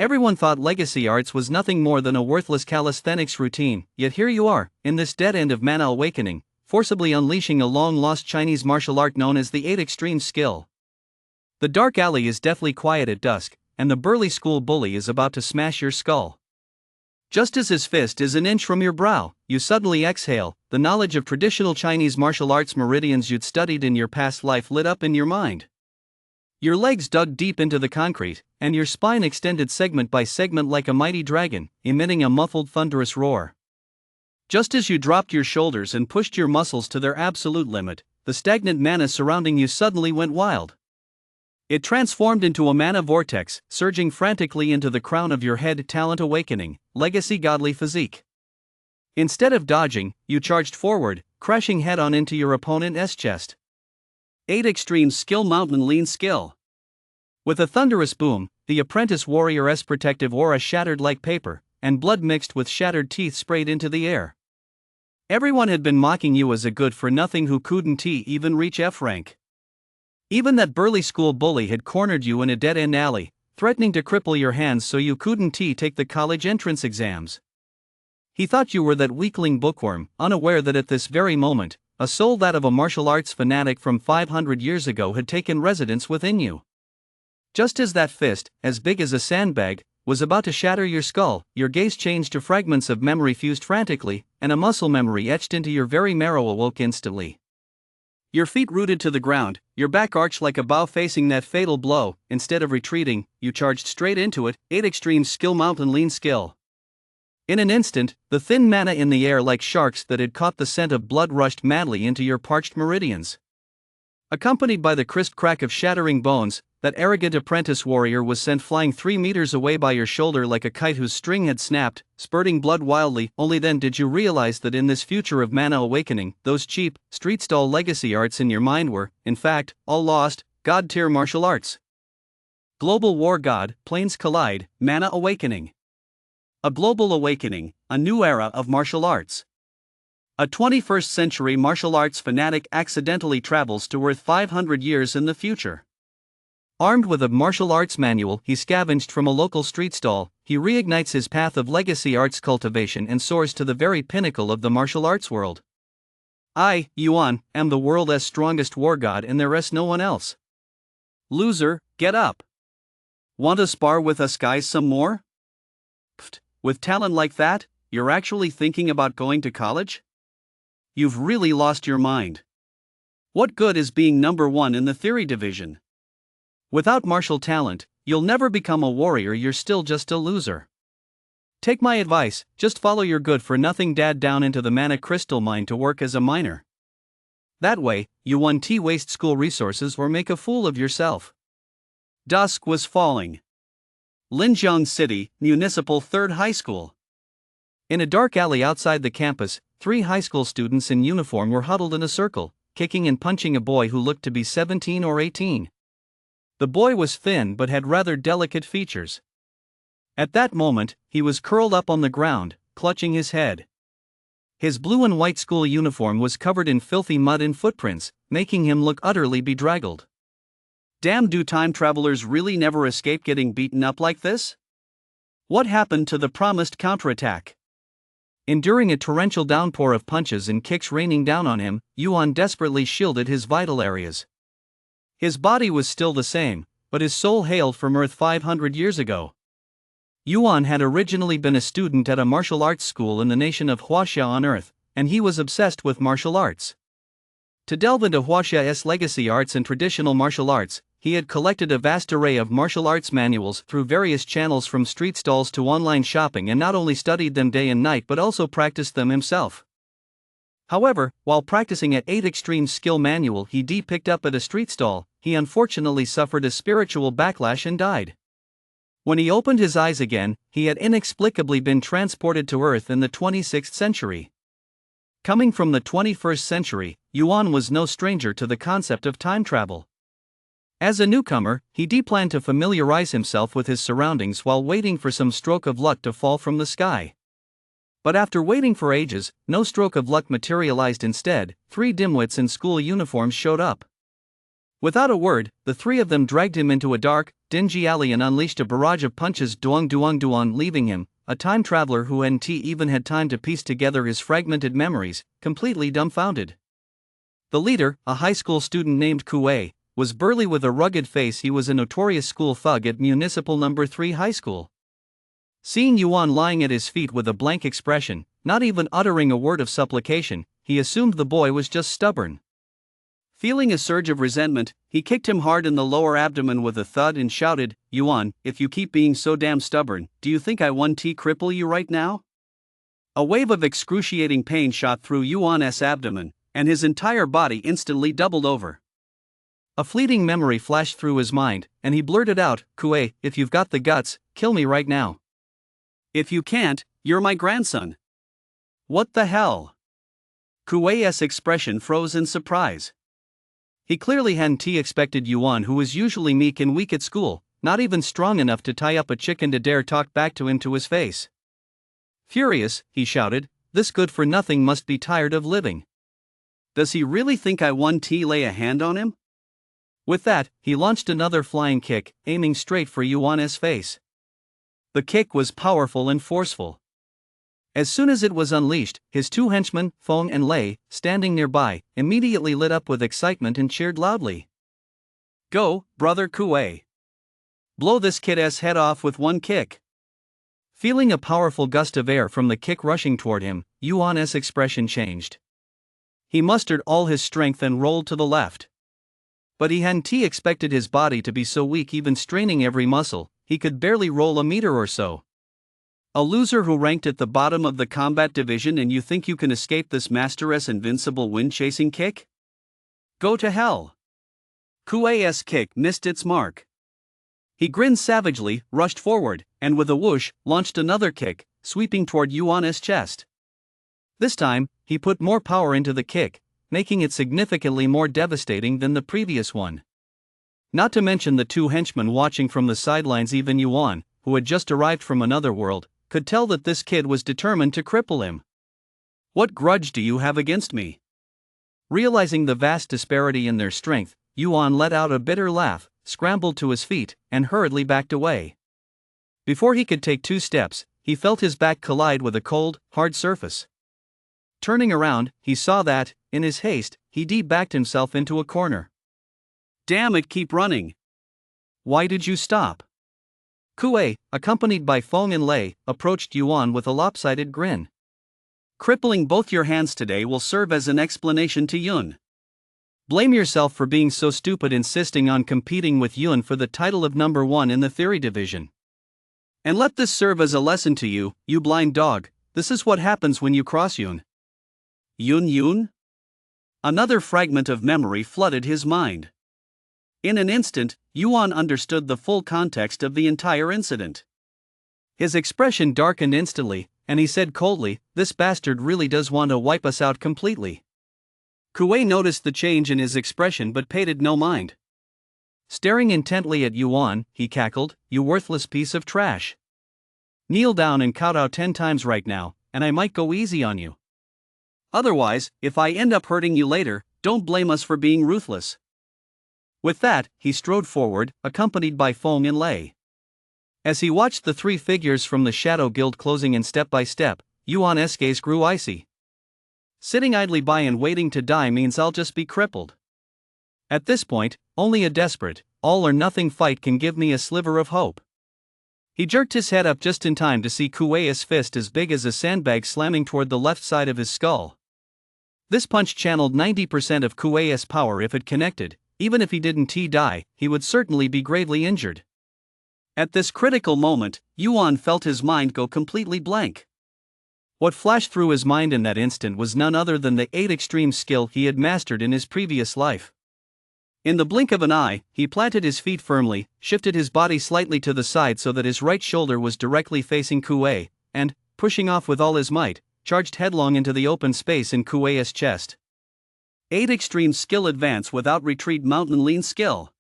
Everyone thought legacy arts was nothing more than a worthless calisthenics routine, yet here you are, in this dead end of mana awakening, forcibly unleashing a long-lost Chinese martial art known as the 8 Extreme Skill. The dark alley is deathly quiet at dusk, and the burly school bully is about to smash your skull. Just as his fist is an inch from your brow, you suddenly exhale, the knowledge of traditional Chinese martial arts meridians you'd studied in your past life lit up in your mind. Your legs dug deep into the concrete, and your spine extended segment by segment like a mighty dragon, emitting a muffled thunderous roar. Just as you dropped your shoulders and pushed your muscles to their absolute limit, the stagnant mana surrounding you suddenly went wild. It transformed into a mana vortex, surging frantically into the crown of your head. Talent awakening, legacy godly physique. Instead of dodging, you charged forward, crashing head-on into your opponent's chest. 8 Extreme Skill Mountain Lean Skill. With a thunderous boom, the apprentice warrior's protective aura shattered like paper, and blood mixed with shattered teeth sprayed into the air. Everyone had been mocking you as a good-for-nothing who couldn't even reach F rank. Even that burly school bully had cornered you in a dead-end alley, threatening to cripple your hands so you couldn't take the college entrance exams. He thought you were that weakling bookworm, unaware that at this very moment, a soul that of a martial arts fanatic from 500 years ago had taken residence within you. Just as that fist, as big as a sandbag, was about to shatter your skull, your gaze changed to fragments of memory fused frantically, and a muscle memory etched into your very marrow awoke instantly. Your feet rooted to the ground, your back arched like a bow facing that fatal blow. Instead of retreating, you charged straight into it. 8 Extreme Skill Mountain Lean Skill. In an instant, the thin mana in the air like sharks that had caught the scent of blood rushed madly into your parched meridians. Accompanied by the crisp crack of shattering bones, that arrogant apprentice warrior was sent flying 3 meters away by your shoulder like a kite whose string had snapped, spurting blood wildly. Only then did you realize that in this future of mana awakening, those cheap, street-stall legacy arts in your mind were, in fact, all lost, god-tier martial arts. Global War God, Planes Collide, Mana Awakening. A global awakening, a new era of martial arts. A 21st century martial arts fanatic accidentally travels to Earth 500 years in the future. Armed with a martial arts manual he scavenged from a local street stall, he reignites his path of legacy arts cultivation and soars to the very pinnacle of the martial arts world. I, Yuan, am the world's strongest war god and there is no one else. Loser, get up. Want to spar with us guys some more? Pfft. With talent like that, you're actually thinking about going to college? You've really lost your mind. What good is being number one in the theory division? Without martial talent, you'll never become a warrior. You're still just a loser. Take my advice, just follow your good-for-nothing dad down into the mana crystal mine to work as a miner. That way, you won't waste school resources or make a fool of yourself. Dusk was falling. Linjiang City, Municipal 3rd High School. In a dark alley outside the campus, 3 high school students in uniform were huddled in a circle, kicking and punching a boy who looked to be 17 or 18. The boy was thin but had rather delicate features. At that moment, he was curled up on the ground, clutching his head. His blue and white school uniform was covered in filthy mud and footprints, making him look utterly bedraggled. Damn, do time travelers really never escape getting beaten up like this? What happened to the promised counterattack? Enduring a torrential downpour of punches and kicks raining down on him, Yuan desperately shielded his vital areas. His body was still the same, but his soul hailed from Earth 500 years ago. Yuan had originally been a student at a martial arts school in the nation of Huaxia on Earth, and he was obsessed with martial arts. To delve into Huaxia's legacy arts and traditional martial arts, he had collected a vast array of martial arts manuals through various channels from street stalls to online shopping and not only studied them day and night but also practiced them himself. However, while practicing at 8 Extreme Skill Manual he picked up at a street stall, he unfortunately suffered a spiritual backlash and died. When he opened his eyes again, he had inexplicably been transported to Earth in the 26th century. Coming from the 21st century, Yuan was no stranger to the concept of time travel. As a newcomer, he planned to familiarize himself with his surroundings while waiting for some stroke of luck to fall from the sky. But after waiting for ages, no stroke of luck materialized. Instead, 3 dimwits in school uniforms showed up. Without a word, the 3 of them dragged him into a dark, dingy alley and unleashed a barrage of punches, duong duong duong, leaving him, a time traveler who hadn't even had time to piece together his fragmented memories, completely dumbfounded. The leader, a high school student named Kuei, was burly with a rugged face. He was a notorious school thug at Municipal No. 3 High School. Seeing Yuan lying at his feet with a blank expression, not even uttering a word of supplication, he assumed the boy was just stubborn. Feeling a surge of resentment, he kicked him hard in the lower abdomen with a thud and shouted, "Yuan, if you keep being so damn stubborn, do you think I want to cripple you right now?" A wave of excruciating pain shot through Yuan's abdomen, and his entire body instantly doubled over. A fleeting memory flashed through his mind, and he blurted out, "Kuei, if you've got the guts, kill me right now. If you can't, you're my grandson." "What the hell?" Kuei's expression froze in surprise. He clearly hadn't expected Yuan, who was usually meek and weak at school, not even strong enough to tie up a chicken, to dare talk back to him to his face. Furious, he shouted, "This good-for-nothing must be tired of living. Does he really think I want to lay a hand on him?" With that, he launched another flying kick, aiming straight for Yuan's face. The kick was powerful and forceful. As soon as it was unleashed, his two henchmen, Feng and Lei, standing nearby, immediately lit up with excitement and cheered loudly. "Go, brother Kuei. Blow this kid's head off with one kick." Feeling a powerful gust of air from the kick rushing toward him, Yuan's expression changed. He mustered all his strength and rolled to the left. But he hadn't expected his body to be so weak. Even straining every muscle, he could barely roll a meter or so. "A loser who ranked at the bottom of the combat division, and you think you can escape this master's invincible wind-chasing kick? Go to hell." Kuei's kick missed its mark. He grinned savagely, rushed forward, and with a whoosh, launched another kick, sweeping toward Yuan's chest. This time, he put more power into the kick, making it significantly more devastating than the previous one. Not to mention the two henchmen watching from the sidelines. Even Yuan, who had just arrived from another world, could tell that this kid was determined to cripple him. "What grudge do you have against me?" Realizing the vast disparity in their strength, Yuan let out a bitter laugh, scrambled to his feet, and hurriedly backed away. Before he could take 2 steps, he felt his back collide with a cold, hard surface. Turning around, he saw that, in his haste, he backed himself into a corner. "Damn it, keep running. Why did you stop?" Kuei, accompanied by Feng and Lei, approached Yuan with a lopsided grin. "Crippling both your hands today will serve as an explanation to Yun. Blame yourself for being so stupid, insisting on competing with Yun for the title of number 1 in the theory division. And let this serve as a lesson to you, you blind dog. This is what happens when you cross Yun." Yun? Another fragment of memory flooded his mind. In an instant, Yuan understood the full context of the entire incident. His expression darkened instantly, and he said coldly, "This bastard really does want to wipe us out completely." Kuei noticed the change in his expression but paid it no mind. Staring intently at Yuan, he cackled, "You worthless piece of trash. Kneel down and kowtow 10 times right now, and I might go easy on you. Otherwise, if I end up hurting you later, don't blame us for being ruthless." With that, he strode forward, accompanied by Feng and Lei. As he watched the 3 figures from the Shadow Guild closing in step by step, Yuan's gaze grew icy. Sitting idly by and waiting to die means I'll just be crippled. At this point, only a desperate, all-or-nothing fight can give me a sliver of hope. He jerked his head up just in time to see Kuei's fist as big as a sandbag slamming toward the left side of his skull. This punch channeled 90% of Kuei's power. If it connected, even if he didn't die, he would certainly be gravely injured. At this critical moment, Yuan felt his mind go completely blank. What flashed through his mind in that instant was none other than the 8 extreme skill he had mastered in his previous life. In the blink of an eye, he planted his feet firmly, shifted his body slightly to the side so that his right shoulder was directly facing Kuei, and, pushing off with all his might, charged headlong into the open space in Kuei's chest. 8 extreme skill advance without retreat, mountain lean skill.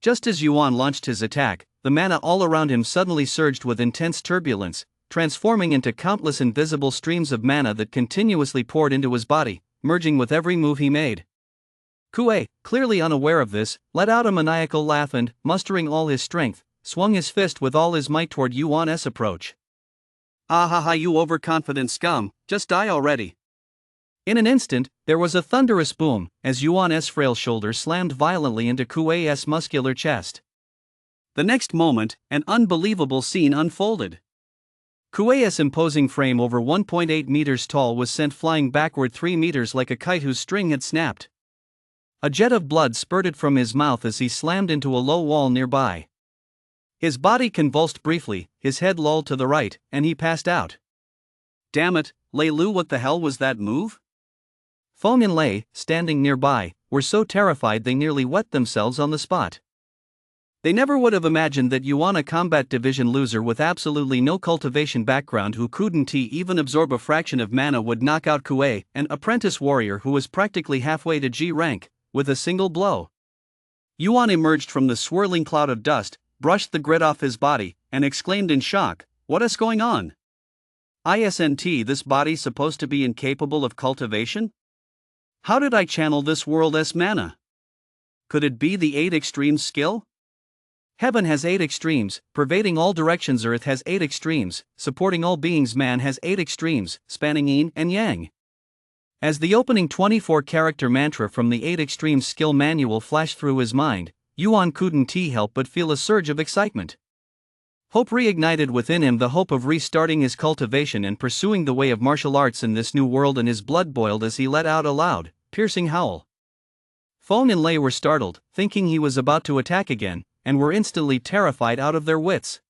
Just as Yuan launched his attack, the mana all around him suddenly surged with intense turbulence, transforming into countless invisible streams of mana that continuously poured into his body, merging with every move he made. Kuei, clearly unaware of this, let out a maniacal laugh and, mustering all his strength, swung his fist with all his might toward Yuan's approach. Ah ha ha, you overconfident scum, just die already. In an instant, there was a thunderous boom, as Yuan's frail shoulder slammed violently into Kuei's muscular chest. The next moment, an unbelievable scene unfolded. Kuei's imposing frame over 1.8 meters tall was sent flying backward 3 meters like a kite whose string had snapped. A jet of blood spurted from his mouth as he slammed into a low wall nearby. His body convulsed briefly, his head lolled to the right, and he passed out. Damn it, Lei Lu, what the hell was that move? Feng and Lei, standing nearby, were so terrified they nearly wet themselves on the spot. They never would have imagined that Yuan, a combat division loser with absolutely no cultivation background who couldn't even absorb a fraction of mana, would knock out Kuei, an apprentice warrior who was practically halfway to G rank, with a single blow. Yuan emerged from the swirling cloud of dust, brushed the grit off his body, and exclaimed in shock, "What is going on? Isn't this body supposed to be incapable of cultivation? How did I channel this world's mana? Could it be the 8 extremes skill? Heaven has 8 extremes, pervading all directions. Earth has 8 extremes, supporting all beings. Man has 8 extremes, spanning yin and yang." As the opening 24-character mantra from the 8 extremes skill manual flashed through his mind, Yuan couldn't help but feel a surge of excitement. Hope reignited within him, the hope of restarting his cultivation and pursuing the way of martial arts in this new world, and his blood boiled as he let out a loud, piercing howl. Feng and Lei were startled, thinking he was about to attack again, and were instantly terrified out of their wits.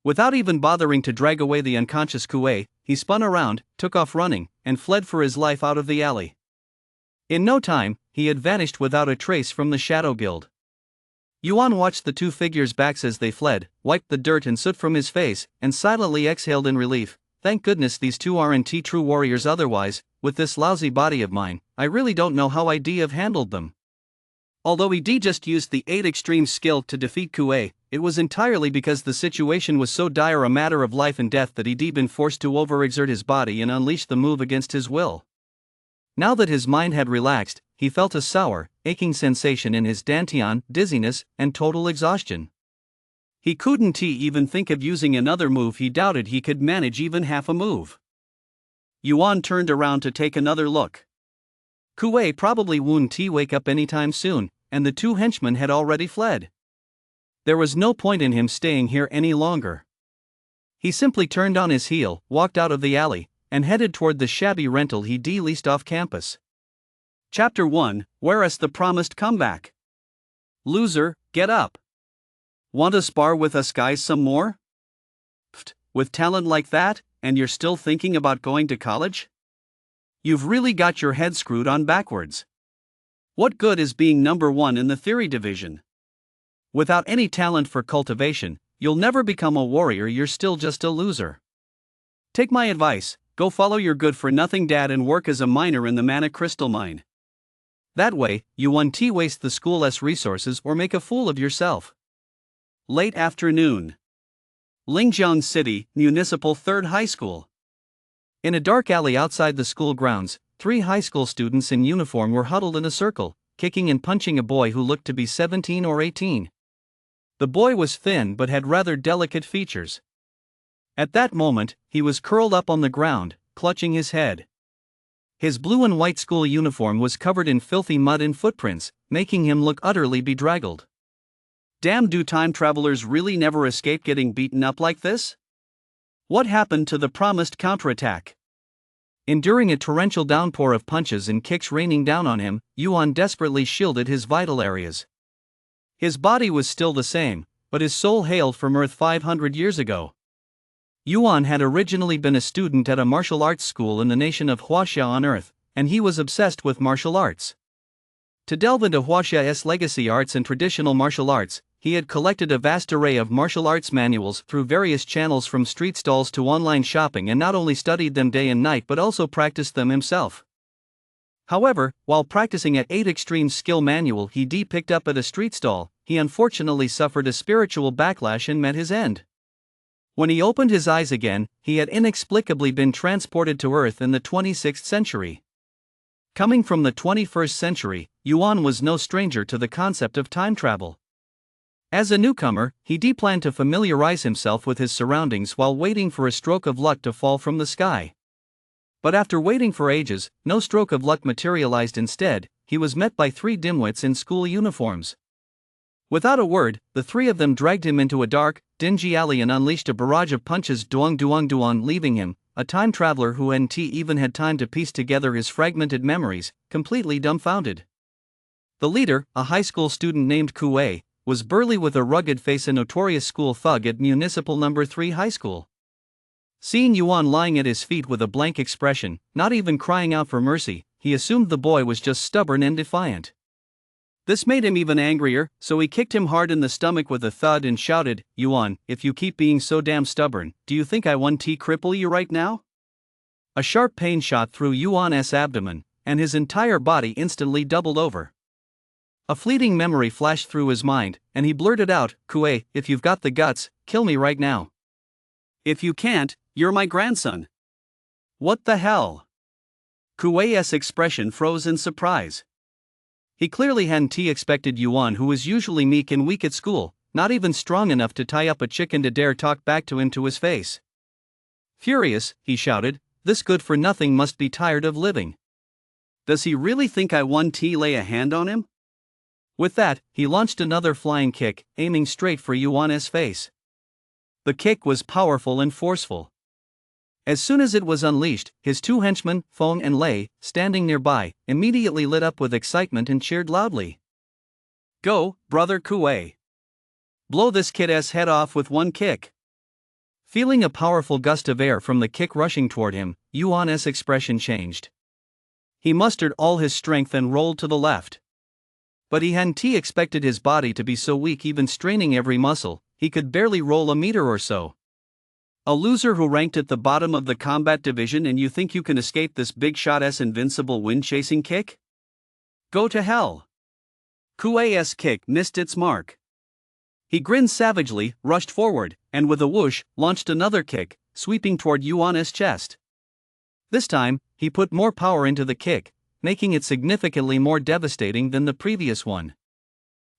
Without even bothering to drag away the unconscious Kuei, he spun around, took off running, and fled for his life out of the alley. In no time, he had vanished without a trace from the Shadow Guild. Yuan watched the two figures' backs as they fled, wiped the dirt and soot from his face, and silently exhaled in relief. Thank goodness these two aren't true warriors, otherwise, with this lousy body of mine, I really don't know how I'd have handled them. Although he just used the 8 extreme skill to defeat Kuei, it was entirely because the situation was so dire, a matter of life and death, that he'd been forced to overexert his body and unleash the move against his will. Now that his mind had relaxed, he felt a sour, aching sensation in his dantian, dizziness, and total exhaustion. He couldn't even think of using another move. He doubted he could manage even half a move. Yuan turned around to take another look. Kuei probably wouldn't wake up anytime soon, and the two henchmen had already fled. There was no point in him staying here any longer. He simply turned on his heel, walked out of the alley, and headed toward the shabby rental he'd leased off campus. Chapter 1, Where's the promised comeback? Loser, get up. Want to spar with us guys some more? Pfft, with talent like that, and you're still thinking about going to college? You've really got your head screwed on backwards. What good is being number 1 in the theory division? Without any talent for cultivation, you'll never become a warrior. You're still just a loser. Take my advice, go follow your good-for-nothing dad and work as a miner in the mana crystal mine. That way, you won't waste the school's resources or make a fool of yourself. Late afternoon. Lingjiang City, Municipal 3rd High School. In a dark alley outside the school grounds, 3 high school students in uniform were huddled in a circle, kicking and punching a boy who looked to be 17 or 18. The boy was thin but had rather delicate features. At that moment, he was curled up on the ground, clutching his head. His blue and white school uniform was covered in filthy mud and footprints, making him look utterly bedraggled. Damn, do time travelers really never escape getting beaten up like this? What happened to the promised counterattack? Enduring a torrential downpour of punches and kicks raining down on him, Yuan desperately shielded his vital areas. His body was still the same, but his soul hailed from Earth 500 years ago. Yuan had originally been a student at a martial arts school in the nation of Huaxia on Earth, and he was obsessed with martial arts. To delve into Huaxia's legacy arts and traditional martial arts, he had collected a vast array of martial arts manuals through various channels from street stalls to online shopping, and not only studied them day and night but also practiced them himself. However, while practicing at 8 extreme skill manual he picked up at a street stall, he unfortunately suffered a spiritual backlash and met his end. When he opened his eyes again, he had inexplicably been transported to Earth in the 26th century. Coming from the 21st century, Yuan was no stranger to the concept of time travel. As a newcomer, he planned to familiarize himself with his surroundings while waiting for a stroke of luck to fall from the sky. But after waiting for ages, no stroke of luck materialized. Instead, he was met by three dimwits in school uniforms. Without a word, the three of them dragged him into a dark, dingy alley and unleashed a barrage of punches, duang, leaving him, a time traveler who hadn't even had time to piece together his fragmented memories, completely dumbfounded. The leader, a high school student named Kuei, was burly with a rugged face, a notorious school thug at Municipal No. 3 High School. Seeing Yuan lying at his feet with a blank expression, not even crying out for mercy, he assumed the boy was just stubborn and defiant. This made him even angrier, so he kicked him hard in the stomach with a thud and shouted, "Yuan, if you keep being so damn stubborn, do you think I want to cripple you right now?" A sharp pain shot through Yuan's abdomen, and his entire body instantly doubled over. A fleeting memory flashed through his mind, and he blurted out, "Kuei, if you've got the guts, kill me right now. If you can't, you're my grandson." "What the hell?" Kuei's expression froze in surprise. He clearly hadn't expected Yuan, who was usually meek and weak at school, not even strong enough to tie up a chicken, to dare talk back to him to his face. Furious, he shouted, "This good-for-nothing must be tired of living. Does he really think I want to lay a hand on him?" With that, he launched another flying kick, aiming straight for Yuan's face. The kick was powerful and forceful. As soon as it was unleashed, his two henchmen, Feng and Lei, standing nearby, immediately lit up with excitement and cheered loudly. "Go, brother Kuei. Blow this kid's head off with one kick." Feeling a powerful gust of air from the kick rushing toward him, Yuan's expression changed. He mustered all his strength and rolled to the left. But he hadn't expected his body to be so weak. Even straining every muscle, he could barely roll a meter or so. "A loser who ranked at the bottom of the combat division, and you think you can escape this big shot's invincible wind-chasing kick? Go to hell." Kuei's kick missed its mark. He grinned savagely, rushed forward, and with a whoosh, launched another kick, sweeping toward Yuan's chest. This time, he put more power into the kick, making it significantly more devastating than the previous one.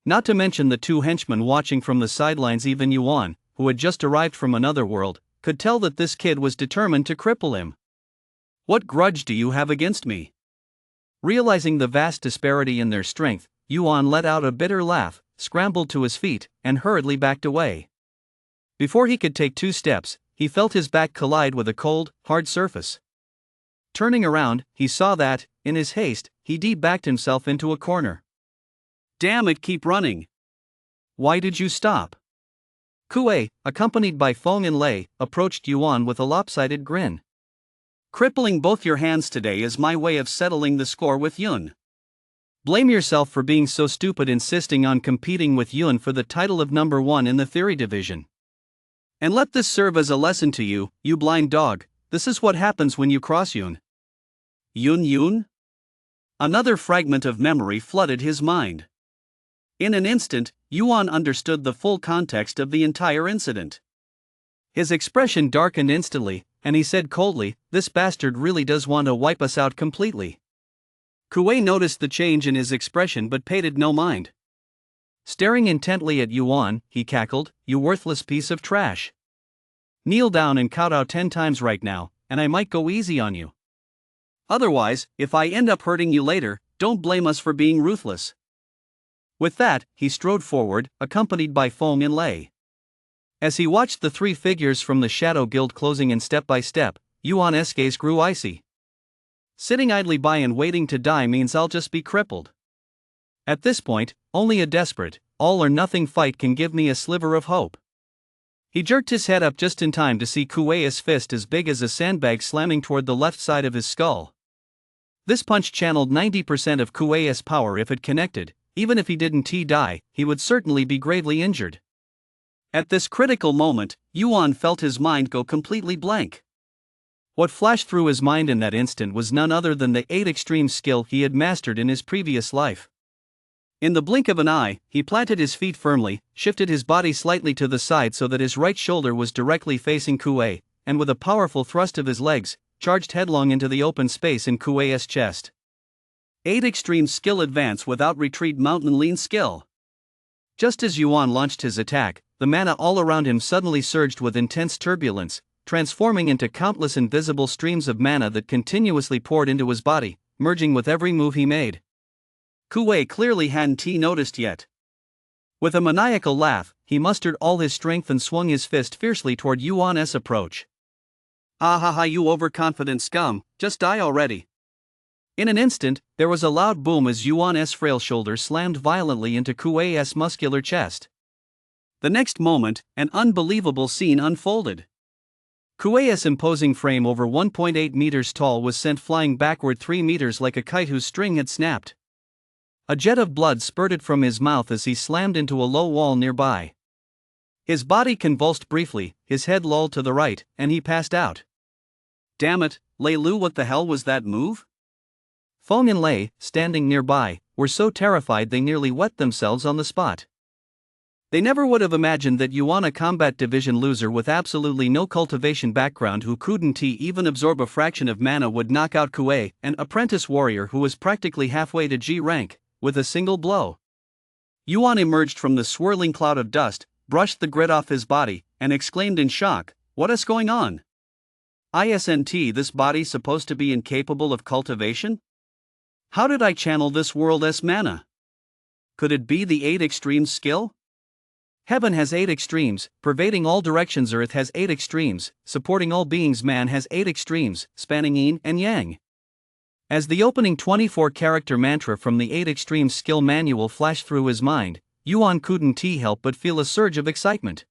Not to mention the two henchmen watching from the sidelines. Even Yuan, who had just arrived from another world, could tell that this kid was determined to cripple him. "What grudge do you have against me?" Realizing the vast disparity in their strength, Yuan let out a bitter laugh, scrambled to his feet, and hurriedly backed away. Before he could take 2 steps, he felt his back collide with a cold, hard surface. Turning around, he saw that, in his haste, he backed himself into a corner. "Damn it, keep running. Why did you stop?" Kuei, accompanied by Feng and Lei, approached Yuan with a lopsided grin. "Crippling both your hands today is my way of settling the score with Yun. Blame yourself for being so stupid, insisting on competing with Yun for the title of number 1 in the theory division. And let this serve as a lesson to you, you blind dog. This is what happens when you cross Yun." Yun? Another fragment of memory flooded his mind. In an instant, Yuan understood the full context of the entire incident. His expression darkened instantly, and he said coldly, "This bastard really does want to wipe us out completely." Kuei noticed the change in his expression but paid it no mind. Staring intently at Yuan, he cackled, "You worthless piece of trash. Kneel down and kowtow 10 times right now, and I might go easy on you. Otherwise, if I end up hurting you later, don't blame us for being ruthless." With that, he strode forward, accompanied by Feng and Lei. As he watched the 3 figures from the Shadow Guild closing in step by step, Yuan's gaze grew icy. Sitting idly by and waiting to die means I'll just be crippled. At this point, only a desperate, all-or-nothing fight can give me a sliver of hope. He jerked his head up just in time to see Kuei's fist as big as a sandbag slamming toward the left side of his skull. This punch channeled 90% of Kuei's power. If it connected, even if he didn't die, he would certainly be gravely injured. At this critical moment, Yuan felt his mind go completely blank. What flashed through his mind in that instant was none other than the 8 extreme skill he had mastered in his previous life. In the blink of an eye, he planted his feet firmly, shifted his body slightly to the side so that his right shoulder was directly facing Kuei, and with a powerful thrust of his legs, charged headlong into the open space in Kuei's chest. 8 Extreme Skill Advance Without Retreat Mountain Lean Skill. Just as Yuan launched his attack, the mana all around him suddenly surged with intense turbulence, transforming into countless invisible streams of mana that continuously poured into his body, merging with every move he made. Kuwei clearly hadn't noticed yet. With a maniacal laugh, he mustered all his strength and swung his fist fiercely toward Yuan's approach. "Ah ha ha, you overconfident scum, just die already." In an instant, there was a loud boom as Yuan's frail shoulder slammed violently into Kuwei's muscular chest. The next moment, an unbelievable scene unfolded. Kuwei's imposing frame, over 1.8 meters tall, was sent flying backward 3 meters like a kite whose string had snapped. A jet of blood spurted from his mouth as he slammed into a low wall nearby. His body convulsed briefly, his head lolled to the right, and he passed out. "Damn it, Lei Lu, what the hell was that move?" Feng and Lei, standing nearby, were so terrified they nearly wet themselves on the spot. They never would have imagined that Yuan, a combat division loser with absolutely no cultivation background who couldn't even absorb a fraction of mana, would knock out Kuwei, an apprentice warrior who was practically halfway to G rank, with a single blow. Yuan emerged from the swirling cloud of dust, brushed the grit off his body, and exclaimed in shock, "What is going on? Isn't this body supposed to be incapable of cultivation? How did I channel this world's mana? Could it be the 8 Extremes skill? Heaven has 8 extremes, pervading all directions. Earth has 8 extremes, supporting all beings. Man has 8 extremes, spanning yin and yang." As the opening 24-character mantra from the 8 Extremes skill manual flashed through his mind, Yuan couldn't help but feel a surge of excitement.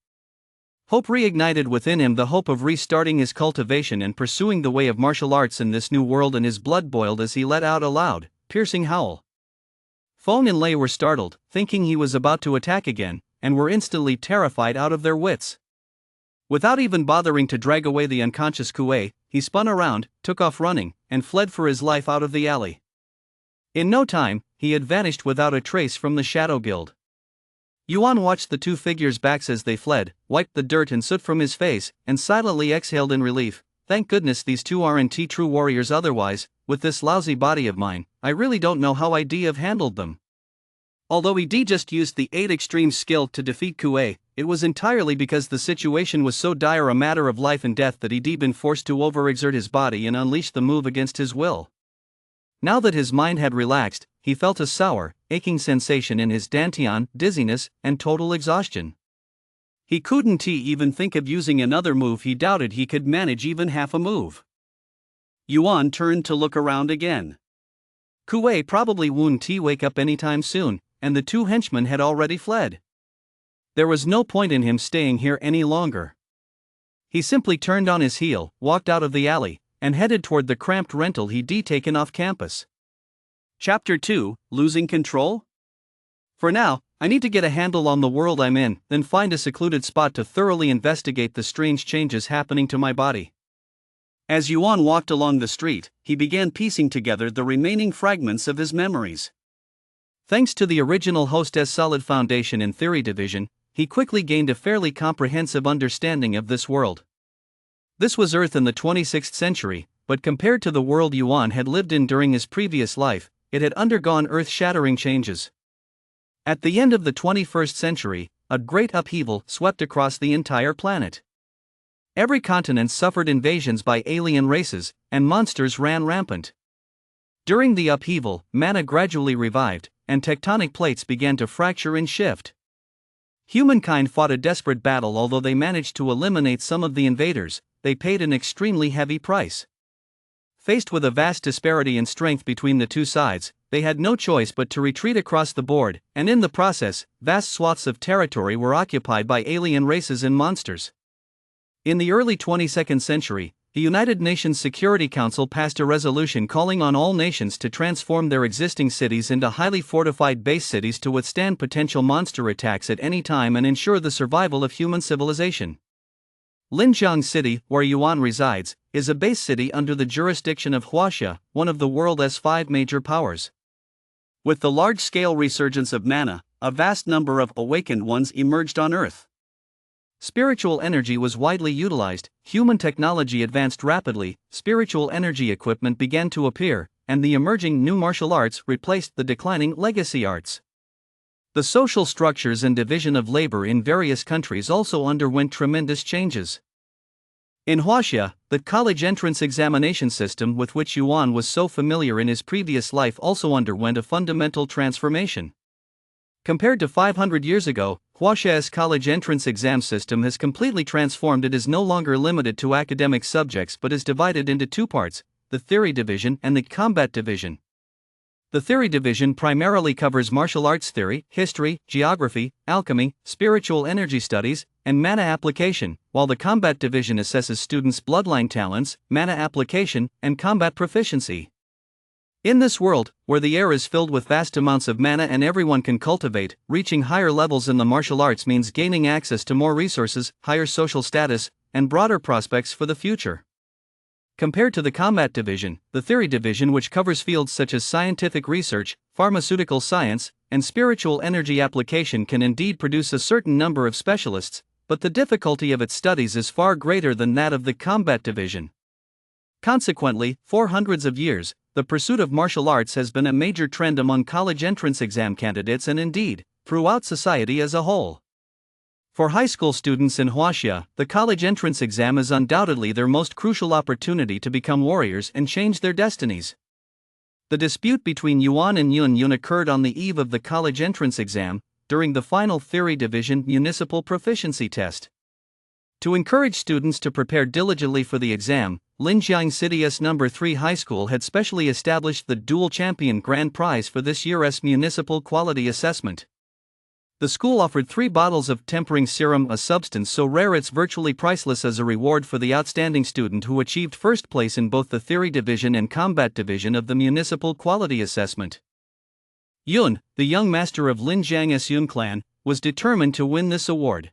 Hope reignited within him, the hope of restarting his cultivation and pursuing the way of martial arts in this new world, and his blood boiled as he let out a loud, piercing howl. Feng and Lei were startled, thinking he was about to attack again, and were instantly terrified out of their wits. Without even bothering to drag away the unconscious Kuwei, he spun around, took off running, and fled for his life out of the alley. In no time, he had vanished without a trace from the Shadow Guild. Yuan watched the two figures' backs as they fled, wiped the dirt and soot from his face, and silently exhaled in relief. "Thank goodness these two aren't true warriors, otherwise, with this lousy body of mine, I really don't know how I'd have handled them." Although he just used the 8 Extreme skill to defeat Kuwei, it was entirely because the situation was so dire, a matter of life and death, that he'd been forced to overexert his body and unleash the move against his will. Now that his mind had relaxed, he felt a sour, aching sensation in his dantian, dizziness, and total exhaustion. He couldn't even think of using another move. He doubted he could manage even half a move. Yuan turned to look around again. Kuwei probably wouldn't wake up anytime soon, and the two henchmen had already fled. There was no point in him staying here any longer. He simply turned on his heel, walked out of the alley, and headed toward the cramped rental he'd taken off campus. Chapter 2, Losing Control? For now, I need to get a handle on the world I'm in, then find a secluded spot to thoroughly investigate the strange changes happening to my body. As Yuan walked along the street, he began piecing together the remaining fragments of his memories. Thanks to the original host's solid foundation in theory division, he quickly gained a fairly comprehensive understanding of this world. This was Earth in the 26th century, but compared to the world Yuan had lived in during his previous life, it had undergone earth-shattering changes. At the end of the 21st century, a great upheaval swept across the entire planet. Every continent suffered invasions by alien races, and monsters ran rampant. During the upheaval, mana gradually revived, and tectonic plates began to fracture and shift. Humankind fought a desperate battle. Although they managed to eliminate some of the invaders, they paid an extremely heavy price. Faced with a vast disparity in strength between the two sides, they had no choice but to retreat across the board, and in the process, vast swaths of territory were occupied by alien races and monsters. In the early 22nd century, the United Nations Security Council passed a resolution calling on all nations to transform their existing cities into highly fortified base cities to withstand potential monster attacks at any time and ensure the survival of human civilization. Linjiang City, where Yuan resides, is a base city under the jurisdiction of Huaxia, one of the world's 5 major powers. With the large-scale resurgence of mana, a vast number of awakened ones emerged on Earth. Spiritual energy was widely utilized, human technology advanced rapidly, spiritual energy equipment began to appear, and the emerging new martial arts replaced the declining legacy arts. The social structures and division of labor in various countries also underwent tremendous changes. In Huaxia, the college entrance examination system with which Yuan was so familiar in his previous life also underwent a fundamental transformation. Compared to 500 years ago, Huaxia's college entrance exam system has completely transformed. It is no longer limited to academic subjects but is divided into two parts, the theory division and the combat division. The theory division primarily covers martial arts theory, history, geography, alchemy, spiritual energy studies, and mana application, while the combat division assesses students' bloodline talents, mana application, and combat proficiency. In this world, where the air is filled with vast amounts of mana and everyone can cultivate, reaching higher levels in the martial arts means gaining access to more resources, higher social status, and broader prospects for the future. Compared to the combat division, the theory division, which covers fields such as scientific research, pharmaceutical science, and spiritual energy application, can indeed produce a certain number of specialists, but the difficulty of its studies is far greater than that of the combat division. Consequently, for hundreds of years, the pursuit of martial arts has been a major trend among college entrance exam candidates and indeed, throughout society as a whole. For high school students in Huaxia, the college entrance exam is undoubtedly their most crucial opportunity to become warriors and change their destinies. The dispute between Yuan and Yun occurred on the eve of the college entrance exam, during the final theory division municipal proficiency test. To encourage students to prepare diligently for the exam, Linjiang City's No. 3 High School had specially established the dual champion grand prize for this year's municipal quality assessment. The school offered 3 bottles of tempering serum, a substance so rare it's virtually priceless, as a reward for the outstanding student who achieved first place in both the theory division and combat division of the municipal quality assessment. Yun, the young master of Linjiang's Yun clan, was determined to win this award.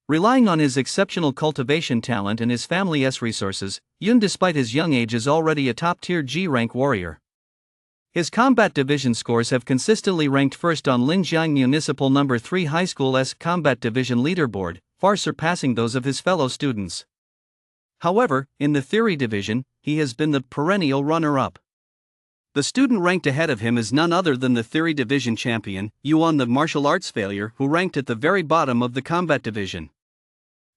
Relying on his exceptional cultivation talent and his family's resources, Yun, despite his young age, is already a top-tier G-rank warrior. His combat division scores have consistently ranked first on Linjiang Municipal No. 3 High School's combat division leaderboard, far surpassing those of his fellow students. However, in the theory division, he has been the perennial runner-up. The student ranked ahead of him is none other than the theory division champion, Yuan, the martial arts failure, who ranked at the very bottom of the combat division.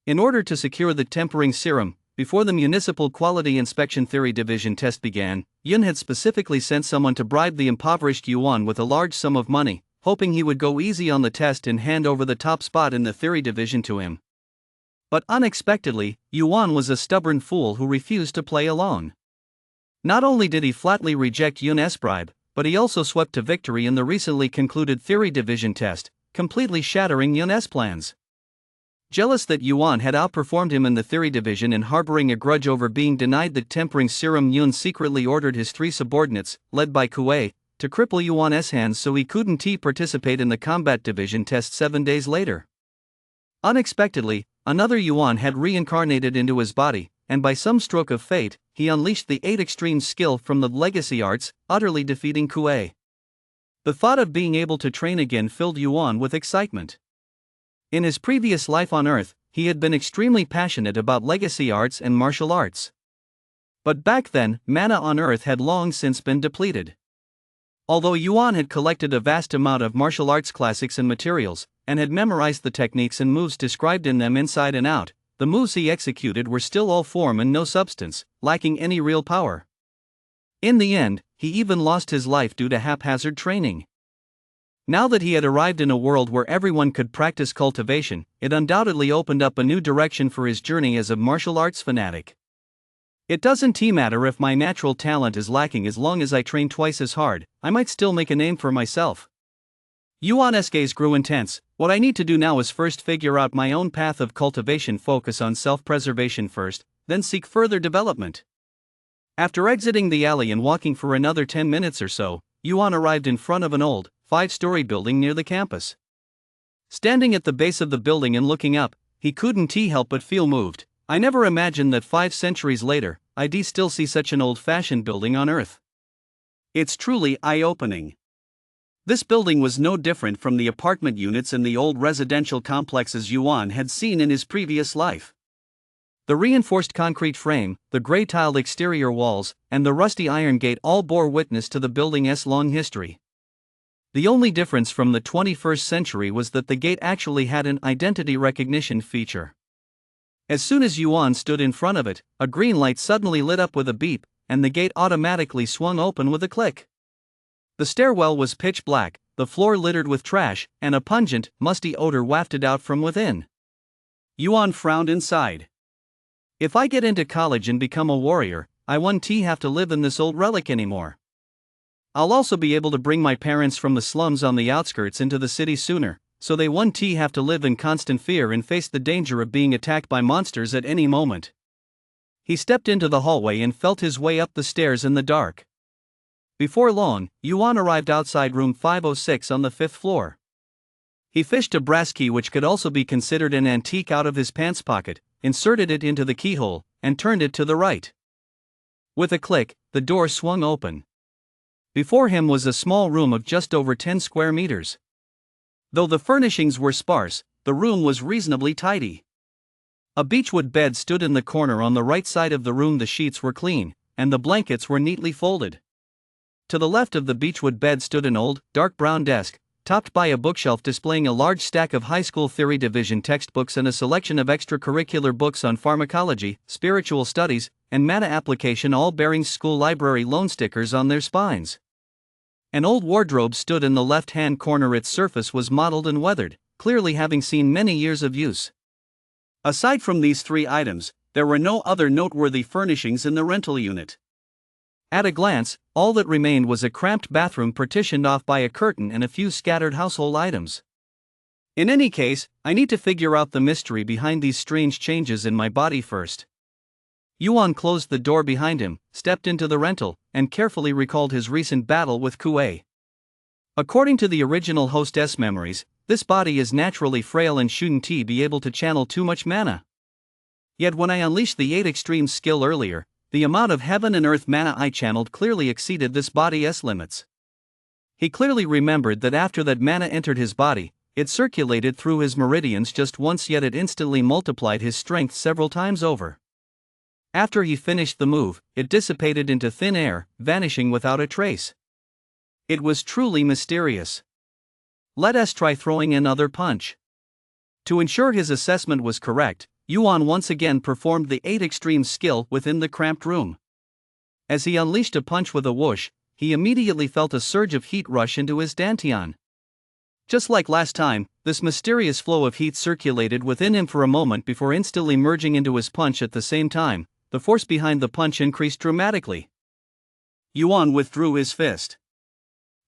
In order to secure the tempering serum, before the municipal quality inspection theory division test began, Yun had specifically sent someone to bribe the impoverished Yuan with a large sum of money, hoping he would go easy on the test and hand over the top spot in the theory division to him. But unexpectedly, Yuan was a stubborn fool who refused to play along. Not only did he flatly reject Yun's bribe, but he also swept to victory in the recently concluded theory division test, completely shattering Yun's plans. Jealous that Yuan had outperformed him in the theory division and harboring a grudge over being denied the tempering serum, Yun secretly ordered his 3 subordinates, led by Kuei, to cripple Yuan's hands so he couldn't participate in the combat division test 7 days later. Unexpectedly, another Yuan had reincarnated into his body, and by some stroke of fate, he unleashed the 8 extreme skill from the legacy arts, utterly defeating Kuei. The thought of being able to train again filled Yuan with excitement. In his previous life on Earth, he had been extremely passionate about legacy arts and martial arts. But back then, mana on Earth had long since been depleted. Although Yuan had collected a vast amount of martial arts classics and materials, and had memorized the techniques and moves described in them inside and out, the moves he executed were still all form and no substance, lacking any real power. In the end, he even lost his life due to haphazard training. Now that he had arrived in a world where everyone could practice cultivation, it undoubtedly opened up a new direction for his journey as a martial arts fanatic. It doesn't matter if my natural talent is lacking, as long as I train twice as hard, I might still make a name for myself. Yuan's gaze grew intense. What I need to do now is first figure out my own path of cultivation, focus on self-preservation first, then seek further development. After exiting the alley and walking for another 10 minutes or so, Yuan arrived in front of an old, 5-story building near the campus. Standing at the base of the building and looking up, he couldn't help but feel moved. I never imagined that 5 centuries later, I'd still see such an old-fashioned building on Earth. It's truly eye-opening. This building was no different from the apartment units in the old residential complexes Yuan had seen in his previous life. The reinforced concrete frame, the gray-tiled exterior walls, and the rusty iron gate all bore witness to the building's long history. The only difference from the 21st century was that the gate actually had an identity recognition feature. As soon as Yuan stood in front of it, a green light suddenly lit up with a beep, and the gate automatically swung open with a click. The stairwell was pitch black, the floor littered with trash, and a pungent, musty odor wafted out from within. Yuan frowned inside. If I get into college and become a warrior, I won't have to live in this old relic anymore. I'll also be able to bring my parents from the slums on the outskirts into the city sooner, so they won't have to live in constant fear and face the danger of being attacked by monsters at any moment. He stepped into the hallway and felt his way up the stairs in the dark. Before long, Yuan arrived outside room 506 on the 5th floor. He fished a brass key which could also be considered an antique out of his pants pocket, inserted it into the keyhole, and turned it to the right. With a click, the door swung open. Before him was a small room of just over 10 square meters. Though the furnishings were sparse, the room was reasonably tidy. A beechwood bed stood in the corner on the right side of the room. The sheets were clean, and the blankets were neatly folded. To the left of the beechwood bed stood an old, dark brown desk, topped by a bookshelf displaying a large stack of high school theory division textbooks and a selection of extracurricular books on pharmacology, spiritual studies, and mana application, all bearing school library loan stickers on their spines. An old wardrobe stood in the left-hand corner. Its surface was mottled and weathered, clearly having seen many years of use. Aside from these three items, there were no other noteworthy furnishings in the rental unit. At a glance, all that remained was a cramped bathroom partitioned off by a curtain and a few scattered household items. In any case, I need to figure out the mystery behind these strange changes in my body first. Yuan closed the door behind him, stepped into the rental, and carefully recalled his recent battle with Kuei. According to the original hostess memories, this body is naturally frail and shouldn't be able to channel too much mana. Yet when I unleashed the 8 extreme skill earlier, the amount of heaven and earth mana I channeled clearly exceeded this body's limits. He clearly remembered that after that mana entered his body, it circulated through his meridians just once, yet it instantly multiplied his strength several times over. After he finished the move, it dissipated into thin air, vanishing without a trace. It was truly mysterious. Let us try throwing another punch. To ensure his assessment was correct, Yuan once again performed the 8 extreme skill within the cramped room. As he unleashed a punch with a whoosh, he immediately felt a surge of heat rush into his dantian. Just like last time, this mysterious flow of heat circulated within him for a moment before instantly merging into his punch. At the same time, the force behind the punch increased dramatically. Yuan withdrew his fist.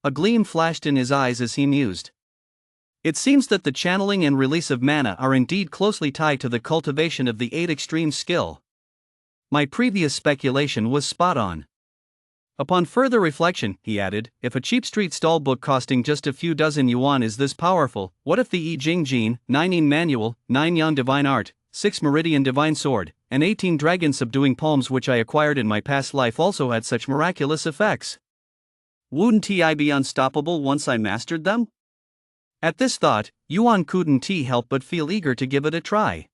A gleam flashed in his eyes as he mused. It seems that the channeling and release of mana are indeed closely tied to the cultivation of the 8 extreme skill. My previous speculation was spot on. Upon further reflection, he added, if a cheap street stall book costing just a few dozen yuan is this powerful, what if the I Ching Jin, 9 Yin Manual, 9 Yang Divine Art, 6 Meridian Divine Sword, and 18 Dragon Subduing Palms which I acquired in my past life also had such miraculous effects? Wouldn't I be unstoppable once I mastered them? At this thought, Yuan couldn't help but feel eager to give it a try.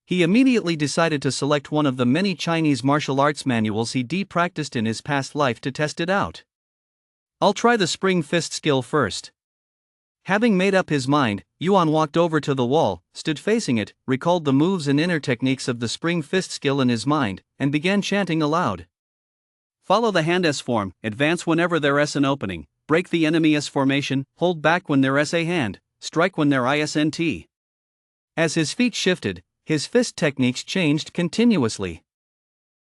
He immediately decided to select one of the many Chinese martial arts manuals he practiced in his past life to test it out. I'll try the spring fist skill first. Having made up his mind, Yuan walked over to the wall, stood facing it, recalled the moves and inner techniques of the spring fist skill in his mind, and began chanting aloud. Follow the hand S form, advance whenever there is an opening, break the enemy S formation, hold back when there is a hand, strike when there isn't. As his feet shifted, his fist techniques changed continuously.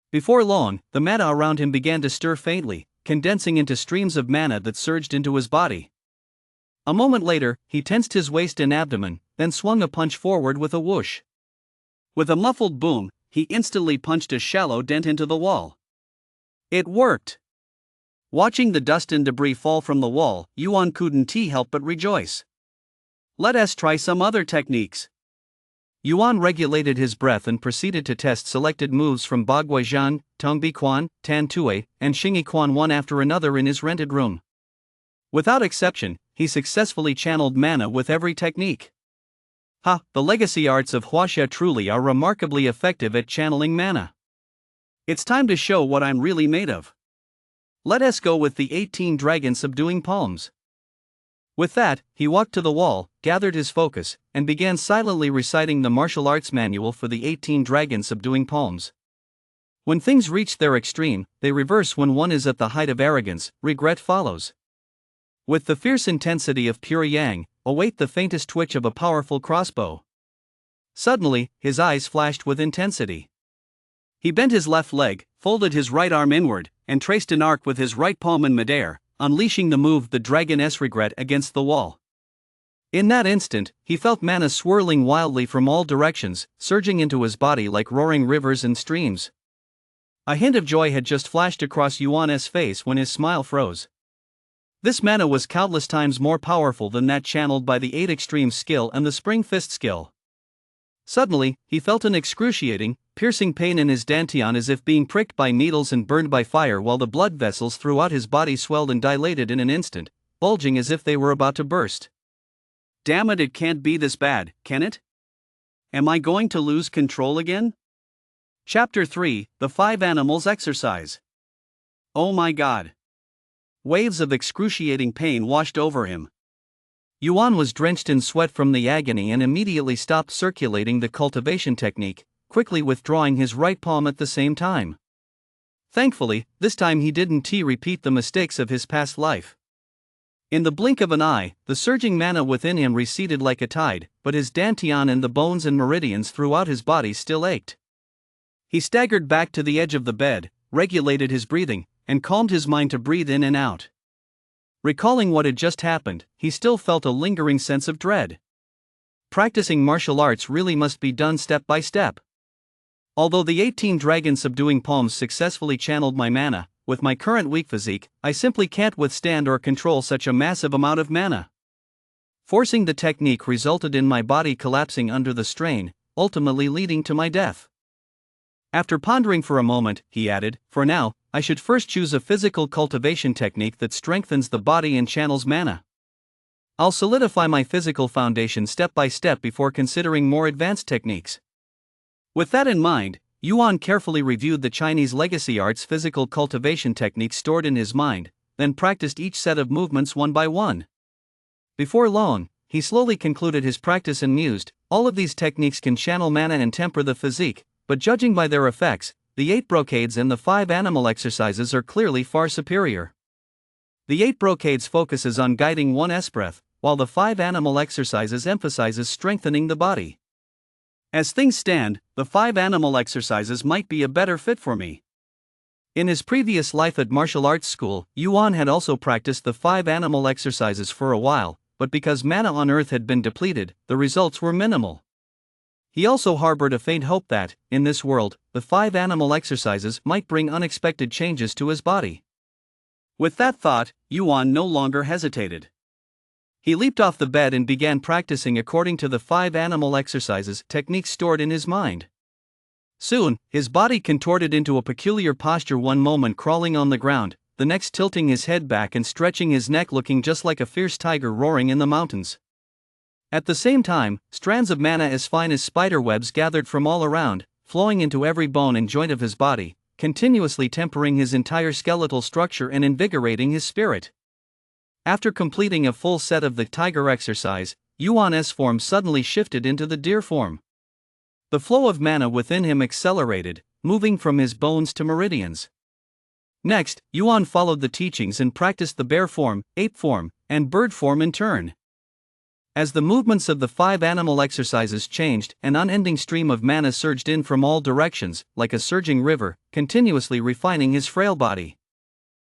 Before long, the mana around him began to stir faintly, condensing into streams of mana that surged into his body. A moment later, he tensed his waist and abdomen, then swung a punch forward with a whoosh. With a muffled boom, he instantly punched a shallow dent into the wall. It worked! Watching the dust and debris fall from the wall, Yuan couldn't help but rejoice. Let us try some other techniques. Yuan regulated his breath and proceeded to test selected moves from Bagui Zhan, Tongbi Quan, Tan Tue, and Xingyi Quan one after another in his rented room. Without exception, he successfully channeled mana with every technique. Ha, the legacy arts of Huaxia truly are remarkably effective at channeling mana. It's time to show what I'm really made of. Let us go with the 18 dragon subduing palms. With that, he walked to the wall, gathered his focus, and began silently reciting the martial arts manual for the 18 dragon subduing palms. When things reach their extreme, they reverse. When one is at the height of arrogance, regret follows. With the fierce intensity of pure yang, await the faintest twitch of a powerful crossbow. Suddenly, his eyes flashed with intensity. He bent his left leg, folded his right arm inward, and traced an arc with his right palm in midair, unleashing the move the dragoness regret against the wall. In that instant, he felt mana swirling wildly from all directions, surging into his body like roaring rivers and streams. A hint of joy had just flashed across Yuan's face when his smile froze. This mana was countless times more powerful than that channeled by the 8 extreme skill and the spring fist skill. Suddenly, he felt an excruciating, piercing pain in his dantian as if being pricked by needles and burned by fire, while the blood vessels throughout his body swelled and dilated in an instant, bulging as if they were about to burst. Damn it, it can't be this bad, can it? Am I going to lose control again? Chapter 3, The 5 Animals Exercise. Oh my god. Waves of excruciating pain washed over him. Yuan was drenched in sweat from the agony and immediately stopped circulating the cultivation technique, quickly withdrawing his right palm at the same time. Thankfully, this time he didn't repeat the mistakes of his past life. In the blink of an eye, the surging mana within him receded like a tide, but his dantian and the bones and meridians throughout his body still ached. He staggered back to the edge of the bed, regulated his breathing, and calmed his mind to breathe in and out. Recalling what had just happened, he still felt a lingering sense of dread. Practicing martial arts really must be done step by step. Although the 18 dragon subduing palms successfully channeled my mana, with my current weak physique, I simply can't withstand or control such a massive amount of mana. Forcing the technique resulted in my body collapsing under the strain, ultimately leading to my death. After pondering for a moment, he added, "For now, I should first choose a physical cultivation technique that strengthens the body and channels mana. I'll solidify my physical foundation step by step before considering more advanced techniques." With that in mind, Yuan carefully reviewed the Chinese legacy arts physical cultivation techniques stored in his mind, then practiced each set of movements one by one. Before long, he slowly concluded his practice and mused, "All of these techniques can channel mana and temper the physique, but judging by their effects, the 8 brocades and the 5 animal exercises are clearly far superior. The 8 brocades focuses on guiding one's breath, while the 5 animal exercises emphasizes strengthening the body. As things stand, the 5 animal exercises might be a better fit for me." In his previous life at martial arts school, Yuan had also practiced the 5 animal exercises for a while, but because mana on earth had been depleted, the results were minimal. He also harbored a faint hope that, in this world, the 5 animal exercises might bring unexpected changes to his body. With that thought, Yuan no longer hesitated. He leaped off the bed and began practicing according to the 5 animal exercises techniques stored in his mind. Soon, his body contorted into a peculiar posture, one moment crawling on the ground, the next tilting his head back and stretching his neck, looking just like a fierce tiger roaring in the mountains. At the same time, strands of mana as fine as spider webs gathered from all around, flowing into every bone and joint of his body, continuously tempering his entire skeletal structure and invigorating his spirit. After completing a full set of the tiger exercise, Yuan's form suddenly shifted into the deer form. The flow of mana within him accelerated, moving from his bones to meridians. Next, Yuan followed the teachings and practiced the bear form, ape form, and bird form in turn. As the movements of the 5 animal exercises changed, an unending stream of mana surged in from all directions, like a surging river, continuously refining his frail body.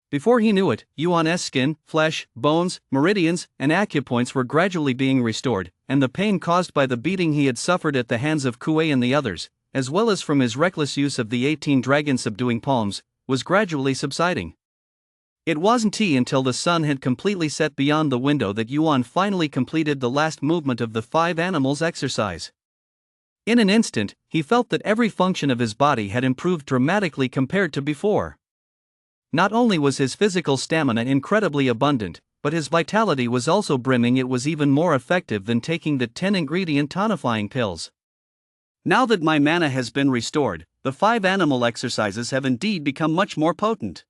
Before he knew it, Yuan's skin, flesh, bones, meridians, and acupoints were gradually being restored, and the pain caused by the beating he had suffered at the hands of Kuei and the others, as well as from his reckless use of the 18 dragon subduing palms, was gradually subsiding. It wasn't until the sun had completely set beyond the window that Yuan finally completed the last movement of the 5 animals exercise. In an instant, he felt that every function of his body had improved dramatically compared to before. Not only was his physical stamina incredibly abundant, but his vitality was also brimming. It was even more effective than taking the 10-ingredient tonifying pills. Now that my mana has been restored, the 5 animal exercises have indeed become much more potent.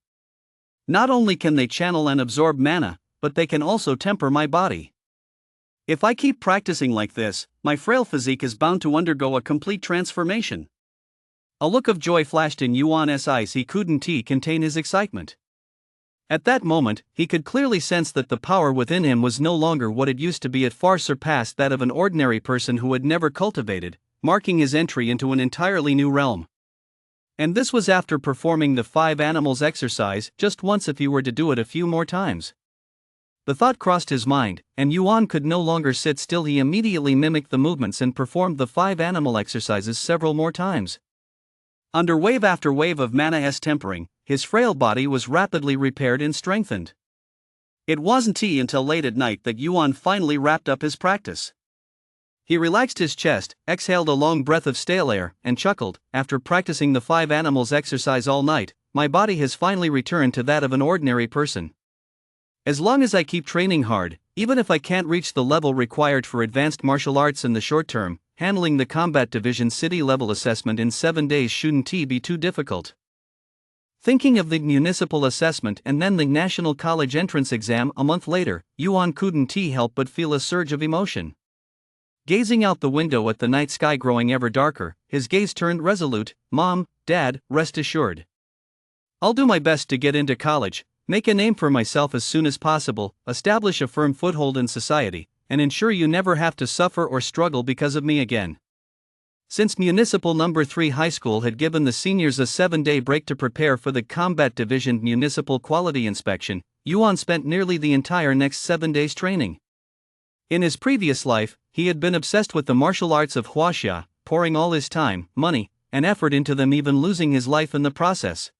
Not only can they channel and absorb mana, but they can also temper my body. If I keep practicing like this, my frail physique is bound to undergo a complete transformation. A look of joy flashed in Yuan's eyes. He couldn't contain his excitement. At that moment, he could clearly sense that the power within him was no longer what it used to be. It far surpassed that of an ordinary person who had never cultivated, marking his entry into an entirely new realm. And this was after performing the 5 animals exercise just once. If he were to do it a few more times. The thought crossed his mind, and Yuan could no longer sit still. He immediately mimicked the movements and performed the 5 animal exercises several more times. Under wave after wave of mana's tempering, his frail body was rapidly repaired and strengthened. It wasn't until late at night that Yuan finally wrapped up his practice. He relaxed his chest, exhaled a long breath of stale air, and chuckled. After practicing the 5 animals exercise all night, my body has finally returned to that of an ordinary person. As long as I keep training hard, even if I can't reach the level required for advanced martial arts in the short term, handling the combat division city level assessment in 7 days shouldn't be too difficult. Thinking of the municipal assessment and then the national college entrance exam a month later, Yuan couldn't help but feel a surge of emotion. Gazing out the window at the night sky growing ever darker, his gaze turned resolute. Mom, Dad, rest assured. I'll do my best to get into college, make a name for myself as soon as possible, establish a firm foothold in society, and ensure you never have to suffer or struggle because of me again. Since Municipal No. 3 High School had given the seniors a 7-day break to prepare for the Combat Division Municipal Quality Inspection, Yuan spent nearly the entire next 7 days training. In his previous life, he had been obsessed with the martial arts of huaxia, pouring all his time, money, and effort into them, even losing his life in the process.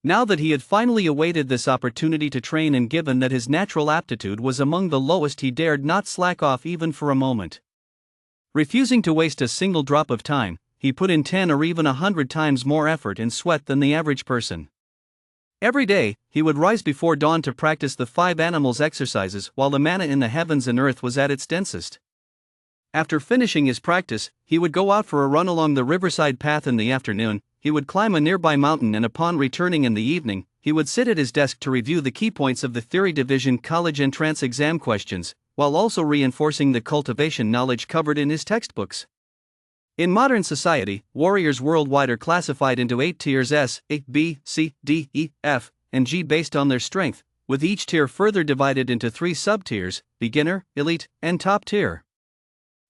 Now that he had finally awaited this opportunity to train, and given that his natural aptitude was among the lowest, he dared not slack off even for a moment. Refusing to waste a single drop of time, he put in 10 or even 100 times more effort and sweat than the average person. Every day, he would rise before dawn to practice the 5 animals exercises while the mana in the heavens and earth was at its densest. After finishing his practice, he would go out for a run along the riverside path. In the afternoon, he would climb a nearby mountain, and upon returning in the evening, he would sit at his desk to review the key points of the Theory Division College Entrance Exam questions, while also reinforcing the cultivation knowledge covered in his textbooks. In modern society, warriors worldwide are classified into 8 tiers: S, A, B, C, D, E, F, and G based on their strength, with each tier further divided into 3 sub-tiers: beginner, elite, and top tier.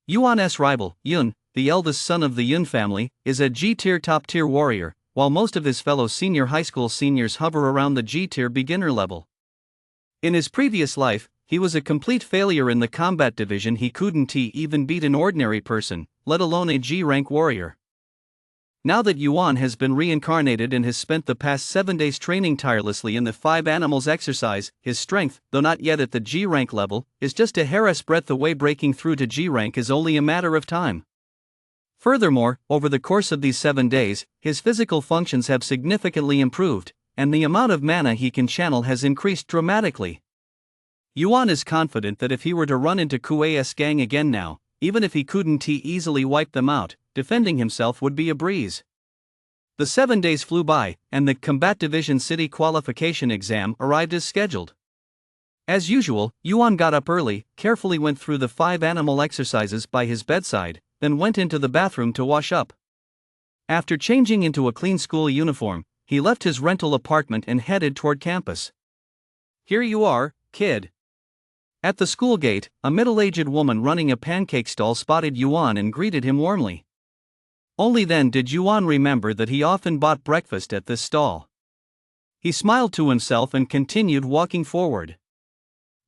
Yuan's rival, Yun, the eldest son of the Yun family, is a G-tier top-tier warrior, while most of his fellow senior high school seniors hover around the G-tier beginner level. In his previous life, he was a complete failure in the combat division. He couldn't even beat an ordinary person, let alone a G-rank warrior. Now that Yuan has been reincarnated and has spent the past 7 days training tirelessly in the 5 animals exercise, his strength, though not yet at the G-rank level, is just a hair's breadth away. Breaking through to G-rank is only a matter of time. Furthermore, over the course of these 7 days, his physical functions have significantly improved, and the amount of mana he can channel has increased dramatically. Yuan is confident that if he were to run into Kuei's gang again now, even if he couldn't easily wipe them out, defending himself would be a breeze. The 7 days flew by, and the Combat Division City Qualification Exam arrived as scheduled. As usual, Yuan got up early, carefully went through the 5 animal exercises by his bedside, then went into the bathroom to wash up. After changing into a clean school uniform, he left his rental apartment and headed toward campus. "Here you are, kid." At the school gate, a middle-aged woman running a pancake stall spotted Yuan and greeted him warmly. Only then did Yuan remember that he often bought breakfast at this stall. He smiled to himself and continued walking forward.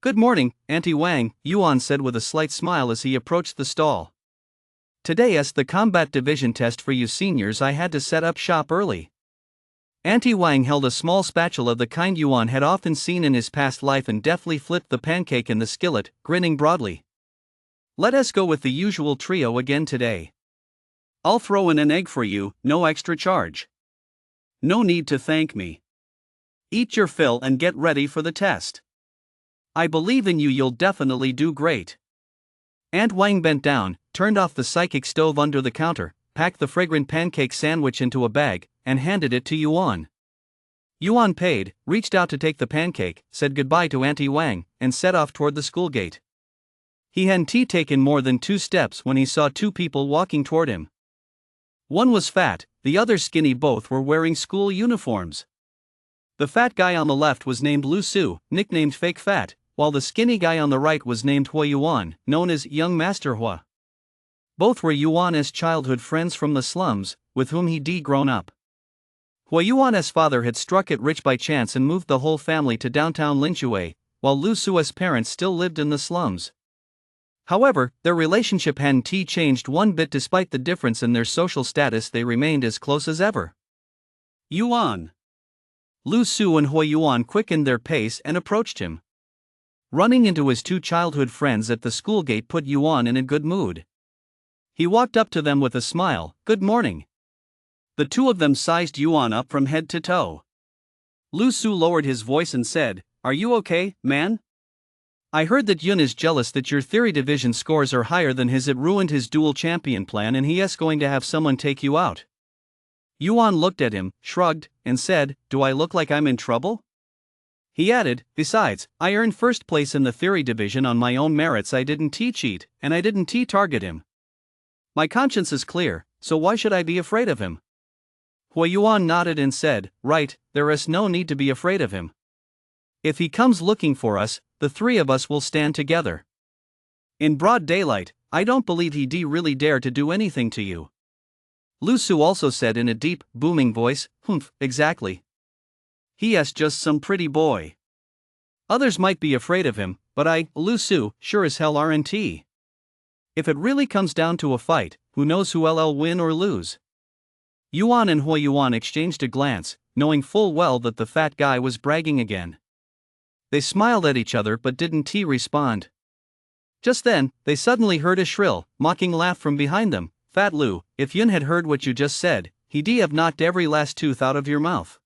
"Good morning, Auntie Wang," Yuan said with a slight smile as he approached the stall. "Today's the combat division test for you seniors. I had to set up shop early." Auntie Wang held a small spatula, the kind Yuan had often seen in his past life, and deftly flipped the pancake in the skillet, grinning broadly. "Let us go with the usual trio again today. I'll throw in an egg for you, no extra charge. No need to thank me. Eat your fill and get ready for the test." I believe in you, you'll definitely do great. Aunt Wang bent down, turned off the psychic stove under the counter, packed the fragrant pancake sandwich into a bag, and handed it to Yuan. Yuan paid, reached out to take the pancake, said goodbye to Auntie Wang, and set off toward the school gate. He hadn't taken more than 2 steps when he saw 2 people walking toward him. One was fat, the other skinny, both were wearing school uniforms. The fat guy on the left was named Lu Su, nicknamed Fake Fat, while the skinny guy on the right was named Hua Yuan, known as Young Master Hua. Both were Yuan's childhood friends from the slums, with whom he'd grown up. Hua Yuan's father had struck it rich by chance and moved the whole family to downtown Linshui, while Lu Su's parents still lived in the slums. However, their relationship hadn't changed one bit. Despite the difference in their social status, they remained as close as ever. Yuan. Lu Su and Hua Yuan quickened their pace and approached him. Running into his 2 childhood friends at the school gate put Yuan in a good mood. He walked up to them with a smile. "Good morning." The 2 of them sized Yuan up from head to toe. Lu Su lowered his voice and said, "Are you okay, man? I heard that Yun is jealous that your theory division scores are higher than his. It ruined his dual champion plan and he is going to have someone take you out." Yuan looked at him, shrugged, and said, "Do I look like I'm in trouble?" He added, "Besides, I earned first place in the theory division on my own merits. I didn't cheat, and I didn't target him. My conscience is clear, so why should I be afraid of him?" Hua Yuan nodded and said, "Right, there is no need to be afraid of him. If he comes looking for us, the 3 of us will stand together. In broad daylight, I don't believe he'd really dare to do anything to you." Lu Su also said in a deep, booming voice, "Humph, exactly. He is just some pretty boy. Others might be afraid of him, but I, Lu Su, sure as hell aren't. If it really comes down to a fight, who knows who'll win or lose?" Yuan and Hua Yuan exchanged a glance, knowing full well that the fat guy was bragging again. They smiled at each other but didn't respond. Just then, they suddenly heard a shrill, mocking laugh from behind them. "Fat Lu, if Yun had heard what you just said, he'd have knocked every last tooth out of your mouth."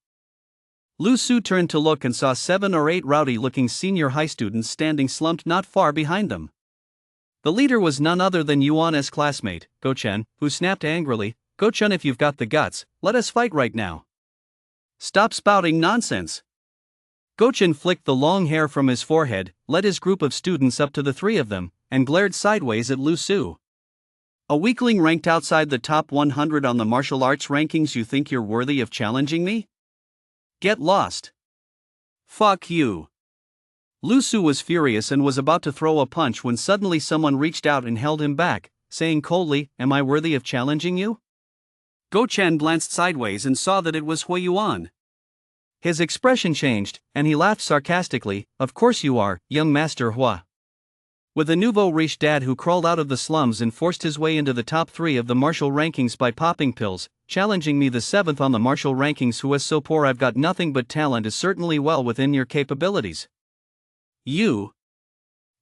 Lu Su turned to look and saw 7 or 8 rowdy-looking senior high students standing slumped not far behind them. The leader was none other than Yuan's classmate, Go Chen, who snapped angrily, "Go Chen, if you've got the guts, let us fight right now. Stop spouting nonsense." Go Chen flicked the long hair from his forehead, led his group of students up to the 3 of them, and glared sideways at Lu Su. "A weakling ranked outside the top 100 on the martial arts rankings, you think you're worthy of challenging me? Get lost. Fuck you." Lu Su was furious and was about to throw a punch when suddenly someone reached out and held him back, saying coldly, "Am I worthy of challenging you?" Go Chen glanced sideways and saw that it was Hua Yuan. His expression changed, and he laughed sarcastically, "Of course you are, young Master Hua. With a nouveau riche dad who crawled out of the slums and forced his way into the top 3 of the martial rankings by popping pills, challenging me the 7th on the martial rankings who is so poor I've got nothing but talent is certainly well within your capabilities. You."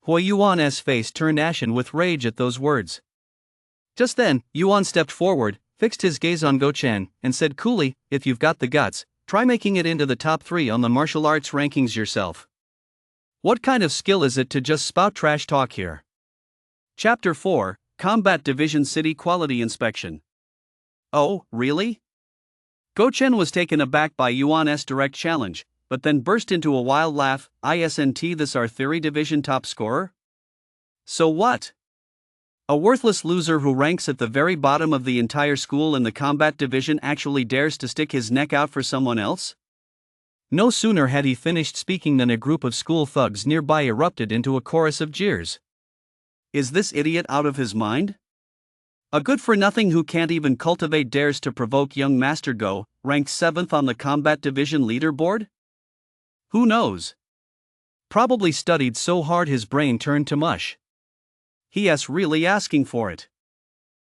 Hua Yuan's face turned ashen with rage at those words. Just then, Yuan stepped forward, fixed his gaze on Go Chen, and said coolly, "If you've got the guts, try making it into the top 3 on the martial arts rankings yourself. What kind of skill is it to just spout trash talk here?" Chapter 4, Combat Division City Quality Inspection. "Oh, really?" Go Chen was taken aback by Yuan's direct challenge, but then burst into a wild laugh. "Isn't this our theory division top scorer? So what? A worthless loser who ranks at the very bottom of the entire school in the combat division actually dares to stick his neck out for someone else?" No sooner had he finished speaking than a group of school thugs nearby erupted into a chorus of jeers. "Is this idiot out of his mind? A good-for-nothing who can't even cultivate dares to provoke young Master Go, ranked 7th on the combat division leaderboard? Who knows? Probably studied so hard his brain turned to mush. He is really asking for it.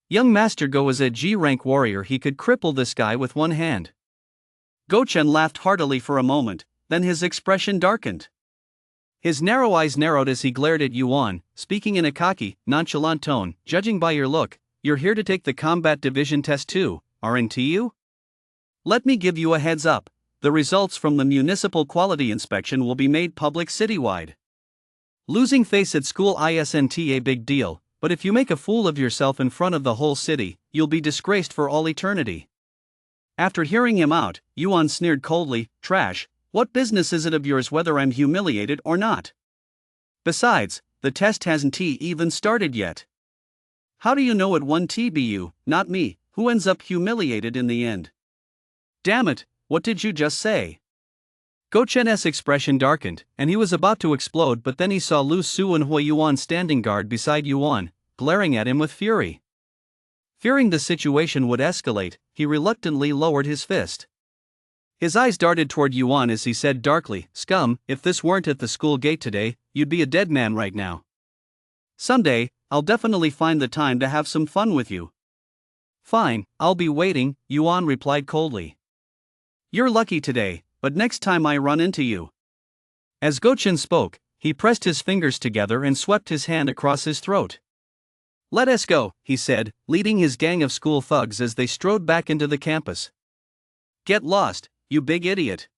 Young Master Go is a G-rank warrior, he could cripple this guy with one hand." Go Chen laughed heartily for a moment, then his expression darkened. His narrow eyes narrowed as he glared at Yuan, speaking in a cocky, nonchalant tone, "Judging by your look, you're here to take the combat division test too, aren't you? Let me give you a heads up. The results from the municipal quality inspection will be made public citywide. Losing face at school isn't a big deal, but if you make a fool of yourself in front of the whole city, you'll be disgraced for all eternity. After hearing him out, Yuan sneered coldly, "Trash, what business is it of yours whether I'm humiliated or not? Besides, the test hasn't even started yet. How do you know it won't be you, not me, who ends up humiliated in the end?" "Damn it, what did you just say?" Go Chen's expression darkened, and he was about to explode, but then he saw Lu Su and Hui Yuan standing guard beside Yuan, glaring at him with fury. Fearing the situation would escalate, he reluctantly lowered his fist. His eyes darted toward Yuan as he said darkly, "Scum, if this weren't at the school gate today, you'd be a dead man right now. Someday, I'll definitely find the time to have some fun with you." "Fine, I'll be waiting," Yuan replied coldly. "You're lucky today, but next time I run into you." As Gochin spoke, he pressed his fingers together and swept his hand across his throat. "Let us go," he said, leading his gang of school thugs as they strode back into the campus. "Get lost, you big idiot."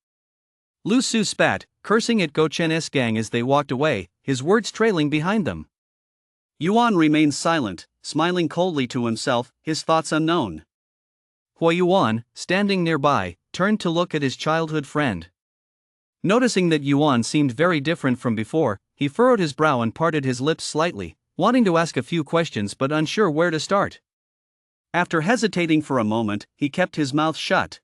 Lu Su spat, cursing at Gochen's gang as they walked away, his words trailing behind them. Yuan remained silent, smiling coldly to himself, his thoughts unknown. Hui Yuan, standing nearby, turned to look at his childhood friend. Noticing that Yuan seemed very different from before, he furrowed his brow and parted his lips slightly, wanting to ask a few questions but unsure where to start. After hesitating for a moment, he kept his mouth shut.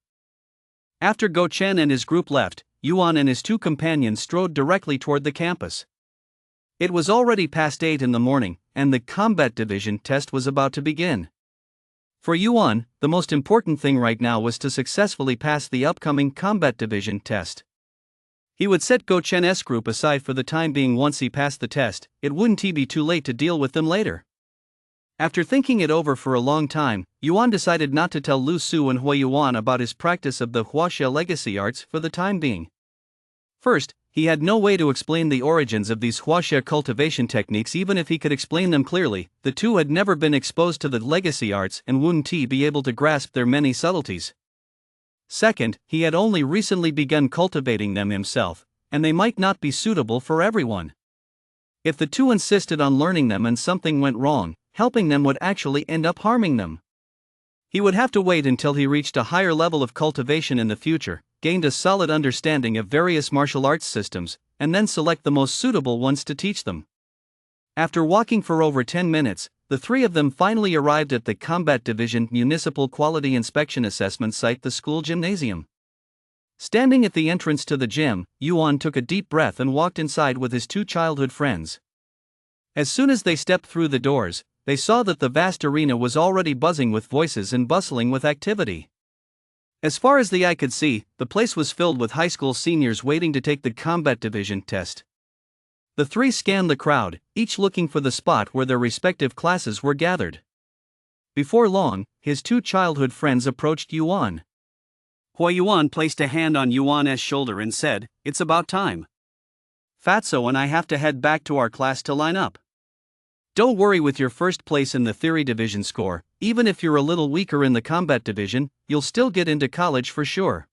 After Go Chen and his group left, Yuan and his two companions strode directly toward the campus. It was already past 8 in the morning, and the combat division test was about to begin. For Yuan, the most important thing right now was to successfully pass the upcoming combat division test. He would set Go Chen's group aside for the time being. Once he passed the test, it wouldn't be too late to deal with them later. After thinking it over for a long time, Yuan decided not to tell Lu Su and Hui Yuan about his practice of the Huaxia legacy arts for the time being. First, he had no way to explain the origins of these Huaxia cultivation techniques. Even if he could explain them clearly, the two had never been exposed to the legacy arts and wouldn't be able to grasp their many subtleties. Second, he had only recently begun cultivating them himself, and they might not be suitable for everyone. If the two insisted on learning them and something went wrong, helping them would actually end up harming them. He would have to wait until he reached a higher level of cultivation in the future, gained a solid understanding of various martial arts systems, and then select the most suitable ones to teach them. After walking for over 10 minutes, the three of them finally arrived at the Combat Division Municipal Quality Inspection Assessment Site, the school gymnasium. Standing at the entrance to the gym, Yuan took a deep breath and walked inside with his two childhood friends. As soon as they stepped through the doors, they saw that the vast arena was already buzzing with voices and bustling with activity. As far as the eye could see, the place was filled with high school seniors waiting to take the combat division test. The three scanned the crowd, each looking for the spot where their respective classes were gathered. Before long, his two childhood friends approached Yuan. Hui Yuan placed a hand on Yuan's shoulder and said, "It's about time. Fatso and I have to head back to our class to line up. Don't worry with your first place in the theory division score. Even if you're a little weaker in the combat division, you'll still get into college for sure.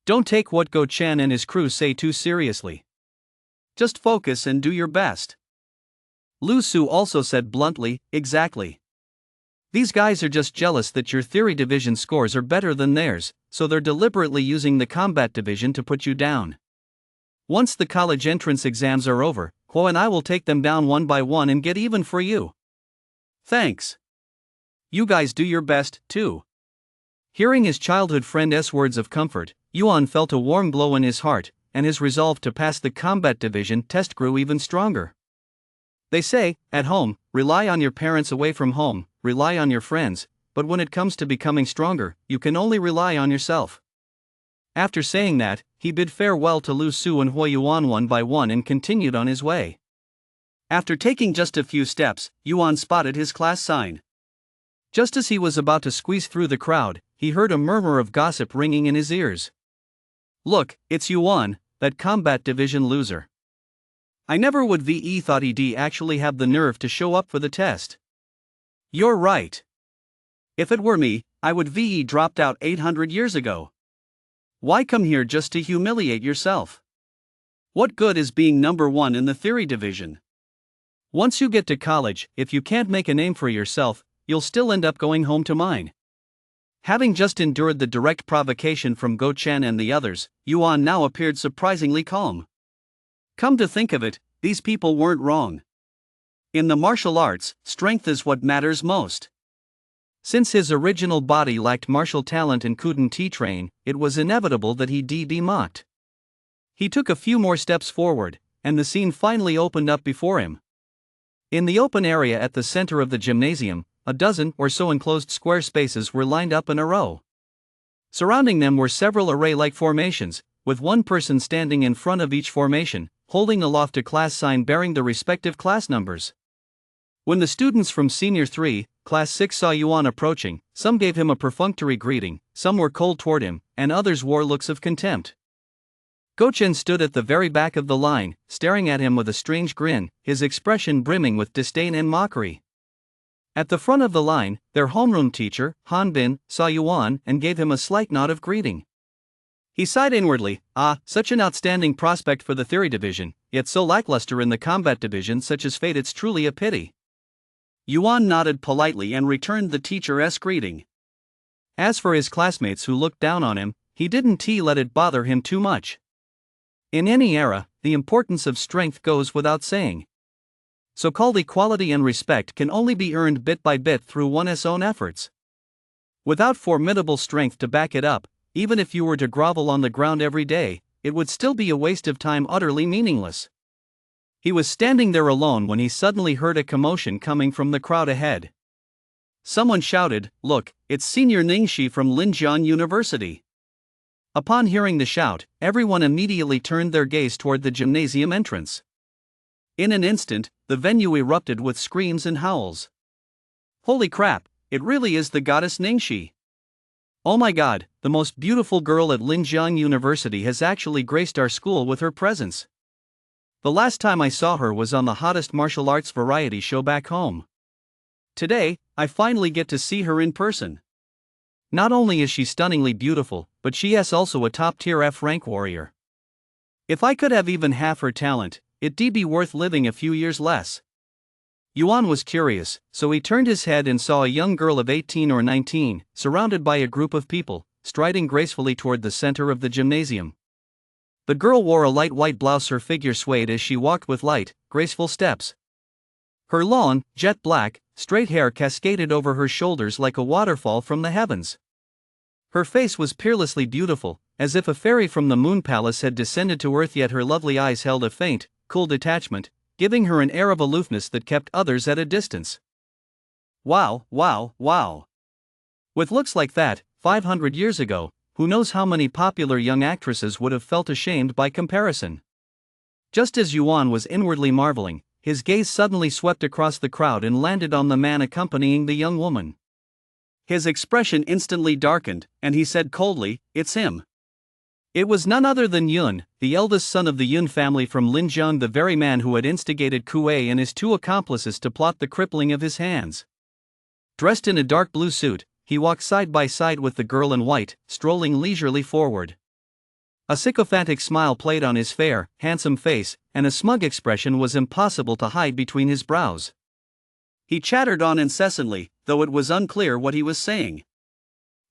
Don't take what Go Chen and his crew say too seriously. Just focus and do your best." Lu Su also said bluntly, "Exactly. These guys are just jealous that your theory division scores are better than theirs, so they're deliberately using the combat division to put you down. Once the college entrance exams are over, Huo and I will take them down one by one and get even for you." "Thanks. You guys do your best, too." Hearing his childhood friend's words of comfort, Yuan felt a warm glow in his heart, and his resolve to pass the combat division test grew even stronger. They say, at home, rely on your parents; away from home, rely on your friends, but when it comes to becoming stronger, you can only rely on yourself. After saying that, he bid farewell to Lu Su and Hui Yuan one by one and continued on his way. After taking just a few steps, Yuan spotted his class sign. Just as he was about to squeeze through the crowd, he heard a murmur of gossip ringing in his ears. "Look, it's Yuan, that combat division loser. I never would thought he'd actually have the nerve to show up for the test. You're right. If it were me, I would dropped out 800 years ago. Why come here just to humiliate yourself? What good is being number one in the theory division? Once you get to college, if you can't make a name for yourself, you'll still end up going home to mine. Having just endured the direct provocation from Go Chen and the others, Yuan now appeared surprisingly calm. Come to think of it, these people weren't wrong. In the martial arts, strength is what matters most. Since his original body lacked martial talent and couldn't train, it was inevitable that he'd be mocked. He took a few more steps forward, and the scene finally opened up before him. In the open area at the center of the gymnasium, a dozen or so enclosed square spaces were lined up in a row. Surrounding them were several array-like formations, with one person standing in front of each formation, holding aloft a class sign bearing the respective class numbers. When the students from Senior 3, Class 6 saw Yuan approaching, some gave him a perfunctory greeting, some were cold toward him, and others wore looks of contempt. Gochen stood at the very back of the line, staring at him with a strange grin, his expression brimming with disdain and mockery. At the front of the line, their homeroom teacher, Han Bin, saw Yuan and gave him a slight nod of greeting. He sighed inwardly, such an outstanding prospect for the theory division, yet so lackluster in the combat division, such as fate, it's truly a pity. Yuan nodded politely and returned the teacher's greeting. As for his classmates who looked down on him, he didn't let it bother him too much. In any era, the importance of strength goes without saying. So-called equality and respect can only be earned bit by bit through one's own efforts. Without formidable strength to back it up, even if you were to grovel on the ground every day, it would still be a waste of time, utterly meaningless. He was standing there alone when he suddenly heard a commotion coming from the crowd ahead. Someone shouted, "Look, it's Senior Ningxi from Linjiang University." Upon hearing the shout, everyone immediately turned their gaze toward the gymnasium entrance. In an instant, the venue erupted with screams and howls. Holy crap, it really is the goddess Ningxi. Oh my god, the most beautiful girl at Linjiang University has actually graced our school with her presence. The last time I saw her was on the hottest martial arts variety show back home. Today, I finally get to see her in person. Not only is she stunningly beautiful, but she is also a top-tier F-rank warrior. If I could have even half her talent, it'd be worth living a few years less. Yuan was curious, so he turned his head and saw a young girl of 18 or 19, surrounded by a group of people, striding gracefully toward the center of the gymnasium. The girl wore a light white blouse. Her figure swayed as she walked with light, graceful steps. Her long, jet black, straight hair cascaded over her shoulders like a waterfall from the heavens. Her face was peerlessly beautiful, as if a fairy from the moon palace had descended to earth, yet her lovely eyes held a faint, cool detachment, giving her an air of aloofness that kept others at a distance. Wow, wow, wow. With looks like that, 500 years ago, who knows how many popular young actresses would have felt ashamed by comparison. Just as Yuan was inwardly marveling, his gaze suddenly swept across the crowd and landed on the man accompanying the young woman. His expression instantly darkened, and he said coldly, "It's him." It was none other than Yun, the eldest son of the Yun family from Linjiang, the very man who had instigated Kuei and his two accomplices to plot the crippling of his hands. Dressed in a dark blue suit, he walked side by side with the girl in white, strolling leisurely forward. A sycophantic smile played on his fair, handsome face, and a smug expression was impossible to hide between his brows. He chattered on incessantly, though it was unclear what he was saying.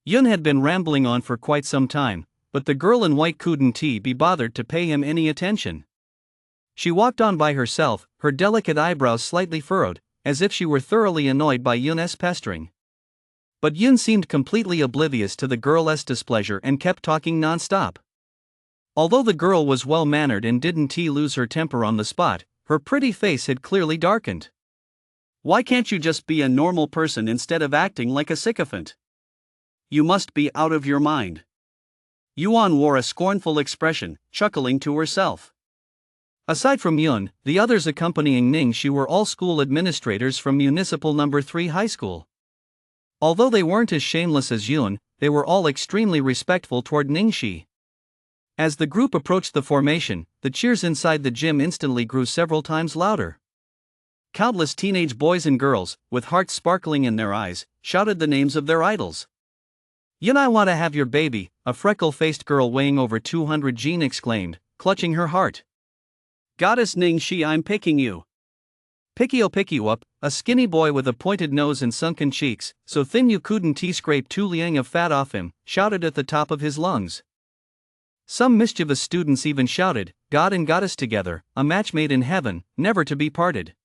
Yun had been rambling on for quite some time, but the girl in white couldn't be bothered to pay him any attention. She walked on by herself, her delicate eyebrows slightly furrowed, as if she were thoroughly annoyed by Yun's pestering. But Yun seemed completely oblivious to the girl's displeasure and kept talking non-stop. Although the girl was well-mannered and didn't lose her temper on the spot, her pretty face had clearly darkened. "Why can't you just be a normal person instead of acting like a sycophant? You must be out of your mind." Yuan wore a scornful expression, chuckling to herself. Aside from Yun, the others accompanying Ningxi were all school administrators from Municipal No. 3 High School. Although they weren't as shameless as Yun, they were all extremely respectful toward Ningxi. As the group approached the formation, the cheers inside the gym instantly grew several times louder. Countless teenage boys and girls, with hearts sparkling in their eyes, shouted the names of their idols. "Yun, I want to have your baby," a freckle-faced girl weighing over 200 exclaimed, clutching her heart. Goddess Ning Shi, I'm picking you. Pick you up, a skinny boy with a pointed nose and sunken cheeks, so thin you couldn't scrape 2 liang of fat off him, shouted at the top of his lungs. Some mischievous students even shouted, God and Goddess together, a match made in heaven, never to be parted.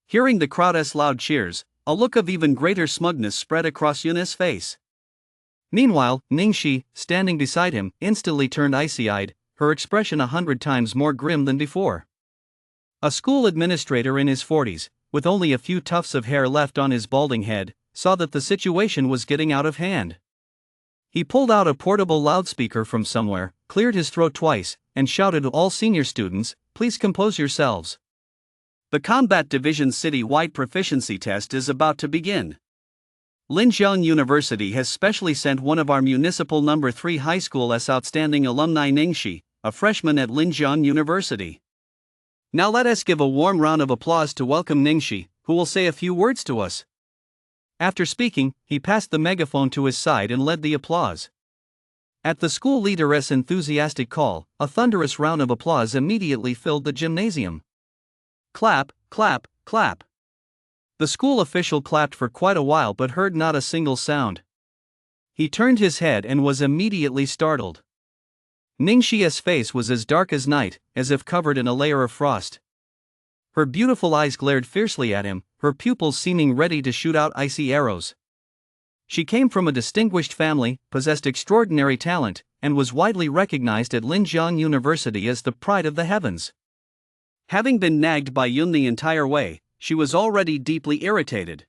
Hearing the crowd's loud cheers, a look of even greater smugness spread across Yun's face. Meanwhile, Ning Shi, standing beside him, instantly turned icy-eyed, her expression 100 times more grim than before. A school administrator in his 40s, with only a few tufts of hair left on his balding head, saw that the situation was getting out of hand. He pulled out a portable loudspeaker from somewhere, cleared his throat twice, and shouted to all senior students, "Please compose yourselves. The Combat Division's city-wide proficiency test is about to begin. Linjiang University has specially sent one of our municipal number 3 high school's outstanding alumni Ning Shi, a freshman at Linjiang University. Now let us give a warm round of applause to welcome Ning Shi, who will say a few words to us." After speaking, he passed the megaphone to his side and led the applause. At the school leader's enthusiastic call, a thunderous round of applause immediately filled the gymnasium. Clap, clap, clap. The school official clapped for quite a while but heard not a single sound. He turned his head and was immediately startled. Ning Shi's face was as dark as night, as if covered in a layer of frost. Her beautiful eyes glared fiercely at him, her pupils seeming ready to shoot out icy arrows. She came from a distinguished family, possessed extraordinary talent, and was widely recognized at Linjiang University as the pride of the heavens. Having been nagged by Yun the entire way, she was already deeply irritated.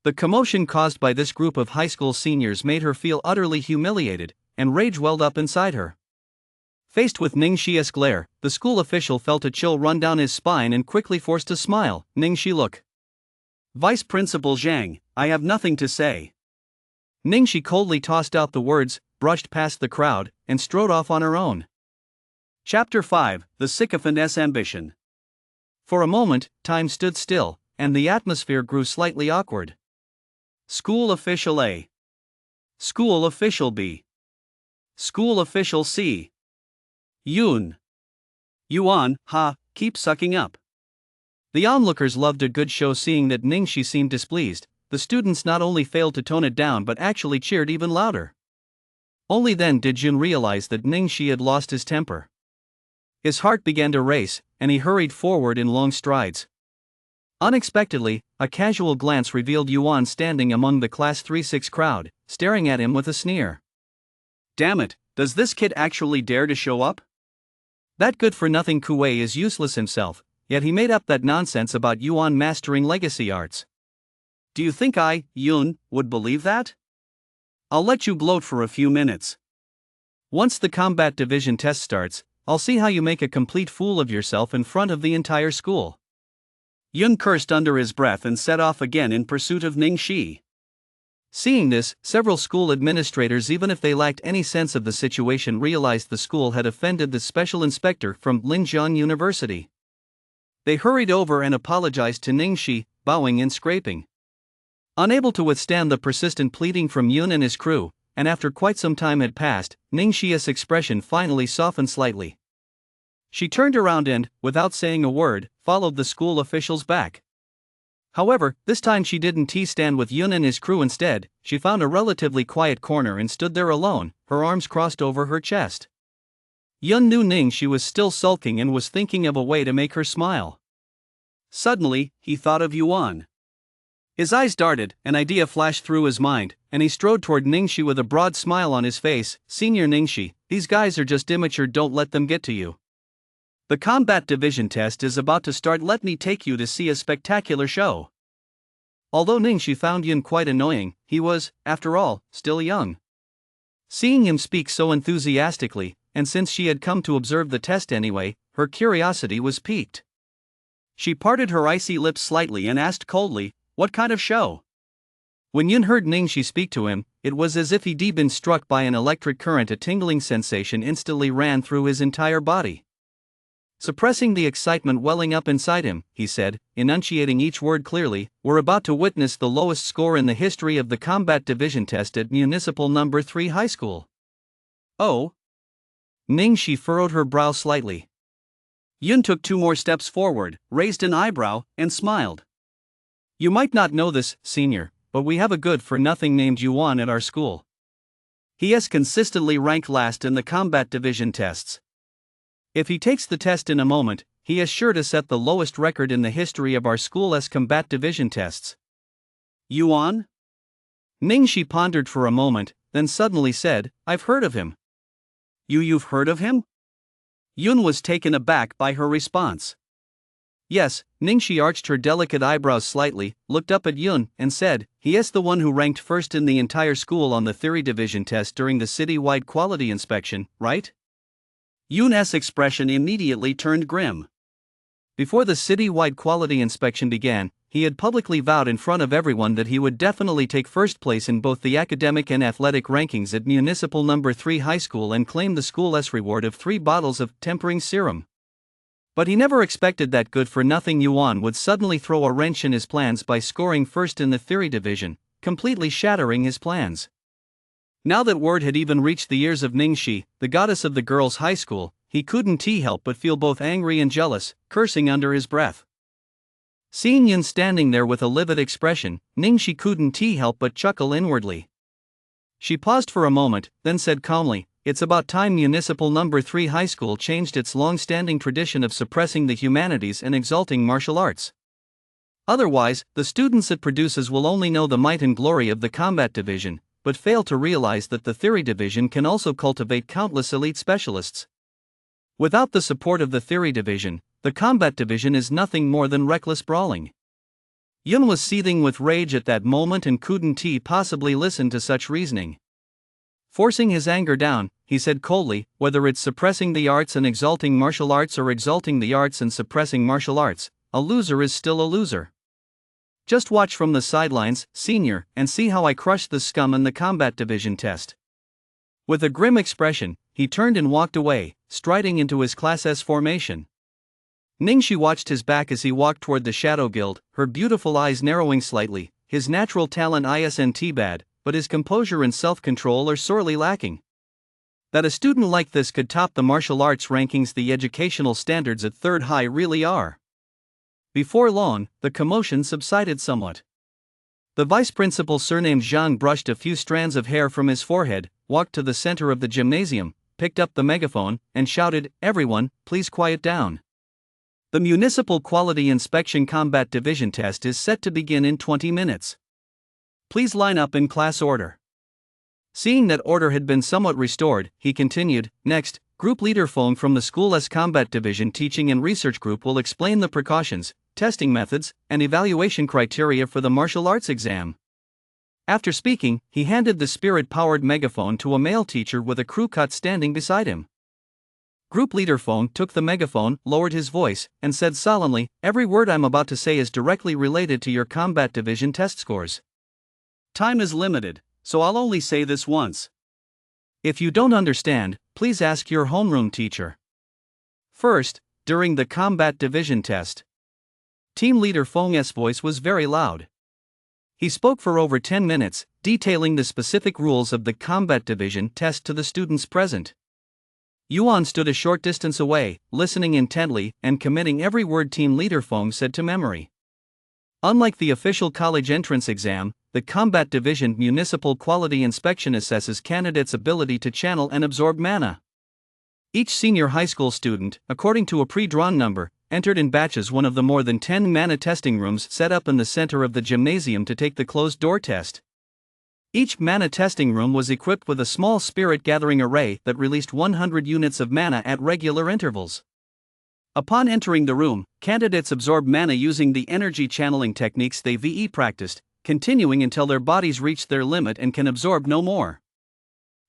The commotion caused by this group of high school seniors made her feel utterly humiliated, and rage welled up inside her. Faced with Ning Shi's glare, the school official felt a chill run down his spine and quickly forced a smile. "Ning Shi, look." "Vice Principal Zhang, I have nothing to say." Ning Shi coldly tossed out the words, brushed past the crowd, and strode off on her own. Chapter 5, The Sycophant's Ambition. For a moment, time stood still, and the atmosphere grew slightly awkward. School Official A. School Official B. School Official C. Yuan, ha, keep sucking up. The onlookers loved a good show. Seeing that Ning Shi seemed displeased, the students not only failed to tone it down but actually cheered even louder. Only then did Jun realize that Ning Shi had lost his temper. His heart began to race, and he hurried forward in long strides. Unexpectedly, a casual glance revealed Yuan standing among the Class 3-6 crowd, staring at him with a sneer. "Damn it, does this kid actually dare to show up?" That good-for-nothing Kuei is useless himself, yet he made up that nonsense about Yuan mastering legacy arts. Do you think I, Yun, would believe that? I'll let you gloat for a few minutes. Once the Combat Division test starts, I'll see how you make a complete fool of yourself in front of the entire school. Yun cursed under his breath and set off again in pursuit of Ning Shi. Seeing this, several school administrators, even if they lacked any sense of the situation, realized the school had offended the special inspector from Linjiang University. They hurried over and apologized to Ning Shi, bowing and scraping. Unable to withstand the persistent pleading from Yun and his crew, and after quite some time had passed, Ning Shi's expression finally softened slightly. She turned around and, without saying a word, followed the school officials back. However, this time she didn't stand with Yun and his crew. Instead, she found a relatively quiet corner and stood there alone, her arms crossed over her chest. Yun knew Ning Shi was still sulking and was thinking of a way to make her smile. Suddenly, he thought of Yuan. His eyes darted, an idea flashed through his mind, and he strode toward Ning Shi with a broad smile on his face. "Senior Ning Shi, these guys are just immature, don't let them get to you. The Combat Division test is about to start, let me take you to see a spectacular show." Although Ning Shi found Yun quite annoying, he was, after all, still young. Seeing him speak so enthusiastically, and since she had come to observe the test anyway, her curiosity was piqued. She parted her icy lips slightly and asked coldly, "What kind of show?" When Yun heard Ning Shi speak to him, it was as if he'd been struck by an electric current. A tingling sensation instantly ran through his entire body. Suppressing the excitement welling up inside him, he said, enunciating each word clearly, "We're about to witness the lowest score in the history of the Combat Division test at Municipal Number 3 High School." "Oh?" Ning Shi furrowed her brow slightly. Yun took 2 more steps forward, raised an eyebrow, and smiled. You might not know this, senior, but we have a good-for-nothing named Yuan at our school. He has consistently ranked last in the combat division tests. If he takes the test in a moment, he is sure to set the lowest record in the history of our school's combat division tests. Yuan? Ningxi pondered for a moment, then suddenly said, I've heard of him. You've heard of him? Yun was taken aback by her response. Yes, Ningxi arched her delicate eyebrows slightly, looked up at Yun, and said, he is the one who ranked first in the entire school on the theory division test during the city-wide quality inspection, right? Yun's expression immediately turned grim. Before the city-wide quality inspection began, he had publicly vowed in front of everyone that he would definitely take first place in both the academic and athletic rankings at Municipal No. 3 High School and claim the school's reward of 3 bottles of tempering serum. But he never expected that good-for-nothing Yuan would suddenly throw a wrench in his plans by scoring first in the theory division, completely shattering his plans. Now that word had even reached the ears of Ningxi, the goddess of the girls' high school, he couldn't help but feel both angry and jealous, cursing under his breath. Seeing Yun standing there with a livid expression, Ningxi couldn't help but chuckle inwardly. She paused for a moment, then said calmly, it's about time Municipal No. 3 High School changed its long-standing tradition of suppressing the humanities and exalting martial arts. Otherwise, the students it produces will only know the might and glory of the combat division, but fail to realize that the theory division can also cultivate countless elite specialists. Without the support of the theory division, the combat division is nothing more than reckless brawling. Yun was seething with rage at that moment and couldn't possibly listen to such reasoning. Forcing his anger down, he said coldly, whether it's suppressing the arts and exalting martial arts or exalting the arts and suppressing martial arts, a loser is still a loser. Just watch from the sidelines, senior, and see how I crush the scum in the combat division test. With a grim expression, he turned and walked away, striding into his Class S formation. Ningxi watched his back as he walked toward the Shadow Guild, her beautiful eyes narrowing slightly. His natural talent isn't bad, but his composure and self-control are sorely lacking. That a student like this could top the martial arts rankings, the educational standards at Third High really are. Before long, the commotion subsided somewhat. The vice principal, surnamed Zhang, brushed a few strands of hair from his forehead, walked to the center of the gymnasium, picked up the megaphone, and shouted, everyone, please quiet down. The Municipal Quality Inspection Combat Division test is set to begin in 20 minutes. Please line up in class order. Seeing that order had been somewhat restored, he continued, next, Group Leader Feng from the school's Combat Division Teaching and Research Group will explain the precautions, testing methods, and evaluation criteria for the martial arts exam. After speaking, he handed the spirit-powered megaphone to a male teacher with a crew cut standing beside him. Group Leader Feng took the megaphone, lowered his voice, and said solemnly, every word I'm about to say is directly related to your combat division test scores. Time is limited, so I'll only say this once. If you don't understand, please ask your homeroom teacher. First, during the combat division test. Team Leader Feng's voice was very loud. He spoke for over 10 minutes, detailing the specific rules of the combat division test to the students present. Yuan stood a short distance away, listening intently and committing every word Team Leader Feng said to memory. Unlike the official college entrance exam, the Combat Division Municipal Quality Inspection assesses candidates' ability to channel and absorb mana. Each senior high school student, according to a pre-drawn number, entered in batches one of the more than 10 mana testing rooms set up in the center of the gymnasium to take the closed-door test. Each mana testing room was equipped with a small spirit-gathering array that released 100 units of mana at regular intervals. Upon entering the room, candidates absorb mana using the energy channeling techniques they've practiced, continuing until their bodies reach their limit and can absorb no more.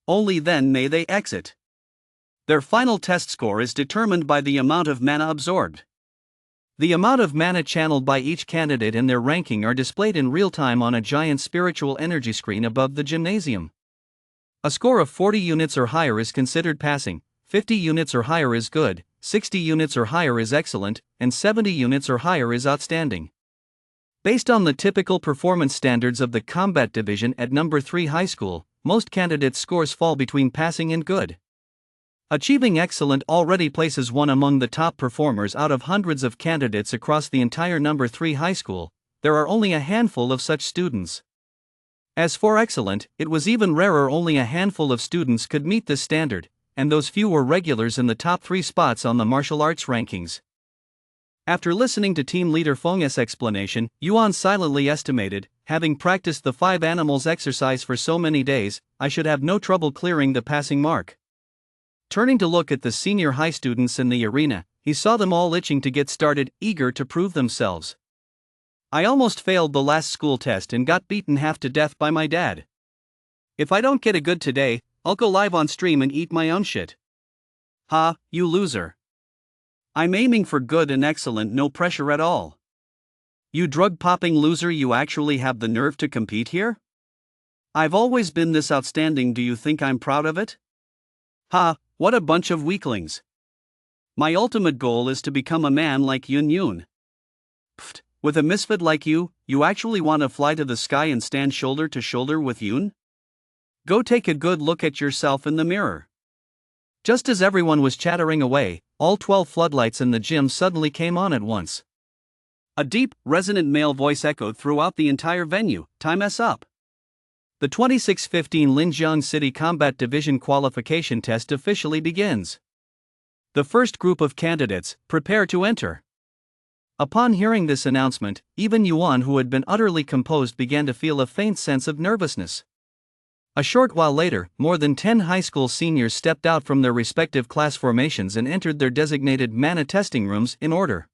Only then may they exit. Their final test score is determined by the amount of mana absorbed. The amount of mana channeled by each candidate and their ranking are displayed in real time on a giant spiritual energy screen above the gymnasium. A score of 40 units or higher is considered passing, 50 units or higher is good, 60 units or higher is excellent, and 70 units or higher is outstanding. Based on the typical performance standards of the combat division at No. 3 High School, most candidates' scores fall between passing and good. Achieving excellent already places one among the top performers out of hundreds of candidates across the entire number 3 high school. There are only a handful of such students. As for excellent, it was even rarer. Only a handful of students could meet this standard, and those few were regulars in the top 3 spots on the martial arts rankings. After listening to team leader Feng's explanation, Yuan silently estimated, having practiced the 5 animals exercise for so many days, I should have no trouble clearing the passing mark. Turning to look at the senior high students in the arena, he saw them all itching to get started, eager to prove themselves. I almost failed the last school test and got beaten half to death by my dad. If I don't get a good today, I'll go live on stream and eat my own shit. Ha, you loser. I'm aiming for good and excellent, no pressure at all. You drug-popping loser, you actually have the nerve to compete here? I've always been this outstanding, do you think I'm proud of it? Ha, what a bunch of weaklings. My ultimate goal is to become a man like Yun Yun. Pfft, with a misfit like you, you actually want to fly to the sky and stand shoulder to shoulder with Yun? Go take a good look at yourself in the mirror. Just as everyone was chattering away, all 12 floodlights in the gym suddenly came on at once. A deep, resonant male voice echoed throughout the entire venue, "Time us up." The 2615 Linjiang City Combat Division qualification test officially begins. The first group of candidates, prepare to enter. Upon hearing this announcement, even Yuan, who had been utterly composed, began to feel a faint sense of nervousness. A short while later, more than 10 high school seniors stepped out from their respective class formations and entered their designated mana testing rooms in order.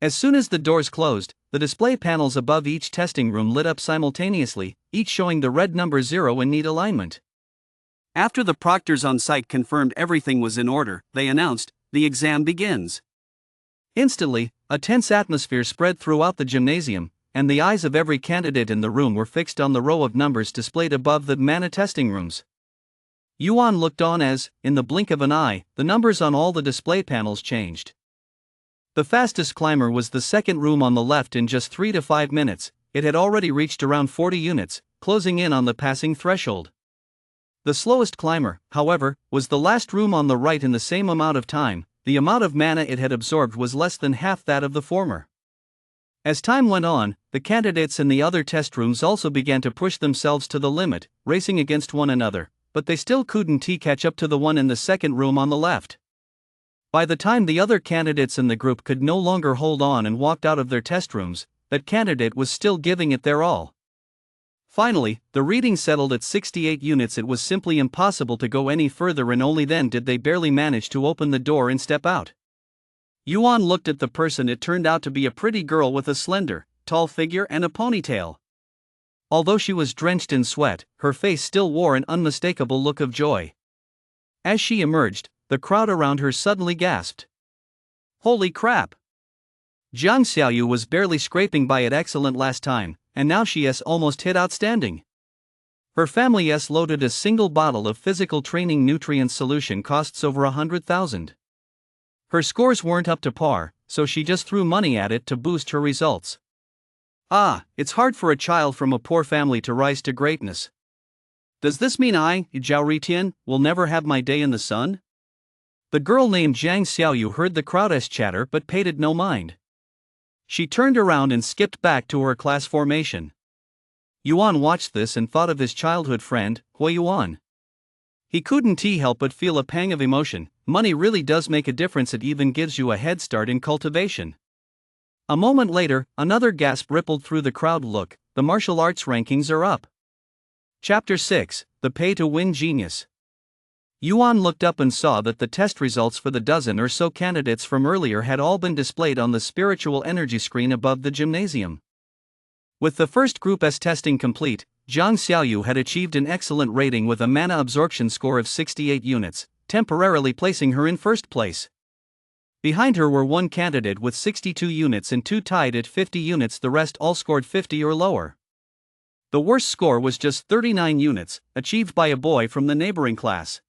As soon as the doors closed, the display panels above each testing room lit up simultaneously, each showing the red number 0 in neat alignment. After the proctors on site confirmed everything was in order, they announced, "The exam begins." Instantly, a tense atmosphere spread throughout the gymnasium, and the eyes of every candidate in the room were fixed on the row of numbers displayed above the mana testing rooms. Yuan looked on as, in the blink of an eye, the numbers on all the display panels changed. The fastest climber was the second room on the left. In just 3 to 5 minutes, it had already reached around 40 units, closing in on the passing threshold. The slowest climber, however, was the last room on the right. In the same amount of time, the amount of mana it had absorbed was less than half that of the former. As time went on, the candidates in the other test rooms also began to push themselves to the limit, racing against one another, but they still couldn't catch up to the one in the second room on the left. By the time the other candidates in the group could no longer hold on and walked out of their test rooms, that candidate was still giving it their all. Finally, the reading settled at 68 units. It was simply impossible to go any further, and only then did they barely manage to open the door and step out. Yuan looked at the person. It turned out to be a pretty girl with a slender, tall figure and a ponytail. Although she was drenched in sweat, her face still wore an unmistakable look of joy. As she emerged, the crowd around her suddenly gasped. Holy crap! Jiang Xiaoyu was barely scraping by at excellent last time, and now she has almost hit outstanding. Her family has loaded a single bottle of physical training nutrient solution costs over 100,000. Her scores weren't up to par, so she just threw money at it to boost her results. Ah, it's hard for a child from a poor family to rise to greatness. Does this mean I, Zhao Ritian, will never have my day in the sun? The girl named Jiang Xiaoyu heard the crowd's chatter but paid it no mind. She turned around and skipped back to her class formation. Yuan watched this and thought of his childhood friend, Hui Yuan. He couldn't help but feel a pang of emotion. Money really does make a difference. It even gives you a head start in cultivation. A moment later, another gasp rippled through the crowd. Look, the martial arts rankings are up. Chapter 6, The Pay to Win Genius. Yuan looked up and saw that the test results for the dozen or so candidates from earlier had all been displayed on the spiritual energy screen above the gymnasium. With the first group's testing complete, Jiang Xiaoyu had achieved an excellent rating with a mana absorption score of 68 units, temporarily placing her in first place. Behind her were one candidate with 62 units and two tied at 50 units. The rest all scored 50 or lower. The worst score was just 39 units, achieved by a boy from the neighboring class.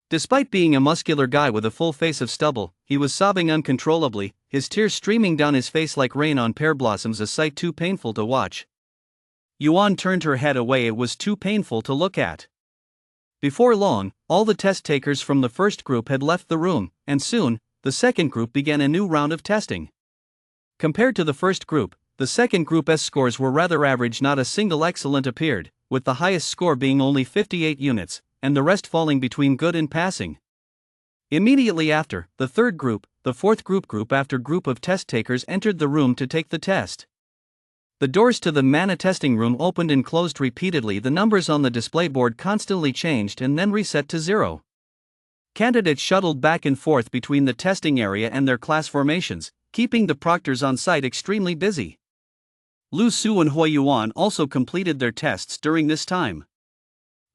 Despite being a muscular guy with a full face of stubble, he was sobbing uncontrollably, his tears streaming down his face like rain on pear blossoms, a sight too painful to watch. Yuan turned her head away. It was too painful to look at. Before long, all the test takers from the first group had left the room, and soon, the second group began a new round of testing. Compared to the first group, the second group's scores were rather average. Not a single excellent appeared, with the highest score being only 58 units, and the rest falling between good and passing. Immediately after, the third group, the fourth group after group of test takers entered the room to take the test. The doors to the mana testing room opened and closed repeatedly. The numbers on the display board constantly changed and then reset to 0. Candidates shuttled back and forth between the testing area and their class formations, keeping the proctors on site extremely busy. Lu Su and Hui Yuan also completed their tests during this time.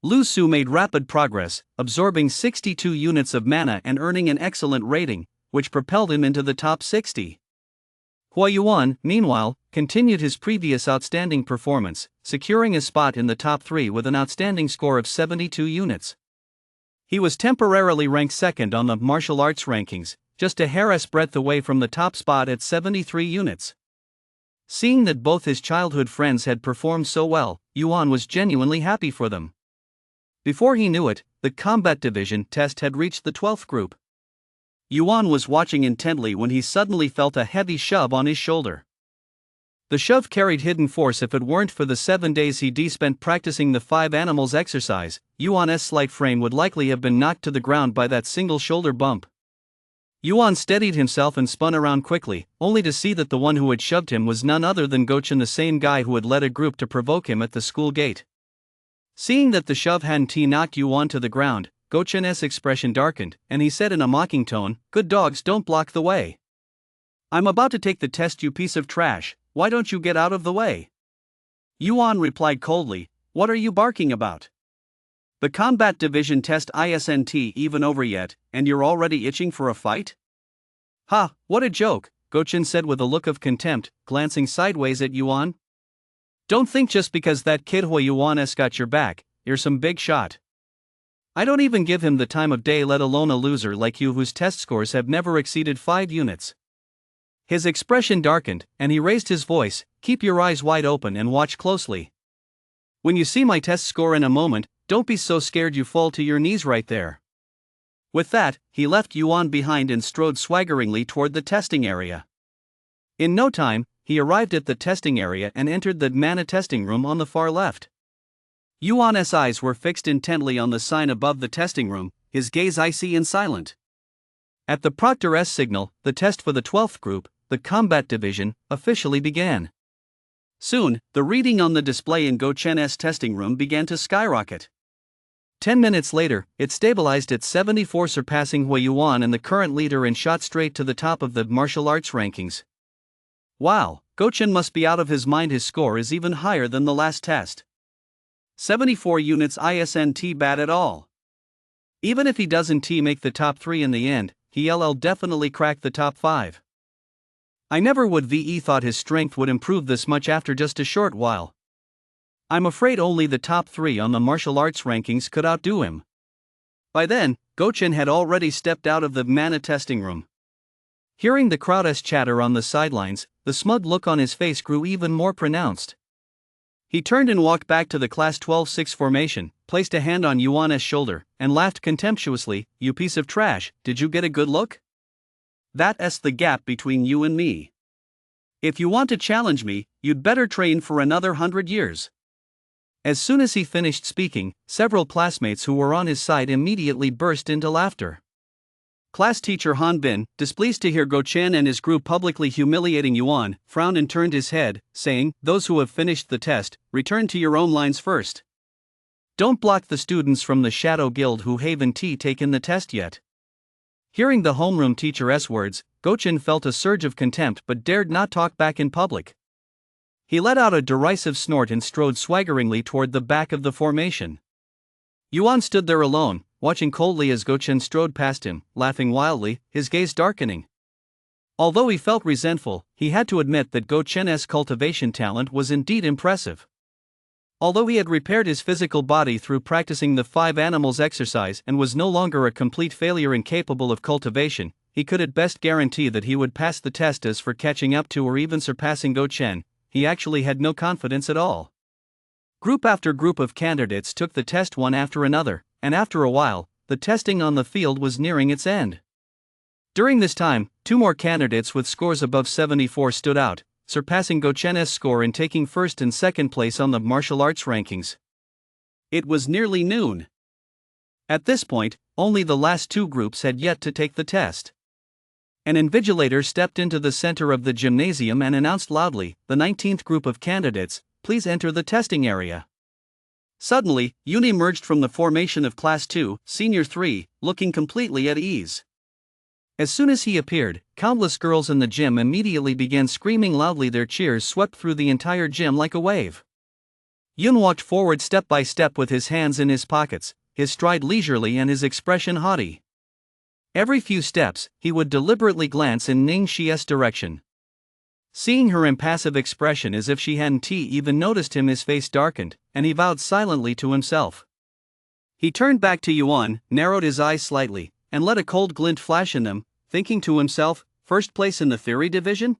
Lu Su made rapid progress, absorbing 62 units of mana and earning an excellent rating, which propelled him into the top 60. Hui Yuan, meanwhile, continued his previous outstanding performance, securing a spot in the top 3 with an outstanding score of 72 units. He was temporarily ranked second on the martial arts rankings, just a hair's breadth away from the top spot at 73 units. Seeing that both his childhood friends had performed so well, Yuan was genuinely happy for them. Before he knew it, the combat division test had reached the 12th group. Yuan was watching intently when he suddenly felt a heavy shove on his shoulder. The shove carried hidden force. If it weren't for the 7 days he'd spent practicing the 5 animals exercise, Yuan's slight frame would likely have been knocked to the ground by that single shoulder bump. Yuan steadied himself and spun around quickly, only to see that the one who had shoved him was none other than Gochen, the same guy who had led a group to provoke him at the school gate. Seeing that the shove hadn't knocked Yuan to the ground, Gochen's expression darkened, and he said in a mocking tone, "Good dogs don't block the way. I'm about to take the test, you piece of trash, why don't you get out of the way?" Yuan replied coldly, "What are you barking about? The combat division test isn't even over yet, and you're already itching for a fight?" "Ha, what a joke," Gochen said with a look of contempt, glancing sideways at Yuan. "Don't think just because that kid Hui Yuan's got your back, you're some big shot. I don't even give him the time of day, let alone a loser like you whose test scores have never exceeded 5 units. His expression darkened, and he raised his voice, "Keep your eyes wide open and watch closely. When you see my test score in a moment, don't be so scared you fall to your knees right there." With that, he left Yuan behind and strode swaggeringly toward the testing area. In no time, he arrived at the testing area and entered the mana testing room on the far left. Yuan's eyes were fixed intently on the sign above the testing room, his gaze icy and silent. At the proctor's signal, the test for the 12th group, the combat division, officially began. Soon, the reading on the display in Gochen's testing room began to skyrocket. 10 minutes later, it stabilized at 74, surpassing Hui Yuan and the current leader, and shot straight to the top of the martial arts rankings. Wow, Gochen must be out of his mind, his score is even higher than the last test. 74 units isn't bad at all. Even if he doesn't make the top 3 in the end, he'll definitely crack the top 5. I never would have thought his strength would improve this much after just a short while. I'm afraid only the top 3 on the martial arts rankings could outdo him." By then, Gochen had already stepped out of the mana testing room. Hearing the crowd's chatter on the sidelines, the smug look on his face grew even more pronounced. He turned and walked back to the class 12-6 formation, placed a hand on Yuan's shoulder, and laughed contemptuously, "You piece of trash, did you get a good look? That's the gap between you and me. If you want to challenge me, you'd better train for another 100 years. As soon as he finished speaking, several classmates who were on his side immediately burst into laughter. Class teacher Han Bin, displeased to hear Gochen and his group publicly humiliating Yuan, frowned and turned his head, saying, "Those who have finished the test, return to your own lines first. Don't block the students from the Shadow Guild who haven't taken the test yet." Hearing the homeroom teacher's words, Gochen felt a surge of contempt but dared not talk back in public. He let out a derisive snort and strode swaggeringly toward the back of the formation. Yuan stood there alone, watching coldly as Gochen strode past him, laughing wildly, his gaze darkening. Although he felt resentful, he had to admit that Gochen's cultivation talent was indeed impressive. Although he had repaired his physical body through practicing the 5 animals exercise and was no longer a complete failure incapable of cultivation, he could at best guarantee that he would pass the test. As for catching up to or even surpassing Gochen, he actually had no confidence at all. Group after group of candidates took the test one after another, and after a while, the testing on the field was nearing its end. During this time, 2 more candidates with scores above 74 stood out, surpassing Go Chen's score in taking first and second place on the martial arts rankings. It was nearly noon. At this point, only the last 2 groups had yet to take the test. An invigilator stepped into the center of the gymnasium and announced loudly, "The 19th group of candidates, please enter the testing area." Suddenly, Yun emerged from the formation of Class 2, Senior 3, looking completely at ease. As soon as he appeared, countless girls in the gym immediately began screaming loudly. Their cheers swept through the entire gym like a wave. Yun walked forward step by step with his hands in his pockets, his stride leisurely and his expression haughty. Every few steps, he would deliberately glance in Ning Xi's direction. Seeing her impassive expression as if she hadn't even noticed him, his face darkened, and he vowed silently to himself. He turned back to Yuan, narrowed his eyes slightly, and let a cold glint flash in them, thinking to himself, "First place in the theory division?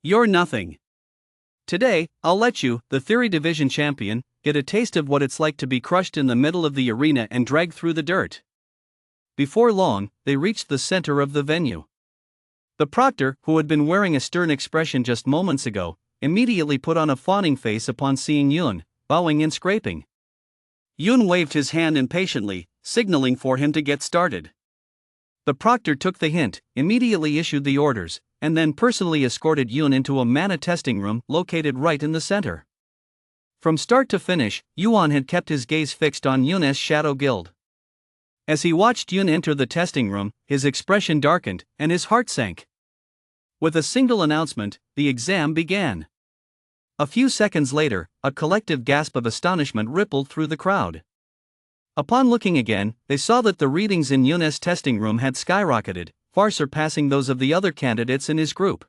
You're nothing. Today, I'll let you, the theory division champion, get a taste of what it's like to be crushed in the middle of the arena and dragged through the dirt." Before long, they reached the center of the venue. The proctor, who had been wearing a stern expression just moments ago, immediately put on a fawning face upon seeing Yun, bowing and scraping. Yun waved his hand impatiently, signaling for him to get started. The proctor took the hint, immediately issued the orders, and then personally escorted Yun into a mana testing room located right in the center. From start to finish, Yuan had kept his gaze fixed on Yun's shadow guild. As he watched Yun enter the testing room, his expression darkened, and his heart sank. With a single announcement, the exam began. A few seconds later, a collective gasp of astonishment rippled through the crowd. Upon looking again, they saw that the readings in Yun's testing room had skyrocketed, far surpassing those of the other candidates in his group.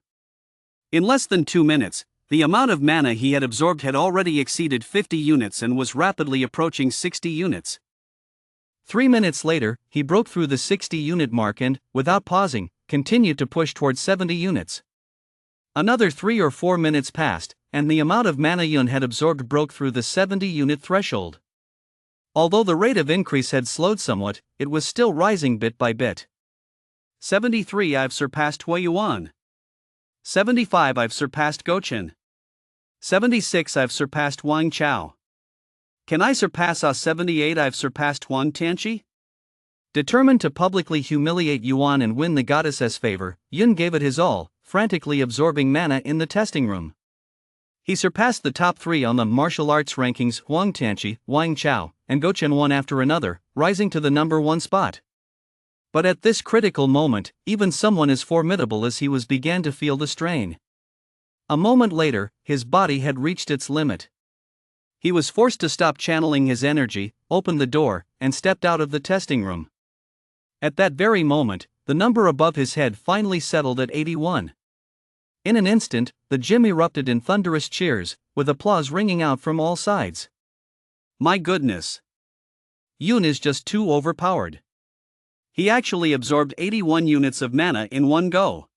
In less than 2 minutes, the amount of mana he had absorbed had already exceeded 50 units and was rapidly approaching 60 units. 3 minutes later, he broke through the 60-unit mark and, without pausing, continued to push towards 70 units. Another 3 or 4 minutes passed, and the amount of mana Yun had absorbed broke through the 70-unit threshold. Although the rate of increase had slowed somewhat, it was still rising bit by bit. 73 I've surpassed Hui Yuan. 75 I've surpassed Gochen. 76 I've surpassed Wang Chao. Can I surpass 78 I've surpassed Huang Tianqi? Determined to publicly humiliate Yuan and win the goddess's favor, Yun gave it his all, frantically absorbing mana in the testing room. He surpassed the top 3 on the martial arts rankings, Huang Tianqi, Wang Chao, and Gochen one after another, rising to the number 1 spot. But at this critical moment, even someone as formidable as he was began to feel the strain. A moment later, his body had reached its limit. He was forced to stop channeling his energy, opened the door, and stepped out of the testing room. At that very moment, the number above his head finally settled at 81. In an instant, the gym erupted in thunderous cheers, with applause ringing out from all sides. My goodness! Yun is just too overpowered. He actually absorbed 81 units of mana in one go.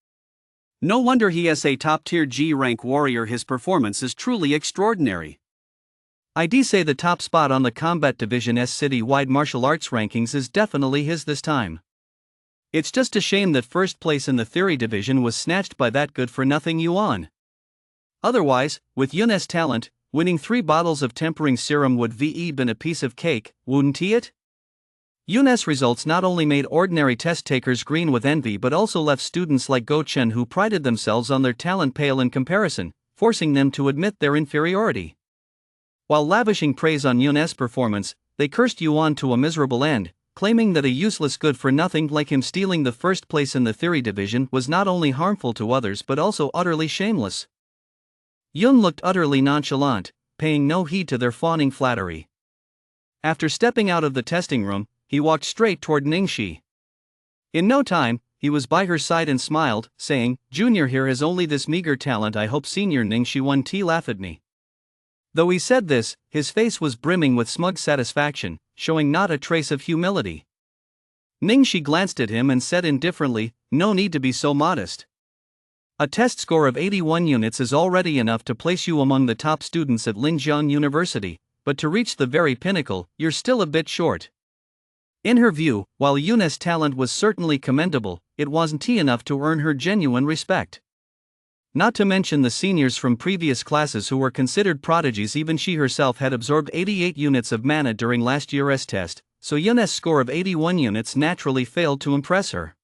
No wonder he is a top-tier G-rank warrior. His performance is truly extraordinary. I'd say the top spot on the Combat Division's city-wide martial arts rankings is definitely his this time. It's just a shame that first place in the theory division was snatched by that good-for-nothing Yuan. Otherwise, with Yun's talent, winning 3 bottles of tempering serum would have been a piece of cake, wouldn't it? Yun's results not only made ordinary test takers green with envy but also left students like Go Chen who prided themselves on their talent pale in comparison, forcing them to admit their inferiority. While lavishing praise on Yun's performance, they cursed Yuan to a miserable end, claiming that a useless good-for-nothing like him stealing the first place in the theory division was not only harmful to others but also utterly shameless. Yun looked utterly nonchalant, paying no heed to their fawning flattery. After stepping out of the testing room, he walked straight toward Ningxi. In no time, he was by her side and smiled, saying, "Junior here has only this meager talent. I hope Senior Ningxi won't laugh at me." Though he said this, his face was brimming with smug satisfaction, showing not a trace of humility. Ningxi glanced at him and said indifferently, "No need to be so modest. A test score of 81 units is already enough to place you among the top students at Linjiang University, but to reach the very pinnacle, you're still a bit short. In her view, while Yun's talent was certainly commendable, it wasn't enough to earn her genuine respect. Not to mention the seniors from previous classes who were considered prodigies. Even she herself had absorbed 88 units of mana during last year's test, so Yun's score of 81 units naturally failed to impress her.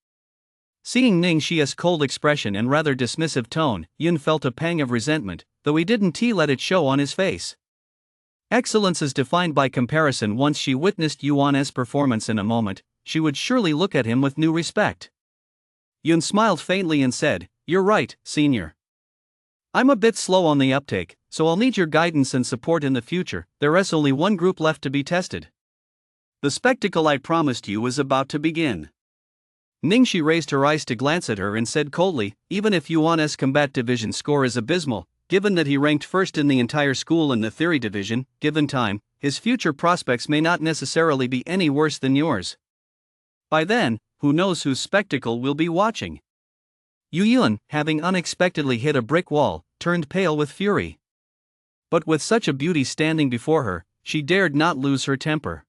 Seeing Ning Xia's cold expression and rather dismissive tone, Yun felt a pang of resentment, though he didn't let it show on his face. Excellence is defined by comparison. Once she witnessed Yuan's performance in a moment, she would surely look at him with new respect. Yun smiled faintly and said, "You're right, senior. I'm a bit slow on the uptake, so I'll need your guidance and support in the future. There's only one group left to be tested. The spectacle I promised you is about to begin." Ningxi raised her eyes to glance at her and said coldly, "Even if Yuan's combat division score is abysmal, given that he ranked first in the entire school in the theory division, given time, his future prospects may not necessarily be any worse than yours. By then, who knows whose spectacle we'll be watching." Yu Yun, having unexpectedly hit a brick wall, turned pale with fury. But with such a beauty standing before her, she dared not lose her temper.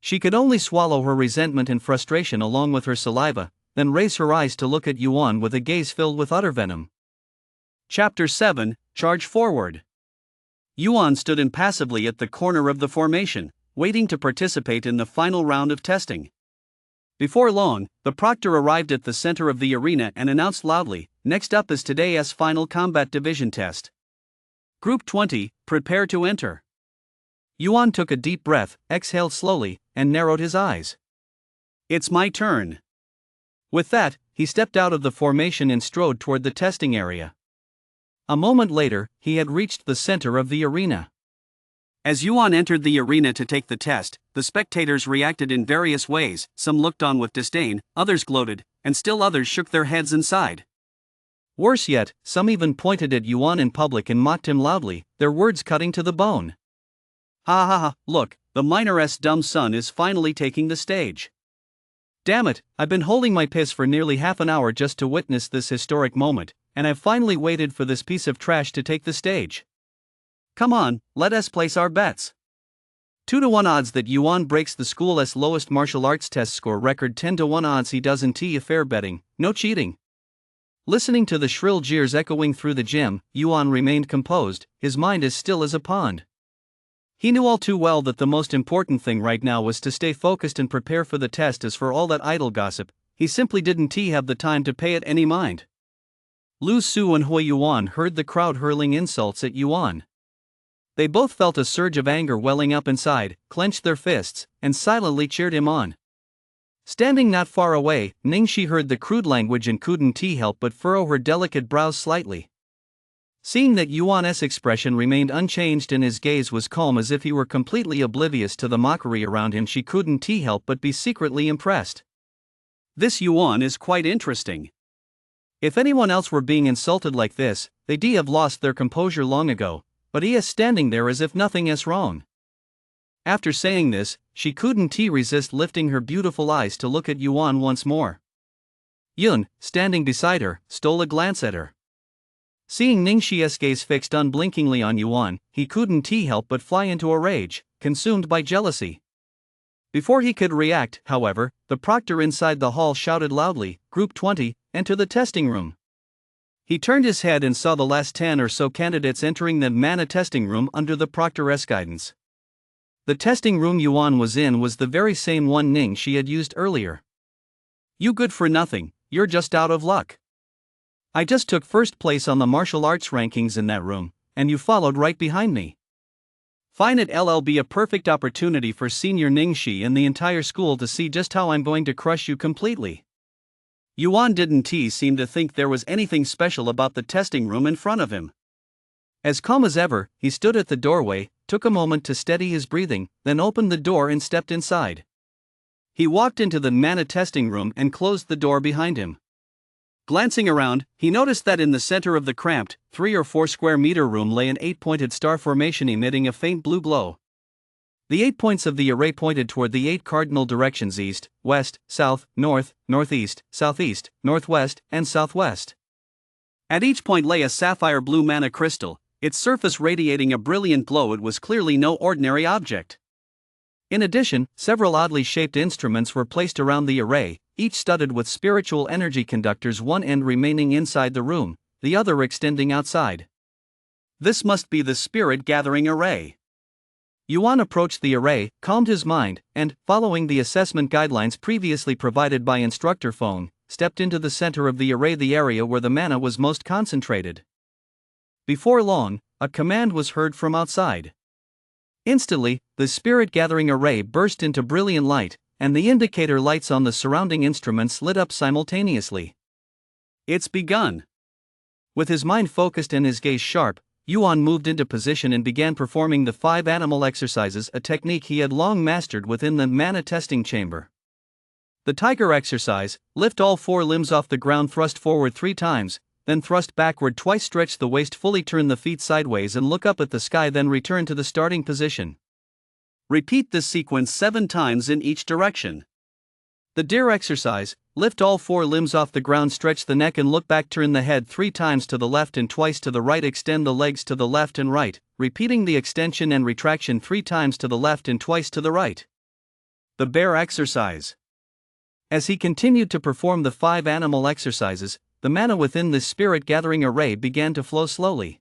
She could only swallow her resentment and frustration along with her saliva, then raise her eyes to look at Yuan with a gaze filled with utter venom. Chapter 7, Charge Forward. Yuan stood impassively at the corner of the formation, waiting to participate in the final round of testing. Before long, the proctor arrived at the center of the arena and announced loudly, "Next up is today's final combat division test. Group 20, prepare to enter." Yuan took a deep breath, exhaled slowly, and narrowed his eyes. "It's my turn." With that, he stepped out of the formation and strode toward the testing area. A moment later, he had reached the center of the arena. As Yuan entered the arena to take the test, the spectators reacted in various ways. Some looked on with disdain, others gloated, and still others shook their heads and sighed. Worse yet, some even pointed at Yuan in public and mocked him loudly, their words cutting to the bone. "Ha ha ha, look, the minor's dumb son is finally taking the stage. Damn it, I've been holding my piss for nearly half an hour just to witness this historic moment, and I've finally waited for this piece of trash to take the stage. Come on, let us place our bets. 2-1 odds that Yuan breaks the school's lowest martial arts test score record. 10-1 odds he doesn't. Fair betting, no cheating." Listening to the shrill jeers echoing through the gym, Yuan remained composed, his mind as still as a pond. He knew all too well that the most important thing right now was to stay focused and prepare for the test. As for all that idle gossip, he simply didn't have the time to pay it any mind. Lu Su and Hui Yuan heard the crowd hurling insults at Yuan. They both felt a surge of anger welling up inside, clenched their fists, and silently cheered him on. Standing not far away, Ningxi heard the crude language and couldn't help but furrow her delicate brows slightly. Seeing that Yuan's expression remained unchanged and his gaze was calm as if he were completely oblivious to the mockery around him, she couldn't help but be secretly impressed. This Yuan is quite interesting. If anyone else were being insulted like this, they'd have lost their composure long ago, but he is standing there as if nothing is wrong. After saying this, she couldn't resist lifting her beautiful eyes to look at Yuan once more. Yun, standing beside her, stole a glance at her. Seeing Ningxi's gaze fixed unblinkingly on Yuan, he couldn't help but fly into a rage, consumed by jealousy. Before he could react, however, the proctor inside the hall shouted loudly, "Group 20, enter the testing room." He turned his head and saw the last 10 or so candidates entering the mana testing room under the proctor's guidance. The testing room Yuan was in was the very same one Ningxi had used earlier. "You good for nothing, you're just out of luck. I just took first place on the martial arts rankings in that room, and you followed right behind me. Find it'll be a perfect opportunity for senior Ningxi and the entire school to see just how I'm going to crush you completely." Yuan didn't seem to think there was anything special about the testing room in front of him. As calm as ever, he stood at the doorway, took a moment to steady his breathing, then opened the door and stepped inside. He walked into the mana testing room and closed the door behind him. Glancing around, he noticed that in the center of the cramped, 3 or 4 square meter room lay an 8-pointed star formation emitting a faint blue glow. The 8 points of the array pointed toward the 8 cardinal directions: east, west, south, north, northeast, southeast, northwest, and southwest. At each point lay a sapphire blue mana crystal, its surface radiating a brilliant glow. It was clearly no ordinary object. In addition, several oddly shaped instruments were placed around the array, each studded with spiritual energy conductors, one end remaining inside the room, the other extending outside. This must be the spirit gathering array. Yuan approached the array, calmed his mind, and, following the assessment guidelines previously provided by instructor Phone, stepped into the center of the array, the area where the mana was most concentrated. Before long, a command was heard from outside. Instantly, the spirit gathering array burst into brilliant light, and the indicator lights on the surrounding instruments lit up simultaneously. It's begun. With his mind focused and his gaze sharp, Yuan moved into position and began performing the 5 animal exercises, a technique he had long mastered within the mana testing chamber. The tiger exercise: lift all 4 limbs off the ground, thrust forward 3 times, then thrust backward twice, stretch the waist fully, turn the feet sideways and look up at the sky, then return to the starting position. Repeat this sequence 7 times in each direction. The deer exercise: lift all 4 limbs off the ground, stretch the neck and look back, turn the head 3 times to the left and twice to the right, extend the legs to the left and right, repeating the extension and retraction 3 times to the left and twice to the right. The bear exercise. As he continued to perform the 5 animal exercises, the mana within the spirit gathering array began to flow slowly.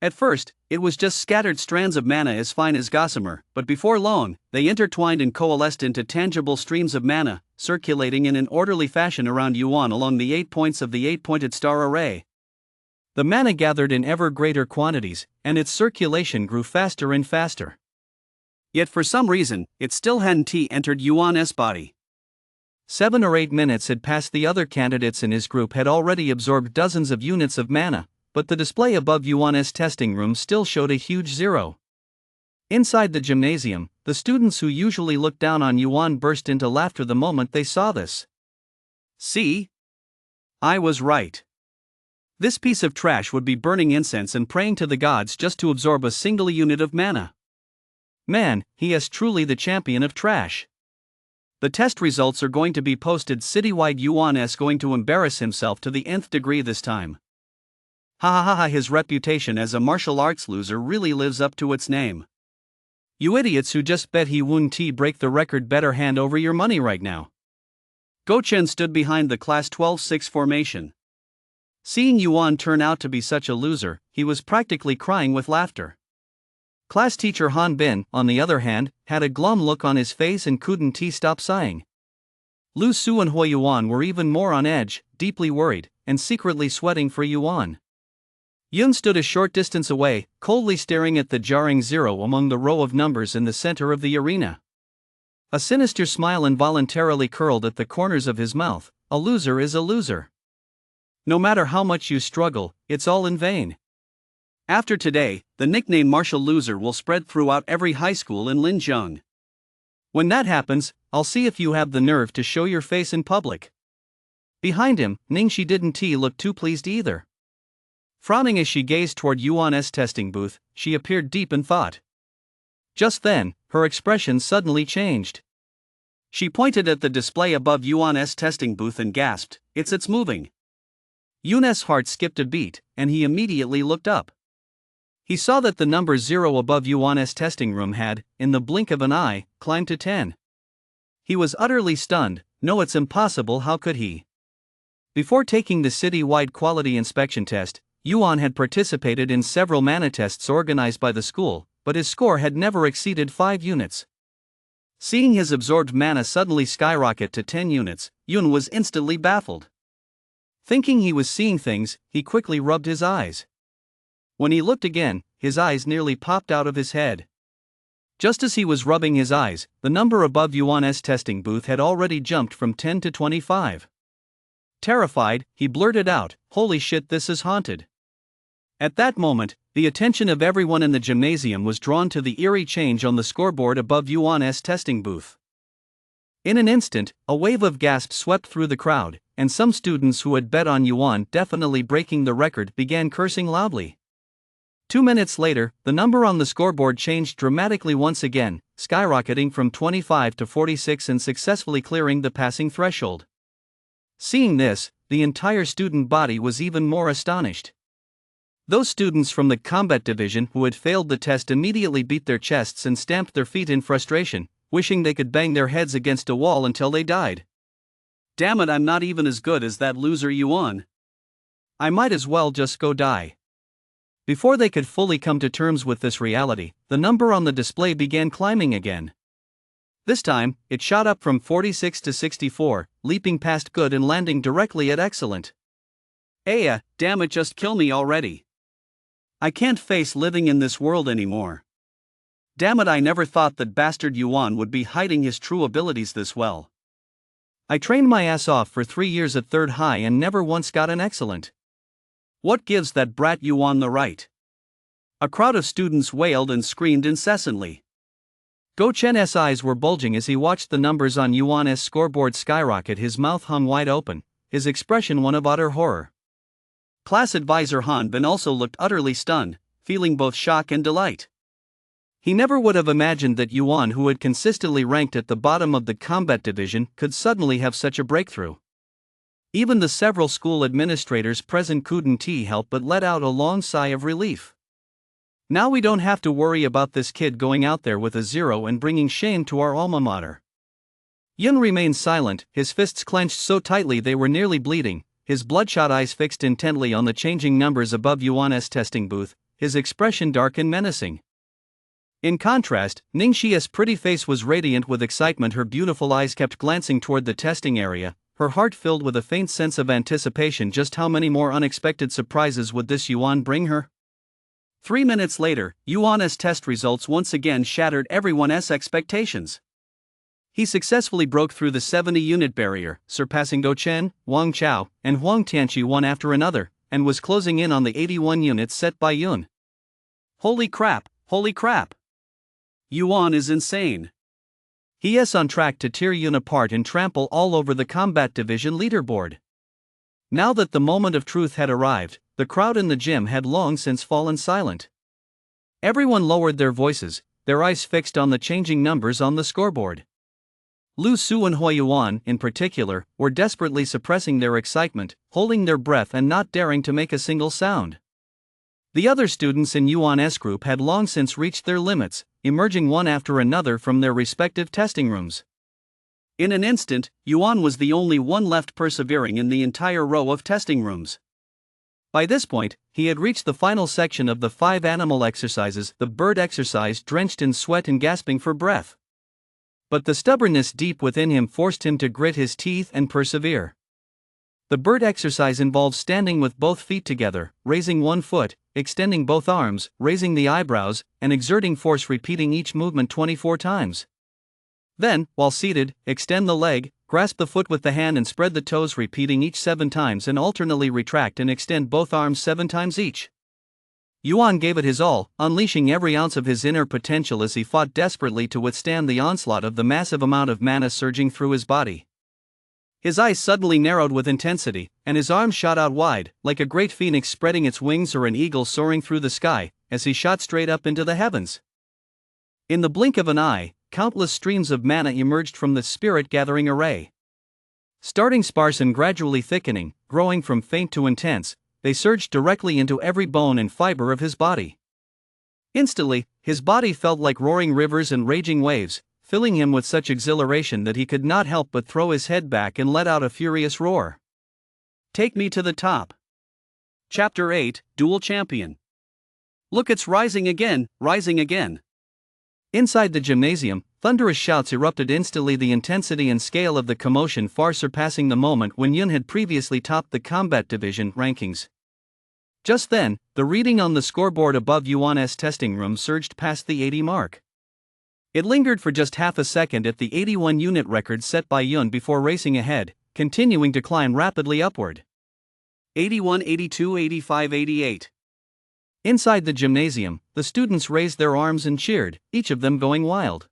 At first, it was just scattered strands of mana as fine as gossamer, but before long, they intertwined and coalesced into tangible streams of mana, circulating in an orderly fashion around Yuan along the 8 points of the 8-pointed star array. The mana gathered in ever greater quantities, and its circulation grew faster and faster. Yet for some reason, it still hadn't entered Yuan's body. 7 or 8 minutes had passed. The other candidates in his group had already absorbed dozens of units of mana, but the display above Yuan's testing room still showed a huge 0. Inside the gymnasium, the students who usually looked down on Yuan burst into laughter the moment they saw this. See? I was right. This piece of trash would be burning incense and praying to the gods just to absorb a single unit of mana. Man, he is truly the champion of trash. The test results are going to be posted citywide. Yuan is going to embarrass himself to the nth degree this time. Ha ha ha ha, his reputation as a martial arts loser really lives up to its name. You idiots who just bet he wouldn't break the record better hand over your money right now. Go Chen stood behind the class 12-6 formation. Seeing Yuan turn out to be such a loser, he was practically crying with laughter. Class teacher Han Bin, on the other hand, had a glum look on his face and couldn't stop sighing. Lu Su and Hui Yuan were even more on edge, deeply worried, and secretly sweating for Yuan. Yun stood a short distance away, coldly staring at the jarring 0 among the row of numbers in the center of the arena. A sinister smile involuntarily curled at the corners of his mouth. A loser is a loser. No matter how much you struggle, it's all in vain. After today, the nickname Martial Loser will spread throughout every high school in Linzheng. When that happens, I'll see if you have the nerve to show your face in public. Behind him, Ningxi didn't look too pleased either. Frowning as she gazed toward Yuan's testing booth, she appeared deep in thought. Just then, her expression suddenly changed. She pointed at the display above Yuan's testing booth and gasped, It's moving." Yun's heart skipped a beat, and he immediately looked up. He saw that the number 0 above Yuan's testing room had, in the blink of an eye, climbed to 10. He was utterly stunned. No, it's impossible, how could he? Before taking the city-wide quality inspection test, Yuan had participated in several mana tests organized by the school, but his score had never exceeded 5 units. Seeing his absorbed mana suddenly skyrocket to 10 units, Yun was instantly baffled. Thinking he was seeing things, he quickly rubbed his eyes. When he looked again, his eyes nearly popped out of his head. Just as he was rubbing his eyes, the number above Yuan's testing booth had already jumped from 10 to 25. Terrified, he blurted out, "Holy shit, this is haunted." At that moment, the attention of everyone in the gymnasium was drawn to the eerie change on the scoreboard above Yuan's testing booth. In an instant, a wave of gasps swept through the crowd, and some students who had bet on Yuan definitely breaking the record began cursing loudly. 2 minutes later, the number on the scoreboard changed dramatically once again, skyrocketing from 25 to 46 and successfully clearing the passing threshold. Seeing this, the entire student body was even more astonished. Those students from the combat division who had failed the test immediately beat their chests and stamped their feet in frustration, wishing they could bang their heads against a wall until they died. Damn it, I'm not even as good as that loser Yuan. I might as well just go die. Before they could fully come to terms with this reality, the number on the display began climbing again. This time, it shot up from 46 to 64, leaping past good and landing directly at excellent. Damn it, just kill me already. I can't face living in this world anymore. Damn it, I never thought that bastard Yuan would be hiding his true abilities this well. I trained my ass off for 3 years at third high and never once got an excellent. What gives that brat Yuan the right? A crowd of students wailed and screamed incessantly. Go Chen's eyes were bulging as he watched the numbers on Yuan's scoreboard skyrocket. His mouth hung wide open, his expression one of utter horror. Class advisor Han Bin also looked utterly stunned, feeling both shock and delight. He never would have imagined that Yuan, who had consistently ranked at the bottom of the combat division, could suddenly have such a breakthrough. Even the several school administrators present couldn't help but let out a long sigh of relief. Now we don't have to worry about this kid going out there with a 0 and bringing shame to our alma mater. Yun remained silent, his fists clenched so tightly they were nearly bleeding, his bloodshot eyes fixed intently on the changing numbers above Yuan's testing booth, his expression dark and menacing. In contrast, Ningxia's pretty face was radiant with excitement. Her beautiful eyes kept glancing toward the testing area, her heart filled with a faint sense of anticipation. Just how many more unexpected surprises would this Yuan bring her? 3 minutes later, Yuan's test results once again shattered everyone's expectations. He successfully broke through the 70-unit barrier, surpassing Go Chen, Wang Chao, and Huang Tianqi one after another, and was closing in on the 81 units set by Yun. Holy crap, holy crap! Yuan is insane. He is on track to tear Yun apart and trample all over the combat division leaderboard. Now that the moment of truth had arrived, the crowd in the gym had long since fallen silent. Everyone lowered their voices, their eyes fixed on the changing numbers on the scoreboard. Lu Su and Hui Yuan, in particular, were desperately suppressing their excitement, holding their breath and not daring to make a single sound. The other students in Yuan's group had long since reached their limits, emerging one after another from their respective testing rooms. In an instant, Yuan was the only one left persevering in the entire row of testing rooms. By this point, he had reached the final section of the 5 animal exercises, the bird exercise, drenched in sweat and gasping for breath. But the stubbornness deep within him forced him to grit his teeth and persevere. The bird exercise involves standing with both feet together, raising one foot, extending both arms, raising the eyebrows, and exerting force, repeating each movement 24 times. Then, while seated, extend the leg, grasp the foot with the hand and spread the toes, repeating each 7 times, and alternately retract and extend both arms 7 times each. Yuan gave it his all, unleashing every ounce of his inner potential as he fought desperately to withstand the onslaught of the massive amount of mana surging through his body. His eyes suddenly narrowed with intensity, and his arms shot out wide, like a great phoenix spreading its wings or an eagle soaring through the sky, as he shot straight up into the heavens. In the blink of an eye, countless streams of mana emerged from the spirit-gathering array. Starting sparse and gradually thickening, growing from faint to intense, they surged directly into every bone and fiber of his body. Instantly, his body felt like roaring rivers and raging waves, filling him with such exhilaration that he could not help but throw his head back and let out a furious roar. Take me to the top. Chapter 8, Dual Champion. Look, it's rising again, rising again. Inside the gymnasium, thunderous shouts erupted instantly, the intensity and scale of the commotion far surpassing the moment when Yun had previously topped the combat division rankings. Just then, the reading on the scoreboard above Yuan's testing room surged past the 80 mark. It lingered for just half a second at the 81 unit record set by Yun before racing ahead, continuing to climb rapidly upward. 81, 82, 85, 88. Inside the gymnasium, the students raised their arms and cheered, each of them going wild.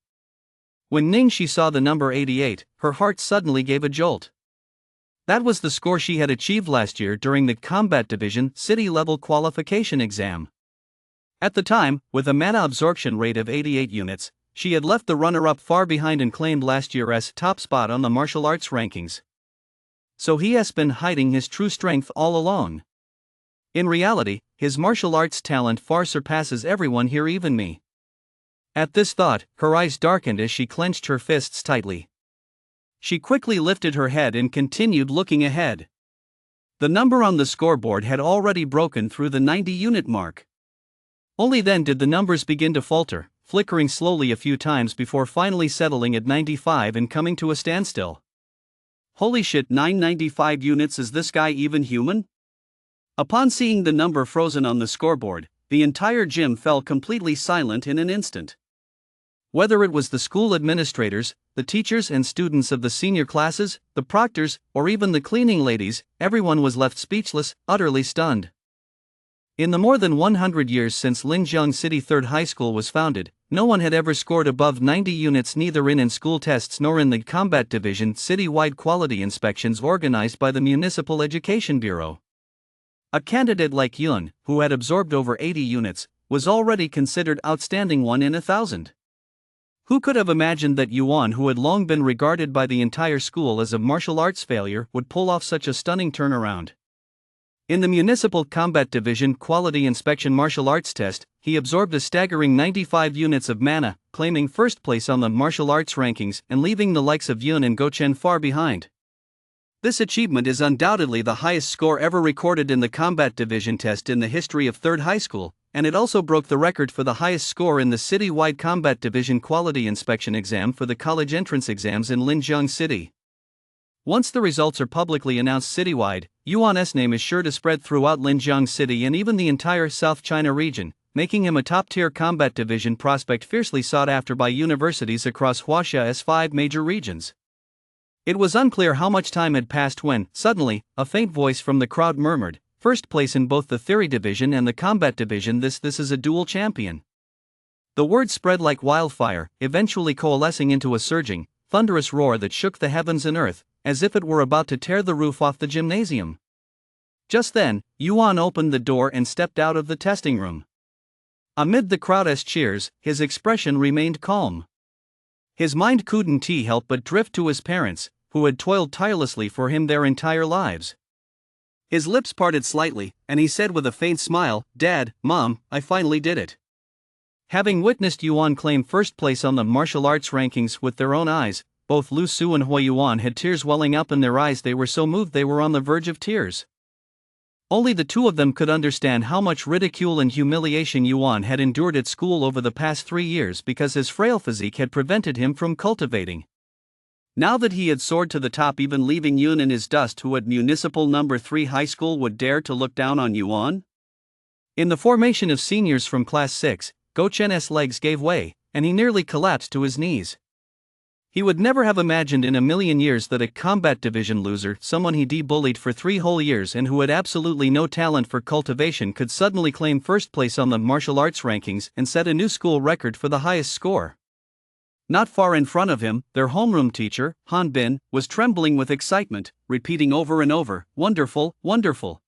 When Ningxi saw the number 88, her heart suddenly gave a jolt. That was the score she had achieved last year during the Combat Division City-level qualification exam. At the time, with a mana absorption rate of 88 units, she had left the runner-up far behind and claimed last year's top spot on the martial arts rankings. So he has been hiding his true strength all along. In reality, his martial arts talent far surpasses everyone here, even me. At this thought, her eyes darkened as she clenched her fists tightly. She quickly lifted her head and continued looking ahead. The number on the scoreboard had already broken through the 90-unit mark. Only then did the numbers begin to falter, flickering slowly a few times before finally settling at 95 and coming to a standstill. Holy shit, 995 units, is this guy even human? Upon seeing the number frozen on the scoreboard, the entire gym fell completely silent in an instant. Whether it was the school administrators, the teachers and students of the senior classes, the proctors, or even the cleaning ladies, everyone was left speechless, utterly stunned. In the more than 100 years since Linjiang City 3rd High School was founded, no one had ever scored above 90 units, neither in school tests nor in the combat division city-wide quality inspections organized by the Municipal Education Bureau. A candidate like Yun, who had absorbed over 80 units, was already considered outstanding, 1 in 1,000. Who could have imagined that Yuan, who had long been regarded by the entire school as a martial arts failure, would pull off such a stunning turnaround? In the Municipal Combat Division Quality Inspection Martial Arts Test, he absorbed a staggering 95 units of mana, claiming first place on the martial arts rankings and leaving the likes of Yun and Gochen far behind. This achievement is undoubtedly the highest score ever recorded in the Combat Division test in the history of 3rd High School, and it also broke the record for the highest score in the city-wide Combat Division Quality Inspection exam for the college entrance exams in Linjiang City. Once the results are publicly announced citywide, Yuan's name is sure to spread throughout Linjiang City and even the entire South China region, making him a top-tier Combat Division prospect fiercely sought after by universities across Huaxia's 5 major regions. It was unclear how much time had passed when, suddenly, a faint voice from the crowd murmured, "First place in both the Theory Division and the Combat Division, this is a dual champion." The word spread like wildfire, eventually coalescing into a surging, thunderous roar that shook the heavens and earth, as if it were about to tear the roof off the gymnasium. Just then, Yuan opened the door and stepped out of the testing room. Amid the crowd's cheers, his expression remained calm. His mind couldn't help but drift to his parents, who had toiled tirelessly for him their entire lives. His lips parted slightly, and he said with a faint smile, "Dad, Mom, I finally did it." Having witnessed Yuan claim first place on the martial arts rankings with their own eyes, both Lu Su and Hui Yuan had tears welling up in their eyes. They were so moved they were on the verge of tears. Only the two of them could understand how much ridicule and humiliation Yuan had endured at school over the past 3 years because his frail physique had prevented him from cultivating. Now that he had soared to the top, even leaving Yun in his dust, who at Municipal No. 3 High School would dare to look down on Yuan? In the formation of seniors from Class 6, Gochen's legs gave way, and he nearly collapsed to his knees. He would never have imagined in a million years that a Combat Division loser, someone he de-bullied for 3 whole years and who had absolutely no talent for cultivation, could suddenly claim first place on the martial arts rankings and set a new school record for the highest score. Not far in front of him, their homeroom teacher, Han Bin, was trembling with excitement, repeating over and over, "Wonderful, wonderful."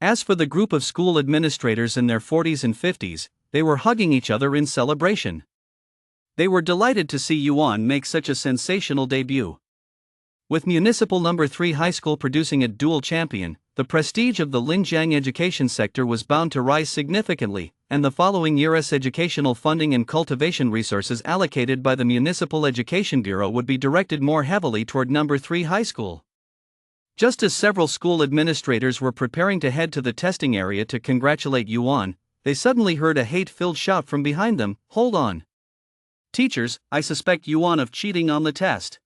As for the group of school administrators in their 40s and 50s, they were hugging each other in celebration. They were delighted to see Yuan make such a sensational debut. With Municipal No. 3 High School producing a dual champion, the prestige of the Linjiang education sector was bound to rise significantly, and the following year's educational funding and cultivation resources allocated by the Municipal Education Bureau would be directed more heavily toward No. 3 High School. Just as several school administrators were preparing to head to the testing area to congratulate Yuan, they suddenly heard a hate-filled shout from behind them, "Hold on! Teachers, I suspect Yuan of cheating on the test."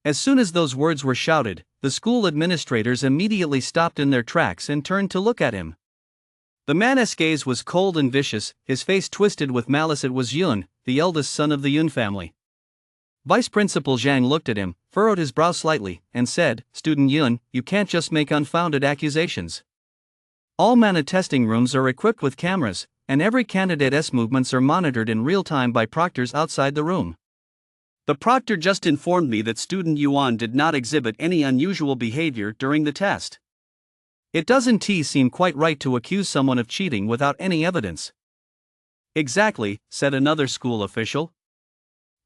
As soon as those words were shouted, the school administrators immediately stopped in their tracks and turned to look at him. The man's gaze was cold and vicious, his face twisted with malice. It was Yun, the eldest son of the Yun family. Vice Principal Zhang looked at him, furrowed his brow slightly, and said, "Student Yun, you can't just make unfounded accusations. All mana testing rooms are equipped with cameras, and every candidate's movements are monitored in real time by proctors outside the room. The proctor just informed me that student Yuan did not exhibit any unusual behavior during the test. It doesn't seem quite right to accuse someone of cheating without any evidence." "Exactly," said another school official.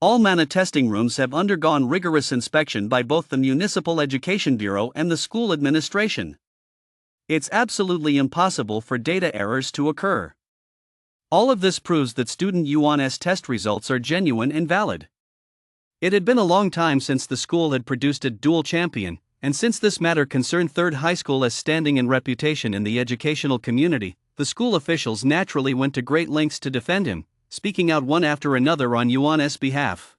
"All mana testing rooms have undergone rigorous inspection by both the Municipal Education Bureau and the school administration. It's absolutely impossible for data errors to occur. All of this proves that student Yuan's test results are genuine and valid. It had been a long time since the school had produced a dual champion, and since this matter concerned Third High School's standing and reputation in the educational community, the school officials naturally went to great lengths to defend him, speaking out one after another on Yuan's behalf.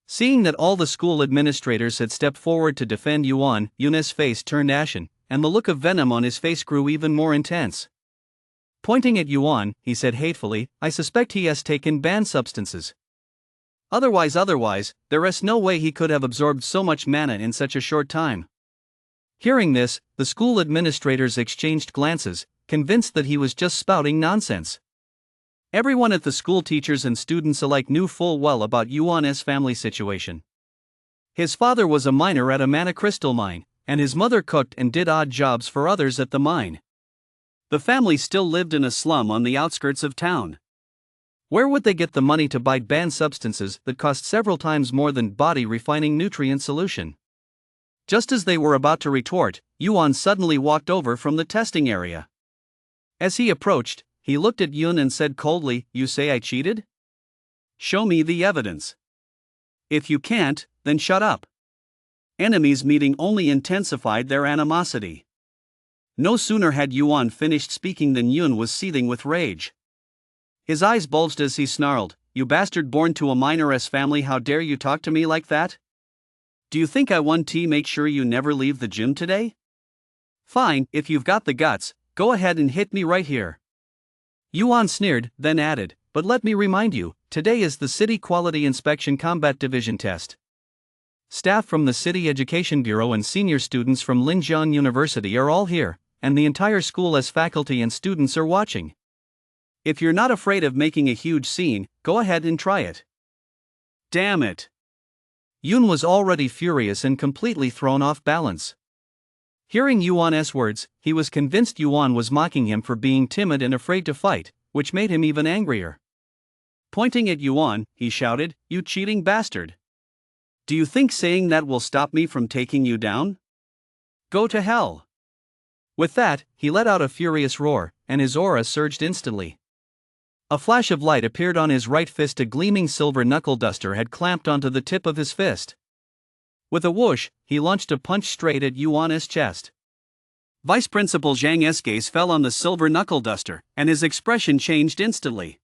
Seeing that all the school administrators had stepped forward to defend Yun's face turned ashen, and the look of venom on his face grew even more intense. Pointing at Yuan, he said hatefully, "I suspect he has taken banned substances. Otherwise, there is no way he could have absorbed so much mana in such a short time." Hearing this, the school administrators exchanged glances, convinced that he was just spouting nonsense. Everyone at the school, teachers and students alike, knew full well about Yuan's family situation. His father was a miner at a mana crystal mine, and his mother cooked and did odd jobs for others at the mine. The family still lived in a slum on the outskirts of town. Where would they get the money to buy banned substances that cost several times more than body refining nutrient solution? Just as they were about to retort, Yuan suddenly walked over from the testing area. As he approached, he looked at Yun and said coldly, "You say I cheated? Show me the evidence. If you can't, then shut up." Enemies meeting only intensified their animosity. No sooner had Yuan finished speaking than Yun was seething with rage. His eyes bulged as he snarled, "You bastard born to a miner's family, how dare you talk to me like that? Do you think I want to make sure you never leave the gym today? Fine, if you've got the guts, go ahead and hit me right here." Yuan sneered, then added, "But let me remind you, today is the City Quality Inspection Combat Division test. Staff from the City Education Bureau and senior students from Linjiang University are all here, and the entire school as faculty and students are watching. If you're not afraid of making a huge scene, go ahead and try it." Damn it! Yun was already furious and completely thrown off balance. Hearing Yuan's words, he was convinced Yuan was mocking him for being timid and afraid to fight, which made him even angrier. Pointing at Yuan, he shouted, "You cheating bastard! Do you think saying that will stop me from taking you down? Go to hell!" With that, he let out a furious roar, and his aura surged instantly. A flash of light appeared on his right fist. A gleaming silver knuckle duster had clamped onto the tip of his fist. With a whoosh, he launched a punch straight at Yuan's chest. Vice Principal Zhang's gaze fell on the silver knuckle duster, and his expression changed instantly.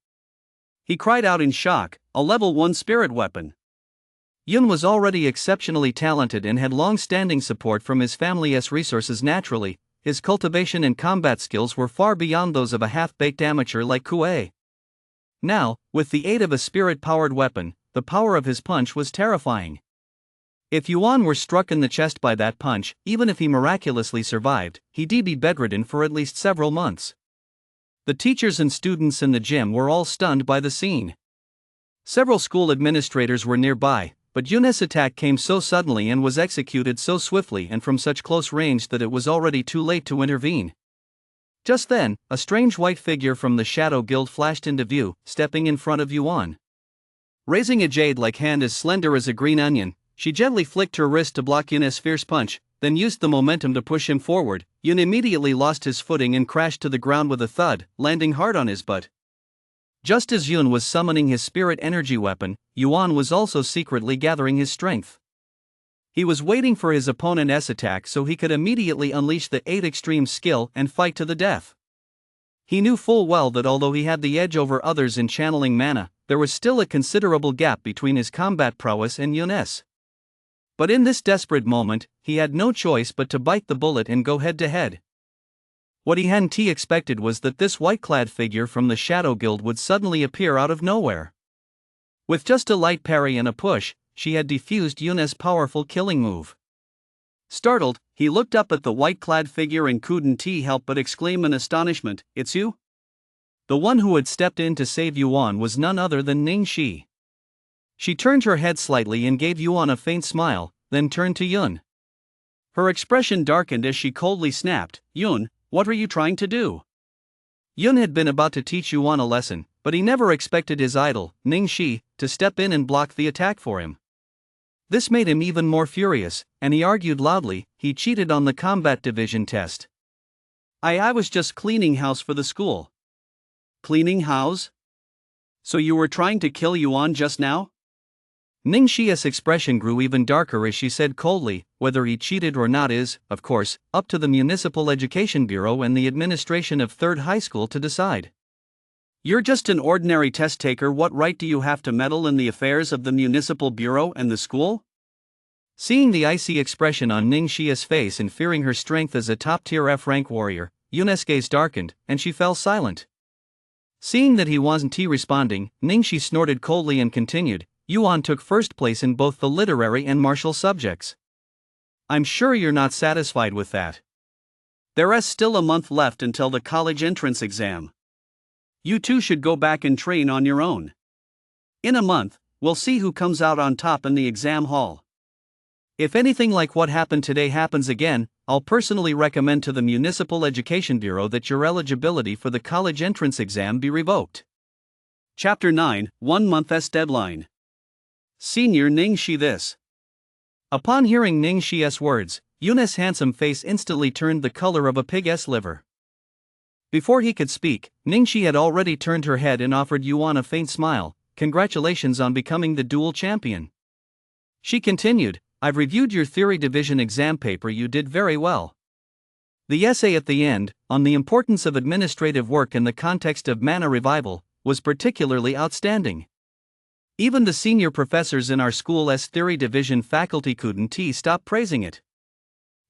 He cried out in shock, "A level 1 spirit weapon!" Yun was already exceptionally talented and had long-standing support from his family's resources. Naturally, his cultivation and combat skills were far beyond those of a half-baked amateur like Kuei. Now, with the aid of a spirit-powered weapon, the power of his punch was terrifying. If Yuan were struck in the chest by that punch, even if he miraculously survived, he'd be bedridden for at least several months. The teachers and students in the gym were all stunned by the scene. Several school administrators were nearby, but Yun's attack came so suddenly and was executed so swiftly and from such close range that it was already too late to intervene. Just then, a strange white figure from the Shadow Guild flashed into view, stepping in front of Yuan. Raising a jade-like hand as slender as a green onion, she gently flicked her wrist to block Yun's fierce punch, then used the momentum to push him forward. Yun immediately lost his footing and crashed to the ground with a thud, landing hard on his butt. Just as Yun was summoning his spirit energy weapon, Yuan was also secretly gathering his strength. He was waiting for his opponent's attack so he could immediately unleash the 8 extreme skill and fight to the death. He knew full well that although he had the edge over others in channeling mana, there was still a considerable gap between his combat prowess and Yun's. But in this desperate moment, he had no choice but to bite the bullet and go head-to-head. What he hadn't expected was that this white-clad figure from the Shadow Guild would suddenly appear out of nowhere. With just a light parry and a push, she had defused Yun's powerful killing move. Startled, he looked up at the white-clad figure and couldn't help but exclaim in astonishment, "It's you?" The one who had stepped in to save Yuan was none other than Ning Shi. She turned her head slightly and gave Yuan a faint smile, then turned to Yun. Her expression darkened as she coldly snapped, "Yun, what are you trying to do?" Yun had been about to teach Yuan a lesson, but he never expected his idol, Ning Shi, to step in and block the attack for him. This made him even more furious, and he argued loudly, he cheated on the combat division test. I was just cleaning house for the school. Cleaning house? So you were trying to kill Yuan just now? Ning Xia's expression grew even darker as she said coldly, whether he cheated or not is, of course, up to the Municipal Education Bureau and the administration of Third High School to decide. You're just an ordinary test taker. What right do you have to meddle in the affairs of the Municipal Bureau and the school? Seeing the icy expression on Ning Xia's face and fearing her strength as a top-tier F-rank warrior, Yun's gaze darkened, and she fell silent. Seeing that he wasn't responding, Ning Xi snorted coldly and continued, Yuan took first place in both the literary and martial subjects. I'm sure you're not satisfied with that. There's still a month left until the college entrance exam. You two should go back and train on your own. In a month, we'll see who comes out on top in the exam hall. If anything like what happened today happens again, I'll personally recommend to the Municipal Education Bureau that your eligibility for the college entrance exam be revoked. Chapter 9, 1 month's deadline. Senior Ning Xi this. Upon hearing Ning Xi's words, Yun's handsome face instantly turned the color of a pig's liver. Before he could speak, Ning Xi had already turned her head and offered Yuan a faint smile. Congratulations on becoming the dual champion. She continued, I've reviewed your theory division exam paper. You did very well. The essay at the end, on the importance of administrative work in the context of mana revival, was particularly outstanding. Even the senior professors in our school's theory division faculty couldn't stop praising it.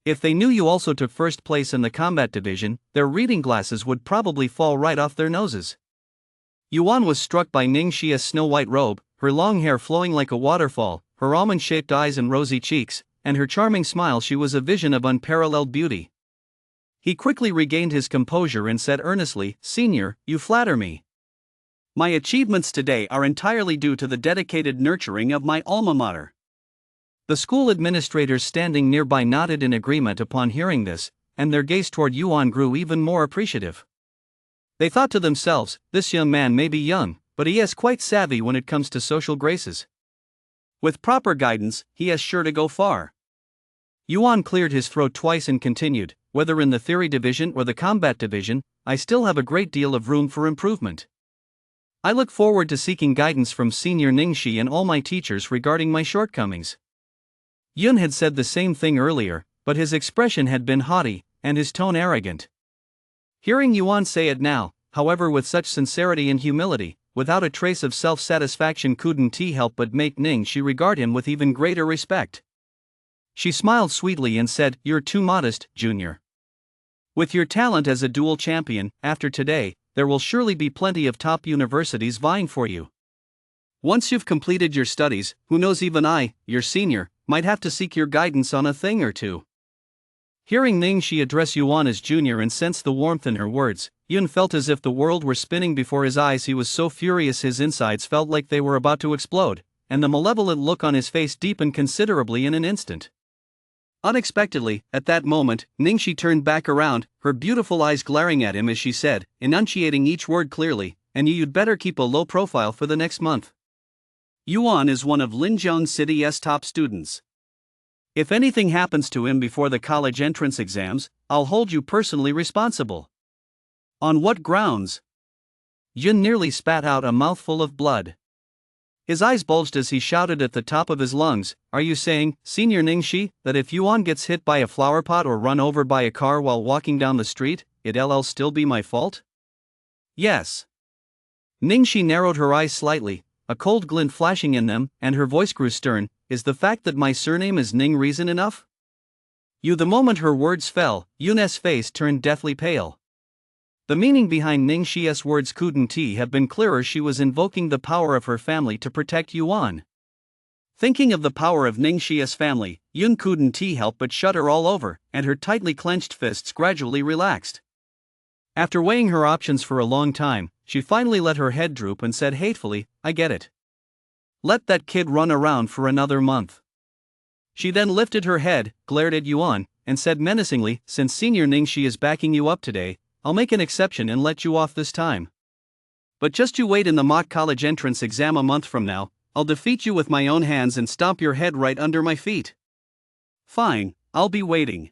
If they knew you also took first place in the combat division, their reading glasses would probably fall right off their noses. Yuan was struck by Ning Xia's snow-white robe, her long hair flowing like a waterfall, her almond-shaped eyes and rosy cheeks, and her charming smile. She was a vision of unparalleled beauty. He quickly regained his composure and said earnestly, Senior, you flatter me. My achievements today are entirely due to the dedicated nurturing of my alma mater. The school administrators standing nearby nodded in agreement upon hearing this, and their gaze toward Yuan grew even more appreciative. They thought to themselves, this young man may be young, but he is quite savvy when it comes to social graces. With proper guidance, he is sure to go far. Yuan cleared his throat twice and continued, whether in the theory division or the combat division, I still have a great deal of room for improvement. I look forward to seeking guidance from Senior Ning Xi and all my teachers regarding my shortcomings. Yun had said the same thing earlier, but his expression had been haughty, and his tone arrogant. Hearing Yuan say it now, however, with such sincerity and humility, without a trace of self-satisfaction, couldn't help but make Ning Xi regard him with even greater respect. She smiled sweetly and said, You're too modest, Junior. With your talent as a dual champion, after today, there will surely be plenty of top universities vying for you. Once you've completed your studies, who knows, even I, your senior, might have to seek your guidance on a thing or two. Hearing Ning Xi address Yuan as junior and sensed the warmth in her words, Yun felt as if the world were spinning before his eyes. He was so furious his insides felt like they were about to explode, and the malevolent look on his face deepened considerably in an instant. Unexpectedly, at that moment, Ning Xi turned back around, her beautiful eyes glaring at him as she said, enunciating each word clearly, and you'd better keep a low profile for the next month. Yuan is one of Linjiang City's top students. If anything happens to him before the college entrance exams, I'll hold you personally responsible. On what grounds? Yun nearly spat out a mouthful of blood. His eyes bulged as he shouted at the top of his lungs, Are you saying, Senior Ning Xi, that if Yuan gets hit by a flower pot or run over by a car while walking down the street, it'll still be my fault? Yes. Ning Xi narrowed her eyes slightly, a cold glint flashing in them, and her voice grew stern. Is the fact that my surname is Ning reason enough? You. The moment her words fell, Yun's face turned deathly pale. The meaning behind Ning Xi's words couldn't have been clearer. She was invoking the power of her family to protect Yuan. Thinking of the power of Ning Xi's family, Yun couldn't help but shudder all over, and her tightly clenched fists gradually relaxed. After weighing her options for a long time, she finally let her head droop and said hatefully, I get it. Let that kid run around for another month. She then lifted her head, glared at Yuan, and said menacingly, Since Senior Ning Xi is backing you up today, I'll make an exception and let you off this time. But just you wait in the mock college entrance exam a month from now, I'll defeat you with my own hands and stomp your head right under my feet. Fine, I'll be waiting.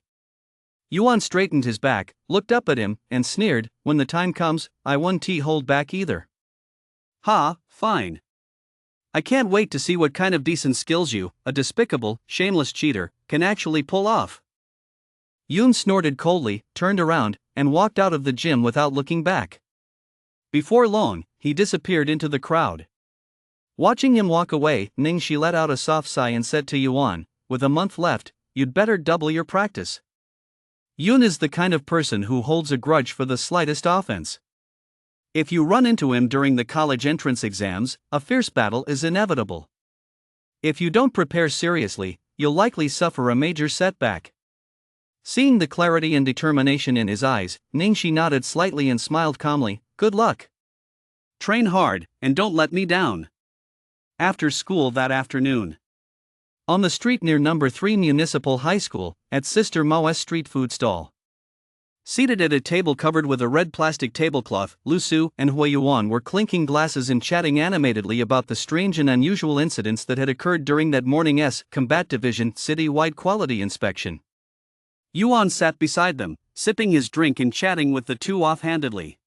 Yuan straightened his back, looked up at him, and sneered, when the time comes, I won't hold back either. Ha, fine. I can't wait to see what kind of decent skills you, a despicable, shameless cheater, can actually pull off. Yoon snorted coldly, turned around, and walked out of the gym without looking back. Before long, he disappeared into the crowd. Watching him walk away, Ningxi let out a soft sigh and said to Yuan, with a month left, you'd better double your practice. Yoon is the kind of person who holds a grudge for the slightest offense. If you run into him during the college entrance exams, a fierce battle is inevitable. If you don't prepare seriously, you'll likely suffer a major setback. Seeing the clarity and determination in his eyes, Ningxi nodded slightly and smiled calmly, good luck. Train hard, and don't let me down. After school that afternoon. On the street near number 3 Municipal High School, at Sister Mao's street food stall. Seated at a table covered with a red plastic tablecloth, Lu Su and Hui Yuan were clinking glasses and chatting animatedly about the strange and unusual incidents that had occurred during that morning's Combat Division city-wide quality inspection. Yuan sat beside them, sipping his drink and chatting with the two offhandedly.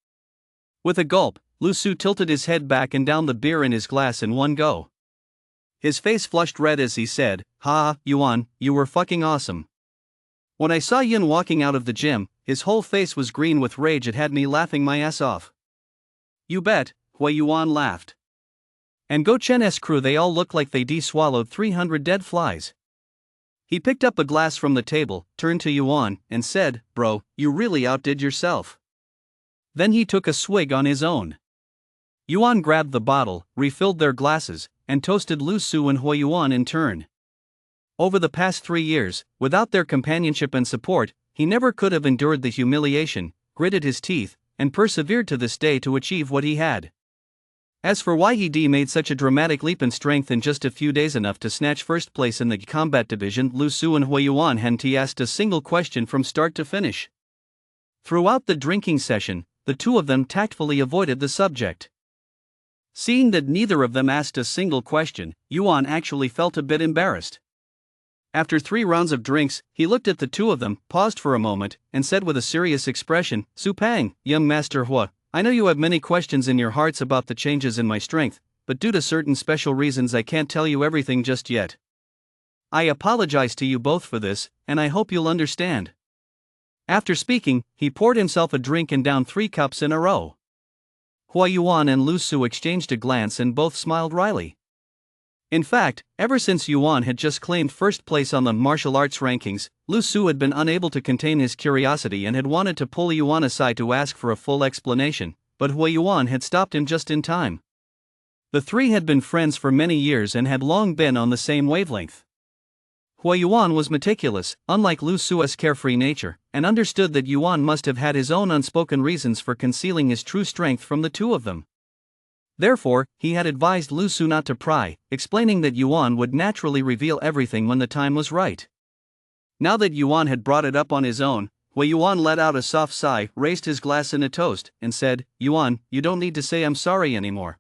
With a gulp, Lu Su tilted his head back and downed the beer in his glass in one go. His face flushed red as he said, Ha, Yuan, you were fucking awesome. When I saw Yun walking out of the gym, his whole face was green with rage. It had me laughing my ass off. You bet, Hui Yuan laughed. And Go Chen's crew, they all look like they de-swallowed 300 dead flies. He picked up a glass from the table, turned to Yuan, and said, Bro, you really outdid yourself. Then he took a swig on his own. Yuan grabbed the bottle, refilled their glasses, and toasted Lu Su and Hui Yuan in turn. Over the past 3 years, without their companionship and support, he never could have endured the humiliation, gritted his teeth, and persevered to this day to achieve what he had. As for why he made such a dramatic leap in strength in just a few days, enough to snatch first place in the combat division, Lu Su and Hui Yuan hadn't asked a single question from start to finish. Throughout the drinking session, the two of them tactfully avoided the subject. Seeing that neither of them asked a single question, Yuan actually felt a bit embarrassed. After 3 rounds of drinks, he looked at the two of them, paused for a moment, and said with a serious expression, Su Pang, young Master Hua, I know you have many questions in your hearts about the changes in my strength, but due to certain special reasons I can't tell you everything just yet. I apologize to you both for this, and I hope you'll understand. After speaking, he poured himself a drink and downed 3 cups in a row. Hui Yuan and Lu Su exchanged a glance and both smiled wryly. In fact, ever since Yuan had just claimed first place on the martial arts rankings, Lu Su had been unable to contain his curiosity and had wanted to pull Yuan aside to ask for a full explanation, but Hui Yuan had stopped him just in time. The three had been friends for many years and had long been on the same wavelength. Hui Yuan was meticulous, unlike Lu Su's carefree nature, and understood that Yuan must have had his own unspoken reasons for concealing his true strength from the two of them. Therefore, he had advised Lu Su not to pry, explaining that Yuan would naturally reveal everything when the time was right. Now that Yuan had brought it up on his own, Hui Yuan let out a soft sigh, raised his glass in a toast, and said, Yuan, you don't need to say I'm sorry anymore.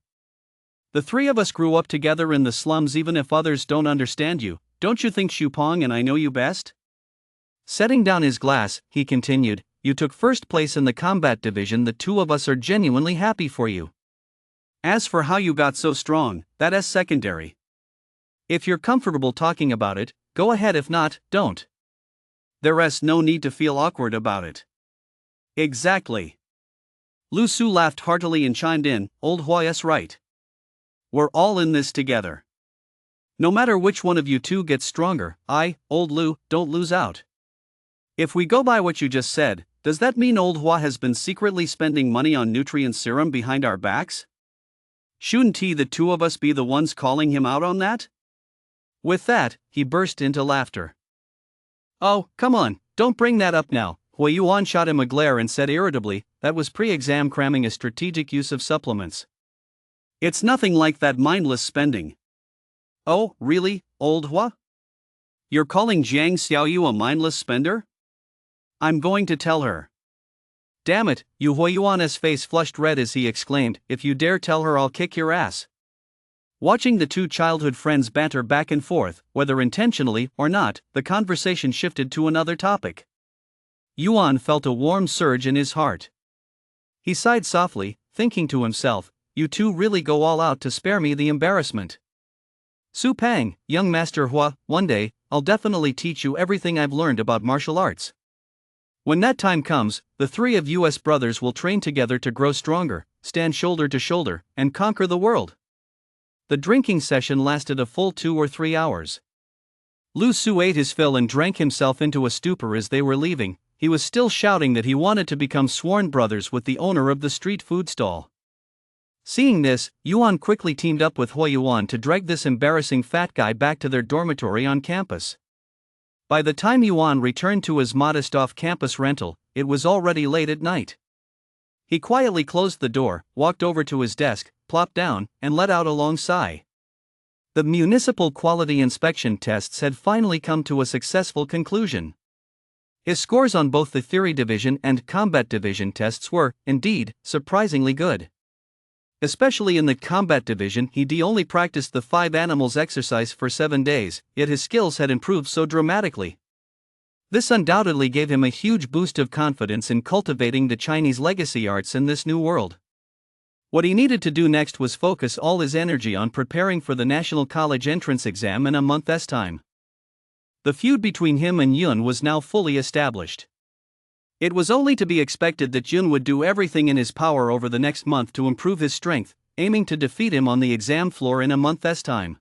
The three of us grew up together in the slums. Even if others don't understand you, don't you think Xupong and I know you best? Setting down his glass, he continued, you took first place in the combat division. The two of us are genuinely happy for you. As for how you got so strong, that is secondary. If you're comfortable talking about it, go ahead. If not, don't. There's no need to feel awkward about it. Exactly. Lu Su laughed heartily and chimed in, Old Hua's right. We're all in this together. No matter which one of you two gets stronger, Old Lu, don't lose out. If we go by what you just said, does that mean Old Hua has been secretly spending money on nutrient serum behind our backs? Shouldn't the two of us be the ones calling him out on that? With that, he burst into laughter. Oh, come on, don't bring that up now. Hui Yuan shot him a glare and said irritably, that was pre-exam cramming, a strategic use of supplements. It's nothing like that mindless spending. Oh, really, Old Hua? You're calling Jiang Xiaoyu a mindless spender? I'm going to tell her. Damn it, Hui Yuan's face flushed red as he exclaimed, if you dare tell her, I'll kick your ass. Watching the two childhood friends banter back and forth, whether intentionally or not, the conversation shifted to another topic. Yuan felt a warm surge in his heart. He sighed softly, thinking to himself, "You two really go all out to spare me the embarrassment." "Su Pang, young Master Hua, one day, I'll definitely teach you everything I've learned about martial arts. When that time comes, the three of us brothers will train together to grow stronger, stand shoulder to shoulder, and conquer the world." The drinking session lasted a full 2 or 3 hours. Lu Su ate his fill and drank himself into a stupor as they were leaving. He was still shouting that he wanted to become sworn brothers with the owner of the street food stall. Seeing this, Yuan quickly teamed up with Hua Yuan to drag this embarrassing fat guy back to their dormitory on campus. By the time Yuan returned to his modest off-campus rental, it was already late at night. He quietly closed the door, walked over to his desk, plopped down, and let out a long sigh. The municipal quality inspection tests had finally come to a successful conclusion. His scores on both the theory division and combat division tests were, indeed, surprisingly good. Especially in the combat division, he only practiced the 5 animals exercise for 7 days, yet his skills had improved so dramatically. This undoubtedly gave him a huge boost of confidence in cultivating the Chinese legacy arts in this new world. What he needed to do next was focus all his energy on preparing for the National College entrance exam in a month's time. The feud between him and Yun was now fully established. It was only to be expected that Yun would do everything in his power over the next month to improve his strength, aiming to defeat him on the exam floor in a month's time.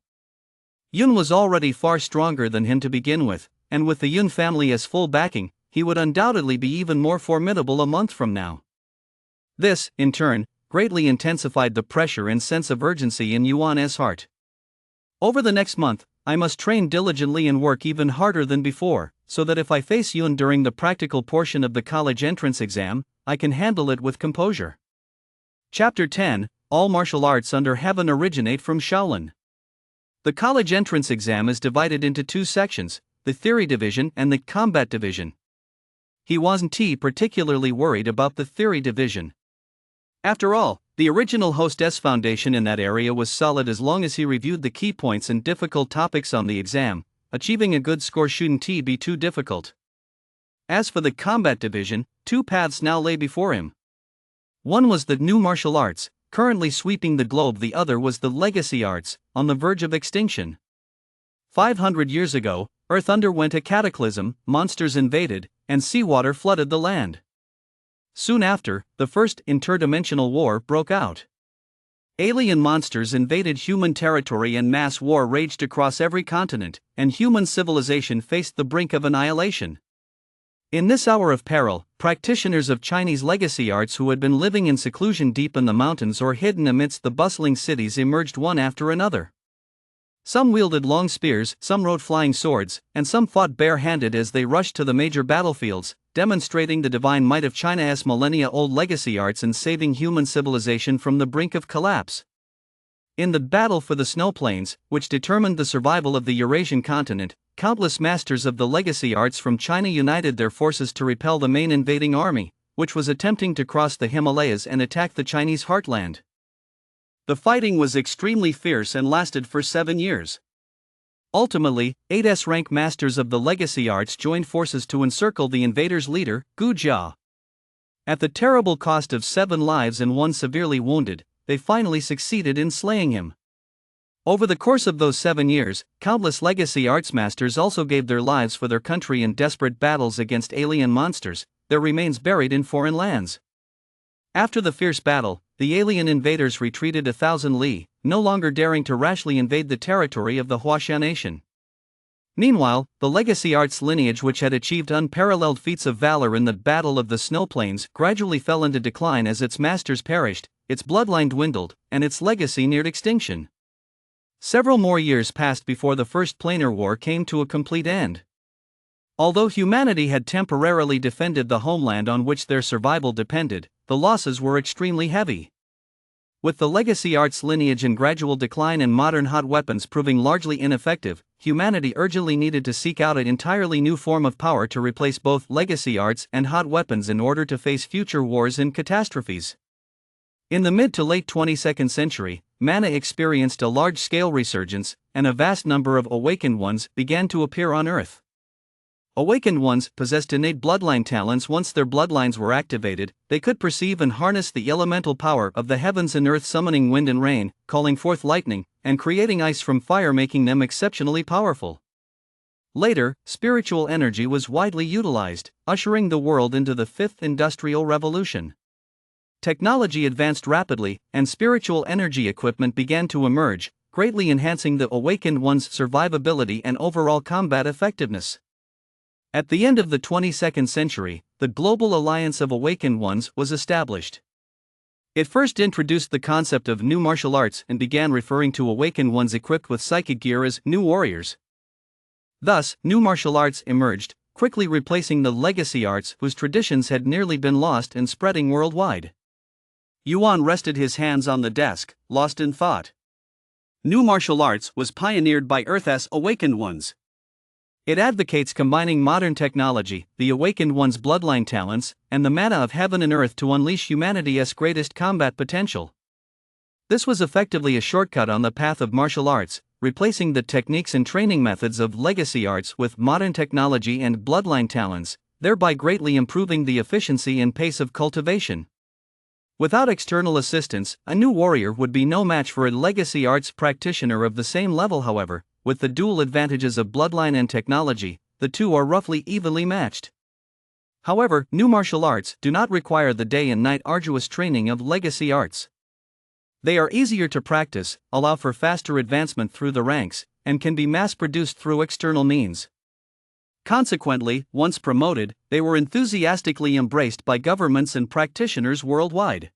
Yun was already far stronger than him to begin with, and with the Yun family as full backing, he would undoubtedly be even more formidable a month from now. This, in turn, greatly intensified the pressure and sense of urgency in Yuan's heart. Over the next month, I must train diligently and work even harder than before, so that if I face Yun during the practical portion of the college entrance exam, I can handle it with composure. Chapter 10: All martial arts under heaven originate from Shaolin. The college entrance exam is divided into 2 sections, the theory division and the combat division. He wasn't particularly worried about the theory division. After all, the original Hostess Foundation in that area was solid as long as he reviewed the key points and difficult topics on the exam. Achieving a good score shouldn't be too difficult. As for the combat division, 2 paths now lay before him. One was the new martial arts, currently sweeping the globe. The other was the legacy arts, on the verge of extinction. 500 years ago, Earth underwent a cataclysm, monsters invaded, and seawater flooded the land. Soon after, the first interdimensional war broke out. Alien monsters invaded human territory and mass war raged across every continent, and human civilization faced the brink of annihilation. In this hour of peril, practitioners of Chinese legacy arts who had been living in seclusion deep in the mountains or hidden amidst the bustling cities emerged one after another. Some wielded long spears, some rode flying swords, and some fought bare-handed as they rushed to the major battlefields, demonstrating the divine might of China's millennia-old legacy arts in saving human civilization from the brink of collapse. In the battle for the snow plains, which determined the survival of the Eurasian continent, countless masters of the legacy arts from China united their forces to repel the main invading army, which was attempting to cross the Himalayas and attack the Chinese heartland. The fighting was extremely fierce and lasted for 7 years. Ultimately, 8 S-rank masters of the legacy arts joined forces to encircle the invaders' leader, Gu Jia. At the terrible cost of 7 lives and 1 severely wounded, they finally succeeded in slaying him. Over the course of those 7 years, countless legacy arts masters also gave their lives for their country in desperate battles against alien monsters, their remains buried in foreign lands. After the fierce battle, the alien invaders retreated 1,000 li, no longer daring to rashly invade the territory of the Huaxia nation. Meanwhile, the legacy arts lineage, which had achieved unparalleled feats of valor in the Battle of the Snow Plains, gradually fell into decline as its masters perished, its bloodline dwindled, and its legacy neared extinction. Several more years passed before the First Planar War came to a complete end. Although humanity had temporarily defended the homeland on which their survival depended, the losses were extremely heavy. With the legacy arts lineage in gradual decline and modern hot weapons proving largely ineffective, humanity urgently needed to seek out an entirely new form of power to replace both legacy arts and hot weapons in order to face future wars and catastrophes. In the mid to late 22nd century, mana experienced a large-scale resurgence, and a vast number of awakened ones began to appear on Earth. Awakened ones possessed innate bloodline talents. Once their bloodlines were activated, they could perceive and harness the elemental power of the heavens and earth, summoning wind and rain, calling forth lightning, and creating ice from fire, making them exceptionally powerful. Later, spiritual energy was widely utilized, ushering the world into the Fifth Industrial Revolution. Technology advanced rapidly, and spiritual energy equipment began to emerge, greatly enhancing the Awakened one's survivability and overall combat effectiveness. At the end of the 22nd century, the Global Alliance of Awakened Ones was established. It first introduced the concept of new martial arts and began referring to Awakened Ones equipped with psychic gear as new warriors. Thus, new martial arts emerged, quickly replacing the legacy arts whose traditions had nearly been lost and spreading worldwide. Yuan rested his hands on the desk, lost in thought. New martial arts was pioneered by Earth's Awakened Ones. It advocates combining modern technology, the Awakened One's bloodline talents, and the mana of heaven and earth to unleash humanity's greatest combat potential. This was effectively a shortcut on the path of martial arts, replacing the techniques and training methods of legacy arts with modern technology and bloodline talents, thereby greatly improving the efficiency and pace of cultivation. Without external assistance, a new warrior would be no match for a legacy arts practitioner of the same level. However, with the dual advantages of bloodline and technology, the two are roughly evenly matched. However, new martial arts do not require the day and night arduous training of legacy arts. They are easier to practice, allow for faster advancement through the ranks, and can be mass-produced through external means. Consequently, once promoted, they were enthusiastically embraced by governments and practitioners worldwide.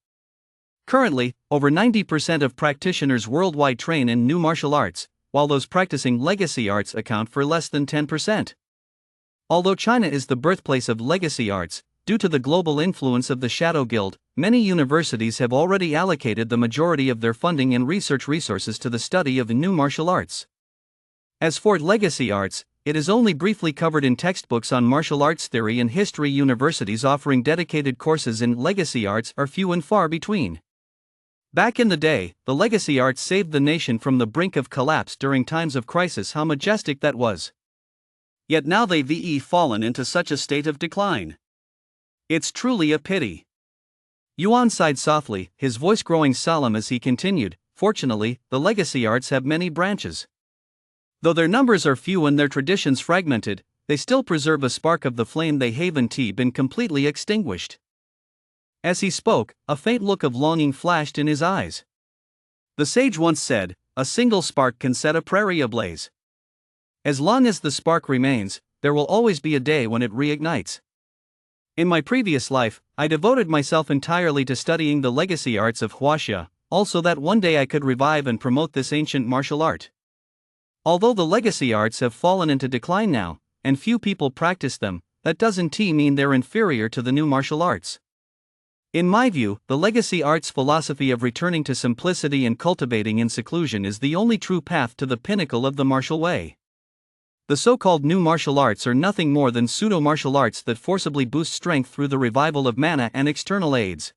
Currently, over 90% of practitioners worldwide train in new martial arts, while those practicing legacy arts account for less than 10%. Although China is the birthplace of legacy arts, due to the global influence of the Shadow Guild, many universities have already allocated the majority of their funding and research resources to the study of new martial arts. As for legacy arts, it is only briefly covered in textbooks on martial arts theory and history. Universities offering dedicated courses in legacy arts are few and far between. Back in the day, the legacy arts saved the nation from the brink of collapse during times of crisis. How majestic that was! Yet now they've fallen into such a state of decline. It's truly a pity. Yuan sighed softly, his voice growing solemn as he continued. Fortunately, the legacy arts have many branches. Though their numbers are few and their traditions fragmented, they still preserve a spark of the flame they haven't been completely extinguished. As he spoke, a faint look of longing flashed in his eyes. The sage once said, "A single spark can set a prairie ablaze." As long as the spark remains, there will always be a day when it reignites. In my previous life, I devoted myself entirely to studying the legacy arts of Huaxia, also that one day I could revive and promote this ancient martial art. Although the legacy arts have fallen into decline now, and few people practice them, that doesn't mean they're inferior to the new martial arts. In my view, the legacy arts philosophy of returning to simplicity and cultivating in seclusion is the only true path to the pinnacle of the martial way. The so-called new martial arts are nothing more than pseudo-martial arts that forcibly boost strength through the revival of mana and external aids.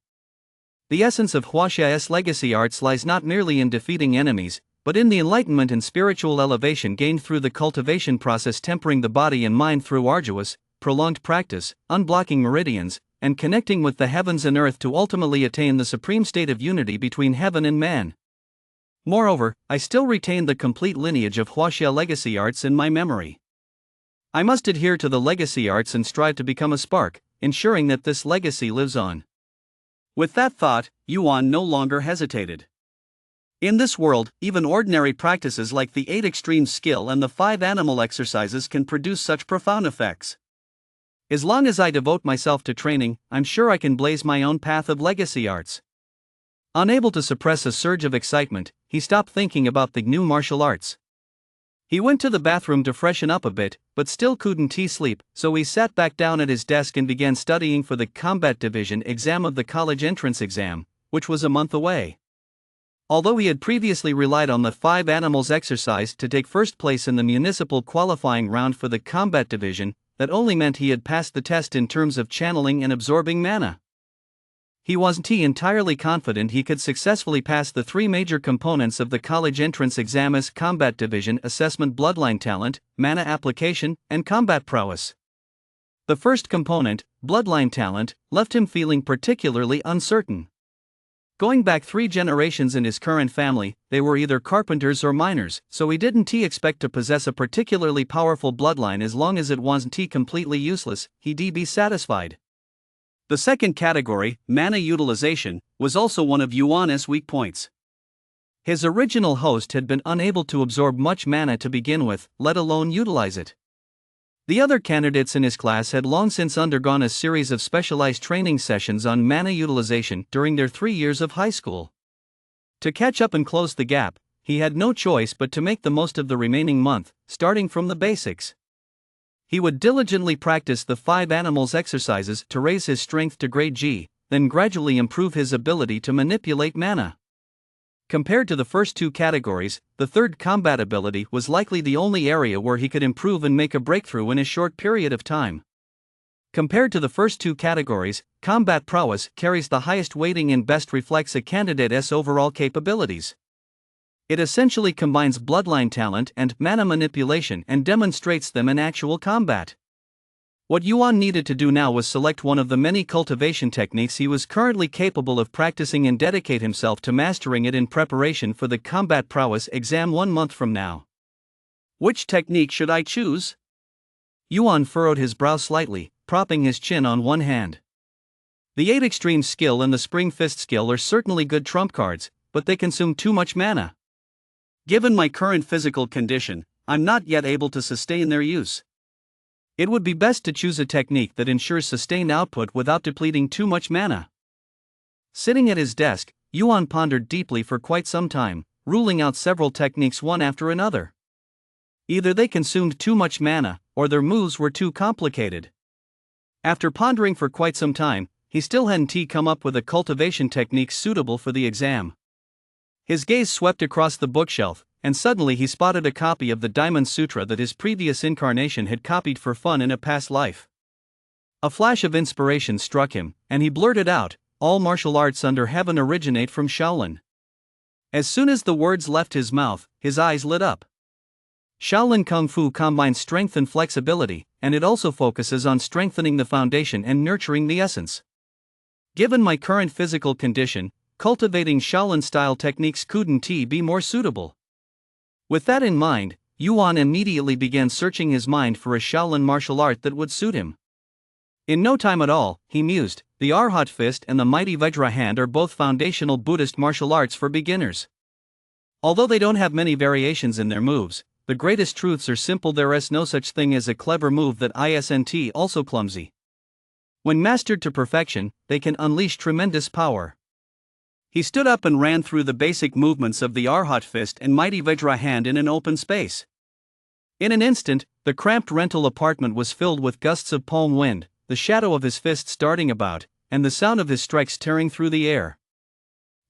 The essence of Huaxia's legacy arts lies not merely in defeating enemies, but in the enlightenment and spiritual elevation gained through the cultivation process, tempering the body and mind through arduous, prolonged practice, unblocking meridians, and connecting with the heavens and earth to ultimately attain the supreme state of unity between heaven and man. Moreover, I still retain the complete lineage of Huaxia legacy arts in my memory. I must adhere to the legacy arts and strive to become a spark, ensuring that this legacy lives on. With that thought, Yuan no longer hesitated. In this world, even ordinary practices like the 8 extreme skill and the 5 animal exercises can produce such profound effects. As long as I devote myself to training, I'm sure I can blaze my own path of legacy arts. Unable to suppress a surge of excitement, he stopped thinking about the new martial arts. He went to the bathroom to freshen up a bit, but still couldn't sleep, so he sat back down at his desk and began studying for the combat division exam of the college entrance exam, which was a month away. Although he had previously relied on the 5 animals exercise to take first place in the municipal qualifying round for the combat division, that only meant he had passed the test in terms of channeling and absorbing mana. He wasn't entirely confident he could successfully pass the 3 major components of the college entrance exam as combat division assessment: bloodline talent, mana application, and combat prowess. The first component, bloodline talent, left him feeling particularly uncertain. Going back 3 generations in his current family, they were either carpenters or miners, so he didn't expect to possess a particularly powerful bloodline. As long as it wasn't completely useless, he'd be satisfied. The second category, mana utilization, was also one of Yuan's weak points. His original host had been unable to absorb much mana to begin with, let alone utilize it. The other candidates in his class had long since undergone a series of specialized training sessions on mana utilization during their 3 years of high school. To catch up and close the gap, he had no choice but to make the most of the remaining month, starting from the basics. He would diligently practice the 5 animals exercises to raise his strength to grade G, then gradually improve his ability to manipulate mana. Compared to the first 2 categories, the third combat ability was likely the only area where he could improve and make a breakthrough in a short period of time. Compared to the first 2 categories, combat prowess carries the highest weighting and best reflects a candidate's overall capabilities. It essentially combines bloodline talent and mana manipulation and demonstrates them in actual combat. What Yuan needed to do now was select one of the many cultivation techniques he was currently capable of practicing and dedicate himself to mastering it in preparation for the combat prowess exam 1 month from now. Which technique should I choose? Yuan furrowed his brow slightly, propping his chin on one hand. The 8 extreme skill and the spring fist skill are certainly good trump cards, but they consume too much mana. Given my current physical condition, I'm not yet able to sustain their use. It would be best to choose a technique that ensures sustained output without depleting too much mana. Sitting at his desk, Yuan pondered deeply for quite some time, ruling out several techniques one after another. Either they consumed too much mana, or their moves were too complicated. After pondering for quite some time, he still hadn't come up with a cultivation technique suitable for the exam. His gaze swept across the bookshelf, and suddenly he spotted a copy of the Diamond Sutra that his previous incarnation had copied for fun in a past life. A flash of inspiration struck him, and he blurted out, "All martial arts under heaven originate from Shaolin." As soon as the words left his mouth, his eyes lit up. Shaolin Kung Fu combines strength and flexibility, and it also focuses on strengthening the foundation and nurturing the essence. Given my current physical condition, cultivating Shaolin-style techniques couldn't be more suitable. With that in mind, Yuan immediately began searching his mind for a Shaolin martial art that would suit him. In no time at all, he mused, the Arhat Fist and the Mighty Vajra Hand are both foundational Buddhist martial arts for beginners. Although they don't have many variations in their moves, the greatest truths are simple. There is no such thing as a clever move that isn't also clumsy. When mastered to perfection, they can unleash tremendous power. He stood up and ran through the basic movements of the Arhat Fist and Mighty Vajra Hand in an open space. In an instant, the cramped rental apartment was filled with gusts of palm wind, the shadow of his fists darting about, and the sound of his strikes tearing through the air.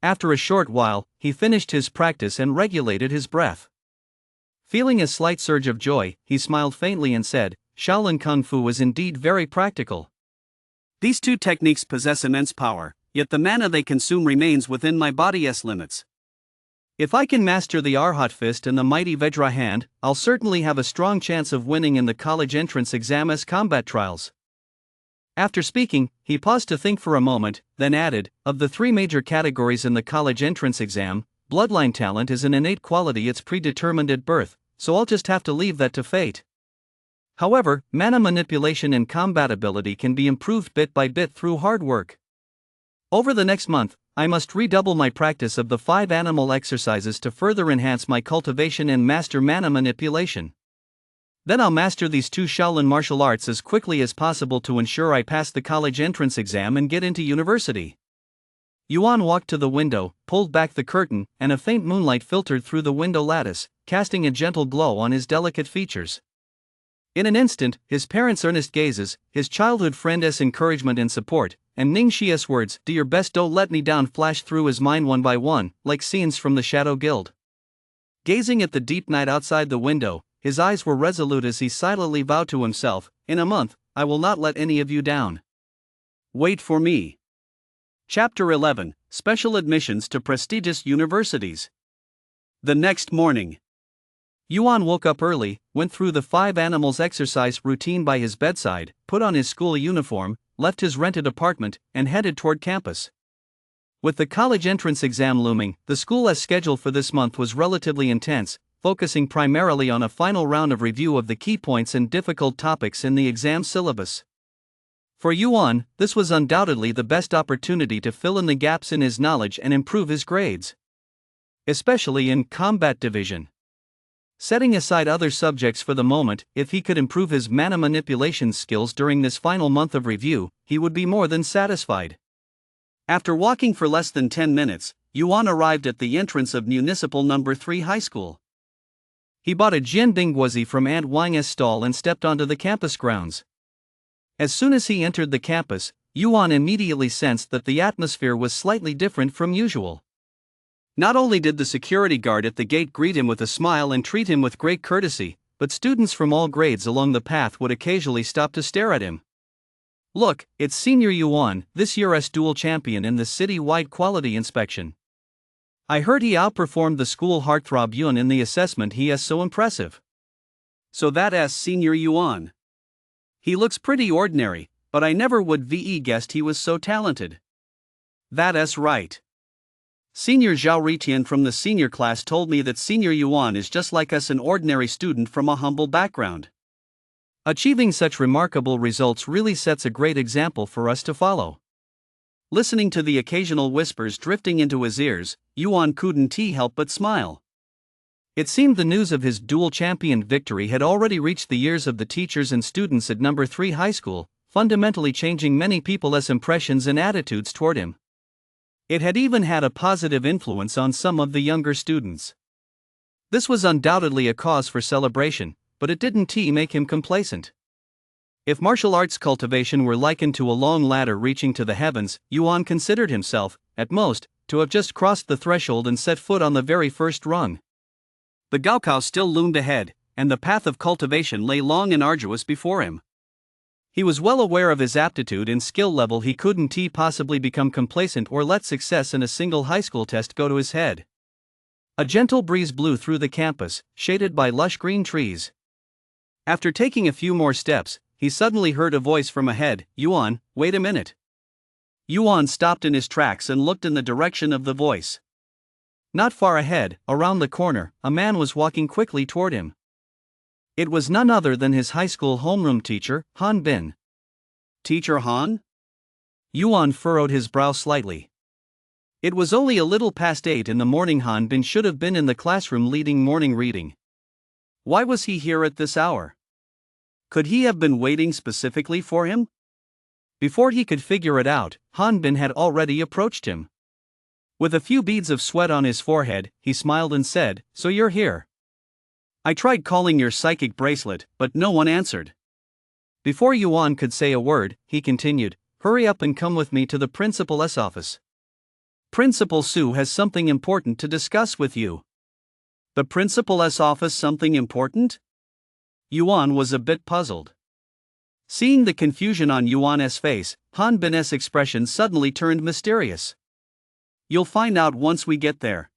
After a short while, he finished his practice and regulated his breath. Feeling a slight surge of joy, he smiled faintly and said, Shaolin Kung Fu is indeed very practical. These 2 techniques possess immense power, yet the mana they consume remains within my body's limits. If I can master the Arhat Fist and the Mighty Vajra Hand, I'll certainly have a strong chance of winning in the college entrance exam as combat trials. After speaking, he paused to think for a moment, then added, of the 3 major categories in the college entrance exam, bloodline talent is an innate quality, it's predetermined at birth, so I'll just have to leave that to fate. However, mana manipulation and combat ability can be improved bit by bit through hard work. Over the next month, I must redouble my practice of the 5 animal exercises to further enhance my cultivation and master mana manipulation. Then I'll master these 2 Shaolin martial arts as quickly as possible to ensure I pass the college entrance exam and get into university. Yuan walked to the window, pulled back the curtain, and a faint moonlight filtered through the window lattice, casting a gentle glow on his delicate features. In an instant, his parents' earnest gazes, his childhood friend's encouragement and support, and Ning Xia's words, "Do your best, don't let me down," flashed through his mind one by one, like scenes from the Shadow Guild. Gazing at the deep night outside the window, his eyes were resolute as he silently vowed to himself, "In a month, I will not let any of you down. Wait for me." Chapter 11, Special Admissions to Prestigious Universities. The next morning. Yuan woke up early, went through the 5 animals exercise routine by his bedside, put on his school uniform, left his rented apartment, and headed toward campus. With the college entrance exam looming, the school schedule for this month was relatively intense, focusing primarily on a final round of review of the key points and difficult topics in the exam syllabus. For Yuan, this was undoubtedly the best opportunity to fill in the gaps in his knowledge and improve his grades, especially in combat division. Setting aside other subjects for the moment, if he could improve his mana manipulation skills during this final month of review, he would be more than satisfied. After walking for less than 10 minutes, Yuan arrived at the entrance of Municipal No. 3 High School. He bought a binge-worthy from Aunt Wang's stall and stepped onto the campus grounds. As soon as he entered the campus, Yuan immediately sensed that the atmosphere was slightly different from usual. Not only did the security guard at the gate greet him with a smile and treat him with great courtesy, but students from all grades along the path would occasionally stop to stare at him. "Look, it's Senior Yuan, this year's dual champion in the city-wide quality inspection. I heard he outperformed the school heartthrob Yun in the assessment. He is so impressive." "So that's Senior Yuan. He looks pretty ordinary, but I never would have guessed he was so talented." "That's right. Senior Zhao Ritian from the senior class told me that Senior Yuan is just like us, an ordinary student from a humble background. Achieving such remarkable results really sets a great example for us to follow." Listening to the occasional whispers drifting into his ears, Yuan couldn't help but smile. It seemed the news of his dual champion victory had already reached the ears of the teachers and students at No. 3 High School, fundamentally changing many people's impressions and attitudes toward him. It had even had a positive influence on some of the younger students. This was undoubtedly a cause for celebration, but it didn't make him complacent. If martial arts cultivation were likened to a long ladder reaching to the heavens, Yuan considered himself, at most, to have just crossed the threshold and set foot on the very first rung. The Gaokao still loomed ahead, and the path of cultivation lay long and arduous before him. He was well aware of his aptitude and skill level. He couldn't possibly become complacent or let success in a single high school test go to his head. A gentle breeze blew through the campus, shaded by lush green trees. After taking a few more steps, he suddenly heard a voice from ahead. "Yuan, wait a minute." Yuan stopped in his tracks and looked in the direction of the voice. Not far ahead, around the corner, a man was walking quickly toward him. It was none other than his high school homeroom teacher, Han Bin. "Teacher Han?" Yuan furrowed his brow slightly. It was only a little past 8 in the morning. Han Bin should have been in the classroom leading morning reading. Why was he here at this hour? Could he have been waiting specifically for him? Before he could figure it out, Han Bin had already approached him. With a few beads of sweat on his forehead, he smiled and said, "So you're here. I tried calling your psychic bracelet, but no one answered." Before Yuan could say a word, he continued, "Hurry up and come with me to the principal's office. Principal Su has something important to discuss with you." "The principal's office, something important?" Yuan was a bit puzzled. Seeing the confusion on Yuan's face, Han Bin's expression suddenly turned mysterious. "You'll find out once we get there.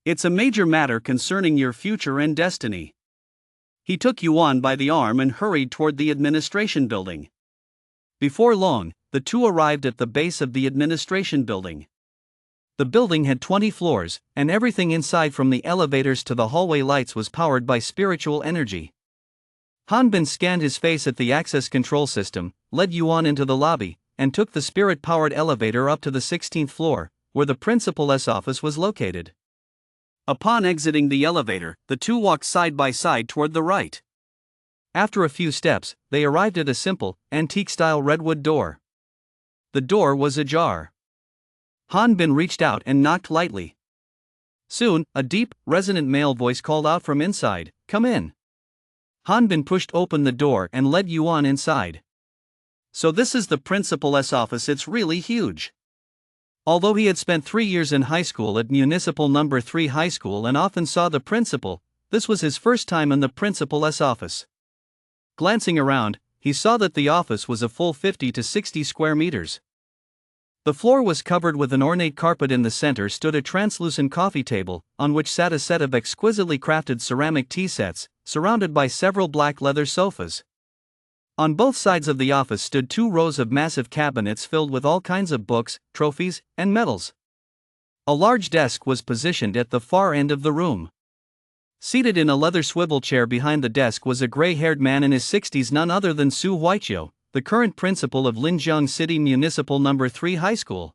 It's a major matter concerning your future and destiny." He took Yuan by the arm and hurried toward the administration building. Before long, the two arrived at the base of the administration building. The building had 20 floors, and everything inside from the elevators to the hallway lights was powered by spiritual energy. Han Bin scanned his face at the access control system, led Yuan into the lobby, and took the spirit-powered elevator up to the 16th floor, where the principal's office was located. Upon exiting the elevator, the two walked side by side toward the right. After a few steps, they arrived at a simple, antique-style redwood door. The door was ajar. Han Bin reached out and knocked lightly. Soon, a deep, resonant male voice called out from inside, "Come in." Han Bin pushed open the door and led Yuan inside. "So this is the principal's office. It's really huge." Although he had spent 3 years in high school at Municipal No. 3 High School and often saw the principal, this was his first time in the principal's office. Glancing around, he saw that the office was a full 50 to 60 square meters. The floor was covered with an ornate carpet. In the center stood a translucent coffee table, on which sat a set of exquisitely crafted ceramic tea sets, surrounded by several black leather sofas. On both sides of the office stood 2 rows of massive cabinets filled with all kinds of books, trophies, and medals. A large desk was positioned at the far end of the room. Seated in a leather swivel chair behind the desk was a gray-haired man in his 60s, none other than Su Huaiqiu, the current principal of Linjiang City Municipal No. 3 High School.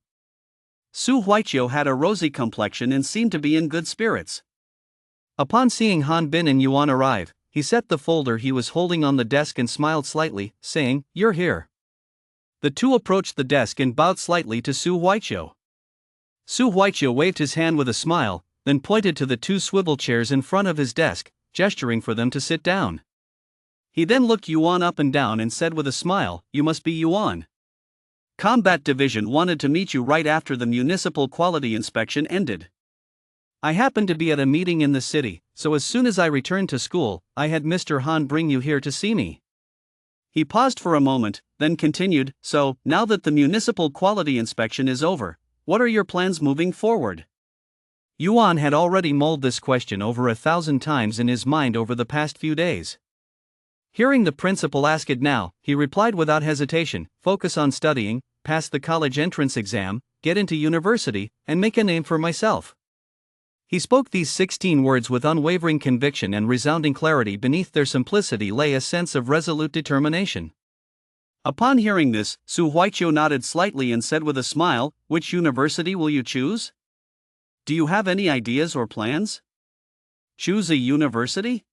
Su Huaiqiu had a rosy complexion and seemed to be in good spirits. Upon seeing Han Bin and Yuan arrive, he set the folder he was holding on the desk and smiled slightly, saying, "You're here." The two approached the desk and bowed slightly to Su Huaiqiu. Su Huaiqiu waved his hand with a smile, then pointed to the 2 swivel chairs in front of his desk, gesturing for them to sit down. He then looked Yuan up and down and said with a smile, "You must be Yuan. Combat Division wanted to meet you right after the municipal quality inspection ended. I happened to be at a meeting in the city, so as soon as I returned to school, I had Mr. Han bring you here to see me." He paused for a moment, then continued, "So, now that the municipal quality inspection is over, what are your plans moving forward?" Yuan had already mulled this question over 1,000 times in his mind over the past few days. Hearing the principal ask it now, he replied without hesitation, "Focus on studying, pass the college entrance exam, get into university, and make a name for myself." He spoke these 16 words with unwavering conviction and resounding clarity. Beneath their simplicity lay a sense of resolute determination. Upon hearing this, Su Huaiqiu nodded slightly and said with a smile, "Which university will you choose? Do you have any ideas or plans? Choose a university?"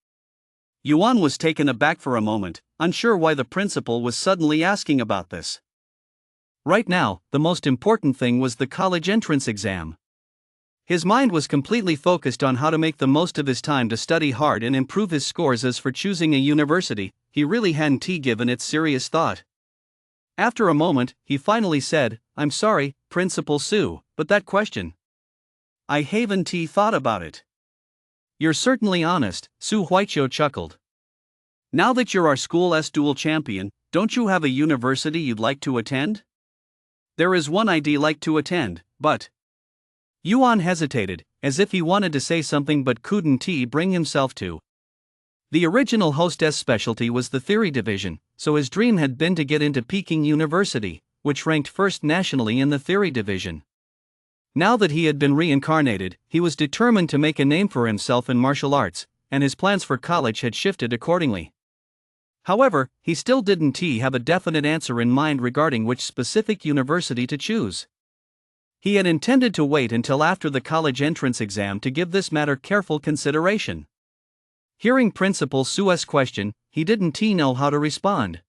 Yuan was taken aback for a moment, unsure why the principal was suddenly asking about this. Right now, the most important thing was the college entrance exam. His mind was completely focused on how to make the most of his time to study hard and improve his scores. As for choosing a university, he really hadn't given it serious thought. After a moment, he finally said, "I'm sorry, Principal Su, but that question, I haven't thought about it." "You're certainly honest," Su Huaiqiu chuckled. "Now that you're our school's dual champion, don't you have a university you'd like to attend?" "There is one I'd like to attend, but..." Yuan hesitated, as if he wanted to say something but couldn't bring himself to. The original hostess' specialty was the theory division, so his dream had been to get into Peking University, which ranked first nationally in the theory division. Now that he had been reincarnated, he was determined to make a name for himself in martial arts, and his plans for college had shifted accordingly. However, he still didn't have a definite answer in mind regarding which specific university to choose. He had intended to wait until after the college entrance exam to give this matter careful consideration. Hearing Principal Su's question, he didn't know how to respond.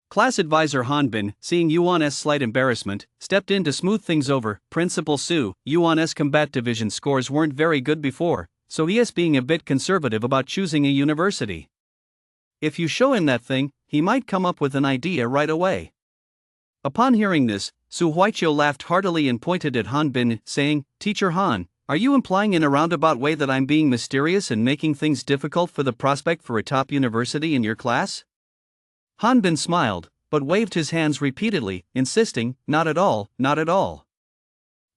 Class advisor Han Bin, seeing Yuan's slight embarrassment, stepped in to smooth things over. "Principal Su, Yuan's combat division scores weren't very good before, so he is being a bit conservative about choosing a university. If you show him that thing, he might come up with an idea right away." Upon hearing this, Su Huaiqiu laughed heartily and pointed at Han Bin, saying, "Teacher Han, are you implying in a roundabout way that I'm being mysterious and making things difficult for the prospect for a top university in your class?" Han Bin smiled, but waved his hands repeatedly, insisting, "Not at all, not at all."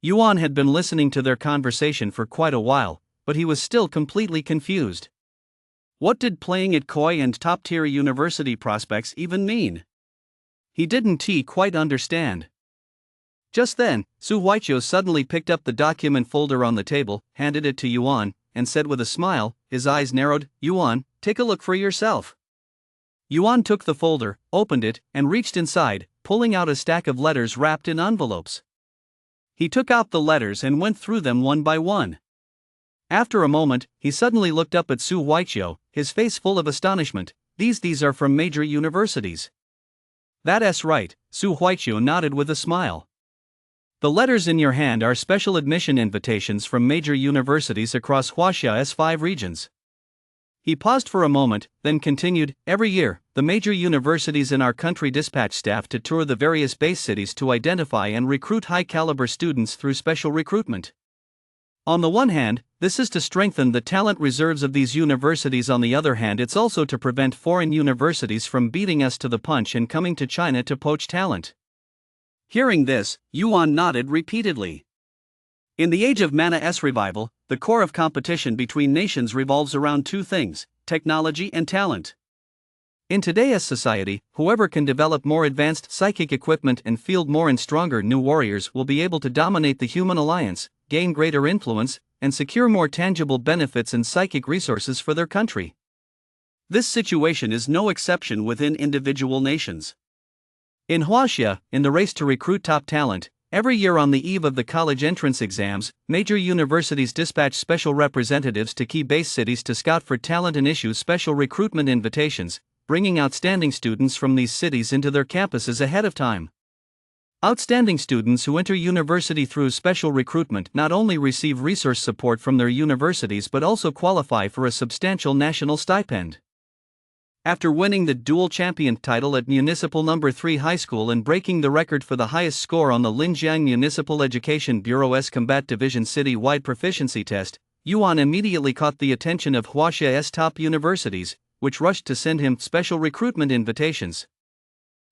Yuan had been listening to their conversation for quite a while, but he was still completely confused. What did playing at coy and top-tier university prospects even mean? He didn't quite understand. Just then, Su Huaiqiu suddenly picked up the document folder on the table, handed it to Yuan, and said with a smile, his eyes narrowed, "Yuan, take a look for yourself." Yuan took the folder, opened it, and reached inside, pulling out a stack of letters wrapped in envelopes. He took out the letters and went through them one by one. After a moment, he suddenly looked up at Su Huaiqiu, his face full of astonishment. These are from major universities." "That's right," Su Huaiqiu nodded with a smile. "The letters in your hand are special admission invitations from major universities across Huaxia's 5 regions." He paused for a moment, then continued, "Every year, the major universities in our country dispatch staff to tour the various base cities to identify and recruit high-caliber students through special recruitment. On the one hand, this is to strengthen the talent reserves of these universities. On the other hand, it's also to prevent foreign universities from beating us to the punch and coming to China to poach talent. Hearing this, Yuan nodded repeatedly. In the age of Mana-S revival, the core of competition between nations revolves around two things: technology and talent. In today's society, whoever can develop more advanced psychic equipment and field more and stronger new warriors will be able to dominate the human alliance, gain greater influence, and secure more tangible benefits and psychic resources for their country. This situation is no exception within individual nations. In Huaxia, in the race to recruit top talent, every year on the eve of the college entrance exams, major universities dispatch special representatives to key base cities to scout for talent and issue special recruitment invitations, bringing outstanding students from these cities into their campuses ahead of time. Outstanding students who enter university through special recruitment not only receive resource support from their universities but also qualify for a substantial national stipend. After winning the dual champion title at Municipal No. 3 High School and breaking the record for the highest score on the Linjiang Municipal Education Bureau's Combat Division City-wide Proficiency Test, Yuan immediately caught the attention of Huaxia's top universities, which rushed to send him special recruitment invitations.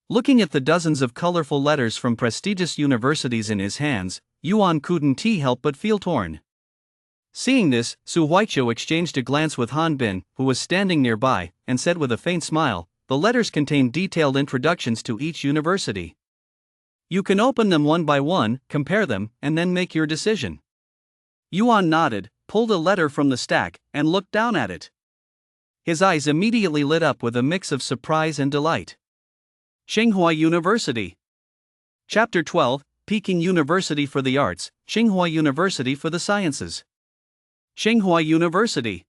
Looking at the dozens of colorful letters from prestigious universities in his hands, Yuan couldn't help but feel torn. Seeing this, Su Huaiqiu exchanged a glance with Han Bin, who was standing nearby, and said with a faint smile, "The letters contain detailed introductions to each university. You can open them one by one, compare them, and then make your decision." Yuan nodded, pulled a letter from the stack, and looked down at it. His eyes immediately lit up with a mix of surprise and delight. Tsinghua University. Chapter 12, Peking University for the Arts, Tsinghua University for the Sciences. Tsinghua University.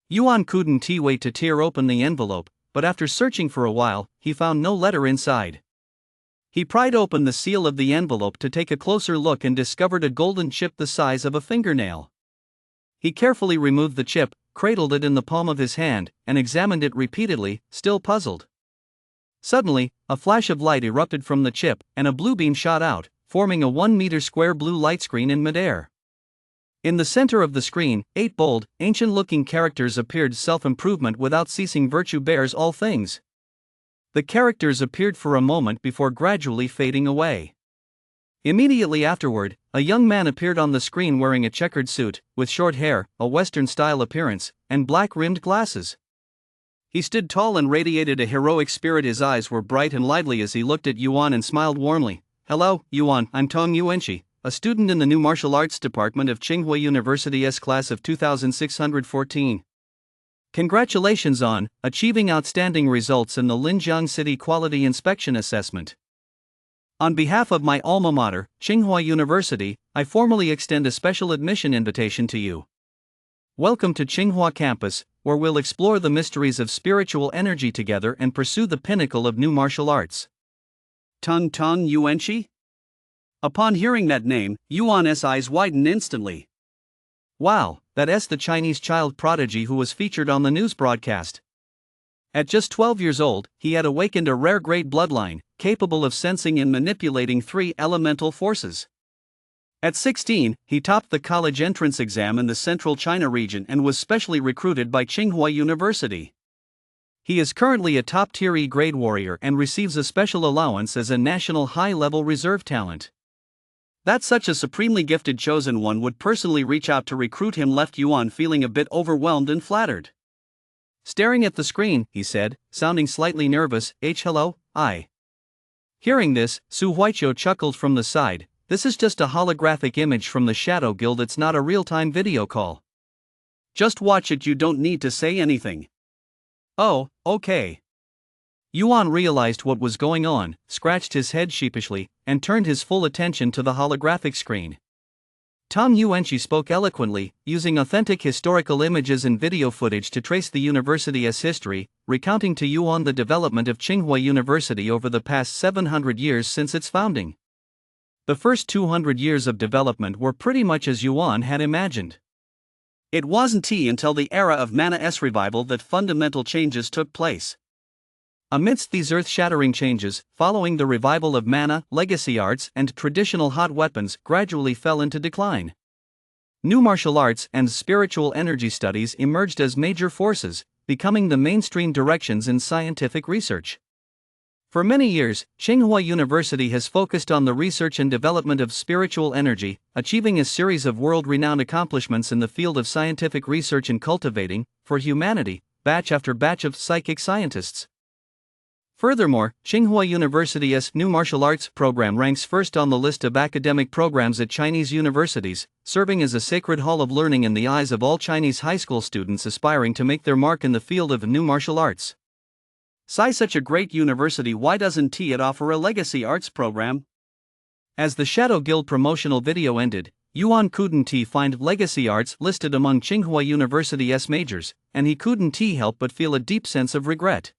Yuan couldn't wait to tear open the envelope, but after searching for a while, he found no letter inside. He pried open the seal of the envelope to take a closer look and discovered a golden chip the size of a fingernail. He carefully removed the chip, cradled it in the palm of his hand, and examined it repeatedly, still puzzled. Suddenly, a flash of light erupted from the chip, and a blue beam shot out, forming a 1-meter square blue light screen in midair. In the center of the screen, 8 bold, ancient-looking characters appeared: "Self-improvement without ceasing virtue bears all things." The characters appeared for a moment before gradually fading away. Immediately afterward, a young man appeared on the screen wearing a checkered suit, with short hair, a Western-style appearance, and black-rimmed glasses. He stood tall and radiated a heroic spirit. His eyes were bright and lively as he looked at Yuan and smiled warmly. "Hello, Yuan, I'm Tong Yuanqi, a student in the new martial arts department of Tsinghua University's class of 2614. Congratulations on achieving outstanding results in the Linjiang City Quality Inspection Assessment. On behalf of my alma mater, Tsinghua University, I formally extend a special admission invitation to you. Welcome to Tsinghua campus, where we'll explore the mysteries of spiritual energy together and pursue the pinnacle of new martial arts." Tong Yuanqi? Upon hearing that name, Yuan's eyes widened instantly. Wow, that's the Chinese child prodigy who was featured on the news broadcast. At just 12 years old, he had awakened a rare great bloodline, capable of sensing and manipulating 3 elemental forces. At 16, he topped the college entrance exam in the central China region and was specially recruited by Tsinghua University. He is currently a top-tier E-grade warrior and receives a special allowance as a national high-level reserve talent. That such a supremely gifted chosen one would personally reach out to recruit him left Yuan feeling a bit overwhelmed and flattered. Staring at the screen, he said, sounding slightly nervous, "Hello, I." Hearing this, Su Huaiqiu chuckled from the side. "This is just a holographic image from the Shadow Guild, it's not a real-time video call. Just watch it, you don't need to say anything." "Oh, okay." Yuan realized what was going on, scratched his head sheepishly, and turned his full attention to the holographic screen. Tong Yuanqi spoke eloquently, using authentic historical images and video footage to trace the university's history, recounting to Yuan the development of Tsinghua University over the past 700 years since its founding. The first 200 years of development were pretty much as Yuan had imagined. It wasn't until the era of Mana-S revival that fundamental changes took place. Amidst these earth-shattering changes, following the revival of mana, legacy arts and traditional hot weapons gradually fell into decline. New martial arts and spiritual energy studies emerged as major forces, becoming the mainstream directions in scientific research. For many years, Tsinghua University has focused on the research and development of spiritual energy, achieving a series of world-renowned accomplishments in the field of scientific research and cultivating, for humanity, batch after batch of psychic scientists. Furthermore, Tsinghua University's new martial arts program ranks first on the list of academic programs at Chinese universities, serving as a sacred hall of learning in the eyes of all Chinese high school students aspiring to make their mark in the field of new martial arts. Such a great university, why doesn't it offer a legacy arts program? As the Shadow Guild promotional video ended, Yuan couldn't find legacy arts listed among Tsinghua University's majors, and he couldn't help but feel a deep sense of regret.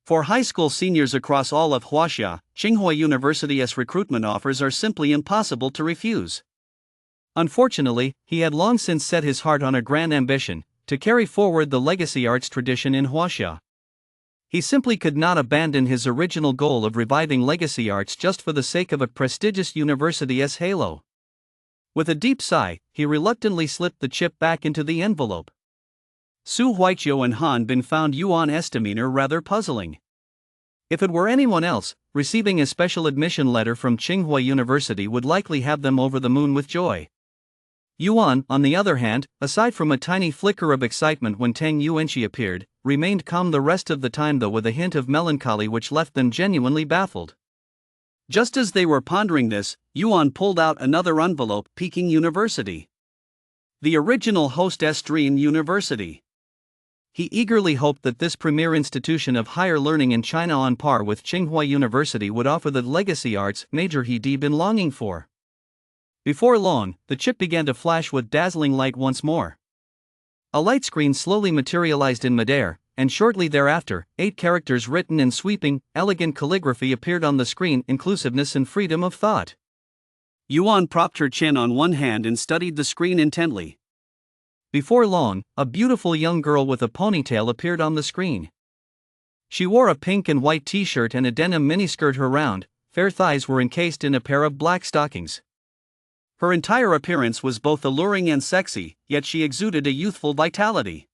For high school seniors across all of Huaxia, Tsinghua University's recruitment offers are simply impossible to refuse. Unfortunately, he had long since set his heart on a grand ambition, to carry forward the legacy arts tradition in Huaxia. He simply could not abandon his original goal of reviving legacy arts just for the sake of a prestigious university's halo. With a deep sigh, he reluctantly slipped the chip back into the envelope. Su Huaiqiu and Han Bin found Yuan's demeanor rather puzzling. If it were anyone else, receiving a special admission letter from Tsinghua University would likely have them over the moon with joy. Yuan, on the other hand, aside from a tiny flicker of excitement when Tang Yuanqi appeared, remained calm the rest of the time, though with a hint of melancholy which left them genuinely baffled. Just as they were pondering this, Yuan pulled out another envelope. Peking University. The original hostess dream university. He eagerly hoped that this premier institution of higher learning in China on par with Tsinghua University would offer the legacy arts major he'd been longing for. Before long, the chip began to flash with dazzling light once more. A light screen slowly materialized in midair, and shortly thereafter, 8 characters written in sweeping, elegant calligraphy appeared on the screen: inclusiveness and freedom of thought. Yuan propped her chin on one hand and studied the screen intently. Before long, a beautiful young girl with a ponytail appeared on the screen. She wore a pink and white t-shirt and a denim miniskirt. Her round, fair thighs were encased in a pair of black stockings. Her entire appearance was both alluring and sexy, yet she exuded a youthful vitality.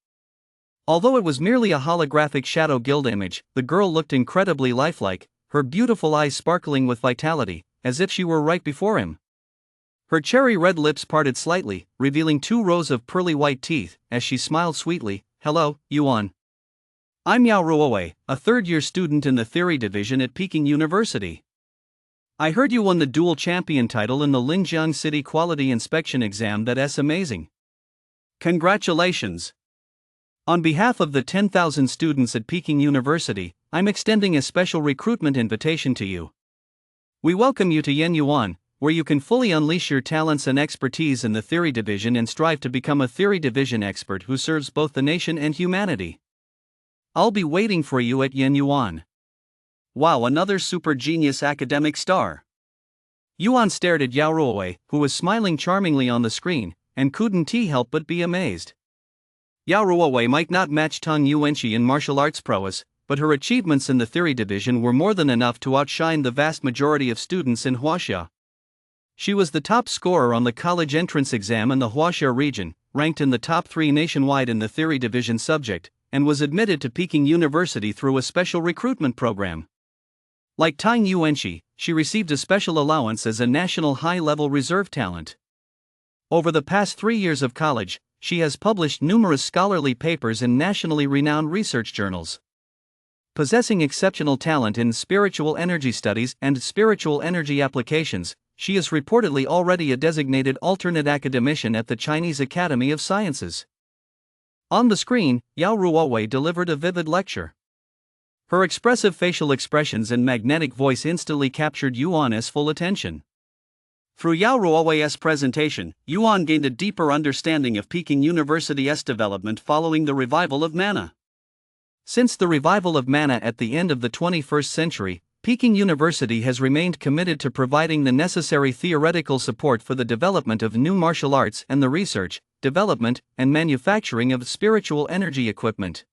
Although it was merely a holographic Shadow Guild image, the girl looked incredibly lifelike, her beautiful eyes sparkling with vitality, as if she were right before him. Her cherry red lips parted slightly, revealing 2 rows of pearly white teeth, as she smiled sweetly. "Hello, Yuan. I'm Yao Ruowei, a third-year student in the theory division at Peking University. I heard you won the dual champion title in the Linjiang City Quality Inspection exam. That's amazing. Congratulations. On behalf of the 10,000 students at Peking University, I'm extending a special recruitment invitation to you. We welcome you to Yuan, where you can fully unleash your talents and expertise in the theory division and strive to become a theory division expert who serves both the nation and humanity. I'll be waiting for you at Yuan." Wow, another super genius academic star. Yuan stared at Yao Ruowei, who was smiling charmingly on the screen, and couldn't help but be amazed. Yao Ruowei might not match Tang Yuanqi in martial arts prowess, but her achievements in the theory division were more than enough to outshine the vast majority of students in Huaxia. She was the top scorer on the college entrance exam in the Huaxia region, ranked in the top 3 nationwide in the theory division subject, and was admitted to Peking University through a special recruitment program. Like Tang Yuanqi, she received a special allowance as a national high-level reserve talent. Over the past 3 years of college, she has published numerous scholarly papers in nationally renowned research journals. Possessing exceptional talent in spiritual energy studies and spiritual energy applications, she is reportedly already a designated alternate academician at the Chinese Academy of Sciences. On the screen, Yao Ruowei delivered a vivid lecture. Her expressive facial expressions and magnetic voice instantly captured Yuan's full attention. Through Yao Ruowei's presentation, Yuan gained a deeper understanding of Peking University's development following the revival of mana. Since the revival of mana at the end of the 21st century, Peking University has remained committed to providing the necessary theoretical support for the development of new martial arts and the research, development, and manufacturing of spiritual energy equipment.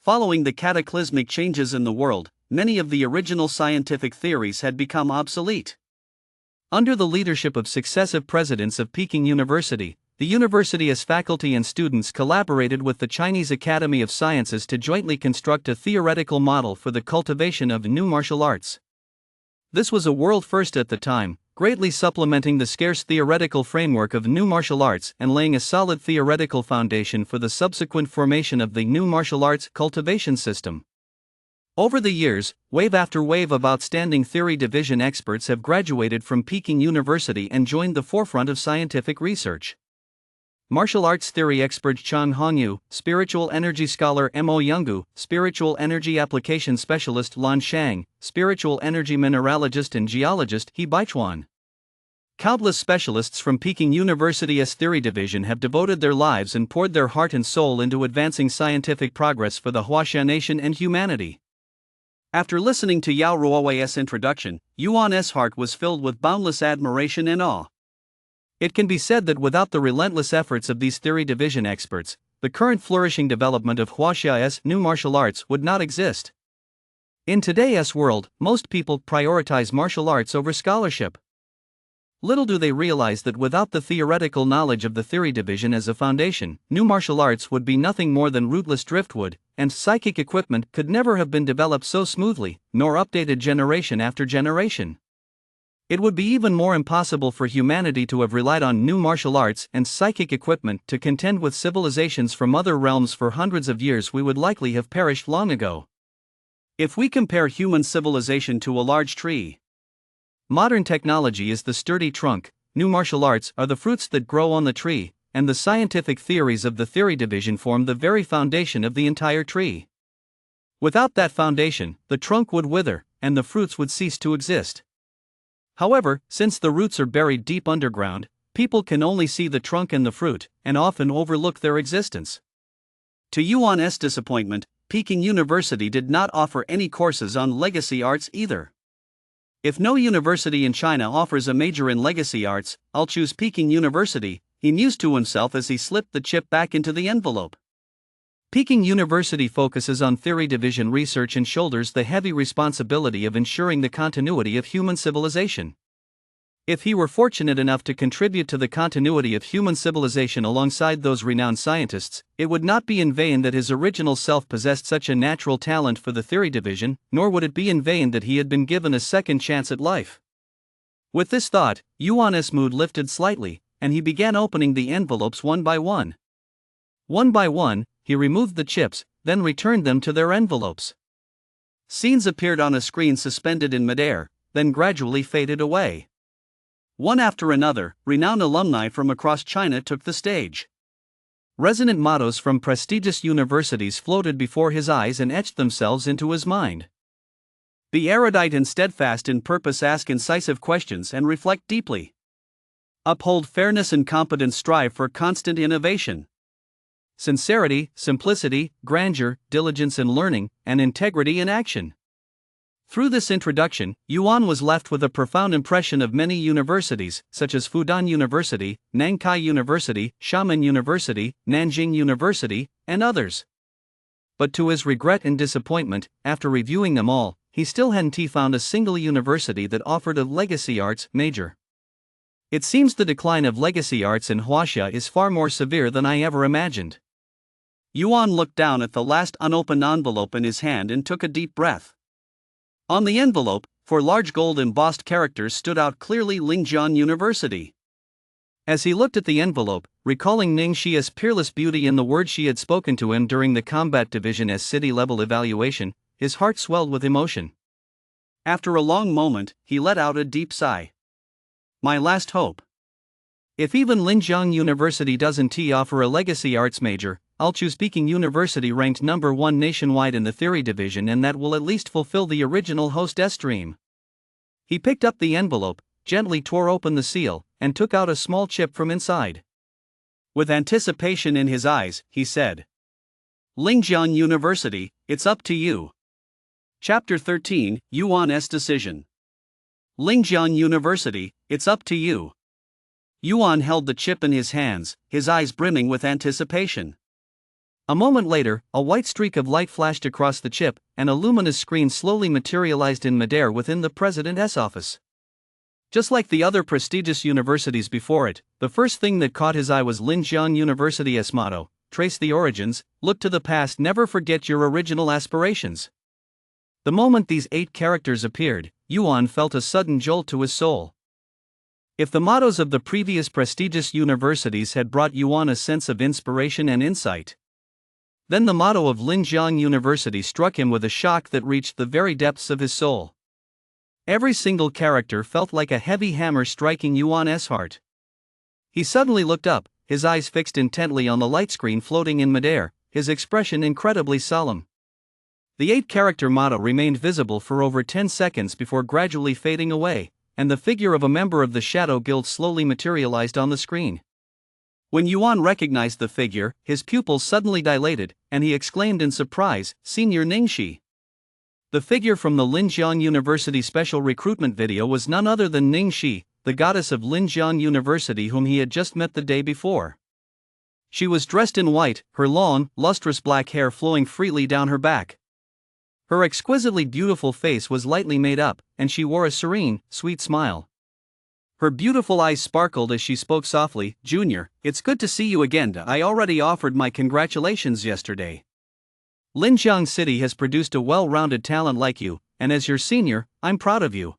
Following the cataclysmic changes in the world, many of the original scientific theories had become obsolete. Under the leadership of successive presidents of Peking University, the university's faculty and students collaborated with the Chinese Academy of Sciences to jointly construct a theoretical model for the cultivation of new martial arts. This was a world first at the time, greatly supplementing the scarce theoretical framework of new martial arts and laying a solid theoretical foundation for the subsequent formation of the new martial arts cultivation system. Over the years, wave after wave of outstanding theory division experts have graduated from Peking University and joined the forefront of scientific research. Martial arts theory expert Chang Hongyu, spiritual energy scholar Mo Yungu, spiritual energy application specialist Lan Shang, spiritual energy mineralogist and geologist He Baichuan. Countless specialists from Peking University's theory division have devoted their lives and poured their heart and soul into advancing scientific progress for the Huaxia nation and humanity. After listening to Yao Ruowei's introduction, Yuan's heart was filled with boundless admiration and awe. It can be said that without the relentless efforts of these theory division experts, the current flourishing development of Huaxia's new martial arts would not exist. In today's world, most people prioritize martial arts over scholarship. Little do they realize that without the theoretical knowledge of the theory division as a foundation, new martial arts would be nothing more than rootless driftwood, and psychic equipment could never have been developed so smoothly, nor updated generation after generation. It would be even more impossible for humanity to have relied on new martial arts and psychic equipment to contend with civilizations from other realms for hundreds of years. We would likely have perished long ago. If we compare human civilization to a large tree, modern technology is the sturdy trunk, new martial arts are the fruits that grow on the tree, and the scientific theories of the theory division form the very foundation of the entire tree. Without that foundation, the trunk would wither, and the fruits would cease to exist. However, since the roots are buried deep underground, people can only see the trunk and the fruit, and often overlook their existence. To Yuan's disappointment, Peking University did not offer any courses on legacy arts either. If no university in China offers a major in legacy arts, I'll choose Peking University, he mused to himself as he slipped the chip back into the envelope. Peking University focuses on theory division research and shoulders the heavy responsibility of ensuring the continuity of human civilization. If he were fortunate enough to contribute to the continuity of human civilization alongside those renowned scientists, it would not be in vain that his original self possessed such a natural talent for the theory division, nor would it be in vain that he had been given a second chance at life. With this thought, Yuan's mood lifted slightly, and he began opening the envelopes one by one. One by one, he removed the chips, then returned them to their envelopes. Scenes appeared on a screen suspended in midair, then gradually faded away. One after another, renowned alumni from across China took the stage. Resonant mottos from prestigious universities floated before his eyes and etched themselves into his mind. Be erudite and steadfast in purpose, ask incisive questions and reflect deeply. Uphold fairness and competence, strive for constant innovation. Sincerity, simplicity, grandeur, diligence in learning, and integrity in action. Through this introduction, Yuan was left with a profound impression of many universities, such as Fudan University, Nankai University, Xiamen University, Nanjing University, and others. But to his regret and disappointment, after reviewing them all, he still hadn't found a single university that offered a legacy arts major. It seems the decline of legacy arts in Huaxia is far more severe than I ever imagined. Yuan looked down at the last unopened envelope in his hand and took a deep breath. On the envelope, 4 large gold embossed characters stood out clearly: Lingjiang University. As he looked at the envelope, recalling Ningxia's peerless beauty and the words she had spoken to him during the combat division's city-level evaluation, his heart swelled with emotion. After a long moment, he let out a deep sigh. My last hope. If even Lingjiang University doesn't offer a legacy arts major, I'll choose Peking University, ranked number 1 nationwide in the theory division, and that will at least fulfill the original hostess dream. He picked up the envelope, gently tore open the seal, and took out a small chip from inside. With anticipation in his eyes, he said, Lingjiang University, it's up to you. Chapter 13, Yuan's Decision. Lingjiang University, it's up to you. Yuan held the chip in his hands, his eyes brimming with anticipation. A moment later, a white streak of light flashed across the chip, and a luminous screen slowly materialized in midair within the president's office. Just like the other prestigious universities before it, the first thing that caught his eye was Linjiang University's motto: trace the origins, look to the past, never forget your original aspirations. The moment these 8 characters appeared, Yuan felt a sudden jolt to his soul. If the mottos of the previous prestigious universities had brought Yuan a sense of inspiration and insight, then the motto of Linjiang University struck him with a shock that reached the very depths of his soul. Every single character felt like a heavy hammer striking Yuan's heart. He suddenly looked up, his eyes fixed intently on the light screen floating in midair, his expression incredibly solemn. The 8-character motto remained visible for over 10 seconds before gradually fading away, and the figure of a member of the Shadow Guild slowly materialized on the screen. When Yuan recognized the figure, his pupils suddenly dilated, and he exclaimed in surprise, "Senior Ningxi!" The figure from the Linjiang University special recruitment video was none other than Ningxi, the goddess of Linjiang University whom he had just met the day before. She was dressed in white, her long, lustrous black hair flowing freely down her back. Her exquisitely beautiful face was lightly made up, and she wore a serene, sweet smile. Her beautiful eyes sparkled as she spoke softly, "Junior, it's good to see you again. I already offered my congratulations yesterday. Linjiang City has produced a well-rounded talent like you, and as your senior, I'm proud of you."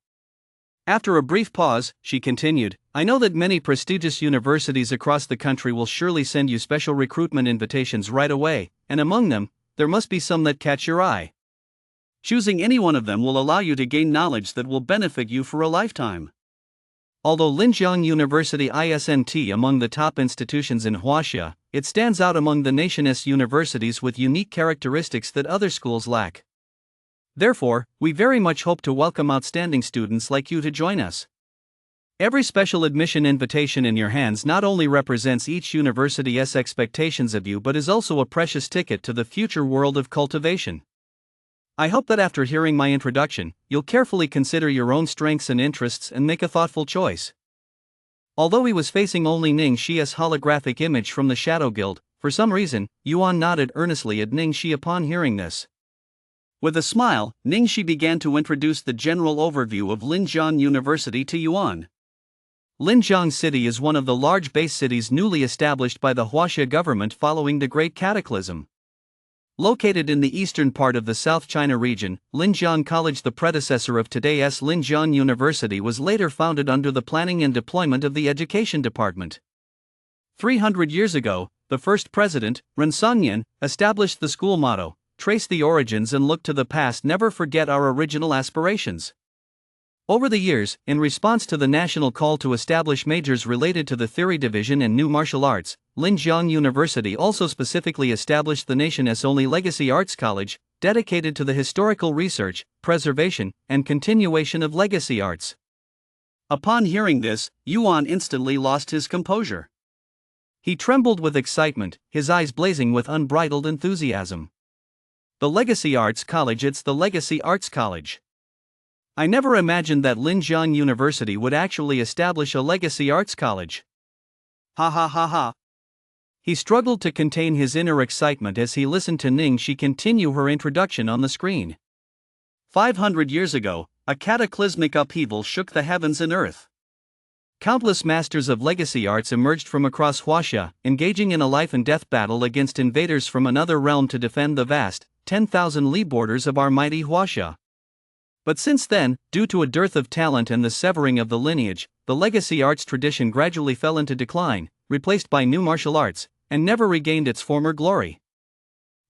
After a brief pause, she continued, "I know that many prestigious universities across the country will surely send you special recruitment invitations right away, and among them, there must be some that catch your eye. Choosing any one of them will allow you to gain knowledge that will benefit you for a lifetime." Although Linjiang University isn't among the top institutions in Huaxia, it stands out among the nation's universities with unique characteristics that other schools lack. Therefore, we very much hope to welcome outstanding students like you to join us. Every special admission invitation in your hands not only represents each university's expectations of you but is also a precious ticket to the future world of cultivation. I hope that after hearing my introduction, you'll carefully consider your own strengths and interests and make a thoughtful choice. Although he was facing only Ningxi's holographic image from the Shadow Guild, for some reason, Yuan nodded earnestly at Ningxi upon hearing this. With a smile, Ningxi began to introduce the general overview of Linjiang University to Yuan. Linjiang City is one of the large base cities newly established by the Huaxia government following the Great Cataclysm. Located in the eastern part of the South China region, Linjiang College, the predecessor of today's Linjiang University, was later founded under the planning and deployment of the Education Department. 300 years ago, the first president, Ren Songyan, established the school motto: trace the origins and look to the past, never forget our original aspirations. Over the years, in response to the national call to establish majors related to the theory division and new martial arts, Linjiang University also specifically established the nation's only legacy arts college, dedicated to the historical research, preservation, and continuation of legacy arts. Upon hearing this, Yuan instantly lost his composure. He trembled with excitement, his eyes blazing with unbridled enthusiasm. The Legacy Arts College, it's the Legacy Arts College. I never imagined that Linjiang University would actually establish a legacy arts college. Ha ha ha ha. He struggled to contain his inner excitement as he listened to Ningxi continue her introduction on the screen. 500 years ago, a cataclysmic upheaval shook the heavens and earth. Countless masters of legacy arts emerged from across Huaxia, engaging in a life-and-death battle against invaders from another realm to defend the vast, 10,000-li borders of our mighty Huaxia. But since then, due to a dearth of talent and the severing of the lineage, the legacy arts tradition gradually fell into decline, replaced by new martial arts, and never regained its former glory.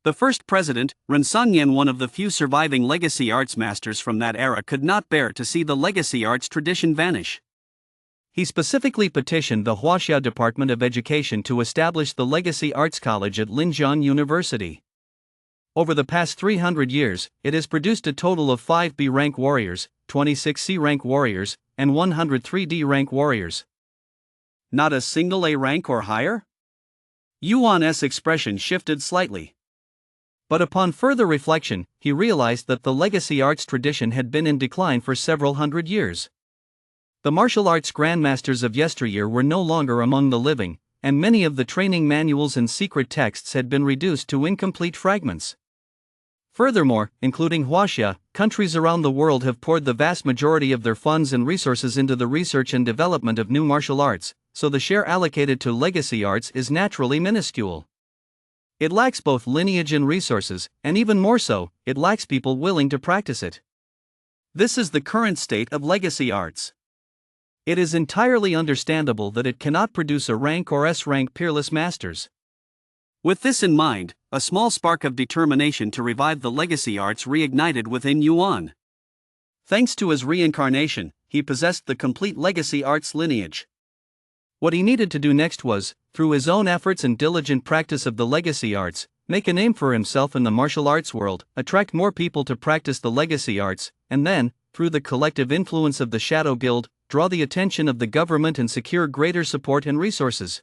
The first president, Ren Songyan, one of the few surviving legacy arts masters from that era, could not bear to see the legacy arts tradition vanish. He specifically petitioned the Huaxia Department of Education to establish the Legacy Arts College at Linjiang University. Over the past 300 years, it has produced a total of 5 B-rank warriors, 26 C-rank warriors, and 103 D-rank warriors. Not a single A-rank or higher? Yuan's expression shifted slightly. But upon further reflection, he realized that the legacy arts tradition had been in decline for several hundred years. The martial arts grandmasters of yesteryear were no longer among the living, and many of the training manuals and secret texts had been reduced to incomplete fragments. Furthermore, including Huaxia, countries around the world have poured the vast majority of their funds and resources into the research and development of new martial arts, so the share allocated to legacy arts is naturally minuscule. It lacks both lineage and resources, and even more so, it lacks people willing to practice it. This is the current state of legacy arts. It is entirely understandable that it cannot produce a rank or S-rank peerless masters. With this in mind, a small spark of determination to revive the legacy arts reignited within Yuan. Thanks to his reincarnation, he possessed the complete legacy arts lineage. What he needed to do next was, through his own efforts and diligent practice of the legacy arts, make a name for himself in the martial arts world, attract more people to practice the legacy arts, and then, through the collective influence of the Shadow Guild, draw the attention of the government and secure greater support and resources.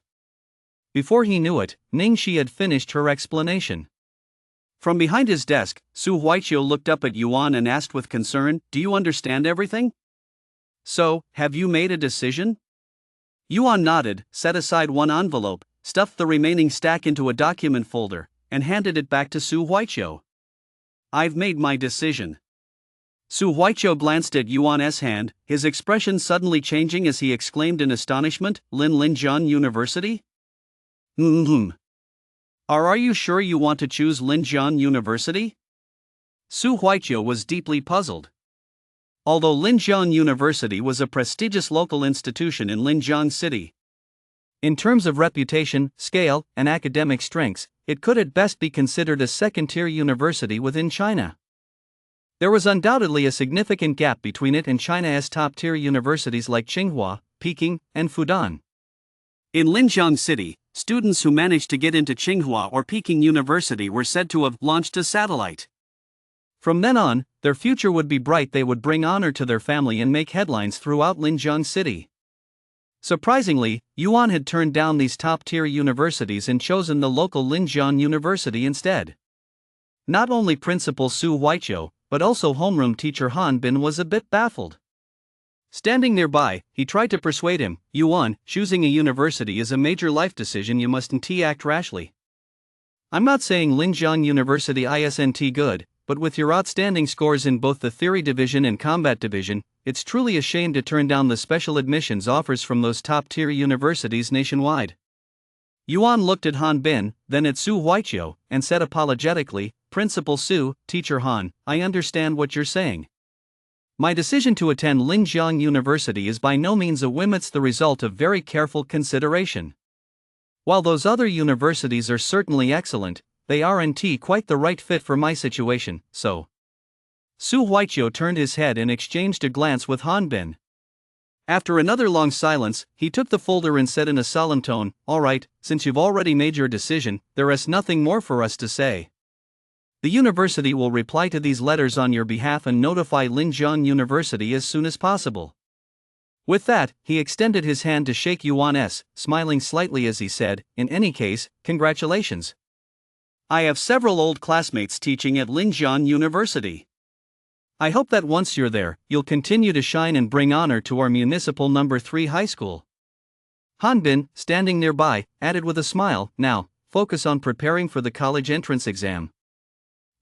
Before he knew it, Ningxi had finished her explanation. From behind his desk, Su Huaiqiu looked up at Yuan and asked with concern, "Do you understand everything? So, have you made a decision?" Yuan nodded, set aside one envelope, stuffed the remaining stack into a document folder, and handed it back to Su Huaiqiu. "I've made my decision." Su Huaiqiu glanced at Yuan's hand, his expression suddenly changing as he exclaimed in astonishment, Linjiang University? Are you sure you want to choose Linjiang University? Su Huaiqiu was deeply puzzled. Although Linjiang University was a prestigious local institution in Linjiang City, in terms of reputation, scale, and academic strengths, it could at best be considered a second-tier university within China. There was undoubtedly a significant gap between it and China's top-tier universities like Tsinghua, Peking, and Fudan. In Linjiang City, students who managed to get into Tsinghua or Peking University were said to have launched a satellite. From then on, their future would be bright. They would bring honor to their family and make headlines throughout Linjiang City. Surprisingly, Yuan had turned down these top-tier universities and chosen the local Linjiang University instead. Not only Principal Su Huaiqiu, but also homeroom teacher Han Bin was a bit baffled. Standing nearby, he tried to persuade him, "Yuan, choosing a university is a major life decision. You mustn't act rashly. I'm not saying Linjiang University isn't good, but with your outstanding scores in both the theory division and combat division, it's truly a shame to turn down the special admissions offers from those top-tier universities nationwide." Yuan looked at Han Bin, then at Su Huaiqiu, and said apologetically, "Principal Su, Teacher Han, I understand what you're saying. My decision to attend Linjiang University is by no means a whim. It's the result of very careful consideration. While those other universities are certainly excellent, they aren't quite the right fit for my situation, so." Su Huaiqiu turned his head and exchanged a glance with Han Bin. After another long silence, he took the folder and said in a solemn tone, "All right, since you've already made your decision, there is nothing more for us to say. The university will reply to these letters on your behalf and notify Linjiang University as soon as possible." With that, he extended his hand to shake Yuan's, smiling slightly as he said, "In any case, congratulations. I have several old classmates teaching at Linjiang University. I hope that once you're there, you'll continue to shine and bring honor to our municipal number 3 high school." Han Bin, standing nearby, added with a smile, "Now, focus on preparing for the college entrance exam.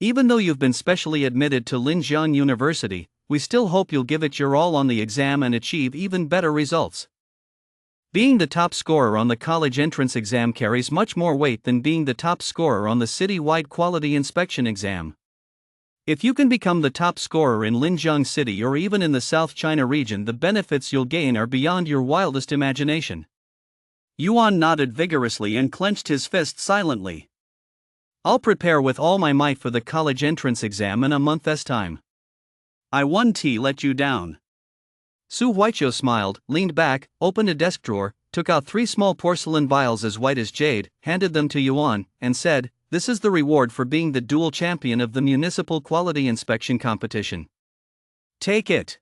Even though you've been specially admitted to Linjiang University, we still hope you'll give it your all on the exam and achieve even better results. Being the top scorer on the college entrance exam carries much more weight than being the top scorer on the city-wide quality inspection exam. If you can become the top scorer in Linjiang City or even in the South China region, the benefits you'll gain are beyond your wildest imagination." Yuan nodded vigorously and clenched his fist silently. "I'll prepare with all my might for the college entrance exam in a month's time." "I won't let you down." Su Huaiqiu smiled, leaned back, opened a desk drawer, took out 3 small porcelain vials as white as jade, handed them to Yuan, and said, "This is the reward for being the dual champion of the municipal quality inspection competition. Take it."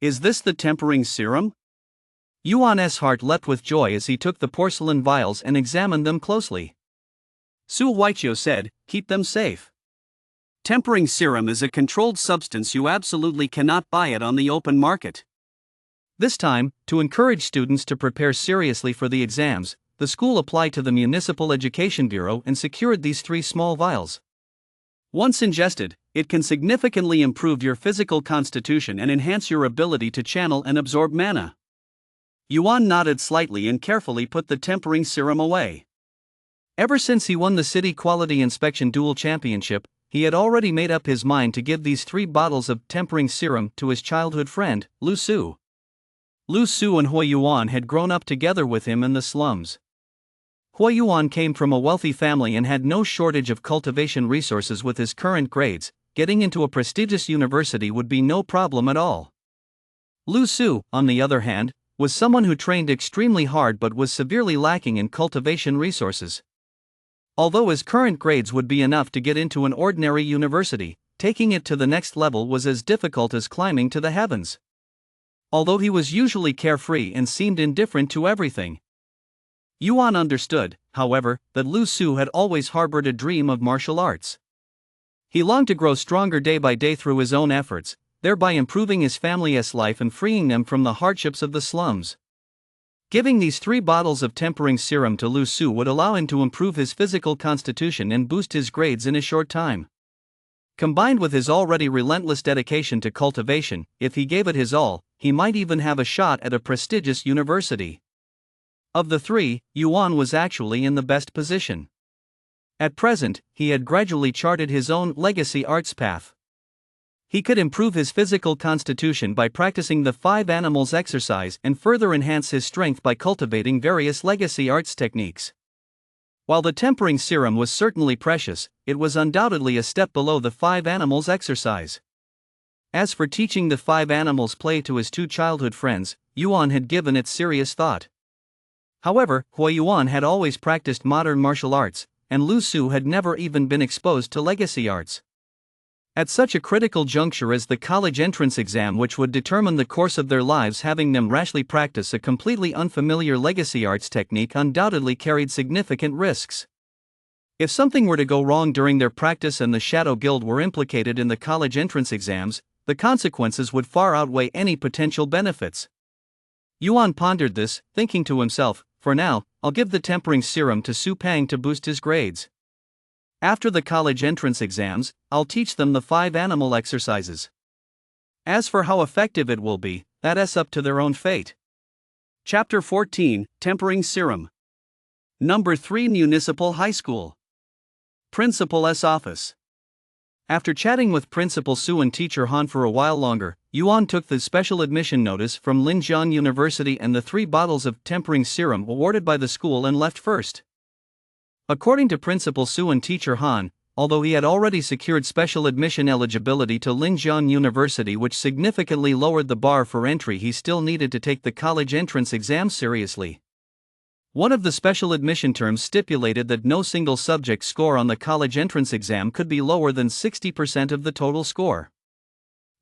"Is this the tempering serum?" Yuan's heart leapt with joy as he took the porcelain vials and examined them closely. Su Huaiqiu said, "Keep them safe. Tempering serum is a controlled substance. You absolutely cannot buy it on the open market." This time, to encourage students to prepare seriously for the exams, the school applied to the Municipal Education Bureau and secured these 3 small vials. Once ingested, it can significantly improve your physical constitution and enhance your ability to channel and absorb mana. Yuan nodded slightly and carefully put the tempering serum away. Ever since he won the City Quality Inspection Duel Championship, he had already made up his mind to give these 3 bottles of tempering serum to his childhood friend, Lu Su. Lu Su and Hui Yuan had grown up together with him in the slums. Hui Yuan came from a wealthy family and had no shortage of cultivation resources. With his current grades, getting into a prestigious university would be no problem at all. Lu Su, on the other hand, was someone who trained extremely hard but was severely lacking in cultivation resources. Although his current grades would be enough to get into an ordinary university, taking it to the next level was as difficult as climbing to the heavens. Although he was usually carefree and seemed indifferent to everything, Yuan understood, however, that Lu Su had always harbored a dream of martial arts. He longed to grow stronger day by day through his own efforts, thereby improving his family's life and freeing them from the hardships of the slums. Giving these 3 bottles of tempering serum to Lu Su would allow him to improve his physical constitution and boost his grades in a short time. Combined with his already relentless dedication to cultivation, if he gave it his all, he might even have a shot at a prestigious university. Of the 3, Yuan was actually in the best position. At present, he had gradually charted his own legacy arts path. He could improve his physical constitution by practicing the 5 animals exercise and further enhance his strength by cultivating various legacy arts techniques. While the tempering serum was certainly precious, it was undoubtedly a step below the 5 animals exercise. As for teaching the 5 animals play to his 2 childhood friends, Yuan had given it serious thought. However, Hui Yuan had always practiced modern martial arts, and Lu Su had never even been exposed to legacy arts. At such a critical juncture as the college entrance exam, which would determine the course of their lives, having them rashly practice a completely unfamiliar legacy arts technique undoubtedly carried significant risks. If something were to go wrong during their practice and the Shadow Guild were implicated in the college entrance exams, the consequences would far outweigh any potential benefits. Yuan pondered this, thinking to himself, "For now, I'll give the tempering serum to Su Pang to boost his grades. After the college entrance exams, I'll teach them the 5 animal exercises. As for how effective it will be, that's up to their own fate." Chapter 14, Tempering Serum. Number 3 Municipal High School. Principal's Office. After chatting with Principal Su and Teacher Han for a while longer, Yuan took the special admission notice from Linjiang University and the 3 bottles of tempering serum awarded by the school and left first. According to Principal Su and Teacher Han, although he had already secured special admission eligibility to Linjiang University, which significantly lowered the bar for entry, he still needed to take the college entrance exam seriously. One of the special admission terms stipulated that no single subject score on the college entrance exam could be lower than 60% of the total score.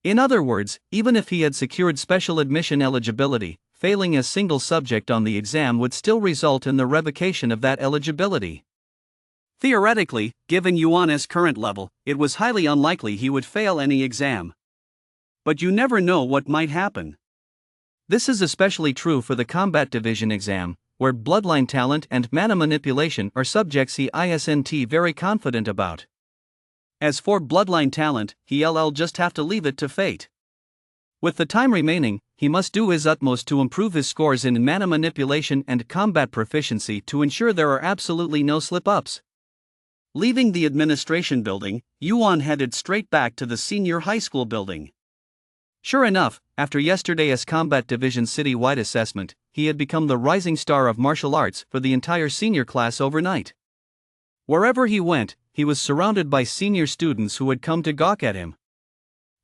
In other words, even if he had secured special admission eligibility, failing a single subject on the exam would still result in the revocation of that eligibility. Theoretically, given Yuan's current level, it was highly unlikely he would fail any exam. But you never know what might happen. This is especially true for the Combat Division exam, where bloodline talent and mana manipulation are subjects he isn't very confident about. As for bloodline talent, he'll just have to leave it to fate. With the time remaining, he must do his utmost to improve his scores in mana manipulation and combat proficiency to ensure there are absolutely no slip-ups. Leaving the administration building, Yuan headed straight back to the senior high school building. Sure enough, after yesterday's Combat Division city-wide assessment, he had become the rising star of martial arts for the entire senior class overnight. Wherever he went, he was surrounded by senior students who had come to gawk at him.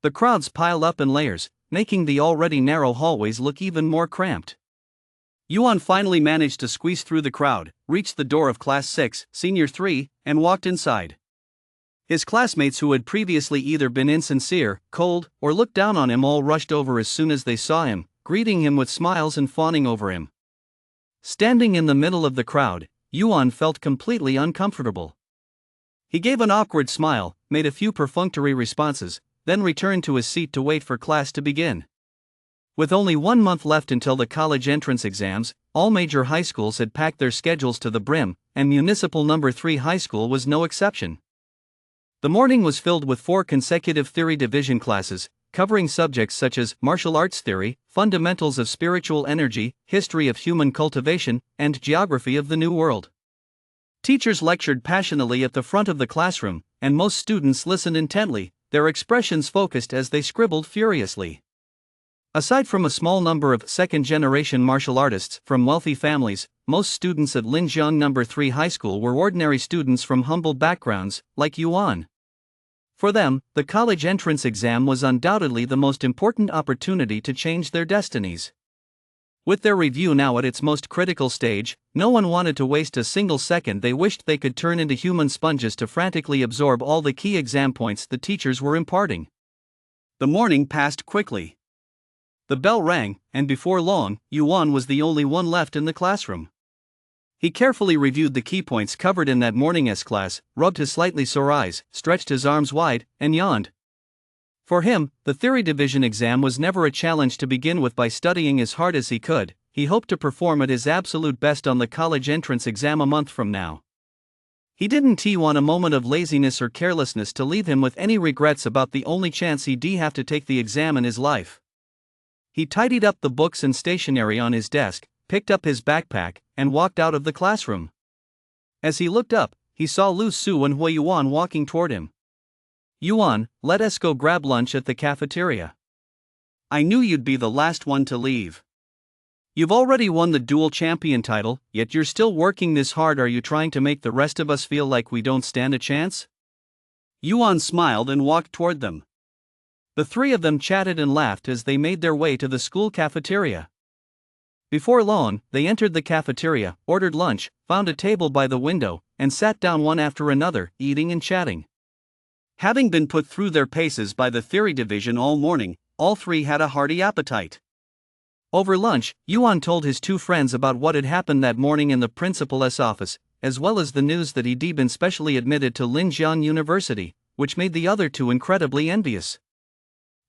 The crowds piled up in layers, making the already narrow hallways look even more cramped. Yuan finally managed to squeeze through the crowd, reached the door of Class 6, Senior 3, and walked inside. His classmates who had previously either been insincere, cold, or looked down on him all rushed over as soon as they saw him, greeting him with smiles and fawning over him. Standing in the middle of the crowd, Yuan felt completely uncomfortable. He gave an awkward smile, made a few perfunctory responses, then returned to his seat to wait for class to begin. With only 1 month left until the college entrance exams, all major high schools had packed their schedules to the brim, and Municipal No. 3 High School was no exception. The morning was filled with 4 consecutive theory division classes, covering subjects such as martial arts theory, fundamentals of spiritual energy, history of human cultivation, and geography of the New World. Teachers lectured passionately at the front of the classroom, and most students listened intently, their expressions focused as they scribbled furiously. Aside from a small number of second-generation martial artists from wealthy families, most students at Linjiang No. 3 High School were ordinary students from humble backgrounds, like Yuan. For them, the college entrance exam was undoubtedly the most important opportunity to change their destinies. With their review now at its most critical stage, no one wanted to waste a single second. They wished they could turn into human sponges to frantically absorb all the key exam points the teachers were imparting. The morning passed quickly. The bell rang, and before long, Yuan was the only one left in the classroom. He carefully reviewed the key points covered in that morning's class, rubbed his slightly sore eyes, stretched his arms wide, and yawned. For him, the theory division exam was never a challenge to begin with. By studying as hard as he could, he hoped to perform at his absolute best on the college entrance exam a month from now. He didn't want a moment of laziness or carelessness to leave him with any regrets about the only chance he'd have to take the exam in his life. He tidied up the books and stationery on his desk, picked up his backpack, and walked out of the classroom. As he looked up, he saw Lu Su and Hui Yuan walking toward him. "Yuan, let us go grab lunch at the cafeteria. I knew you'd be the last one to leave. You've already won the dual champion title, yet you're still working this hard. Are you trying to make the rest of us feel like we don't stand a chance?" Yuan smiled and walked toward them. The 3 of them chatted and laughed as they made their way to the school cafeteria. Before long, they entered the cafeteria, ordered lunch, found a table by the window, and sat down one after another, eating and chatting. Having been put through their paces by the theory division all morning, all 3 had a hearty appetite. Over lunch, Yuan told his 2 friends about what had happened that morning in the principal's office, as well as the news that he'd been specially admitted to Linjiang University, which made the other 2 incredibly envious.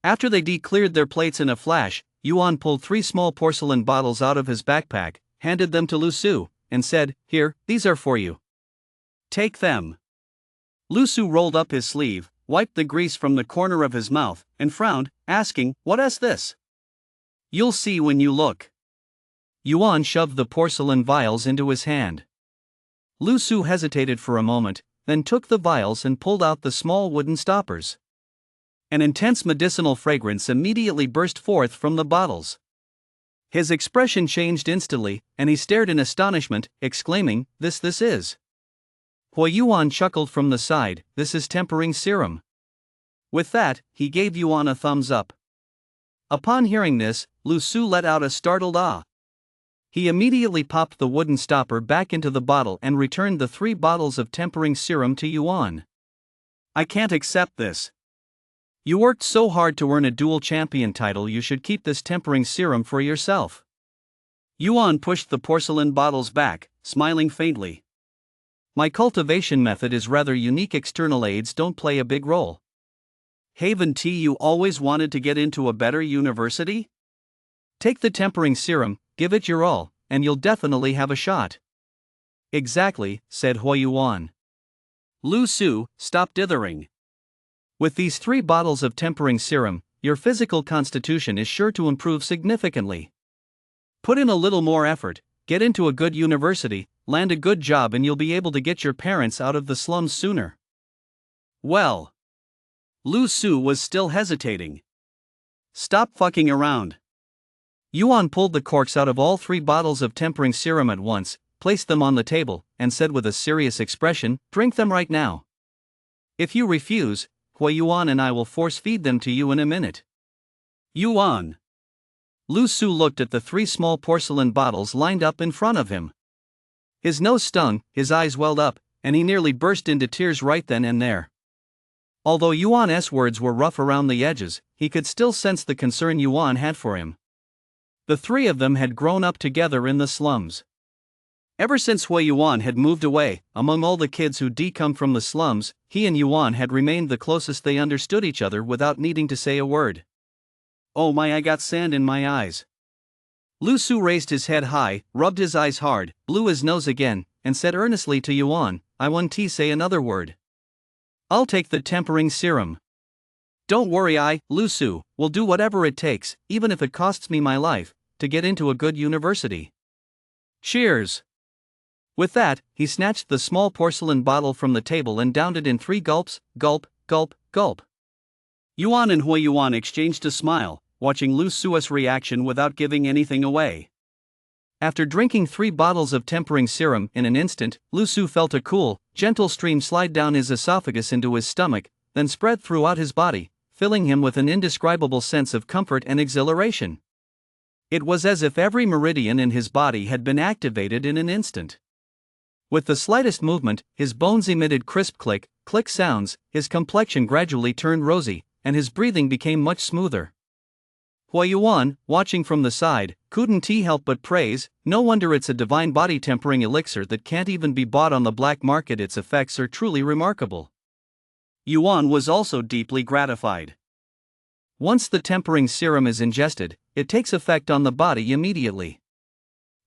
After they cleared their plates in a flash, Yuan pulled 3 small porcelain bottles out of his backpack, handed them to Lu Su, and said, "Here, these are for you. Take them." Lu Su rolled up his sleeve, wiped the grease from the corner of his mouth, and frowned, asking, "What's this?" "You'll see when you look." Yuan shoved the porcelain vials into his hand. Lu Su hesitated for a moment, then took the vials and pulled out the small wooden stoppers. An intense medicinal fragrance immediately burst forth from the bottles. His expression changed instantly, and he stared in astonishment, exclaiming, This is. Hui Yuan chuckled from the side, "This is tempering serum." With that, he gave Yuan a thumbs up. Upon hearing this, Lu Su let out a startled ah. He immediately popped the wooden stopper back into the bottle and returned the 3 bottles of tempering serum to Yuan. "I can't accept this. You worked so hard to earn a dual champion title. You should keep this tempering serum for yourself." Yuan pushed the porcelain bottles back, smiling faintly. "My cultivation method is rather unique. External aids don't play a big role." "Haven't you always wanted to get into a better university? Take the tempering serum, give it your all, and you'll definitely have a shot." "Exactly," said Hui Yuan. Lu Su, stop dithering. With these 3 bottles of tempering serum, your physical constitution is sure to improve significantly. Put in a little more effort, get into a good university, land a good job, and you'll be able to get your parents out of the slums sooner. Well, Lu Su was still hesitating. "Stop fucking around." Yuan pulled the corks out of all 3 bottles of tempering serum at once, placed them on the table, and said with a serious expression, "Drink them right now. If you refuse, Hui Yuan and I will force feed them to you in a minute." "Yuan." Lu Su looked at the 3 small porcelain bottles lined up in front of him. His nose stung, his eyes welled up, and he nearly burst into tears right then and there. Although Yuan's words were rough around the edges, he could still sense the concern Yuan had for him. The 3 of them had grown up together in the slums. Ever since Hui Yuan had moved away, among all the kids who'd come from the slums, he and Yuan had remained the closest. They understood each other without needing to say a word. "Oh my, I got sand in my eyes." Lu Su raised his head high, rubbed his eyes hard, blew his nose again, and said earnestly to Yuan, "I want to say another word." I'll take the tempering serum. Don't worry, Lu Su, will do whatever it takes, even if it costs me my life, to get into a good university. Cheers! With that, he snatched the small porcelain bottle from the table and downed it in 3 gulps, gulp, gulp, gulp. Yuan and Hui Yuan exchanged a smile, watching Lu Su's reaction without giving anything away. After drinking 3 bottles of tempering serum in an instant, Lu Su felt a cool, gentle stream slide down his esophagus into his stomach, then spread throughout his body, filling him with an indescribable sense of comfort and exhilaration. It was as if every meridian in his body had been activated in an instant. With the slightest movement, his bones emitted crisp click, click sounds, his complexion gradually turned rosy, and his breathing became much smoother. Hui Yuan, watching from the side, couldn't help but praise, no wonder it's a divine body tempering elixir that can't even be bought on the black market. Its effects are truly remarkable. Yuan was also deeply gratified. Once the tempering serum is ingested, it takes effect on the body immediately.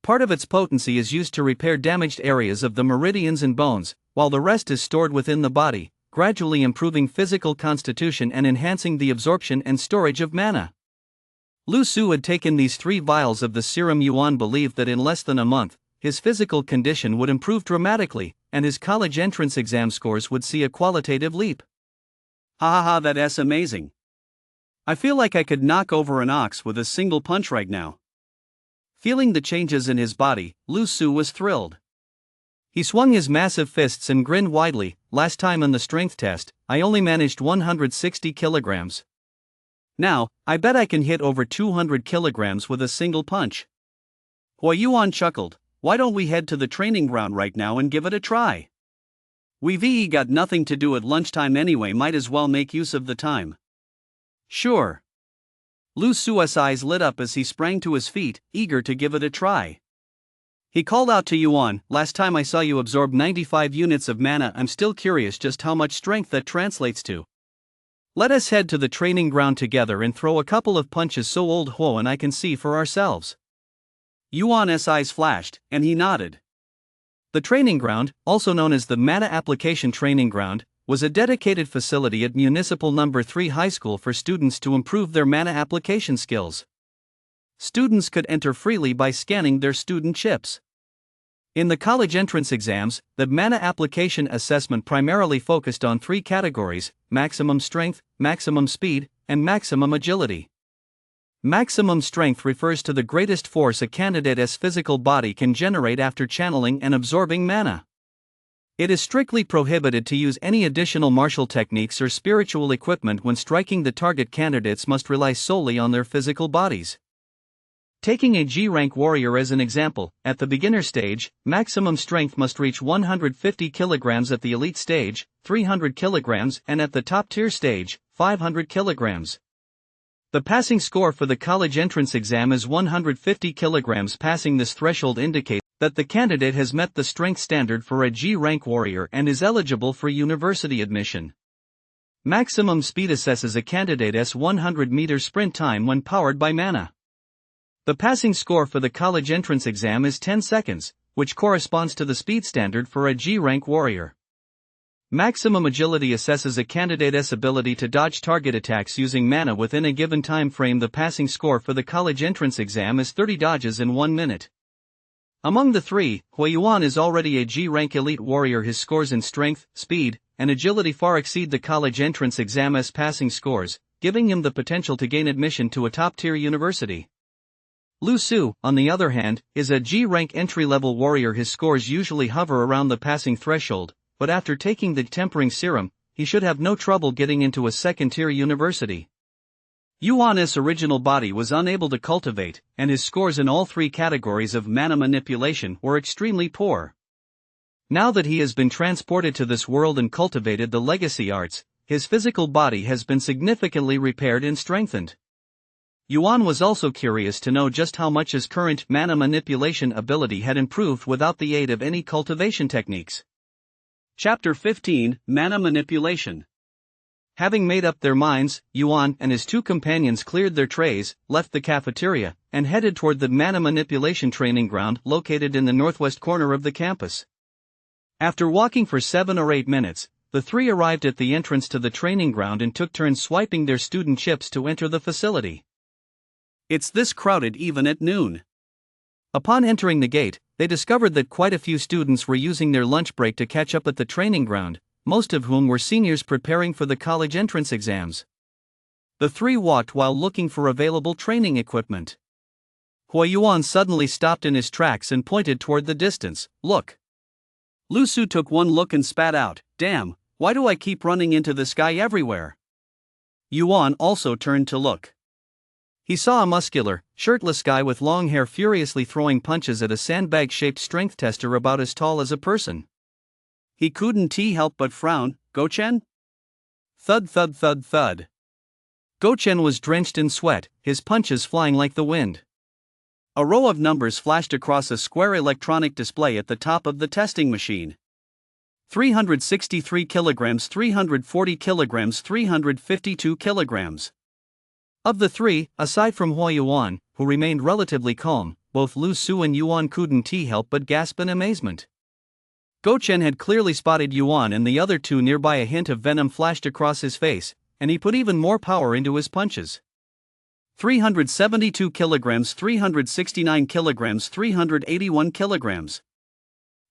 Part of its potency is used to repair damaged areas of the meridians and bones, while the rest is stored within the body, gradually improving physical constitution and enhancing the absorption and storage of mana. Lu Su had taken these 3 vials of the serum. Yuan believed that in less than a month, his physical condition would improve dramatically, and his college entrance exam scores would see a qualitative leap. Ha, that's amazing. I feel like I could knock over an ox with a single punch right now. Feeling the changes in his body, Lu Su was thrilled. He swung his massive fists and grinned widely. Last time on the strength test, I only managed 160 kilograms. Now, I bet I can hit over 200 kilograms with a single punch. Hui Yuan chuckled. Why don't we head to the training ground right now and give it a try? We've got nothing to do at lunchtime anyway, might as well make use of the time. Sure. Lu Su's eyes lit up as he sprang to his feet, eager to give it a try. He called out to Yuan, last time I saw you absorb 95 units of mana. I'm still curious just how much strength that translates to. Let us head to the training ground together and throw a couple of punches so old Huo and I can see for ourselves. Yuan's eyes flashed, and he nodded. The training ground, also known as the Mana Application Training Ground, was a dedicated facility at Municipal No. 3 High School for students to improve their mana application skills. Students could enter freely by scanning their student chips. In the college entrance exams, the mana application assessment primarily focused on 3 categories: maximum strength, maximum speed, and maximum agility. Maximum strength refers to the greatest force a candidate's physical body can generate after channeling and absorbing mana. It is strictly prohibited to use any additional martial techniques or spiritual equipment when striking the target. Candidates must rely solely on their physical bodies. Taking a G-rank warrior as an example, at the beginner stage, maximum strength must reach 150 kilograms, at the elite stage, 300 kilograms, and at the top-tier stage, 500 kilograms. The passing score for the college entrance exam is 150 kilograms. Passing this threshold indicates that the candidate has met the strength standard for a G-rank warrior and is eligible for university admission. Maximum speed assesses a candidate's 100-meter sprint time when powered by mana. The passing score for the college entrance exam is 10 seconds, which corresponds to the speed standard for a G-rank warrior. Maximum agility assesses a candidate's ability to dodge target attacks using mana within a given time frame. The passing score for the college entrance exam is 30 dodges in 1 minute. Among the 3, Hui Yuan is already a G-rank elite warrior. His scores in strength, speed, and agility far exceed the college entrance exam's passing scores, giving him the potential to gain admission to a top-tier university. Lu Su, on the other hand, is a G-rank entry-level warrior. His scores usually hover around the passing threshold, but after taking the tempering serum, he should have no trouble getting into a second-tier university. Yuan's original body was unable to cultivate, and his scores in all 3 categories of mana manipulation were extremely poor. Now that he has been transported to this world and cultivated the legacy arts, his physical body has been significantly repaired and strengthened. Yuan was also curious to know just how much his current mana manipulation ability had improved without the aid of any cultivation techniques. Chapter 15, Mana Manipulation. Having made up their minds, Yuan and his 2 companions cleared their trays, left the cafeteria, and headed toward the mana manipulation training ground located in the northwest corner of the campus. After walking for 7 or 8 minutes, the three arrived at the entrance to the training ground and took turns swiping their student chips to enter the facility. It's this crowded even at noon. Upon entering the gate, they discovered that quite a few students were using their lunch break to catch up at the training ground, most of whom were seniors preparing for the college entrance exams. The three walked while looking for available training equipment. Hua Yuan suddenly stopped in his tracks and pointed toward the distance. "Look." Lu Su took one look and spat out, "Damn, why do I keep running into this guy everywhere?" Yuan also turned to look. He saw a muscular, shirtless guy with long hair furiously throwing punches at a sandbag-shaped strength tester about as tall as a person. He couldn't help but frown. "Gochen?" Thud thud thud thud. Gochen was drenched in sweat, his punches flying like the wind. A row of numbers flashed across a square electronic display at the top of the testing machine. 363 kilograms, 340 kilograms, 352 kilograms. Of the three, aside from Hua Yuan, who remained relatively calm, both Lu Su and Yuan couldn't help but gasp in amazement. Gochen had clearly spotted Yuan and the other two nearby. A hint of venom flashed across his face, and he put even more power into his punches. 372 kilograms, 369 kilograms, 381 kilograms.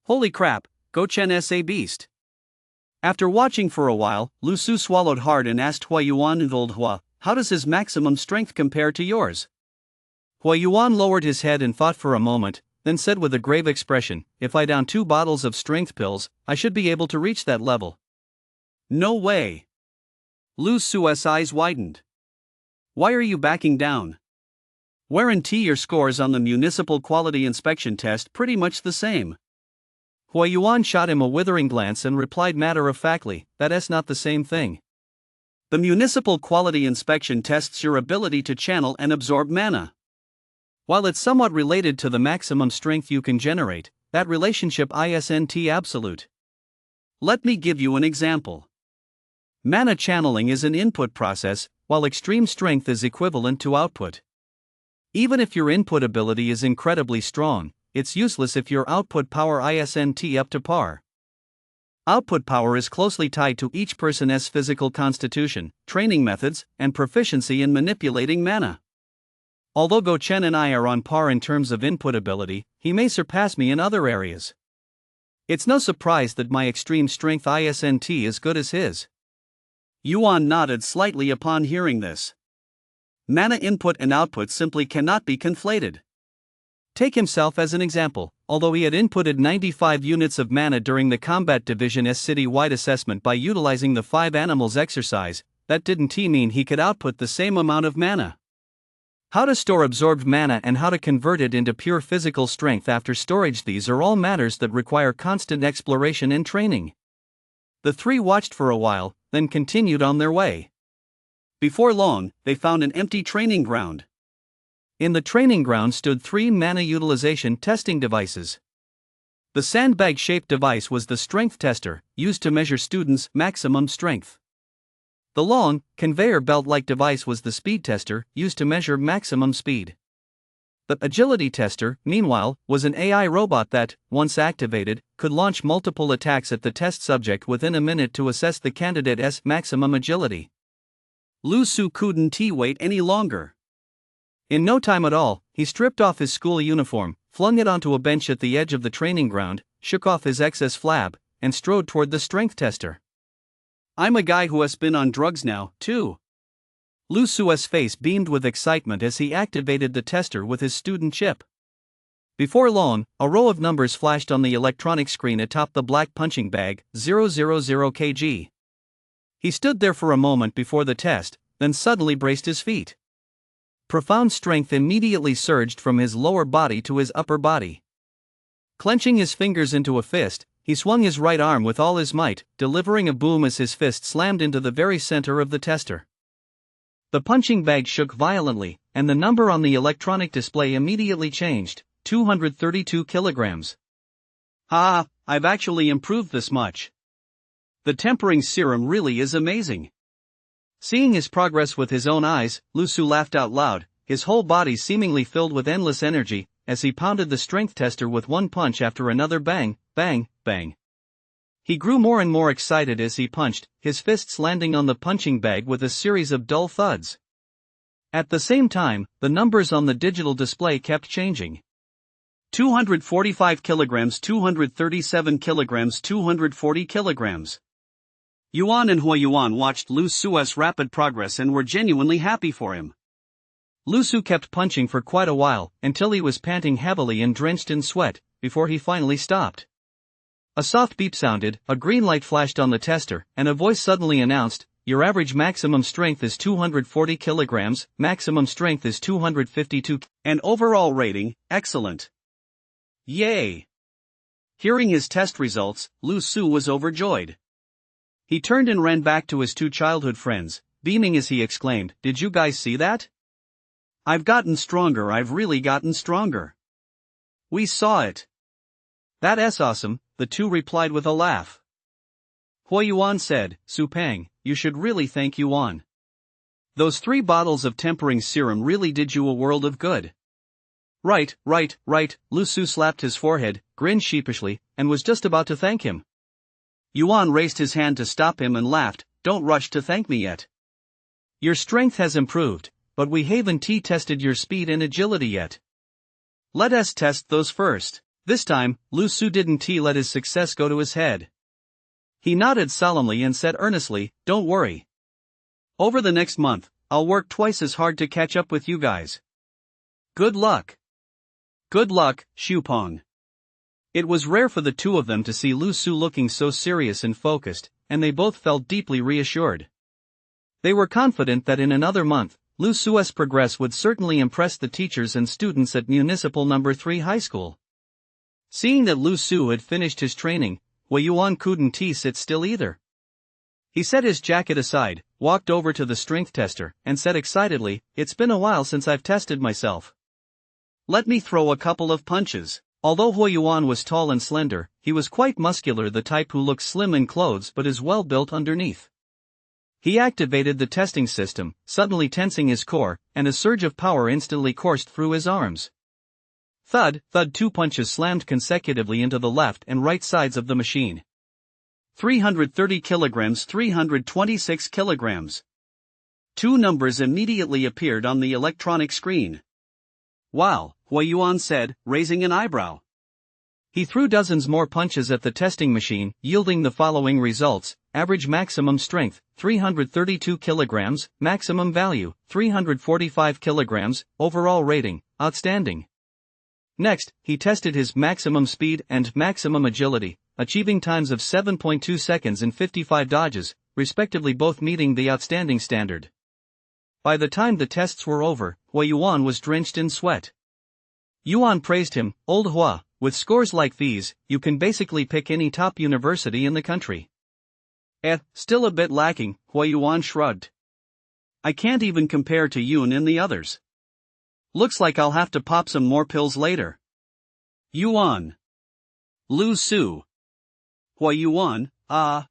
Holy crap, Gochen's a beast. After watching for a while, Lu Su swallowed hard and asked Hua Yuan, "Old Hua, how does his maximum strength compare to yours?" Hua Yuan lowered his head and thought for a moment, then said with a grave expression, "If I down 2 bottles of strength pills, I should be able to reach that level." "No way." Lu Su's eyes widened. "Why are you backing down? Weren't your scores on the municipal quality inspection test pretty much the same?" Hua Yuan shot him a withering glance and replied matter-of-factly, "That's not the same thing. The municipal quality inspection tests your ability to channel and absorb mana. While it's somewhat related to the maximum strength you can generate, that relationship isn't absolute. Let me give you an example. Mana channeling is an input process, while extreme strength is equivalent to output. Even if your input ability is incredibly strong, it's useless if your output power isn't up to par. Output power is closely tied to each person's physical constitution, training methods, and proficiency in manipulating mana. Although Gochen and I are on par in terms of input ability, he may surpass me in other areas. It's no surprise that my extreme strength isn't as good as his." Yuan nodded slightly upon hearing this. Mana input and output simply cannot be conflated. Take himself as an example. Although he had inputted 95 units of mana during the Combat Division's city-wide assessment by utilizing the 5 animals exercise, that didn't mean he could output the same amount of mana. How to store absorbed mana and how to convert it into pure physical strength after storage, these are all matters that require constant exploration and training. The three watched for a while, then continued on their way. Before long, they found an empty training ground. In the training ground stood 3 mana utilization testing devices. The sandbag-shaped device was the strength tester, used to measure students' maximum strength. The long, conveyor belt-like device was the speed tester, used to measure maximum speed. The agility tester, meanwhile, was an AI robot that, once activated, could launch multiple attacks at the test subject within a minute to assess the candidate's maximum agility. Lu Su couldn't wait any longer. In no time at all, he stripped off his school uniform, flung it onto a bench at the edge of the training ground, shook off his excess flab, and strode toward the strength tester. "I'm a guy who has been on drugs now, too." Lu Su's face beamed with excitement as he activated the tester with his student chip. Before long, a row of numbers flashed on the electronic screen atop the black punching bag, 000 kg. He stood there for a moment before the test, then suddenly braced his feet. Profound strength immediately surged from his lower body to his upper body. Clenching his fingers into a fist, he swung his right arm with all his might, delivering a boom as his fist slammed into the very center of the tester. The punching bag shook violently, and the number on the electronic display immediately changed, 232 kilograms. "Ha, I've actually improved this much. The tempering serum really is amazing." Seeing his progress with his own eyes, Lu Su laughed out loud, his whole body seemingly filled with endless energy, as he pounded the strength tester with one punch after another. Bang, bang, bang. He grew more and more excited as he punched, his fists landing on the punching bag with a series of dull thuds. At the same time, the numbers on the digital display kept changing. 245 kilograms, 237 kilograms, 240 kilograms. Yuan and Huayuan watched Lu Su's rapid progress and were genuinely happy for him. Lu Su kept punching for quite a while, until he was panting heavily and drenched in sweat, before he finally stopped. A soft beep sounded, a green light flashed on the tester, and a voice suddenly announced, "Your average maximum strength is 240 kilograms, maximum strength is 252, and overall rating, excellent." Yay! Hearing his test results, Lu Su was overjoyed. He turned and ran back to his two childhood friends, beaming as he exclaimed, "Did you guys see that? I've gotten stronger, I've really gotten stronger. We saw it." "That's awesome," the two replied with a laugh. Huayuan said, "Su Peng, you should really thank Yuan. Those 3 bottles of tempering serum really did you a world of good." Right. Lu Su slapped his forehead, grinned sheepishly, and was just about to thank him. Yuan raised his hand to stop him and laughed, "Don't rush to thank me yet. Your strength has improved, but we haven't tested your speed and agility yet. Let us test those first." This time, Lu Su didn't let his success go to his head. He nodded solemnly and said earnestly, "Don't worry. Over the next month, I'll work twice as hard to catch up with you guys. Good luck." Good luck, Xupong. It was rare for the two of them to see Lu Su looking so serious and focused, and they both felt deeply reassured. They were confident that in another month, Lu Su's progress would certainly impress the teachers and students at Municipal No. 3 High School. Seeing that Lu Su had finished his training, Huayuan couldn't sit still either. He set his jacket aside, walked over to the strength tester, and said excitedly, "It's been a while since I've tested myself. Let me throw a couple of punches." Although Huayuan was tall and slender, he was quite muscular, the type who looks slim in clothes but is well built underneath. He activated the testing system, suddenly tensing his core, and a surge of power instantly coursed through his arms. Thud, thud, 2 punches slammed consecutively into the left and right sides of the machine. 330 kilograms, 326 kilograms. 2 numbers immediately appeared on the electronic screen. "Wow," Huayuan said, raising an eyebrow. He threw dozens more punches at the testing machine, yielding the following results: average maximum strength, 332 kilograms, maximum value, 345 kilograms, overall rating, outstanding. Next, he tested his maximum speed and maximum agility, achieving times of 7.2 seconds and 55 dodges, respectively, both meeting the outstanding standard. By the time the tests were over, Huayuan was drenched in sweat. Yuan praised him, "Old Hua, with scores like these, you can basically pick any top university in the country." Still a bit lacking," Huayuan shrugged. "I can't even compare to Yun and the others. Looks like I'll have to pop some more pills later." Yuan. Lu Su. Huayuan, ah.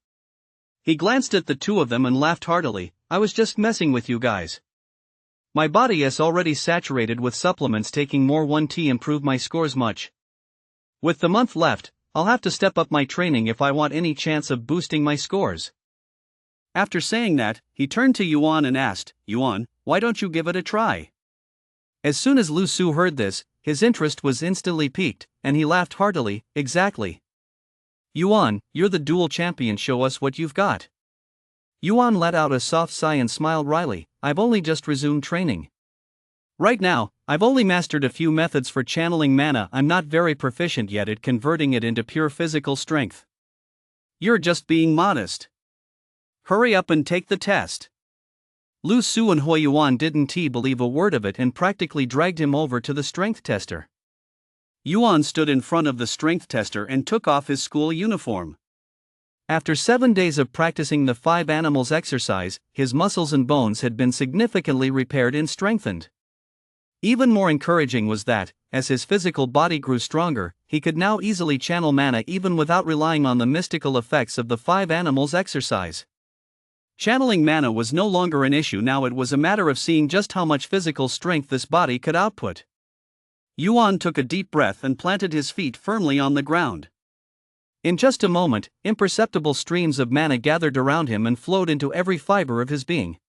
He glanced at the two of them and laughed heartily. "I was just messing with you guys. My body is already saturated with supplements, taking more 1T improve my scores much. With the month left, I'll have to step up my training if I want any chance of boosting my scores." After saying that, he turned to Yuan and asked, "Yuan, why don't you give it a try?" As soon as Lu Su heard this, his interest was instantly piqued, and he laughed heartily. "Exactly. Yuan, you're the dual champion, show us what you've got." Yuan let out a soft sigh and smiled wryly. "I've only just resumed training. Right now, I've only mastered a few methods for channeling mana. I'm not very proficient yet at converting it into pure physical strength." "You're just being modest. Hurry up and take the test." Lu Su and Huayuan didn't believe a word of it and practically dragged him over to the strength tester. Yuan stood in front of the strength tester and took off his school uniform. After 7 days of practicing the 5 animals exercise, his muscles and bones had been significantly repaired and strengthened. Even more encouraging was that, as his physical body grew stronger, he could now easily channel mana even without relying on the mystical effects of the 5 animals exercise. Channeling mana was no longer an issue now, it was a matter of seeing just how much physical strength this body could output. Yuan took a deep breath and planted his feet firmly on the ground. In just a moment, imperceptible streams of mana gathered around him and flowed into every fiber of his being.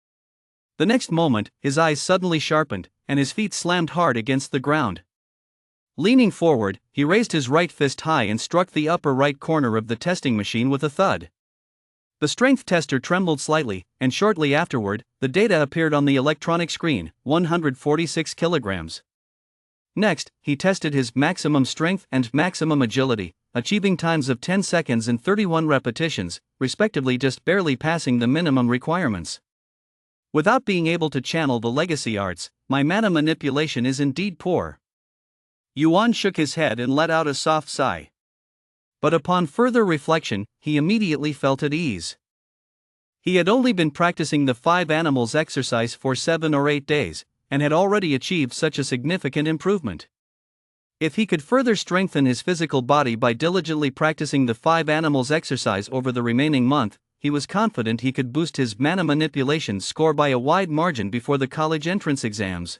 The next moment, his eyes suddenly sharpened, and his feet slammed hard against the ground. Leaning forward, he raised his right fist high and struck the upper right corner of the testing machine with a thud. The strength tester trembled slightly, and shortly afterward, the data appeared on the electronic screen, 146 kilograms. Next, he tested his maximum strength and maximum agility, achieving times of 10 seconds and 31 repetitions, respectively, just barely passing the minimum requirements. Without being able to channel the legacy arts, my mana manipulation is indeed poor. Yuan shook his head and let out a soft sigh. But upon further reflection, he immediately felt at ease. He had only been practicing the 5 animals exercise for 7 or 8 days, and had already achieved such a significant improvement. If he could further strengthen his physical body by diligently practicing the 5 animals exercise over the remaining month, he was confident he could boost his mana manipulation score by a wide margin before the college entrance exams.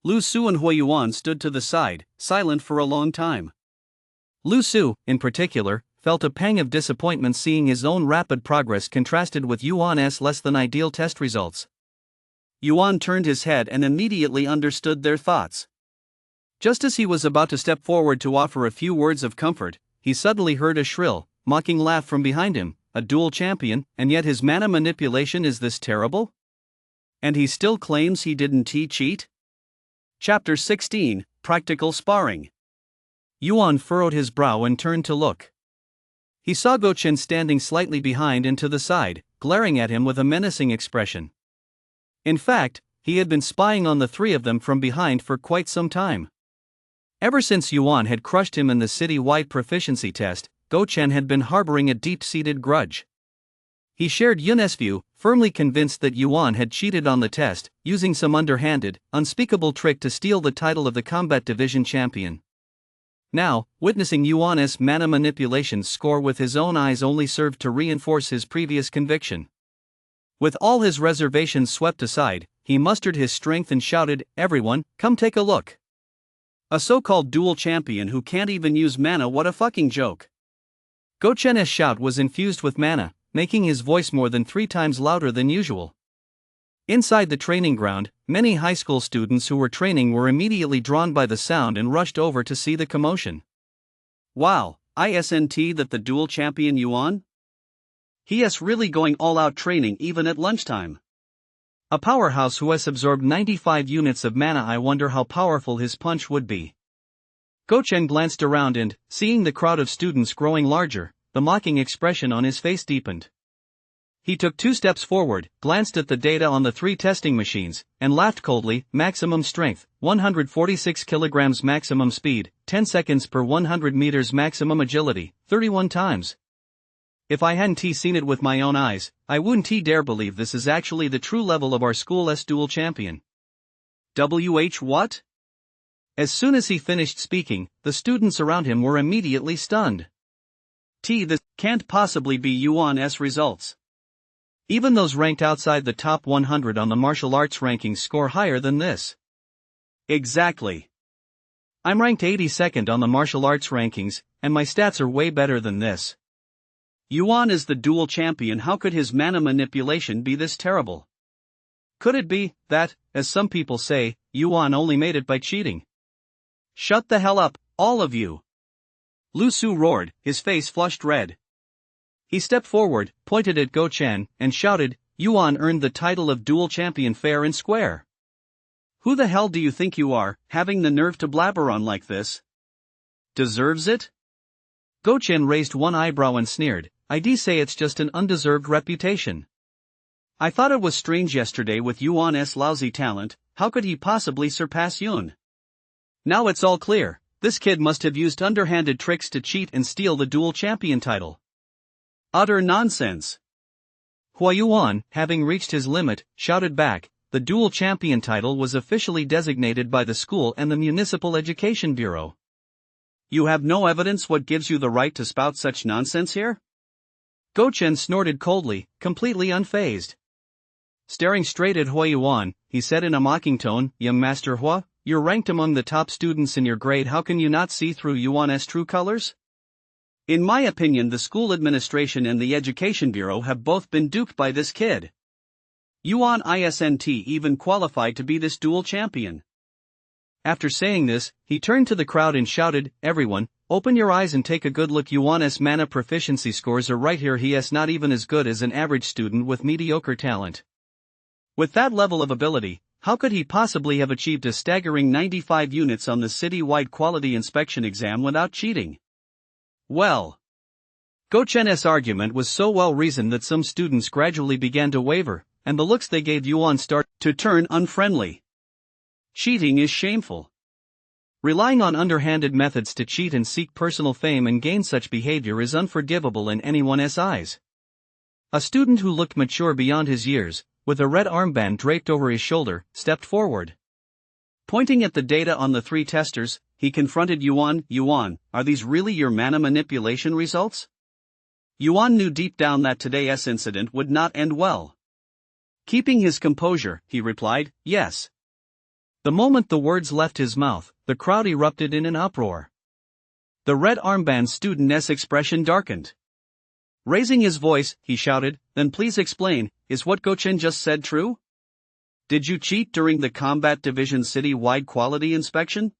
Lu Su and Huiyuan stood to the side, silent for a long time. Lu Su, in particular, felt a pang of disappointment seeing his own rapid progress contrasted with Yuan's less than ideal test results. Yuan turned his head and immediately understood their thoughts. Just as he was about to step forward to offer a few words of comfort, he suddenly heard a shrill, mocking laugh from behind him. A dual champion, and yet his mana manipulation is this terrible? And he still claims he didn't cheat? Chapter 16, Practical Sparring. Yuan furrowed his brow and turned to look. He saw Gochen standing slightly behind and to the side, glaring at him with a menacing expression. In fact, he had been spying on the 3 of them from behind for quite some time. Ever since Yuan had crushed him in the city-wide proficiency test, Gochen had been harboring a deep-seated grudge. He shared Yun's view, firmly convinced that Yuan had cheated on the test, using some underhanded, unspeakable trick to steal the title of the combat division champion. Now, witnessing Yuan's mana manipulation score with his own eyes only served to reinforce his previous conviction. With all his reservations swept aside, he mustered his strength and shouted, "Everyone, come take a look. A so-called dual champion who can't even use mana, what a fucking joke." Gochen's shout was infused with mana, making his voice more than 3 times louder than usual. Inside the training ground, many high school students who were training were immediately drawn by the sound and rushed over to see the commotion. Wow, isn't that the dual champion Yuan? He's really going all out training even at lunchtime. A powerhouse who has absorbed 95 units of mana. I wonder how powerful his punch would be. Gochen glanced around and, seeing the crowd of students growing larger, the mocking expression on his face deepened. He took 2 steps forward, glanced at the data on the 3 testing machines, and laughed coldly. Maximum strength, 146 kilograms. Maximum speed, 10 seconds per 100 meters. Maximum agility, 31 times. If I hadn't seen it with my own eyes, I wouldn't dare believe this is actually the true level of our school's dual champion. What? As soon as he finished speaking, the students around him were immediately stunned. This can't possibly be Yuan's results. Even those ranked outside the top 100 on the martial arts rankings score higher than this. Exactly. I'm ranked 82nd on the martial arts rankings, and my stats are way better than this. Yuan is the dual champion. How could his mana manipulation be this terrible? Could it be that, as some people say, Yuan only made it by cheating? Shut the hell up, all of you! Lu Su roared, his face flushed red. He stepped forward, pointed at Gochen, and shouted, "Yuan earned the title of dual champion fair and square. Who the hell do you think you are, having the nerve to blabber on like this? Deserves it?" Gochen raised one eyebrow and sneered, "I'd say it's just an undeserved reputation. I thought it was strange yesterday with Yuan's lousy talent. How could he possibly surpass Yun? Now it's all clear, this kid must have used underhanded tricks to cheat and steal the dual champion title. Utter nonsense." Huiyuan, having reached his limit, shouted back, "The dual champion title was officially designated by the school and the Municipal Education Bureau. You have no evidence. What gives you the right to spout such nonsense here?" Gochen snorted coldly, completely unfazed. Staring straight at Huiyuan, he said in a mocking tone, "Young Master Hua, you're ranked among the top students in your grade. How can you not see through Yuan's true colors? In my opinion, the school administration and the education bureau have both been duped by this kid. Yuan isn't even qualified to be this dual champion. After saying this, he turned to the crowd and shouted, "Everyone, open your eyes and take a good look. Yuan's mana proficiency scores are right here. He is not even as good as an average student with mediocre talent. With that level of ability, how could he possibly have achieved a staggering 95 units on the city-wide quality inspection exam without cheating?" Well, Go Chen's argument was so well reasoned that some students gradually began to waver, and the looks they gave Yuan started to turn unfriendly. Cheating is shameful. Relying on underhanded methods to cheat and seek personal fame and gain such behavior is unforgivable in anyone's eyes. A student who looked mature beyond his years, with a red armband draped over his shoulder, stepped forward. Pointing at the data on the three testers, he confronted Yuan. "Yuan, are these really your mana manipulation results?" Yuan knew deep down that today's incident would not end well. Keeping his composure, he replied, "Yes." The moment the words left his mouth, the crowd erupted in an uproar. The red armband student's expression darkened. Raising his voice, he shouted, "Then please explain, is what Gochen just said true? Did you cheat during the combat division city-wide quality inspection?"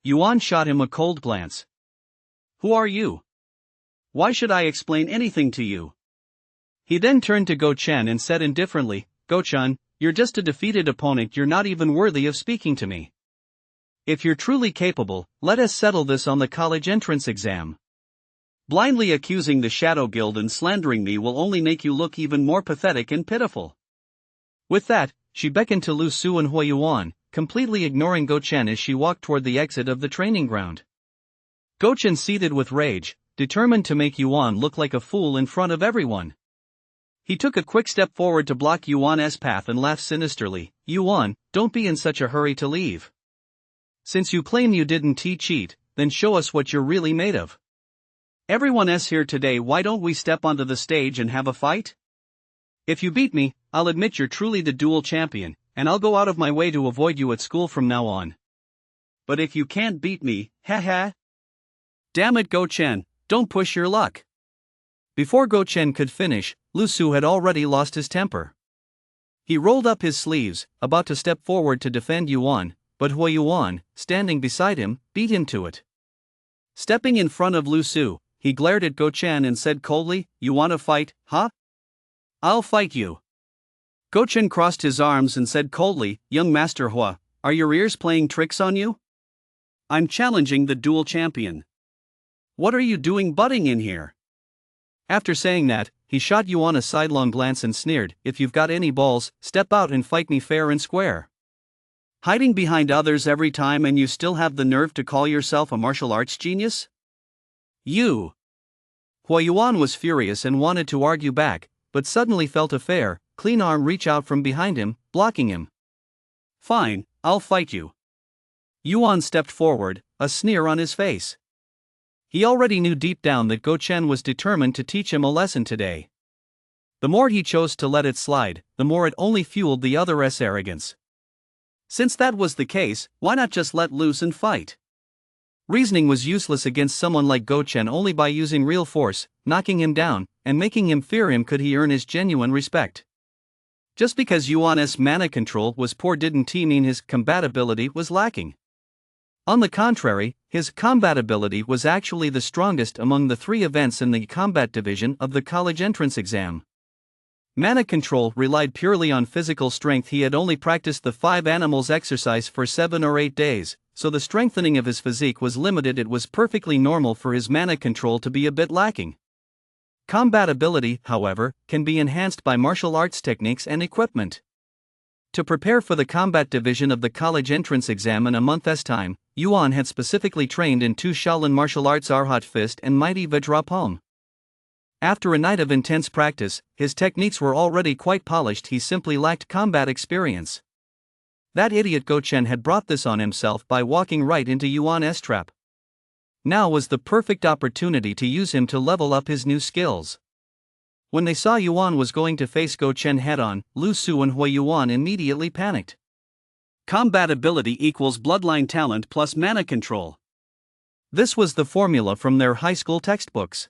Yuan shot him a cold glance. "Who are you? Why should I explain anything to you?" He then turned to Go Chen and said indifferently, "Go-chan, you're just a defeated opponent. You're not even worthy of speaking to me. If you're truly capable, let us settle this on the college entrance exam. Blindly accusing the Shadow Guild and slandering me will only make you look even more pathetic and pitiful." With that, she beckoned to Lu Su and Hui Yuan, completely ignoring Go Chen as she walked toward the exit of the training ground. Go Chen seethed with rage, determined to make Yuan look like a fool in front of everyone. He took a quick step forward to block Yuan's path and laughed sinisterly. "Yuan, don't be in such a hurry to leave. Since you claim you didn't cheat, then show us what you're really made of. Everyone's here today. Why don't we step onto the stage and have a fight? If you beat me, I'll admit you're truly the dual champion, and I'll go out of my way to avoid you at school from now on. But if you can't beat me, haha. Damn it, Go Chen, don't push your luck." Before Go Chen could finish, Lu Su had already lost his temper. He rolled up his sleeves, about to step forward to defend Yuan, but Hui Yuan, standing beside him, beat him to it. Stepping in front of Lu Su, he glared at Go Chen and said coldly, "You want to fight, huh? I'll fight you." Go Chen crossed his arms and said coldly, "Young Master Hua, are your ears playing tricks on you? I'm challenging the dual champion. What are you doing butting in here?" After saying that, he shot Yuan a sidelong glance and sneered, "If you've got any balls, step out and fight me fair and square. Hiding behind others every time and you still have the nerve to call yourself a martial arts genius? You!" Hui Yuan was furious and wanted to argue back, but suddenly felt a fair, clean arm reach out from behind him, blocking him. "Fine, I'll fight you." Yuan stepped forward, a sneer on his face. He already knew deep down that Go Chen was determined to teach him a lesson today. The more he chose to let it slide, the more it only fueled the other's arrogance. Since that was the case, why not just let loose and fight? Reasoning was useless against someone like Go Chen. Only by using real force, knocking him down, and making him fear him could he earn his genuine respect. Just because Yuan's mana control was poor didn't mean his combatability was lacking. On the contrary, his combatability was actually the strongest among the three events in the combat division of the college entrance exam. Mana control relied purely on physical strength. He had only practiced the 5 animals exercise for 7 or 8 days, so the strengthening of his physique was limited. It was perfectly normal for his mana control to be a bit lacking. Combatability, however, can be enhanced by martial arts techniques and equipment. To prepare for the combat division of the college entrance exam in a month's time, Yuan had specifically trained in 2 Shaolin martial arts, Arhat Fist and Mighty Vajra Palm. After a night of intense practice, his techniques were already quite polished. He simply lacked combat experience. That idiot Go Chen had brought this on himself by walking right into Yuan's trap. Now was the perfect opportunity to use him to level up his new skills. When they saw Yuan was going to face Go Chen head-on, Lu Su and Hui Yuan immediately panicked. Combatability equals bloodline talent plus mana control. This was the formula from their high school textbooks.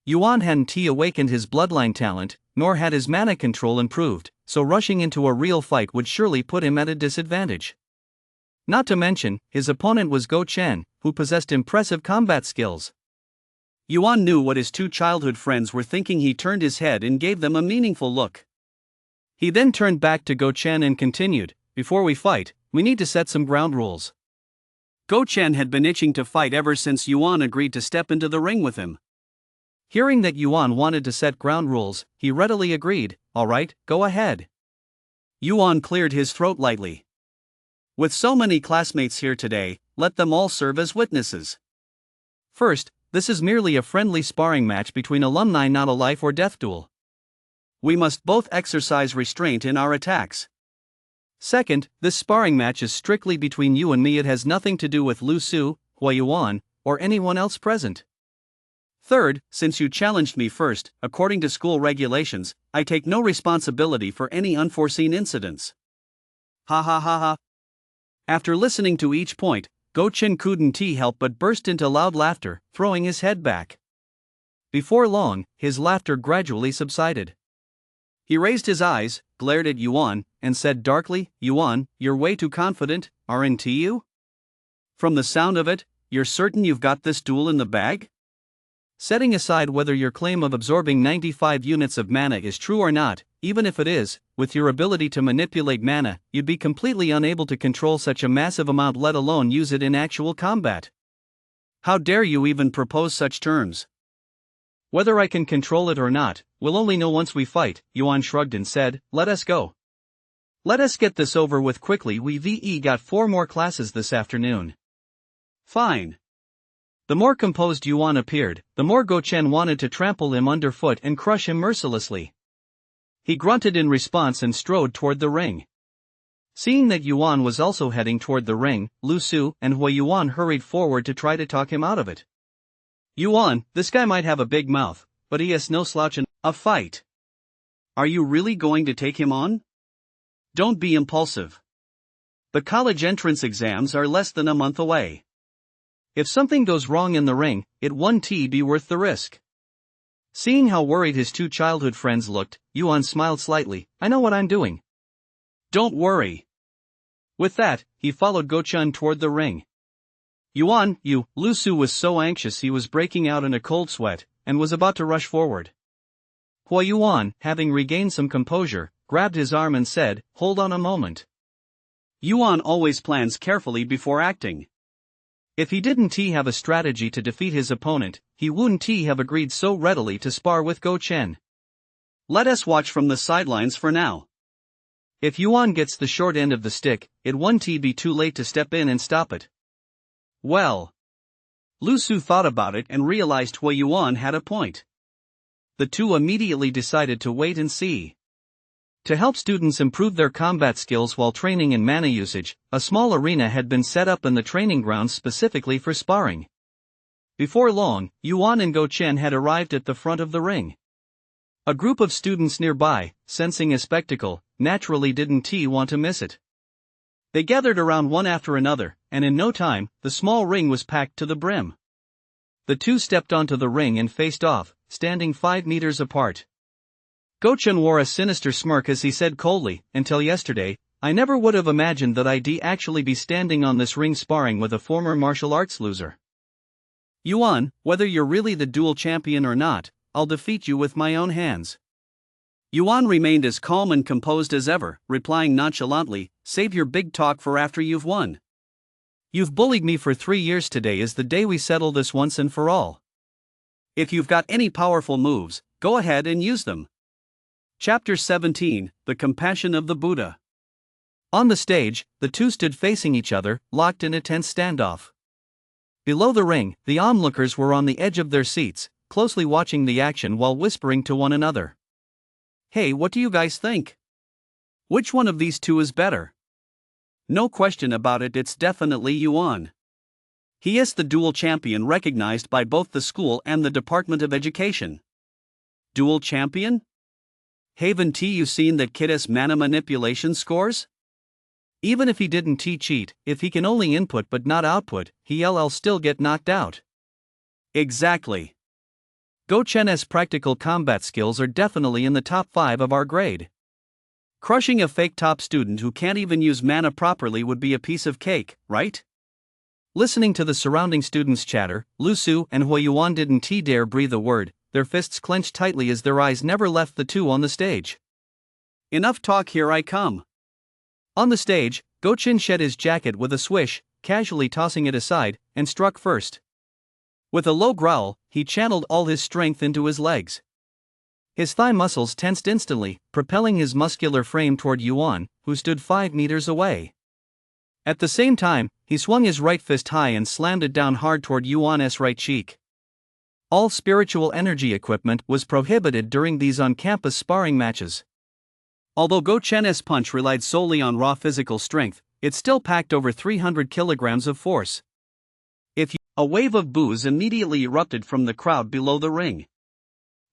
Yuan hadn't awakened his bloodline talent, nor had his mana control improved, so rushing into a real fight would surely put him at a disadvantage. Not to mention, his opponent was Go Chen, who possessed impressive combat skills. Yuan knew what his two childhood friends were thinking. He turned his head and gave them a meaningful look. He then turned back to Go Chen and continued, "Before we fight, we need to set some ground rules." Go Chen had been itching to fight ever since Yuan agreed to step into the ring with him. Hearing that Yuan wanted to set ground rules, he readily agreed. "All right, go ahead." Yuan cleared his throat lightly. "With so many classmates here today, let them all serve as witnesses. First, this is merely a friendly sparring match between alumni, not a life or death duel. We must both exercise restraint in our attacks. Second, this sparring match is strictly between you and me. It has nothing to do with Lu Su, Hua Yuan, or anyone else present. Third, since you challenged me first, according to school regulations, I take no responsibility for any unforeseen incidents." Ha ha ha ha. After listening to each point, Go Chen couldn't help but burst into loud laughter, throwing his head back. Before long, his laughter gradually subsided. He raised his eyes, glared at Yuan, and said darkly, "Yuan, you're way too confident, aren't you? From the sound of it, you're certain you've got this duel in the bag? Setting aside whether your claim of absorbing 95 units of mana is true or not, even if it is, with your ability to manipulate mana, you'd be completely unable to control such a massive amount, let alone use it in actual combat. How dare you even propose such terms? Whether I can control it or not, we'll only know once we fight." Yuan shrugged and said, "Let us go. Let us get this over with quickly. We've got 4 more classes this afternoon." "Fine." The more composed Yuan appeared, the more Go Chen wanted to trample him underfoot and crush him mercilessly. He grunted in response and strode toward the ring. Seeing that Yuan was also heading toward the ring, Lu Su and Hua Yuan hurried forward to try to talk him out of it. "Yuan, this guy might have a big mouth, but he has no slouch in a fight. Are you really going to take him on? Don't be impulsive. The college entrance exams are less than a month away. If something goes wrong in the ring, it won't be worth the risk." Seeing how worried his two childhood friends looked, Yuan smiled slightly. "I know what I'm doing. Don't worry." With that, he followed Go Chen toward the ring. "Yuan, you," Lu Su was so anxious he was breaking out in a cold sweat, and was about to rush forward. Hua Yuan, having regained some composure, grabbed his arm and said, "Hold on a moment." Yuan always plans carefully before acting. If he didn't have a strategy to defeat his opponent, he wouldn't have agreed so readily to spar with Go Chen. Let us watch from the sidelines for now. If Yuan gets the short end of the stick, it won't be too late to step in and stop it. Well, Lu Su thought about it and realized Hua Yuan had a point. The two immediately decided to wait and see. To help students improve their combat skills while training in mana usage, a small arena had been set up in the training grounds specifically for sparring. Before long, Yuan and Go Chen had arrived at the front of the ring. A group of students nearby, sensing a spectacle, naturally didn't want to miss it. They gathered around one after another, and in no time, the small ring was packed to the brim. The two stepped onto the ring and faced off, standing 5 meters apart. Go Chen wore a sinister smirk as he said coldly, "Until yesterday, I never would have imagined that I'd actually be standing on this ring sparring with a former martial arts loser. Yuan, whether you're really the dual champion or not, I'll defeat you with my own hands." Yuan remained as calm and composed as ever, replying nonchalantly, "Save your big talk for after you've won. You've bullied me for 3 years. Today is the day we settle this once and for all. If you've got any powerful moves, go ahead and use them." Chapter 17, The Compassion of the Buddha. On the stage, the two stood facing each other, locked in a tense standoff. Below the ring, the onlookers were on the edge of their seats, closely watching the action while whispering to one another. "Hey, what do you guys think? Which one of these two is better?" "No question about it, it's definitely Yuan. He is the dual champion recognized by both the school and the Department of Education." "Dual champion? Haven't you seen that kid's mana manipulation scores? Even if he didn't cheat, if he can only input but not output, he'll still get knocked out. Exactly. Go Chen's practical combat skills are definitely in the top 5 of our grade. Crushing a fake top student who can't even use mana properly would be a piece of cake, right? Listening to the surrounding students chatter, Lu Su and Huiyuan didn't dare breathe a word, their fists clenched tightly as their eyes never left the two on the stage. Enough talk, here I come. On the stage, Go Chen shed his jacket with a swish, casually tossing it aside, and struck first. With a low growl, he channeled all his strength into his legs. His thigh muscles tensed instantly, propelling his muscular frame toward Yuan, who stood 5 meters away. At the same time, he swung his right fist high and slammed it down hard toward Yuan's right cheek. All spiritual energy equipment was prohibited during these on-campus sparring matches. Although Go Chen's punch relied solely on raw physical strength, it still packed over 300 kilograms of force. A wave of boos immediately erupted from the crowd below the ring.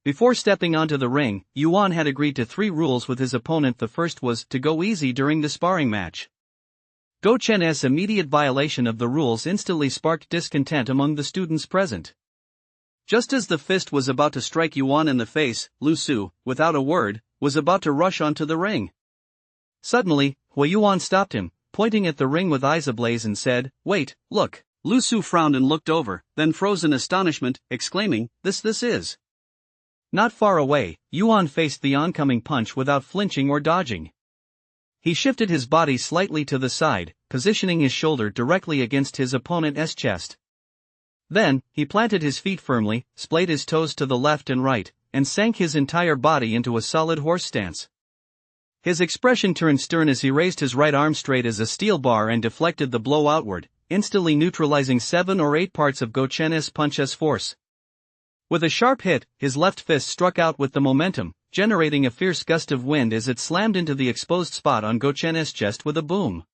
Before stepping onto the ring, Yuan had agreed to 3 rules with his opponent. The first was to go easy during the sparring match. Go Chen's immediate violation of the rules instantly sparked discontent among the students present. Just as the fist was about to strike Yuan in the face, Lu Su, without a word, was about to rush onto the ring. Suddenly, Huiyuan stopped him, pointing at the ring with eyes ablaze and said, "Wait, look." Lu Su frowned and looked over, then froze in astonishment, exclaiming, This is. Not far away, Yuan faced the oncoming punch without flinching or dodging. He shifted his body slightly to the side, positioning his shoulder directly against his opponent's chest. Then, he planted his feet firmly, splayed his toes to the left and right, and sank his entire body into a solid horse stance. His expression turned stern as he raised his right arm straight as a steel bar and deflected the blow outward, instantly neutralizing 7 or 8 parts of Go Chen's punch's force. With a sharp hit, his left fist struck out with the momentum, generating a fierce gust of wind as it slammed into the exposed spot on Go Chen's chest with a boom.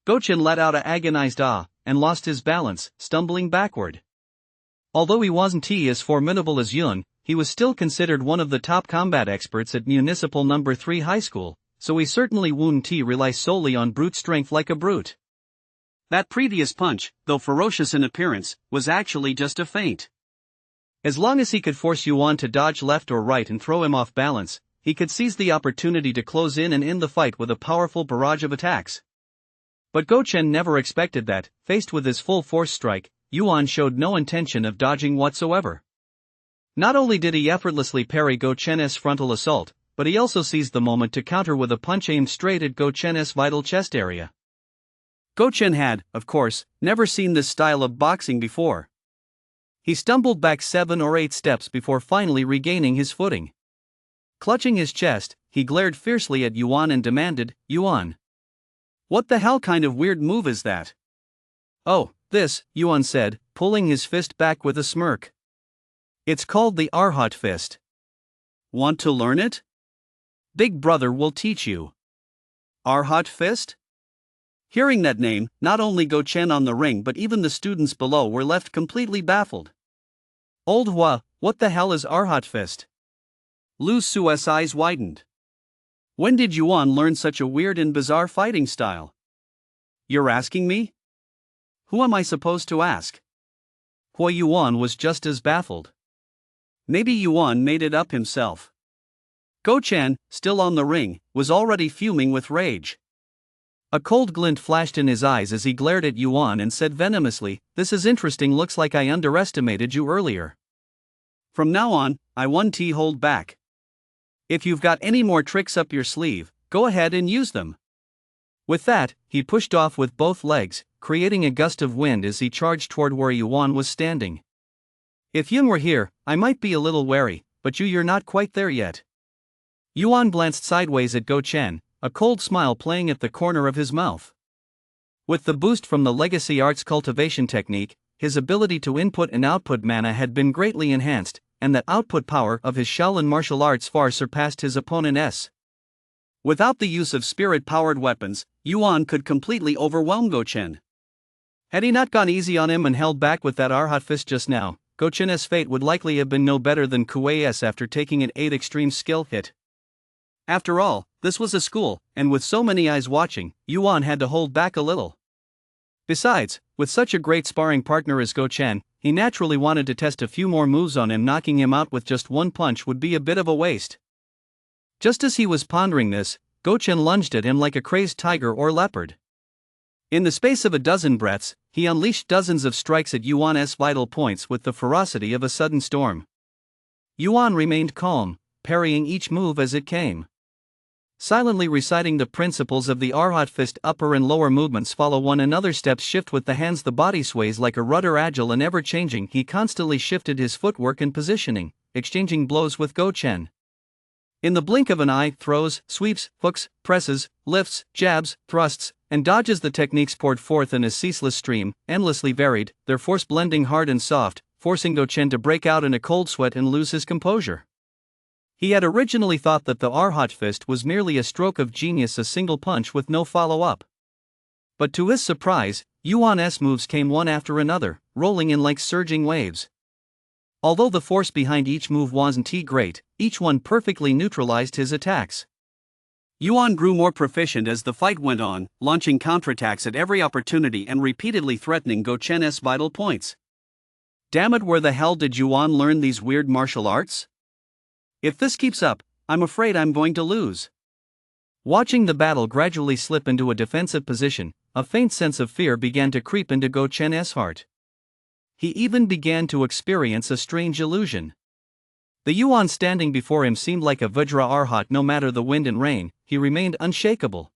Go Chen let out an agonized ah, and lost his balance, stumbling backward. Although he wasn't as formidable as Yun, he was still considered one of the top combat experts at Municipal No. 3 High School, so he certainly wouldn't rely solely on brute strength like a brute. That previous punch, though ferocious in appearance, was actually just a feint. As long as he could force Yuan to dodge left or right and throw him off balance, he could seize the opportunity to close in and end the fight with a powerful barrage of attacks. But Go Chen never expected that. Faced with his full force strike, Yuan showed no intention of dodging whatsoever. Not only did he effortlessly parry Go Chen's frontal assault, but he also seized the moment to counter with a punch aimed straight at Go Chen's vital chest area. Go Chen had, of course, never seen this style of boxing before. He stumbled back 7 or 8 steps before finally regaining his footing. Clutching his chest, he glared fiercely at Yuan and demanded, "Yuan, what the hell kind of weird move is that?" "Oh, this," Yuan said, pulling his fist back with a smirk. "It's called the Arhat fist. Want to learn it? Big brother will teach you." Arhat fist? Hearing that name, not only Go Chen on the ring but even the students below were left completely baffled. "Old Hua, what the hell is Arhat fist?" Lu Su's eyes widened. When did Yuan learn such a weird and bizarre fighting style? "You're asking me? Who am I supposed to ask?" Huiyuan was just as baffled. Maybe Yuan made it up himself. Go Chen, still on the ring, was already fuming with rage. A cold glint flashed in his eyes as he glared at Yuan and said venomously, "This is interesting. Looks like I underestimated you earlier. From now on, I won't hold back. If you've got any more tricks up your sleeve, go ahead and use them." With that, he pushed off with both legs, creating a gust of wind as he charged toward where Yuan was standing. "If Yun were here, I might be a little wary, but you're not quite there yet." Yuan glanced sideways at Go Chen, a cold smile playing at the corner of his mouth. With the boost from the legacy arts cultivation technique, his ability to input and output mana had been greatly enhanced, and the output power of his Shaolin martial arts far surpassed his opponent's. Without the use of spirit-powered weapons, Yuan could completely overwhelm Go Chen. Had he not gone easy on him and held back with that Arhat fist just now, Go Chen's fate would likely have been no better than Kuei's after taking an 8 extreme skill hit. After all, this was a school, and with so many eyes watching, Yuan had to hold back a little. Besides, with such a great sparring partner as Go Chen, he naturally wanted to test a few more moves on him. Knocking him out with just one punch would be a bit of a waste. Just as he was pondering this, Go Chen lunged at him like a crazed tiger or leopard. In the space of a dozen breaths, he unleashed dozens of strikes at Yuan's vital points with the ferocity of a sudden storm. Yuan remained calm, parrying each move as it came. Silently reciting the principles of the Arhat fist. Upper and lower movements follow one another. Steps shift with the hands. The body sways like a rudder, agile and ever-changing. He constantly shifted his footwork and positioning, exchanging blows with Go Chen. In the blink of an eye, throws, sweeps, hooks, presses, lifts, jabs, thrusts, and dodges. The techniques poured forth in a ceaseless stream, endlessly varied, their force blending hard and soft, forcing Go Chen to break out in a cold sweat and lose his composure. He had originally thought that the Arhat fist was merely a stroke of genius, a single punch with no follow-up. But to his surprise, Yuan's moves came one after another, rolling in like surging waves. Although the force behind each move wasn't great, each one perfectly neutralized his attacks. Yuan grew more proficient as the fight went on, launching counterattacks at every opportunity and repeatedly threatening Go Chen's vital points. Damn it, where the hell did Yuan learn these weird martial arts? If this keeps up, I'm afraid I'm going to lose. Watching the battle gradually slip into a defensive position, a faint sense of fear began to creep into Go Chen's heart. He even began to experience a strange illusion. The Yuan standing before him seemed like a Vajra Arhat. No matter the wind and rain, he remained unshakable.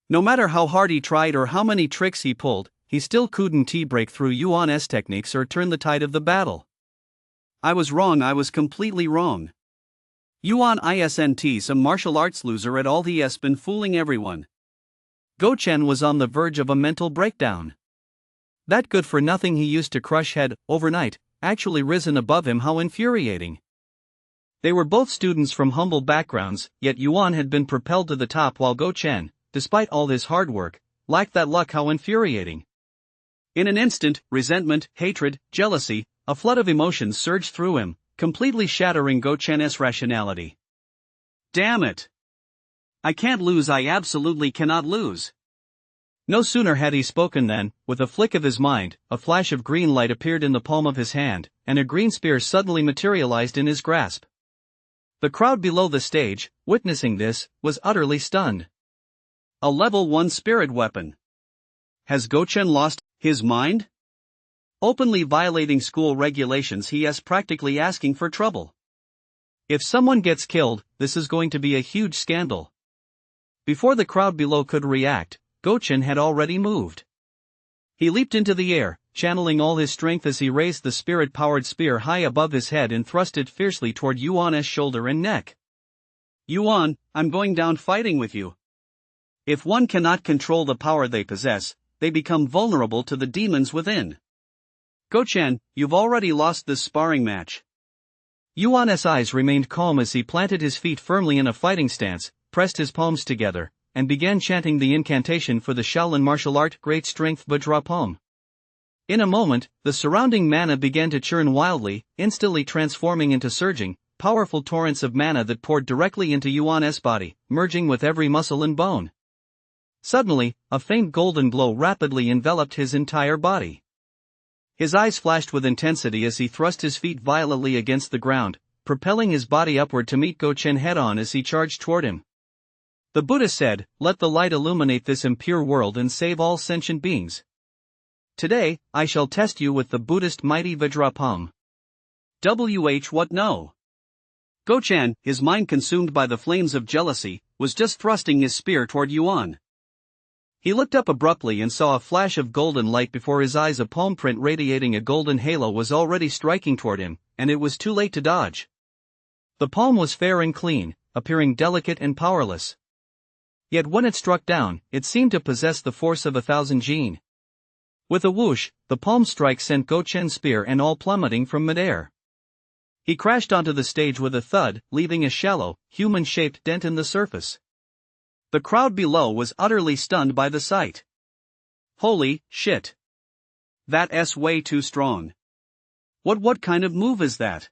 No matter how hard he tried or how many tricks he pulled, he still couldn't break through Yuan's techniques or turn the tide of the battle. I was wrong, I was completely wrong. Yuan isn't some martial arts loser at all. He has been fooling everyone. Go Chen was on the verge of a mental breakdown. That good-for-nothing he used to crush had, overnight, actually risen above him. How infuriating. They were both students from humble backgrounds, yet Yuan had been propelled to the top while Go Chen, despite all his hard work, lacked that luck. How infuriating. In an instant, resentment, hatred, jealousy, a flood of emotions surged through him, completely shattering Go Chen's rationality. Damn it! I can't lose, I absolutely cannot lose. No sooner had he spoken than, with a flick of his mind, a flash of green light appeared in the palm of his hand, and a green spear suddenly materialized in his grasp. The crowd below the stage, witnessing this, was utterly stunned. A level 1 spirit weapon. Has Go Chen lost his mind? Openly violating school regulations, he is practically asking for trouble. If someone gets killed, this is going to be a huge scandal. Before the crowd below could react, Go Chen had already moved. He leaped into the air, channeling all his strength as he raised the spirit-powered spear high above his head and thrust it fiercely toward Yuan's shoulder and neck. Yuan, I'm going down fighting with you. If one cannot control the power they possess, they become vulnerable to the demons within. Go Chen, you've already lost this sparring match. Yuan's eyes remained calm as he planted his feet firmly in a fighting stance, pressed his palms together, and began chanting the incantation for the Shaolin martial art, Great Strength Vajra Palm. In a moment, the surrounding mana began to churn wildly, instantly transforming into surging, powerful torrents of mana that poured directly into Yuan's body, merging with every muscle and bone. Suddenly, a faint golden glow rapidly enveloped his entire body. His eyes flashed with intensity as he thrust his feet violently against the ground, propelling his body upward to meet Go Chen head-on as he charged toward him. The Buddha said, "Let the light illuminate this impure world and save all sentient beings. Today, I shall test you with the Buddhist mighty Vajra Palm." What no? Go Chen, his mind consumed by the flames of jealousy, was just thrusting his spear toward Yuan. He looked up abruptly and saw a flash of golden light before his eyes. A palm print radiating a golden halo was already striking toward him, and it was too late to dodge. The palm was fair and clean, appearing delicate and powerless. Yet when it struck down, it seemed to possess the force of 1,000 jin. With a whoosh, the palm strike sent Go Chen's spear and all plummeting from midair. He crashed onto the stage with a thud, leaving a shallow, human-shaped dent in the surface. The crowd below was utterly stunned by the sight. Holy shit. That's way too strong. What kind of move is that?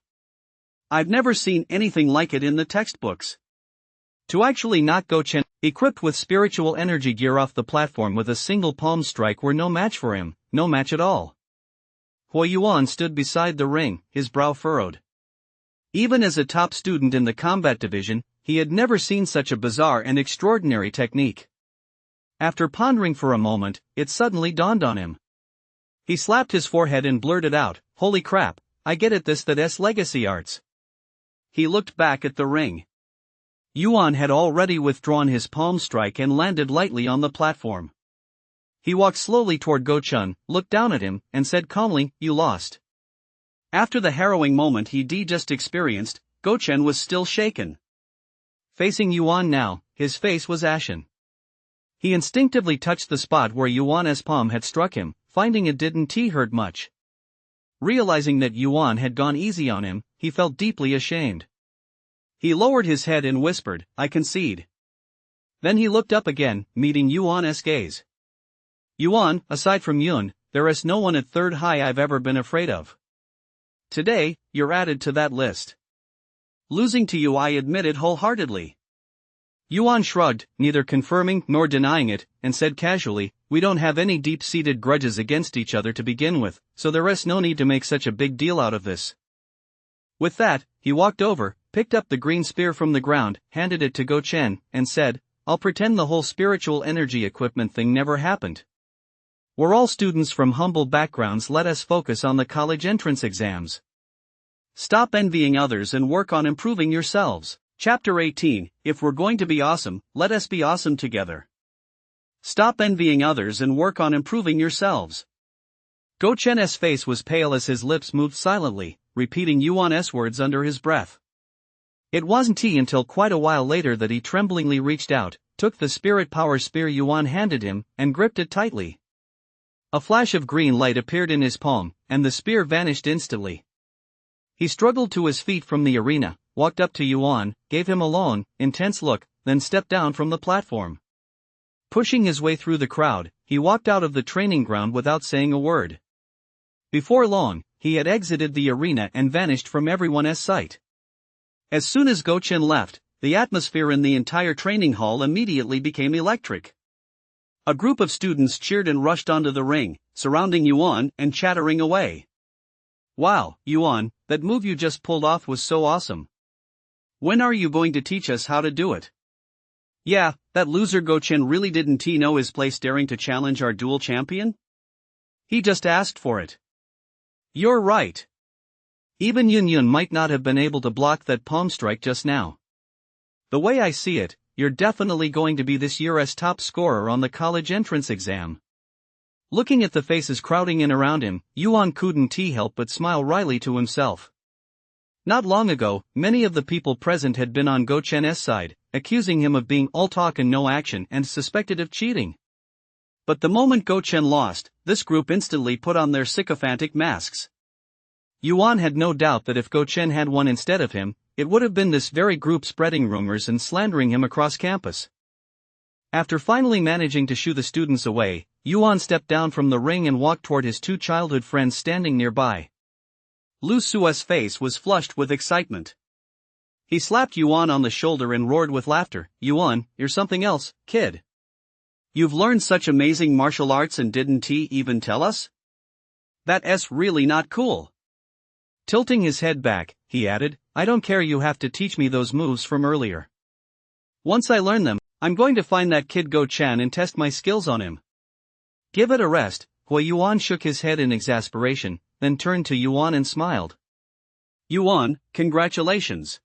I've never seen anything like it in the textbooks. To actually knock Go Chen, equipped with spiritual energy gear, off the platform with a single palm strike were no match for him, no match at all. Hui Yuan stood beside the ring, his brow furrowed. Even as a top student in the combat division, he had never seen such a bizarre and extraordinary technique. After pondering for a moment, it suddenly dawned on him. He slapped his forehead and blurted out, "Holy crap, I get it, that's legacy arts." He looked back at the ring. Yuan had already withdrawn his palm strike and landed lightly on the platform. He walked slowly toward Go Chen, looked down at him, and said calmly, "You lost." After the harrowing moment he just experienced, Go Chen was still shaken. Facing Yuan now, his face was ashen. He instinctively touched the spot where Yuan's palm had struck him, finding it didn't hurt much. Realizing that Yuan had gone easy on him, he felt deeply ashamed. He lowered his head and whispered, "I concede." Then he looked up again, meeting Yuan's gaze. "Yuan, aside from Yun, there is no one at third high I've ever been afraid of. Today, you're added to that list." "Losing to you, I admit it wholeheartedly." Yuan shrugged, neither confirming nor denying it, and said casually, "We don't have any deep-seated grudges against each other to begin with, so there is no need to make such a big deal out of this." With that, he walked over, picked up the green spear from the ground, handed it to Go Chen, and said, "I'll pretend the whole spiritual energy equipment thing never happened. We're all students from humble backgrounds, let us focus on the college entrance exams. Stop envying others and work on improving yourselves." Chapter 18, If we're going to be awesome, let us be awesome together. Stop envying others and work on improving yourselves. Go Chen's face was pale as his lips moved silently, repeating Yuan's words under his breath. It wasn't until quite a while later that he tremblingly reached out, took the spirit power spear Yuan handed him, and gripped it tightly. A flash of green light appeared in his palm, and the spear vanished instantly. He struggled to his feet from the arena, walked up to Yuan, gave him a long, intense look, then stepped down from the platform. Pushing his way through the crowd, he walked out of the training ground without saying a word. Before long, he had exited the arena and vanished from everyone's sight. As soon as Go Chen left, the atmosphere in the entire training hall immediately became electric. A group of students cheered and rushed onto the ring, surrounding Yuan and chattering away. "Wow, Yuan, that move you just pulled off was so awesome. When are you going to teach us how to do it? Yeah, that loser Go Chen really didn't know his place daring to challenge our dual champion? He just asked for it." "You're right. Even Yun might not have been able to block that palm strike just now. The way I see it, you're definitely going to be this year's top scorer on the college entrance exam." Looking at the faces crowding in around him, Yuan couldn't help but smile wryly to himself. Not long ago, many of the people present had been on Go Chen's side, accusing him of being all talk and no action and suspected of cheating. But the moment Go Chen lost, this group instantly put on their sycophantic masks. Yuan had no doubt that if Go Chen had won instead of him, it would have been this very group spreading rumors and slandering him across campus. After finally managing to shoo the students away, Yuan stepped down from the ring and walked toward his two childhood friends standing nearby. Lu Su's face was flushed with excitement. He slapped Yuan on the shoulder and roared with laughter, "Yuan, you're something else, kid. You've learned such amazing martial arts and didn't even tell us? That's really not cool." Tilting his head back, he added, "I don't care, you have to teach me those moves from earlier. Once I learn them, I'm going to find that kid Go Chen and test my skills on him." "Give it a rest." Hui Yuan shook his head in exasperation, then turned to Yuan and smiled. "Yuan, congratulations.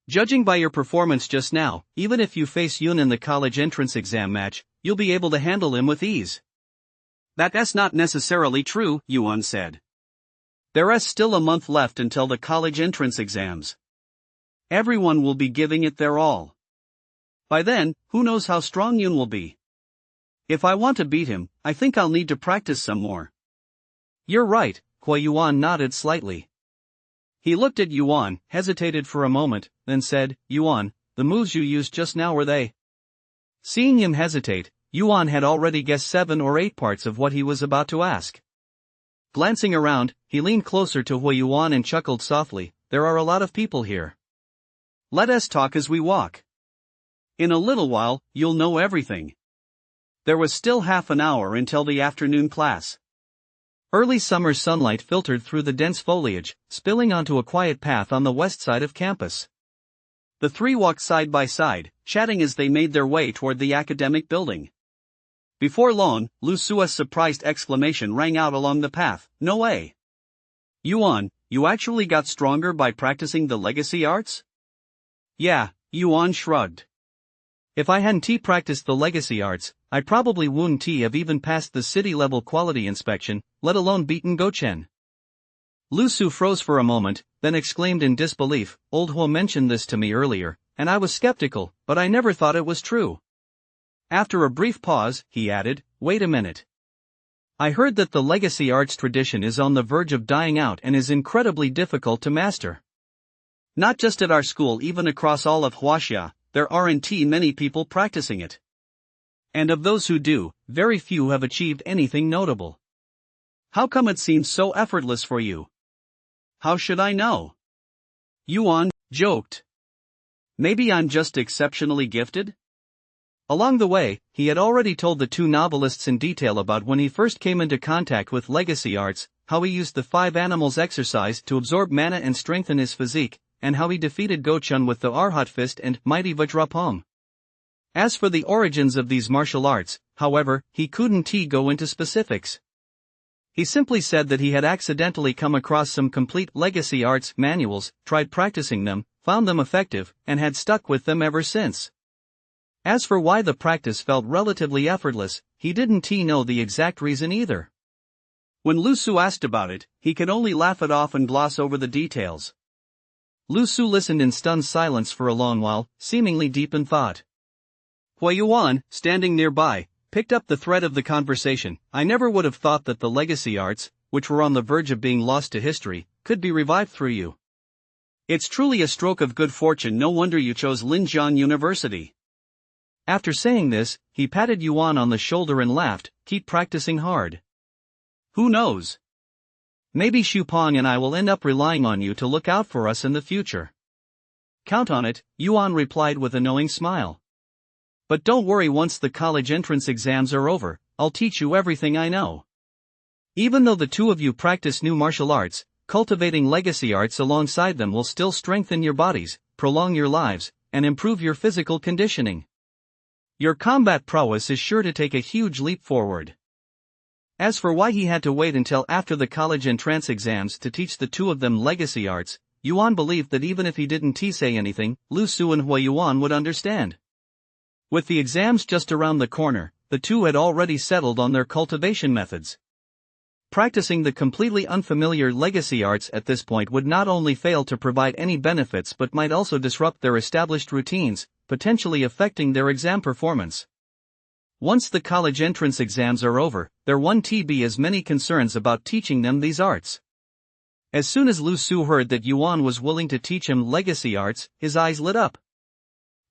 Judging by your performance just now, even if you face Yun in the college entrance exam match, you'll be able to handle him with ease." "That's not necessarily true," Yuan said. "There is still a month left until the college entrance exams. Everyone will be giving it their all. By then, who knows how strong Yun will be. If I want to beat him, I think I'll need to practice some more." "You're right," Hui Yuan nodded slightly. He looked at Yuan, hesitated for a moment, then said, "Yuan, the moves you used just now, were they?" Seeing him hesitate, Yuan had already guessed 7 or 8 parts of what he was about to ask. Glancing around, he leaned closer to Hui Yuan and chuckled softly, "There are a lot of people here. Let us talk as we walk." In a little while, you'll know everything. There was still half an hour until the afternoon class. Early summer sunlight filtered through the dense foliage, spilling onto a quiet path on the west side of campus. The three walked side by side, chatting as they made their way toward the academic building. Before long, Lu Sua's surprised exclamation rang out along the path, "No way! Yuan, you actually got stronger by practicing the legacy arts?" Yeah, Yuan shrugged. If I hadn't practiced the legacy arts, I probably wouldn't have even passed the city-level quality inspection, let alone beaten Gochen. Lu Su froze for a moment, then exclaimed in disbelief, "Old Huo mentioned this to me earlier, and I was skeptical, but I never thought it was true." After a brief pause, he added, "Wait a minute. I heard that the legacy arts tradition is on the verge of dying out and is incredibly difficult to master. Not just at our school, even across all of Huaxia, there aren't many people practicing it. And of those who do, very few have achieved anything notable. How come it seems so effortless for you?" "How should I know?" Yuan joked. "Maybe I'm just exceptionally gifted?" Along the way, he had already told the two novelists in detail about when he first came into contact with legacy arts, how he used the 5 animals exercise to absorb mana and strengthen his physique, and how he defeated Gochun with the Arhat Fist and Mighty Vajrapalm. As for the origins of these martial arts, however, he couldn't go into specifics. He simply said that he had accidentally come across some complete legacy arts manuals, tried practicing them, found them effective, and had stuck with them ever since. As for why the practice felt relatively effortless, he didn't know the exact reason either. When Lu Su asked about it, he could only laugh it off and gloss over the details. Lu Su listened in stunned silence for a long while, seemingly deep in thought. Hua Yuan, standing nearby, picked up the thread of the conversation. "I never would have thought that the legacy arts, which were on the verge of being lost to history, could be revived through you. It's truly a stroke of good fortune. No wonder you chose Linjiang University." After saying this, he patted Yuan on the shoulder and laughed, "Keep practicing hard. Who knows? Maybe Xupong and I will end up relying on you to look out for us in the future." "Count on it," Yuan replied with a knowing smile. "But don't worry, once the college entrance exams are over, I'll teach you everything I know. Even though the two of you practice new martial arts, cultivating legacy arts alongside them will still strengthen your bodies, prolong your lives, and improve your physical conditioning. Your combat prowess is sure to take a huge leap forward." As for why he had to wait until after the college entrance exams to teach the two of them legacy arts, Yuan believed that even if he didn't say anything, Lu Su and Hua Yuan would understand. With the exams just around the corner, the two had already settled on their cultivation methods. Practicing the completely unfamiliar legacy arts at this point would not only fail to provide any benefits but might also disrupt their established routines, potentially affecting their exam performance. Once the college entrance exams are over, there won't be as many concerns about teaching them these arts. As soon as Lu Su heard that Yuan was willing to teach him legacy arts, his eyes lit up.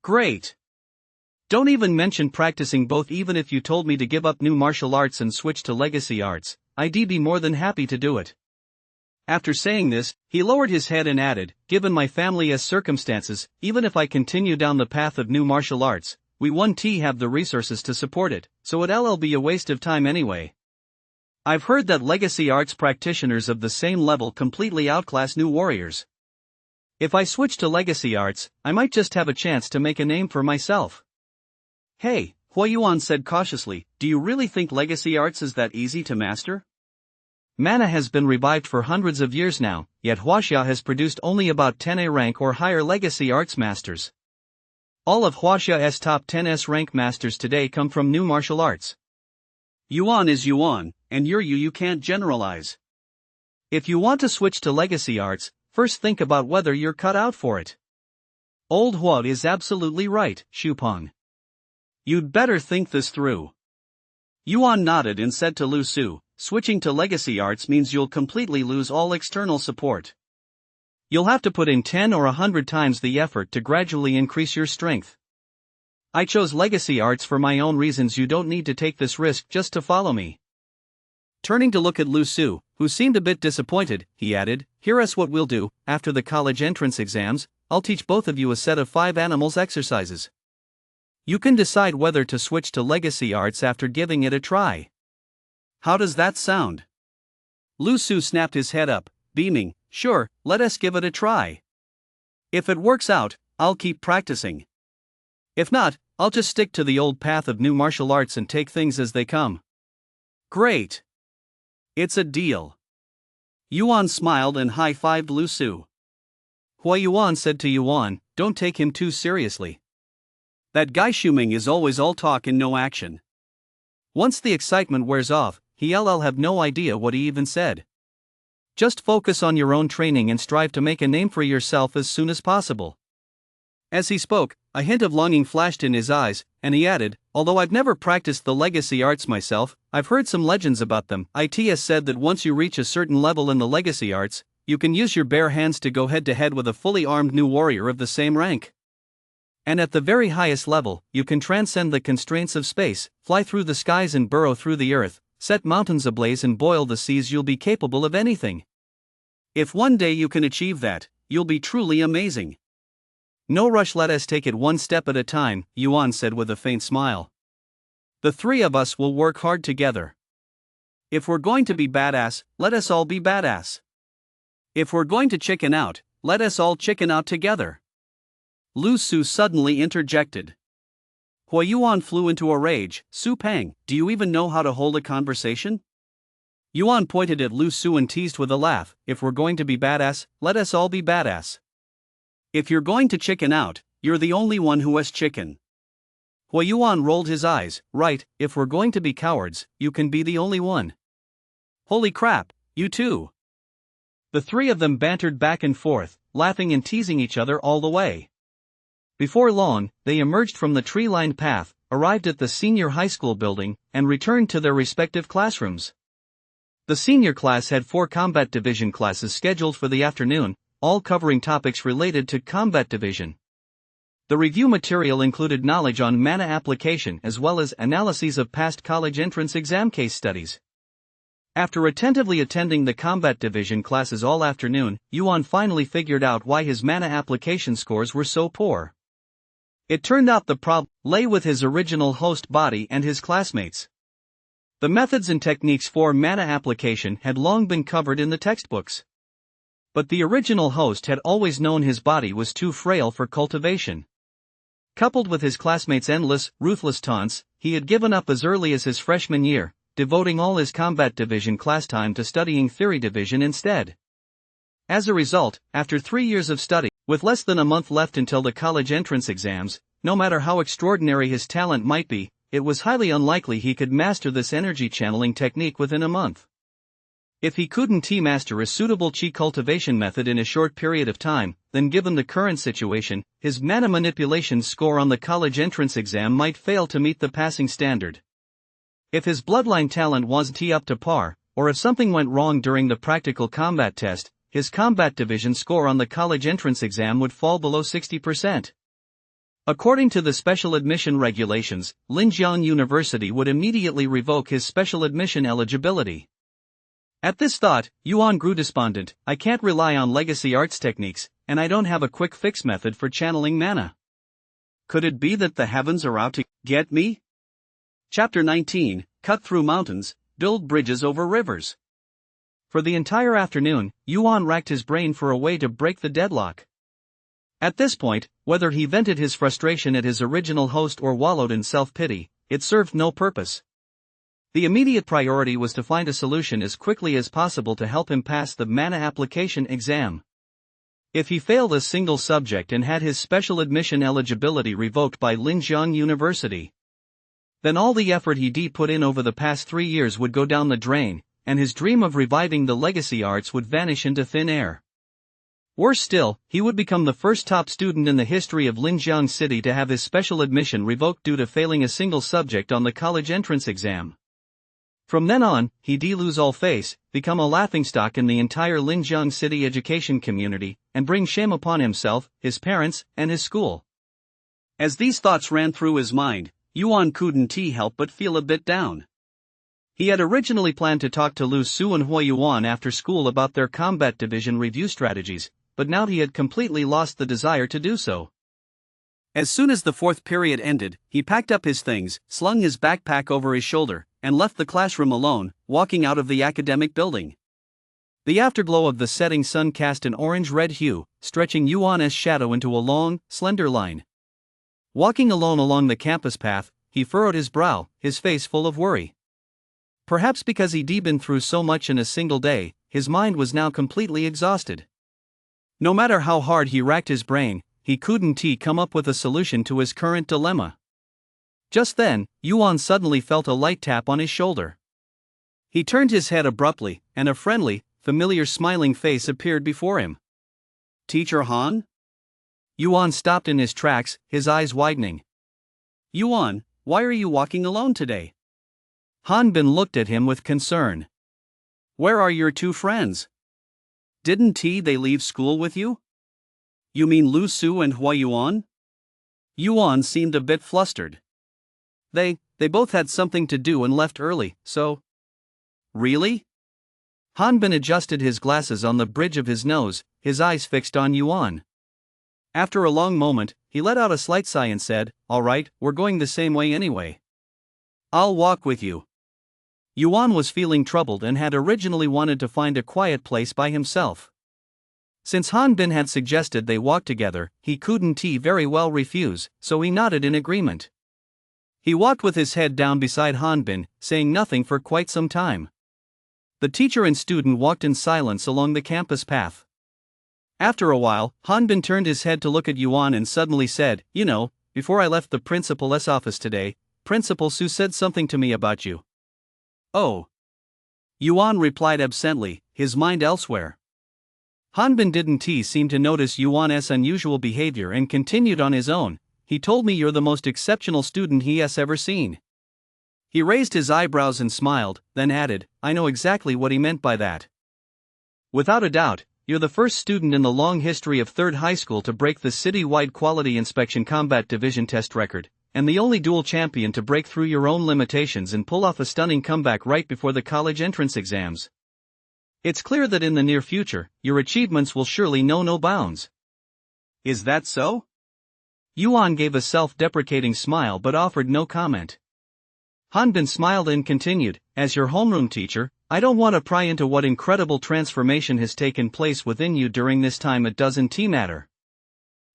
"Great! Don't even mention practicing both. Even if you told me to give up new martial arts and switch to legacy arts, I'd be more than happy to do it." After saying this, he lowered his head and added, "Given my family's circumstances, even if I continue down the path of new martial arts, we won't have the resources to support it, so it'll be a waste of time anyway. I've heard that legacy arts practitioners of the same level completely outclass new warriors. If I switch to legacy arts, I might just have a chance to make a name for myself." "Hey," Hua Yuan said cautiously, "do you really think legacy arts is that easy to master? Mana has been revived for hundreds of years now, yet Huaxia has produced only about 10A rank or higher legacy arts masters. All of Huaxia's top 10S rank masters today come from new martial arts. Yuan is Yuan, and you can't generalize. If you want to switch to legacy arts, first think about whether you're cut out for it." "Old Hua is absolutely right, Xupong. You'd better think this through." Yuan nodded and said to Lu Su, "Switching to legacy arts means you'll completely lose all external support. You'll have to put in 10 or 100 times the effort to gradually increase your strength. I chose legacy arts for my own reasons. You don't need to take this risk just to follow me." Turning to look at Lu Su, who seemed a bit disappointed, he added, "Here's what we'll do. After the college entrance exams, I'll teach both of you a set of 5 animals exercises. You can decide whether to switch to legacy arts after giving it a try. How does that sound? Lu Su snapped his head up, beaming. Sure, let us give it a try. If it works out, I'll keep practicing. If not, I'll just stick to the old path of new martial arts and take things as they come. Great. It's a deal. Yuan smiled and high-fived Lu Su. Hua Yuan said to Yuan, don't take him too seriously. That guy Shuming is always all talk and no action. Once the excitement wears off, he'll have no idea what he even said. Just focus on your own training and strive to make a name for yourself as soon as possible. As he spoke, a hint of longing flashed in his eyes, and he added, although I've never practiced the legacy arts myself, I've heard some legends about them. It has said that once you reach a certain level in the legacy arts, you can use your bare hands to go head-to-head with a fully armed new warrior of the same rank. And at the very highest level, you can transcend the constraints of space, fly through the skies and burrow through the earth, set mountains ablaze and boil the seas. You'll be capable of anything. If one day you can achieve that, you'll be truly amazing. No rush, let us take it one step at a time, Yuan said with a faint smile. The three of us will work hard together. If we're going to be badass, let us all be badass. If we're going to chicken out, let us all chicken out together. Lu Su suddenly interjected. Hua Yuan flew into a rage. Su Pang, do you even know how to hold a conversation? Yuan pointed at Lu Su and teased with a laugh, if we're going to be badass, let us all be badass. If you're going to chicken out, you're the only one who has chicken. Hua Yuan rolled his eyes. Right, if we're going to be cowards, you can be the only one. Holy crap, you too. The three of them bantered back and forth, laughing and teasing each other all the way. Before long, they emerged from the tree-lined path, arrived at the senior high school building, and returned to their respective classrooms. The senior class had 4 combat division classes scheduled for the afternoon, all covering topics related to combat division. The review material included knowledge on mana application as well as analyses of past college entrance exam case studies. After attentively attending the combat division classes all afternoon, Yuan finally figured out why his mana application scores were so poor. It turned out the problem lay with his original host body and his classmates. The methods and techniques for mana application had long been covered in the textbooks. But the original host had always known his body was too frail for cultivation. Coupled with his classmates' endless, ruthless taunts, he had given up as early as his freshman year, devoting all his combat division class time to studying theory division instead. As a result, after 3 years of study, with less than a month left until the college entrance exams, no matter how extraordinary his talent might be, it was highly unlikely he could master this energy channeling technique within a month. If he couldn't master a suitable chi cultivation method in a short period of time, then given the current situation, his mana manipulation score on the college entrance exam might fail to meet the passing standard. If his bloodline talent wasn't up to par, or if something went wrong during the practical combat test, his combat division score on the college entrance exam would fall below 60%. According to the special admission regulations, Linjiang University would immediately revoke his special admission eligibility. At this thought, Yuan grew despondent. I can't rely on legacy arts techniques, and I don't have a quick fix method for channeling mana. Could it be that the heavens are out to get me? Chapter 19, Cut Through Mountains, Build Bridges Over Rivers. For the entire afternoon, Yuan racked his brain for a way to break the deadlock. At this point, whether he vented his frustration at his original host or wallowed in self-pity, it served no purpose. The immediate priority was to find a solution as quickly as possible to help him pass the mana application exam. If he failed a single subject and had his special admission eligibility revoked by Linjiang University, then all the effort he put in over the past 3 years would go down the drain, and his dream of reviving the legacy arts would vanish into thin air. Worse still, he would become the first top student in the history of Linjiang City to have his special admission revoked due to failing a single subject on the college entrance exam. From then on, he'd lose all face, become a laughingstock in the entire Linjiang City education community, and bring shame upon himself, his parents, and his school. As these thoughts ran through his mind, Yuan couldn't help but feel a bit down. He had originally planned to talk to Lu Su and Hua Yuan after school about their combat division review strategies, but now he had completely lost the desire to do so. As soon as the fourth period ended, he packed up his things, slung his backpack over his shoulder, and left the classroom alone, walking out of the academic building. The afterglow of the setting sun cast an orange-red hue, stretching Yuan's shadow into a long, slender line. Walking alone along the campus path, he furrowed his brow, his face full of worry. Perhaps because he'd been through so much in a single day, his mind was now completely exhausted. No matter how hard he racked his brain, he couldn't come up with a solution to his current dilemma. Just then, Yuan suddenly felt a light tap on his shoulder. He turned his head abruptly, and a friendly, familiar smiling face appeared before him. "Teacher Han?" Yuan stopped in his tracks, his eyes widening. "Yuan, why are you walking alone today?" Han Bin looked at him with concern. "Where are your two friends? Didn't they leave school with you?" "You mean Lu Su and Hua Yuan?" Yuan seemed a bit flustered. They both had something to do and left early, so." "Really?" Han Bin adjusted his glasses on the bridge of his nose, his eyes fixed on Yuan. After a long moment, he let out a slight sigh and said, "All right, we're going the same way anyway. I'll walk with you." Yuan was feeling troubled and had originally wanted to find a quiet place by himself. Since Han Bin had suggested they walk together, he couldn't very well refuse, so he nodded in agreement. He walked with his head down beside Han Bin, saying nothing for quite some time. The teacher and student walked in silence along the campus path. After a while, Han Bin turned his head to look at Yuan and suddenly said, "You know, before I left the principal's office today, Principal Su said something to me about you." "Oh." Yuan replied absently, his mind elsewhere. Han Bin didn't seem to notice Yuan's unusual behavior and continued on his own. "He told me you're the most exceptional student he has ever seen." He raised his eyebrows and smiled, then added, "I know exactly what he meant by that. Without a doubt, you're the first student in the long history of Third High School to break the city-wide Quality Inspection Combat Division test record, and the only dual champion to break through your own limitations and pull off a stunning comeback right before the college entrance exams. It's clear that in the near future, your achievements will surely know no bounds." "Is that so?" Yuan gave a self-deprecating smile but offered no comment. Han Bin smiled and continued, "As your homeroom teacher, I don't want to pry into what incredible transformation has taken place within you during this time. It doesn't matter.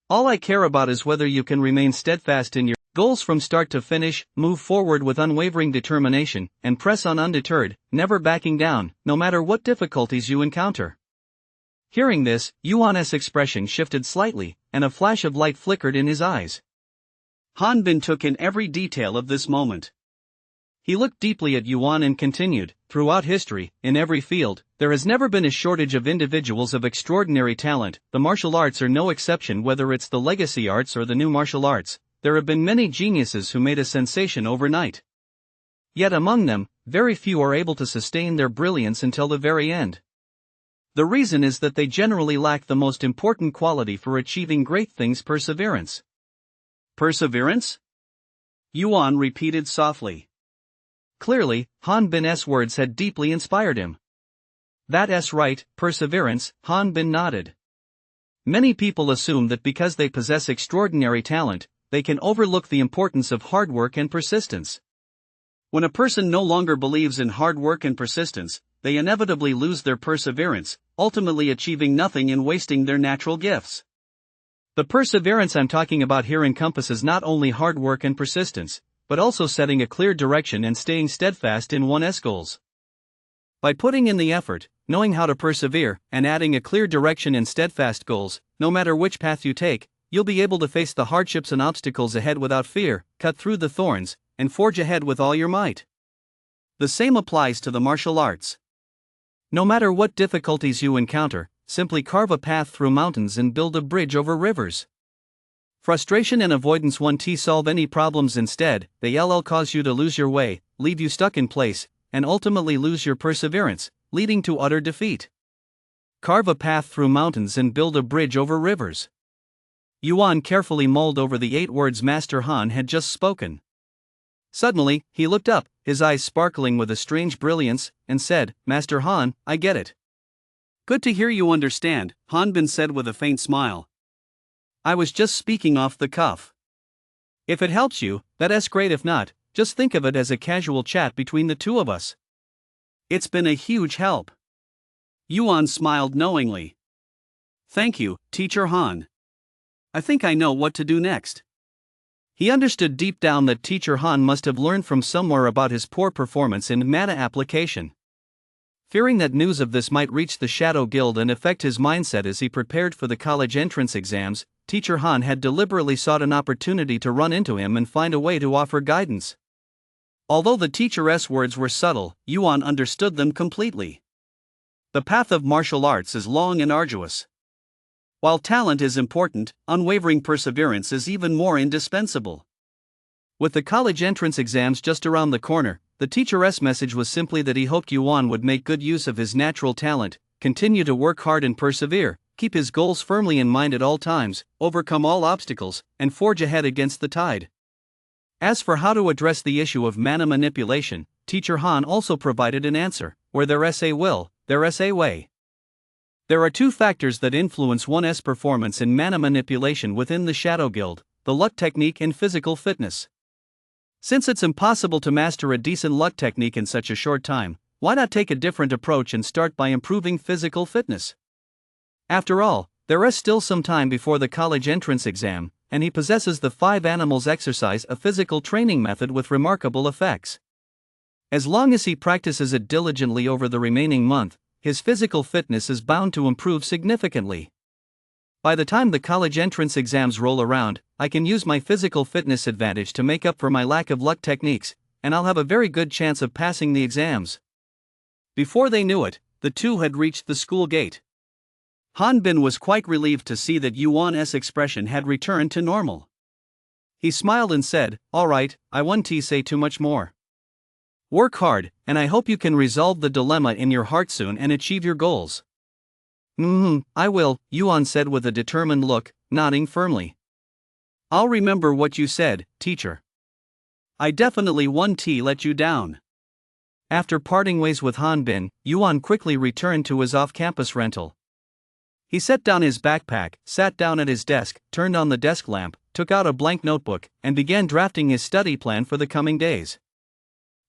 All I care about is whether you can remain steadfast in your goals from start to finish, move forward with unwavering determination, and press on undeterred, never backing down, no matter what difficulties you encounter." Hearing this, Yuan's expression shifted slightly, and a flash of light flickered in his eyes. Han Bin took in every detail of this moment. He looked deeply at Yuan and continued, "Throughout history, in every field, there has never been a shortage of individuals of extraordinary talent. The martial arts are no exception. Whether it's the legacy arts or the new martial arts, there have been many geniuses who made a sensation overnight. Yet among them, very few are able to sustain their brilliance until the very end. The reason is that they generally lack the most important quality for achieving great things: perseverance." "Perseverance?" Yuan repeated softly. Clearly, Han Bin's words had deeply inspired him. "That's right, perseverance," Han Bin nodded. Many people assume that because they possess extraordinary talent, they can overlook the importance of hard work and persistence. When a person no longer believes in hard work and persistence, they inevitably lose their perseverance, ultimately achieving nothing and wasting their natural gifts. The perseverance I'm talking about here encompasses not only hard work and persistence, but also setting a clear direction and staying steadfast in one's goals. By putting in the effort, knowing how to persevere, and adding a clear direction and steadfast goals, no matter which path you take, you'll be able to face the hardships and obstacles ahead without fear, cut through the thorns, and forge ahead with all your might. The same applies to the martial arts. No matter what difficulties you encounter, simply carve a path through mountains and build a bridge over rivers. Frustration and avoidance won't solve any problems. Instead, they'll cause you to lose your way, leave you stuck in place, and ultimately lose your perseverance, leading to utter defeat. Carve a path through mountains and build a bridge over rivers. Yuan carefully mulled over the 8 words Master Han had just spoken. Suddenly, he looked up, his eyes sparkling with a strange brilliance, and said, "Master Han, I get it." "Good to hear you understand," Han Bin said with a faint smile. "I was just speaking off the cuff. If it helps you, that's great. If not, just think of it as a casual chat between the two of us. It's been a huge help. Yuan smiled knowingly. Thank you, Teacher Han. I think I know what to do next. He understood deep down that Teacher Han must have learned from somewhere about his poor performance in mana application. Fearing that news of this might reach the Shadow Guild and affect his mindset as he prepared for the college entrance exams, Teacher Han had deliberately sought an opportunity to run into him and find a way to offer guidance. Although the teacher's words were subtle, Yuan understood them completely. The path of martial arts is long and arduous. While talent is important, unwavering perseverance is even more indispensable. With the college entrance exams just around the corner, the teacher's message was simply that he hoped Yuan would make good use of his natural talent, continue to work hard and persevere, keep his goals firmly in mind at all times, overcome all obstacles, and forge ahead against the tide. As for how to address the issue of mana manipulation, Teacher Han also provided an answer: where there's a will, there's a way. There are two factors that influence one's performance in mana manipulation within the Shadow Guild: the luck technique and physical fitness. Since it's impossible to master a decent luck technique in such a short time, why not take a different approach and start by improving physical fitness? After all, there is still some time before the college entrance exam, and he possesses the 5 animals exercise, a physical training method with remarkable effects. As long as he practices it diligently over the remaining month, his physical fitness is bound to improve significantly. By the time the college entrance exams roll around, I can use my physical fitness advantage to make up for my lack of luck techniques, and I'll have a very good chance of passing the exams. Before they knew it, the two had reached the school gate. Han Bin was quite relieved to see that Yuan's expression had returned to normal. He smiled and said, "All right, I won't say too much more. Work hard, and I hope you can resolve the dilemma in your heart soon and achieve your goals." I will," Yuan said with a determined look, nodding firmly. "I'll remember what you said, teacher. I definitely won't let you down." After parting ways with Han Bin, Yuan quickly returned to his off-campus rental. He set down his backpack, sat down at his desk, turned on the desk lamp, took out a blank notebook, and began drafting his study plan for the coming days.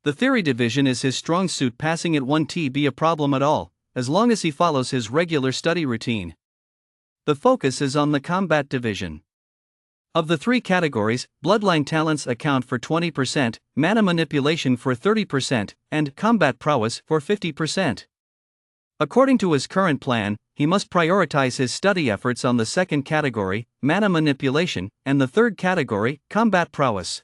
The theory division is his strong suit. Passing it won't be a problem at all, as long as he follows his regular study routine. The focus is on the combat division. Of the 3 categories, bloodline talents account for 20%, mana manipulation for 30%, and combat prowess for 50%. According to his current plan, he must prioritize his study efforts on the second category, mana manipulation, and the third category, combat prowess.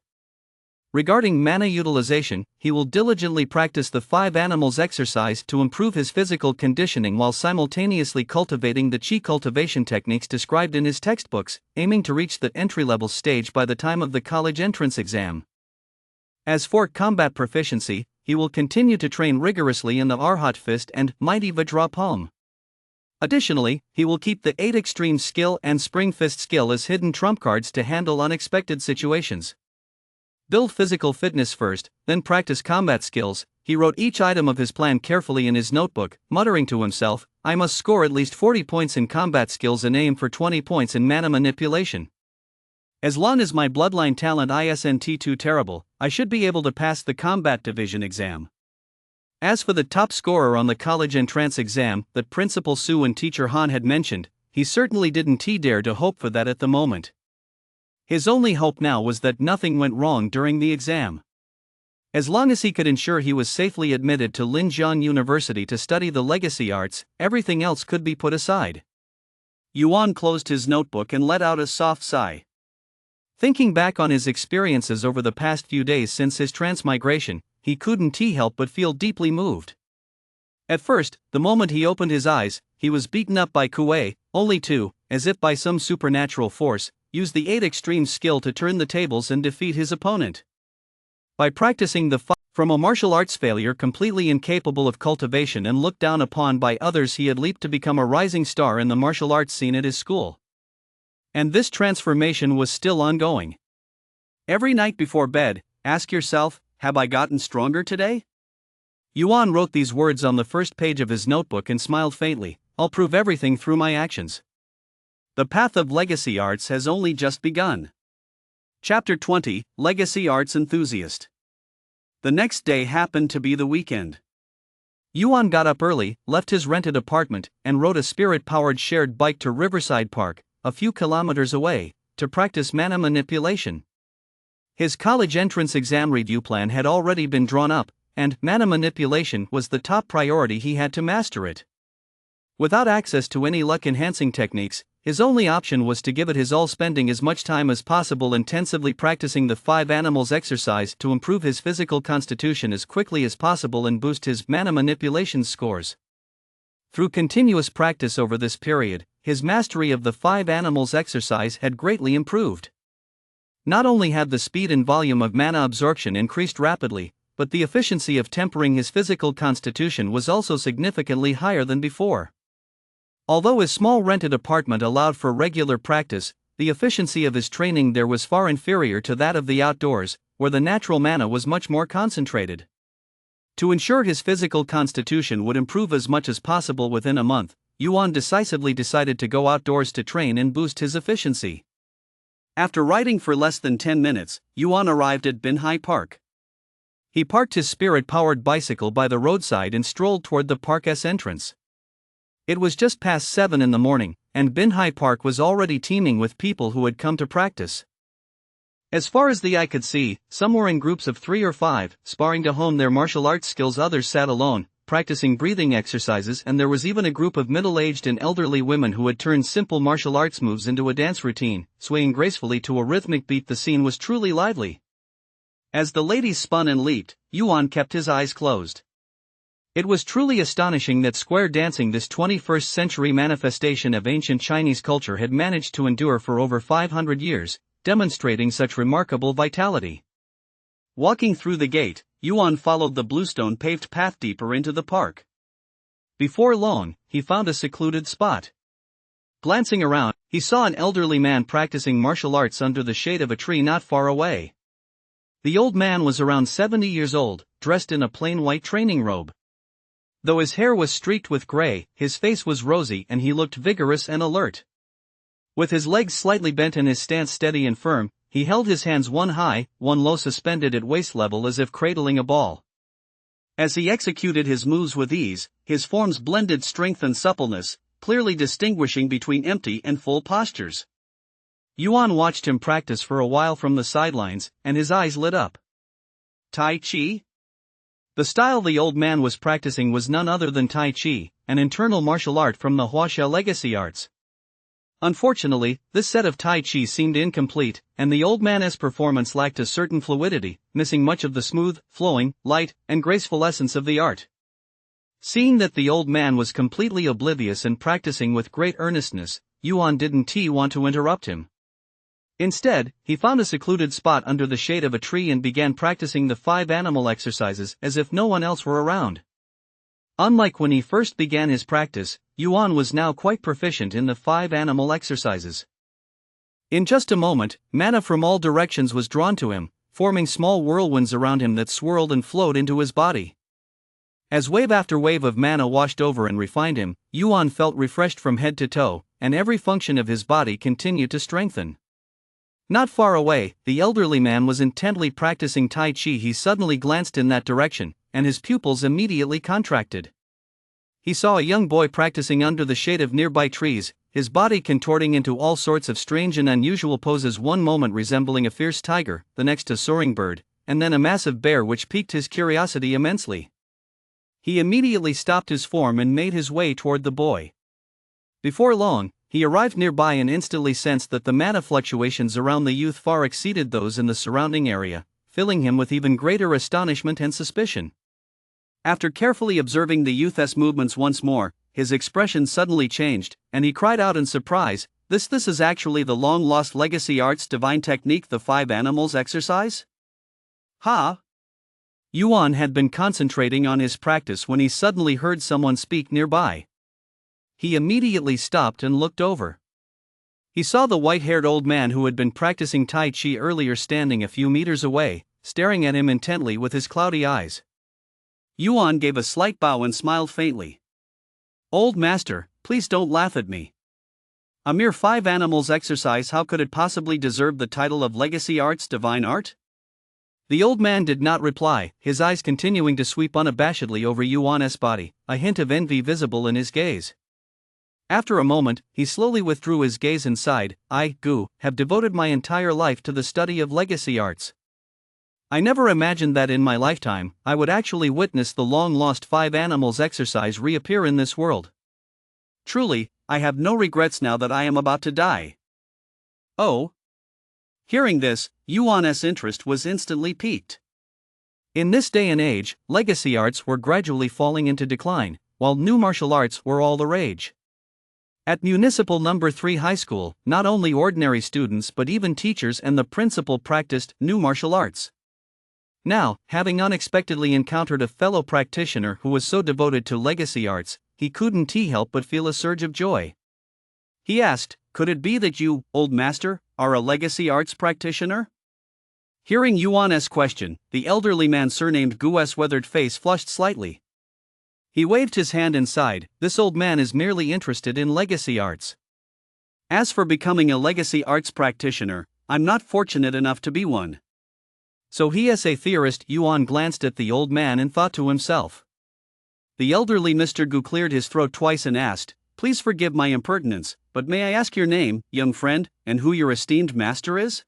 Regarding mana utilization, he will diligently practice the 5 animals exercise to improve his physical conditioning while simultaneously cultivating the chi cultivation techniques described in his textbooks, aiming to reach the entry-level stage by the time of the college entrance exam. As for combat proficiency, he will continue to train rigorously in the Arhat Fist and Mighty Vajra Palm. Additionally, he will keep the 8 Extreme Skill and Spring Fist Skill as hidden trump cards to handle unexpected situations. Build physical fitness first, then practice combat skills. He wrote each item of his plan carefully in his notebook, muttering to himself, "I must score at least 40 points in combat skills and aim for 20 points in mana manipulation. As long as my bloodline talent isn't too terrible, I should be able to pass the combat division exam." As for the top scorer on the college entrance exam that Principal Su and Teacher Han had mentioned, he certainly didn't dare to hope for that at the moment. His only hope now was that nothing went wrong during the exam. As long as he could ensure he was safely admitted to Linjiang University to study the legacy arts, everything else could be put aside. Yuan closed his notebook and let out a soft sigh. Thinking back on his experiences over the past few days since his transmigration, he couldn't help but feel deeply moved. At first, the moment he opened his eyes, he was beaten up by Kuei, only to, as if by some supernatural force, use the 8 Extreme Skill to turn the tables and defeat his opponent. By practicing the from a martial arts failure completely incapable of cultivation and looked down upon by others, he had leaped to become a rising star in the martial arts scene at his school. And this transformation was still ongoing. Every night before bed, ask yourself, have I gotten stronger today? Yuan wrote these words on the first page of his notebook and smiled faintly. I'll prove everything through my actions. The path of legacy arts has only just begun. Chapter 20, Legacy Arts Enthusiast. The next day happened to be the weekend. Yuan got up early, left his rented apartment, and rode a spirit-powered shared bike to Riverside Park, a few kilometers away, to practice mana manipulation. His college entrance exam review plan had already been drawn up, and mana manipulation was the top priority. He had to master it. Without access to any luck-enhancing techniques, his only option was to give it his all, spending as much time as possible intensively practicing the 5 animals exercise to improve his physical constitution as quickly as possible and boost his mana manipulation scores. Through continuous practice over this period, his mastery of the 5 animals exercise had greatly improved. Not only had the speed and volume of mana absorption increased rapidly, but the efficiency of tempering his physical constitution was also significantly higher than before. Although his small rented apartment allowed for regular practice, the efficiency of his training there was far inferior to that of the outdoors, where the natural mana was much more concentrated. To ensure his physical constitution would improve as much as possible within a month, Yuan decisively decided to go outdoors to train and boost his efficiency. After riding for less than 10 minutes, Yuan arrived at Binhai Park. He parked his spirit-powered bicycle by the roadside and strolled toward the park's entrance. It was just past 7 in the morning, and Binhai Park was already teeming with people who had come to practice. As far as the eye could see, some were in groups of 3 or 5, sparring to hone their martial arts skills. Others sat alone, practicing breathing exercises, and there was even a group of middle-aged and elderly women who had turned simple martial arts moves into a dance routine, swaying gracefully to a rhythmic beat. The scene was truly lively. As the ladies spun and leaped, Yuan kept his eyes closed. It was truly astonishing that square dancing, this 21st century manifestation of ancient Chinese culture, had managed to endure for over 500 years, demonstrating such remarkable vitality. Walking through the gate, Yuan followed the bluestone paved path deeper into the park. Before long, he found a secluded spot. Glancing around, he saw an elderly man practicing martial arts under the shade of a tree not far away. The old man was around 70 years old, dressed in a plain white training robe. Though his hair was streaked with gray, his face was rosy and he looked vigorous and alert. With his legs slightly bent and his stance steady and firm, he held his hands one high, one low, suspended at waist level as if cradling a ball. As he executed his moves with ease, his forms blended strength and suppleness, clearly distinguishing between empty and full postures. Yuan watched him practice for a while from the sidelines, and his eyes lit up. Tai Chi? The style the old man was practicing was none other than Tai Chi, an internal martial art from the Huaxia legacy arts. Unfortunately, this set of Tai Chi seemed incomplete, and the old man's performance lacked a certain fluidity, missing much of the smooth, flowing, light, and graceful essence of the art. Seeing that the old man was completely oblivious and practicing with great earnestness, Yuan didn't want to interrupt him. Instead, he found a secluded spot under the shade of a tree and began practicing the 5 animal exercises as if no one else were around. Unlike when he first began his practice, Yuan was now quite proficient in the 5 animal exercises. In just a moment, mana from all directions was drawn to him, forming small whirlwinds around him that swirled and flowed into his body. As wave after wave of mana washed over and refined him, Yuan felt refreshed from head to toe, and every function of his body continued to strengthen. Not far away, the elderly man was intently practicing Tai Chi. He suddenly glanced in that direction, and his pupils immediately contracted. He saw a young boy practicing under the shade of nearby trees, his body contorting into all sorts of strange and unusual poses, one moment resembling a fierce tiger, the next a soaring bird, and then a massive bear, which piqued his curiosity immensely. He immediately stopped his form and made his way toward the boy. Before long, he arrived nearby and instantly sensed that the mana fluctuations around the youth far exceeded those in the surrounding area, filling him with even greater astonishment and suspicion. After carefully observing the youth's movements once more, his expression suddenly changed, and he cried out in surprise, This is actually the long-lost legacy arts divine technique, the 5 animals exercise? Ha! Yuan had been concentrating on his practice when he suddenly heard someone speak nearby. He immediately stopped and looked over. He saw the white-haired old man who had been practicing Tai Chi earlier standing a few meters away, staring at him intently with his cloudy eyes. Yuan gave a slight bow and smiled faintly. "Old master, please don't laugh at me. A mere 5 animals exercise, how could it possibly deserve the title of legacy arts, divine art? The old man did not reply, his eyes continuing to sweep unabashedly over Yuan's body, a hint of envy visible in his gaze. After a moment, he slowly withdrew his gaze and sighed, I, Gu, have devoted my entire life to the study of legacy arts. I never imagined that in my lifetime, I would actually witness the long-lost 5 animals exercise reappear in this world. Truly, I have no regrets now that I am about to die. Oh? Hearing this, Yuan's interest was instantly piqued. In this day and age, legacy arts were gradually falling into decline, while new martial arts were all the rage. At Municipal No. 3 High School, not only ordinary students but even teachers and the principal practiced new martial arts. Now, having unexpectedly encountered a fellow practitioner who was so devoted to legacy arts, he couldn't help but feel a surge of joy. He asked, could it be that you, old master, are a legacy arts practitioner? Hearing Yuan's question, the elderly man surnamed Gu's weathered face flushed slightly. He waved his hand and sighed, this old man is merely interested in legacy arts. As for becoming a legacy arts practitioner, I'm not fortunate enough to be one. So he is a theorist. Yuan glanced at the old man and thought to himself. The elderly Mr. Gu cleared his throat twice and asked, please forgive my impertinence, but may I ask your name, young friend, and who your esteemed master is?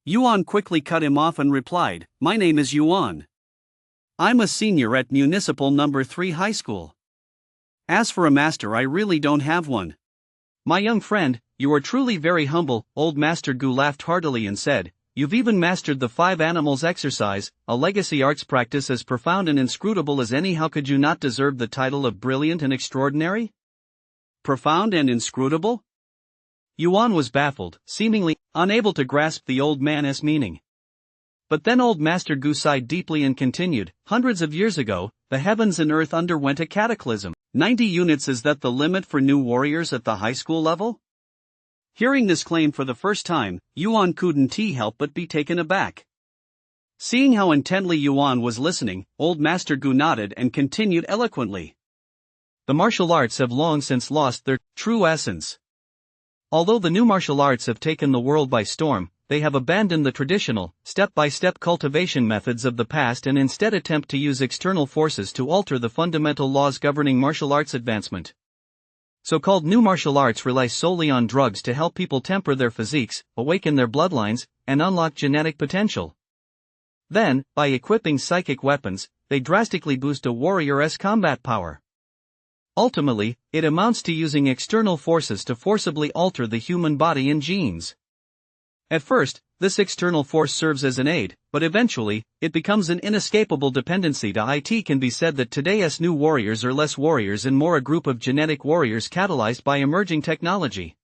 Yuan quickly cut him off and replied, my name is Yuan. I'm a senior at Municipal No. 3 High School. As for a master, I really don't have one. My young friend, you are truly very humble. Old Master Gu laughed heartily and said, you've even mastered the 5 animals exercise, a legacy arts practice as profound and inscrutable as any. How could you not deserve the title of brilliant and extraordinary? Profound and inscrutable? Yuan was baffled, seemingly unable to grasp the old man's meaning. But then old Master Gu sighed deeply and continued, hundreds of years ago, the heavens and earth underwent a cataclysm. 90 units, is that the limit for new warriors at the high school level? Hearing this claim for the first time, Yuan couldn't help but be taken aback. Seeing how intently Yuan was listening, old Master Gu nodded and continued eloquently. The martial arts have long since lost their true essence. Although the new martial arts have taken the world by storm, they have abandoned the traditional, step-by-step cultivation methods of the past and instead attempt to use external forces to alter the fundamental laws governing martial arts advancement. So-called new martial arts rely solely on drugs to help people temper their physiques, awaken their bloodlines, and unlock genetic potential. Then, by equipping psychic weapons, they drastically boost a warrior's combat power. Ultimately, it amounts to using external forces to forcibly alter the human body and genes. At first, this external force serves as an aid, but eventually, it becomes an inescapable dependency. It can be said that today's new warriors are less warriors and more a group of genetic warriors catalyzed by emerging technology.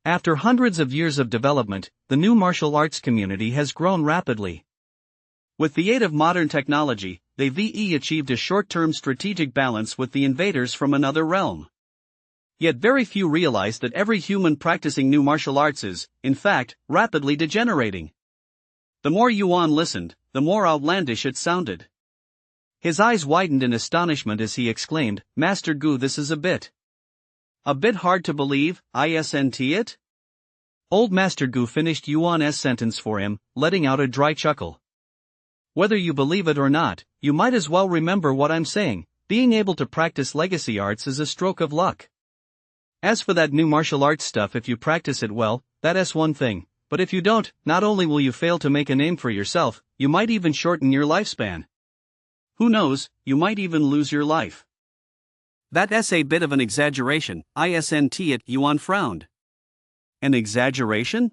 After hundreds of years of development, the new martial arts community has grown rapidly. With the aid of modern technology, they've achieved a short-term strategic balance with the invaders from another realm. Yet very few realize that every human practicing new martial arts is, in fact, rapidly degenerating. The more Yuan listened, the more outlandish it sounded. His eyes widened in astonishment as he exclaimed, Master Gu, this is a bit hard to believe, isn't it? Old Master Gu finished Yuan's sentence for him, letting out a dry chuckle. Whether you believe it or not, you might as well remember what I'm saying, being able to practice legacy arts is a stroke of luck. As for that new martial arts stuff, if you practice it well, that's one thing, but if you don't, not only will you fail to make a name for yourself, you might even shorten your lifespan. Who knows, you might even lose your life. That's a bit of an exaggeration, isn't it? Yuan frowned. An exaggeration?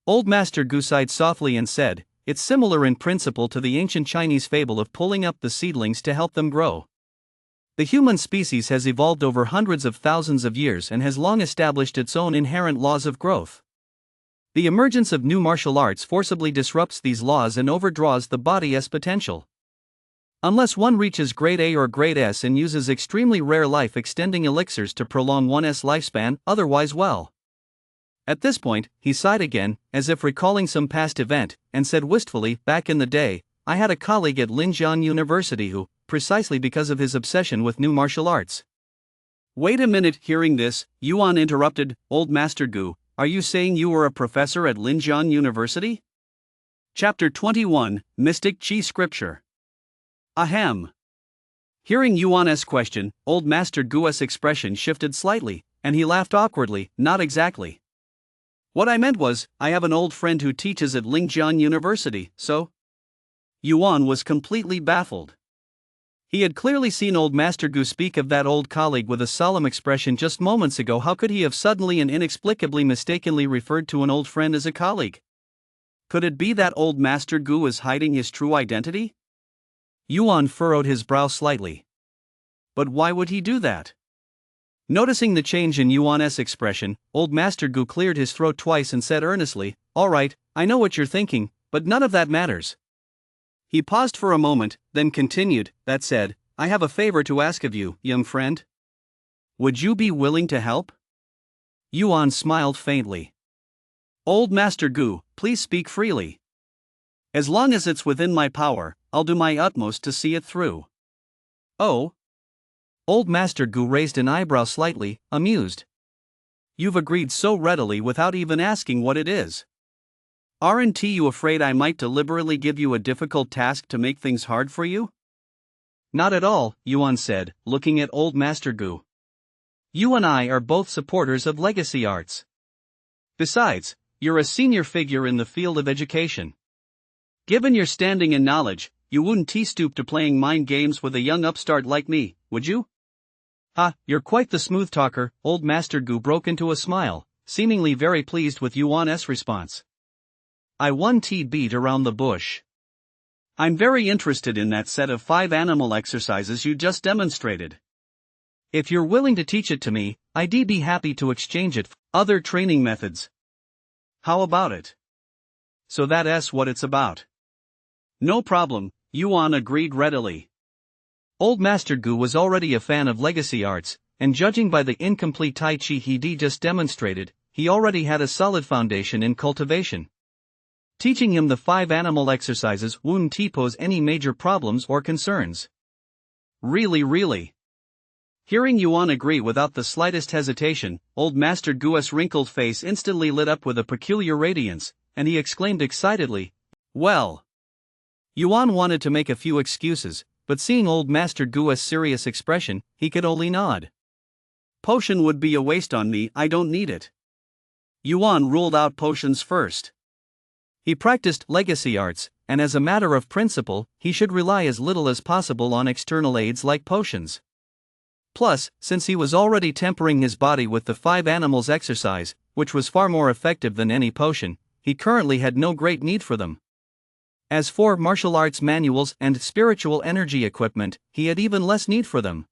Old Master Gu sighed softly and said, it's similar in principle to the ancient Chinese fable of pulling up the seedlings to help them grow. The human species has evolved over hundreds of thousands of years and has long established its own inherent laws of growth. The emergence of new martial arts forcibly disrupts these laws and overdraws the body's potential. Unless one reaches grade A or grade S and uses extremely rare life-extending elixirs to prolong one's lifespan, otherwise well. At this point, he sighed again, as if recalling some past event, and said wistfully, back in the day, I had a colleague at Linjiang University who, precisely because of his obsession with new martial arts, Wait a minute, hearing this, Yuan interrupted, Old Master Gu, are you saying you were a professor at Linjiang University? Chapter 21, Mystic Qi Scripture. Ahem. Hearing Yuan's question, Old Master Gu's expression shifted slightly, and he laughed awkwardly, not exactly. What I meant was, I have an old friend who teaches at Linjiang University, so? Yuan was completely baffled. He had clearly seen Old Master Gu speak of that old colleague with a solemn expression just moments ago. How could he have suddenly and inexplicably mistakenly referred to an old friend as a colleague? Could it be that Old Master Gu was hiding his true identity? Yuan furrowed his brow slightly. But why would he do that? Noticing the change in Yuan's expression, Old Master Gu cleared his throat twice and said earnestly, All right, I know what you're thinking, but none of that matters. He paused for a moment, then continued, That said, I have a favor to ask of you, young friend. Would you be willing to help? Yuan smiled faintly. Old Master Gu, please speak freely. As long as it's within my power, I'll do my utmost to see it through. Oh? Old Master Gu raised an eyebrow slightly, amused. You've agreed so readily without even asking what it is. Aren't you afraid I might deliberately give you a difficult task to make things hard for you? Not at all, Yuan said, looking at Old Master Gu. You and I are both supporters of legacy arts. Besides, you're a senior figure in the field of education. Given your standing and knowledge, you wouldn't stoop to playing mind games with a young upstart like me, would you? You're quite the smooth talker. Old Master Gu broke into a smile, seemingly very pleased with Yuan's response. I won't beat around the bush. I'm very interested in that set of 5 animal exercises you just demonstrated. If you're willing to teach it to me, I'd be happy to exchange it for other training methods. How about it? So that's what it's about. No problem, Yuan agreed readily. Old Master Gu was already a fan of legacy arts, and judging by the incomplete Tai Chi he just demonstrated, he already had a solid foundation in cultivation. Teaching him the 5 animal exercises wouldn't pose any major problems or concerns. Really. Hearing Yuan agree without the slightest hesitation, Old Master Gu's wrinkled face instantly lit up with a peculiar radiance, and he exclaimed excitedly, Well. Yuan wanted to make a few excuses, but seeing Old Master Gu's serious expression, he could only nod. Potion would be a waste on me, I don't need it. Yuan ruled out potions first. He practiced legacy arts, and as a matter of principle, he should rely as little as possible on external aids like potions. Plus, since he was already tempering his body with the 5 animals exercise, which was far more effective than any potion, he currently had no great need for them. As for martial arts manuals and spiritual energy equipment, he had even less need for them.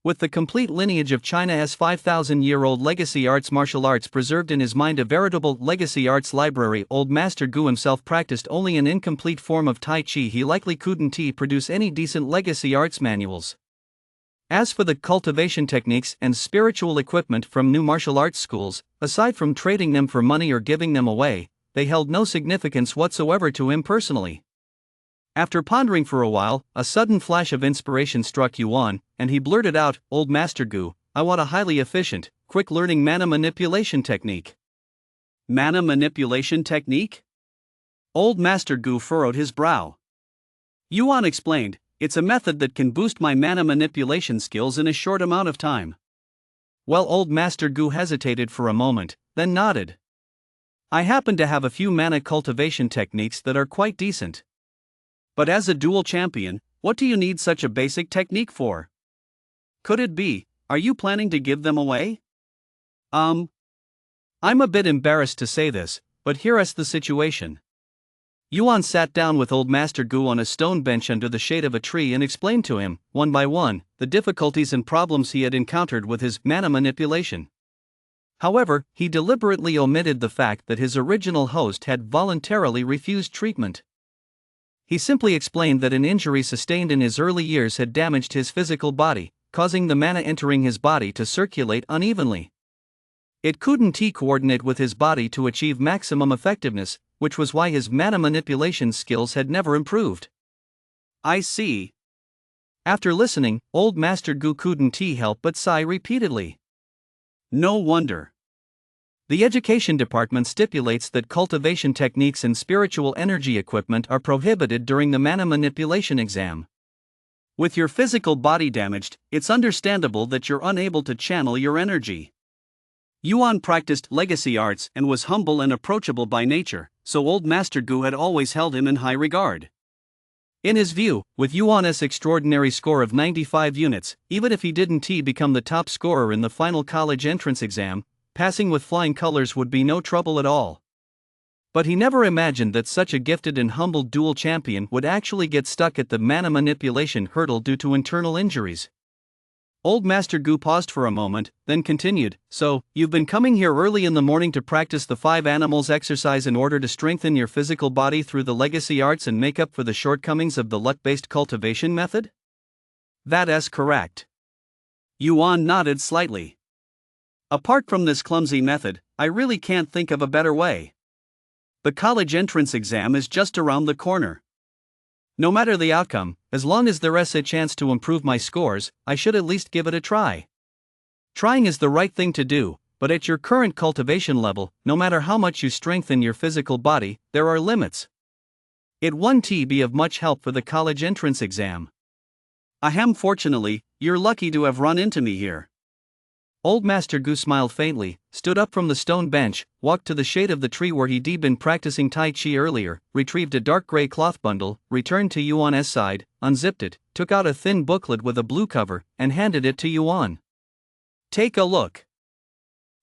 With the complete lineage of China's 5,000-year-old legacy arts martial arts preserved in his mind, a veritable legacy arts library, Old Master Gu himself practiced only an incomplete form of Tai Chi. He likely couldn't produce any decent legacy arts manuals. As for the cultivation techniques and spiritual equipment from new martial arts schools, aside from trading them for money or giving them away, they held no significance whatsoever to him personally. After pondering for a while, a sudden flash of inspiration struck Yuan, and he blurted out, Old Master Gu, I want a highly efficient, quick-learning mana manipulation technique. Mana manipulation technique? Old Master Gu furrowed his brow. Yuan explained, It's a method that can boost my mana manipulation skills in a short amount of time. Well, Old Master Gu hesitated for a moment, then nodded. I happen to have a few mana cultivation techniques that are quite decent. But as a dual champion, what do you need such a basic technique for? Could it be, are you planning to give them away? I'm a bit embarrassed to say this, but here's the situation. Yuan sat down with Old Master Gu on a stone bench under the shade of a tree and explained to him, one by one, the difficulties and problems he had encountered with his mana manipulation. However, he deliberately omitted the fact that his original host had voluntarily refused treatment. He simply explained that an injury sustained in his early years had damaged his physical body, causing the mana entering his body to circulate unevenly. It couldn't coordinate with his body to achieve maximum effectiveness, which was why his mana manipulation skills had never improved. I see. After listening, old Master Gu couldn't help but sigh repeatedly. No wonder. The education department stipulates that cultivation techniques and spiritual energy equipment are prohibited during the mana manipulation exam. With your physical body damaged, it's understandable that you're unable to channel your energy. Yuan practiced legacy arts and was humble and approachable by nature, so old Master Gu had always held him in high regard. In his view, with Yuan's extraordinary score of 95 units, even if he didn't become the top scorer in the final college entrance exam, passing with flying colors would be no trouble at all. But he never imagined that such a gifted and humble dual champion would actually get stuck at the mana manipulation hurdle due to internal injuries. Old Master Gu paused for a moment, then continued, "So, you've been coming here early in the morning to practice the 5 animals exercise in order to strengthen your physical body through the legacy arts and make up for the shortcomings of the luck-based cultivation method?" That's correct. Yuan nodded slightly. Apart from this clumsy method, I really can't think of a better way. The college entrance exam is just around the corner. No matter the outcome, as long as there's a chance to improve my scores, I should at least give it a try. Trying is the right thing to do, but at your current cultivation level, no matter how much you strengthen your physical body, there are limits. It won't be of much help for the college entrance exam. Fortunately, you're lucky to have run into me here. Old Master Gu smiled faintly, stood up from the stone bench, walked to the shade of the tree where he'd been practicing Tai Chi earlier, retrieved a dark gray cloth bundle, returned to Yuan's side, unzipped it, took out a thin booklet with a blue cover, and handed it to Yuan. "Take a look."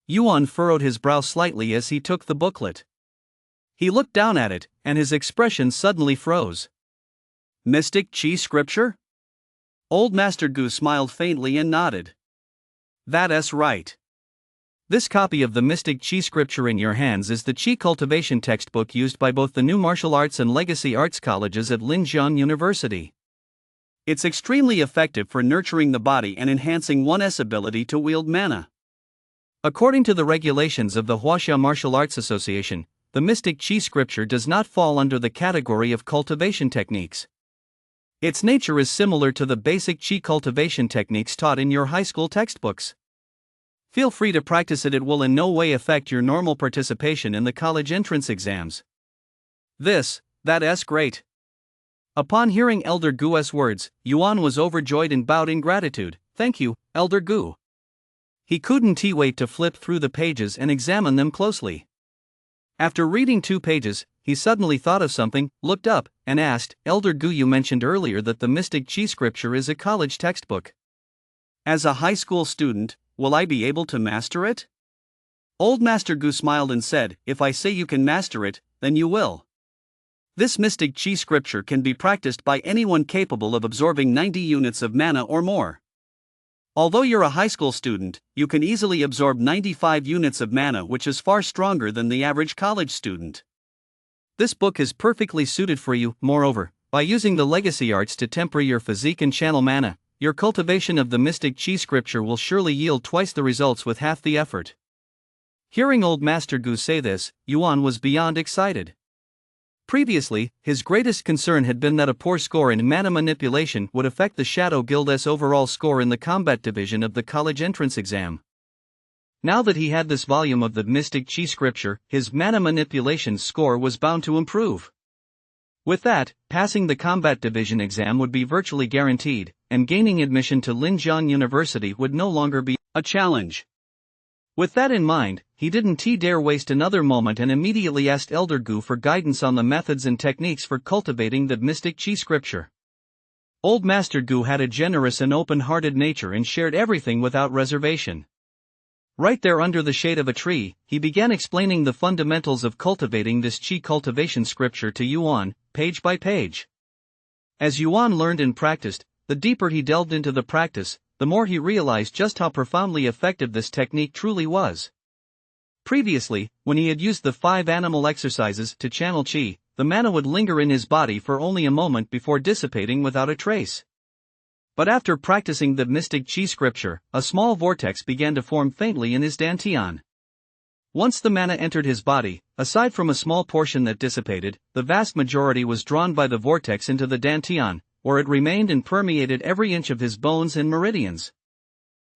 Yuan furrowed his brow slightly as he took the booklet. He looked down at it, and his expression suddenly froze. "Mystic Chi scripture?" Old Master Gu smiled faintly and nodded. "That's right. This copy of the Mystic Chi scripture in your hands is the Chi cultivation textbook used by both the new martial arts and legacy arts colleges at Linjiang University. It's extremely effective for nurturing the body and enhancing one's ability to wield mana. According to the regulations of the Huaxia Martial Arts Association, the Mystic Chi scripture does not fall under the category of cultivation techniques. Its nature is similar to the basic Chi cultivation techniques taught in your high school textbooks. Feel free to practice it will in no way affect your normal participation in the college entrance exams." That's great. Upon hearing Elder Gu's words, Yuan was overjoyed and bowed in gratitude. "Thank you, Elder Gu." He couldn't wait to flip through the pages and examine them closely. After reading 2 pages, he suddenly thought of something, looked up, and asked, "Elder Gu, you mentioned earlier that the Mystic Chi scripture is a college textbook. As a high school student, will I be able to master it?" Old Master Gu smiled and said, "If I say you can master it, then you will. This Mystic Chi scripture can be practiced by anyone capable of absorbing 90 units of mana or more. Although you're a high school student, you can easily absorb 95 units of mana, which is far stronger than the average college student. This book is perfectly suited for you. Moreover, by using the legacy arts to temper your physique and channel mana, your cultivation of the Mystic Chi scripture will surely yield twice the results with half the effort." Hearing old Master Gu say this, Yuan was beyond excited. Previously, his greatest concern had been that a poor score in mana manipulation would affect the Shadow Guild's overall score in the combat division of the college entrance exam. Now that he had this volume of the Mystic Chi scripture, his mana manipulation score was bound to improve. With that, passing the combat division exam would be virtually guaranteed, and gaining admission to Linjiang University would no longer be a challenge. With that in mind, he didn't dare waste another moment and immediately asked Elder Gu for guidance on the methods and techniques for cultivating the Mystic Chi scripture. Old Master Gu had a generous and open-hearted nature and shared everything without reservation. Right there under the shade of a tree, he began explaining the fundamentals of cultivating this Chi cultivation scripture to Yuan, page by page. As Yuan learned and practiced, the deeper he delved into the practice, the more he realized just how profoundly effective this technique truly was. Previously, when he had used the 5 animal exercises to channel Chi, the mana would linger in his body for only a moment before dissipating without a trace. But after practicing the Mystic Chi scripture, a small vortex began to form faintly in his dantian. Once the mana entered his body, aside from a small portion that dissipated, the vast majority was drawn by the vortex into the dantian, where it remained and permeated every inch of his bones and meridians.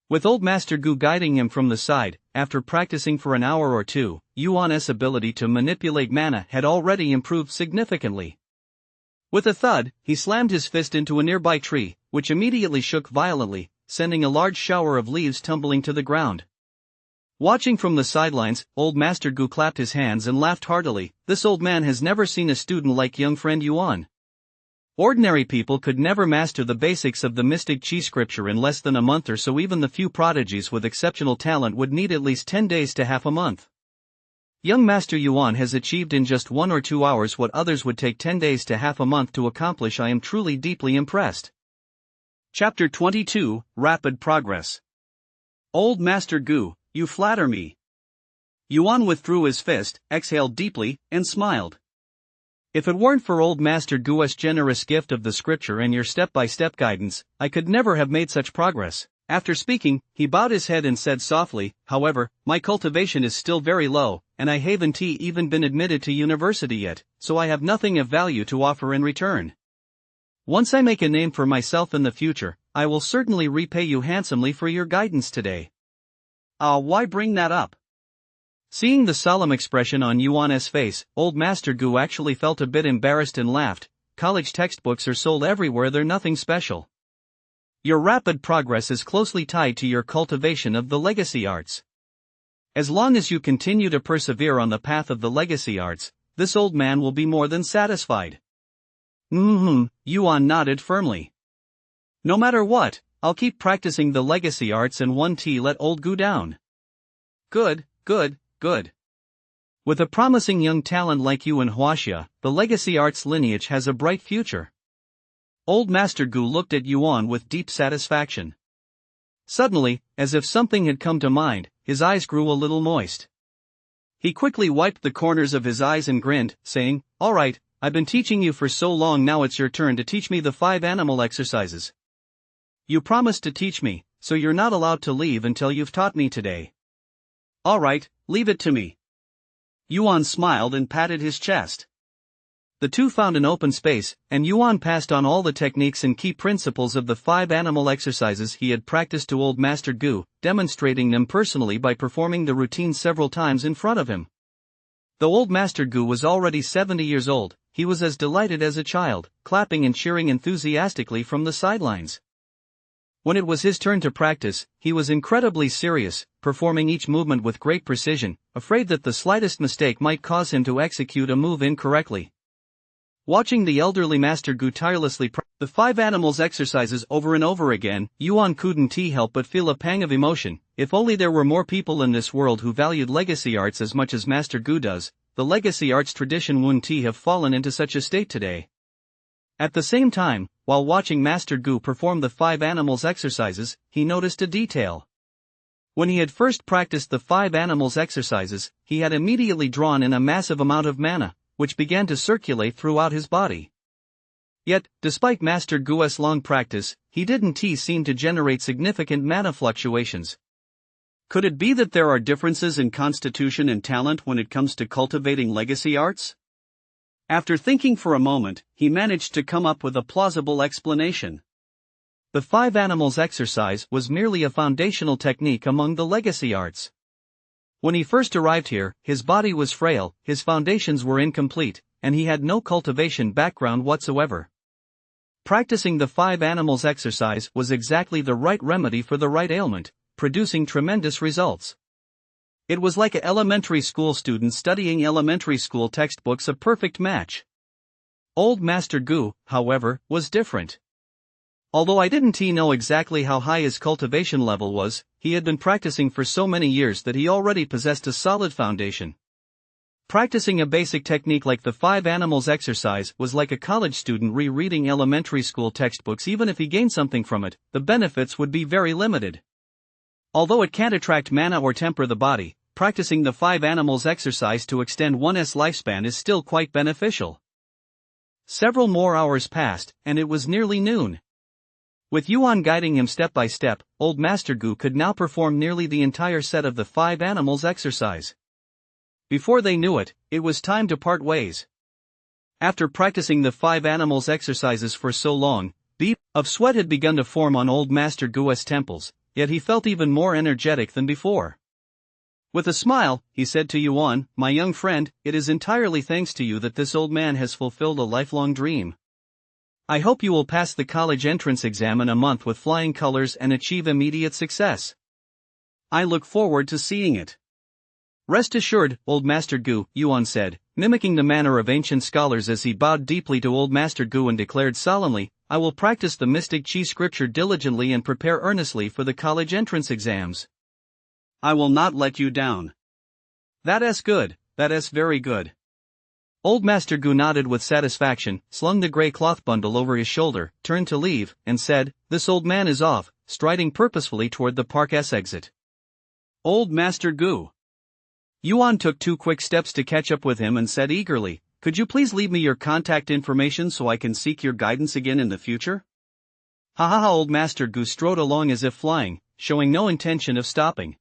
With old Master Gu guiding him from the side, after practicing for an hour or two, Yuan's ability to manipulate mana had already improved significantly. With a thud, he slammed his fist into a nearby tree, which immediately shook violently, sending a large shower of leaves tumbling to the ground. Watching from the sidelines, old Master Gu clapped his hands and laughed heartily. This old man has never seen a student like young friend Yuan. Ordinary people could never master the basics of the mystic Qi scripture in less than a month or so. Even the few prodigies with exceptional talent would need at least 10 days to half a month. Young Master Yuan has achieved in just 1 or 2 hours what others would take 10 days to half a month to accomplish. I am truly deeply impressed. Chapter 22, Rapid Progress. Old Master Gu, you flatter me. Yuan withdrew his fist, exhaled deeply, and smiled. If it weren't for old Master Gu's generous gift of the scripture and your step-by-step guidance, I could never have made such progress. After speaking, he bowed his head and said softly, however, my cultivation is still very low, and I haven't even been admitted to university yet, so I have nothing of value to offer in return. Once I make a name for myself in the future, I will certainly repay you handsomely for your guidance today. Why bring that up? Seeing the solemn expression on Yuan's face, old Master Gu actually felt a bit embarrassed and laughed. College textbooks are sold everywhere, they're nothing special. Your rapid progress is closely tied to your cultivation of the legacy arts. As long as you continue to persevere on the path of the legacy arts, this old man will be more than satisfied. Yuan nodded firmly. No matter what, I'll keep practicing the legacy arts and let old Gu down. Good. With a promising young talent like you in Huaxia, the legacy arts lineage has a bright future. Old Master Gu looked at Yuan with deep satisfaction. Suddenly, as if something had come to mind, his eyes grew a little moist. He quickly wiped the corners of his eyes and grinned, saying, "All right, I've been teaching you for so long, now it's your turn to teach me the 5 animal exercises. You promised to teach me, so you're not allowed to leave until you've taught me today." "All right, leave it to me." Yuan smiled and patted his chest. The two found an open space, and Yuan passed on all the techniques and key principles of the 5 animal exercises he had practiced to old Master Gu, demonstrating them personally by performing the routine several times in front of him. Though old Master Gu was already 70 years old, he was as delighted as a child, clapping and cheering enthusiastically from the sidelines. When it was his turn to practice, he was incredibly serious, performing each movement with great precision, afraid that the slightest mistake might cause him to execute a move incorrectly. Watching the elderly Master Gu tirelessly practice the 5 animals exercises over and over again, Yuan couldn't help but feel a pang of emotion. If only there were more people in this world who valued legacy arts as much as Master Gu does, the legacy arts tradition wouldn't have fallen into such a state today. At the same time, while watching Master Gu perform the 5 animals exercises, he noticed a detail. When he had first practiced the 5 animals exercises, he had immediately drawn in a massive amount of mana, which began to circulate throughout his body. Yet, despite Master Gu's long practice, he didn't seem to generate significant mana fluctuations. Could it be that there are differences in constitution and talent when it comes to cultivating legacy arts? After thinking for a moment, he managed to come up with a plausible explanation. The 5 animals exercise was merely a foundational technique among the legacy arts. When he first arrived here, his body was frail, his foundations were incomplete, and he had no cultivation background whatsoever. Practicing the 5 animals exercise was exactly the right remedy for the right ailment, producing tremendous results. It was like an elementary school student studying elementary school textbooks, a perfect match. Old Master Gu, however, was different. Although I didn't know exactly how high his cultivation level was, he had been practicing for so many years that he already possessed a solid foundation. Practicing a basic technique like the 5 animals exercise was like a college student rereading elementary school textbooks. Even if he gained something from it, the benefits would be very limited. Although it can't attract mana or temper the body, practicing the 5 animals exercise to extend one's lifespan is still quite beneficial. Several more hours passed, and it was nearly noon. With Yuan guiding him step by step, old Master Gu could now perform nearly the entire set of the 5 animals exercise. Before they knew it, it was time to part ways. After practicing the 5 animals exercises for so long, beads of sweat had begun to form on old Master Gu's temples, yet he felt even more energetic than before. With a smile, he said to Yuan, "My young friend, it is entirely thanks to you that this old man has fulfilled a lifelong dream. I hope you will pass the college entrance exam in a month with flying colors and achieve immediate success. I look forward to seeing it." "Rest assured, old Master Gu," Yuan said, mimicking the manner of ancient scholars as he bowed deeply to old Master Gu and declared solemnly, "I will practice the mystic Qi scripture diligently and prepare earnestly for the college entrance exams. I will not let you down." "That's good, that's very good." Old Master Gu nodded with satisfaction, slung the grey cloth bundle over his shoulder, turned to leave, and said, "This old man is off," striding purposefully toward the park's exit. "Old Master Gu." Yuan took 2 quick steps to catch up with him and said eagerly, "Could you please leave me your contact information so I can seek your guidance again in the future?" Ha ha ha! Old Master Gu strode along as if flying, showing no intention of stopping.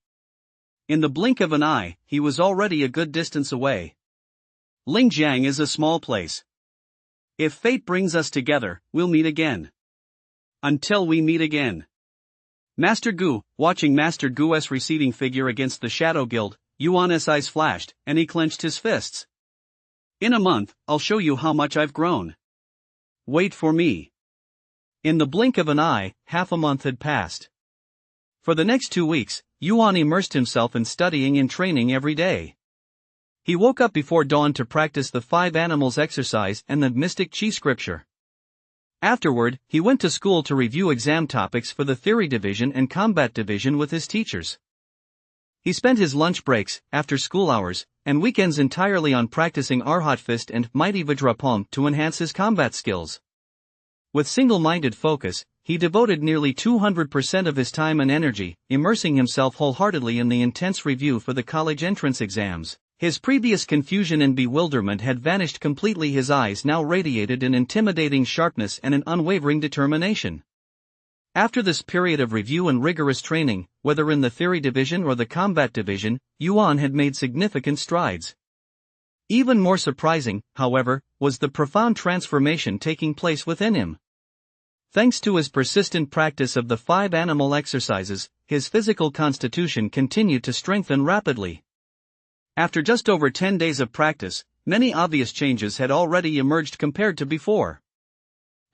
In the blink of an eye, he was already a good distance away. Lingjiang is a small place. If fate brings us together, we'll meet again. Until we meet again. Master Gu, watching Master Gu's receding figure against the Shadow Guild, Yuan's eyes flashed, and he clenched his fists. "In a month, I'll show you how much I've grown. Wait for me." In the blink of an eye, half a month had passed. For the next 2 weeks, Yuan immersed himself in studying and training every day. He woke up before dawn to practice the 5 animals exercise and the mystic Qi scripture. Afterward, he went to school to review exam topics for the theory division and combat division with his teachers. He spent his lunch breaks, after school hours, and weekends entirely on practicing Arhat Fist and Mighty Vajra Palm to enhance his combat skills. With single-minded focus, he devoted nearly 200% of his time and energy, immersing himself wholeheartedly in the intense review for the college entrance exams. His previous confusion and bewilderment had vanished completely. His eyes now radiated an intimidating sharpness and an unwavering determination. After this period of review and rigorous training, whether in the theory division or the combat division, Yuan had made significant strides. Even more surprising, however, was the profound transformation taking place within him. Thanks to his persistent practice of the 5 animal exercises, his physical constitution continued to strengthen rapidly. After just over 10 days of practice, many obvious changes had already emerged compared to before.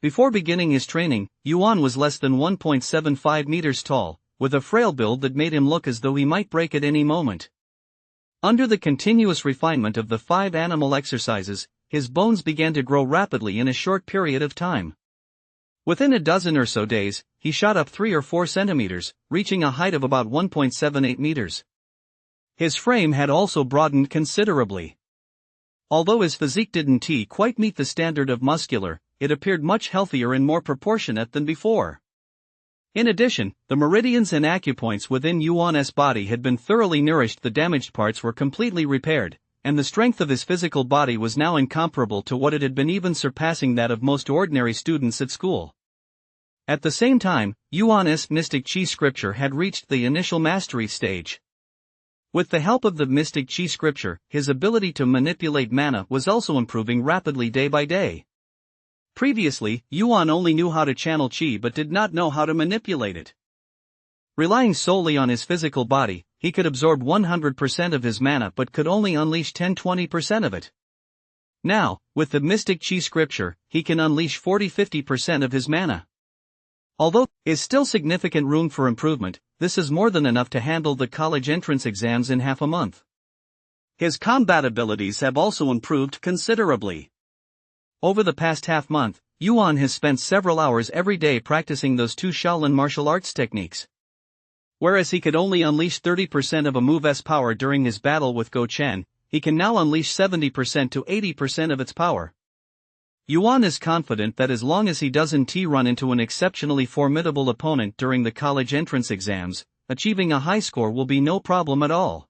Before beginning his training, Yuan was less than 1.75 meters tall, with a frail build that made him look as though he might break at any moment. Under the continuous refinement of the 5 animal exercises, his bones began to grow rapidly in a short period of time. Within a dozen or so days, he shot up 3 or 4 centimeters, reaching a height of about 1.78 meters. His frame had also broadened considerably. Although his physique didn't quite meet the standard of muscular, it appeared much healthier and more proportionate than before. In addition, the meridians and acupoints within Yuan's body had been thoroughly nourished. The damaged parts were completely repaired, and the strength of his physical body was now incomparable to what it had been, even surpassing that of most ordinary students at school. At the same time, Yuan's mystic Qi scripture had reached the initial mastery stage. With the help of the mystic Qi scripture, his ability to manipulate mana was also improving rapidly day by day. Previously, Yuan only knew how to channel Qi but did not know how to manipulate it. Relying solely on his physical body, he could absorb 100% of his mana but could only unleash 10-20% of it. Now, with the mystic Qi scripture, he can unleash 40-50% of his mana. Although there is still significant room for improvement, this is more than enough to handle the college entrance exams in half a month. His combat abilities have also improved considerably. Over the past half month, Yuan has spent several hours every day practicing those 2 Shaolin martial arts techniques. Whereas he could only unleash 30% of a move's power during his battle with Go Chen, he can now unleash 70% to 80% of its power. Yuan is confident that as long as he doesn't run into an exceptionally formidable opponent during the college entrance exams, achieving a high score will be no problem at all.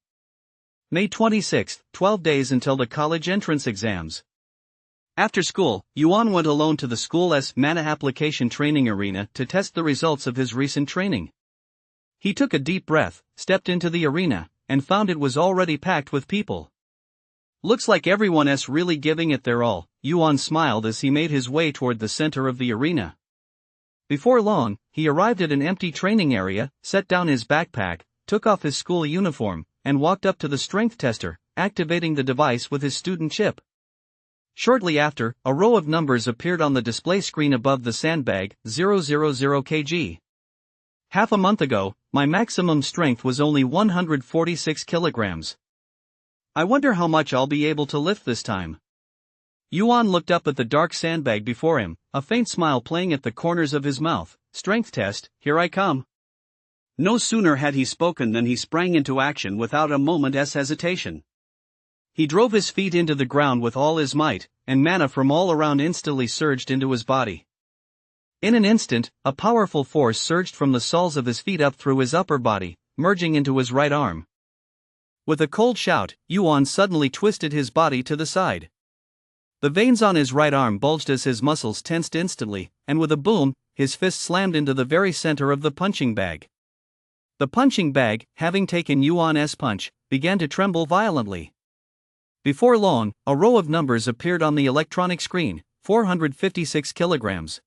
May 26, 12 days until the college entrance exams. After school, Yuan went alone to the school's mana application training arena to test the results of his recent training. He took a deep breath, stepped into the arena, and found it was already packed with people. Looks like everyone's really giving it their all, Yuan smiled as he made his way toward the center of the arena. Before long, he arrived at an empty training area, set down his backpack, took off his school uniform, and walked up to the strength tester, activating the device with his student chip. Shortly after, a row of numbers appeared on the display screen above the sandbag, 000 kg. Half a month ago, my maximum strength was only 146 kilograms. I wonder how much I'll be able to lift this time. Yuan looked up at the dark sandbag before him, a faint smile playing at the corners of his mouth. Strength test, here I come. No sooner had he spoken than he sprang into action without a moment's hesitation. He drove his feet into the ground with all his might, and mana from all around instantly surged into his body. In an instant, a powerful force surged from the soles of his feet up through his upper body, merging into his right arm. With a cold shout, Yuan suddenly twisted his body to the side. The veins on his right arm bulged as his muscles tensed instantly, and with a boom, his fist slammed into the very center of the punching bag. The punching bag, having taken Yuan's punch, began to tremble violently. Before long, a row of numbers appeared on the electronic screen, 456 kilograms.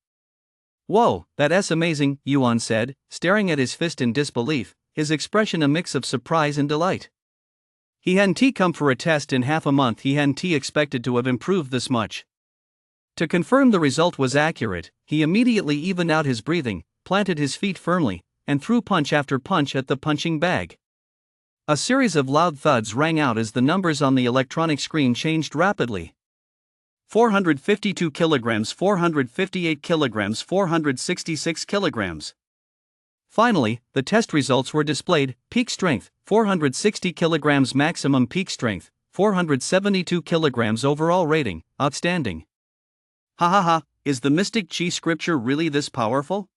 Whoa, that's amazing, Yuan said, staring at his fist in disbelief, his expression a mix of surprise and delight. He hadn't come for a test in half a month. He hadn't expected to have improved this much. To confirm the result was accurate, he immediately evened out his breathing, planted his feet firmly, and threw punch after punch at the punching bag. A series of loud thuds rang out as the numbers on the electronic screen changed rapidly. 452 kilograms, 458 kilograms, 466 kilograms. Finally, the test results were displayed. Peak strength, 460 kilograms. Maximum peak strength, 472 kilograms. Overall rating, outstanding. Ha ha ha, is the Mystic Chi scripture really this powerful?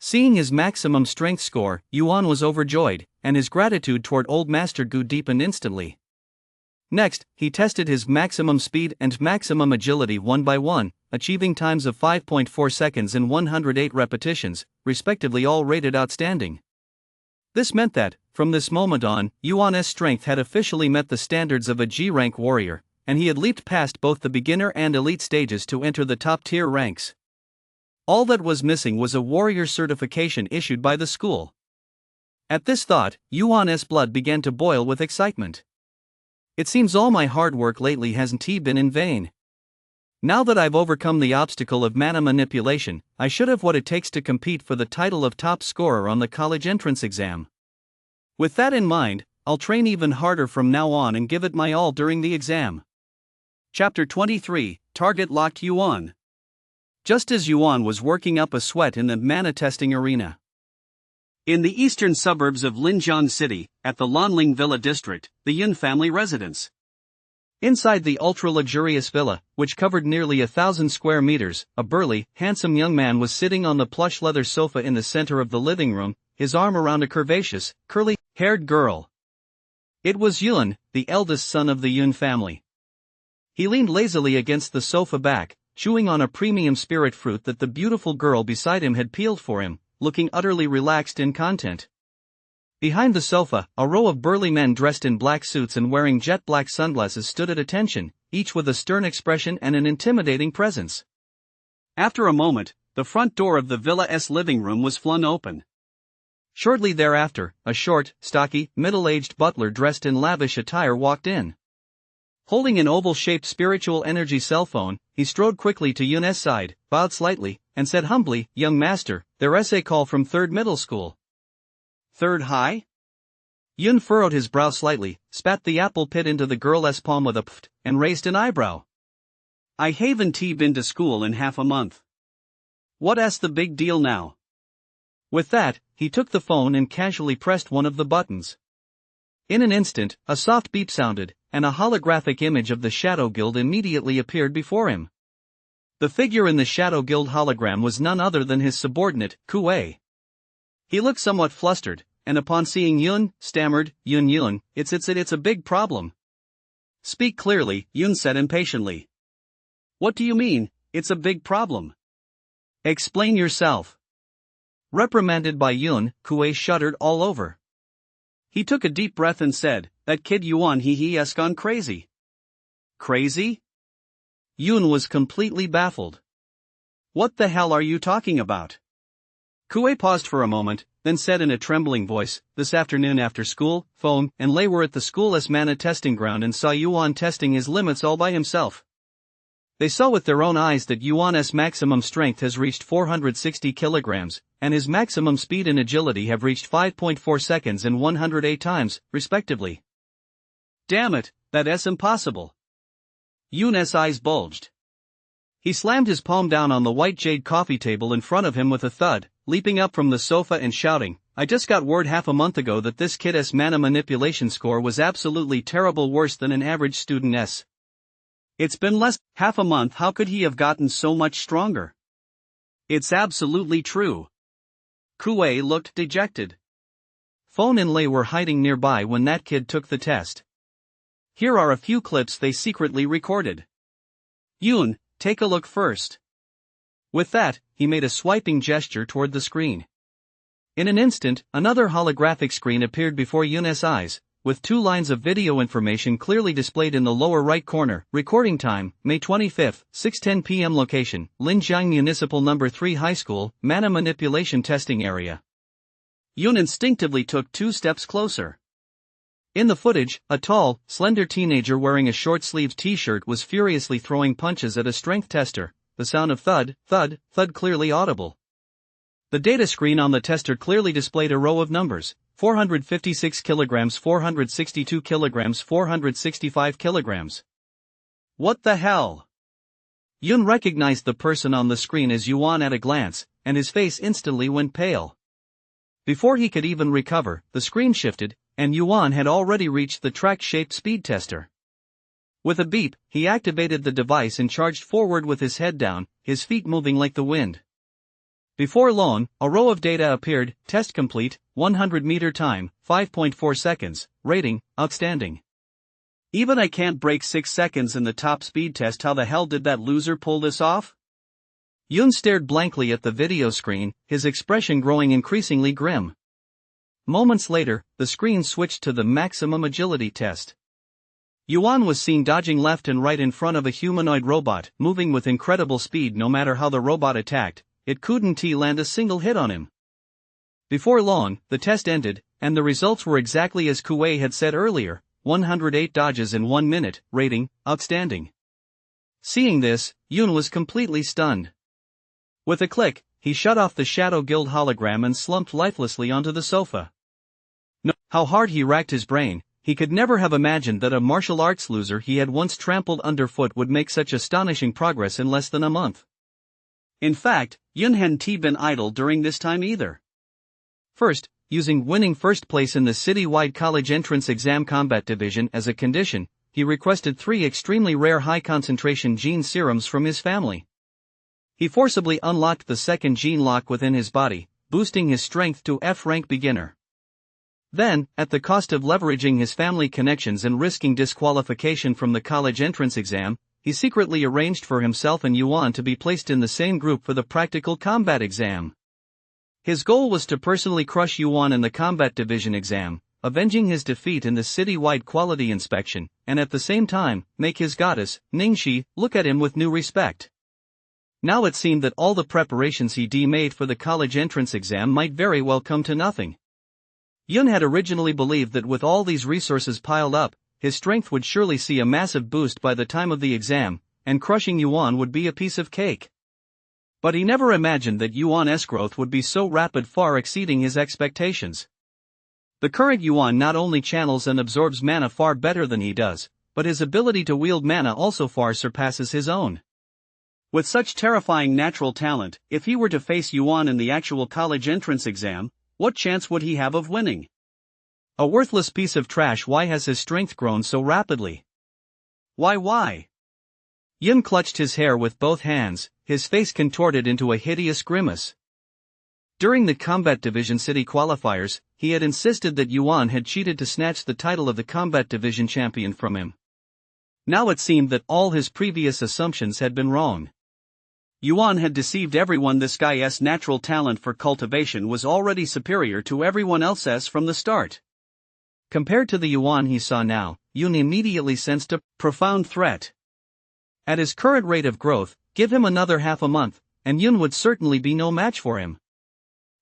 Seeing his maximum strength score, Yuan was overjoyed, and his gratitude toward Old Master Gu deepened instantly. Next, he tested his maximum speed and maximum agility one by one, achieving times of 5.4 seconds and 108 repetitions, respectively, all rated outstanding. This meant that, from this moment on, Yuan's strength had officially met the standards of a G-rank warrior, and he had leaped past both the beginner and elite stages to enter the top-tier ranks. All that was missing was a warrior certification issued by the school. At this thought, Yuan's blood began to boil with excitement. It seems all my hard work lately hasn't been in vain. Now that I've overcome the obstacle of mana manipulation, I should have what it takes to compete for the title of top scorer on the college entrance exam. With that in mind, I'll train even harder from now on and give it my all during the exam. Chapter 23, Target Locked. Yuan. Just as Yuan was working up a sweat in the mana testing arena. In the eastern suburbs of Linjiang City, at the Lanling Villa district, the Yun family residence. Inside the ultra-luxurious villa, which covered nearly 1,000 square meters, a burly, handsome young man was sitting on the plush leather sofa in the center of the living room, his arm around a curvaceous, curly-haired girl. It was Yun, the eldest son of the Yun family. He leaned lazily against the sofa back, chewing on a premium spirit fruit that the beautiful girl beside him had peeled for him, looking utterly relaxed and content. Behind the sofa, a row of burly men dressed in black suits and wearing jet-black sunglasses stood at attention, each with a stern expression and an intimidating presence. After a moment, the front door of the villa's living room was flung open. Shortly thereafter, a short, stocky, middle-aged butler dressed in lavish attire walked in. Holding an oval-shaped spiritual energy cell phone, he strode quickly to Yun's side, bowed slightly, and said humbly, "Young master, there's a call from 3rd middle school." "Third high?" Yun furrowed his brow slightly, spat the apple pit into the girl's palm with a pft, and raised an eyebrow. "I haven't been to school in half a month. What's the big deal now?" With that, he took the phone and casually pressed one of the buttons. In an instant, a soft beep sounded, and a holographic image of the Shadow Guild immediately appeared before him. The figure in the Shadow Guild hologram was none other than his subordinate, Kuei. He looked somewhat flustered, and upon seeing Yun, stammered, Yun, it's a big problem." "Speak clearly," Yun said impatiently. "What do you mean, it's a big problem?" "Explain yourself." Reprimanded by Yun, Kuei shuddered all over. He took a deep breath and said, "That kid Yuan he's gone crazy. Crazy? Yoon was completely baffled. What the hell are you talking about? Kue paused for a moment, then said in a trembling voice, this afternoon after school, Phone and Lei were at the school's mana testing ground and saw Yuan testing his limits all by himself. They saw with their own eyes that Yuan's maximum strength has reached 460 kilograms, and his maximum speed and agility have reached 5.4 seconds and 108 times, respectively. Damn it, that's impossible. Yun's eyes bulged. He slammed his palm down on the white jade coffee table in front of him with a thud, leaping up from the sofa and shouting, I just got word half a month ago that this kid's mana manipulation score was absolutely terrible, worse than an average student's. It's been less half a month, how could he have gotten so much stronger? It's absolutely true. Kue looked dejected. Phone and Lei were hiding nearby when that kid took the test. Here are a few clips they secretly recorded. Yoon, take a look first. With that, he made a swiping gesture toward the screen. In an instant, another holographic screen appeared before Yoon's eyes, with 2 lines of video information clearly displayed in the lower right corner. Recording time, May 25, 6:10 p.m. Location, Linjiang Municipal No. 3 High School, Mana Manipulation Testing Area. Yoon instinctively took 2 steps closer. In the footage, a tall, slender teenager wearing a short-sleeved t-shirt was furiously throwing punches at a strength tester, the sound of thud, thud, thud clearly audible. The data screen on the tester clearly displayed a row of numbers, 456 kilograms, 462 kilograms, 465 kilograms. What the hell? Yoon recognized the person on the screen as Yuan at a glance, and his face instantly went pale. Before he could even recover, the screen shifted, and Yuan had already reached the track-shaped speed tester. With a beep, he activated the device and charged forward with his head down, his feet moving like the wind. Before long, a row of data appeared, test complete, 100-meter time, 5.4 seconds, rating, outstanding. Even I can't break 6 seconds in the top speed test, how the hell did that loser pull this off? Yoon stared blankly at the video screen, his expression growing increasingly grim. Moments later, the screen switched to the maximum agility test. Yuan was seen dodging left and right in front of a humanoid robot, moving with incredible speed. No matter how the robot attacked, it couldn't land a single hit on him. Before long, the test ended, and the results were exactly as Kue had said earlier, 108 dodges in 1 minute, rating, outstanding. Seeing this, Yoon was completely stunned. With a click, he shut off the Shadow Guild hologram and slumped lifelessly onto the sofa. No, how hard he racked his brain, he could never have imagined that a martial arts loser he had once trampled underfoot would make such astonishing progress in less than a month. In fact, Yoon hadn't been idle during this time either. First, using winning first place in the city-wide college entrance exam combat division as a condition, he requested 3 extremely rare high-concentration gene serums from his family. He forcibly unlocked the second gene lock within his body, boosting his strength to F-rank beginner. Then, at the cost of leveraging his family connections and risking disqualification from the college entrance exam, he secretly arranged for himself and Yuan to be placed in the same group for the practical combat exam. His goal was to personally crush Yuan in the combat division exam, avenging his defeat in the city-wide quality inspection, and at the same time, make his goddess, Ningxi, look at him with new respect. Now it seemed that all the preparations he made for the college entrance exam might very well come to nothing. Yoon had originally believed that with all these resources piled up, his strength would surely see a massive boost by the time of the exam, and crushing Yuan would be a piece of cake. But he never imagined that Yuan's growth would be so rapid, far exceeding his expectations. The current Yuan not only channels and absorbs mana far better than he does, but his ability to wield mana also far surpasses his own. With such terrifying natural talent, if he were to face Yuan in the actual college entrance exam, what chance would he have of winning? A worthless piece of trash. Why has his strength grown so rapidly? Why? Yoon clutched his hair with both hands, his face contorted into a hideous grimace. During the Combat Division City qualifiers, he had insisted that Yuan had cheated to snatch the title of the Combat Division champion from him. Now it seemed that all his previous assumptions had been wrong. Yuan had deceived everyone. This guy's natural talent for cultivation was already superior to everyone else's from the start. Compared to the Yuan he saw now, Yun immediately sensed a profound threat. At his current rate of growth, give him another half a month, and Yun would certainly be no match for him.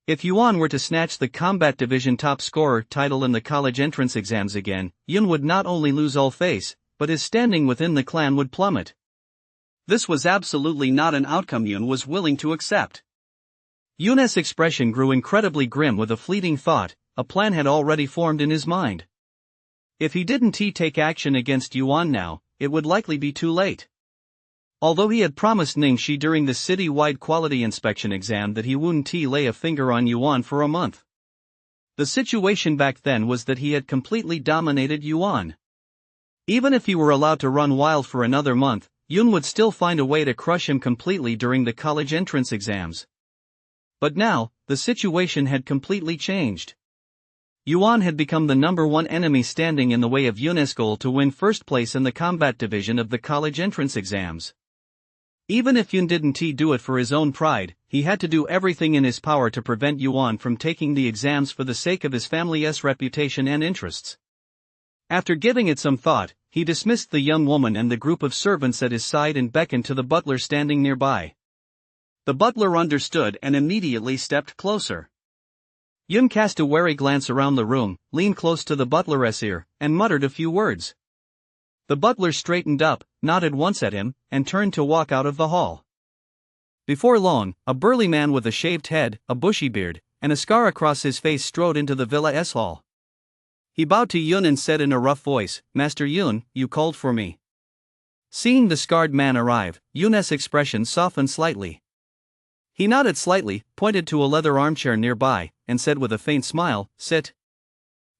If Yuan were to snatch the combat division top scorer title in the college entrance exams again, Yun would not only lose all face, but his standing within the clan would plummet. This was absolutely not an outcome Yun was willing to accept. Yun's expression grew incredibly grim with a fleeting thought. A plan had already formed in his mind. If he didn't take action against Yuan now, it would likely be too late. Although he had promised Ningxi during the city-wide quality inspection exam that he wouldn't lay a finger on Yuan for a month. The situation back then was that he had completely dominated Yuan. Even if he were allowed to run wild for another month, Yun would still find a way to crush him completely during the college entrance exams. But now, the situation had completely changed. Yuan had become the number one enemy standing in the way of Yun's goal to win first place in the combat division of the college entrance exams. Even if Yun didn't do it for his own pride, he had to do everything in his power to prevent Yuan from taking the exams for the sake of his family's reputation and interests. After giving it some thought, he dismissed the young woman and the group of servants at his side and beckoned to the butler standing nearby. The butler understood and immediately stepped closer. Yun cast a wary glance around the room, leaned close to the butler's ear, and muttered a few words. The butler straightened up, nodded once at him, and turned to walk out of the hall. Before long, a burly man with a shaved head, a bushy beard, and a scar across his face strode into the villa's hall. He bowed to Yun and said in a rough voice, "Master Yun, you called for me." Seeing the scarred man arrive, Yun's expression softened slightly. He nodded slightly, pointed to a leather armchair nearby, and said with a faint smile, "Sit."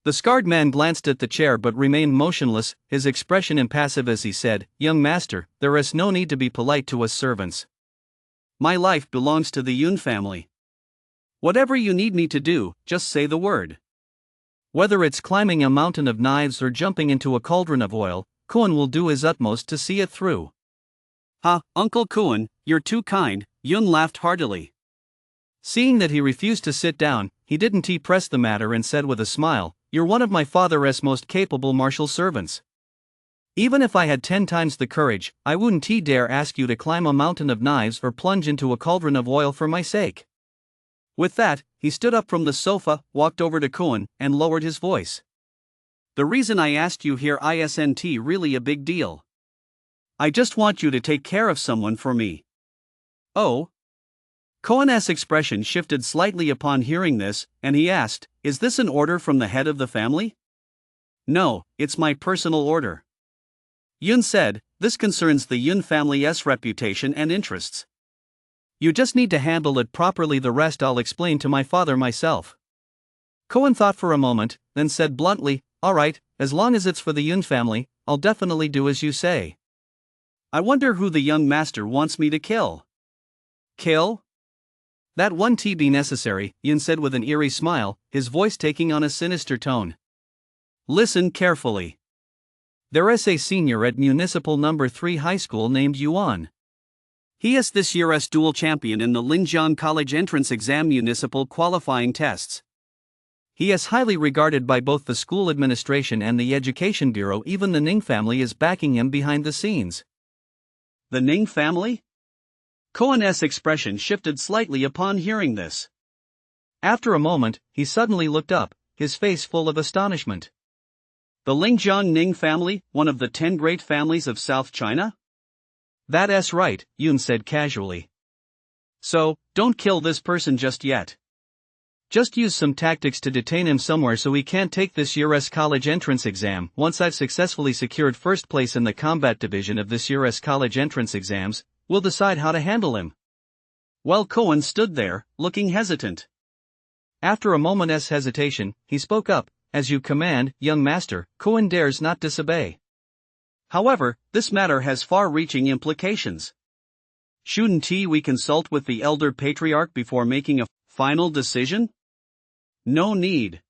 The scarred man glanced at the chair but remained motionless, his expression impassive as he said, "Young master, there is no need to be polite to us servants. My life belongs to the Yun family. Whatever you need me to do, just say the word. Whether it's climbing a mountain of knives or jumping into a cauldron of oil, Kuan will do his utmost to see it through." "Ha, Uncle Kuan, you're too kind," Yun laughed heartily. Seeing that he refused to sit down, he didn't press the matter and said with a smile, "You're one of my father's most capable martial servants. Even if I had 10 times the courage, I wouldn't dare ask you to climb a mountain of knives or plunge into a cauldron of oil for my sake." With that, he stood up from the sofa, walked over to Kuan, and lowered his voice. "The reason I asked you here isn't really a big deal. I just want you to take care of someone for me." "Oh?" Kuan's expression shifted slightly upon hearing this, and he asked, "Is this an order from the head of the family?" "No, it's my personal order." Yun said, "This concerns the Yun family's reputation and interests. You just need to handle it properly, the rest I'll explain to my father myself." Kuan thought for a moment, then said bluntly, "All right, as long as it's for the Yun family, I'll definitely do as you say." "I wonder who the young master wants me to kill." "Kill? That won't be necessary," Yun said with an eerie smile, his voice taking on a sinister tone. "Listen carefully. There is a senior at Municipal No. 3 High School named Yuan. He is this year's dual champion in the Linjiang College Entrance Exam Municipal Qualifying Tests. He is highly regarded by both the school administration and the Education Bureau. Even the Ning family is backing him behind the scenes." "The Ning family?" Kuan's expression shifted slightly upon hearing this. After a moment, he suddenly looked up, his face full of astonishment. "The Linjiang Ning family, one of the 10 great families of South China?" "That's right," Yun said casually. "So, don't kill this person just yet. Just use some tactics to detain him somewhere so he can't take this year's college entrance exam. Once I've successfully secured first place in the combat division of this year's college entrance exams, we'll decide how to handle him." Well, Kuan stood there, looking hesitant. After a moment's hesitation, he spoke up, "As you command, young master." Kuan dares not disobey. "However, this matter has far-reaching implications. Shouldn't we consult with the elder patriarch before making a final decision?" "No need.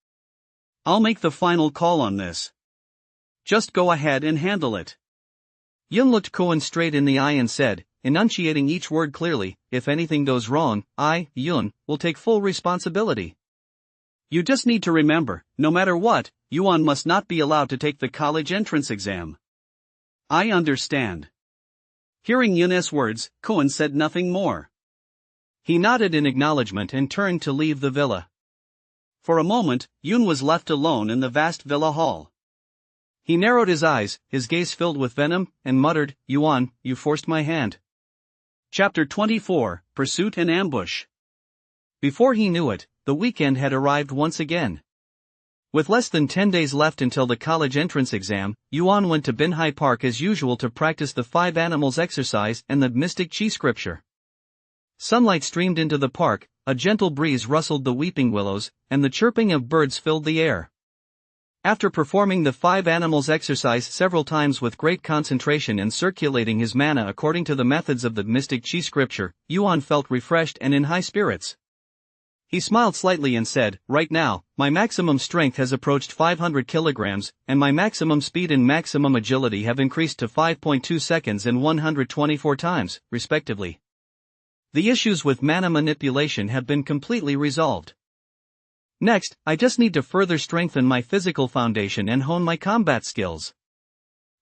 I'll make the final call on this. Just go ahead and handle it." Yun looked Kuan straight in the eye and said, enunciating each word clearly, "If anything goes wrong, I, Yun, will take full responsibility." You just need to remember, no matter what, Yuan must not be allowed to take the college entrance exam. I understand. Hearing Yun's words, Cohen said nothing more. He nodded in acknowledgement and turned to leave the villa. For a moment, Yun was left alone in the vast villa hall. He narrowed his eyes, his gaze filled with venom, and muttered, "Yuan, you forced my hand." Chapter 24, Pursuit and Ambush. Before he knew it, the weekend had arrived once again. With less than 10 days left until the college entrance exam, Yuan went to Binhai Park as usual to practice the 5 animals exercise and the mystic chi scripture. Sunlight streamed into the park, a gentle breeze rustled the weeping willows, and the chirping of birds filled the air. After performing the 5 animals exercise several times with great concentration and circulating his mana according to the methods of the mystic chi scripture, Yuan felt refreshed and in high spirits. He smiled slightly and said, "Right now, my maximum strength has approached 500 kilograms, and my maximum speed and maximum agility have increased to 5.2 seconds and 124 times, respectively. The issues with mana manipulation have been completely resolved. Next, I just need to further strengthen my physical foundation and hone my combat skills.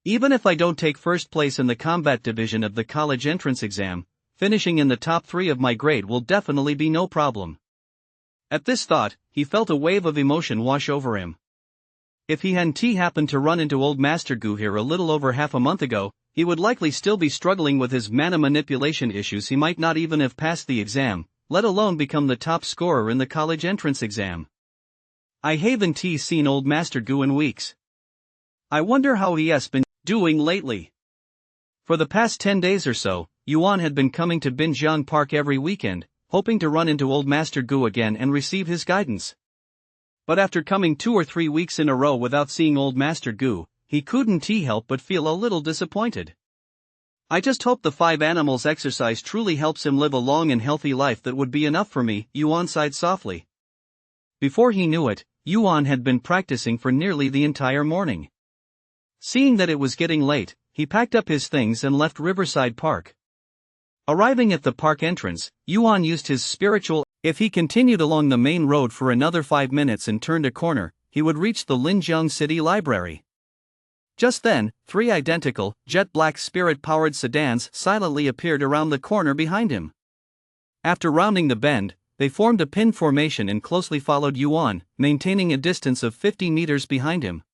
Even if I don't take first place in the combat division of the college entrance exam, finishing in the top 3 of my grade will definitely be no problem." At this thought, he felt a wave of emotion wash over him. If he hadn't happened to run into old Master Gu here a little over half a month ago, he would likely still be struggling with his mana manipulation issues. He might not even have passed the exam, let alone become the top scorer in the college entrance exam. I haven't seen old Master Gu in weeks. I wonder how he has been doing lately. For the past 10 days or so, Yuan had been coming to Binjiang Park every weekend, hoping to run into old Master Gu again and receive his guidance. But after coming 2 or 3 weeks in a row without seeing old Master Gu, he couldn't help but feel a little disappointed. "I just hope the 5 animals exercise truly helps him live a long and healthy life. That would be enough for me," Yuan sighed softly. Before he knew it, Yuan had been practicing for nearly the entire morning. Seeing that it was getting late, he packed up his things and left Riverside Park. Arriving at the park entrance, Yuan used his spiritual. If he continued along the main road for another 5 minutes and turned a corner, he would reach the Linjiang City Library. Just then, 3 identical, jet-black spirit-powered sedans silently appeared around the corner behind him. After rounding the bend, they formed a pin formation and closely followed Yuan, maintaining a distance of 50 meters behind him.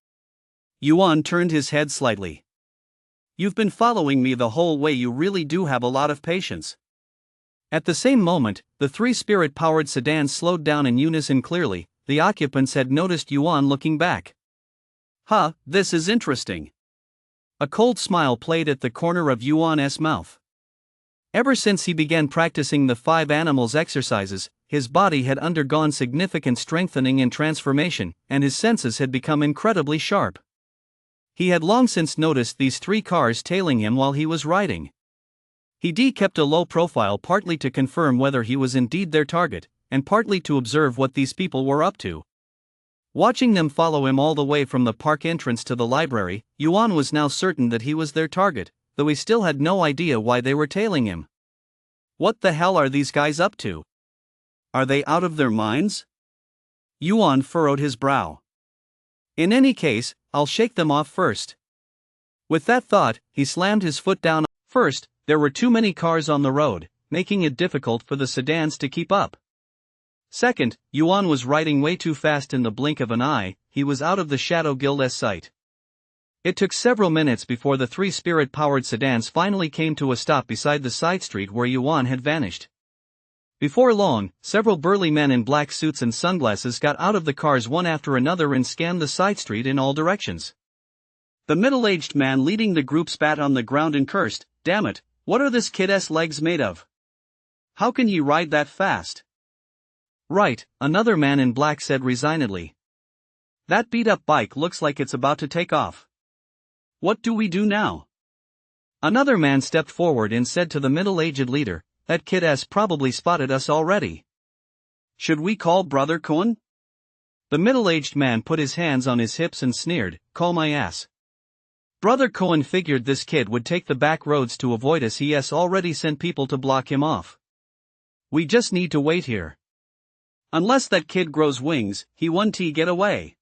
Yuan turned his head slightly. "You've been following me the whole way. You really do have a lot of patience." At the same moment, the 3 spirit-powered sedans slowed down in unison. Clearly, the occupants had noticed Yuan looking back. "Huh, this is interesting." A cold smile played at the corner of Yuan's mouth. Ever since he began practicing the 5 animals exercises, his body had undergone significant strengthening and transformation, and his senses had become incredibly sharp. He had long since noticed these 3 cars tailing him while he was riding. He kept a low profile, partly to confirm whether he was indeed their target, and partly to observe what these people were up to. Watching them follow him all the way from the park entrance to the library, Yuan was now certain that he was their target, though he still had no idea why they were tailing him. What the hell are these guys up to? Are they out of their minds? Yuan furrowed his brow. In any case, I'll shake them off first. With that thought, he slammed his foot down. First, there were too many cars on the road, making it difficult for the sedans to keep up. Second, Yuan was riding way too fast. In the blink of an eye, he was out of the Shadow Guild's sight. It took several minutes before the 3 spirit-powered sedans finally came to a stop beside the side street where Yuan had vanished. Before long, several burly men in black suits and sunglasses got out of the cars one after another and scanned the side street in all directions. The middle-aged man leading the group spat on the ground and cursed, "Damn it, what are this kid's legs made of? How can he ride that fast?" "Right," another man in black said resignedly. "That beat-up bike looks like it's about to take off. What do we do now?" Another man stepped forward and said to the middle-aged leader, "That kid has probably spotted us already. Should we call Brother Cohen?" The middle-aged man put his hands on his hips and sneered, "Call my ass." Brother Cohen figured this kid would take the back roads to avoid us. He has already sent people to block him off. "We just need to wait here." Unless that kid grows wings, he won't get away.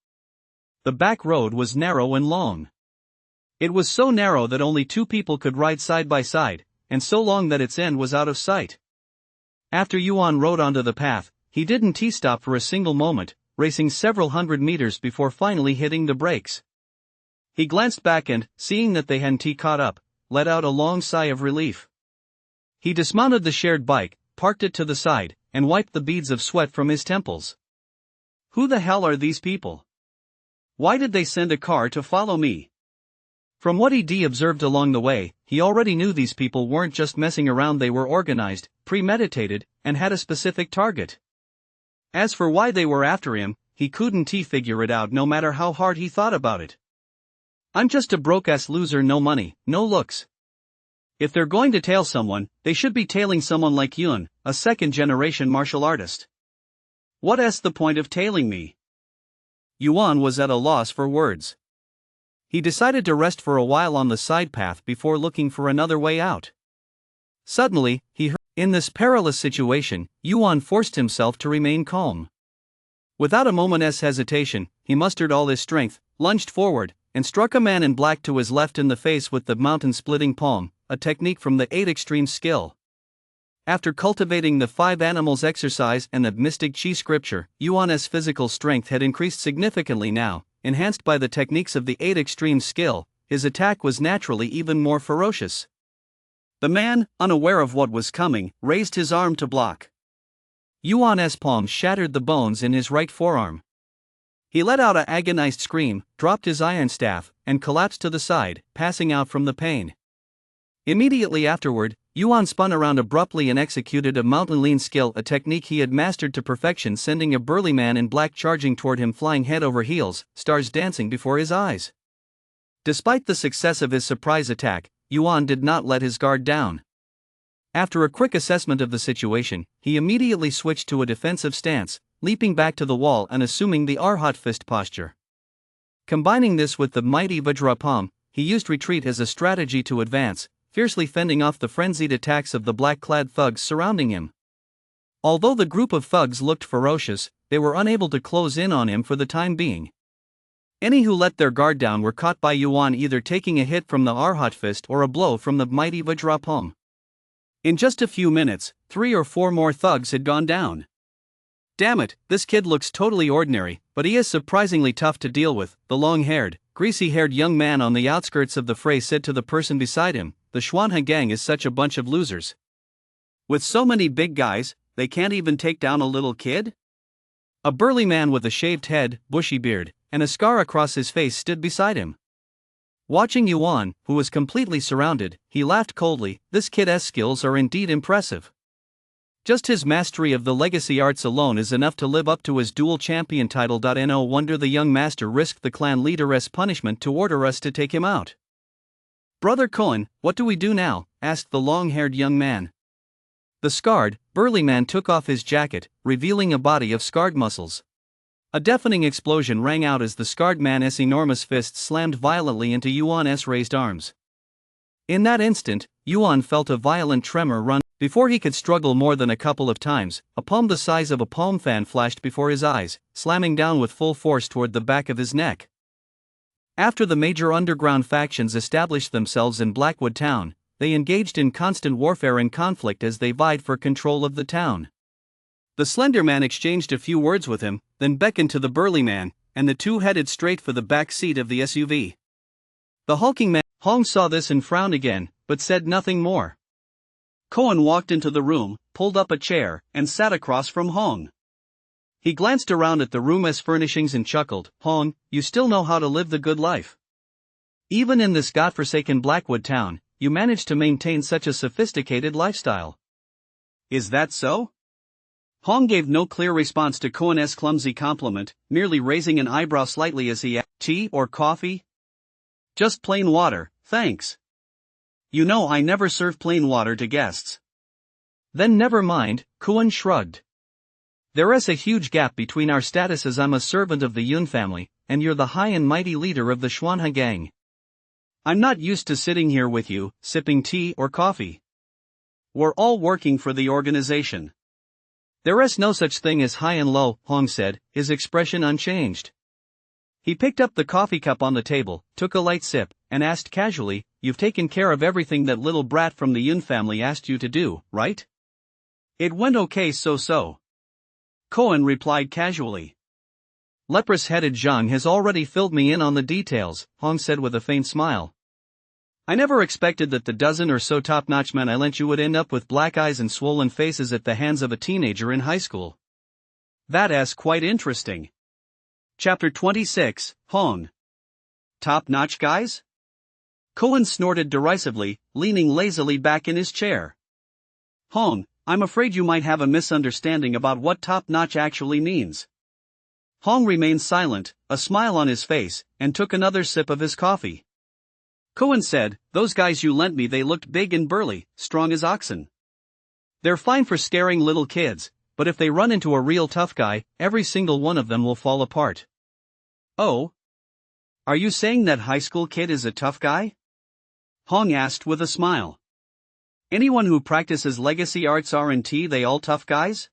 The back road was narrow and long. It was so narrow that only two people could ride side by side, and so long that its end was out of sight. After Yuan rode onto the path, he didn't stop for a single moment, racing several hundred meters before finally hitting the brakes. He glanced back and, seeing that they hadn't caught up, let out a long sigh of relief. He dismounted the shared bike, parked it to the side, and wiped the beads of sweat from his temples. Who the hell are these people? Why did they send a car to follow me? From what he observed along the way, he already knew these people weren't just messing around, they were organized, premeditated, and had a specific target. As for why they were after him, he couldn't figure it out no matter how hard he thought about it. I'm just a broke-ass loser, no money, no looks. If they're going to tail someone, they should be tailing someone like Yun, a second-generation martial artist. What's the point of tailing me? Yuan was at a loss for words. He decided to rest for a while on the side path before looking for another way out. Suddenly, he heard. In this perilous situation, Yuan forced himself to remain calm. Without a moment's hesitation, he mustered all his strength, lunged forward, and struck a man in black to his left in the face with the mountain-splitting palm, a technique from the 8 Extreme skill. After cultivating the 5 animals exercise and the mystic chi scripture, Yuan's physical strength had increased significantly now. Enhanced by the techniques of the 8 Extreme skill, his attack was naturally even more ferocious. The man, unaware of what was coming, raised his arm to block. Yuan's palm shattered the bones in his right forearm. He let out an agonized scream, dropped his iron staff, and collapsed to the side, passing out from the pain. Immediately afterward, Yuan spun around abruptly and executed a mountain lean skill, a technique he had mastered to perfection, sending a burly man in black charging toward him, flying head over heels, stars dancing before his eyes. Despite the success of his surprise attack, Yuan did not let his guard down. After a quick assessment of the situation, he immediately switched to a defensive stance, leaping back to the wall and assuming the Arhat fist posture. Combining this with the mighty Vajra palm, he used retreat as a strategy to advance, fiercely fending off the frenzied attacks of the black-clad thugs surrounding him. Although the group of thugs looked ferocious, they were unable to close in on him for the time being. Any who let their guard down were caught by Yuan either taking a hit from the Arhat fist or a blow from the mighty Vajra palm. In just a few minutes, 3 or 4 more thugs had gone down. Damn it, this kid looks totally ordinary, but he is surprisingly tough to deal with, the long-haired, greasy-haired young man on the outskirts of the fray said to the person beside him. The Xuanhe gang is such a bunch of losers. With so many big guys, they can't even take down a little kid? A burly man with a shaved head, bushy beard, and a scar across his face stood beside him. Watching Yuan, who was completely surrounded, he laughed coldly. This kid's skills are indeed impressive. Just his mastery of the legacy arts alone is enough to live up to his dual champion title. No wonder the young master risked the clan leader's punishment to order us to take him out. Brother Cohen, what do we do now? Asked the long-haired young man. The scarred, burly man took off his jacket, revealing a body of scarred muscles. A deafening explosion rang out as the scarred man's enormous fist slammed violently into Yuan's raised arms. In that instant, Yuan felt a violent tremor run. Before he could struggle more than a couple of times, a palm the size of a palm fan flashed before his eyes, slamming down with full force toward the back of his neck. After the major underground factions established themselves in Blackwood Town, they engaged in constant warfare and conflict as they vied for control of the town. The slender man exchanged a few words with him, then beckoned to the burly man, and the two headed straight for the back seat of the SUV. The hulking man, Hong, saw this and frowned again, but said nothing more. Cohen walked into the room, pulled up a chair, and sat across from Hong. He glanced around at the room's furnishings and chuckled. Hong, you still know how to live the good life. Even in this godforsaken Blackwood town, you manage to maintain such a sophisticated lifestyle. Is that so? Hong gave no clear response to Cohen's clumsy compliment, merely raising an eyebrow slightly as he asked, tea or coffee? Just plain water, thanks. You know I never serve plain water to guests. Then never mind, Cohen shrugged. There is a huge gap between our statuses. I'm a servant of the Yun family, and you're the high and mighty leader of the Xuanhe gang. I'm not used to sitting here with you, sipping tea or coffee. We're all working for the organization. There's no such thing as high and low, Hong said, his expression unchanged. He picked up the coffee cup on the table, took a light sip, and asked casually, "You've taken care of everything that little brat from the Yun family asked you to do, right?" "It went okay so-so," Cohen replied casually. "Leprous-headed Zhang has already filled me in on the details," Hong said with a faint smile. "I never expected that the dozen or so top-notch men I lent you would end up with black eyes and swollen faces at the hands of a teenager in high school." "That's quite interesting." Chapter 26, Hong. Top-notch guys? Cohen snorted derisively, leaning lazily back in his chair. "Hong, I'm afraid you might have a misunderstanding about what top-notch actually means." Hong remained silent, a smile on his face, and took another sip of his coffee. Cohen said, "Those guys you lent me, they looked big and burly, strong as oxen. They're fine for scaring little kids, but if they run into a real tough guy, every single one of them will fall apart." "Oh? Are you saying that high school kid is a tough guy?" Hong asked with a smile. "Anyone who practices legacy arts aren't they all tough guys?"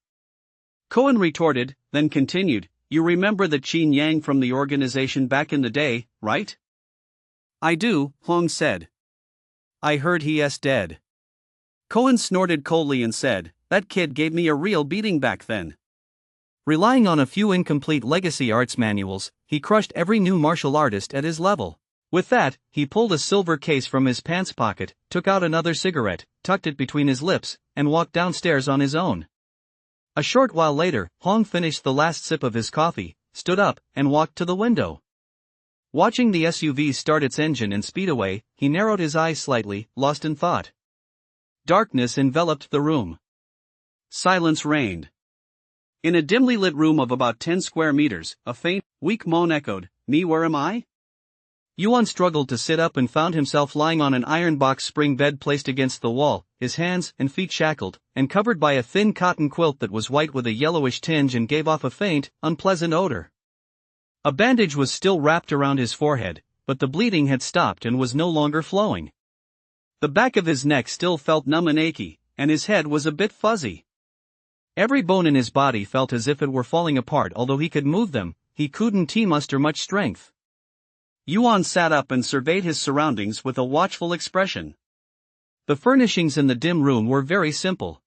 Cohen retorted, then continued, "You remember the Qin Yang from the organization back in the day, right?" "I do," Hong said. "I heard he's dead." Cohen snorted coldly and said, "That kid gave me a real beating back then." Relying on a few incomplete legacy arts manuals, he crushed every new martial artist at his level. With that, he pulled a silver case from his pants pocket, took out another cigarette, tucked it between his lips, and walked downstairs on his own. A short while later, Hong finished the last sip of his coffee, stood up, and walked to the window. Watching the SUV start its engine and speed away, he narrowed his eyes slightly, lost in thought. Darkness enveloped the room. Silence reigned. In a dimly lit room of about 10 square meters, a faint, weak moan echoed, "Me, where am I?" Yuan struggled to sit up and found himself lying on an iron box spring bed placed against the wall, his hands and feet shackled, and covered by a thin cotton quilt that was white with a yellowish tinge and gave off a faint, unpleasant odor. A bandage was still wrapped around his forehead, but the bleeding had stopped and was no longer flowing. The back of his neck still felt numb and achy, and his head was a bit fuzzy. Every bone in his body felt as if it were falling apart. Although he could move them, he couldn't muster much strength. Yuan sat up and surveyed his surroundings with a watchful expression. The furnishings in the dim room were very simple.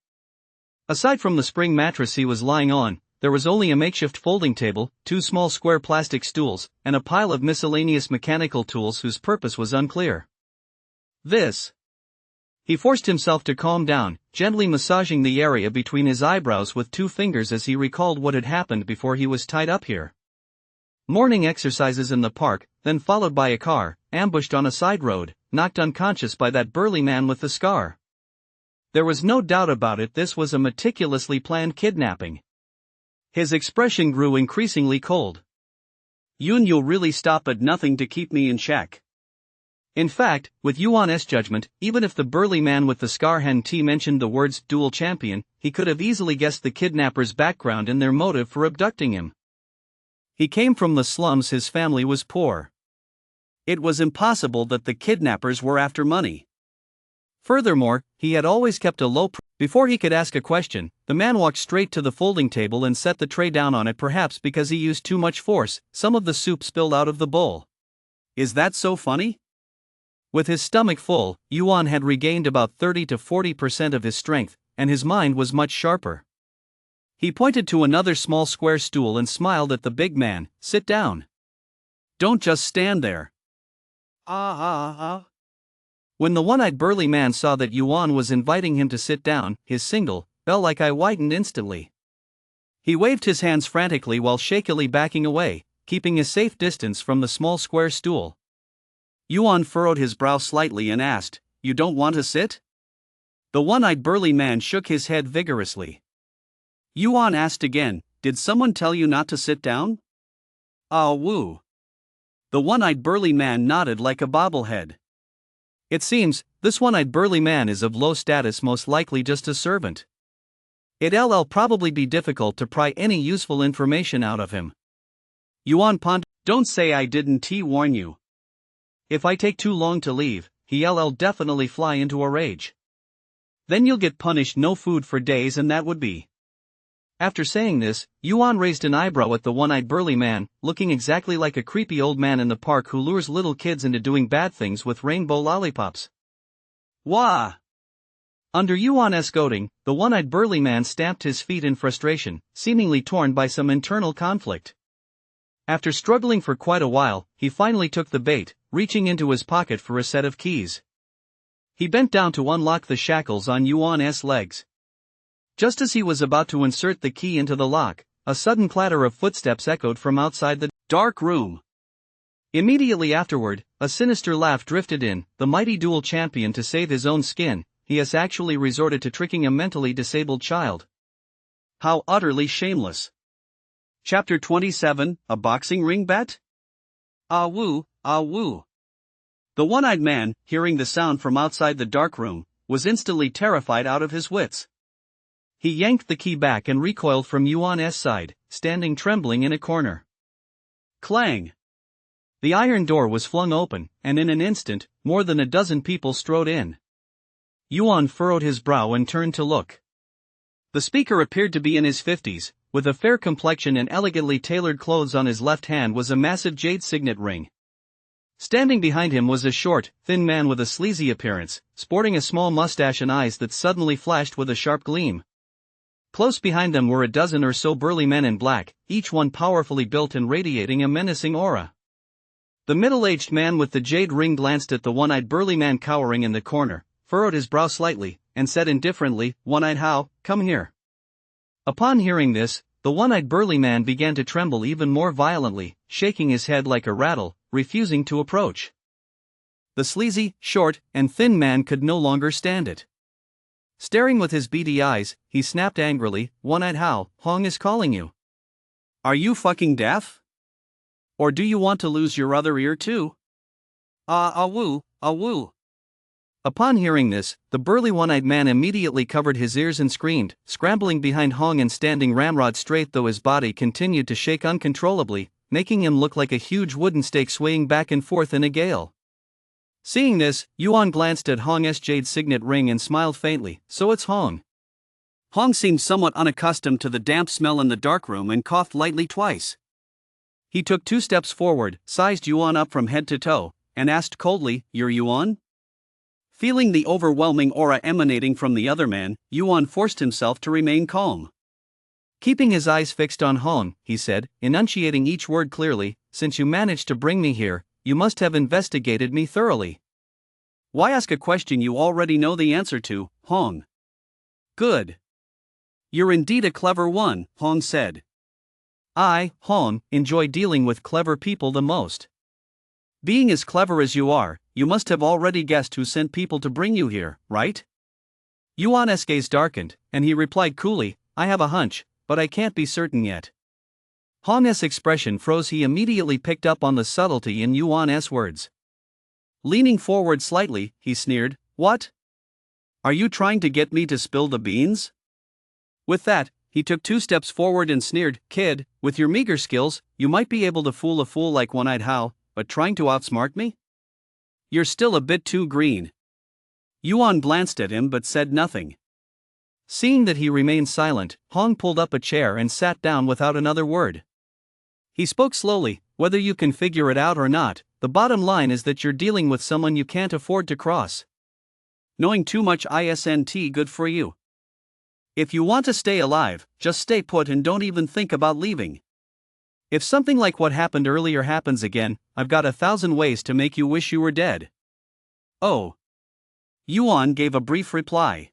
Aside from the spring mattress he was lying on, there was only a makeshift folding table, 2 small square plastic stools, and a pile of miscellaneous mechanical tools whose purpose was unclear. He forced himself to calm down, gently massaging the area between his eyebrows with 2 fingers as he recalled what had happened before he was tied up here. Morning exercises in the park, then followed by a car, ambushed on a side road, knocked unconscious by that burly man with the scar. There was no doubt about it, this was a meticulously planned kidnapping. His expression grew increasingly cold. "Yun, you'll really stop at nothing to keep me in check." In fact, with Yuan's judgment, even if the burly man with the scar hadn't mentioned the words dual champion, he could have easily guessed the kidnapper's background and their motive for abducting him. He came from the slums, his family was poor. It was impossible that the kidnappers were after money. Furthermore, he had always kept a low Before he could ask a question, the man walked straight to the folding table and set the tray down on it, perhaps because he used too much force. Some of the soup spilled out of the bowl. Is that so funny? With his stomach full, Yuan had regained about 30 to 40% of his strength, and his mind was much sharper. He pointed to another small square stool and smiled at the big man. "Sit down. Don't just stand there." When the one-eyed burly man saw that Yuan was inviting him to sit down, his single, bell-like eye widened instantly. He waved his hands frantically while shakily backing away, keeping a safe distance from the small square stool. Yuan furrowed his brow slightly and asked, "You don't want to sit?" The one-eyed burly man shook his head vigorously. Yuan asked again, "Did someone tell you not to sit down?" "Ah, woo." The one-eyed burly man nodded like a bobblehead. "It seems, this one-eyed burly man is of low status, most likely just a servant. It'll probably be difficult to pry any useful information out of him." Yuan pondered. "Don't say I didn't warn you. If I take too long to leave, he'll definitely fly into a rage. Then you'll get punished, no food for days, and that would be." After saying this, Yuan raised an eyebrow at the one-eyed burly man, looking exactly like a creepy old man in the park who lures little kids into doing bad things with rainbow lollipops. Wah! Under Yuan's goading, the one-eyed burly man stamped his feet in frustration, seemingly torn by some internal conflict. After struggling for quite a while, he finally took the bait, reaching into his pocket for a set of keys. He bent down to unlock the shackles on Yuan's legs. Just as he was about to insert the key into the lock, a sudden clatter of footsteps echoed from outside the dark room. Immediately afterward, a sinister laugh drifted in. The mighty dual champion, to save his own skin, he has actually resorted to tricking a mentally disabled child. How utterly shameless. Chapter 27, A Boxing Ring Bet? Ah woo, ah woo. The one-eyed man, hearing the sound from outside the dark room, was instantly terrified out of his wits. He yanked the key back and recoiled from Yuan's side, standing trembling in a corner. Clang! The iron door was flung open, and in an instant, more than a dozen people strode in. Yuan furrowed his brow and turned to look. The speaker appeared to be in his 50s, with a fair complexion and elegantly tailored clothes. On his left hand was a massive jade signet ring. Standing behind him was a short, thin man with a sleazy appearance, sporting a small mustache and eyes that suddenly flashed with a sharp gleam. Close behind them were a dozen or so burly men in black, each one powerfully built and radiating a menacing aura. The middle-aged man with the jade ring glanced at the one-eyed burly man cowering in the corner, furrowed his brow slightly, and said indifferently, "One-eyed How, come here." Upon hearing this, the one-eyed burly man began to tremble even more violently, shaking his head like a rattle, refusing to approach. The sleazy, short, and thin man could no longer stand it. Staring with his beady eyes, he snapped angrily, "One-eyed How, Hong is calling you. Are you fucking deaf? Or do you want to lose your other ear too?" Ah woo, ah woo. Upon hearing this, the burly one-eyed man immediately covered his ears and screamed, scrambling behind Hong and standing ramrod straight, though his body continued to shake uncontrollably, making him look like a huge wooden stake swaying back and forth in a gale. Seeing this, Yuan glanced at Hong's jade signet ring and smiled faintly. "So it's Hong." Hong seemed somewhat unaccustomed to the damp smell in the dark room and coughed lightly twice. He took 2 steps forward, sized Yuan up from head to toe, and asked coldly, "You're Yuan?" Feeling the overwhelming aura emanating from the other man, Yuan forced himself to remain calm. Keeping his eyes fixed on Hong, he said, enunciating each word clearly, "Since you managed to bring me here, you must have investigated me thoroughly. Why ask a question you already know the answer to, Hong?" "Good. You're indeed a clever one," Hong said. "I, Hong, enjoy dealing with clever people the most. Being as clever as you are, you must have already guessed who sent people to bring you here, right?" Yuan's gaze darkened, and he replied coolly, "I have a hunch, but I can't be certain yet." Hong's expression froze. He immediately picked up on the subtlety in Yuan's words. Leaning forward slightly, he sneered, "What? Are you trying to get me to spill the beans?" With that, he took 2 steps forward and sneered, "Kid, with your meager skills, you might be able to fool a fool like One-Eyed How, but trying to outsmart me? You're still a bit too green." Yuan glanced at him but said nothing. Seeing that he remained silent, Hong pulled up a chair and sat down without another word. He spoke slowly, "Whether you can figure it out or not, the bottom line is that you're dealing with someone you can't afford to cross. Knowing too much isn't good for you. If you want to stay alive, just stay put and don't even think about leaving. If something like what happened earlier happens again, I've got 1,000 ways to make you wish you were dead." "Oh." Yuan gave a brief reply.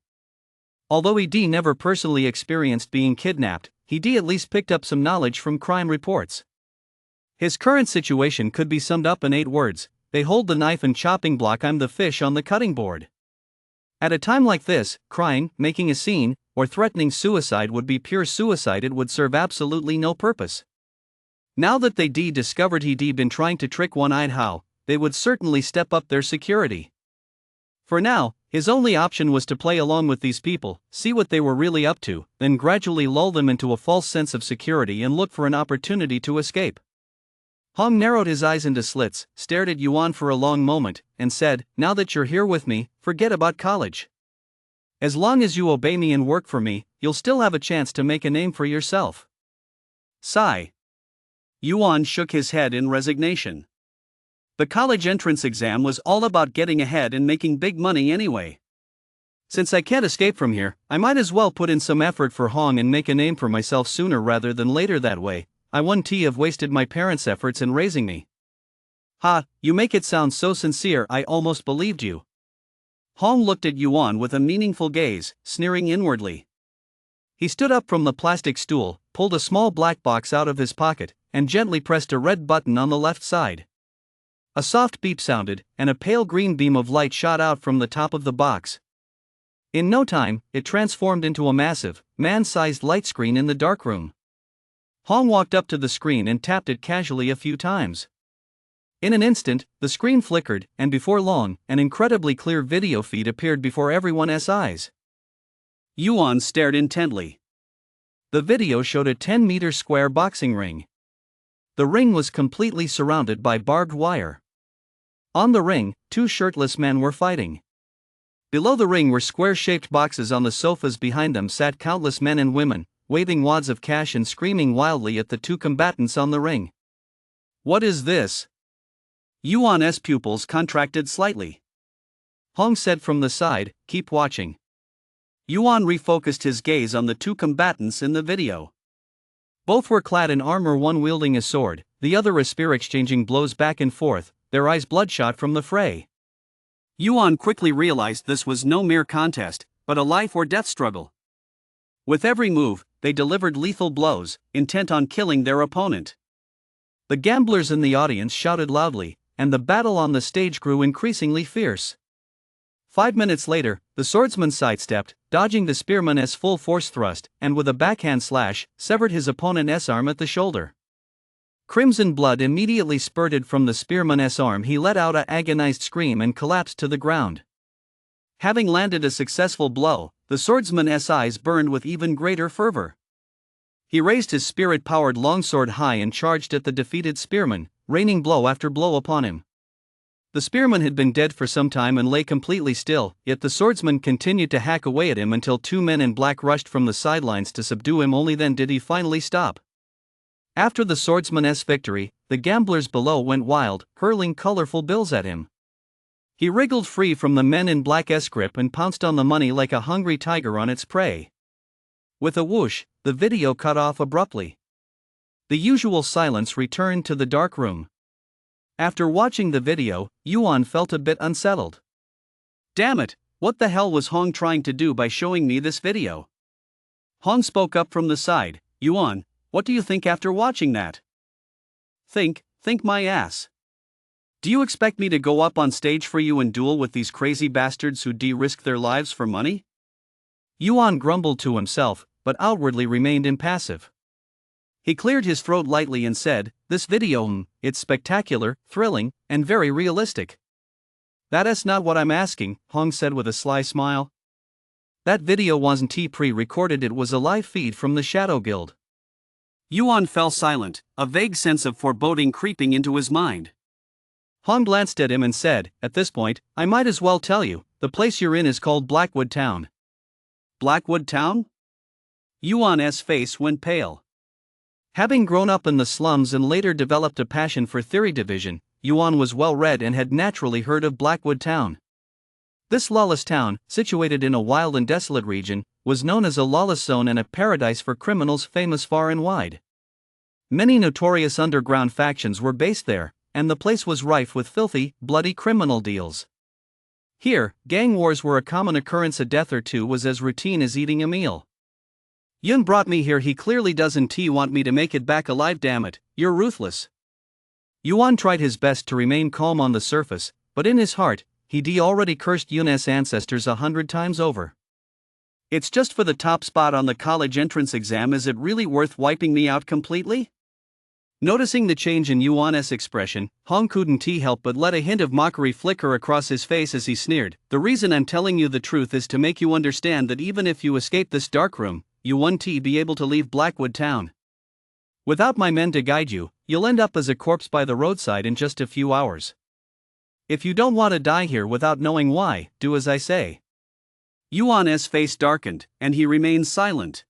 Although he never personally experienced being kidnapped, he at least picked up some knowledge from crime reports. His current situation could be summed up in 8 words: they hold the knife and chopping block, I'm the fish on the cutting board. At a time like this, crying, making a scene, or threatening suicide would be pure suicide. It would serve absolutely no purpose. Now that they discovered he'd been trying to trick One-Eyed How, they would certainly step up their security. For now, his only option was to play along with these people, see what they were really up to, then gradually lull them into a false sense of security and look for an opportunity to escape. Hong narrowed his eyes into slits, stared at Yuan for a long moment, and said, "Now that you're here with me, forget about college. As long as you obey me and work for me, you'll still have a chance to make a name for yourself. Sigh. Yuan shook his head in resignation. The college entrance exam was all about getting ahead and making big money anyway. Since I can't escape from here, I might as well put in some effort for Hong and make a name for myself sooner rather than later. That way, I wouldn't have wasted my parents' efforts in raising me. Ha, you make it sound so sincere I almost believed you. Hong looked at Yuan with a meaningful gaze, sneering inwardly. He stood up from the plastic stool, pulled a small black box out of his pocket, and gently pressed a red button on the left side. A soft beep sounded, and a pale green beam of light shot out from the top of the box. In no time, it transformed into a massive, man-sized light screen in the darkroom. Hong walked up to the screen and tapped it casually a few times. In an instant, the screen flickered, and before long, an incredibly clear video feed appeared before everyone's eyes. Yuan stared intently. The video showed a 10-meter square boxing ring. The ring was completely surrounded by barbed wire. On the ring, two shirtless men were fighting. Below the ring were square-shaped boxes. On the sofas behind them sat countless men and women, waving wads of cash and screaming wildly at the two combatants on the ring. What is this? Yuan's pupils contracted slightly. Hong said from the side, "Keep watching." Yuan refocused his gaze on the two combatants in the video. Both were clad in armor, one wielding a sword, the other a spear, exchanging blows back and forth, their eyes bloodshot from the fray. Yuan quickly realized this was no mere contest, but a life-or-death struggle. With every move, they delivered lethal blows, intent on killing their opponent. The gamblers in the audience shouted loudly, and the battle on the stage grew increasingly fierce. 5 minutes later, the swordsman sidestepped, dodging the spearman's full-force thrust, and with a backhand slash, severed his opponent's arm at the shoulder. Crimson blood immediately spurted from the spearman's arm. He let out an agonized scream and collapsed to the ground. Having landed a successful blow, the swordsman's eyes burned with even greater fervor. He raised his spirit-powered longsword high and charged at the defeated spearman, raining blow after blow upon him. The spearman had been dead for some time and lay completely still, yet the swordsman continued to hack away at him until two men in black rushed from the sidelines to subdue him. Only then did he finally stop. After the swordsman's victory, the gamblers below went wild, hurling colorful bills at him. He wriggled free from the men in black's grip and pounced on the money like a hungry tiger on its prey. With a whoosh, the video cut off abruptly. The usual silence returned to the dark room. After watching the video, Yuan felt a bit unsettled. Damn it, what the hell was Hong trying to do by showing me this video? Hong spoke up from the side. Yuan, what do you think after watching that? Think my ass. Do you expect me to go up on stage for you and duel with these crazy bastards who de-risk their lives for money? Yuan grumbled to himself, but outwardly remained impassive. He cleared his throat lightly and said, "This video, it's spectacular, thrilling, and very realistic." That's not what I'm asking, Hong said with a sly smile. That video wasn't pre-recorded, it was a live feed from the Shadow Guild. Yuan fell silent, a vague sense of foreboding creeping into his mind. Hong glanced at him and said, "At this point, I might as well tell you, the place you're in is called Blackwood Town." Blackwood Town? Yuan's face went pale. Having grown up in the slums and later developed a passion for theory division, Yuan was well read and had naturally heard of Blackwood Town. This lawless town, situated in a wild and desolate region, was known as a lawless zone and a paradise for criminals, famous far and wide. Many notorious underground factions were based there, and the place was rife with filthy, bloody criminal deals. Here, gang wars were a common occurrence. A death or two was as routine as eating a meal. "Yun brought me here, he clearly doesn't want me to make it back alive. Damn it, you're ruthless." Yuan tried his best to remain calm on the surface, but in his heart, he'd already cursed Yun's ancestors 100 times over. "It's just for the top spot on the college entrance exam. Is it really worth wiping me out completely?" Noticing the change in Yuan's expression, Hong couldn't help but let a hint of mockery flicker across his face as he sneered. "The reason I'm telling you the truth is to make you understand that even if you escape this darkroom, you won't be able to leave Blackwood Town. Without my men to guide you, you'll end up as a corpse by the roadside in just a few hours. If you don't want to die here without knowing why, do as I say." Yuan's face darkened, and he remained silent.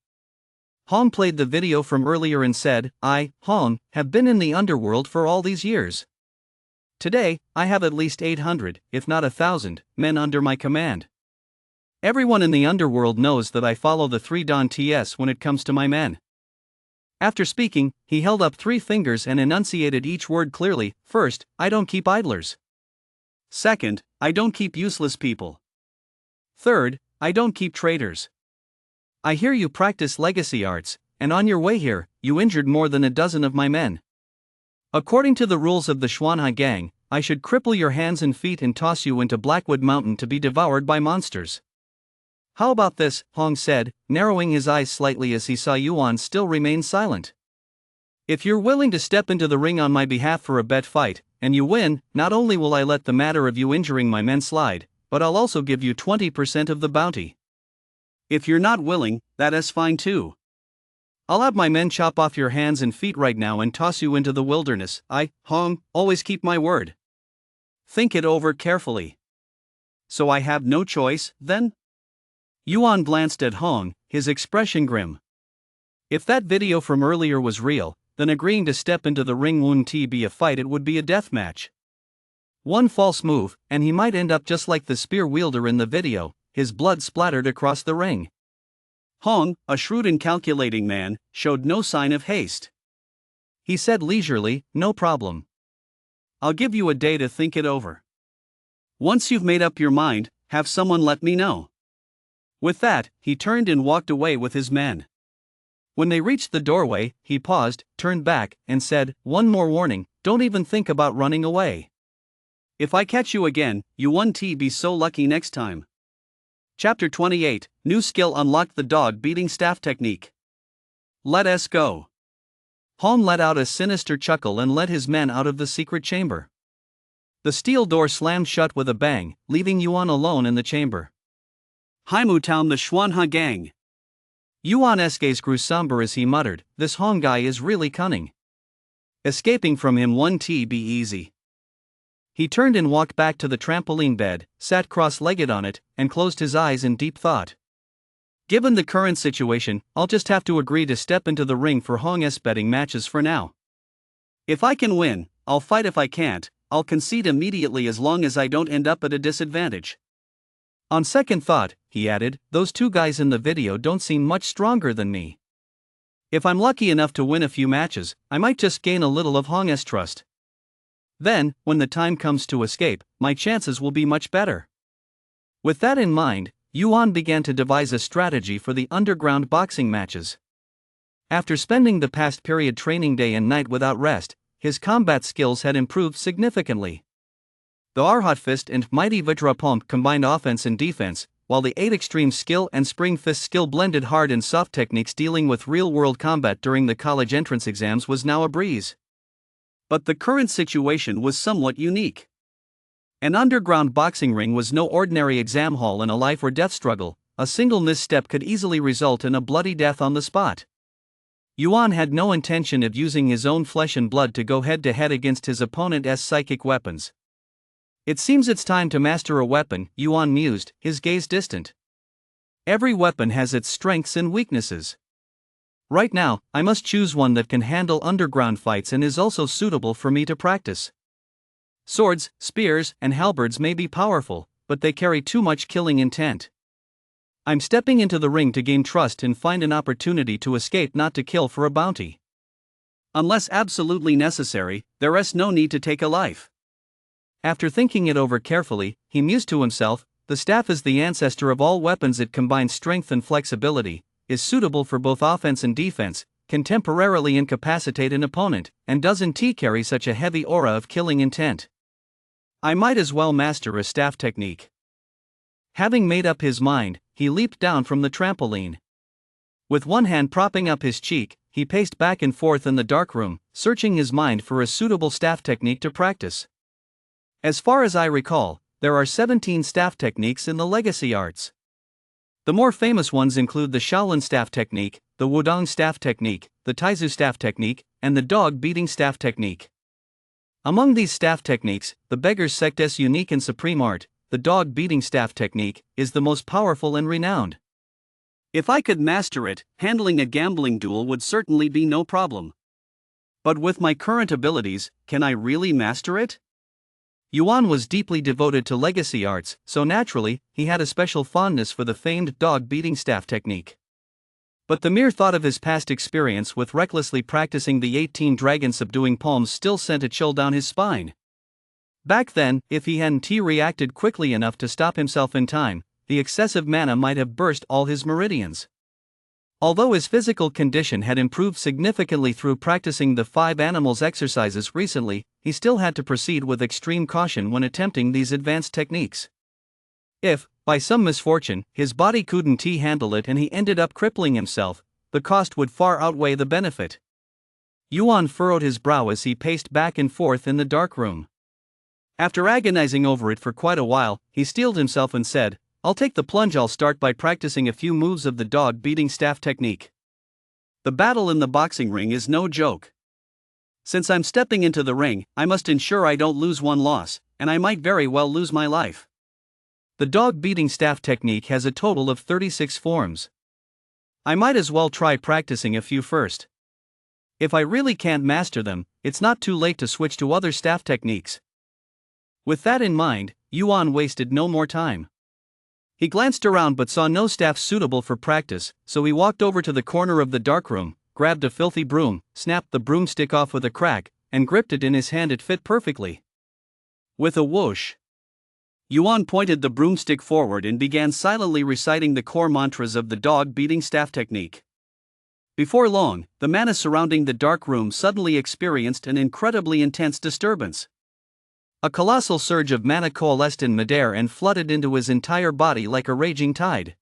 Hong played the video from earlier and said, I, Hong, have been in the underworld for all these years. Today, I have at least 800, if not 1,000, men under my command. Everyone in the underworld knows that I follow the 3 Dan Ts when it comes to my men. After speaking, he held up 3 fingers and enunciated each word clearly. First, I don't keep idlers. Second, I don't keep useless people. Third, I don't keep traitors. I hear you practice legacy arts, and on your way here, you injured more than a dozen of my men. According to the rules of the Xuanha gang, I should cripple your hands and feet and toss you into Blackwood Mountain to be devoured by monsters. How about this? Hong said, narrowing his eyes slightly as he saw Yuan still remain silent. If you're willing to step into the ring on my behalf for a bet fight, and you win, not only will I let the matter of you injuring my men slide, but I'll also give you 20% of the bounty. If you're not willing, that is fine too. I'll have my men chop off your hands and feet right now and toss you into the wilderness. I, Hong, always keep my word. Think it over carefully. So I have no choice, then? Yuan glanced at Hong, his expression grim. If that video from earlier was real, then agreeing to step into the ring wouldn't be a fight, it would be a death match. One false move, and he might end up just like the spear wielder in the video, his blood splattered across the ring. Hong, a shrewd and calculating man, showed no sign of haste. He said leisurely, no problem. I'll give you a day to think it over. Once you've made up your mind, have someone let me know. With that, he turned and walked away with his men. When they reached the doorway, he paused, turned back, and said, one more warning, don't even think about running away. If I catch you again, you won't be so lucky next time. Chapter 28, New Skill Unlocked, the Dog Beating Staff Technique. Let us go. Hong let out a sinister chuckle and led his men out of the secret chamber. The steel door slammed shut with a bang, leaving Yuan alone in the chamber. Haimu Town, the Xuanha gang. Yuan's gaze grew somber as he muttered, this Hong guy is really cunning. Escaping from him won't be easy. He turned and walked back to the trampoline bed, sat cross-legged on it, and closed his eyes in deep thought. Given the current situation, I'll just have to agree to step into the ring for Hong's betting matches for now. If I can win, I'll fight. If I can't, I'll concede immediately as long as I don't end up at a disadvantage. On second thought, he added, those 2 guys in the video don't seem much stronger than me. If I'm lucky enough to win a few matches, I might just gain a little of Hong's trust. Then, when the time comes to escape, my chances will be much better. With that in mind, Yuan began to devise a strategy for the underground boxing matches. After spending the past period training day and night without rest, his combat skills had improved significantly. The Arhat Fist and Mighty Vajra Palm combined offense and defense, while the 8 Extreme Skill and Spring Fist skill blended hard and soft techniques dealing with real-world combat during the college entrance exams was now a breeze. But the current situation was somewhat unique. An underground boxing ring was no ordinary exam hall in a life-or-death struggle. A single misstep could easily result in a bloody death on the spot. Yuan had no intention of using his own flesh and blood to go head-to-head against his opponent's psychic weapons. It seems it's time to master a weapon, Yuan mused, his gaze distant. Every weapon has its strengths and weaknesses. Right now, I must choose one that can handle underground fights and is also suitable for me to practice. Swords, spears, and halberds may be powerful, but they carry too much killing intent. I'm stepping into the ring to gain trust and find an opportunity to escape, not to kill for a bounty. Unless absolutely necessary, there is no need to take a life. After thinking it over carefully, he mused to himself, the staff is the ancestor of all weapons. It combines strength and flexibility, is suitable for both offense and defense, can temporarily incapacitate an opponent, and doesn't carry such a heavy aura of killing intent. I might as well master a staff technique. Having made up his mind, he leaped down from the trampoline. With one hand propping up his cheek, he paced back and forth in the dark room, searching his mind for a suitable staff technique to practice. As far as I recall, there are 17 staff techniques in the legacy arts. The more famous ones include the Shaolin staff technique, the Wudong staff technique, the Taizu staff technique, and the dog beating staff technique. Among these staff techniques, the Beggar's Sect's unique and supreme art, the dog beating staff technique, is the most powerful and renowned. If I could master it, handling a gambling duel would certainly be no problem. But with my current abilities, can I really master it? Yuan was deeply devoted to legacy arts, so naturally, he had a special fondness for the famed dog beating staff technique. But the mere thought of his past experience with recklessly practicing the 18 dragon subduing palms still sent a chill down his spine. Back then, if he hadn't reacted quickly enough to stop himself in time, the excessive mana might have burst all his meridians. Although his physical condition had improved significantly through practicing the 5 animals exercises recently, he still had to proceed with extreme caution when attempting these advanced techniques. If, by some misfortune, his body couldn't handle it and he ended up crippling himself, the cost would far outweigh the benefit. Yuan furrowed his brow as he paced back and forth in the dark room. After agonizing over it for quite a while, he steeled himself and said, "I'll take the plunge. I'll start by practicing a few moves of the dog beating staff technique. The battle in the boxing ring is no joke. Since I'm stepping into the ring, I must ensure I don't lose one loss, and I might very well lose my life." The dog beating staff technique has a total of 36 forms. I might as well try practicing a few first. If I really can't master them, it's not too late to switch to other staff techniques. With that in mind, Yuan wasted no more time. He glanced around but saw no staff suitable for practice, so he walked over to the corner of the darkroom, grabbed a filthy broom, snapped the broomstick off with a crack, and gripped it in his hand. It fit perfectly. With a whoosh, Yuan pointed the broomstick forward and began silently reciting the core mantras of the dog beating staff technique. Before long, the mana surrounding the dark room suddenly experienced an incredibly intense disturbance. A colossal surge of mana coalesced in midair and flooded into his entire body like a raging tide.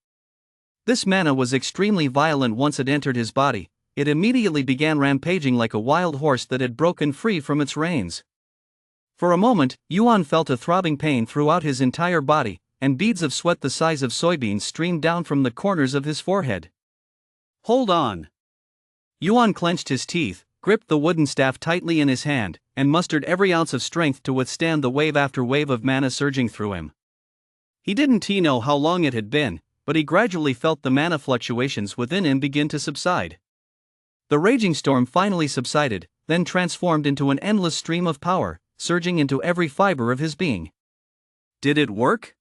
This mana was extremely violent. Once it entered his body, it immediately began rampaging like a wild horse that had broken free from its reins. For a moment, Yuan felt a throbbing pain throughout his entire body, and beads of sweat the size of soybeans streamed down from the corners of his forehead. "Hold on." Yuan clenched his teeth, gripped the wooden staff tightly in his hand, and mustered every ounce of strength to withstand the wave after wave of mana surging through him. He didn't know how long it had been, but he gradually felt the mana fluctuations within him begin to subside. The raging storm finally subsided, then transformed into an endless stream of power, surging into every fiber of his being. Did it work?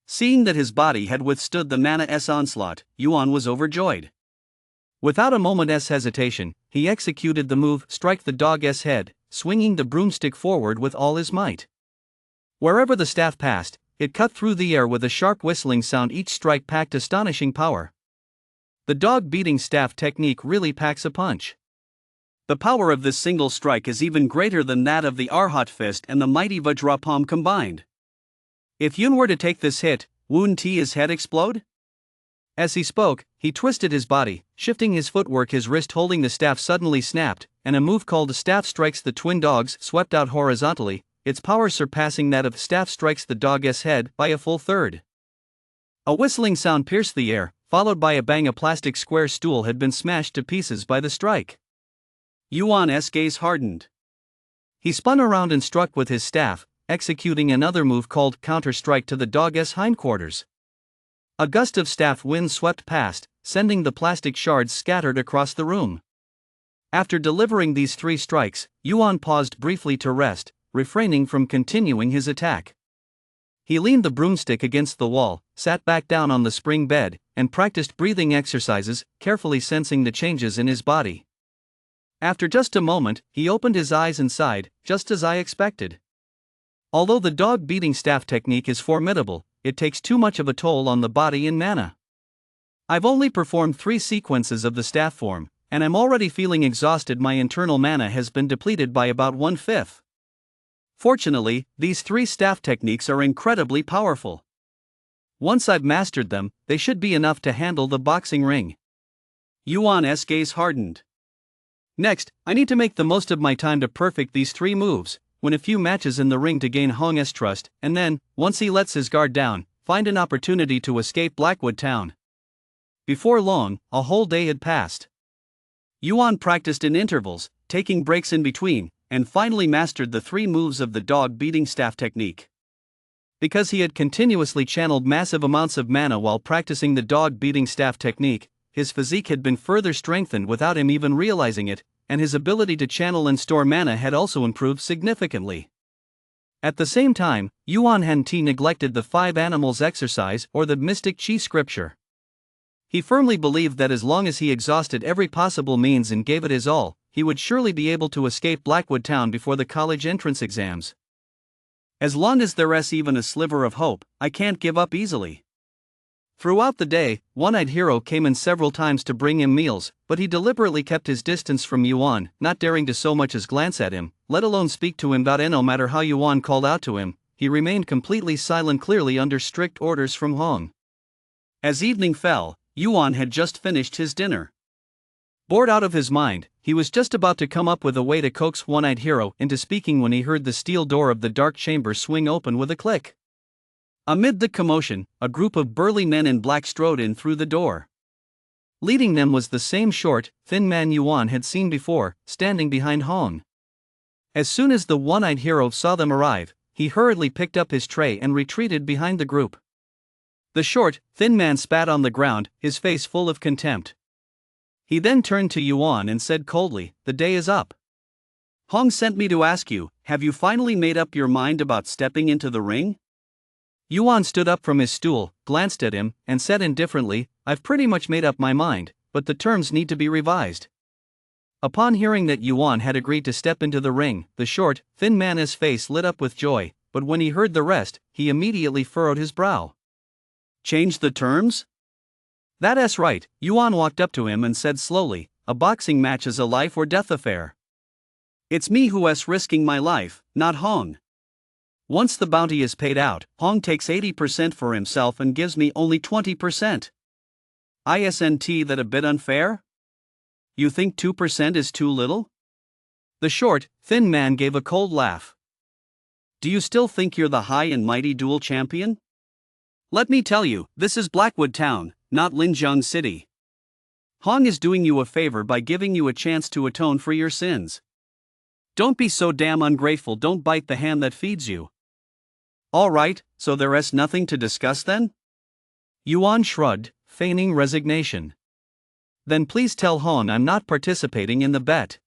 Seeing that his body had withstood the mana's onslaught, Yuan was overjoyed. Without a moment's hesitation, he executed the move "Strike the Dog's Head," swinging the broomstick forward with all his might. Wherever the staff passed, it cut through the air with a sharp whistling sound. Each strike packed astonishing power. The dog beating staff technique really packs a punch. The power of this single strike is even greater than that of the Arhat fist and the mighty Vajra palm combined. If Yun were to take this hit, wouldn't his head explode? As he spoke, he twisted his body, shifting his footwork. His wrist holding the staff suddenly snapped, and a move called Staff Strikes the Twin Dogs swept out horizontally, its power surpassing that of Staff Strikes the Dog's Head by a full third. A whistling sound pierced the air, followed by a bang. A plastic square stool had been smashed to pieces by the strike. Yuan's gaze hardened. He spun around and struck with his staff, executing another move called Counter Strike to the dog's hindquarters. A gust of staff wind swept past, sending the plastic shards scattered across the room. After delivering these 3 strikes, Yuan paused briefly to rest, refraining from continuing his attack. He leaned the broomstick against the wall, sat back down on the spring bed, and practiced breathing exercises, carefully sensing the changes in his body. After just a moment, he opened his eyes and sighed, just as I expected. Although the dog beating staff technique is formidable, it takes too much of a toll on the body in mana. I've only performed 3 sequences of the staff form, and I'm already feeling exhausted. My internal mana has been depleted by about 1/5. Fortunately, these 3 staff techniques are incredibly powerful. Once I've mastered them, they should be enough to handle the boxing ring. Yuan's gaze hardened. Next, I need to make the most of my time to perfect these 3 moves, win a few matches in the ring to gain Hong's trust, and then, once he lets his guard down, find an opportunity to escape Blackwood Town. Before long, a whole day had passed. Yuan practiced in intervals, taking breaks in between, and finally mastered the 3 moves of the dog beating staff technique. Because he had continuously channeled massive amounts of mana while practicing the dog-beating staff technique, his physique had been further strengthened without him even realizing it, and his ability to channel and store mana had also improved significantly. At the same time, Yuan Hanti neglected the 5 animals exercise or the mystic chi scripture. He firmly believed that as long as he exhausted every possible means and gave it his all, he would surely be able to escape Blackwood Town before the college entrance exams. As long as there's even a sliver of hope, I can't give up easily. Throughout the day, One-Eyed Hero came in several times to bring him meals, but he deliberately kept his distance from Yuan, not daring to so much as glance at him, let alone speak to him about it. No matter how Yuan called out to him, he remained completely silent, clearly under strict orders from Hong. As evening fell, Yuan had just finished his dinner. Bored out of his mind, he was just about to come up with a way to coax One-Eyed Hero into speaking when he heard the steel door of the dark chamber swing open with a click. Amid the commotion, a group of burly men in black strode in through the door. Leading them was the same short, thin man Yuan had seen before, standing behind Hong. As soon as the One-Eyed Hero saw them arrive, he hurriedly picked up his tray and retreated behind the group. The short, thin man spat on the ground, his face full of contempt. He then turned to Yuan and said coldly, "The day is up. Hong sent me to ask you, have you finally made up your mind about stepping into the ring?" Yuan stood up from his stool, glanced at him, and said indifferently, "I've pretty much made up my mind, but the terms need to be revised." Upon hearing that Yuan had agreed to step into the ring, the short, thin man's face lit up with joy, but when he heard the rest, he immediately furrowed his brow. "Change the terms?" "That's right." Yuan walked up to him and said slowly, "A boxing match is a life or death affair. It's me who's risking my life, not Hong. Once the bounty is paid out, Hong takes 80% for himself and gives me only 20%. Isn't that a bit unfair? You think 2% is too little?" The short, thin man gave a cold laugh. "Do you still think you're the high and mighty dual champion? Let me tell you, this is Blackwood Town, not Linjiang City. Hong is doing you a favor by giving you a chance to atone for your sins. Don't be so damn ungrateful, don't bite the hand that feeds you." "Alright, so there's nothing to discuss then?" Yuan shrugged, feigning resignation. "Then please tell Hong I'm not participating in the bet.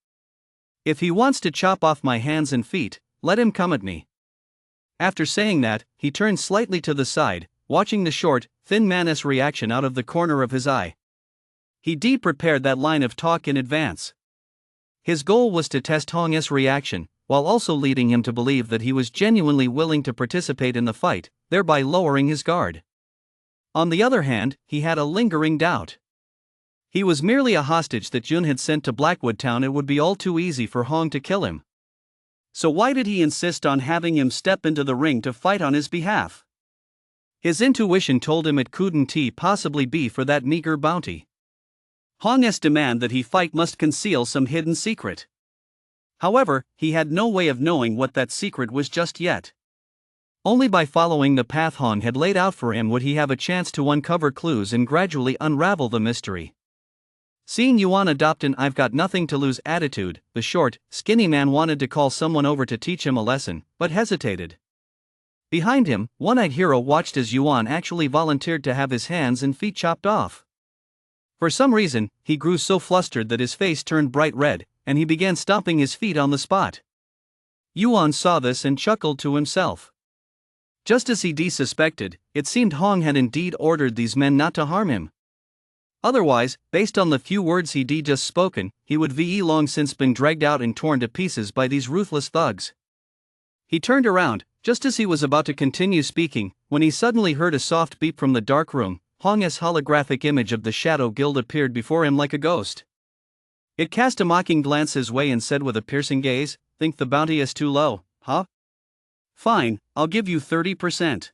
If he wants to chop off my hands and feet, let him come at me." After saying that, he turned slightly to the side, watching the short, thin man's reaction out of the corner of his eye. He prepared that line of talk in advance. His goal was to test Hong's reaction, while also leading him to believe that he was genuinely willing to participate in the fight, thereby lowering his guard. On the other hand, he had a lingering doubt. He was merely a hostage that Jun had sent to Blackwood Town. It would be all too easy for Hong to kill him. So why did he insist on having him step into the ring to fight on his behalf? His intuition told him it couldn't possibly be for that meager bounty. Hong's demand that he fight must conceal some hidden secret. However, he had no way of knowing what that secret was just yet. Only by following the path Hong had laid out for him would he have a chance to uncover clues and gradually unravel the mystery. Seeing Yuan adopt an "I've got nothing to lose" attitude, the short, skinny man wanted to call someone over to teach him a lesson, but hesitated. Behind him, One-Eyed Hero watched as Yuan actually volunteered to have his hands and feet chopped off. For some reason, he grew so flustered that his face turned bright red, and he began stomping his feet on the spot. Yuan saw this and chuckled to himself. Just as he suspected, it seemed Hong had indeed ordered these men not to harm him. Otherwise, based on the few words he'd just spoken, he would have long since been dragged out and torn to pieces by these ruthless thugs. He turned around, just as he was about to continue speaking, when he suddenly heard a soft beep from the dark room. Hong's holographic image of the Shadow Guild appeared before him like a ghost. It cast a mocking glance his way and said with a piercing gaze, "Think the bounty is too low, huh? Fine, I'll give you 30%.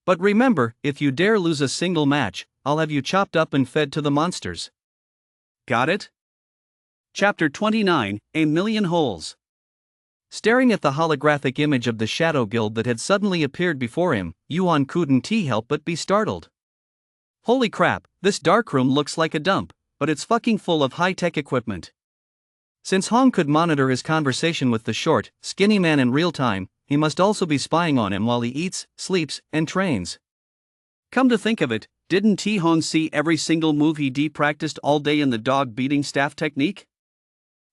But remember, if you dare lose a single match, I'll have you chopped up and fed to the monsters. Got it?" Chapter 29, A Million Holes. Staring at the holographic image of the Shadow Guild that had suddenly appeared before him, Yuan couldn't help but be startled. Holy crap, this darkroom looks like a dump, but it's fucking full of high-tech equipment. Since Hong could monitor his conversation with the short, skinny man in real time, he must also be spying on him while he eats, sleeps, and trains. Come to think of it, didn't Ti-Hong see every single move he practiced all day in the dog-beating staff technique?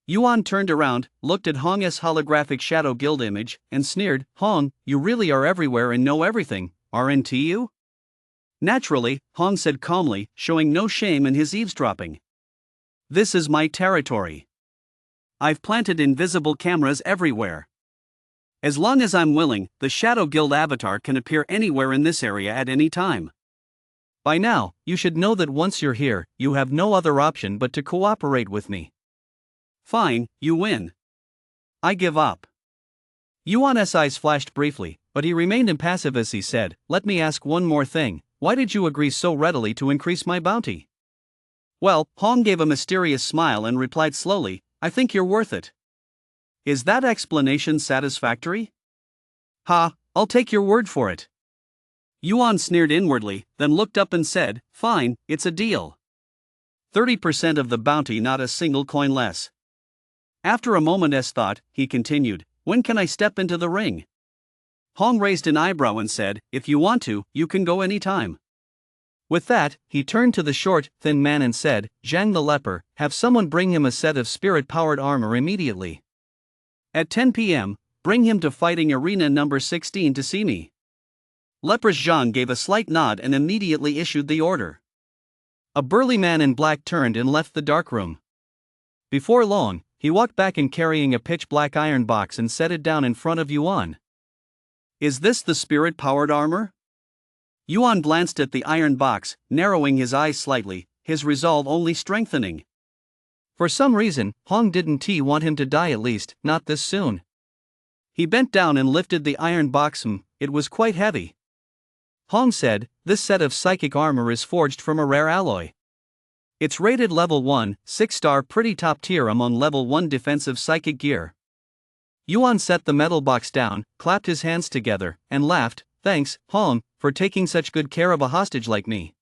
Yuan turned around, looked at Hong's holographic Shadow Guild image, and sneered, Hong, you really are everywhere and know everything, aren't you? Naturally, Hong said calmly, showing no shame in his eavesdropping. This is my territory. I've planted invisible cameras everywhere. As long as I'm willing, the Shadow Guild avatar can appear anywhere in this area at any time. By now, you should know that once you're here, you have no other option but to cooperate with me. Fine, you win. I give up. Yuan's eyes flashed briefly, but he remained impassive as he said, let me ask one more thing, why did you agree so readily to increase my bounty? Well, Hong gave a mysterious smile and replied slowly, I think you're worth it. Is that explanation satisfactory? Ha, I'll take your word for it. Yuan sneered inwardly, then looked up and said, fine, it's a deal. 30% of the bounty, not a single coin less. After a moment's thought, he continued, when can I step into the ring? Hong raised an eyebrow and said, if you want to, you can go anytime. With that, he turned to the short, thin man and said, Zhang the leper, have someone bring him a set of spirit-powered armor immediately. At 10 p.m., bring him to fighting arena number 16 to see me. Leprous Zhang gave a slight nod and immediately issued the order. A burly man in black turned and left the darkroom. Before long, he walked back and carrying a pitch-black iron box and set it down in front of Yuan. Is this the spirit-powered armor? Yuan glanced at the iron box, narrowing his eyes slightly, his resolve only strengthening. For some reason, Hong didn't want him to die, at least, not this soon. He bent down and lifted the iron box. It was quite heavy. Hong said, this set of psychic armor is forged from a rare alloy. It's rated level 1, 6-star, pretty top tier among level 1 defensive psychic gear. Yuan set the metal box down, clapped his hands together, and laughed, thanks, Hong, for taking such good care of a hostage like me.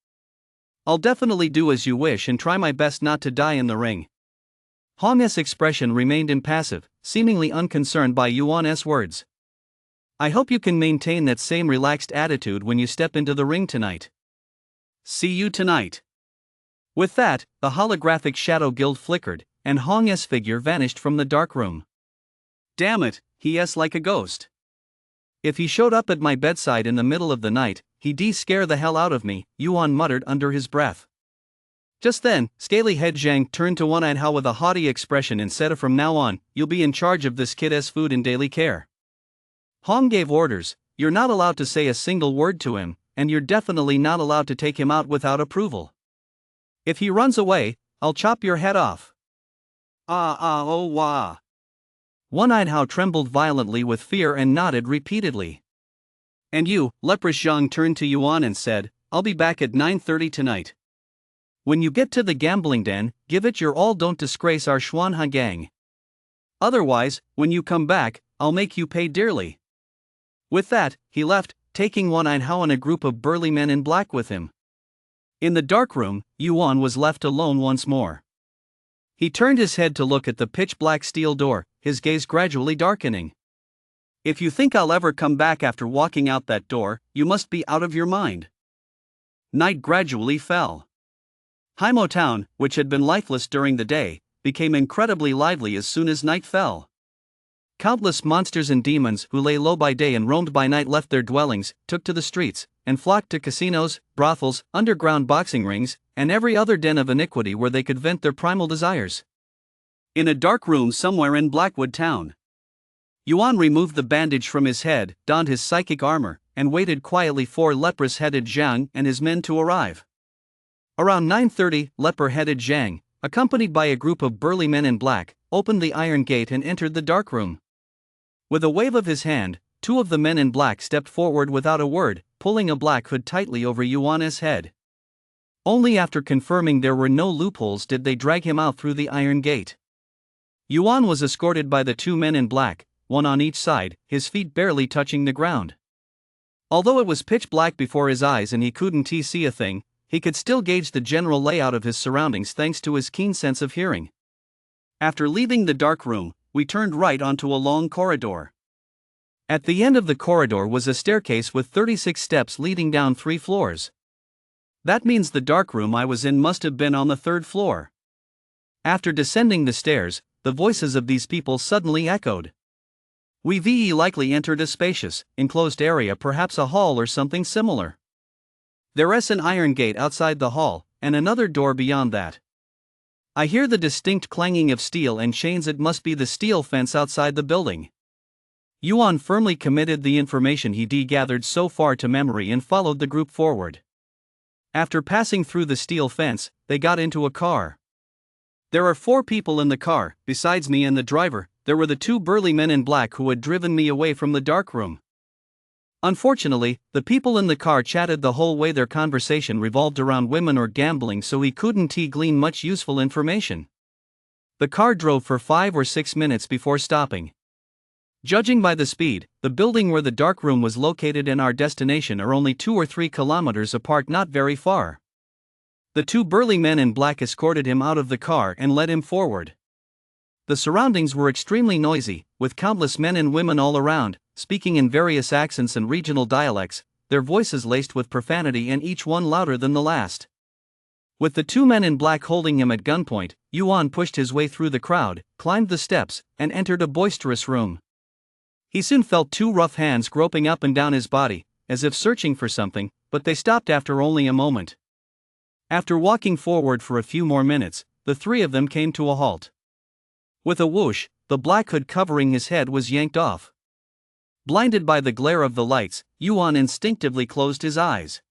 I'll definitely do as you wish and try my best not to die in the ring. Hong's expression remained impassive, seemingly unconcerned by Yuan's words. I hope you can maintain that same relaxed attitude when you step into the ring tonight. See you tonight. With that, the holographic Shadow Guild flickered, and Hong's figure vanished from the darkroom. Damn it, he's like a ghost. If he showed up at my bedside in the middle of the night, he'd scare the hell out of me, Yuan muttered under his breath. Just then, scaly head Zhang turned to One-Eyed Hao with a haughty expression and said, from now on, you'll be in charge of this kid's food and daily care. Hong gave orders, you're not allowed to say a single word to him, and you're definitely not allowed to take him out without approval. If he runs away, I'll chop your head off. Oh wah. One-Eyed Hao trembled violently with fear and nodded repeatedly. And you, Leprous Zhang turned to Yuan and said, I'll be back at 9:30 tonight. When you get to the gambling den, give it your all, don't disgrace our Xuanha gang. Otherwise, when you come back, I'll make you pay dearly. With that, he left, taking One-Eyed Hao and a group of burly men in black with him. In the darkroom, Yuan was left alone once more. He turned his head to look at the pitch-black steel door, his gaze gradually darkening. If you think I'll ever come back after walking out that door, you must be out of your mind. Night gradually fell. Haimo Town, which had been lifeless during the day, became incredibly lively as soon as night fell. Countless monsters and demons who lay low by day and roamed by night left their dwellings, took to the streets, and flocked to casinos, brothels, underground boxing rings, and every other den of iniquity where they could vent their primal desires. In a dark room somewhere in Blackwood Town, Yuan removed the bandage from his head, donned his psychic armor, and waited quietly for leprous-headed Zhang and his men to arrive. Around 9:30, leper-headed Zhang, accompanied by a group of burly men in black, opened the iron gate and entered the darkroom. With a wave of his hand, two of the men in black stepped forward without a word, pulling a black hood tightly over Yuan's head. Only after confirming there were no loopholes did they drag him out through the iron gate. Yuan was escorted by the two men in black, one on each side, his feet barely touching the ground. Although it was pitch black before his eyes and he couldn't see a thing, he could still gauge the general layout of his surroundings thanks to his keen sense of hearing. After leaving the dark room, we turned right onto a long corridor. At the end of the corridor was a staircase with 36 steps leading down 3 floors. That means the dark room I was in must have been on the 3rd floor. After descending the stairs, the voices of these people suddenly echoed. We likely entered a spacious, enclosed area, perhaps a hall or something similar. There's an iron gate outside the hall, and another door beyond that. I hear the distinct clanging of steel and chains. It must be the steel fence outside the building. Yuan firmly committed the information he gathered so far to memory and followed the group forward. After passing through the steel fence, they got into a car. There are 4 people in the car. Besides me and the driver, there were the 2 burly men in black who had driven me away from the dark room. Unfortunately, the people in the car chatted the whole way. Their conversation revolved around women or gambling, so he couldn't glean much useful information. The car drove for 5 or 6 minutes before stopping. Judging by the speed, the building where the dark room was located and our destination are only 2 or 3 kilometers apart, not very far. The 2 burly men in black escorted him out of the car and led him forward. The surroundings were extremely noisy, with countless men and women all around, speaking in various accents and regional dialects, their voices laced with profanity and each one louder than the last. With the 2 men in black holding him at gunpoint, Yuan pushed his way through the crowd, climbed the steps, and entered a boisterous room. He soon felt 2 rough hands groping up and down his body, as if searching for something, but they stopped after only a moment. After walking forward for a few more minutes, the 3 of them came to a halt. With a whoosh, the black hood covering his head was yanked off. Blinded by the glare of the lights, Yuan instinctively closed his eyes.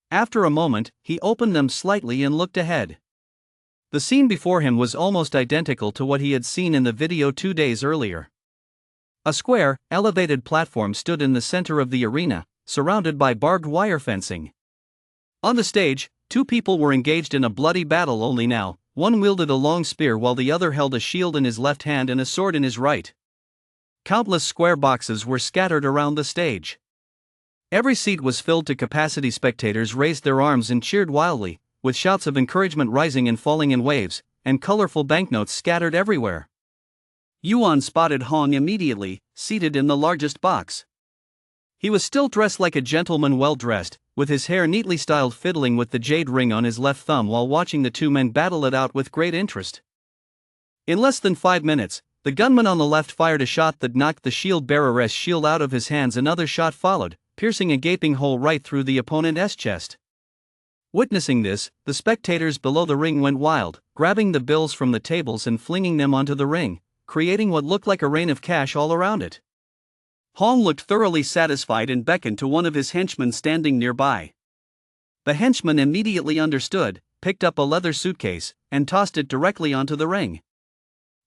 After a moment, he opened them slightly and looked ahead. The scene before him was almost identical to what he had seen in the video 2 days earlier. A square, elevated platform stood in the center of the arena, surrounded by barbed wire fencing. On the stage, 2 people were engaged in a bloody battle, only now, one wielded a long spear while the other held a shield in his left hand and a sword in his right. Countless square boxes were scattered around the stage. Every seat was filled to capacity. Spectators raised their arms and cheered wildly, with shouts of encouragement rising and falling in waves, and colorful banknotes scattered everywhere. Yuan spotted Hong immediately, seated in the largest box. He was still dressed like a gentleman, well dressed, with his hair neatly styled, fiddling with the jade ring on his left thumb while watching the 2 men battle it out with great interest. In less than 5 minutes, the gunman on the left fired a shot that knocked the shield bearer's shield out of his hands. Another shot followed, piercing a gaping hole right through the opponent's chest. Witnessing this, the spectators below the ring went wild, grabbing the bills from the tables and flinging them onto the ring, creating what looked like a rain of cash all around it. Hong looked thoroughly satisfied and beckoned to one of his henchmen standing nearby. The henchman immediately understood, picked up a leather suitcase, and tossed it directly onto the ring.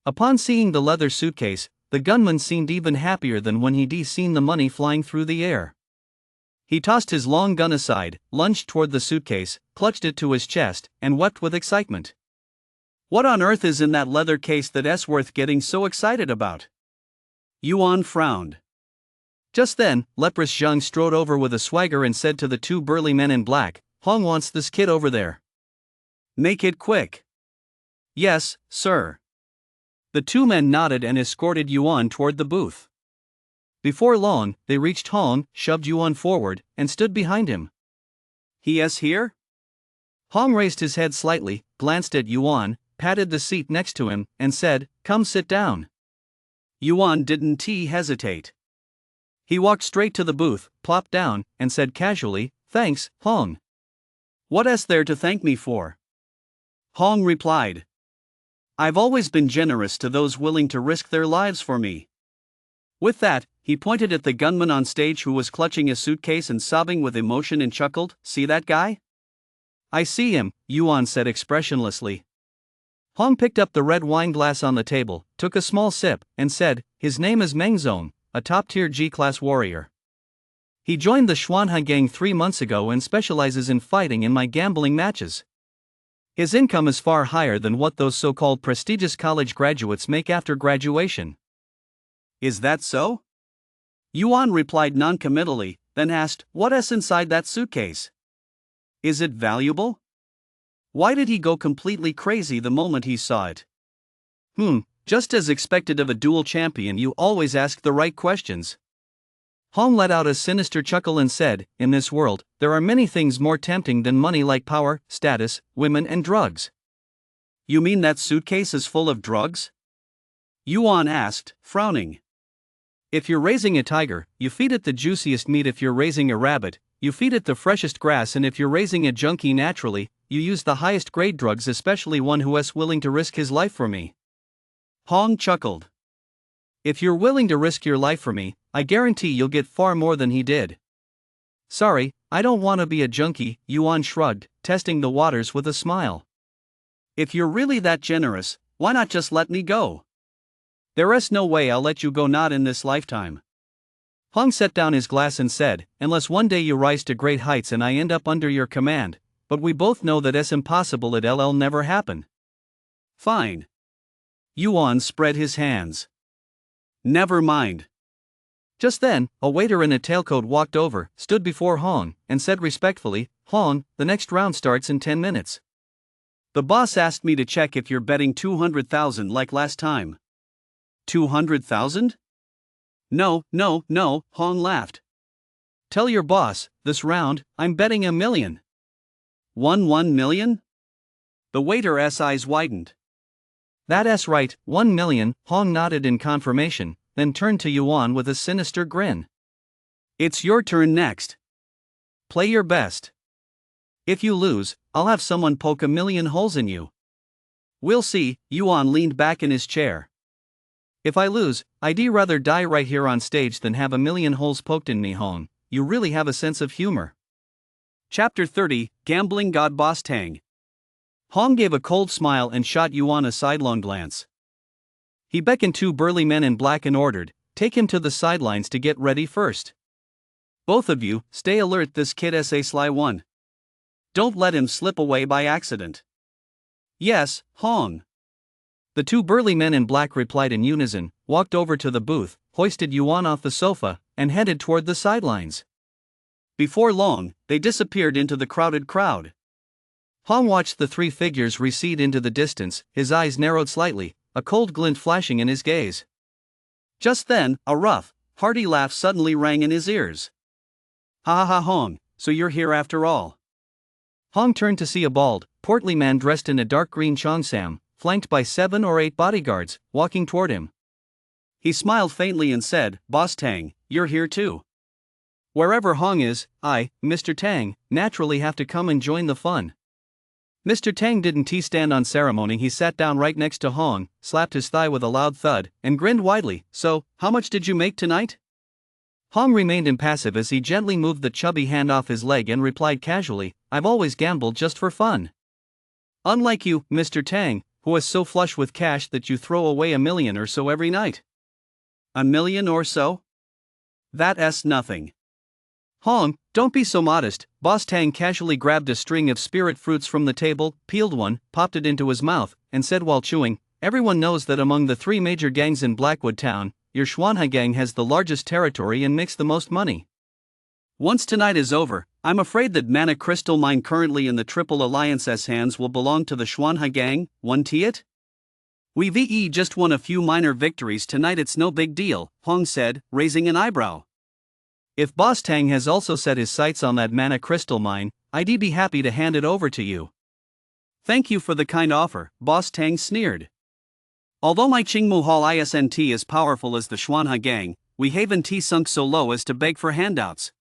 Upon seeing the leather suitcase, the gunman seemed even happier than when he'd seen the money flying through the air. He tossed his long gun aside, lunged toward the suitcase, clutched it to his chest, and wept with excitement. What on earth is in that leather case that's worth getting so excited about? Yuan frowned. Just then, leprous Zhang strode over with a swagger and said to the 2 burly men in black, "Hong wants this kid over there. Make it quick." "Yes, sir." The 2 men nodded and escorted Yuan toward the booth. Before long, they reached Hong, shoved Yuan forward, and stood behind him. "He is here?" Hong raised his head slightly, glanced at Yuan, patted the seat next to him, and said, "Come sit down." Yuan didn't hesitate. He walked straight to the booth, plopped down, and said casually, "Thanks, Hong." "What's there to thank me for?" Hong replied, "I've always been generous to those willing to risk their lives for me." With that, he pointed at the gunman on stage who was clutching a suitcase and sobbing with emotion and chuckled, "See that guy?" "I see him," Yuan said expressionlessly. Hong picked up the red wine glass on the table, took a small sip, and said, "His name is Meng Zong, a top-tier G-class warrior. He joined the Xuanhai gang 3 months ago and specializes in fighting in my gambling matches. His income is far higher than what those so-called prestigious college graduates make after graduation." "Is that so?" Yuan replied noncommittally, then asked, "What's inside that suitcase? Is it valuable? Why did he go completely crazy the moment he saw it?" Just as expected of a dual champion, you always ask the right questions. Hong let out a sinister chuckle and said, "In this world, there are many things more tempting than money, like power, status, women and drugs." You mean that suitcase is full of drugs? Yuan asked, frowning. If you're raising a tiger, you feed it the juiciest meat. If you're raising a rabbit, you feed it the freshest grass. And if you're raising a junkie naturally, you use the highest grade drugs, especially one who is willing to risk his life for me. Hong chuckled. If you're willing to risk your life for me, I guarantee you'll get far more than he did. Sorry, I don't want to be a junkie, Yuan shrugged, testing the waters with a smile. If you're really that generous, why not just let me go? There is no way I'll let you go, not in this lifetime. Hong set down his glass and said, "Unless one day you rise to great heights and I end up under your command, but we both know that it's impossible. It'll never happen." Fine. Yuan spread his hands. Never mind. Just then, a waiter in a tailcoat walked over, stood before Hong, and said respectfully, "Hong, the next round starts in 10 minutes. The boss asked me to check if you're betting 200,000 like last time." 200,000? No, Hong laughed. "Tell your boss, this round, I'm betting $1 million. 1 million? The waiter's eyes widened. That's right, 1 million, Hong nodded in confirmation, then turned to Yuan with a sinister grin. It's your turn next. Play your best. If you lose, I'll have someone poke 1 million holes in you. We'll see, Yuan leaned back in his chair. If I lose, I'd rather die right here on stage than have 1 million holes poked in me, Hong. You really have a sense of humor. Chapter 30, Gambling God Boss Tang. Hong gave a cold smile and shot Yuan a sidelong glance. He beckoned 2 burly men in black and ordered, "Take him to the sidelines to get ready first. Both of you, stay alert, this kid is a sly one. Don't let him slip away by accident." "Yes, Hong." The 2 burly men in black replied in unison, walked over to the booth, hoisted Yuan off the sofa, and headed toward the sidelines. Before long, they disappeared into the crowded crowd. Hong watched the 3 figures recede into the distance, his eyes narrowed slightly, a cold glint flashing in his gaze. Just then, a rough, hearty laugh suddenly rang in his ears. "Ha ha, Hong, so you're here after all." Hong turned to see a bald, portly man dressed in a dark green cheongsam, flanked by 7 or 8 bodyguards, walking toward him. He smiled faintly and said, "Boss Tang, you're here too." Wherever Hong is, I, Mr. Tang, naturally have to come and join the fun. Mr. Tang didn't stand on ceremony. He sat down right next to Hong, slapped his thigh with a loud thud, and grinned widely. "So, how much did you make tonight?" Hong remained impassive as he gently moved the chubby hand off his leg and replied casually, "I've always gambled just for fun. Unlike you, Mr. Tang, who is so flush with cash that you throw away 1 million or so every night." 1 million or so? That's nothing. Hong, don't be so modest. Boss Tang casually grabbed a string of spirit fruits from the table, peeled one, popped it into his mouth, and said while chewing, "Everyone knows that among the 3 major gangs in Blackwood Town, your Xuanhai gang has the largest territory and makes the most money. Once tonight is over, I'm afraid that Mana Crystal Mine currently in the Triple Alliance's hands will belong to the Xuanhai gang, won't it? We've just won a few minor victories tonight, it's no big deal," Hong said, raising an eyebrow. "If Boss Tang has also set his sights on that Mana Crystal Mine, I'd be happy to hand it over to you." "Thank you for the kind offer," Boss Tang sneered. "Although my Qingmu Hall isn't as powerful as the Xuanhai gang, we haven't sunk so low as to beg for handouts.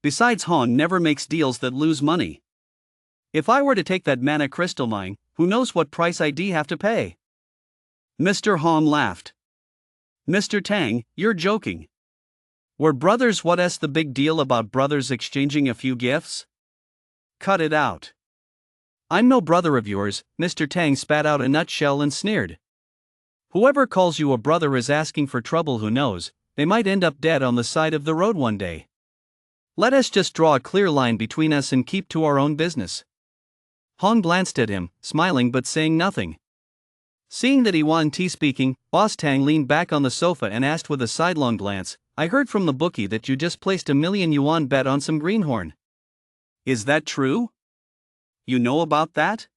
Besides, Hong never makes deals that lose money. If I were to take that Mana Crystal Mine, who knows what price I'd have to pay?" Mr. Hong laughed. "Mr. Tang, you're joking. We're brothers. What's the big deal about brothers exchanging a few gifts? Cut it out." "I'm no brother of yours," Mr. Tang spat out a nutshell and sneered. "Whoever calls you a brother is asking for trouble. Who knows, they might end up dead on the side of the road one day. Let us just draw a clear line between us and keep to our own business." Hong glanced at him, smiling but saying nothing. Seeing that he wasn't speaking, Boss Tang leaned back on the sofa and asked with a sidelong glance, "I heard from the bookie that you just placed 1 million yuan bet on some greenhorn. Is that true? You know about that?"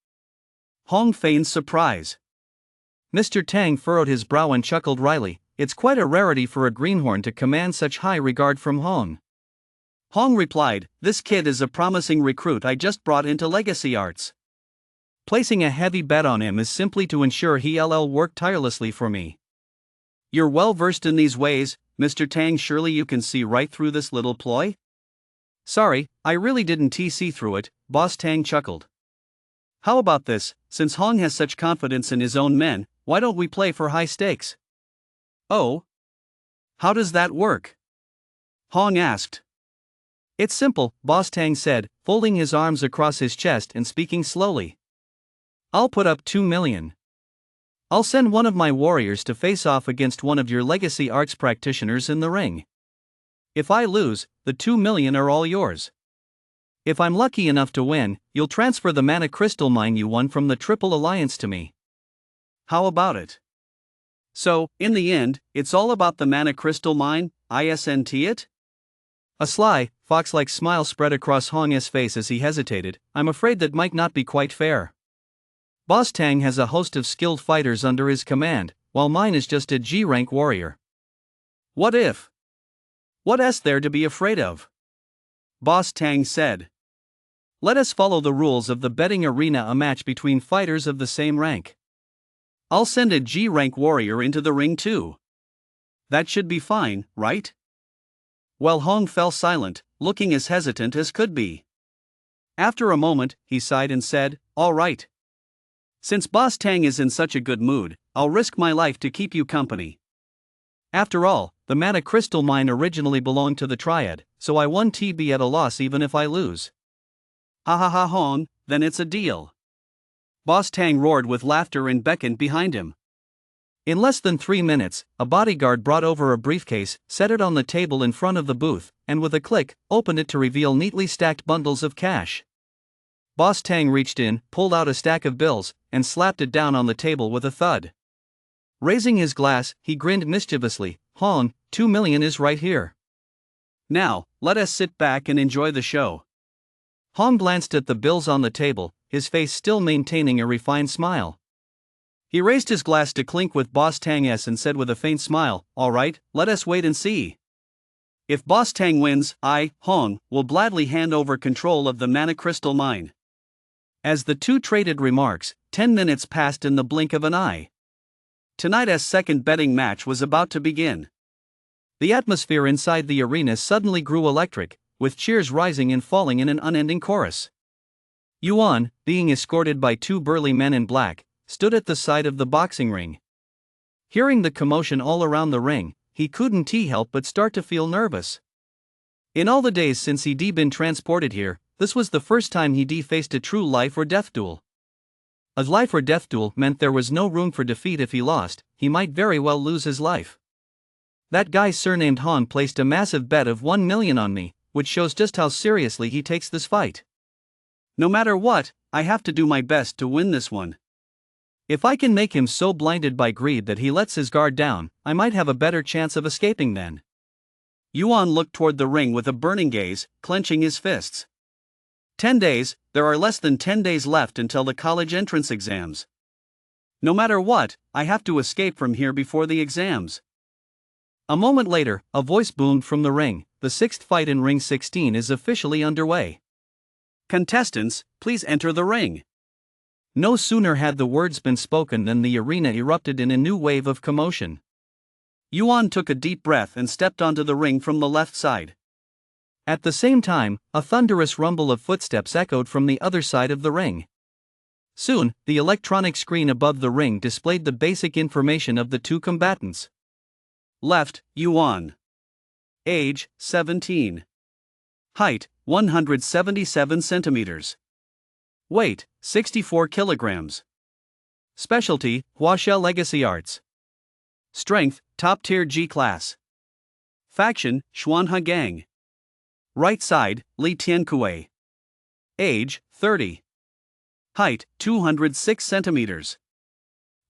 Hong feigned surprise. Mr. Tang furrowed his brow and chuckled wryly. it's quite a rarity for a greenhorn to command such high regard from Hong. Hong replied, "This kid is a promising recruit I just brought into legacy arts. Placing a heavy bet on him is simply to ensure he'll work tirelessly for me." You're well versed in these ways, Mr. Tang. Surely you can see right through this little ploy? Sorry, I really didn't see through it, Boss Tang chuckled. How about this, since Hong has such confidence in his own men, why don't we play for high stakes? Oh? How does that work? Hong asked. It's simple, Boss Tang said, folding his arms across his chest and speaking slowly. I'll put up 2 million. I'll send one of my warriors to face off against one of your legacy arts practitioners in the ring. If I lose, the 2 million are all yours. If I'm lucky enough to win, you'll transfer the mana crystal mine you won from the Triple Alliance to me. How about it? So, in the end, it's all about the mana crystal mine, isn't it? A sly, fox-like smile spread across Hong's face as he hesitated. I'm afraid that might not be quite fair. Boss Tang has a host of skilled fighters under his command, while mine is just a G-rank warrior. What if? What's there to be afraid of? Boss Tang said. Let us follow the rules of the betting arena, a match between fighters of the same rank. I'll send a G-rank warrior into the ring too. That should be fine, right? Well, Hong fell silent, looking as hesitant as could be. After a moment, he sighed and said, "All right. Since Boss Tang is in such a good mood, I'll risk my life to keep you company. After all, the mana crystal mine originally belonged to the Triad, so I won TB at a loss even if I lose." Ha ha ha, Hong, then it's a deal. Boss Tang roared with laughter and beckoned behind him. In less than 3 minutes, a bodyguard brought over a briefcase, set it on the table in front of the booth, and with a click, opened it to reveal neatly stacked bundles of cash. Boss Tang reached in, pulled out a stack of bills, and slapped it down on the table with a thud. Raising his glass, he grinned mischievously. "Hong, 2 million is right here. Now, let us sit back and enjoy the show." Hong glanced at the bills on the table, his face still maintaining a refined smile. He raised his glass to clink with Boss Tang's and said with a faint smile, "All right, let us wait and see. If Boss Tang wins, I, Hong, will gladly hand over control of the mana crystal mine." As the two traded remarks, 10 minutes passed in the blink of an eye. Tonight's second betting match was about to begin. The atmosphere inside the arena suddenly grew electric, with cheers rising and falling in an unending chorus. Yuan, being escorted by 2 burly men in black, stood at the side of the boxing ring. Hearing the commotion all around the ring, he couldn't help but start to feel nervous. In all the days since he'd been transported here, this was the first time he'd faced a true life or death duel. A life or death duel meant there was no room for defeat. If he lost, he might very well lose his life. That guy surnamed Hong placed a massive bet of 1 million on me, which shows just how seriously he takes this fight. No matter what, I have to do my best to win this one. If I can make him so blinded by greed that he lets his guard down, I might have a better chance of escaping then. Yuan looked toward the ring with a burning gaze, clenching his fists. 10 days, there are less than 10 days left until the college entrance exams. No matter what, I have to escape from here before the exams. A moment later, a voice boomed from the ring. The 6th fight in Ring 16 is officially underway. Contestants, please enter the ring. No sooner had the words been spoken than the arena erupted in a new wave of commotion. Yuan took a deep breath and stepped onto the ring from the left side. At the same time, a thunderous rumble of footsteps echoed from the other side of the ring. Soon, the electronic screen above the ring displayed the basic information of the two combatants. Left, Yuan. Age, 17. Height, 177 centimeters. Weight, 64 kilograms. Specialty, Huaxia Legacy Arts. Strength, top tier G class. Faction, Xuanhe Gang. Right side, Li Tiankue. Age, 30. Height, 206 centimeters.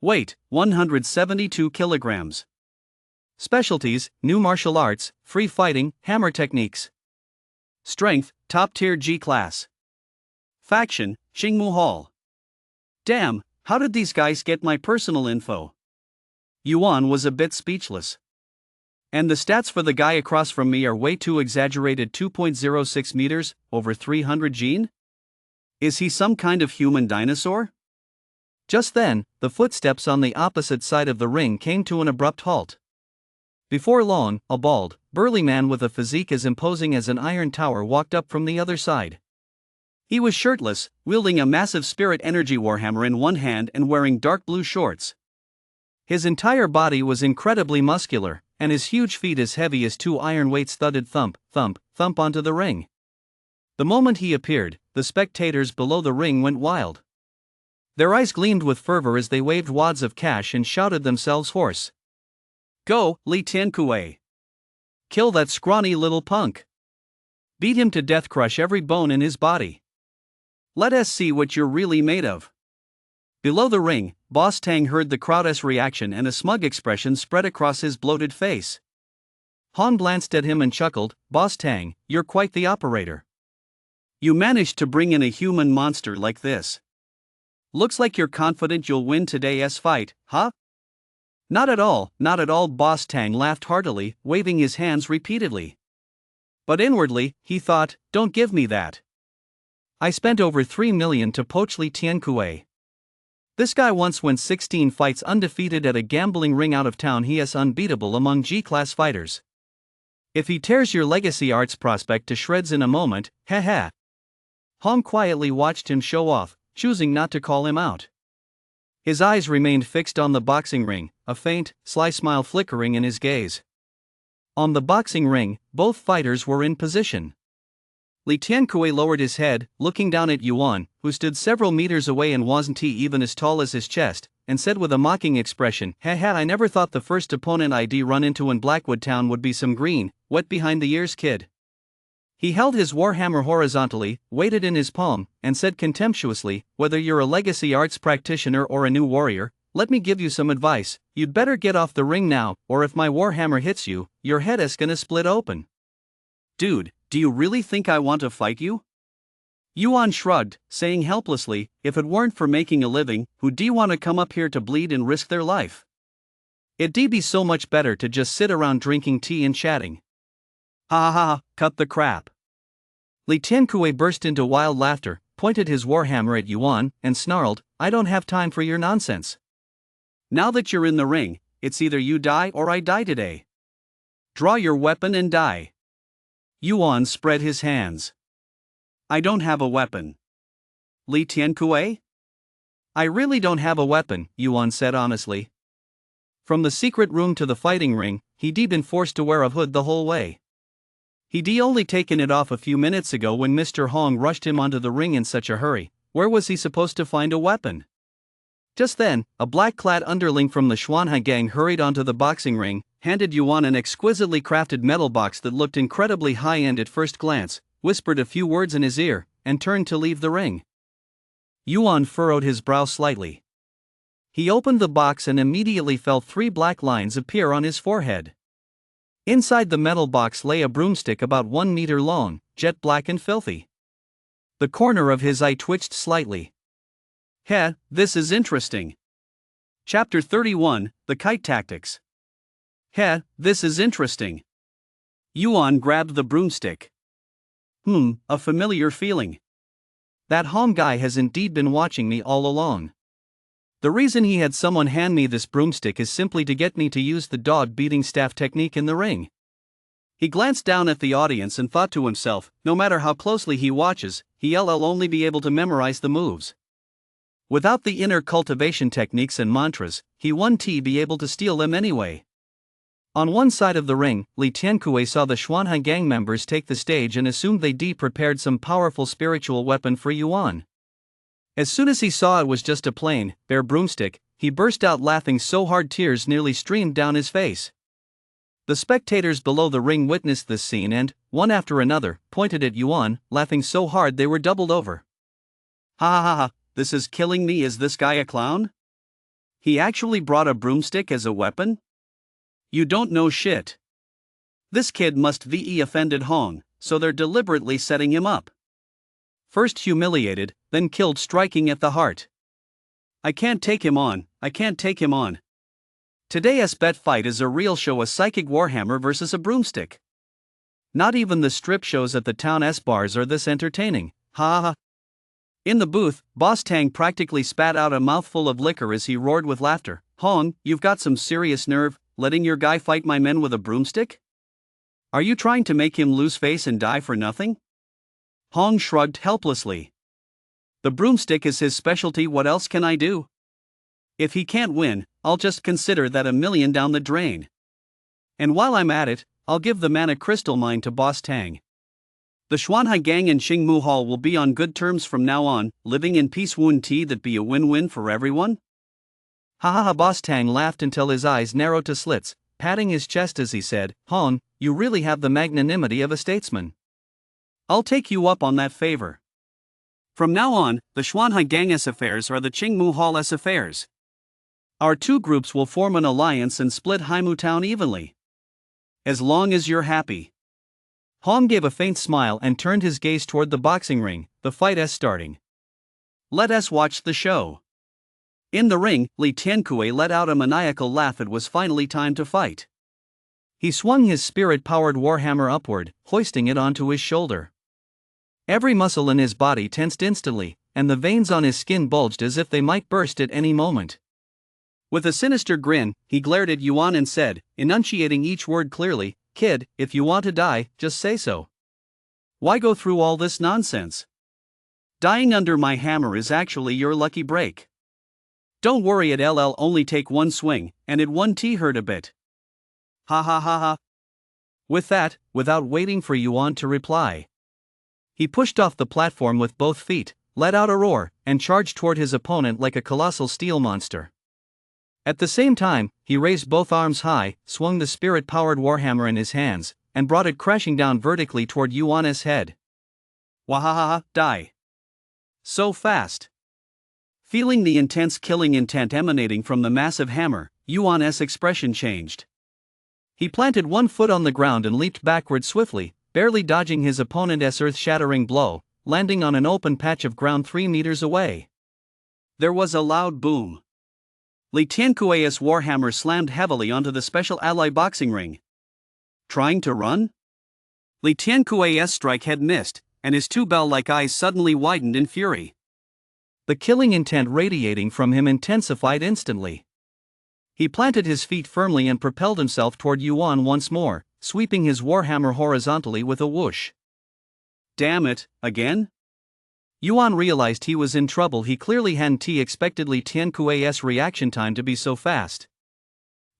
Weight, 172 kilograms. Specialties, new martial arts, free fighting, hammer techniques. Strength, top tier G class. Faction, Xingmu Hall. Damn, how did these guys get my personal info? Yuan was a bit speechless. And the stats for the guy across from me are way too exaggerated. 2.06 meters, over 300 gene? Is he some kind of human dinosaur? Just then, the footsteps on the opposite side of the ring came to an abrupt halt. Before long, a bald, burly man with a physique as imposing as an iron tower walked up from the other side. He was shirtless, wielding a massive spirit energy warhammer in one hand and wearing dark blue shorts. His entire body was incredibly muscular, and his huge feet as heavy as two iron weights thudded thump, thump, thump onto the ring. The moment he appeared, the spectators below the ring went wild. Their eyes gleamed with fervor as they waved wads of cash and shouted themselves hoarse. Go, Li Tiankui! Kill that scrawny little punk! Beat him to death, crush every bone in his body! Let us see what you're really made of. Below the ring, Boss Tang heard the crowd's reaction and a smug expression spread across his bloated face. Han glanced at him and chuckled, Boss Tang, you're quite the operator. You managed to bring in a human monster like this. Looks like you're confident you'll win today's fight, huh? Not at all, Boss Tang laughed heartily, waving his hands repeatedly. But inwardly, he thought, don't give me that. I spent over 3 million to poach Li Tiankui. This guy once went 16 fights undefeated at a gambling ring out of town. He is unbeatable among G-class fighters. If he tears your legacy arts prospect to shreds in a moment, haha. Han quietly watched him show off, choosing not to call him out. His eyes remained fixed on the boxing ring, a faint, sly smile flickering in his gaze. On the boxing ring, both fighters were in position. Li Tiankui lowered his head, looking down at Yuan, who stood several meters away and wasn't even as tall as his chest, and said with a mocking expression, haha, I never thought the first opponent I'd run into in Blackwood Town would be some green, wet behind the ears kid. He held his warhammer horizontally, weighted in his palm, and said contemptuously, whether you're a legacy arts practitioner or a new warrior, let me give you some advice, you'd better get off the ring now, or if my warhammer hits you, your head is gonna split open. Dude, do you really think I want to fight you? Yuan shrugged, saying helplessly, if it weren't for making a living, who'd want to come up here to bleed and risk their life? It'd be so much better to just sit around drinking tea and chatting. Ha ha ha, cut the crap. Li Tiankui burst into wild laughter, pointed his warhammer at Yuan, and snarled, I don't have time for your nonsense. Now that you're in the ring, it's either you die or I die today. Draw your weapon and die. Yuan spread his hands. I don't have a weapon. Li Tiankui? I really don't have a weapon, Yuan said honestly. From the secret room to the fighting ring, he'd been forced to wear a hood the whole way. He'd only taken it off a few minutes ago when Mr. Hong rushed him onto the ring in such a hurry. Where was he supposed to find a weapon? Just then, a black-clad underling from the Xuanhai gang hurried onto the boxing ring, handed Yuan an exquisitely crafted metal box that looked incredibly high-end at first glance, whispered a few words in his ear, and turned to leave the ring. Yuan furrowed his brow slightly. He opened the box and immediately felt 3 black lines appear on his forehead. Inside the metal box lay a broomstick about 1 meter long, jet black and filthy. The corner of his eye twitched slightly. Heh, this is interesting. Chapter 31, The Kite Tactics. Heh, this is interesting. Yuan grabbed the broomstick. A familiar feeling. That Hong guy has indeed been watching me all along. The reason he had someone hand me this broomstick is simply to get me to use the dog-beating staff technique in the ring. He glanced down at the audience and thought to himself, no matter how closely he watches, he'll only be able to memorize the moves. Without the inner cultivation techniques and mantras, he wouldn't be able to steal them anyway. On one side of the ring, Li Tiankui saw the Xuanhai gang members take the stage and assumed they'd prepared some powerful spiritual weapon for Yuan. As soon as he saw it was just a plain, bare broomstick, he burst out laughing so hard tears nearly streamed down his face. The spectators below the ring witnessed this scene and, one after another, pointed at Yuan, laughing so hard they were doubled over. Ha ha ha, this is killing me. Is this guy a clown? He actually brought a broomstick as a weapon? You don't know shit. This kid must ve offended Hong, so they're deliberately setting him up. First humiliated, then killed striking at the heart. I can't take him on. Today's bet fight is a real show, a psychic warhammer versus a broomstick. Not even the strip shows at the town's bars are this entertaining, ha ha. In the booth, Boss Tang practically spat out a mouthful of liquor as he roared with laughter. Hong, you've got some serious nerve, letting your guy fight my men with a broomstick? Are you trying to make him lose face and die for nothing? Hong shrugged helplessly. The broomstick is his specialty, what else can I do? If he can't win, I'll just consider that $1 million down the drain. And while I'm at it, I'll give the mana crystal mine to Boss Tang. The Shanghai gang and Xingmu Hall will be on good terms from now on, living in peace. Wouldn't that be a win-win for everyone? Ha ha ha. Boss Tang laughed until his eyes narrowed to slits, patting his chest as he said, Hong, you really have the magnanimity of a statesman. I'll take you up on that favor. From now on, the Shanghai gang's affairs are the Qingmu Hall's affairs. Our two groups will form an alliance and split Haimu Town evenly. As long as you're happy. Hong gave a faint smile and turned his gaze toward the boxing ring. The fight is starting. Let us watch the show. In the ring, Li Tiankui let out a maniacal laugh. It was finally time to fight. He swung his spirit-powered warhammer upward, hoisting it onto his shoulder. Every muscle in his body tensed instantly, and the veins on his skin bulged as if they might burst at any moment. With a sinister grin, he glared at Yuan and said, enunciating each word clearly, Kid, if you want to die, just say so. Why go through all this nonsense? Dying under my hammer is actually your lucky break. Don't worry, it'll only take one swing, and it won't hurt a bit. Ha ha ha ha. With that, without waiting for Yuan to reply, he pushed off the platform with both feet, let out a roar, and charged toward his opponent like a colossal steel monster. At the same time, he raised both arms high, swung the spirit-powered warhammer in his hands, and brought it crashing down vertically toward Yuan's head. Wahahaha, die. So fast. Feeling the intense killing intent emanating from the massive hammer, Yuan's expression changed. He planted one foot on the ground and leaped backward swiftly, barely dodging his opponent's earth-shattering blow, landing on an open patch of ground 3 meters away. There was a loud boom. Li Tiankui's warhammer slammed heavily onto the special ally boxing ring. Trying to run? Li Tiankui's strike had missed, and his two bell-like eyes suddenly widened in fury. The killing intent radiating from him intensified instantly. He planted his feet firmly and propelled himself toward Yuan once more, sweeping his warhammer horizontally with a whoosh. Damn it, again? Yuan realized he was in trouble. He clearly hadn't expected Li Tiankui's reaction time to be so fast.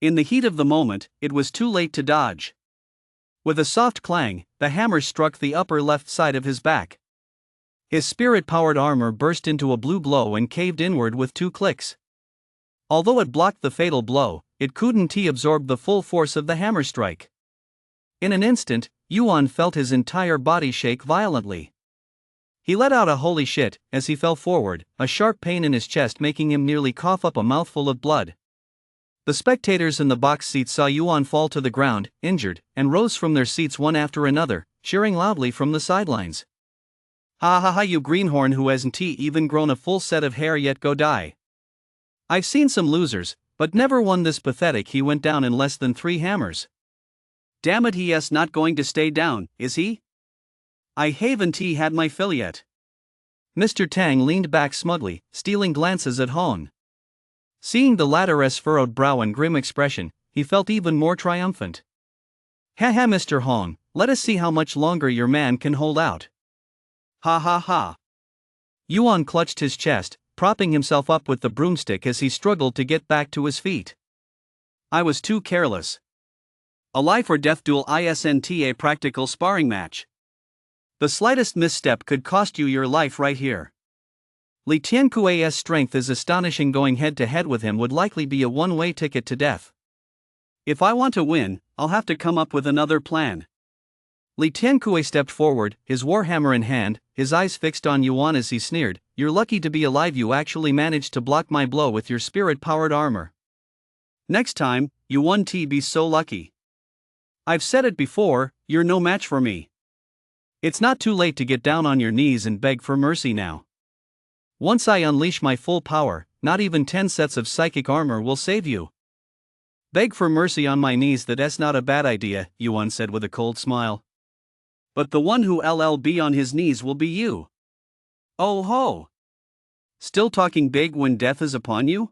In the heat of the moment, it was too late to dodge. With a soft clang, the hammer struck the upper left side of his back. His spirit-powered armor burst into a blue glow and caved inward with 2 clicks. Although it blocked the fatal blow, it couldn't absorb the full force of the hammer strike. In an instant, Yuan felt his entire body shake violently. He let out a holy shit as he fell forward, a sharp pain in his chest making him nearly cough up a mouthful of blood. The spectators in the box seats saw Yuan fall to the ground, injured, and rose from their seats one after another, cheering loudly from the sidelines. Ha ha ha, you greenhorn who hasn't even grown a full set of hair yet, go die. I've seen some losers, but never one this pathetic. He went down in less than 3 hammers. Damn it, he is not going to stay down, is he? I haven't had my fill yet. Mr. Tang leaned back smugly, stealing glances at Hong. Seeing the latter's furrowed brow and grim expression, he felt even more triumphant. Ha ha, Mr. Hong, let us see how much longer your man can hold out. Ha ha ha. Yuan clutched his chest, propping himself up with the broomstick as he struggled to get back to his feet. I was too careless. A life or death duel isn't a practical sparring match. The slightest misstep could cost you your life right here. Li Tiankui's strength is astonishing. Going head-to-head with him would likely be a one-way ticket to death. If I want to win, I'll have to come up with another plan. Li Tiankui stepped forward, his warhammer in hand, his eyes fixed on Yuan as he sneered, "You're lucky to be alive. You actually managed to block my blow with your spirit-powered armor. Next time, you won't be so lucky. I've said it before, you're no match for me." It's not too late to get down on your knees and beg for mercy now. Once I unleash my full power, not even 10 sets of psychic armor will save you. Beg for mercy on my knees, that's not a bad idea, Yuan said with a cold smile. But the one who'll be on his knees will be you. Oh ho! Still talking big when death is upon you?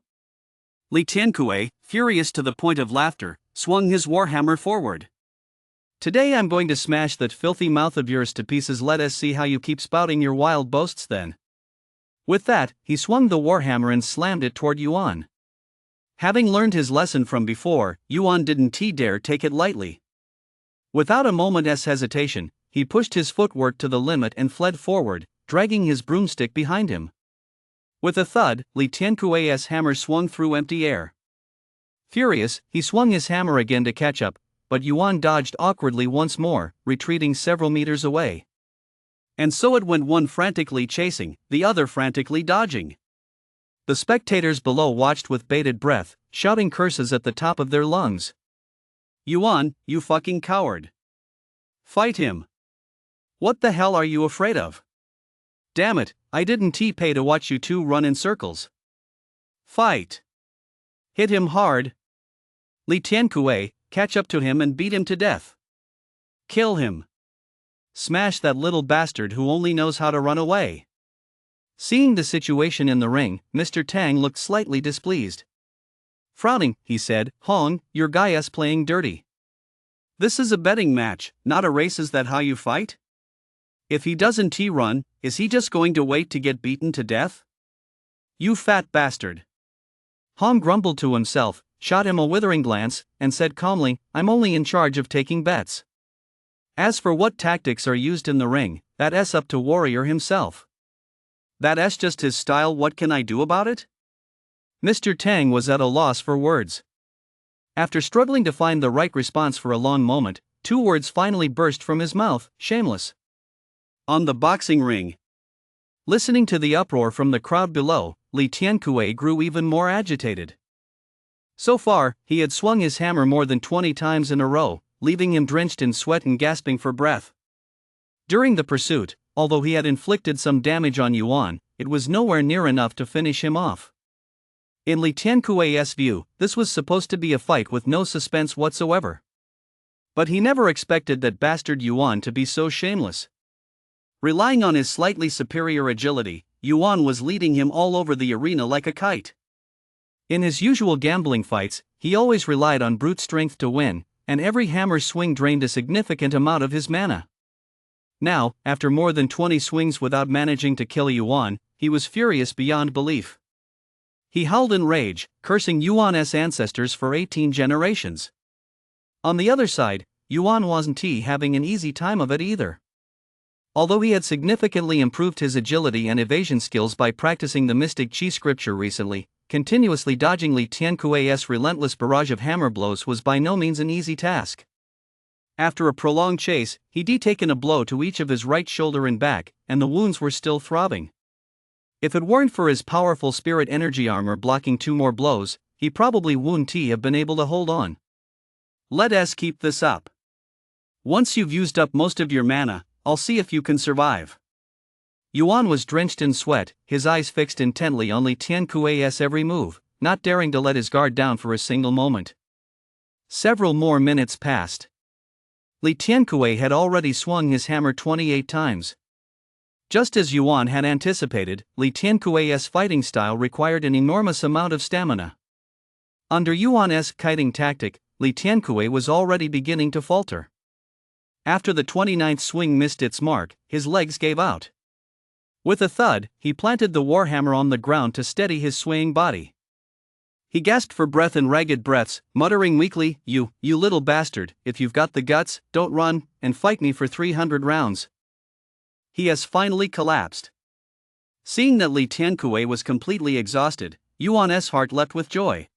Li Tiankui, furious to the point of laughter, swung his warhammer forward. Today I'm going to smash that filthy mouth of yours to pieces. Let us see how you keep spouting your wild boasts then. With that, he swung the warhammer and slammed it toward Yuan. Having learned his lesson from before, Yuan didn't dare take it lightly. Without a moment's hesitation, he pushed his footwork to the limit and fled forward, dragging his broomstick behind him. With a thud, Li Tiankui's hammer swung through empty air. Furious, he swung his hammer again to catch up, but Yuan dodged awkwardly once more, retreating several meters away. And so it went, one frantically chasing, the other frantically dodging. The spectators below watched with bated breath, shouting curses at the top of their lungs. Yuan, you fucking coward! Fight him! What the hell are you afraid of? Damn it, I didn't pay to watch you two run in circles. Fight! Hit him hard! Li Tiankui, catch up to him and beat him to death. Kill him! Smash that little bastard who only knows how to run away. Seeing the situation in the ring, Mr. Tang looked slightly displeased. Frowning, he said, Hong, your guy's playing dirty. This is a betting match, not a race. Is that how you fight? If he doesn't run, is he just going to wait to get beaten to death? You fat bastard. Hong grumbled to himself, shot him a withering glance, and said calmly, I'm only in charge of taking bets. As for what tactics are used in the ring, that's up to Warrior himself. That's just his style. What can I do about it? Mr. Tang was at a loss for words. After struggling to find the right response for a long moment, two words finally burst from his mouth: shameless. On the boxing ring. Listening to the uproar from the crowd below, Li Tiankui grew even more agitated. So far, he had swung his hammer more than 20 times in a row, leaving him drenched in sweat and gasping for breath. During the pursuit, although he had inflicted some damage on Yuan, it was nowhere near enough to finish him off. In Li Tiankui's view, this was supposed to be a fight with no suspense whatsoever. But he never expected that bastard Yuan to be so shameless. Relying on his slightly superior agility, Yuan was leading him all over the arena like a kite. In his usual gambling fights, he always relied on brute strength to win, and every hammer swing drained a significant amount of his mana. Now, after more than 20 swings without managing to kill Yuan, he was furious beyond belief. He howled in rage, cursing Yuan's ancestors for 18 generations. On the other side, Yuan wasn't having an easy time of it either. Although he had significantly improved his agility and evasion skills by practicing the Mystic Chi scripture recently, continuously dodging Li Tiankui's relentless barrage of hammer blows was by no means an easy task. After a prolonged chase, he'd taken a blow to each of his right shoulder and back, and the wounds were still throbbing. If it weren't for his powerful spirit energy armor blocking 2 more blows, he probably wouldn't have been able to hold on. Let us keep this up. Once you've used up most of your mana, I'll see if you can survive. Yuan was drenched in sweat, his eyes fixed intently on Li Tiankui's every move, not daring to let his guard down for a single moment. Several more minutes passed. Li Tiankui had already swung his hammer 28 times. Just as Yuan had anticipated, Li Tiankui's fighting style required an enormous amount of stamina. Under Yuan's kiting tactic, Li Tiankui was already beginning to falter. After the 29th swing missed its mark, his legs gave out. With a thud, he planted the warhammer on the ground to steady his swaying body. He gasped for breath in ragged breaths, muttering weakly, You little bastard, if you've got the guts, don't run, and fight me for 300 rounds. He has finally collapsed. Seeing that Li Tiankui was completely exhausted, Yuan's heart leapt with joy.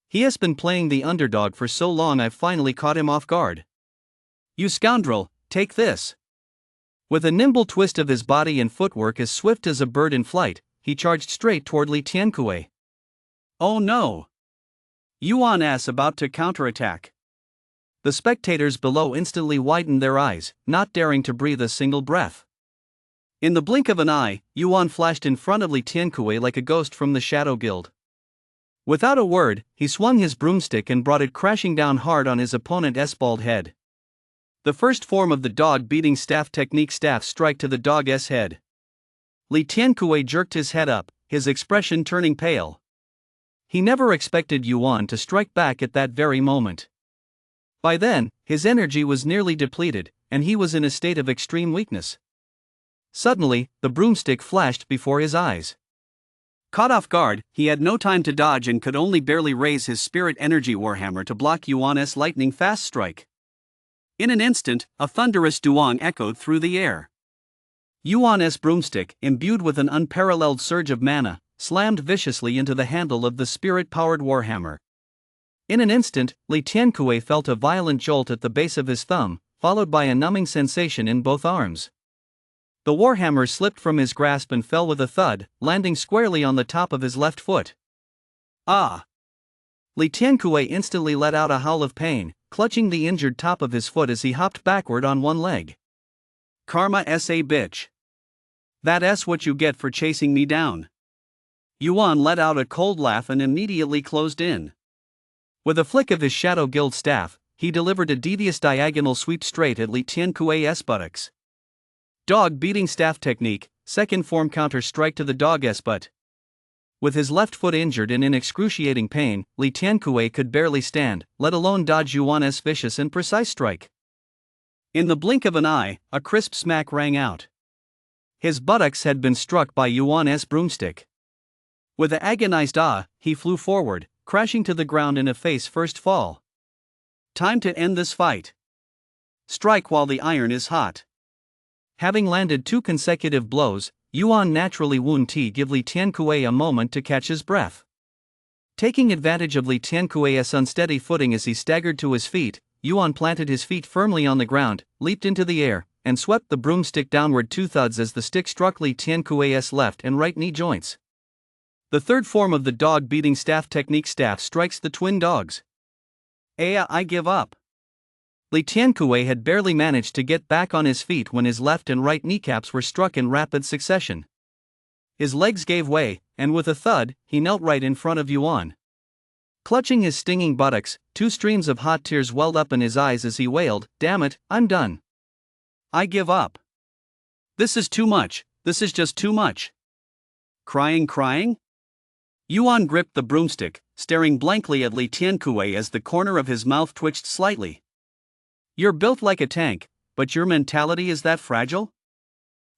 He has been playing the underdog for so long, I've finally caught him off guard. You scoundrel, take this. With a nimble twist of his body and footwork as swift as a bird in flight, he charged straight toward Li Tiankui. Oh no! Yuan's about to counterattack. The spectators below instantly widened their eyes, not daring to breathe a single breath. In the blink of an eye, Yuan flashed in front of Li Tiankui like a ghost from the Shadow Guild. Without a word, he swung his broomstick and brought it crashing down hard on his opponent's bald head. The first form of the dog-beating staff technique, staff strike to the dog's head. Li Tiankui jerked his head up, his expression turning pale. He never expected Yuan to strike back at that very moment. By then, his energy was nearly depleted, and he was in a state of extreme weakness. Suddenly, the broomstick flashed before his eyes. Caught off guard, he had no time to dodge and could only barely raise his spirit energy warhammer to block Yuan's lightning-fast strike. In an instant, a thunderous duong echoed through the air. Yuan's broomstick, imbued with an unparalleled surge of mana, slammed viciously into the handle of the spirit-powered warhammer. In an instant, Li Tiankui felt a violent jolt at the base of his thumb, followed by a numbing sensation in both arms. The warhammer slipped from his grasp and fell with a thud, landing squarely on the top of his left foot. Ah! Li Tiankui instantly let out a howl of pain, clutching the injured top of his foot as he hopped backward on one leg. Karma sa bitch. That's what you get for chasing me down. Yuan let out a cold laugh and immediately closed in. With a flick of his Shadow Guild staff, he delivered a devious diagonal sweep straight at Li Tiankui's buttocks. Dog-beating staff technique, second form counter strike to the dog's butt. With his left foot injured and in excruciating pain, Li Tiankui could barely stand, let alone dodge Yuan's vicious and precise strike. In the blink of an eye, a crisp smack rang out. His buttocks had been struck by Yuan's broomstick. With an agonized he flew forward, crashing to the ground in a face-first fall. Time to end this fight. Strike while the iron is hot. Having landed 2 consecutive blows, Yuan naturally wound give Li Tiankui a moment to catch his breath. Taking advantage of Li Tiankui's unsteady footing as he staggered to his feet, Yuan planted his feet firmly on the ground, leaped into the air, and swept the broomstick downward 2 thuds as the stick struck Li Tiankui's left and right knee joints. The third form of the dog-beating staff technique, staff strikes the twin dogs. I give up. Li Tiankui had barely managed to get back on his feet when his left and right kneecaps were struck in rapid succession. His legs gave way, and with a thud, he knelt right in front of Yuan. Clutching his stinging buttocks, 2 streams of hot tears welled up in his eyes as he wailed, "Damn it, I'm done. I give up. This is too much, this is just too much." Crying? Yuan gripped the broomstick, staring blankly at Li Tiankui as the corner of his mouth twitched slightly. "You're built like a tank, but your mentality is that fragile?"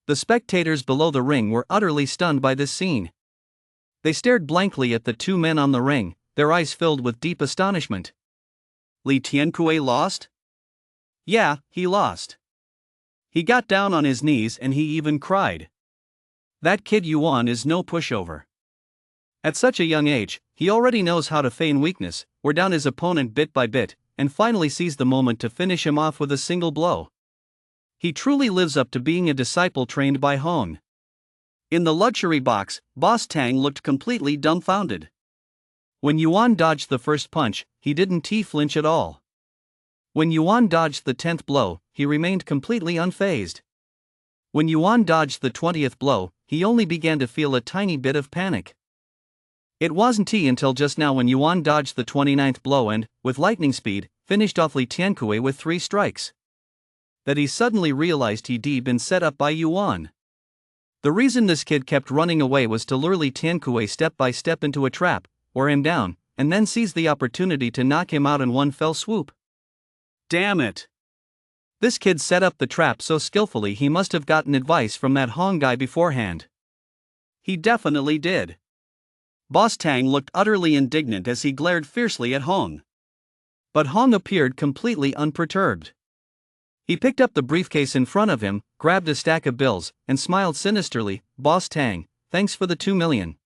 The spectators below the ring were utterly stunned by this scene. They stared blankly at the 2 men on the ring, their eyes filled with deep astonishment. Li Tiankui lost? Yeah, he lost. He got down on his knees and he even cried. That kid Yuan is no pushover. At such a young age, he already knows how to feign weakness, wear down his opponent bit by bit, and finally seize the moment to finish him off with a single blow. He truly lives up to being a disciple trained by Hong. In the luxury box, Boss Tang looked completely dumbfounded. When Yuan dodged the first punch, he didn't flinch at all. When Yuan dodged the 10th blow, he remained completely unfazed. When Yuan dodged the 20th blow, he only began to feel a tiny bit of panic. It wasn't until just now when Yuan dodged the 29th blow and, with lightning speed, finished off Li Tiankui with 3 strikes, that he suddenly realized he'd been set up by Yuan. The reason this kid kept running away was to lure Li Tiankui step by step into a trap, wear him down, and then seize the opportunity to knock him out in one fell swoop. Damn it! This kid set up the trap so skillfully he must have gotten advice from that Hong guy beforehand. He definitely did. Boss Tang looked utterly indignant as he glared fiercely at Hong. But Hong appeared completely unperturbed. He picked up the briefcase in front of him, grabbed a stack of bills, and smiled sinisterly. "Boss Tang, thanks for the 2 million.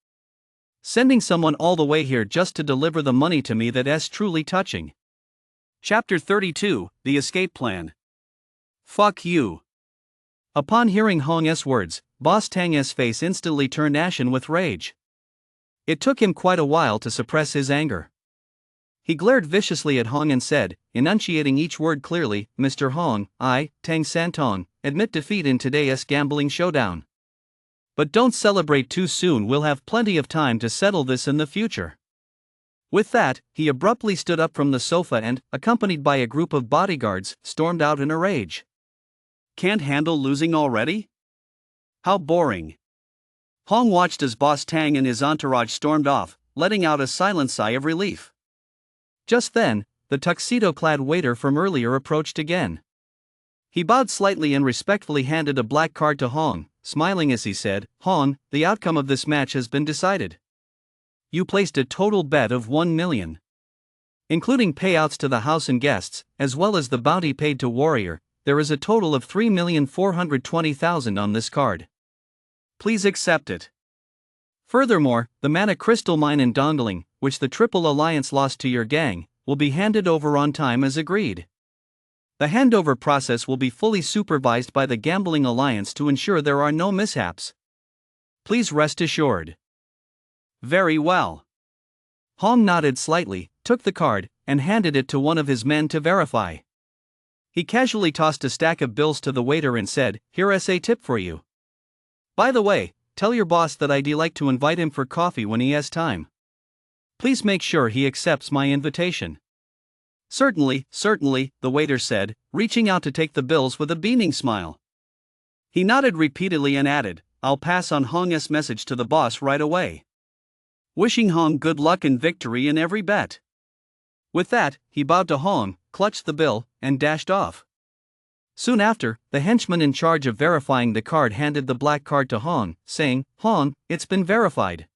Sending someone all the way here just to deliver the money to me, that's truly touching." Chapter 32, The Escape Plan. Fuck you. Upon hearing Hong's words, Boss Tang's face instantly turned ashen with rage. It took him quite a while to suppress his anger. He glared viciously at Hong and said, enunciating each word clearly, "Mr. Hong, I, Tang Santong, admit defeat in today's gambling showdown. But don't celebrate too soon, we'll have plenty of time to settle this in the future." With that, he abruptly stood up from the sofa and, accompanied by a group of bodyguards, stormed out in a rage. Can't handle losing already? How boring. Hong watched as Boss Tang and his entourage stormed off, letting out a silent sigh of relief. Just then, the tuxedo-clad waiter from earlier approached again. He bowed slightly and respectfully handed a black card to Hong, smiling as he said, "Hong, the outcome of this match has been decided. You placed a total bet of 1 million. Including payouts to the house and guests, as well as the bounty paid to Warrior, there is a total of 3,420,000 on this card. Please accept it. Furthermore, the mana crystal mine in Dongling, which the Triple Alliance lost to your gang, will be handed over on time as agreed. The handover process will be fully supervised by the Gambling Alliance to ensure there are no mishaps. Please rest assured." "Very well." Hong nodded slightly, took the card, and handed it to one of his men to verify. He casually tossed a stack of bills to the waiter and said, "Here's a tip for you. By the way, tell your boss that I'd like to invite him for coffee when he has time. Please make sure he accepts my invitation." Certainly, the waiter said, reaching out to take the bills with a beaming smile. He nodded repeatedly and added, "I'll pass on Hong's message to the boss right away." Wishing Hong good luck and victory in every bet. With that, he bowed to Hong, clutched the bill, and dashed off. Soon after, the henchman in charge of verifying the card handed the black card to Hong, saying, "Hong, it's been verified.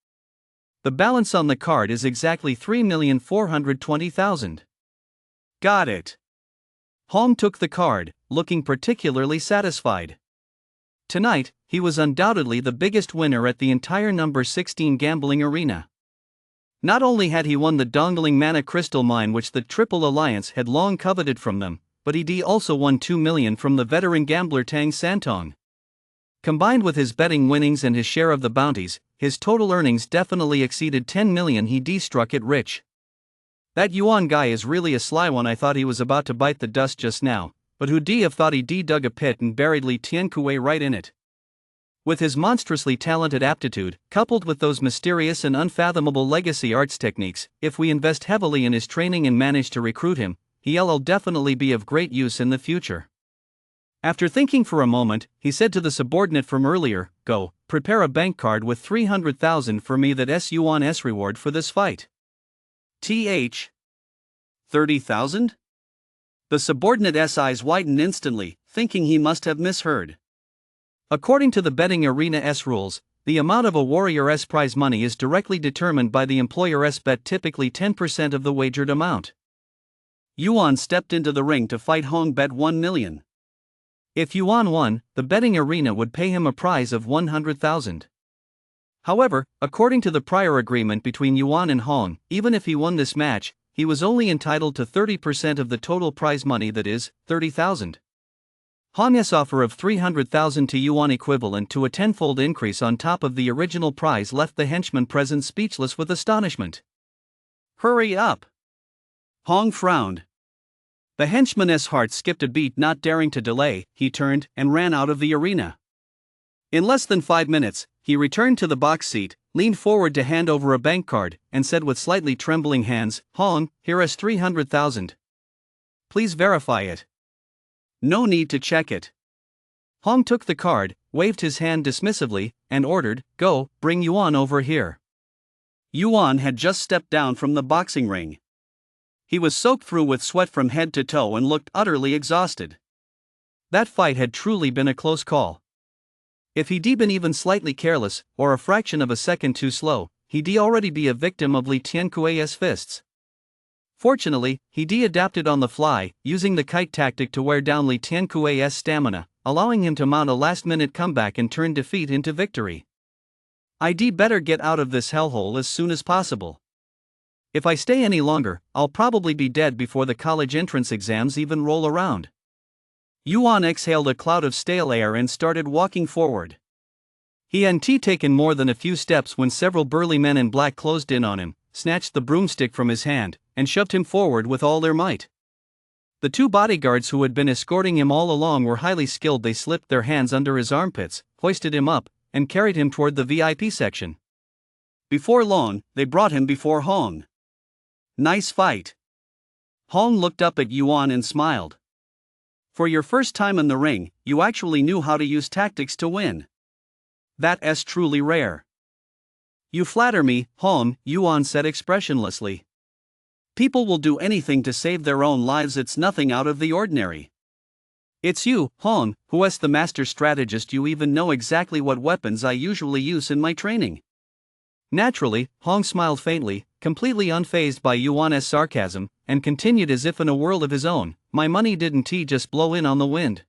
The balance on the card is exactly 3,420,000. Got it." Hong took the card, looking particularly satisfied. Tonight, he was undoubtedly the biggest winner at the entire number 16 gambling arena. Not only had he won the Dongling Mana Crystal Mine which the Triple Alliance had long coveted from them, but he also won 2 million from the veteran gambler Tang Santong. Combined with his betting winnings and his share of the bounties, his total earnings definitely exceeded 10 million. He struck it rich. "That Yuan guy is really a sly one. I thought he was about to bite the dust just now, but who'd have thought he dug a pit and buried Li Tiankui right in it." With his monstrously talented aptitude, coupled with those mysterious and unfathomable legacy arts techniques, if we invest heavily in his training and manage to recruit him, he'll definitely be of great use in the future. After thinking for a moment, he said to the subordinate from earlier, "Go, prepare a bank card with 300,000 for me. That's Yuan's reward for this fight." 30,000? The subordinate's eyes widened instantly, thinking he must have misheard. According to the betting arena's rules, the amount of a warrior's prize money is directly determined by the employer's bet, typically 10% of the wagered amount. Yuan stepped into the ring to fight. Hong bet 1 million. If Yuan won, the betting arena would pay him a prize of 100,000. However, according to the prior agreement between Yuan and Hong, even if he won this match, he was only entitled to 30% of the total prize money, that is, 30,000. Hong's offer of 300,000 to Yuan, equivalent to a tenfold increase on top of the original prize, left the henchman present speechless with astonishment. "Hurry up!" Hong frowned. The henchman's heart skipped a beat. Not daring to delay, he turned and ran out of the arena. In less than 5 minutes, he returned to the box seat, leaned forward to hand over a bank card, and said with slightly trembling hands, "Hong, here's 300,000. Please verify it." "No need to check it." Hong took the card, waved his hand dismissively, and ordered, "Go, bring Yuan over here." Yuan had just stepped down from the boxing ring. He was soaked through with sweat from head to toe and looked utterly exhausted. That fight had truly been a close call. If he'd been even slightly careless, or a fraction of a second too slow, he'd already be a victim of Li Tiankui's fists. Fortunately, he'd adapted on the fly, using the kite tactic to wear down Li Tiankui's stamina, allowing him to mount a last-minute comeback and turn defeat into victory. "I'd better get out of this hellhole as soon as possible. If I stay any longer, I'll probably be dead before the college entrance exams even roll around." Yuan exhaled a cloud of stale air and started walking forward. He hadn't taken more than a few steps when several burly men in black closed in on him, snatched the broomstick from his hand, and shoved him forward with all their might. The 2 bodyguards who had been escorting him all along were highly skilled. They slipped their hands under his armpits, hoisted him up, and carried him toward the VIP section. Before long, they brought him before Hong. Nice fight. Hong looked up at Yuan and smiled. For your first time in the ring, you actually knew how to use tactics to win. That's truly rare. You flatter me, Hong, Yuan said expressionlessly. People will do anything to save their own lives, it's nothing out of the ordinary. It's you, Hong, who is the master strategist. You even know exactly what weapons I usually use in my training. Naturally, Hong smiled faintly, completely unfazed by Yuan's sarcasm, and continued as if in a world of his own, my money didn't just blow in on the wind.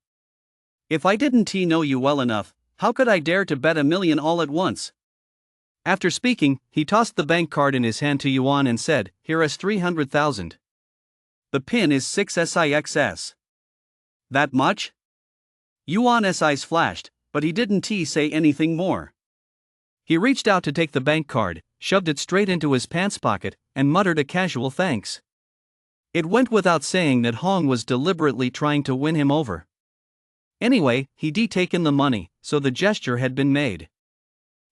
If I didn't know you well enough, how could I dare to bet $1 million all at once? After speaking, he tossed the bank card in his hand to Yuan and said, here is 300,000. The pin is 6SIXS. That much? Yuan's eyes flashed, but he didn't say anything more. He reached out to take the bank card, shoved it straight into his pants pocket, and muttered a casual thanks. It went without saying that Hong was deliberately trying to win him over. Anyway, he'd taken the money, so the gesture had been made.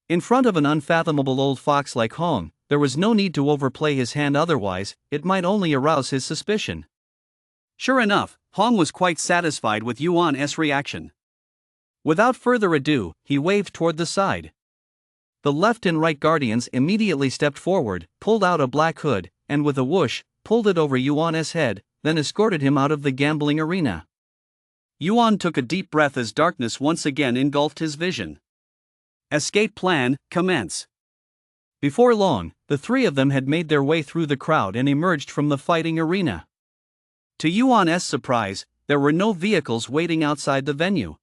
In front of an unfathomable old fox like Hong, there was no need to overplay his hand, otherwise, it might only arouse his suspicion. Sure enough, Hong was quite satisfied with Yuan's reaction. Without further ado, he waved toward the side. The left and right guardians immediately stepped forward, pulled out a black hood, and with a whoosh, pulled it over Yuan's head, then escorted him out of the gambling arena. Yuan took a deep breath as darkness once again engulfed his vision. Escape plan, commence. Before long, the three of them had made their way through the crowd and emerged from the fighting arena. To Yuan's surprise, there were no vehicles waiting outside the venue.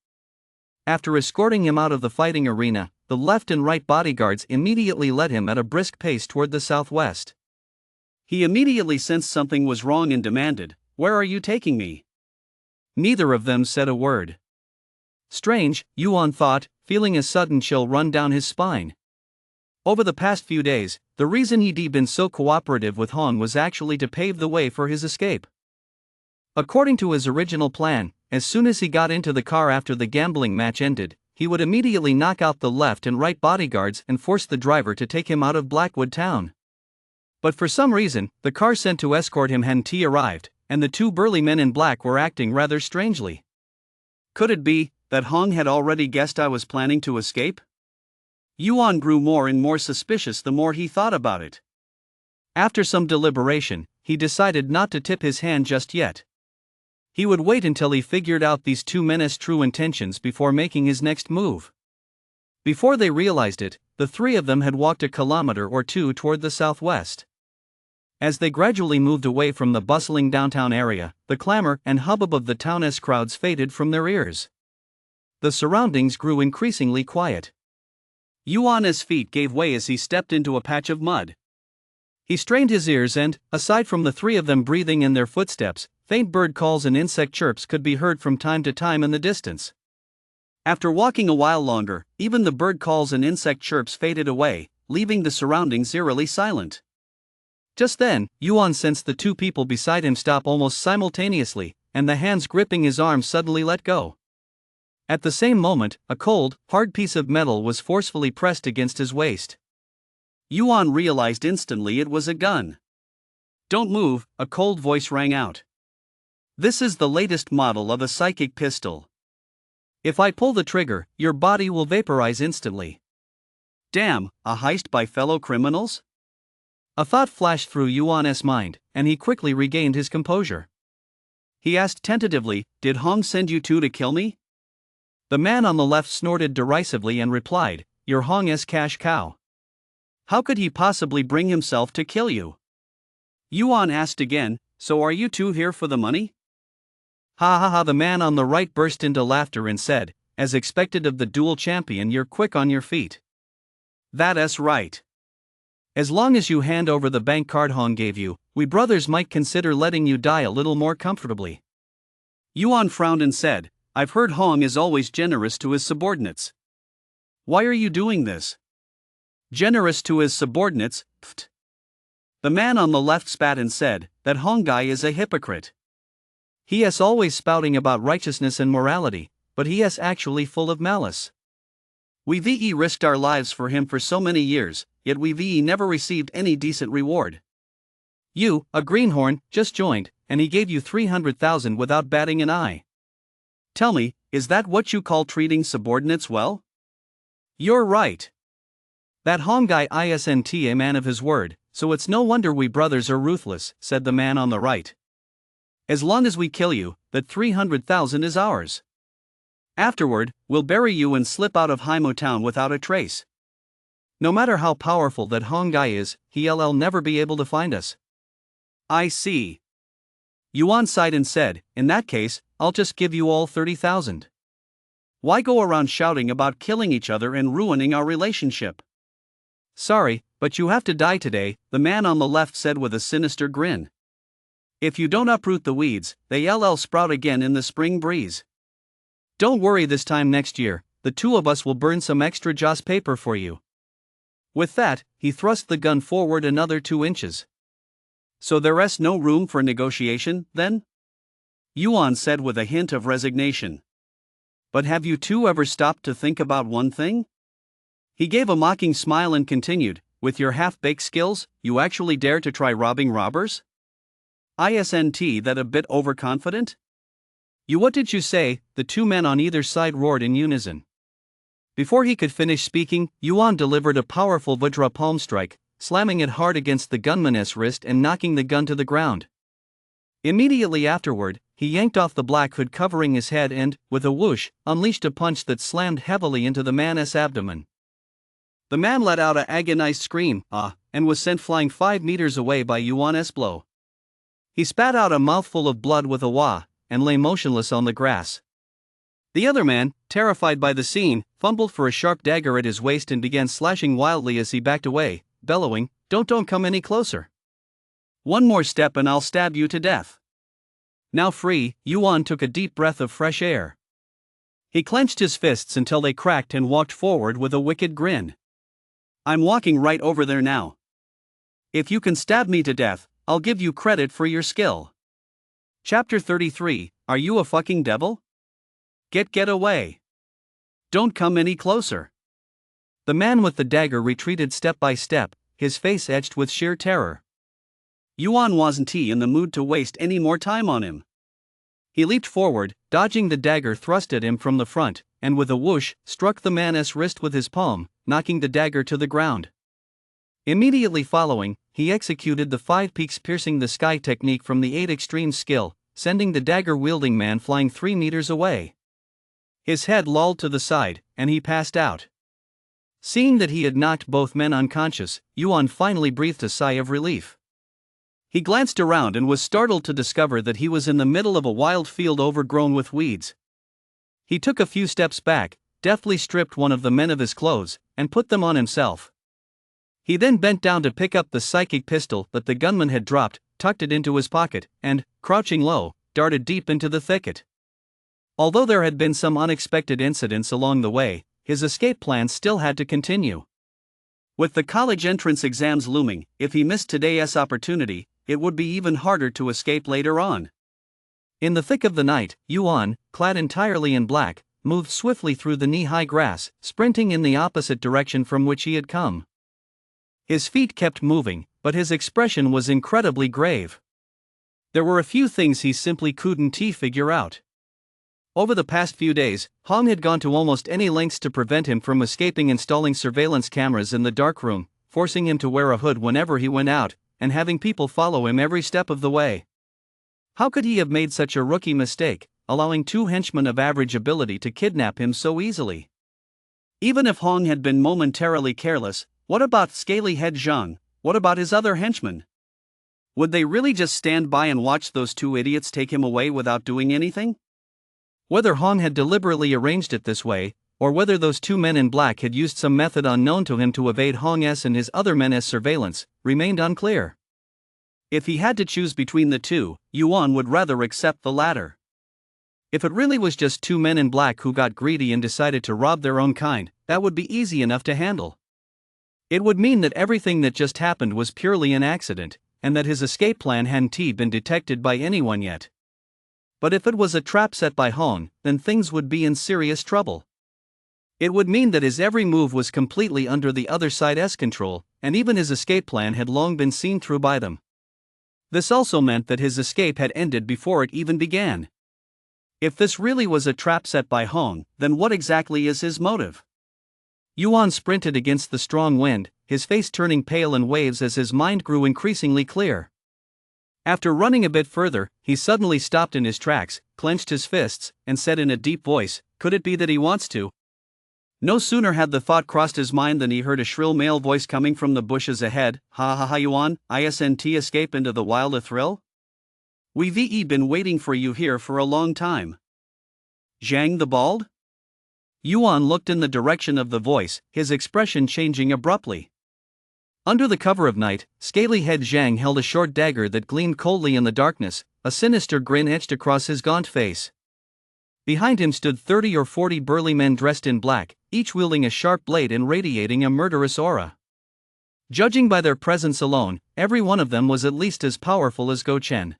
After escorting him out of the fighting arena, the left and right bodyguards immediately led him at a brisk pace toward the southwest. He immediately sensed something was wrong and demanded, "Where are you taking me?" Neither of them said a word. Strange, Yuan thought, feeling a sudden chill run down his spine. Over the past few days, the reason he'd been so cooperative with Hong was actually to pave the way for his escape. According to his original plan, as soon as he got into the car after the gambling match ended, he would immediately knock out the left and right bodyguards and force the driver to take him out of Blackwood Town. But for some reason, the car sent to escort him hadn't arrived, and the two burly men in black were acting rather strangely. Could it be that Hong had already guessed I was planning to escape? Yuan grew more and more suspicious the more he thought about it. After some deliberation, he decided not to tip his hand just yet. He would wait until he figured out these two men's true intentions before making his next move. Before they realized it, the three of them had walked a kilometer or two toward the southwest. As they gradually moved away from the bustling downtown area, the clamor and hubbub of the town's crowds faded from their ears. The surroundings grew increasingly quiet. Yuan's feet gave way as he stepped into a patch of mud. He strained his ears and, aside from the three of them breathing in their footsteps, faint bird calls and insect chirps could be heard from time to time in the distance. After walking a while longer, even the bird calls and insect chirps faded away, leaving the surroundings eerily silent. Just then, Yuan sensed the two people beside him stop almost simultaneously, and the hands gripping his arm suddenly let go. At the same moment, a cold, hard piece of metal was forcefully pressed against his waist. Yuan realized instantly it was a gun. "Don't move," a cold voice rang out. "This is the latest model of a psychic pistol. If I pull the trigger, your body will vaporize instantly." Damn, a heist by fellow criminals? A thought flashed through Yuan's mind, and he quickly regained his composure. He asked tentatively, "Did Hong send you two to kill me?" The man on the left snorted derisively and replied, "You're Hong's cash cow. How could he possibly bring himself to kill you?" Yuan asked again, "So are you two here for the money?" Ha ha ha! The man on the right burst into laughter and said, "As expected of the dual champion, you're quick on your feet. That's right. As long as you hand over the bank card Hong gave you, we brothers might consider letting you die a little more comfortably." Yuan frowned and said, "I've heard Hong is always generous to his subordinates. Why are you doing this?" "Generous to his subordinates, pft." The man on the left spat and said, "That Hong guy is a hypocrite. He is always spouting about righteousness and morality, but he is actually full of malice. We've risked our lives for him for so many years, yet we've never received any decent reward. You, a greenhorn, just joined, and he gave you 300,000 without batting an eye. Tell me, is that what you call treating subordinates well? You're right. That Hong guy isn't a man of his word, so it's no wonder we brothers are ruthless, said the man on the right. As long as we kill you, that 300,000 is ours. Afterward, we'll bury you and slip out of Haimo town without a trace. No matter how powerful that Hong guy is, he'll never be able to find us. I see. Yuan sighed and said, in that case, I'll just give you all 30,000. Why go around shouting about killing each other and ruining our relationship? Sorry, but you have to die today, the man on the left said with a sinister grin. If you don't uproot the weeds, they'll sprout again in the spring breeze. Don't worry, this time next year, the two of us will burn some extra joss paper for you. With that, he thrust the gun forward another 2 inches. So there's no room for negotiation, then? Yuan said with a hint of resignation. But have you two ever stopped to think about one thing? He gave a mocking smile and continued, with your half-baked skills, you actually dare to try robbing robbers? Isn't that a bit overconfident? You, what did you say? The 2 men on either side roared in unison. Before he could finish speaking, Yuan delivered a powerful Vajra palm strike, slamming it hard against the gunman's wrist and knocking the gun to the ground. Immediately afterward, he yanked off the black hood covering his head and, with a whoosh, unleashed a punch that slammed heavily into the man's abdomen. The man let out an agonized scream, and was sent flying 5 meters away by Yuan's blow. He spat out a mouthful of blood with a wah, and lay motionless on the grass. The other man, terrified by the scene, fumbled for a sharp dagger at his waist and began slashing wildly as he backed away, bellowing, Don't come any closer. One more step and I'll stab you to death. Now free, Yuan took a deep breath of fresh air. He clenched his fists until they cracked and walked forward with a wicked grin. I'm walking right over there now. If you can stab me to death, I'll give you credit for your skill. Chapter 33, Are you a fucking devil? Get away. Don't come any closer. The man with the dagger retreated step by step, his face etched with sheer terror. Yuan wasn't in the mood to waste any more time on him. He leaped forward, dodging the dagger thrust at him from the front, and with a whoosh, struck the man's wrist with his palm, knocking the dagger to the ground. Immediately following, he executed the 5 peaks piercing the sky technique from the 8 extreme skill, sending the dagger-wielding man flying 3 meters away. His head lolled to the side, and he passed out. Seeing that he had knocked both men unconscious, Yuan finally breathed a sigh of relief. He glanced around and was startled to discover that he was in the middle of a wild field overgrown with weeds. He took a few steps back, deftly stripped one of the men of his clothes, and put them on himself. He then bent down to pick up the psychic pistol that the gunman had dropped, tucked it into his pocket, and, crouching low, darted deep into the thicket. Although there had been some unexpected incidents along the way, his escape plan still had to continue. With the college entrance exams looming, if he missed today's opportunity, it would be even harder to escape later on. In the thick of the night, Yuan, clad entirely in black, moved swiftly through the knee-high grass, sprinting in the opposite direction from which he had come. His feet kept moving, but his expression was incredibly grave. There were a few things he simply couldn't figure out. Over the past few days, Hong had gone to almost any lengths to prevent him from escaping, installing surveillance cameras in the darkroom, forcing him to wear a hood whenever he went out, and having people follow him every step of the way. How could he have made such a rookie mistake, allowing 2 henchmen of average ability to kidnap him so easily? Even if Hong had been momentarily careless, what about Scaly Head Zhang? What about his other henchmen? Would they really just stand by and watch those 2 idiots take him away without doing anything? Whether Hong had deliberately arranged it this way, or whether those 2 men in black had used some method unknown to him to evade Hong's and his other men's surveillance, remained unclear. If he had to choose between the 2, Yuan would rather accept the latter. If it really was just 2 men in black who got greedy and decided to rob their own kind, that would be easy enough to handle. It would mean that everything that just happened was purely an accident, and that his escape plan hadn't been detected by anyone yet. But if it was a trap set by Hong, then things would be in serious trouble. It would mean that his every move was completely under the other side's control, and even his escape plan had long been seen through by them. This also meant that his escape had ended before it even began. If this really was a trap set by Hong, then what exactly is his motive? Yuan sprinted against the strong wind, his face turning pale in waves as his mind grew increasingly clear. After running a bit further, he suddenly stopped in his tracks, clenched his fists, and said in a deep voice, "Could it be that he wants to?" No sooner had the thought crossed his mind than he heard a shrill male voice coming from the bushes ahead. "Ha ha ha, Yuan, isn't escape into the wild a thrill? We've been waiting for you here for a long time." Zhang the Bald? Yuan looked in the direction of the voice, his expression changing abruptly. Under the cover of night, scaly-head Zhang held a short dagger that gleamed coldly in the darkness, a sinister grin etched across his gaunt face. Behind him stood 30 or 40 burly men dressed in black, each wielding a sharp blade and radiating a murderous aura. Judging by their presence alone, every one of them was at least as powerful as Go Chen.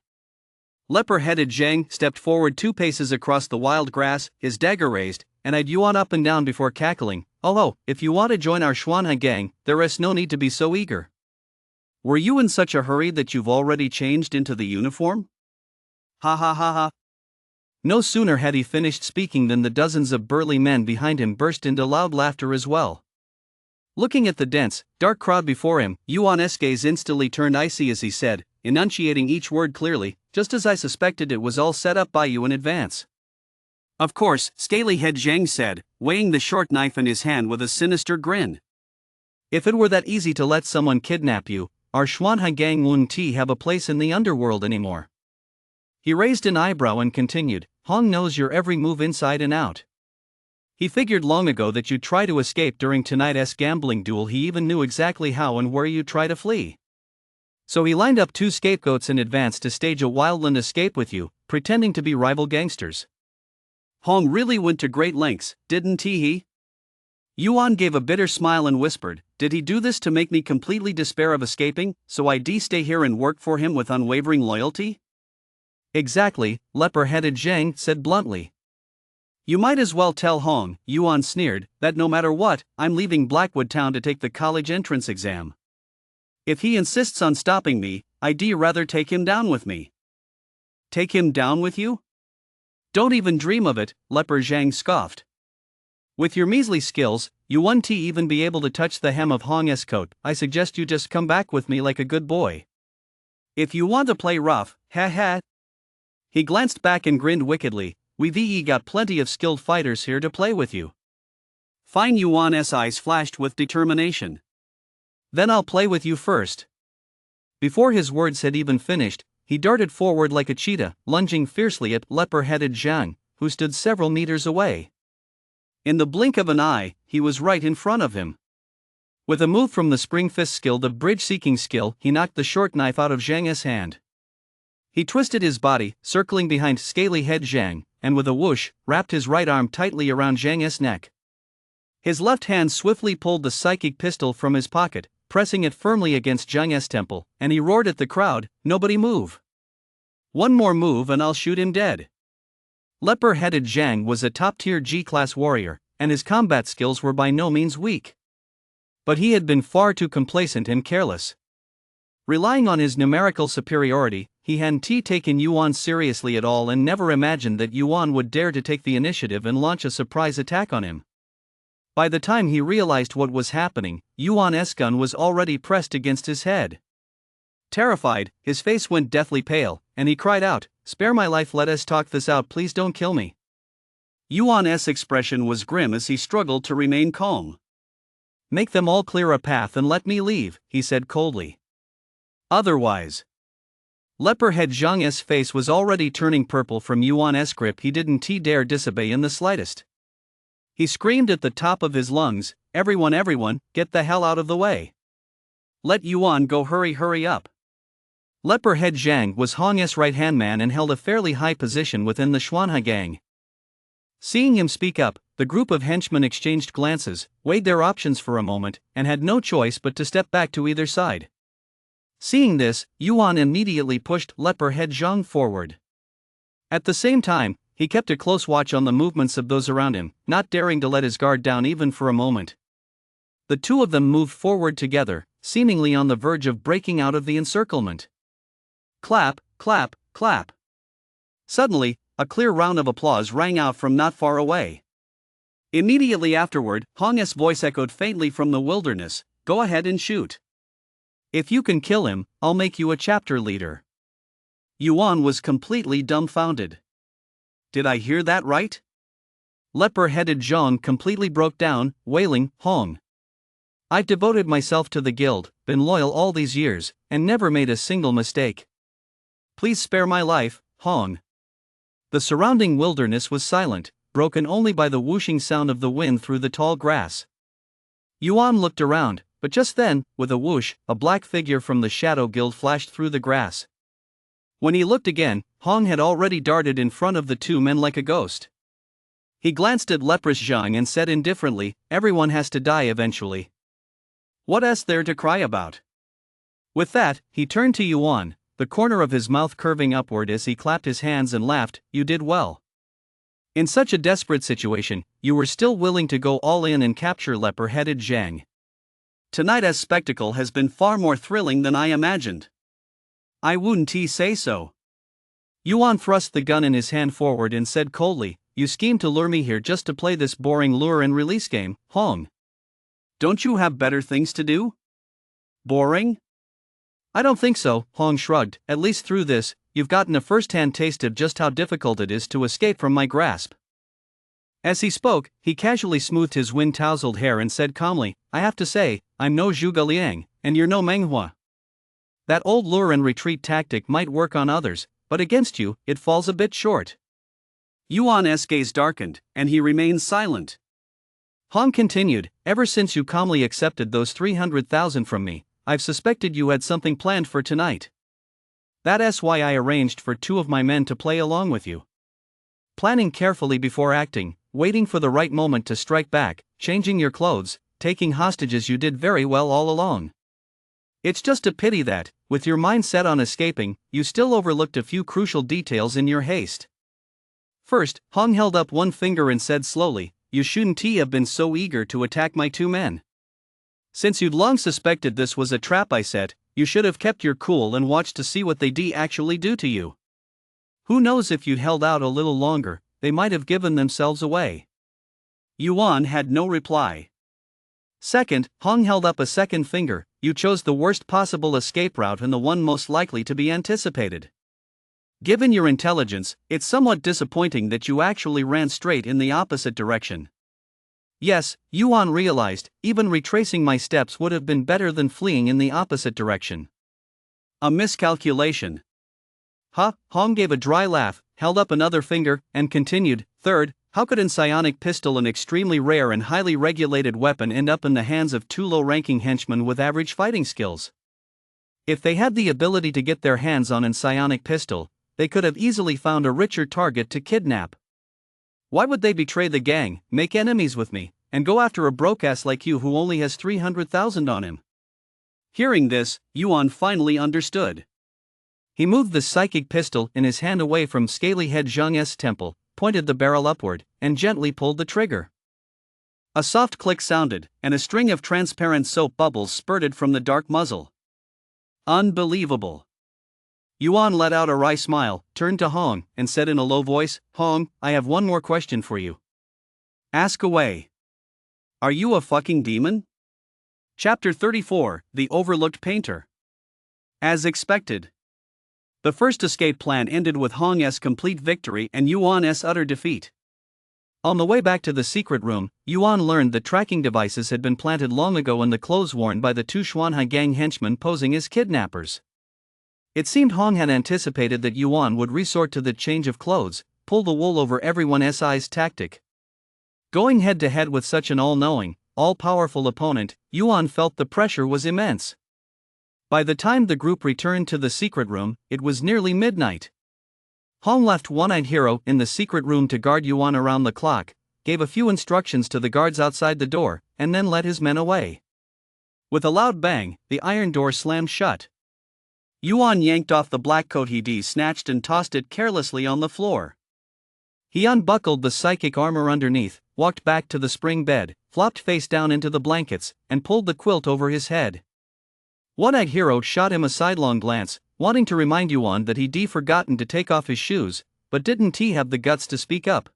Leper-headed Zhang stepped forward 2 paces across the wild grass, his dagger raised, and eyed Yuan up and down before cackling. "Oh, if you want to join our Xuanhai gang, there is no need to be so eager. Were you in such a hurry that you've already changed into the uniform?" Ha ha ha ha. No sooner had he finished speaking than the dozens of burly men behind him burst into loud laughter as well. Looking at the dense, dark crowd before him, Yuan's gaze instantly turned icy as he said, enunciating each word clearly, "Just as I suspected, it was all set up by you in advance." "Of course," scaly-head Zhang said, weighing the short knife in his hand with a sinister grin. "If it were that easy to let someone kidnap you, our Xuanhai gang wouldn't have a place in the underworld anymore." He raised an eyebrow and continued, "Hong knows your every move inside and out. He figured long ago that you'd try to escape during tonight's gambling duel. He even knew exactly how and where you'd try to flee. So he lined up 2 scapegoats in advance to stage a wildland escape with you, pretending to be rival gangsters. Hong really went to great lengths, didn't he?" Yuan gave a bitter smile and whispered, "Did he do this to make me completely despair of escaping, so I'd stay here and work for him with unwavering loyalty?" "Exactly," leper-headed Zhang said bluntly. "You might as well tell Hong," Yuan sneered, "that no matter what, I'm leaving Blackwood Town to take the college entrance exam. If he insists on stopping me, I'd rather take him down with me." "Take him down with you? Don't even dream of it," Leper Zhang scoffed. "With your measly skills, you won't even be able to touch the hem of Hong's coat. I suggest you just come back with me like a good boy. If you want to play rough, ha ha." He glanced back and grinned wickedly, "We've got plenty of skilled fighters here to play with you." Fine. Yuan's eyes flashed with determination. "Then I'll play with you first." Before his words had even finished, he darted forward like a cheetah, lunging fiercely at leper-headed Zhang, who stood several meters away. In the blink of an eye, he was right in front of him. With a move from the spring fist skill, the bridge-seeking skill, he knocked the short knife out of Zhang's hand. He twisted his body, circling behind scaly-head Zhang, and with a whoosh, wrapped his right arm tightly around Zhang's neck. His left hand swiftly pulled the psychic pistol from his pocket, pressing it firmly against Zhang's temple, and he roared at the crowd, "Nobody move! One more move and I'll shoot him dead." Leper-headed Zhang was a top-tier G-class warrior, and his combat skills were by no means weak. But he had been far too complacent and careless. Relying on his numerical superiority, he hadn't taken Yuan seriously at all and never imagined that Yuan would dare to take the initiative and launch a surprise attack on him. By the time he realized what was happening, Yuan's gun was already pressed against his head. Terrified, his face went deathly pale, and he cried out, "Spare my life, let us talk this out, please don't kill me." Yuan's expression was grim as he struggled to remain calm. "Make them all clear a path and let me leave," he said coldly. "Otherwise..." Leperhead Zhang's face was already turning purple from Yuan's grip. He didn't dare disobey in the slightest. He screamed at the top of his lungs, everyone, get the hell out of the way. Let Yuan go, hurry up." Leperhead Zhang was Hong's right-hand man and held a fairly high position within the Xuanhai gang. Seeing him speak up, the group of henchmen exchanged glances, weighed their options for a moment, and had no choice but to step back to either side. Seeing this, Yuan immediately pushed Leperhead Zhang forward. At the same time, he kept a close watch on the movements of those around him, not daring to let his guard down even for a moment. The two of them moved forward together, seemingly on the verge of breaking out of the encirclement. Clap, clap, clap. Suddenly, a clear round of applause rang out from not far away. Immediately afterward, Hong's voice echoed faintly from the wilderness, "Go ahead and shoot. If you can kill him, I'll make you a chapter leader." Yuan was completely dumbfounded. Did I hear that right? Leper-headed Zhang completely broke down, wailing, "Hong, I've devoted myself to the guild, been loyal all these years, and never made a single mistake. Please spare my life, Hong." The surrounding wilderness was silent, broken only by the whooshing sound of the wind through the tall grass. Yuan looked around, but just then, with a whoosh, a black figure from the Shadow Guild flashed through the grass. When he looked again, Hong had already darted in front of the two men like a ghost. He glanced at leprous Zhang and said indifferently, "Everyone has to die eventually. What else there to cry about?" With that, he turned to Yuan, the corner of his mouth curving upward as he clapped his hands and laughed, "You did well. In such a desperate situation, you were still willing to go all in and capture leper-headed Zhang. Tonight's spectacle has been far more thrilling than I imagined. I wouldn't say so." Yuan thrust the gun in his hand forward and said coldly, "You schemed to lure me here just to play this boring lure and release game, Hong. Don't you have better things to do? Boring?" "I don't think so," Hong shrugged. "At least through this, you've gotten a first-hand taste of just how difficult it is to escape from my grasp." As he spoke, he casually smoothed his wind-tousled hair and said calmly, "I have to say, I'm no Zhuge Liang, and you're no Meng Hua. That old lure and retreat tactic might work on others, but against you, it falls a bit short." Yuan's gaze darkened, and he remained silent. Hong continued, "Ever since you calmly accepted those 300,000 from me, I've suspected you had something planned for tonight. That's why I arranged for two of my men to play along with you. Planning carefully before acting, waiting for the right moment to strike back, changing your clothes, taking hostages, you did very well all along. It's just a pity that, with your mind set on escaping, you still overlooked a few crucial details in your haste." First, Hong held up one finger and said slowly, "You shouldn't have been so eager to attack my two men. Since you'd long suspected this was a trap I set, you should have kept your cool and watched to see what they'd actually do to you. Who knows, if you'd held out a little longer, they might have given themselves away." Yuan had no reply. Second, Hong held up a second finger, "You chose the worst possible escape route and the one most likely to be anticipated. Given your intelligence, it's somewhat disappointing that you actually ran straight in the opposite direction." Yes, Yuan realized, even retracing my steps would have been better than fleeing in the opposite direction. A miscalculation. "Huh?" Hong gave a dry laugh, held up another finger, and continued, "Third, how could an psionic pistol, an extremely rare and highly regulated weapon, end up in the hands of two low-ranking henchmen with average fighting skills? If they had the ability to get their hands on an psionic pistol, they could have easily found a richer target to kidnap. Why would they betray the gang, make enemies with me, and go after a broke-ass like you who only has 300,000 on him?" Hearing this, Yuan finally understood. He moved the psychic pistol in his hand away from scaly-head Zhang's temple, pointed the barrel upward, and gently pulled the trigger. A soft click sounded, and a string of transparent soap bubbles spurted from the dark muzzle. Unbelievable. Yuan let out a wry smile, turned to Hong, and said in a low voice, "Hong, I have one more question for you." "Ask away." "Are you a fucking demon?" Chapter 34, The Overlooked Painter. As expected, the first escape plan ended with Hong's complete victory and Yuan's utter defeat. On the way back to the secret room, Yuan learned that tracking devices had been planted long ago in the clothes worn by the two Xuanhai gang henchmen posing as kidnappers. It seemed Hong had anticipated that Yuan would resort to the change of clothes, pull the wool over everyone's eyes tactic. Going head-to-head with such an all-knowing, all-powerful opponent, Yuan felt the pressure was immense. By the time the group returned to the secret room, it was nearly midnight. Hong left One-Eyed Hero in the secret room to guard Yuan around the clock, gave a few instructions to the guards outside the door, and then led his men away. With a loud bang, the iron door slammed shut. Yuan yanked off the black coat he'd snatched and tossed it carelessly on the floor. He unbuckled the psychic armor underneath, walked back to the spring bed, flopped face down into the blankets, and pulled the quilt over his head. One-Eyed Hero shot him a sidelong glance, wanting to remind Yuan that he'd forgotten to take off his shoes, but didn't he have the guts to speak up?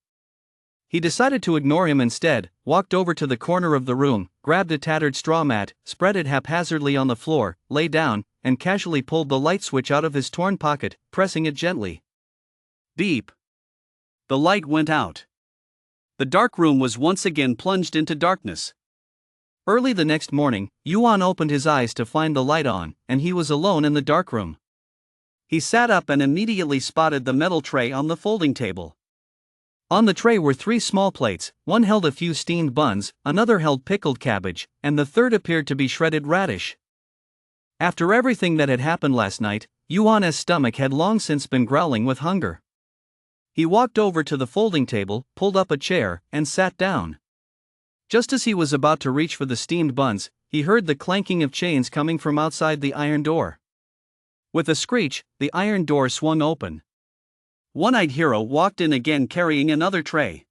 He decided to ignore him instead, walked over to the corner of the room, grabbed a tattered straw mat, spread it haphazardly on the floor, lay down, and casually pulled the light switch out of his torn pocket, pressing it gently. Beep. The light went out. The dark room was once again plunged into darkness. Early the next morning, Yuan opened his eyes to find the light on, and he was alone in the dark room. He sat up and immediately spotted the metal tray on the folding table. On the tray were 3 small plates, one held a few steamed buns, another held pickled cabbage, and the third appeared to be shredded radish. After everything that had happened last night, Yuan's stomach had long since been growling with hunger. He walked over to the folding table, pulled up a chair, and sat down. Just as he was about to reach for the steamed buns, he heard the clanking of chains coming from outside the iron door. With a screech, the iron door swung open. One-eyed hero walked in again carrying another tray.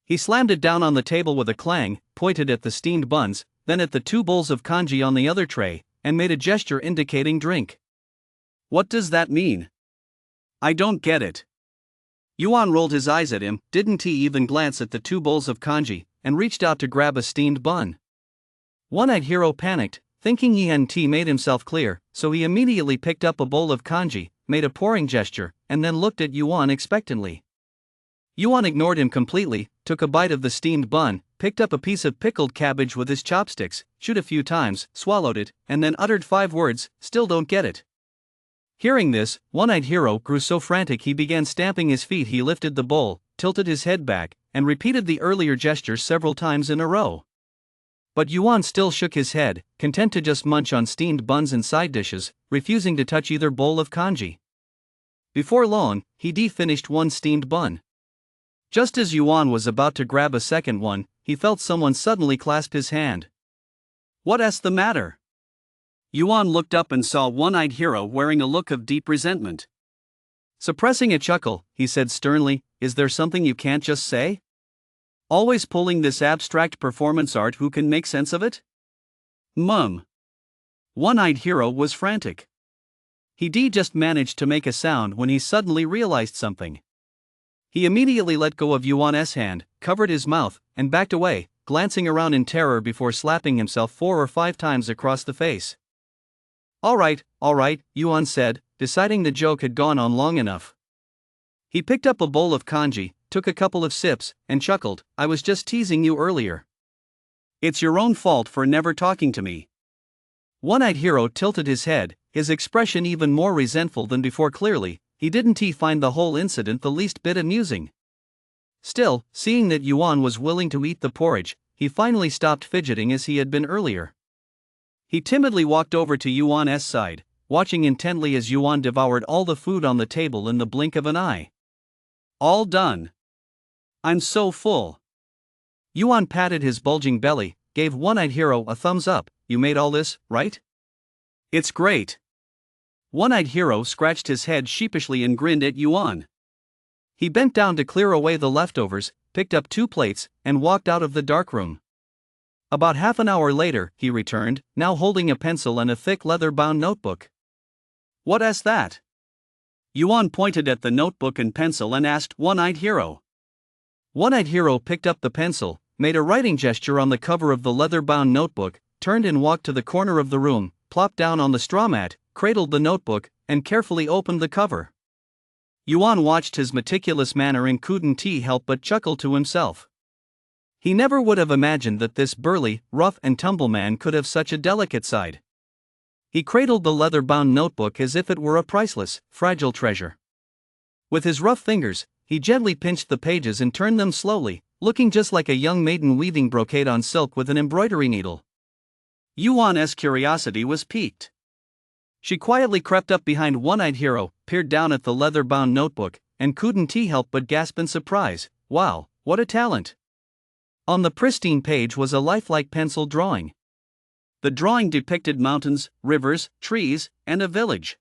He slammed it down on the table with a clang, pointed at the steamed buns, then at the 2 bowls of congee on the other tray, and made a gesture indicating drink. What does that mean? I don't get it. Yuan rolled his eyes at him, didn't he even glance at the 2 bowls of congee, and reached out to grab a steamed bun. One-eyed hero panicked, thinking he hadn't made himself clear, so he immediately picked up a bowl of congee, made a pouring gesture, and then looked at Yuan expectantly. Yuan ignored him completely, took a bite of the steamed bun, picked up a piece of pickled cabbage with his chopsticks, chewed a few times, swallowed it, and then uttered 5 words, "Still don't get it." Hearing this, One-eyed hero grew so frantic he began stamping his feet. He lifted the bowl, tilted his head back, and repeated the earlier gesture several times in a row. But Yuan still shook his head, content to just munch on steamed buns and side dishes, refusing to touch either bowl of congee. Before long, he finished 1 steamed bun. Just as Yuan was about to grab a second one, he felt someone suddenly clasp his hand. What's the matter? Yuan looked up and saw One-eyed hero wearing a look of deep resentment. Suppressing a chuckle, he said sternly, "Is there something you can't just say? Always pulling this abstract performance art, who can make sense of it?" Mum. One-eyed hero was frantic. He just managed to make a sound when he suddenly realized something. He immediately let go of Yuan's hand, covered his mouth, and backed away, glancing around in terror before slapping himself 4 or 5 times across the face. All right, Yuan said, deciding the joke had gone on long enough. He picked up a bowl of congee, took a couple of sips, and chuckled, "I was just teasing you earlier. It's your own fault for never talking to me." One-eyed hero tilted his head, his expression even more resentful than before. Clearly, he didn't find the whole incident the least bit amusing. Still, seeing that Yuan was willing to eat the porridge, he finally stopped fidgeting as he had been earlier. He timidly walked over to Yuan's side, watching intently as Yuan devoured all the food on the table in the blink of an eye. "All done. I'm so full." Yuan patted his bulging belly, gave One-eyed hero a thumbs up. "You made all this, right?" "It's great." One-eyed hero scratched his head sheepishly and grinned at Yuan. He bent down to clear away the leftovers, picked up 2 plates, and walked out of the dark room. About half an hour later, he returned, now holding a pencil and a thick leather-bound notebook. "What's that?" Yuan pointed at the notebook and pencil and asked One-eyed hero. One-eyed hero picked up the pencil, made a writing gesture on the cover of the leather-bound notebook, turned and walked to the corner of the room, plopped down on the straw mat, cradled the notebook, and carefully opened the cover. Yuan watched his meticulous manner and couldn't help but chuckle to himself. He never would have imagined that this burly, rough and tumble man could have such a delicate side. He cradled the leather-bound notebook as if it were a priceless, fragile treasure. With his rough fingers, he gently pinched the pages and turned them slowly, looking just like a young maiden weaving brocade on silk with an embroidery needle. Yuan's curiosity was piqued. She quietly crept up behind One-eyed hero, peered down at the leather-bound notebook, and couldn't help but gasp in surprise. "Wow, what a talent!" On the pristine page was a lifelike pencil drawing. The drawing depicted mountains, rivers, trees, and a village.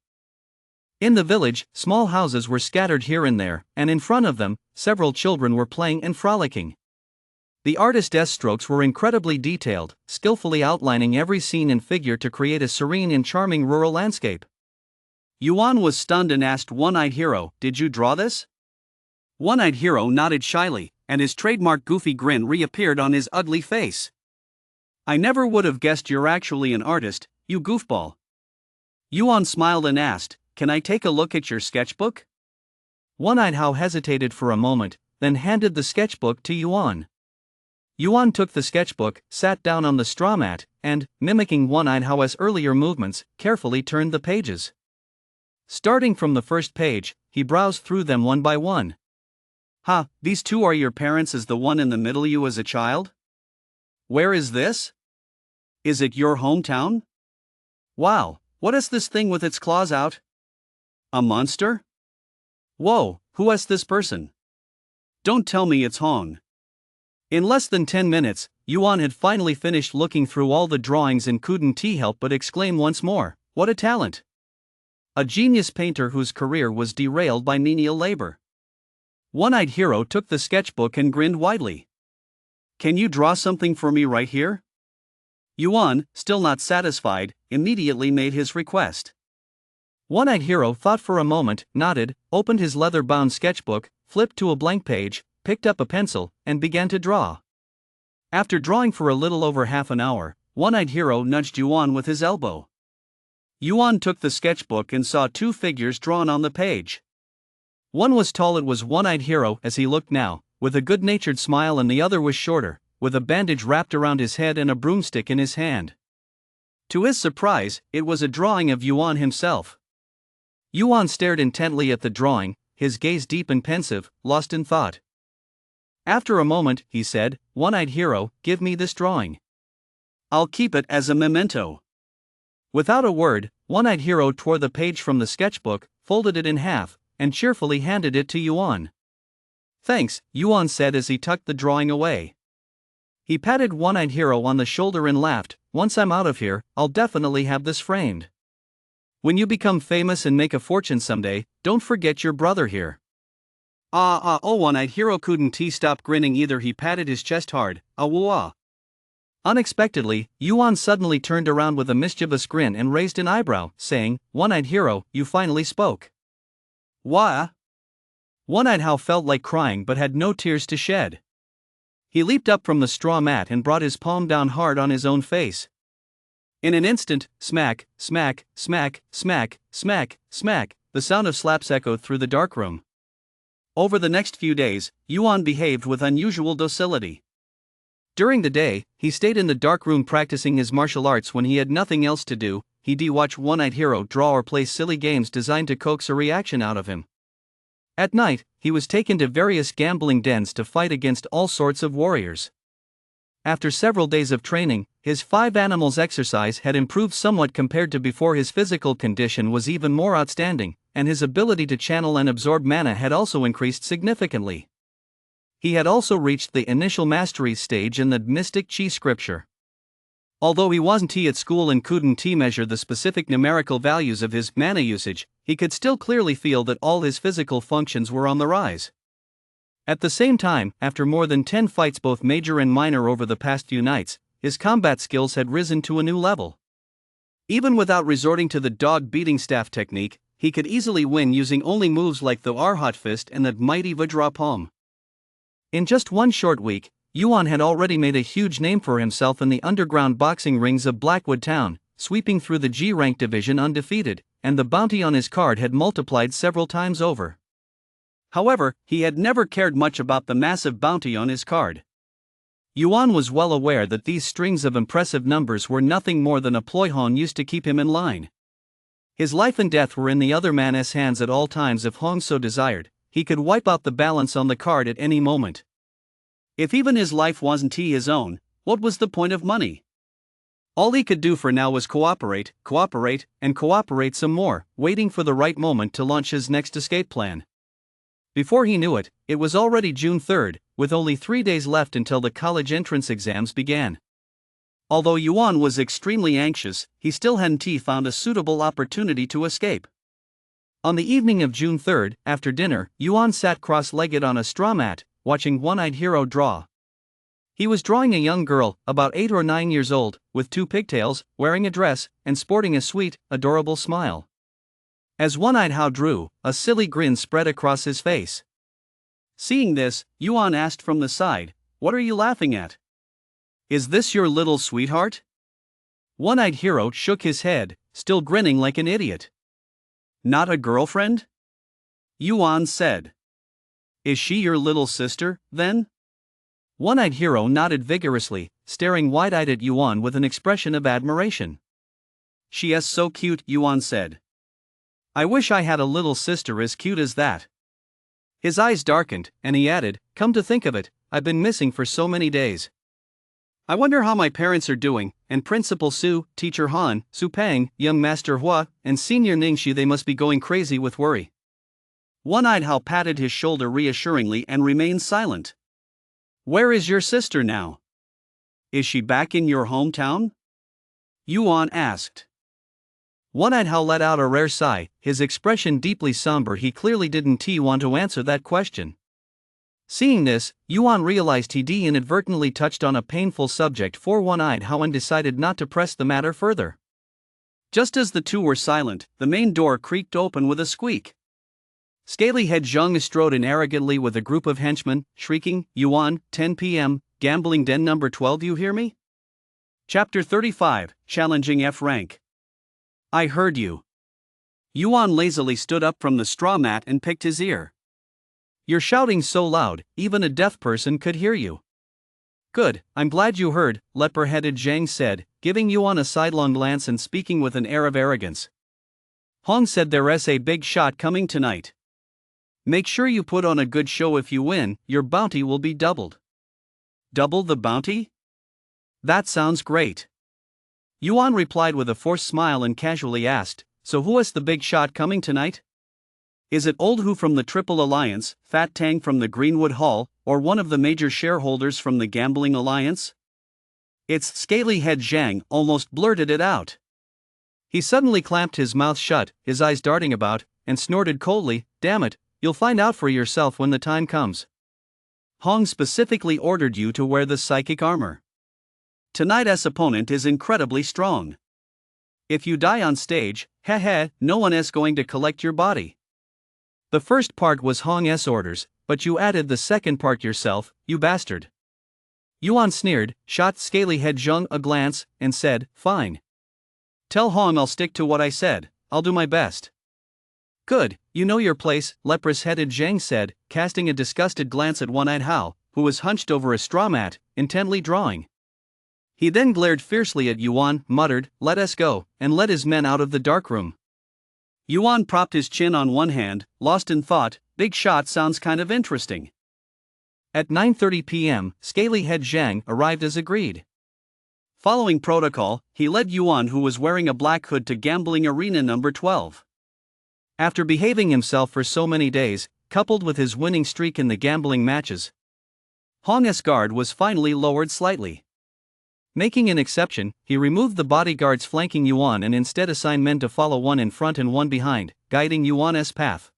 In the village, small houses were scattered here and there, and in front of them, several children were playing and frolicking. The artist's strokes were incredibly detailed, skillfully outlining every scene and figure to create a serene and charming rural landscape. Yuan was stunned and asked One-Eyed Hero, "Did you draw this?" One-Eyed Hero nodded shyly, and his trademark goofy grin reappeared on his ugly face. "I never would have guessed you're actually an artist, you goofball." Yuan smiled and asked, "Can I take a look at your sketchbook?" One-Eyed Hao hesitated for a moment, then handed the sketchbook to Yuan. Yuan took the sketchbook, sat down on the straw mat, and, mimicking One-Eyed Hao's earlier movements, carefully turned the pages. Starting from the first page, he browsed through them one by one. "Ha, these two are your parents. Is the one in the middle you as a child? Where is this? Is it your hometown? Wow, what is this thing with its claws out? A monster? Whoa, who is this person? Don't tell me it's Hong." In less than 10 minutes, Yuan had finally finished looking through all the drawings and couldn't help but exclaim once more, "What a talent! A genius painter whose career was derailed by menial labor." One-Eyed Hero took the sketchbook and grinned widely. "Can you draw something for me right here?" Yuan, still not satisfied, immediately made his request. One-Eyed Hero thought for a moment, nodded, opened his leather-bound sketchbook, flipped to a blank page, picked up a pencil, and began to draw. After drawing for a little over half an hour, One-Eyed Hero nudged Yuan with his elbow. Yuan took the sketchbook and saw two figures drawn on the page. One was tall. It was One-Eyed Hero as he looked now, with a good-natured smile, and the other was shorter, with a bandage wrapped around his head and a broomstick in his hand. To his surprise, it was a drawing of Yuan himself. Yuan stared intently at the drawing, his gaze deep and pensive, lost in thought. After a moment, he said, "One-Eyed Hero, give me this drawing. I'll keep it as a memento." Without a word, One-Eyed Hero tore the page from the sketchbook, folded it in half, and cheerfully handed it to Yuan. "Thanks," Yuan said as he tucked the drawing away. He patted One-Eyed Hero on the shoulder and laughed, "Once I'm out of here, I'll definitely have this framed. When you become famous and make a fortune someday, don't forget your brother here." Oh, One-Eyed Hero couldn't stop grinning either. He patted his chest hard. "Ah." Unexpectedly, Yuan suddenly turned around with a mischievous grin and raised an eyebrow, saying, "One-Eyed Hero, you finally spoke." "Why?" One-Eyed Hao felt like crying but had no tears to shed. He leaped up from the straw mat and brought his palm down hard on his own face. In an instant, smack, smack, smack, smack, smack, smack, the sound of slaps echoed through the dark room. Over the next few days, Yuan behaved with unusual docility. During the day, he stayed in the dark room practicing his martial arts. When he had nothing else to do, he'd watch One-Eyed Hero draw or play silly games designed to coax a reaction out of him. At night, he was taken to various gambling dens to fight against all sorts of warriors. After several days of training, his 5 animals exercise had improved somewhat compared to before. His physical condition was even more outstanding, and his ability to channel and absorb mana had also increased significantly. He had also reached the initial mastery stage in the mystic chi scripture. Although he wasn't at school and couldn't measure the specific numerical values of his mana usage, he could still clearly feel that all his physical functions were on the rise. At the same time, after more than 10 fights, both major and minor, over the past few nights, his combat skills had risen to a new level. Even without resorting to the dog-beating staff technique, he could easily win using only moves like the Arhat Fist and the mighty Vajra Palm. In just one short week, Yuan had already made a huge name for himself in the underground boxing rings of Blackwood Town, sweeping through the G-rank division undefeated, and the bounty on his card had multiplied several times over. However, he had never cared much about the massive bounty on his card. Yuan was well aware that these strings of impressive numbers were nothing more than a ploy Hong used to keep him in line. His life and death were in the other man's hands at all times. If Hong so desired, he could wipe out the balance on the card at any moment. If even his life wasn't his own, what was the point of money? All he could do for now was cooperate, and cooperate some more, waiting for the right moment to launch his next escape plan. Before he knew it, it was already June 3rd, with only 3 days left until the college entrance exams began. Although Yuan was extremely anxious, he still hadn't found a suitable opportunity to escape. On the evening of June 3rd, after dinner, Yuan sat cross-legged on a straw mat, watching One-Eyed Hero draw. He was drawing a young girl, about 8 or 9 years old, with 2 pigtails, wearing a dress, and sporting a sweet, adorable smile. As one-eyed Hao drew, a silly grin spread across his face. Seeing this, Yuan asked from the side, "What are you laughing at? Is this your little sweetheart?" One-eyed hero shook his head, still grinning like an idiot. "Not a girlfriend?" Yuan said. "Is she your little sister, then?" One-eyed hero nodded vigorously, staring wide-eyed at Yuan with an expression of admiration. "She is so cute," Yuan said. "I wish I had a little sister as cute as that." His eyes darkened, and he added, "Come to think of it, I've been missing for so many days. I wonder how my parents are doing, and Principal Su, Teacher Han, Su Peng, Young Master Hua, and Senior Ningxi, they must be going crazy with worry." One-eyed Hao patted his shoulder reassuringly and remained silent. "Where is your sister now? Is she back in your hometown?" Yuan asked. One-eyed Hao let out a rare sigh, his expression deeply somber. He clearly didn't want to answer that question. Seeing this, Yuan realized he'd inadvertently touched on a painful subject for One-eyed Hao and decided not to press the matter further. Just as the two were silent, the main door creaked open with a squeak. Scaly-head Zheng strode in arrogantly with a group of henchmen, shrieking, "Yuan, 10 p.m., gambling den number 12, you hear me?" Chapter 35, Challenging F rank. "I heard you." Yuan lazily stood up from the straw mat and picked his ear. "You're shouting so loud, even a deaf person could hear you." "Good, I'm glad you heard," leper-headed Zhang said, giving Yuan a sidelong glance and speaking with an air of arrogance. "Hong said there's a big shot coming tonight. Make sure you put on a good show. If you win, your bounty will be doubled." "Double the bounty? That sounds great." Yuan replied with a forced smile and casually asked, "So who is the big shot coming tonight? Is it Old Hu from the Triple Alliance, Fat Tang from the Greenwood Hall, or one of the major shareholders from the Gambling Alliance?" "It's Scaly-head Zhang," almost blurted it out. He suddenly clamped his mouth shut, his eyes darting about, and snorted coldly, "Damn it, you'll find out for yourself when the time comes. Hong specifically ordered you to wear the psychic armor. Tonight's opponent is incredibly strong. If you die on stage, no one is going to collect your body." The first part was Hong's orders, but you added the second part yourself, you bastard. Yuan sneered, shot Scaly-head Zheng a glance, and said, "Fine. Tell Hong I'll stick to what I said, I'll do my best." "Good, you know your place," leprous-headed Zhang said, casting a disgusted glance at One-eyed Hao, who was hunched over a straw mat, intently drawing. He then glared fiercely at Yuan, muttered, "Let us go," and led his men out of the darkroom. Yuan propped his chin on one hand, lost in thought. Big shot sounds kind of interesting. At 9:30 p.m., Scaly-head Zhang arrived as agreed. Following protocol, he led Yuan, who was wearing a black hood, to gambling arena number 12. After behaving himself for so many days, coupled with his winning streak in the gambling matches, Hong's guard was finally lowered slightly. Making an exception, he removed the bodyguards flanking Yuan and instead assigned men to follow, one in front and one behind, guiding Yuan's path.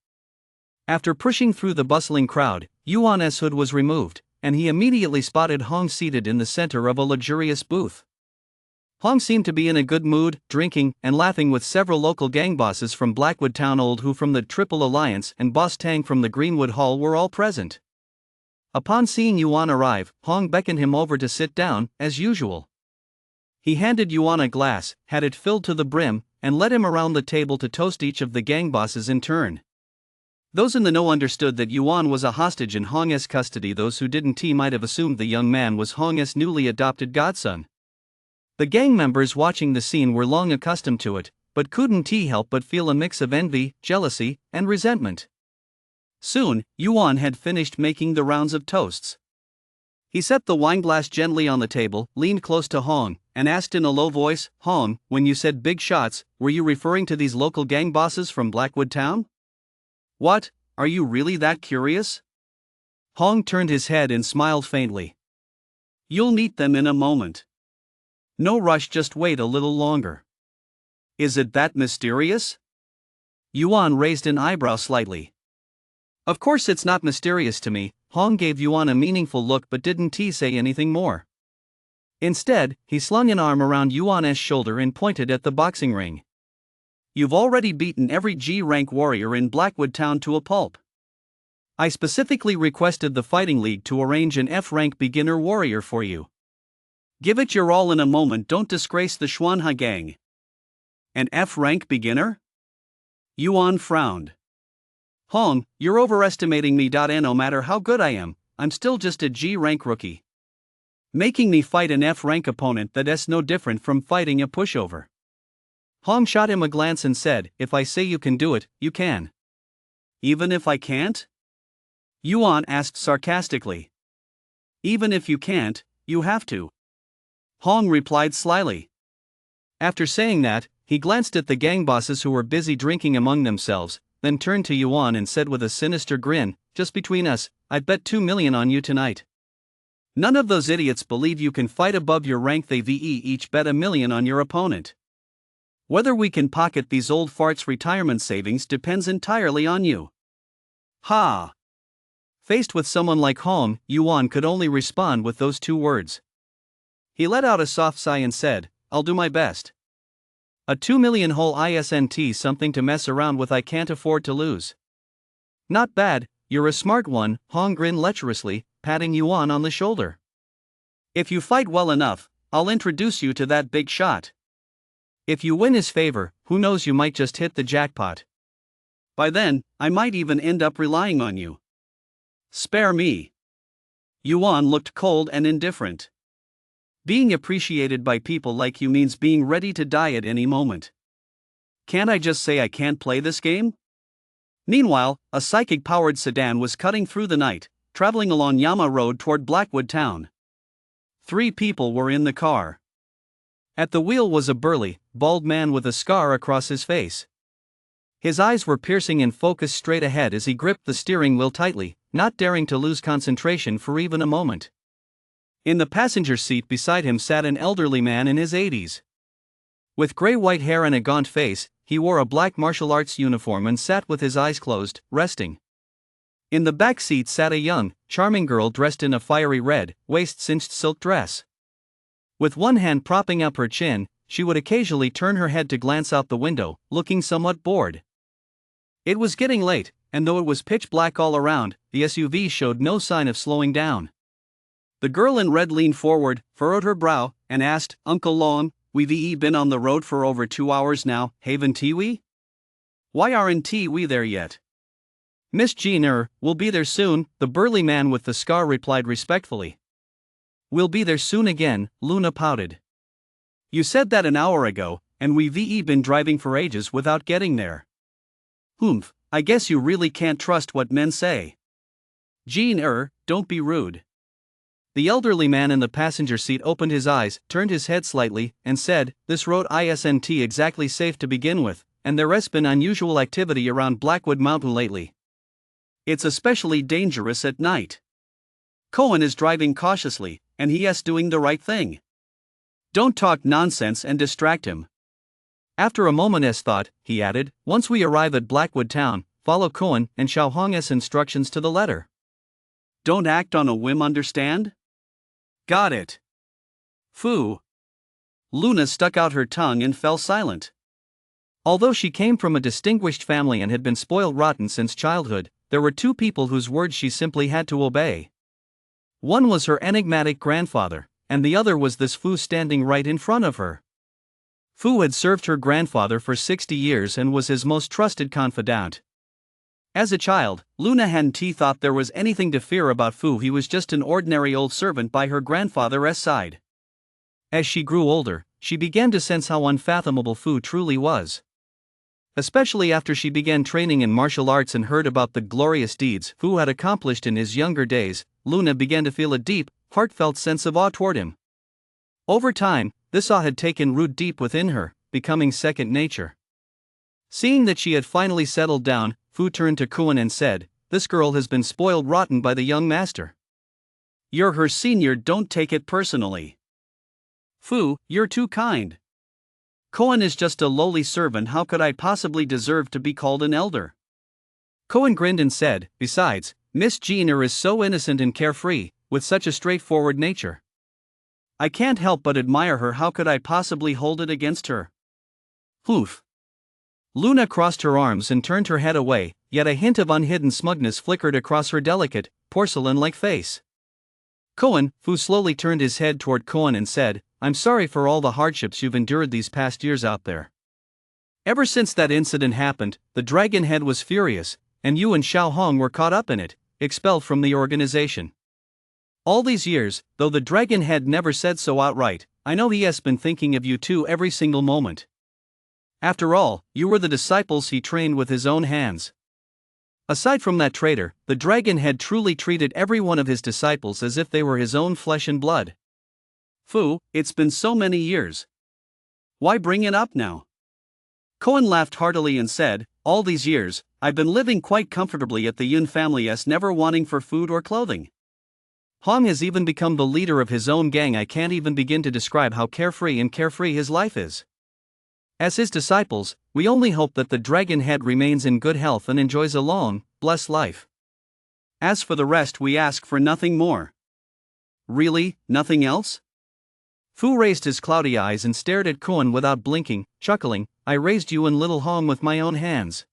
After pushing through the bustling crowd, Yuan's hood was removed, and he immediately spotted Hong seated in the center of a luxurious booth. Hong seemed to be in a good mood, drinking and laughing with several local gang bosses from Blackwood Town. Old Hu from the Triple Alliance and Boss Tang from the Greenwood Hall were all present. Upon seeing Yuan arrive, Hong beckoned him over to sit down, as usual. He handed Yuan a glass, had it filled to the brim, and led him around the table to toast each of the gang bosses in turn. Those in the know understood that Yuan was a hostage in Hong's custody. Those who didn't might have assumed the young man was Hong's newly adopted godson. The gang members watching the scene were long accustomed to it, but couldn't help but feel a mix of envy, jealousy, and resentment. Soon, Yuan had finished making the rounds of toasts. He set the wineglass gently on the table, leaned close to Hong, and asked in a low voice, "Hong, when you said big shots, were you referring to these local gang bosses from Blackwood Town?" "What, are you really that curious?" Hong turned his head and smiled faintly. "You'll meet them in a moment. No rush, just wait a little longer." "Is it that mysterious?" Yuan raised an eyebrow slightly. "Of course it's not mysterious to me." Hong gave Yuan a meaningful look but didn't say anything more. Instead, he slung an arm around Yuan's shoulder and pointed at the boxing ring. You've already beaten every G-rank warrior in Blackwood Town to a pulp. I specifically requested the Fighting League to arrange an F-rank beginner warrior for you. Give it your all in a moment, don't disgrace the Xuanha gang. An F-rank beginner? Yuan frowned. Hong, you're overestimating me. No matter how good I am, I'm still just a G-rank rookie. Making me fight an F-rank opponent, that's no different from fighting a pushover. Hong shot him a glance and said, if I say you can do it, you can. Even if I can't? Yuan asked sarcastically. Even if you can't, you have to. Hong replied slyly. After saying that, he glanced at the gang bosses who were busy drinking among themselves, then turned to Yuan and said with a sinister grin, just between us, I'd bet 2 million on you tonight. None of those idiots believe you can fight above your rank. They each bet 1 million on your opponent. Whether we can pocket these old farts' retirement savings depends entirely on you. Ha! Faced with someone like Hong, Yuan could only respond with those 2 words. He let out a soft sigh and said, I'll do my best. A 2 million whole isn't something to mess around with. I can't afford to lose. Not bad, you're a smart one, Hong grinned lecherously, patting Yuan on the shoulder. If you fight well enough, I'll introduce you to that big shot. If you win his favor, who knows, you might just hit the jackpot. By then, I might even end up relying on you. Spare me. Yuan looked cold and indifferent. Being appreciated by people like you means being ready to die at any moment. Can't I just say I can't play this game? Meanwhile, a psychic-powered sedan was cutting through the night, traveling along Yama Road toward Blackwood Town. 3 people were in the car. At the wheel was a burly, bald man with a scar across his face. His eyes were piercing and focused straight ahead as he gripped the steering wheel tightly, not daring to lose concentration for even a moment. In the passenger seat beside him sat an elderly man in his 80s. With gray-white hair and a gaunt face, he wore a black martial arts uniform and sat with his eyes closed, resting. In the back seat sat a young, charming girl dressed in a fiery red, waist-cinched silk dress. With one hand propping up her chin, she would occasionally turn her head to glance out the window, looking somewhat bored. It was getting late, and though it was pitch black all around, the SUV showed no sign of slowing down. The girl in red leaned forward, furrowed her brow, and asked, Uncle Long, we've been on the road for over 2 hours now, haven't we? Why aren't we there yet? Miss Jean, we'll be there soon, the burly man with the scar replied respectfully. We'll be there soon again, Luna pouted. You said that an hour ago, and we've been driving for ages without getting there. Humph, I guess you really can't trust what men say. Jean, don't be rude. The elderly man in the passenger seat opened his eyes, turned his head slightly, and said, This road isn't exactly safe to begin with, and there's been unusual activity around Blackwood Mountain lately. It's especially dangerous at night. Cohen is driving cautiously, and he's doing the right thing. Don't talk nonsense and distract him. After a moment's thought, he added, Once we arrive at Blackwood Town, follow Cohen and Xiao Hong's instructions to the letter. Don't act on a whim, understand? Got it. Fu. Luna stuck out her tongue and fell silent. Although she came from a distinguished family and had been spoiled rotten since childhood, there were 2 people whose words she simply had to obey. One was her enigmatic grandfather, and the other was this Fu standing right in front of her. Fu had served her grandfather for 60 years and was his most trusted confidant. As a child, Luna hadn't thought there was anything to fear about Fu. He was just an ordinary old servant by her grandfather's side. As she grew older, she began to sense how unfathomable Fu truly was. Especially after she began training in martial arts and heard about the glorious deeds Fu had accomplished in his younger days, Luna began to feel a deep, heartfelt sense of awe toward him. Over time, this awe had taken root deep within her, becoming second nature. Seeing that she had finally settled down, Fu turned to Kuan and said, This girl has been spoiled rotten by the young master. You're her senior, don't take it personally. Fu, you're too kind. Cohen is just a lowly servant, how could I possibly deserve to be called an elder? Cohen grinned and said, Besides, Miss Jeaner is so innocent and carefree, with such a straightforward nature. I can't help but admire her, how could I possibly hold it against her? Hoof. Luna crossed her arms and turned her head away, yet a hint of unhidden smugness flickered across her delicate, porcelain-like face. Fu slowly turned his head toward Koan and said, "I'm sorry for all the hardships you've endured these past years out there." Ever since that incident happened, the Dragon Head was furious, and you and Xiao Hong were caught up in it, expelled from the organization. All these years, though the Dragon Head never said so outright, I know he has been thinking of you two every single moment. After all, you were the disciples he trained with his own hands. Aside from that traitor, the Dragon Head truly treated every one of his disciples as if they were his own flesh and blood. Fu, it's been so many years. Why bring it up now? Koan laughed heartily and said, all these years, I've been living quite comfortably at the Yun family's, never wanting for food or clothing. Hong has even become the leader of his own gang. I can't even begin to describe how carefree his life is. As his disciples, we only hope that the Dragon Head remains in good health and enjoys a long, blessed life. As for the rest, we ask for nothing more. Really, nothing else? Fu raised his cloudy eyes and stared at Koan without blinking, chuckling, I raised you and little Hong with my own hands.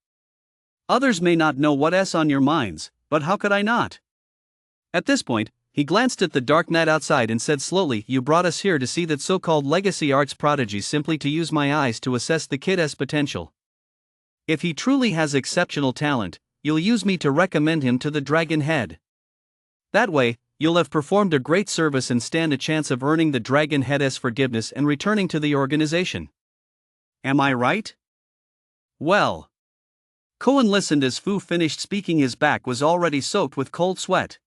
Others may not know what's on your minds, but how could I not? At this point, he glanced at the dark night outside and said slowly, you brought us here to see that so-called legacy arts prodigy simply to use my eyes to assess the kid's potential. If he truly has exceptional talent, you'll use me to recommend him to the Dragon Head. That way, you'll have performed a great service and stand a chance of earning the Dragon Head's forgiveness and returning to the organization. Am I right? Well. Koan listened as Fu finished speaking. His back was already soaked with cold sweat.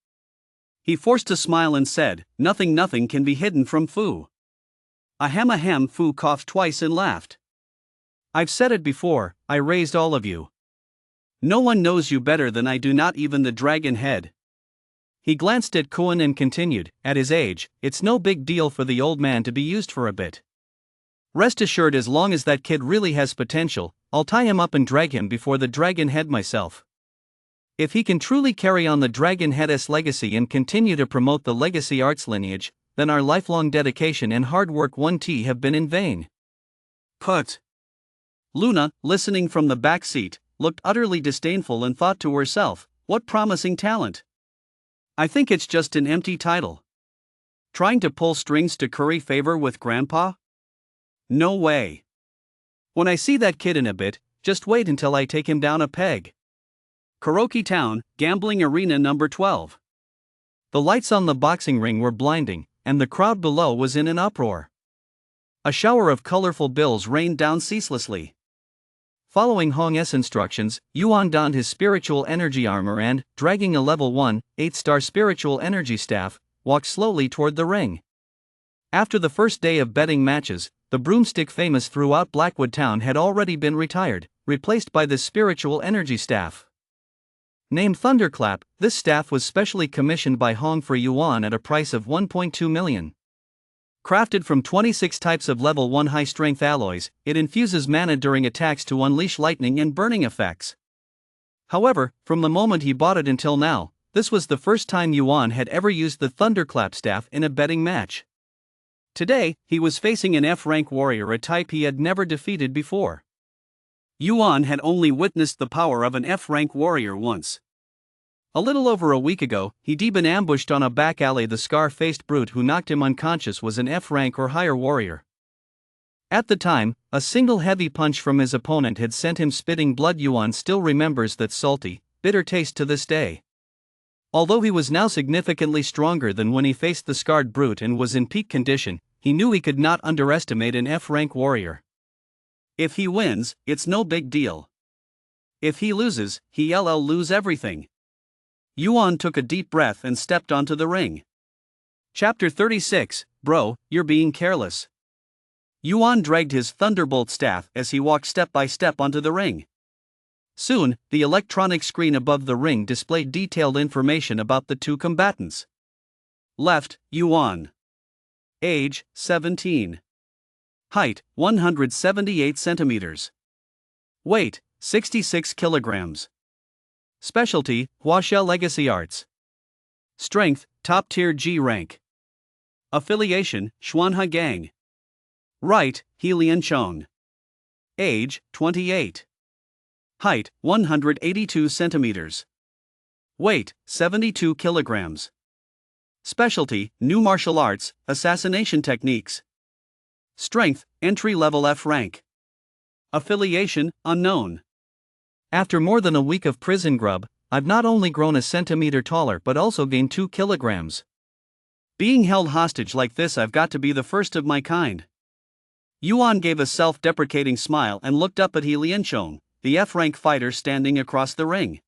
He forced a smile and said, nothing can be hidden from Fu. Ahem. Fu coughed twice and laughed. I've said it before, I raised all of you. No one knows you better than I do, not even the Dragon Head. He glanced at Koan and continued, at his age, it's no big deal for the old man to be used for a bit. Rest assured, as long as that kid really has potential, I'll tie him up and drag him before the Dragon Head myself. If he can truly carry on the Dragon Head's legacy and continue to promote the legacy arts lineage, then our lifelong dedication and hard work won't have been in vain. Put. Luna, listening from the back seat, looked utterly disdainful and thought to herself, what promising talent. I think it's just an empty title. Trying to pull strings to curry favor with Grandpa? No way. When I see that kid in a bit, just wait until I take him down a peg. Karaoke Town, Gambling Arena number 12. The lights on the boxing ring were blinding, and the crowd below was in an uproar. A shower of colorful bills rained down ceaselessly. Following Hong's instructions, Yuan donned his spiritual energy armor and, dragging a level 1, 8-star spiritual energy staff, walked slowly toward the ring. After the first day of betting matches, the broomstick famous throughout Blackwood Town had already been retired, replaced by the spiritual energy staff. Named Thunderclap, this staff was specially commissioned by Hong for Yuan at a price of 1.2 million. Crafted from 26 types of level 1 high-strength alloys, it infuses mana during attacks to unleash lightning and burning effects. However, from the moment he bought it until now, this was the first time Yuan had ever used the Thunderclap staff in a betting match. Today, he was facing an F-rank warrior, a type he had never defeated before. Yuan had only witnessed the power of an F-rank warrior once. A little over a week ago, he'd been ambushed on a back alley. The scar-faced brute who knocked him unconscious was an F-rank or higher warrior. At the time, a single heavy punch from his opponent had sent him spitting blood. Yuan still remembers that salty, bitter taste to this day. Although he was now significantly stronger than when he faced the scarred brute and was in peak condition, he knew he could not underestimate an F-rank warrior. If he wins, it's no big deal. If he loses, he'll lose everything. Yuan took a deep breath and stepped onto the ring. Chapter 36, Bro, you're being careless. Yuan dragged his thunderbolt staff as he walked step by step onto the ring. Soon, the electronic screen above the ring displayed detailed information about the two combatants. Left, Yuan. Age, 17. Height, 178 centimeters. Weight, 66 kilograms. Specialty, Huaxia Legacy Arts. Strength, top tier G rank. Affiliation, Xuanhe Gang. Right, Helian Chong. Age, 28. Height, 182 centimeters. Weight, 72 kilograms. Specialty, new martial arts, assassination techniques. Strength, entry-level F rank. Affiliation, unknown. After more than a week of prison grub, I've not only grown a centimeter taller but also gained 2 kilograms. Being held hostage like this, I've got to be the first of my kind. Yuan gave a self-deprecating smile and looked up at He Lianchong, the F-rank fighter standing across the ring.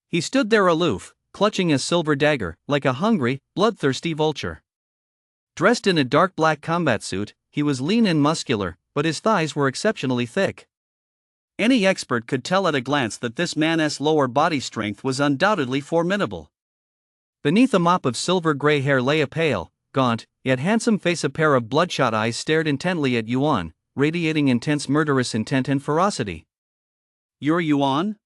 He stood there aloof, clutching a silver dagger, like a hungry, bloodthirsty vulture. Dressed in a dark black combat suit, he was lean and muscular, but his thighs were exceptionally thick. Any expert could tell at a glance that this man's lower body strength was undoubtedly formidable. Beneath a mop of silver-gray hair lay a pale, gaunt, yet handsome face. A pair of bloodshot eyes stared intently at Yuan, radiating intense murderous intent and ferocity. "You're Yuan?"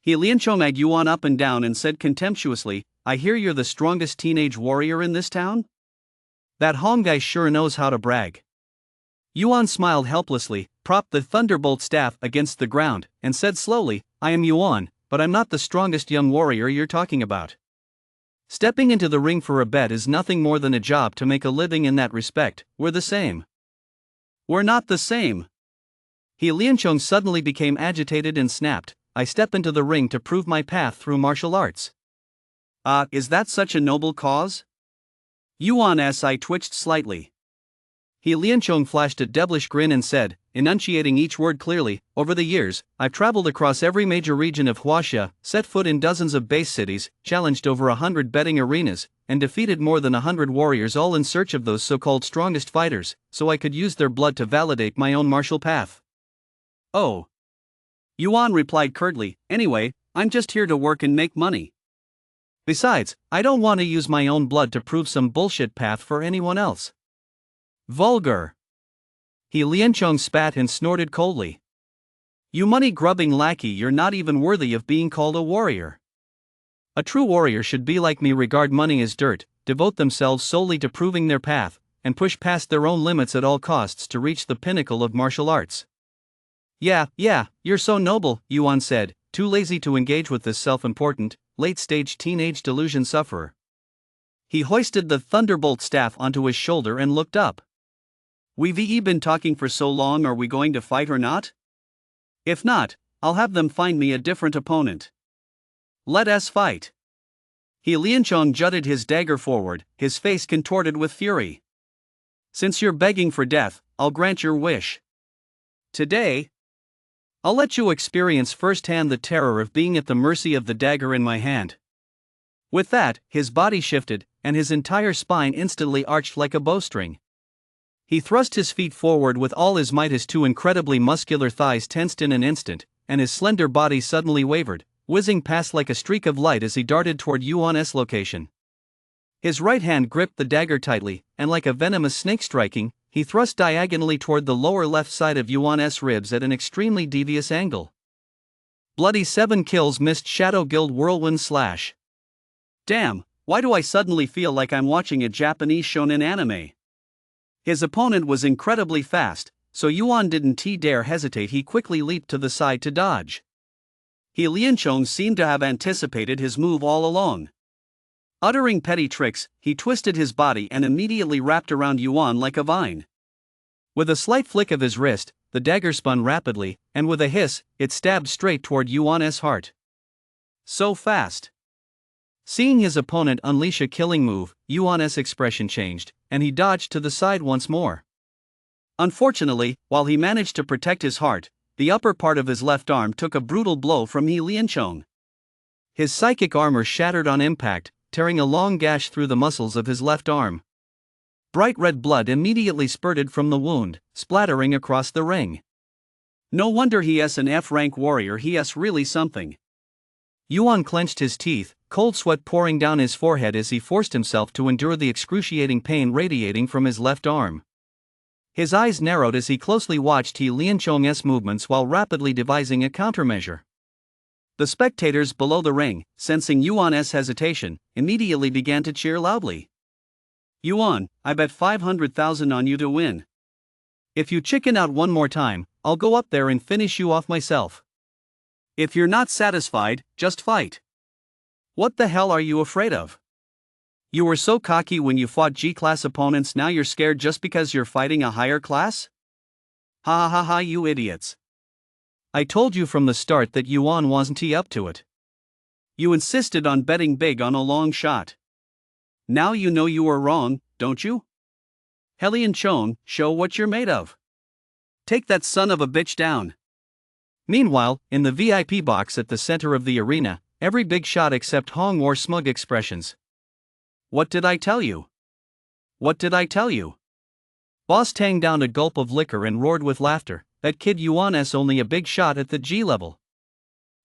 He Lianchong eyed Yuan up and down and said contemptuously, "I hear you're the strongest teenage warrior in this town?" That Hong guy sure knows how to brag. Yuan smiled helplessly, propped the thunderbolt staff against the ground, and said slowly, "I am Yuan, but I'm not the strongest young warrior you're talking about. Stepping into the ring for a bet is nothing more than a job to make a living. In that respect, we're the same." "We're not the same." He Lianchong suddenly became agitated and snapped, "I step into the ring to prove my path through martial arts." Is that such a noble cause?" Yuan's eye twitched slightly. He Lianchong flashed a devilish grin and said, enunciating each word clearly, "Over the years, I've traveled across every major region of Huaxia, set foot in dozens of base cities, challenged over 100 betting arenas, and defeated more than 100 warriors, all in search of those so-called strongest fighters, so I could use their blood to validate my own martial path." "Oh." Yuan replied curtly, "Anyway, I'm just here to work and make money. Besides, I don't want to use my own blood to prove some bullshit path for anyone else." "Vulgar." He Lianchong spat and snorted coldly. "You money-grubbing lackey, you're not even worthy of being called a warrior. A true warrior should be like me, regard money as dirt, devote themselves solely to proving their path, and push past their own limits at all costs to reach the pinnacle of martial arts." Yeah, you're so noble," Yuan said, too lazy to engage with this self-important, late-stage teenage delusion sufferer. He hoisted the thunderbolt staff onto his shoulder and looked up. "We've been talking for so long, are we going to fight or not? If not, I'll have them find me a different opponent. Let us fight." He Lianchong jutted his dagger forward, his face contorted with fury. "Since you're begging for death, I'll grant your wish. Today, I'll let you experience firsthand the terror of being at the mercy of the dagger in my hand." With that, his body shifted, and his entire spine instantly arched like a bowstring. He thrust his feet forward with all his might, his two incredibly muscular thighs tensed in an instant, and his slender body suddenly wavered, whizzing past like a streak of light as he darted toward Yuan's location. His right hand gripped the dagger tightly, and like a venomous snake striking, he thrust diagonally toward the lower left side of Yuan's ribs at an extremely devious angle. Bloody 7 kills missed. Shadow Guild whirlwind slash. Damn, why do I suddenly feel like I'm watching a Japanese shonen anime? His opponent was incredibly fast, so Yuan didn't dare hesitate. He quickly leaped to the side to dodge. He Lianchong seemed to have anticipated his move all along. Uttering petty tricks, he twisted his body and immediately wrapped around Yuan like a vine. With a slight flick of his wrist, the dagger spun rapidly, and with a hiss, it stabbed straight toward Yuan's heart. So fast. Seeing his opponent unleash a killing move, Yuan's expression changed, and he dodged to the side once more. Unfortunately, while he managed to protect his heart, the upper part of his left arm took a brutal blow from He Lianchong. His psychic armor shattered on impact, tearing a long gash through the muscles of his left arm. Bright red blood immediately spurted from the wound, splattering across the ring. No wonder he's an F-rank warrior, he's really something. Yuan clenched his teeth, cold sweat pouring down his forehead as he forced himself to endure the excruciating pain radiating from his left arm. His eyes narrowed as he closely watched He Lianchong's movements while rapidly devising a countermeasure. The spectators below the ring, sensing Yuan's hesitation, immediately began to cheer loudly. "Yuan, I bet 500,000 on you to win. If you chicken out one more time, I'll go up there and finish you off myself." If you're not satisfied, just fight. What the hell are you afraid of? You were so cocky when you fought G-class opponents, now you're scared just because you're fighting a higher class? Ha ha ha ha, you idiots. I told you from the start that Yuan wasn't up to it. You insisted on betting big on a long shot. Now you know you were wrong, don't you? Helian Chon, show what you're made of. Take that son of a bitch down. Meanwhile, in the VIP box at the center of the arena, every big shot except Hong wore smug expressions. What did I tell you? What did I tell you? Boss Tang downed a gulp of liquor and roared with laughter. That kid Yuan's only a big shot at the G level.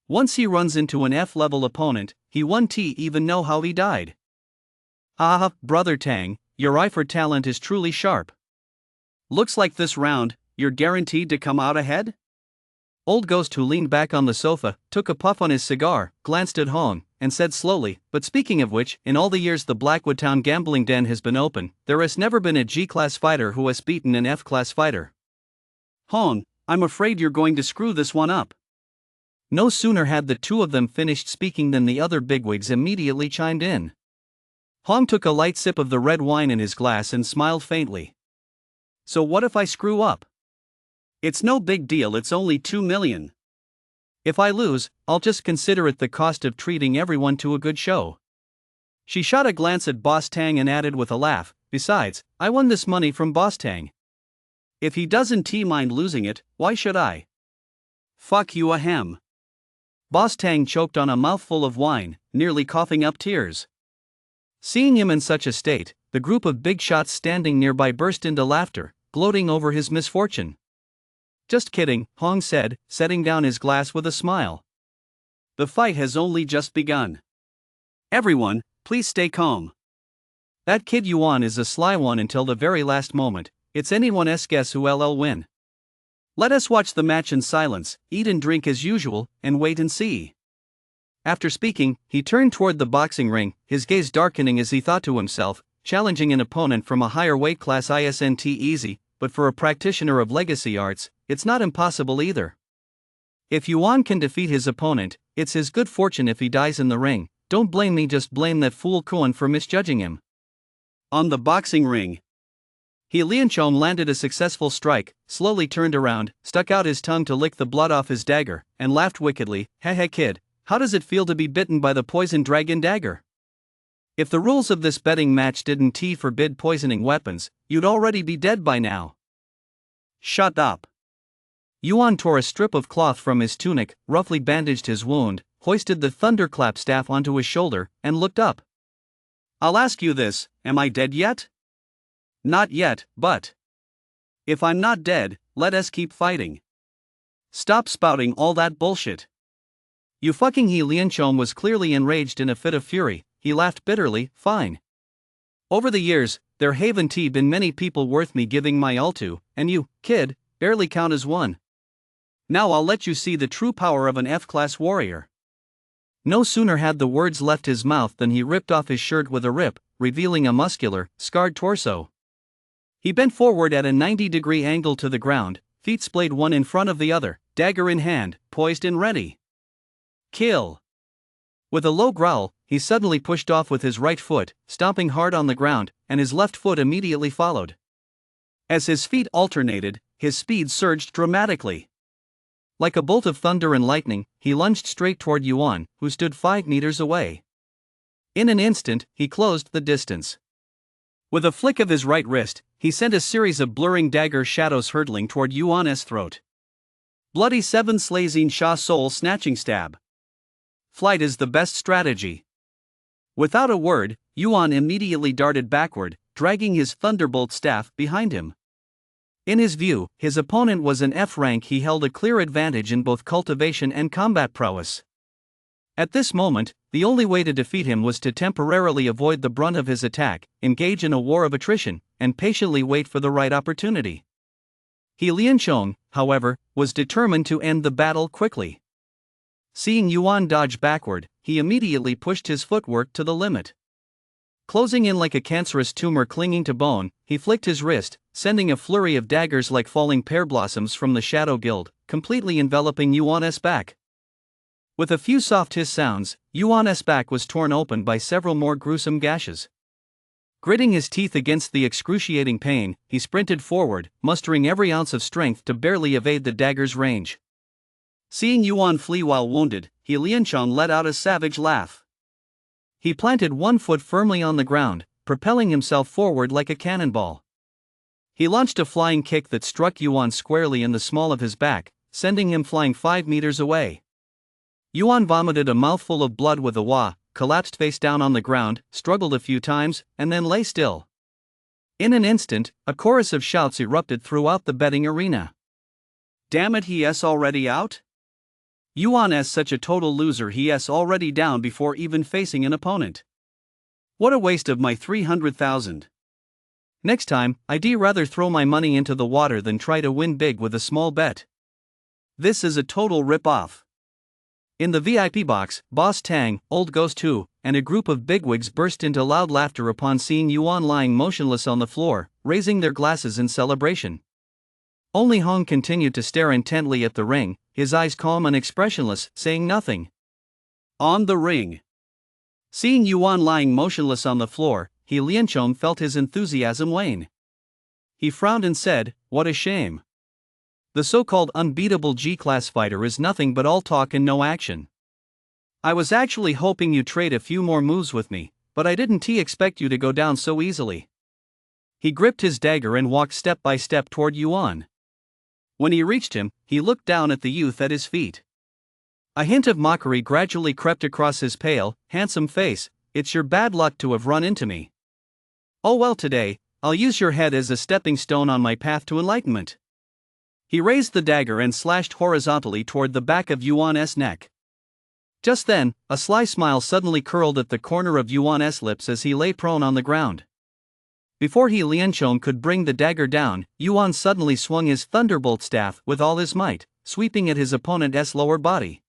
Once he runs into an F level opponent, he won't even know how he died. Ah, brother Tang, your eye for talent is truly sharp. Looks like this round, you're guaranteed to come out ahead? Old Ghost, who leaned back on the sofa, took a puff on his cigar, glanced at Hong, and said slowly, but speaking of which, in all the years the Blackwood Town gambling den has been open, there has never been a G-class fighter who has beaten an F-class fighter. Hong, I'm afraid you're going to screw this one up. No sooner had the two of them finished speaking than the other bigwigs immediately chimed in. Hong took a light sip of the red wine in his glass and smiled faintly. So what if I screw up? It's no big deal, it's only 2 million. If I lose, I'll just consider it the cost of treating everyone to a good show. She shot a glance at Boss Tang and added with a laugh, besides, I won this money from Boss Tang. If he doesn't mind losing it, why should I? Fuck you, ahem. Boss Tang choked on a mouthful of wine, nearly coughing up tears. Seeing him in such a state, the group of big shots standing nearby burst into laughter, gloating over his misfortune. Just kidding, Hong said, setting down his glass with a smile. The fight has only just begun. Everyone, please stay calm. That kid Yuan is a sly one until the very last moment. It's anyone's guess who'll win. Let us watch the match in silence, eat and drink as usual, and wait and see. After speaking, he turned toward the boxing ring, his gaze darkening as he thought to himself, challenging an opponent from a higher weight class isn't easy, but for a practitioner of legacy arts, it's not impossible either. If Yuan can defeat his opponent, it's his good fortune if he dies in the ring. Don't blame me, just blame that fool Kuan for misjudging him. On the boxing ring, He Lianchong landed a successful strike, slowly turned around, stuck out his tongue to lick the blood off his dagger, and laughed wickedly. Hey kid, how does it feel to be bitten by the poison dragon dagger? If the rules of this betting match didn't forbid poisoning weapons, you'd already be dead by now. Shut up. Yuan tore a strip of cloth from his tunic, roughly bandaged his wound, hoisted the thunderclap staff onto his shoulder, and looked up. I'll ask you this, am I dead yet? Not yet, but if I'm not dead, let us keep fighting. Stop spouting all that bullshit. You fucking He Lianchong was clearly enraged in a fit of fury. He laughed bitterly. Fine. Over the years, there haven't been many people worth me giving my all to, and you, kid, barely count as one. Now I'll let you see the true power of an F-class warrior. No sooner had the words left his mouth than he ripped off his shirt with a rip, revealing a muscular, scarred torso. He bent forward at a 90-degree angle to the ground, feet splayed one in front of the other, dagger in hand, poised and ready. Kill. With a low growl, he suddenly pushed off with his right foot, stomping hard on the ground, and his left foot immediately followed. As his feet alternated, his speed surged dramatically. Like a bolt of thunder and lightning, he lunged straight toward Yuan, who stood 5 meters away. In an instant, he closed the distance. With a flick of his right wrist, he sent a series of blurring dagger shadows hurtling toward Yuan's throat. Bloody 7 Slazine Sha soul snatching stab. Flight is the best strategy. Without a word, Yuan immediately darted backward, dragging his thunderbolt staff behind him. In his view, his opponent was an F rank. He held a clear advantage in both cultivation and combat prowess. At this moment, the only way to defeat him was to temporarily avoid the brunt of his attack, engage in a war of attrition, and patiently wait for the right opportunity. He Lianchong, however, was determined to end the battle quickly. Seeing Yuan dodge backward, he immediately pushed his footwork to the limit. Closing in like a cancerous tumor clinging to bone, he flicked his wrist, sending a flurry of daggers like falling pear blossoms from the Shadow Guild, completely enveloping Yuan's back. With a few soft hiss sounds, Yuan's back was torn open by several more gruesome gashes. Gritting his teeth against the excruciating pain, he sprinted forward, mustering every ounce of strength to barely evade the dagger's range. Seeing Yuan flee while wounded, He Liancheng let out a savage laugh. He planted one foot firmly on the ground, propelling himself forward like a cannonball. He launched a flying kick that struck Yuan squarely in the small of his back, sending him flying 5 meters away. Yuan vomited a mouthful of blood with a wah, collapsed face down on the ground, struggled a few times, and then lay still. In an instant, a chorus of shouts erupted throughout the betting arena. Damn it, he's already out? Yuan's such a total loser, he's already down before even facing an opponent. What a waste of my 300,000. Next time, I'd rather throw my money into the water than try to win big with a small bet. This is a total rip-off. In the VIP box, Boss Tang, Old Ghost 2, and a group of bigwigs burst into loud laughter upon seeing Yuan lying motionless on the floor, raising their glasses in celebration. Only Hong continued to stare intently at the ring, his eyes calm and expressionless, saying nothing. On the ring. Seeing Yuan lying motionless on the floor, He Liancheng felt his enthusiasm wane. He frowned and said, "What a shame. The so-called unbeatable G-class fighter is nothing but all talk and no action. I was actually hoping you'd trade a few more moves with me, but I didn't expect you to go down so easily." He gripped his dagger and walked step by step toward Yuan. When he reached him, he looked down at the youth at his feet. A hint of mockery gradually crept across his pale, handsome face. "It's your bad luck to have run into me. Oh well, today, I'll use your head as a stepping stone on my path to enlightenment." He raised the dagger and slashed horizontally toward the back of Yuan's neck. Just then, a sly smile suddenly curled at the corner of Yuan's lips as he lay prone on the ground. Before He Liancheng could bring the dagger down, Yuan suddenly swung his thunderbolt staff with all his might, sweeping at his opponent's lower body.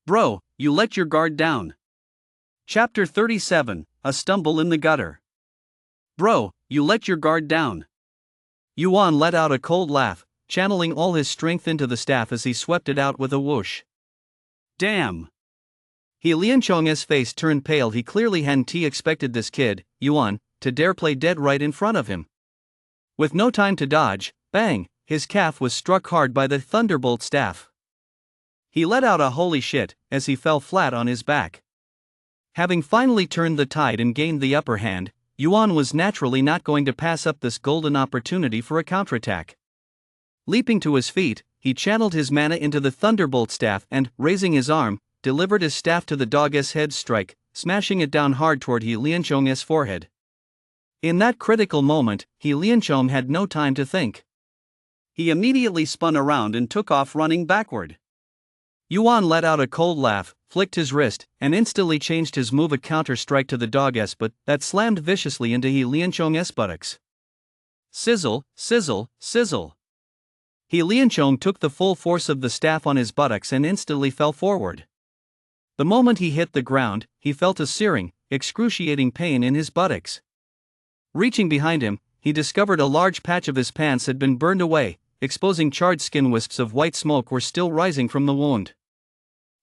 Bro, you let your guard down. Chapter 37, A Stumble in the Gutter. Bro, you let your guard down. Yuan let out a cold laugh, channeling all his strength into the staff as he swept it out with a whoosh. Damn. He Liancheng's face turned pale. He clearly hadn't expected this kid, Yuan, to dare play dead right in front of him. With no time to dodge, bang, his calf was struck hard by the thunderbolt staff. He let out a holy shit as he fell flat on his back. Having finally turned the tide and gained the upper hand, Yuan was naturally not going to pass up this golden opportunity for a counterattack. Leaping to his feet, he channeled his mana into the thunderbolt staff and, raising his arm, delivered his staff to the dog's head strike, smashing it down hard toward He Liancheng's forehead. In that critical moment, He Liancheng had no time to think. He immediately spun around and took off running backward. Yuan let out a cold laugh, flicked his wrist, and instantly changed his move, a counter-strike to the dog's butt that slammed viciously into He Liancheng's buttocks. Sizzle, sizzle, sizzle. He Liancheng took the full force of the staff on his buttocks and instantly fell forward. The moment he hit the ground, he felt a searing, excruciating pain in his buttocks. Reaching behind him, he discovered a large patch of his pants had been burned away, exposing charred skin. Wisps of white smoke were still rising from the wound.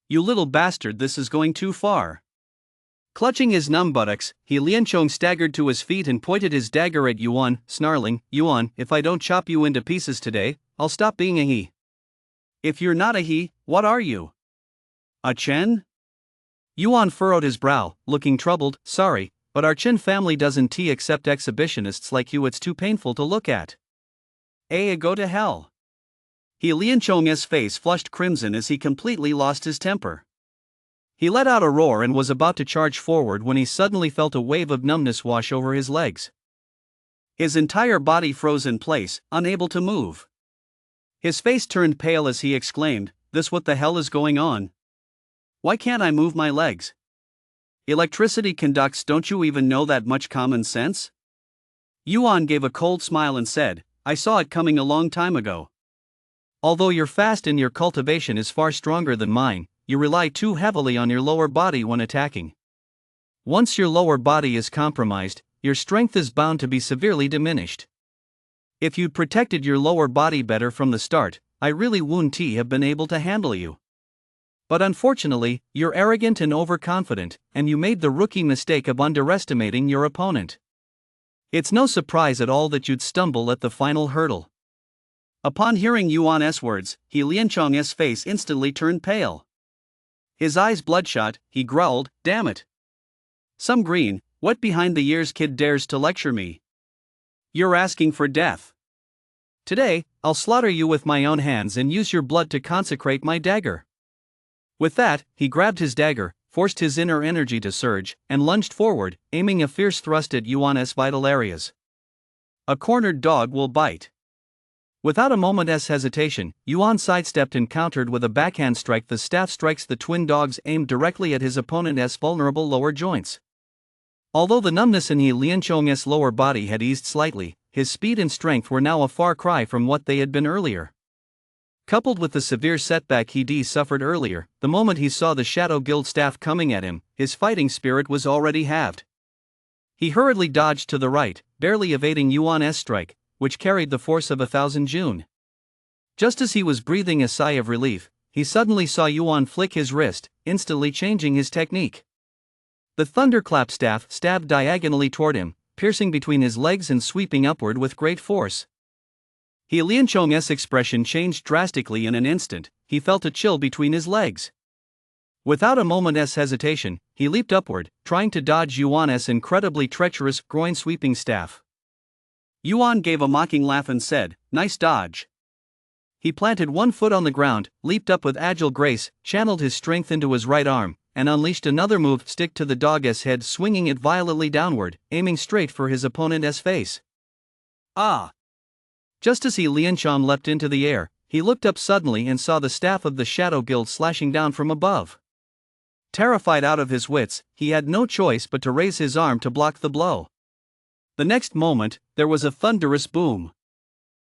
"You little bastard, this is going too far." Clutching his numb buttocks, He Liancheng staggered to his feet and pointed his dagger at Yuan, snarling, "Yuan, if I don't chop you into pieces today, I'll stop being a he." "If you're not a he, what are you? A Chen?" Yuan furrowed his brow, looking troubled. "Sorry, but our Chen family doesn't accept exhibitionists like you. It's too painful to look at." Go to hell." He Liancheng's face flushed crimson as he completely lost his temper. He let out a roar and was about to charge forward when he suddenly felt a wave of numbness wash over his legs. His entire body froze in place, unable to move. His face turned pale as he exclaimed, "This, what the hell is going on? Why can't I move my legs? Electricity conducts, don't you even know that much common sense?" Yuan gave a cold smile and said, "I saw it coming a long time ago. Although you're fast and your cultivation is far stronger than mine, you rely too heavily on your lower body when attacking. Once your lower body is compromised, your strength is bound to be severely diminished. If you'd protected your lower body better from the start, I really wouldn't have been able to handle you." But unfortunately, you're arrogant and overconfident, and you made the rookie mistake of underestimating your opponent. It's no surprise at all that you'd stumble at the final hurdle. Upon hearing Yuan's words, He Liancheng's face instantly turned pale. His eyes bloodshot, he growled, "Damn it. Some green, what behind the ears kid dares to lecture me? You're asking for death. Today, I'll slaughter you with my own hands and use your blood to consecrate my dagger." With that, he grabbed his dagger, forced his inner energy to surge, and lunged forward, aiming a fierce thrust at Yuan's vital areas. A cornered dog will bite. Without a moment's hesitation, Yuan sidestepped and countered with a backhand strike. The staff strikes the twin dogs aimed directly at his opponent's vulnerable lower joints. Although the numbness in He Liancheng's lower body had eased slightly, his speed and strength were now a far cry from what they had been earlier. Coupled with the severe setback he suffered earlier, the moment he saw the Shadow Guild staff coming at him, his fighting spirit was already halved. He hurriedly dodged to the right, barely evading Yuan's strike, which carried the force of 1,000 June. Just as he was breathing a sigh of relief, he suddenly saw Yuan flick his wrist, instantly changing his technique. The thunderclap staff stabbed diagonally toward him, piercing between his legs and sweeping upward with great force. He Liancheng's expression changed drastically in an instant. He felt a chill between his legs. Without a moment's hesitation, he leaped upward, trying to dodge Yuan's incredibly treacherous groin-sweeping staff. Yuan gave a mocking laugh and said, "Nice dodge." He planted one foot on the ground, leaped up with agile grace, channeled his strength into his right arm, and unleashed another move stick to the dog's head, swinging it violently downward, aiming straight for his opponent's face. Ah! Just as He Liancheng leapt into the air, he looked up suddenly and saw the staff of the Shadow Guild slashing down from above. Terrified out of his wits, he had no choice but to raise his arm to block the blow. The next moment, there was a thunderous boom.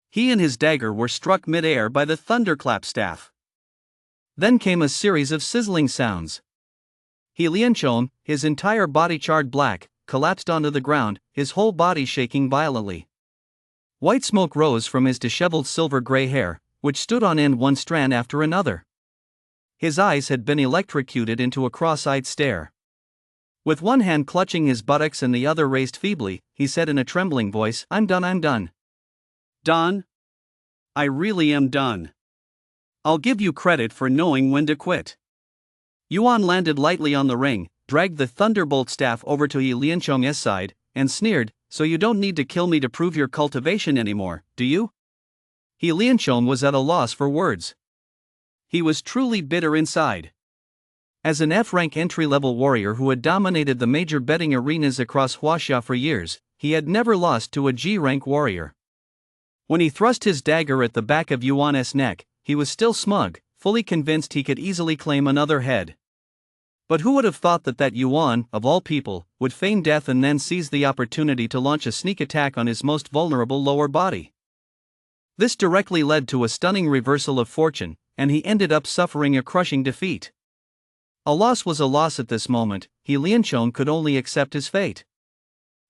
He and his dagger were struck mid-air by the thunderclap staff. Then came a series of sizzling sounds. He Liancheng, his entire body charred black, collapsed onto the ground, his whole body shaking violently. White smoke rose from his disheveled silver-gray hair, which stood on end one strand after another. His eyes had been electrocuted into a cross-eyed stare. With one hand clutching his buttocks and the other raised feebly, he said in a trembling voice, I'm done. Done? I really am done. I'll give you credit for knowing when to quit." Yuan landed lightly on the ring, dragged the thunderbolt staff over to He Liancheng's side, and sneered, "So you don't need to kill me to prove your cultivation anymore, do you?" He Liancheng was at a loss for words. He was truly bitter inside. As an F-rank entry-level warrior who had dominated the major betting arenas across Huaxia for years, he had never lost to a G-rank warrior. When he thrust his dagger at the back of Yuan's neck, he was still smug, fully convinced he could easily claim another head. But who would have thought that Yuan, of all people, would feign death and then seize the opportunity to launch a sneak attack on his most vulnerable lower body? This directly led to a stunning reversal of fortune, and he ended up suffering a crushing defeat. A loss was a loss at this moment. He Liancheng could only accept his fate.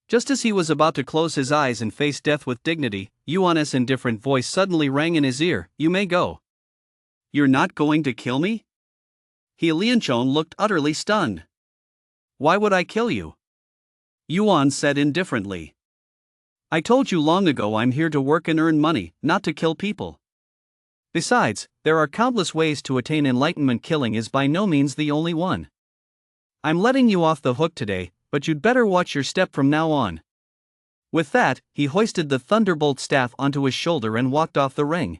Just as he was about to close his eyes and face death with dignity, Yuan's indifferent voice suddenly rang in his ear, "You may go." "You're not going to kill me?" He Liancheng looked utterly stunned. "Why would I kill you?" Yuan said indifferently. "I told you long ago I'm here to work and earn money, not to kill people. Besides, there are countless ways to attain enlightenment. Killing is by no means the only one. I'm letting you off the hook today, but you'd better watch your step from now on." With that, he hoisted the thunderbolt staff onto his shoulder and walked off the ring.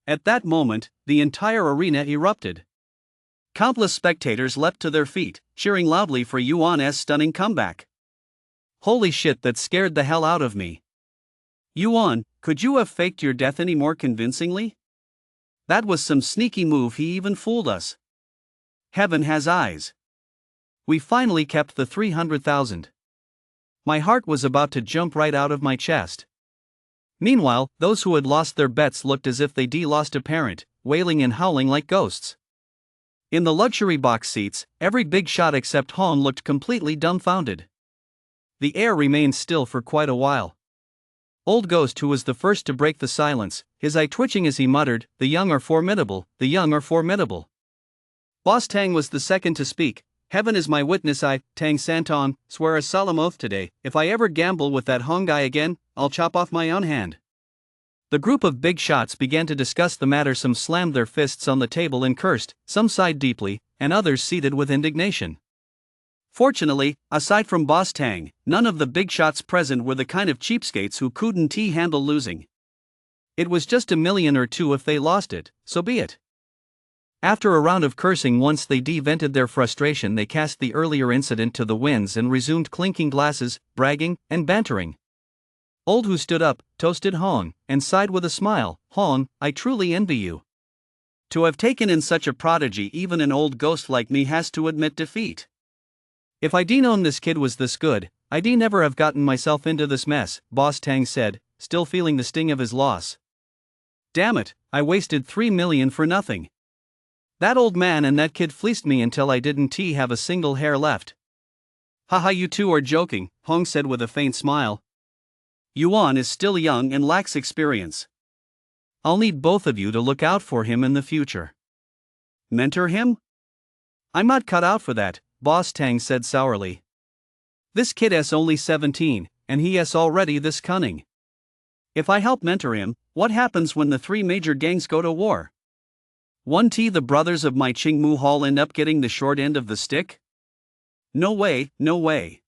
At that moment, the entire arena erupted. Countless spectators leapt to their feet, cheering loudly for Yuan's stunning comeback. "Holy shit, that scared the hell out of me. Yuan, could you have faked your death any more convincingly? That was some sneaky move. He even fooled us. Heaven has eyes. We finally kept the 300,000. My heart was about to jump right out of my chest." Meanwhile, those who had lost their bets looked as if they'd lost a parent, wailing and howling like ghosts. In the luxury box seats, every big shot except Hong looked completely dumbfounded. The air remained still for quite a while. Old Ghost, who was the first to break the silence, his eye twitching as he muttered, "The young are formidable, the young are formidable." Boss Tang was the second to speak. Heaven is my witness, I, Tang Santon, swear a solemn oath today, if I ever gamble with that Hong guy again, I'll chop off my own hand. The group of big shots began to discuss the matter. Some slammed their fists on the table and cursed, some sighed deeply, and others seethed with indignation. Fortunately, aside from Boss Tang, none of the big shots present were the kind of cheapskates who couldn't handle losing. It was just $1 million or $2 if they lost it, so be it. After a round of cursing, once they vented their frustration, they cast the earlier incident to the winds and resumed clinking glasses, bragging, and bantering. Old Hu stood up, toasted Hong, and sighed with a smile. Hong, I truly envy you. To have taken in such a prodigy, even an old ghost like me has to admit defeat. If I'd known this kid was this good, I'd never have gotten myself into this mess, Boss Tang said, still feeling the sting of his loss. Damn it, I wasted $3 million for nothing. That old man and that kid fleeced me until I didn't have a single hair left. Haha, you two are joking, Hong said with a faint smile. Yuan is still young and lacks experience. I'll need both of you to look out for him in the future. Mentor him? I'm not cut out for that, Boss Tang said sourly. This kid is only 17, and he is already this cunning. If I help mentor him, what happens when the three major gangs go to war? Won't the brothers of my Qingmu Hall end up getting the short end of the stick? No way, no way.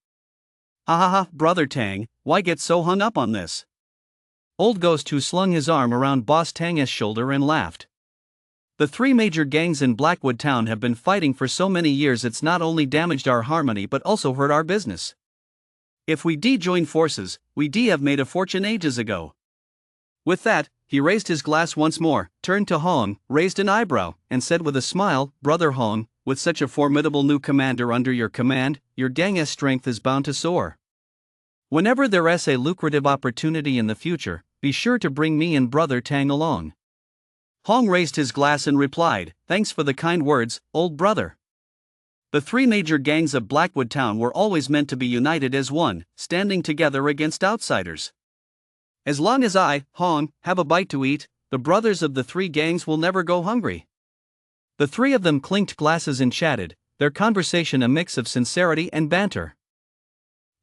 Ha, Brother Tang, why get so hung up on this? Old Ghost Hu slung his arm around Boss Tang's shoulder and laughed. The three major gangs in Blackwood Town have been fighting for so many years, it's not only damaged our harmony but also hurt our business. If we join forces, we have made a fortune ages ago. With that, he raised his glass once more, turned to Hong, raised an eyebrow, and said with a smile, Brother Hong, with such a formidable new commander under your command, your gang's strength is bound to soar. Whenever there is a lucrative opportunity in the future, be sure to bring me and Brother Tang along. Hong raised his glass and replied, Thanks for the kind words, old brother. The three major gangs of Blackwood Town were always meant to be united as one, standing together against outsiders. As long as I, Hong, have a bite to eat, the brothers of the three gangs will never go hungry. The three of them clinked glasses and chatted, their conversation a mix of sincerity and banter.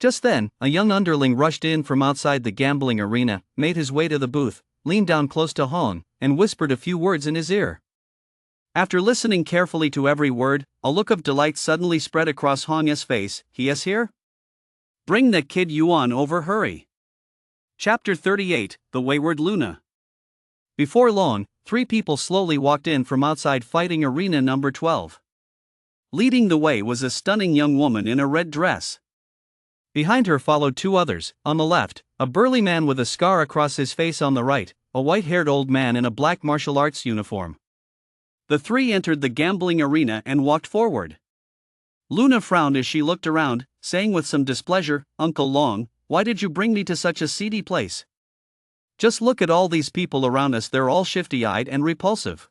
Just then, a young underling rushed in from outside the gambling arena, made his way to the booth, leaned down close to Hong, and whispered a few words in his ear. After listening carefully to every word, a look of delight suddenly spread across Hong's face. He is here? Bring that kid Yuan over, hurry. Chapter 38, The Wayward Luna. Before long, three people slowly walked in from outside fighting arena number 12. Leading the way was a stunning young woman in a red dress. Behind her followed two others, on the left, a burly man with a scar across his face, on the right, a white-haired old man in a black martial arts uniform. The three entered the gambling arena and walked forward. Luna frowned as she looked around, saying with some displeasure, Uncle Long, why did you bring me to such a seedy place? Just look at all these people around us, they're all shifty-eyed and repulsive.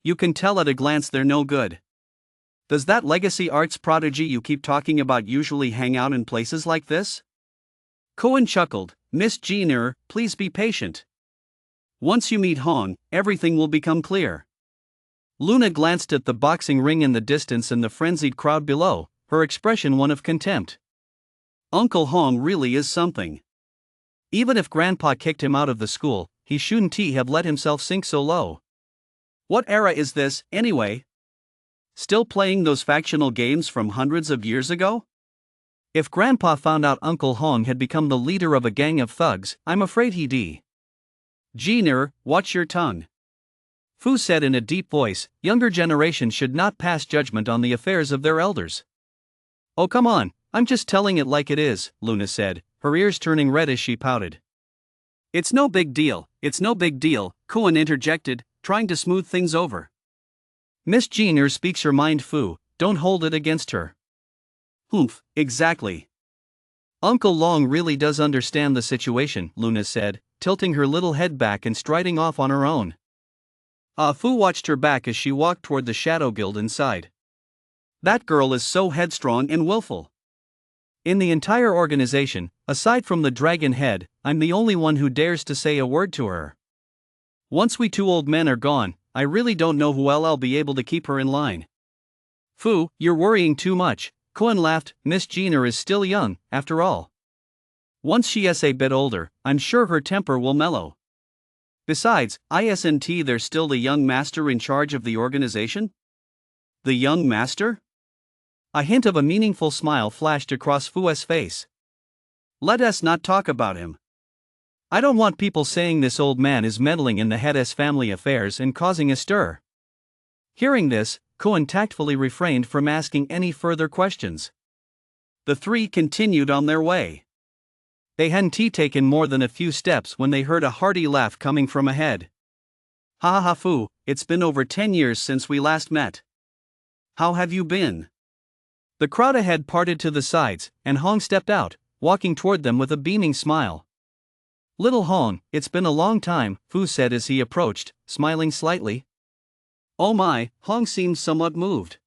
You can tell at a glance they're no good. Does that legacy arts prodigy you keep talking about usually hang out in places like this? Cohen chuckled, Miss Jenner, please be patient. Once you meet Hong, everything will become clear. Luna glanced at the boxing ring in the distance and the frenzied crowd below, her expression one of contempt. Uncle Hong really is something. Even if Grandpa kicked him out of the school, he shouldn't have let himself sink so low. What era is this, anyway? Still playing those factional games from hundreds of years ago? If Grandpa found out Uncle Hong had become the leader of a gang of thugs, I'm afraid he'd. Jenner, watch your tongue. Fu said in a deep voice, younger generations should not pass judgment on the affairs of their elders. Oh come on, I'm just telling it like it is, Luna said, her ears turning red as she pouted. It's no big deal, Kuan interjected, trying to smooth things over. Miss Jenner speaks her mind, Fu, don't hold it against her. Humph, exactly. Uncle Long really does understand the situation, Luna said, tilting her little head back and striding off on her own. Fu watched her back as she walked toward the Shadow Guild inside. That girl is so headstrong and willful. In the entire organization, aside from the Dragon Head, I'm the only one who dares to say a word to her. Once we two old men are gone, I really don't know who I'll be able to keep her in line. Fu, you're worrying too much, Cohen laughed. Miss Jenner is still young, after all. Once she is a bit older, I'm sure her temper will mellow. Besides, isn't there's still the young master in charge of the organization? The young master? A hint of a meaningful smile flashed across Fu's face. Let us not talk about him. I don't want people saying this old man is meddling in the head's family affairs and causing a stir. Hearing this, Cohen tactfully refrained from asking any further questions. The three continued on their way. They hadn't taken more than a few steps when they heard a hearty laugh coming from ahead. Ha ha Fu, it's been over 10 years since we last met. How have you been? The crowd ahead parted to the sides, and Hong stepped out, walking toward them with a beaming smile. Little Hong, it's been a long time, Fu said as he approached, smiling slightly. Oh my, Hong seemed somewhat moved.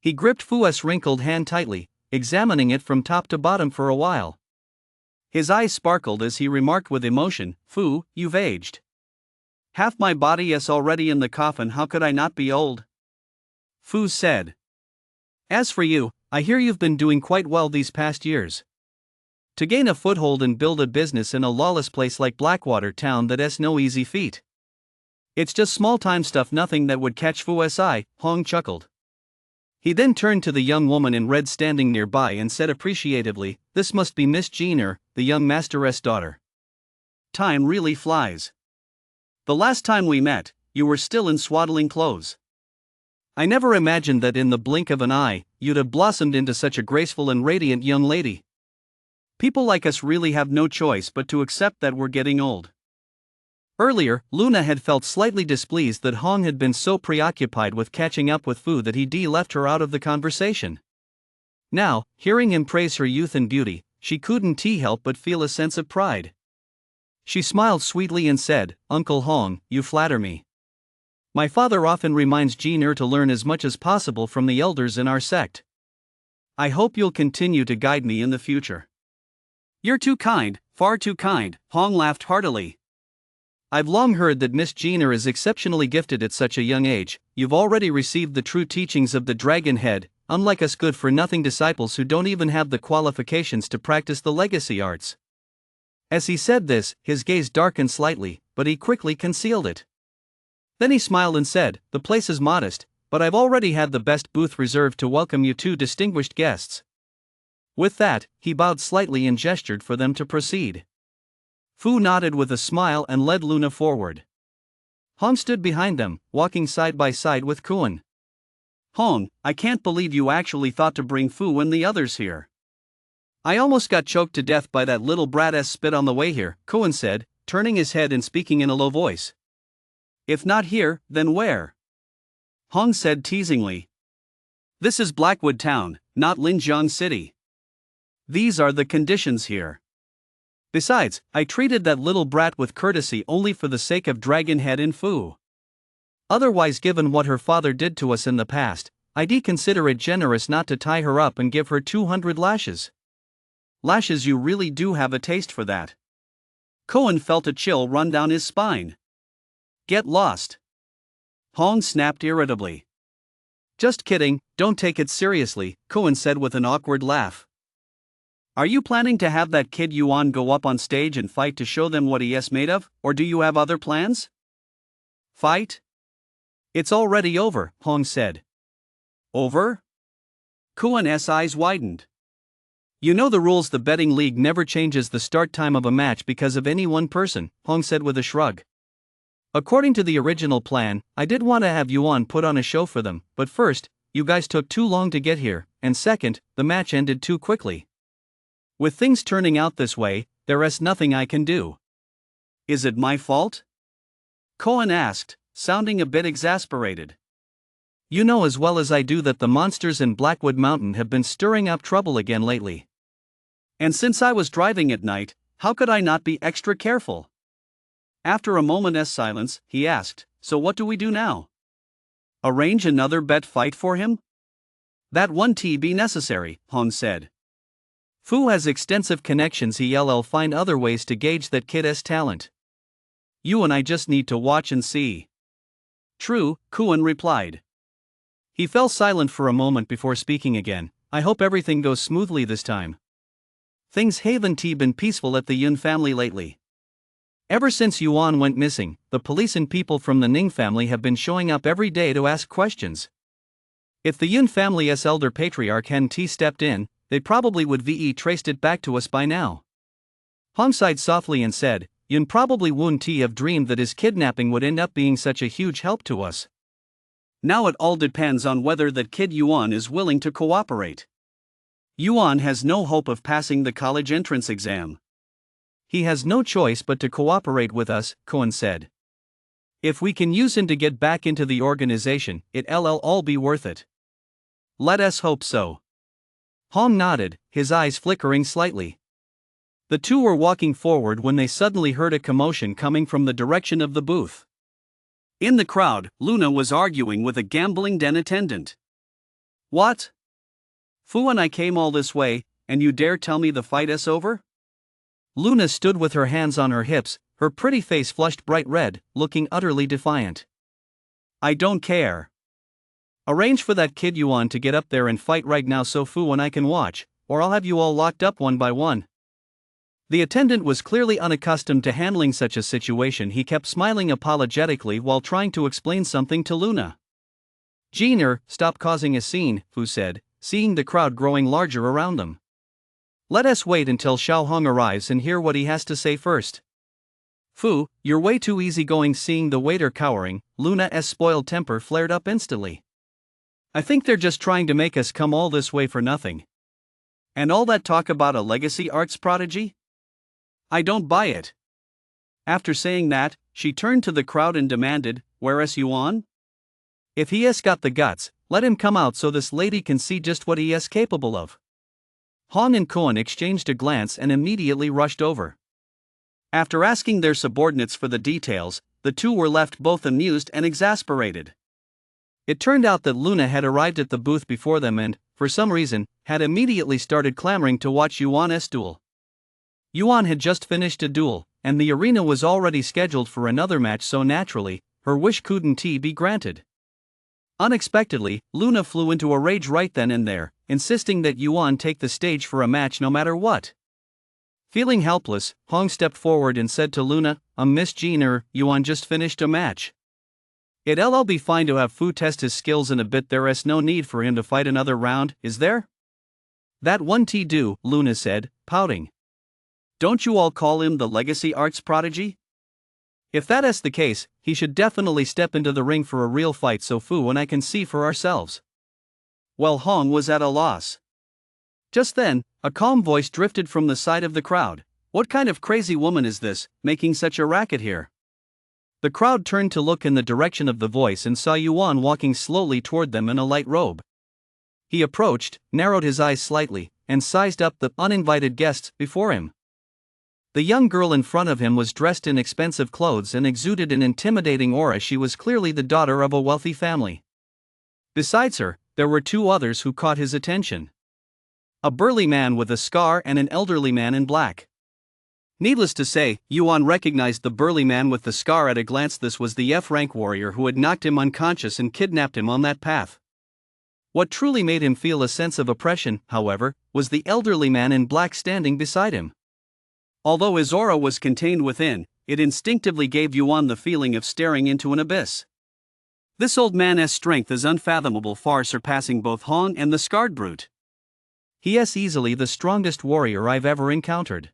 He gripped Fu's wrinkled hand tightly, examining it from top to bottom for a while. His eyes sparkled as he remarked with emotion, Fu, you've aged. Half my body is already in the coffin, how could I not be old? Fu said. As for you, I hear you've been doing quite well these past years. To gain a foothold and build a business in a lawless place like Blackwater Town, that's no easy feat. It's just small-time stuff, nothing that would catch Fu's eye, Hong chuckled. He then turned to the young woman in red standing nearby and said appreciatively, this must be Miss Jenner, the young masteress' daughter. Time really flies. The last time we met, you were still in swaddling clothes. I never imagined that in the blink of an eye, you'd have blossomed into such a graceful and radiant young lady. People like us really have no choice but to accept that we're getting old. Earlier, Luna had felt slightly displeased that Hong had been so preoccupied with catching up with Fu that he left her out of the conversation. Now, hearing him praise her youth and beauty, she couldn't help but feel a sense of pride. She smiled sweetly and said, Uncle Hong, you flatter me. My father often reminds Jenner to learn as much as possible from the elders in our sect. I hope you'll continue to guide me in the future. You're too kind, far too kind, Hong laughed heartily. I've long heard that Miss Jenner is exceptionally gifted at such a young age. You've already received the true teachings of the Dragon Head, unlike us good-for-nothing disciples who don't even have the qualifications to practice the legacy arts. As he said this, his gaze darkened slightly, but he quickly concealed it. Then he smiled and said, the place is modest, but I've already had the best booth reserved to welcome you two distinguished guests. With that, he bowed slightly and gestured for them to proceed. Fu nodded with a smile and led Luna forward. Hong stood behind them, walking side by side with Kuan. Hong, I can't believe you actually thought to bring Fu and the others here. I almost got choked to death by that little brat spit on the way here, Kuan said, turning his head and speaking in a low voice. If not here, then where? Hong said teasingly. This is Blackwood Town, not Linjiang City. These are the conditions here. Besides, I treated that little brat with courtesy only for the sake of Dragonhead and Fu. Otherwise, given what her father did to us in the past, I'd consider it generous not to tie her up and give her 200 lashes. Lashes, you really do have a taste for that. Cohen felt a chill run down his spine. Get lost. Hong snapped irritably. Just kidding, don't take it seriously, Cohen said with an awkward laugh. Are you planning to have that kid Yuan go up on stage and fight to show them what he is made of, or do you have other plans? Fight? It's already over, Hong said. Over? Kuan's eyes widened. You know the rules, the betting league never changes the start time of a match because of any one person, Hong said with a shrug. According to the original plan, I did want to have Yuan put on a show for them, but first, you guys took too long to get here, and second, the match ended too quickly. With things turning out this way, there is nothing I can do. Is it my fault? Cohen asked, sounding a bit exasperated. You know as well as I do that the monsters in Blackwood Mountain have been stirring up trouble again lately. And since I was driving at night, how could I not be extra careful? After a moment's silence, he asked, so what do we do now? Arrange another bet fight for him? That won't be necessary, Hong said. Fu has extensive connections, he'll find other ways to gauge that kid's talent. You and I just need to watch and see. True, Kuan replied. He fell silent for a moment before speaking again. I hope everything goes smoothly this time. Things haven't been peaceful at the Yun family lately. Ever since Yuan went missing, the police and people from the Ning family have been showing up every day to ask questions. If the Yun family's elder patriarch hadn't stepped in, they probably would have traced it back to us by now. Hong sighed softly and said, Yun probably wouldn't have dreamed that his kidnapping would end up being such a huge help to us. Now it all depends on whether that kid Yuan is willing to cooperate. Yuan has no hope of passing the college entrance exam. He has no choice but to cooperate with us, Cohen said. If we can use him to get back into the organization, it'll all be worth it. Let us hope so. Hong nodded, his eyes flickering slightly. The two were walking forward when they suddenly heard a commotion coming from the direction of the booth. In the crowd, Luna was arguing with a gambling den attendant. What? Fu and I came all this way, and you dare tell me the fight is over? Luna stood with her hands on her hips, her pretty face flushed bright red, looking utterly defiant. I don't care. Arrange for that kid Yuan to get up there and fight right now so Fu and I can watch, or I'll have you all locked up one by one. The attendant was clearly unaccustomed to handling such a situation. He kept smiling apologetically while trying to explain something to Luna. Jeaner, stop causing a scene, Fu said, seeing the crowd growing larger around them. Let us wait until Xiao Hong arrives and hear what he has to say first. Fu, you're way too easygoing. Seeing the waiter cowering, Luna's spoiled temper flared up instantly. I think they're just trying to make us come all this way for nothing. And all that talk about a legacy arts prodigy? I don't buy it. After saying that, she turned to the crowd and demanded, Where's Yuan? If he has got the guts, let him come out so this lady can see just what he is capable of. Hong and Cohen exchanged a glance and immediately rushed over. After asking their subordinates for the details, the two were left both amused and exasperated. It turned out that Luna had arrived at the booth before them and, for some reason, had immediately started clamoring to watch Yuan's duel. Yuan had just finished a duel, and the arena was already scheduled for another match, so naturally, her wish couldn't be granted. Unexpectedly, Luna flew into a rage right then and there, insisting that Yuan take the stage for a match no matter what. Feeling helpless, Hong stepped forward and said to Luna, Miss Jeaner, Yuan just finished a match. It'll be fine to have Fu test his skills in a bit. There's no need for him to fight another round, is there? That won't do, Luna said, pouting. Don't you all call him the legacy arts prodigy? If that is the case, he should definitely step into the ring for a real fight so Fu and I can see for ourselves. Well, Hong was at a loss. Just then, a calm voice drifted from the side of the crowd. What kind of crazy woman is this, making such a racket here? The crowd turned to look in the direction of the voice and saw Yuan walking slowly toward them in a light robe. He approached, narrowed his eyes slightly, and sized up the uninvited guests before him. The young girl in front of him was dressed in expensive clothes and exuded an intimidating aura. She was clearly the daughter of a wealthy family. Besides her, there were two others who caught his attention. A burly man with a scar and an elderly man in black. Needless to say, Yuan recognized the burly man with the scar at a glance. This was the F-rank warrior who had knocked him unconscious and kidnapped him on that path. What truly made him feel a sense of oppression, however, was the elderly man in black standing beside him. Although his aura was contained within, it instinctively gave Yuan the feeling of staring into an abyss. This old man's strength is unfathomable, far surpassing both Hong and the scarred brute. He is easily the strongest warrior I've ever encountered.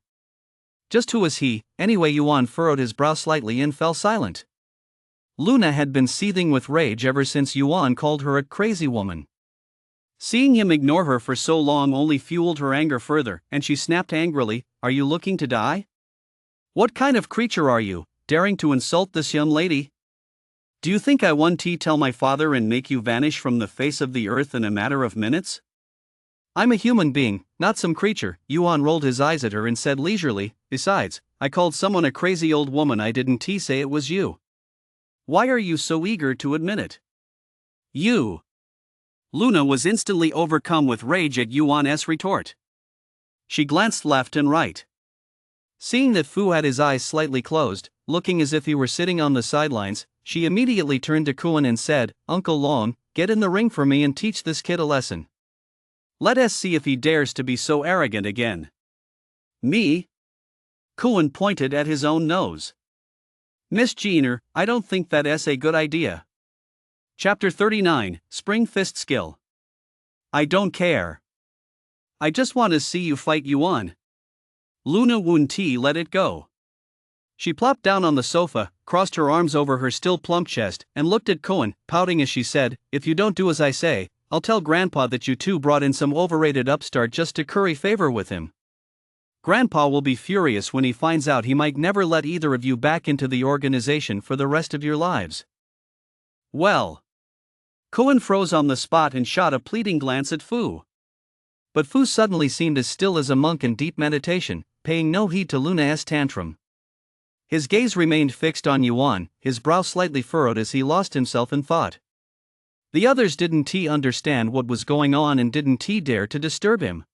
Just who is he, anyway? Yuan furrowed his brow slightly and fell silent. Luna had been seething with rage ever since Yuan called her a crazy woman. Seeing him ignore her for so long only fueled her anger further, and she snapped angrily, Are you looking to die? What kind of creature are you, daring to insult this young lady? Do you think I want to tell my father and make you vanish from the face of the earth in a matter of minutes? I'm a human being, not some creature. Yuan rolled his eyes at her and said leisurely, Besides, I called someone a crazy old woman. I didn't say it was you. Why are you so eager to admit it? You. Luna was instantly overcome with rage at Yuan's retort. She glanced left and right. Seeing that Fu had his eyes slightly closed, looking as if he were sitting on the sidelines, she immediately turned to Kuan and said, Uncle Long, get in the ring for me and teach this kid a lesson. Let us see if he dares to be so arrogant again. Me? Cohen pointed at his own nose. Miss Jenner, I don't think that's a good idea. Chapter 39, Spring Fist Skill. I don't care. I just want to see you fight Yuan. Luna Wunti let it go. She plopped down on the sofa, crossed her arms over her still plump chest, and looked at Cohen, pouting as she said, "If you don't do as I say, I'll tell Grandpa that you two brought in some overrated upstart just to curry favor with him. Grandpa will be furious when he finds out he might never let either of you back into the organization for the rest of your lives." Well. Cohen froze on the spot and shot a pleading glance at Fu. But Fu suddenly seemed as still as a monk in deep meditation, paying no heed to Luna's tantrum. His gaze remained fixed on Yuan, his brow slightly furrowed as he lost himself in thought. The others didn't understand what was going on and didn't dare to disturb him.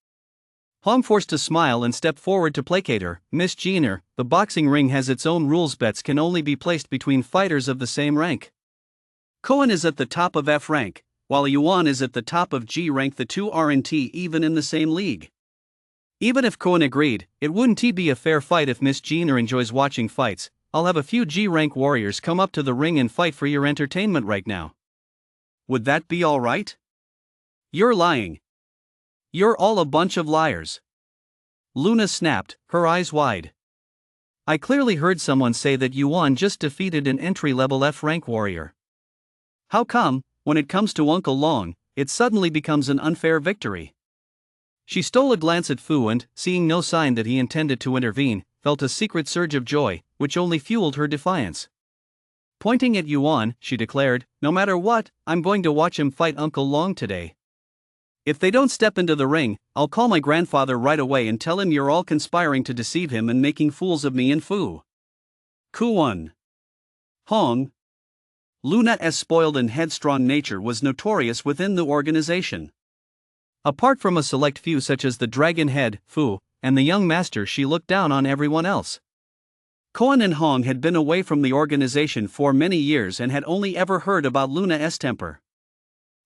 Hong forced a smile and stepped forward to placate her. "Miss Jenner, the boxing ring has its own rules. Bets can only be placed between fighters of the same rank. Cohen is at the top of F rank, while Yuan is at the top of G rank. The two aren't even in the same league. Even if Cohen agreed, it wouldn't be a fair fight. If Miss Jenner enjoys watching fights, I'll have a few G rank warriors come up to the ring and fight for your entertainment right now." "Would that be all right?" "You're lying. You're all a bunch of liars." Luna snapped, her eyes wide. "I clearly heard someone say that Yuan just defeated an entry-level F-rank warrior. How come, when it comes to Uncle Long, it suddenly becomes an unfair victory?" She stole a glance at Fu and, seeing no sign that he intended to intervene, felt a secret surge of joy, which only fueled her defiance. Pointing at Yuan, she declared, "No matter what, I'm going to watch him fight Uncle Long today. If they don't step into the ring, I'll call my grandfather right away and tell him you're all conspiring to deceive him and making fools of me and Fu." Kuan. Hong. Luna's spoiled and headstrong nature was notorious within the organization. Apart from a select few such as the Dragon Head, Fu, and the young master, she looked down on everyone else. Cohen and Hong had been away from the organization for many years and had only ever heard about Luna's temper.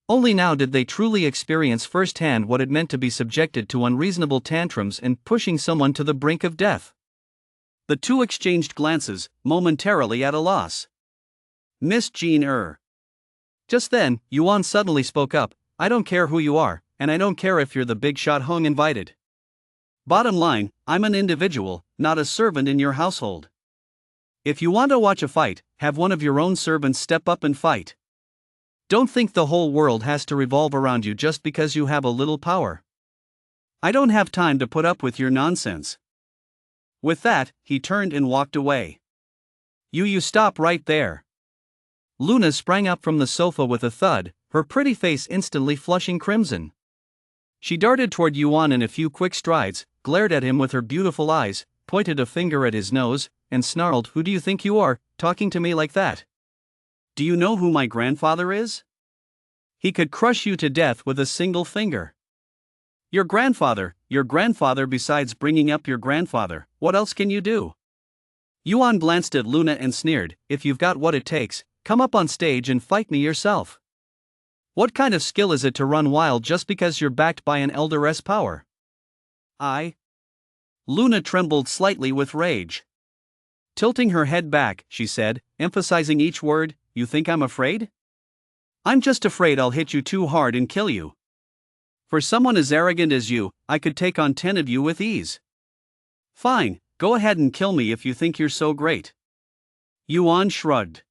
Only now did they truly experience firsthand what it meant to be subjected to unreasonable tantrums and pushing someone to the brink of death. The two exchanged glances, momentarily at a loss. "Miss Jenner." Just then, Yuan suddenly spoke up, "I don't care who you are, and I don't care if you're the big shot Hong invited. Bottom line, I'm an individual, not a servant in your household. If you want to watch a fight, have one of your own servants step up and fight. Don't think the whole world has to revolve around you just because you have a little power. I don't have time to put up with your nonsense." With that, he turned and walked away. You stop right there." Luna sprang up from the sofa with a thud, her pretty face instantly flushing crimson. She darted toward Yuan in a few quick strides, glared at him with her beautiful eyes, pointed a finger at his nose, and snarled, "Who do you think you are, talking to me like that? Do you know who my grandfather is? He could crush you to death with a single finger." Your grandfather, besides bringing up your grandfather, what else can you do?" Yuan glanced at Luna and sneered, "If you've got what it takes, come up on stage and fight me yourself. What kind of skill is it to run wild just because you're backed by an elder's power?" Luna trembled slightly with rage. Tilting her head back, she said, emphasizing each word, "You think I'm afraid? I'm just afraid I'll hit you too hard and kill you. For someone as arrogant as you, I could take on 10 of you with ease." "Fine, go ahead and kill me if you think you're so great." Yuan shrugged.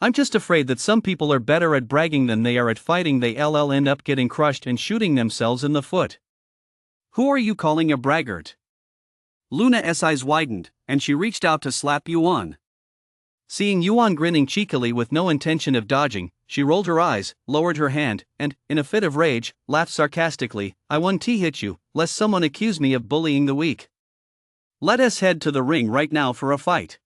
"I'm just afraid that some people are better at bragging than they are at fighting. They'll end up getting crushed and shooting themselves in the foot." "Who are you calling a braggart?" Luna's eyes widened, and she reached out to slap Yuan. Seeing Yuan grinning cheekily with no intention of dodging, she rolled her eyes, lowered her hand, and, in a fit of rage, laughed sarcastically, "I won't hit you, lest someone accuse me of bullying the weak. Let us head to the ring right now for a fight.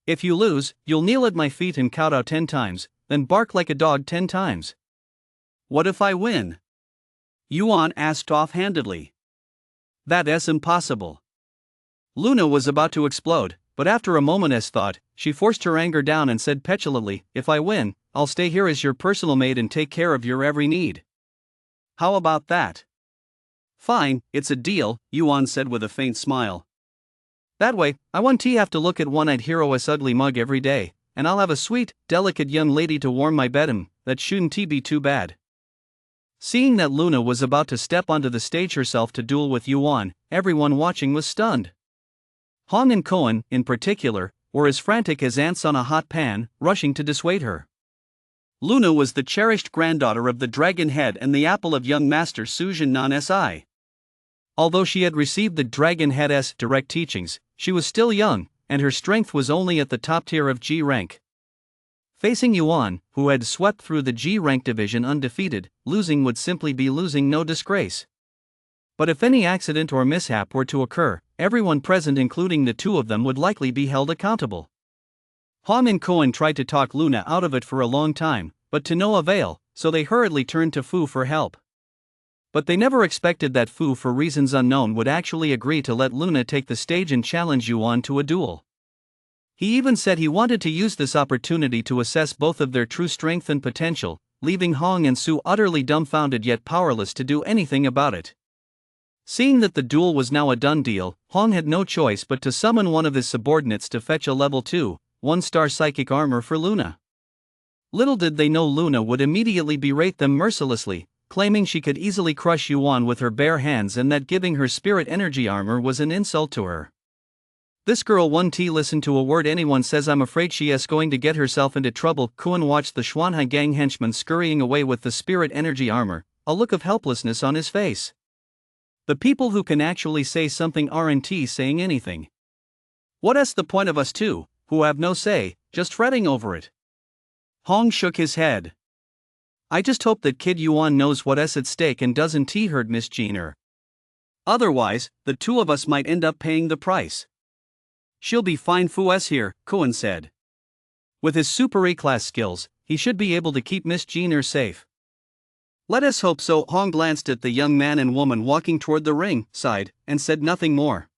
If you lose, you'll kneel at my feet and kowtow 10 times, then bark like a dog 10 times. What if I win?" Yuan asked offhandedly. "That's impossible." Luna was about to explode, but after a moment's thought, she forced her anger down and said petulantly, "If I win, I'll stay here as your personal maid and take care of your every need. How about that? Fine, it's a deal, Yuan said with a faint smile. That way, I won't have to look at one-eyed hero's ugly mug every day, and I'll have a sweet, delicate young lady to warm my bed in. That shouldn't be too bad. Seeing that Luna was about to step onto the stage herself to duel with Yuan, everyone watching was stunned. Hong and Cohen, in particular, were as frantic as ants on a hot pan, rushing to dissuade her. Luna was the cherished granddaughter of the Dragon Head and the apple of young master Su Jiannan Si. Although she had received the Dragon Head's direct teachings, she was still young, and her strength was only at the top tier of G rank. Facing Yuan, who had swept through the G rank division undefeated, losing would simply be losing, no disgrace. But if any accident or mishap were to occur, everyone present, including the two of them, would likely be held accountable. Hong and Cohen tried to talk Luna out of it for a long time, but to no avail, so they hurriedly turned to Fu for help. But they never expected that Fu, for reasons unknown, would actually agree to let Luna take the stage and challenge Yuan to a duel. He even said he wanted to use this opportunity to assess both of their true strength and potential, leaving Hong and Su utterly dumbfounded yet powerless to do anything about it. Seeing that the duel was now a done deal, Hong had no choice but to summon one of his subordinates to fetch a level 2, 1-star psychic armor for Luna. Little did they know Luna would immediately berate them mercilessly, claiming she could easily crush Yuan with her bare hands and that giving her spirit energy armor was an insult to her. This girl won't listen to a word anyone says. I'm afraid she is going to get herself into trouble. Kuan watched the Xuanhai gang henchman scurrying away with the spirit energy armor, a look of helplessness on his face. The people who can actually say something aren't saying anything. What's the point of us two, who have no say, just fretting over it? Hong shook his head. I just hope that kid Yuan knows what's at stake and doesn't hurt Miss Jeaner. Otherwise, the two of us might end up paying the price. She'll be fine. Fu's here, Cohen said. With his super E-class skills, he should be able to keep Miss Jeaner safe. Let us hope so. Hong glanced at the young man and woman walking toward the ring, sighed, and said nothing more.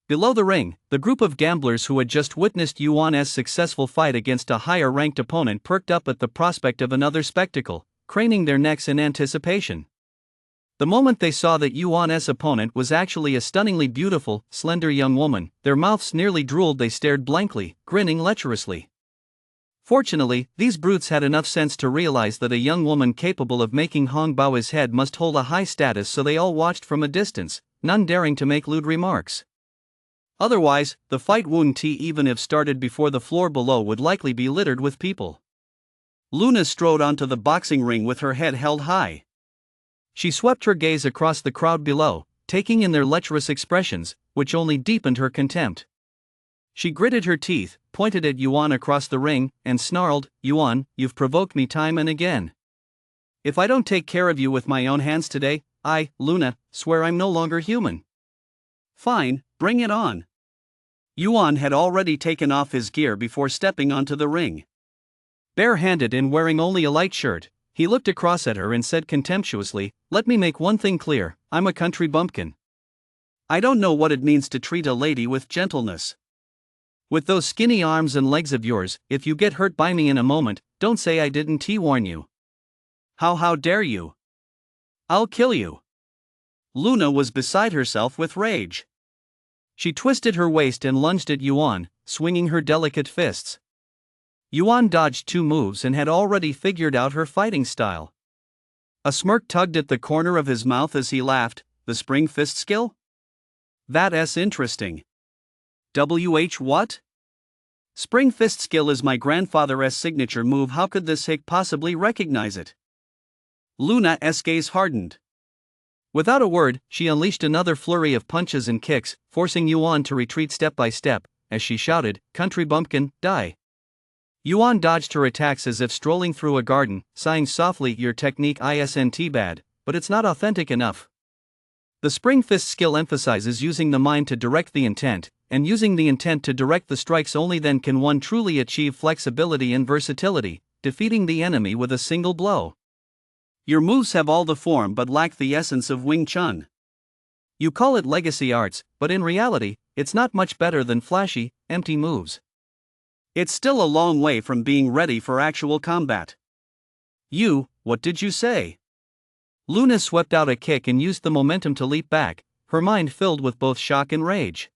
Below the ring, the group of gamblers who had just witnessed Yuan's successful fight against a higher-ranked opponent perked up at the prospect of another spectacle, craning their necks in anticipation. The moment they saw that Yuan's opponent was actually a stunningly beautiful, slender young woman, their mouths nearly drooled. They stared blankly, grinning lecherously. Fortunately, these brutes had enough sense to realize that a young woman capable of making Hong bow his head must hold a high status, so they all watched from a distance, none daring to make lewd remarks. Otherwise, the fight wouldn't even have started before the floor below would likely be littered with people. Luna strode onto the boxing ring with her head held high. She swept her gaze across the crowd below, taking in their lecherous expressions, which only deepened her contempt. She gritted her teeth, pointed at Yuan across the ring, and snarled, "Yuan, you've provoked me time and again. If I don't take care of you with my own hands today, I, Luna, swear I'm no longer human." Fine, bring it on. Yuan had already taken off his gear before stepping onto the ring. Bare-handed and wearing only a light shirt, he looked across at her and said contemptuously, "Let me make one thing clear, I'm a country bumpkin. I don't know what it means to treat a lady with gentleness. With those skinny arms and legs of yours, if you get hurt by me in a moment, don't say I didn't warn you. How dare you? I'll kill you." Luna was beside herself with rage. She twisted her waist and lunged at Yuan, swinging her delicate fists. Yuan dodged 2 moves and had already figured out her fighting style. A smirk tugged at the corner of his mouth as he laughed. The spring fist skill? That's interesting. What? Spring fist skill is my grandfather's signature move. How could this hick possibly recognize it? Luna's gaze hardened. Without a word, she unleashed another flurry of punches and kicks, forcing Yuan to retreat step by step, as she shouted, "Country bumpkin, die." Yuan dodged her attacks as if strolling through a garden, sighing softly, "Your technique isn't bad, but it's not authentic enough." The spring fist skill emphasizes using the mind to direct the intent, and using the intent to direct the strikes. Only then can one truly achieve flexibility and versatility, defeating the enemy with a single blow. Your moves have all the form but lack the essence of Wing Chun. You call it legacy arts, but in reality, it's not much better than flashy, empty moves. It's still a long way from being ready for actual combat. What did you say? Luna swept out a kick and used the momentum to leap back, her mind filled with both shock and rage.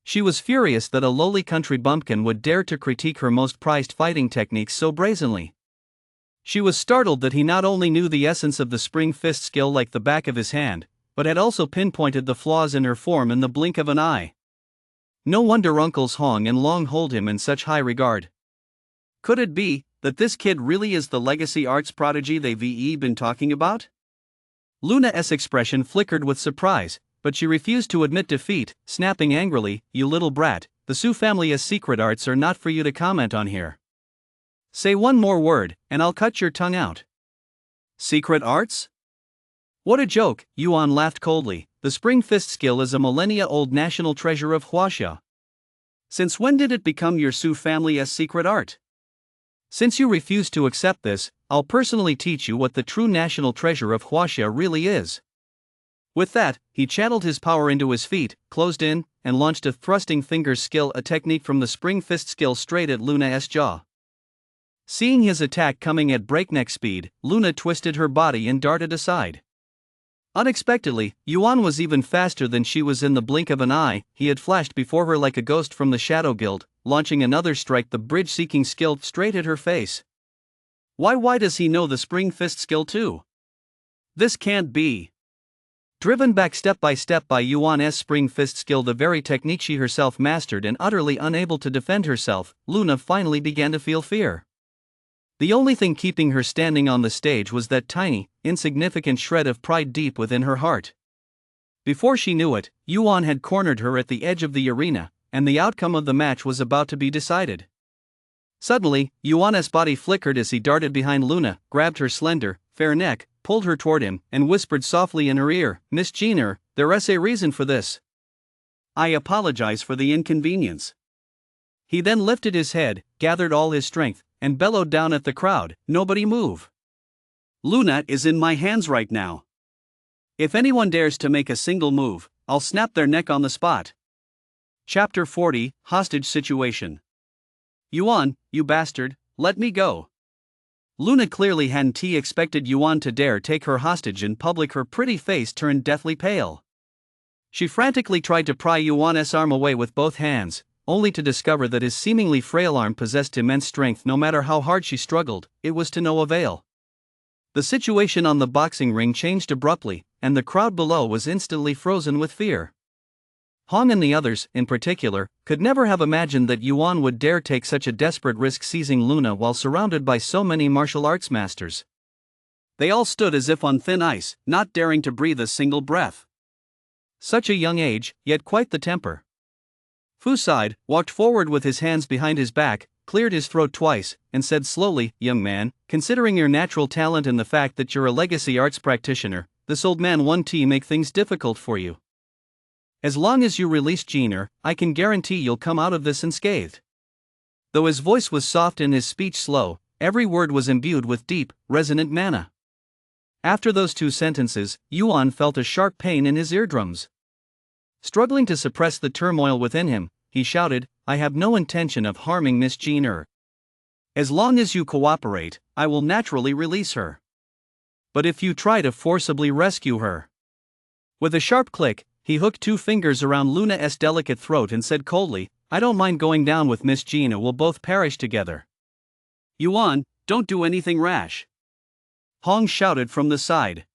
She was furious that a lowly country bumpkin would dare to critique her most prized fighting techniques so brazenly. She was startled that he not only knew the essence of the spring fist skill like the back of his hand, but had also pinpointed the flaws in her form in the blink of an eye. No wonder uncles Hong and Long hold him in such high regard. Could it be that this kid really is the legacy arts prodigy they've been talking about? Luna's expression flickered with surprise, but she refused to admit defeat, snapping angrily, "You little brat, the Su family's secret arts are not for you to comment on here. Say one more word, and I'll cut your tongue out." Secret arts? What a joke, Yuan laughed coldly. The spring fist skill is a millennia-old national treasure of Huaxia. Since when did it become your Su family's secret art? Since you refuse to accept this, I'll personally teach you what the true national treasure of Huaxia really is. With that, he channeled his power into his feet, closed in, and launched a thrusting fingers skill, a technique from the spring fist skill straight at Luna's jaw. Seeing his attack coming at breakneck speed, Luna twisted her body and darted aside. Unexpectedly, Yuan was even faster than she was. In the blink of an eye, he had flashed before her like a ghost from the Shadow Guild, launching another strike, the bridge-seeking skill, straight at her face. Why does he know the spring fist skill too? This can't be. Driven back step by Yuan's spring fist skill, the very technique she herself mastered, and utterly unable to defend herself, Luna finally began to feel fear. The only thing keeping her standing on the stage was that tiny, insignificant shred of pride deep within her heart. Before she knew it, Yuan had cornered her at the edge of the arena, and the outcome of the match was about to be decided. Suddenly, Yuan's body flickered as he darted behind Luna, grabbed her slender, fair neck, pulled her toward him, and whispered softly in her ear, "Miss Jenner, there's a reason for this. I apologize for the inconvenience." He then lifted his head, gathered all his strength, and bellowed down at the crowd, "Nobody move. Luna is in my hands right now. If anyone dares to make a single move, I'll snap their neck on the spot." Chapter 40, Hostage Situation. "Yuan, you bastard, let me go." Luna clearly hadn't expected Yuan to dare take her hostage in public. Her pretty face turned deathly pale. She frantically tried to pry Yuan's arm away with both hands, only to discover that his seemingly frail arm possessed immense strength. No matter how hard she struggled, it was to no avail. The situation on the boxing ring changed abruptly, and the crowd below was instantly frozen with fear. Hong and the others, in particular, could never have imagined that Yuan would dare take such a desperate risk seizing Luna while surrounded by so many martial arts masters. They all stood as if on thin ice, not daring to breathe a single breath. Such a young age, yet quite the temper. Fu sighed, walked forward with his hands behind his back, cleared his throat twice, and said slowly, "Young man, considering your natural talent and the fact that you're a legacy arts practitioner, this old man won't make things difficult for you. As long as you release Jenner, I can guarantee you'll come out of this unscathed." Though his voice was soft and his speech slow, every word was imbued with deep, resonant mana. After those two sentences, Yuan felt a sharp pain in his eardrums. Struggling to suppress the turmoil within him, he shouted, "I have no intention of harming Miss Jenner. As long as you cooperate, I will naturally release her. But if you try to forcibly rescue her..." With a sharp click, he hooked two fingers around Luna's delicate throat and said coldly, "I don't mind going down with Miss Jenner. We'll both perish together." "Yuan, don't do anything rash," Hong shouted from the side.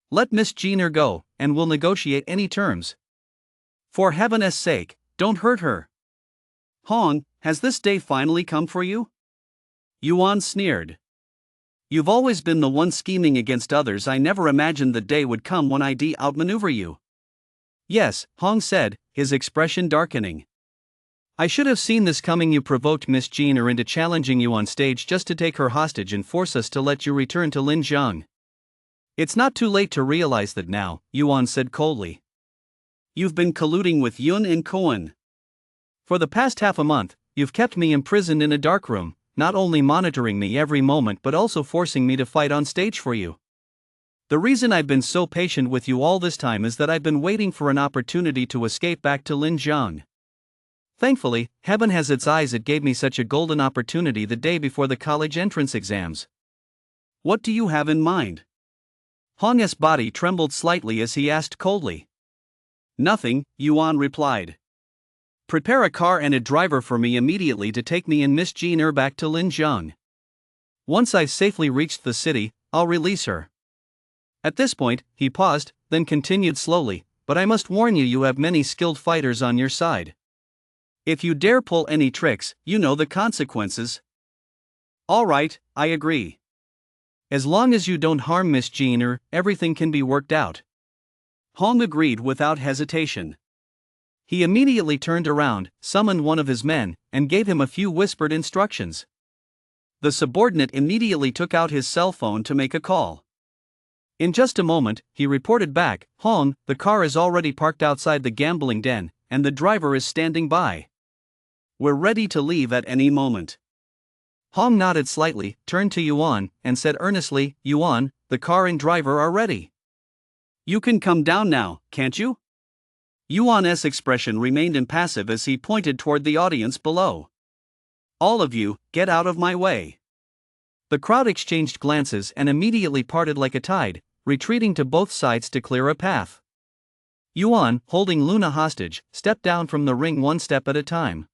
"Let Miss Jenner go, and we'll negotiate any terms. For heaven's sake, don't hurt her." "Hong, has this day finally come for you?" Yuan sneered. "You've always been the one scheming against others. I never imagined the day would come when I'd outmaneuver you." "Yes," Hong said, his expression darkening. "I should have seen this coming. You provoked Miss Jenner into challenging you on stage just to take her hostage and force us to let you return to Linjiang. It's not too late to realize that now," Yuan said coldly. "You've been colluding with Yun and Cohen. For the past half a month, you've kept me imprisoned in a dark room, not only monitoring me every moment but also forcing me to fight on stage for you. The reason I've been so patient with you all this time is that I've been waiting for an opportunity to escape back to Linjiang. Thankfully, heaven has its eyes. It gave me such a golden opportunity the day before the college entrance exams. What do you have in mind? Hong's body trembled slightly as he asked coldly. Nothing, Yuan replied. Prepare a car and a driver for me immediately to take me and Miss Jean back to Linjiang. Once I've safely reached the city, I'll release her. At this point, he paused, then continued slowly, but I must warn you, you have many skilled fighters on your side. If you dare pull any tricks, you know the consequences. All right, I agree. As long as you don't harm Miss Jean, everything can be worked out. Hong agreed without hesitation. He immediately turned around, summoned one of his men, and gave him a few whispered instructions. The subordinate immediately took out his cell phone to make a call. In just a moment, he reported back, Hong, the car is already parked outside the gambling den, and the driver is standing by. We're ready to leave at any moment. Hong nodded slightly, turned to Yuan, and said earnestly, Yuan, the car and driver are ready. You can come down now, can't you? Yuan's expression remained impassive as he pointed toward the audience below. All of you, get out of my way. The crowd exchanged glances and immediately parted like a tide, retreating to both sides to clear a path. Yuan, holding Luna hostage, stepped down from the ring one step at a time.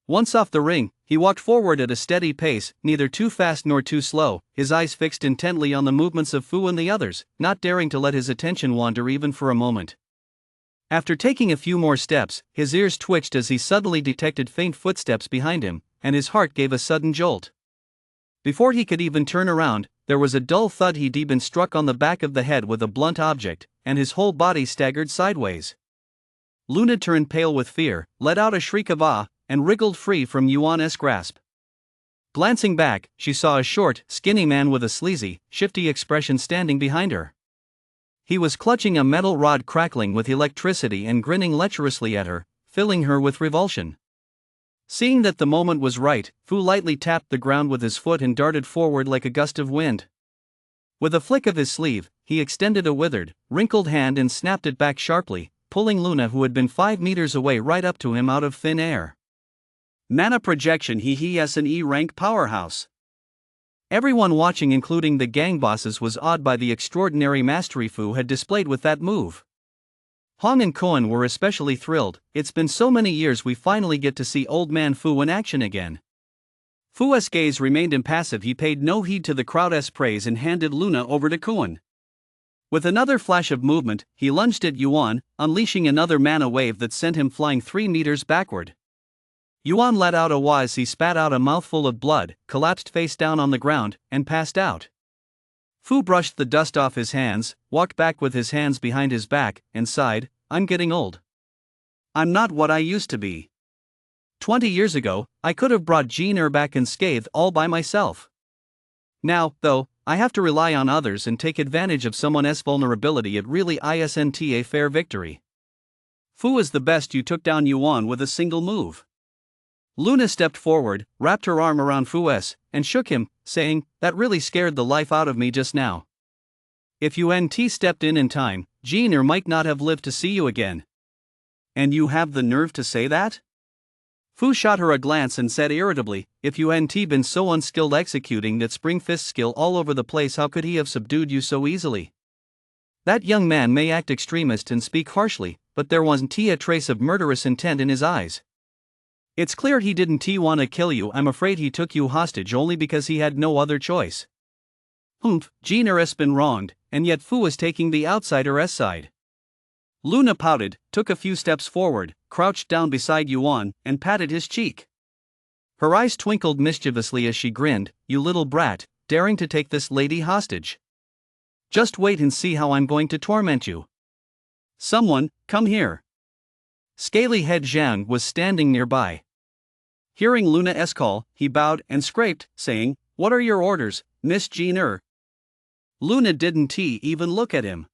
Once off the ring, he walked forward at a steady pace, neither too fast nor too slow, his eyes fixed intently on the movements of Fu and the others, not daring to let his attention wander even for a moment. After taking a few more steps, his ears twitched as he suddenly detected faint footsteps behind him, and his heart gave a sudden jolt. Before he could even turn around, there was a dull thud. He'd been struck on the back of the head with a blunt object, and his whole body staggered sideways. Luna turned pale with fear, let out a shriek of awe, and wriggled free from Yuan's grasp. Glancing back, she saw a short, skinny man with a sleazy, shifty expression standing behind her. He was clutching a metal rod crackling with electricity and grinning lecherously at her, filling her with revulsion. Seeing that the moment was right, Fu lightly tapped the ground with his foot and darted forward like a gust of wind. With a flick of his sleeve, he extended a withered, wrinkled hand and snapped it back sharply, pulling Luna, who had been 5 meters away, right up to him out of thin air. Mana projection. He is an E-rank powerhouse. Everyone watching, including the gang bosses, was awed by the extraordinary mastery Fu had displayed with that move. Hong and Cohen were especially thrilled. It's been so many years, we finally get to see old man Fu in action again. Fu's gaze remained impassive. He paid no heed to the crowd's praise and handed Luna over to Cohen. With another flash of movement, he lunged at Yuan, unleashing another mana wave that sent him flying 3 meters backward. Yuan let out a wah as he spat out a mouthful of blood, collapsed face down on the ground, and passed out. Fu brushed the dust off his hands, walked back with his hands behind his back, and sighed, I'm getting old. I'm not what I used to be. 20 years ago, I could have brought Jean back unscathed all by myself. Now, though, I have to rely on others and take advantage of someone's vulnerability. It really isn't a fair victory. Fu is the best. You took down Yuan with a single move. Luna stepped forward, wrapped her arm around Fu's, and shook him, saying, that really scared the life out of me just now. If UNT stepped in time, Jean might not have lived to see you again. And you have the nerve to say that? Fu shot her a glance and said irritably, if UNT been so unskilled executing that spring fist skill all over the place, how could he have subdued you so easily? That young man may act extremist and speak harshly, but there wasn't a trace of murderous intent in his eyes. It's clear he didn't want to kill you. I'm afraid he took you hostage only because he had no other choice. Jean has been wronged, and yet Fu is taking the outsider's side. Luna pouted, took a few steps forward, crouched down beside Yuan, and patted his cheek. Her eyes twinkled mischievously as she grinned, you little brat, daring to take this lady hostage. Just wait and see how I'm going to torment you. Someone, come here. Scaly head Zhang was standing nearby. Hearing Luna's call, he bowed and scraped, saying, what are your orders, Miss Jean? Luna didn't even look at him.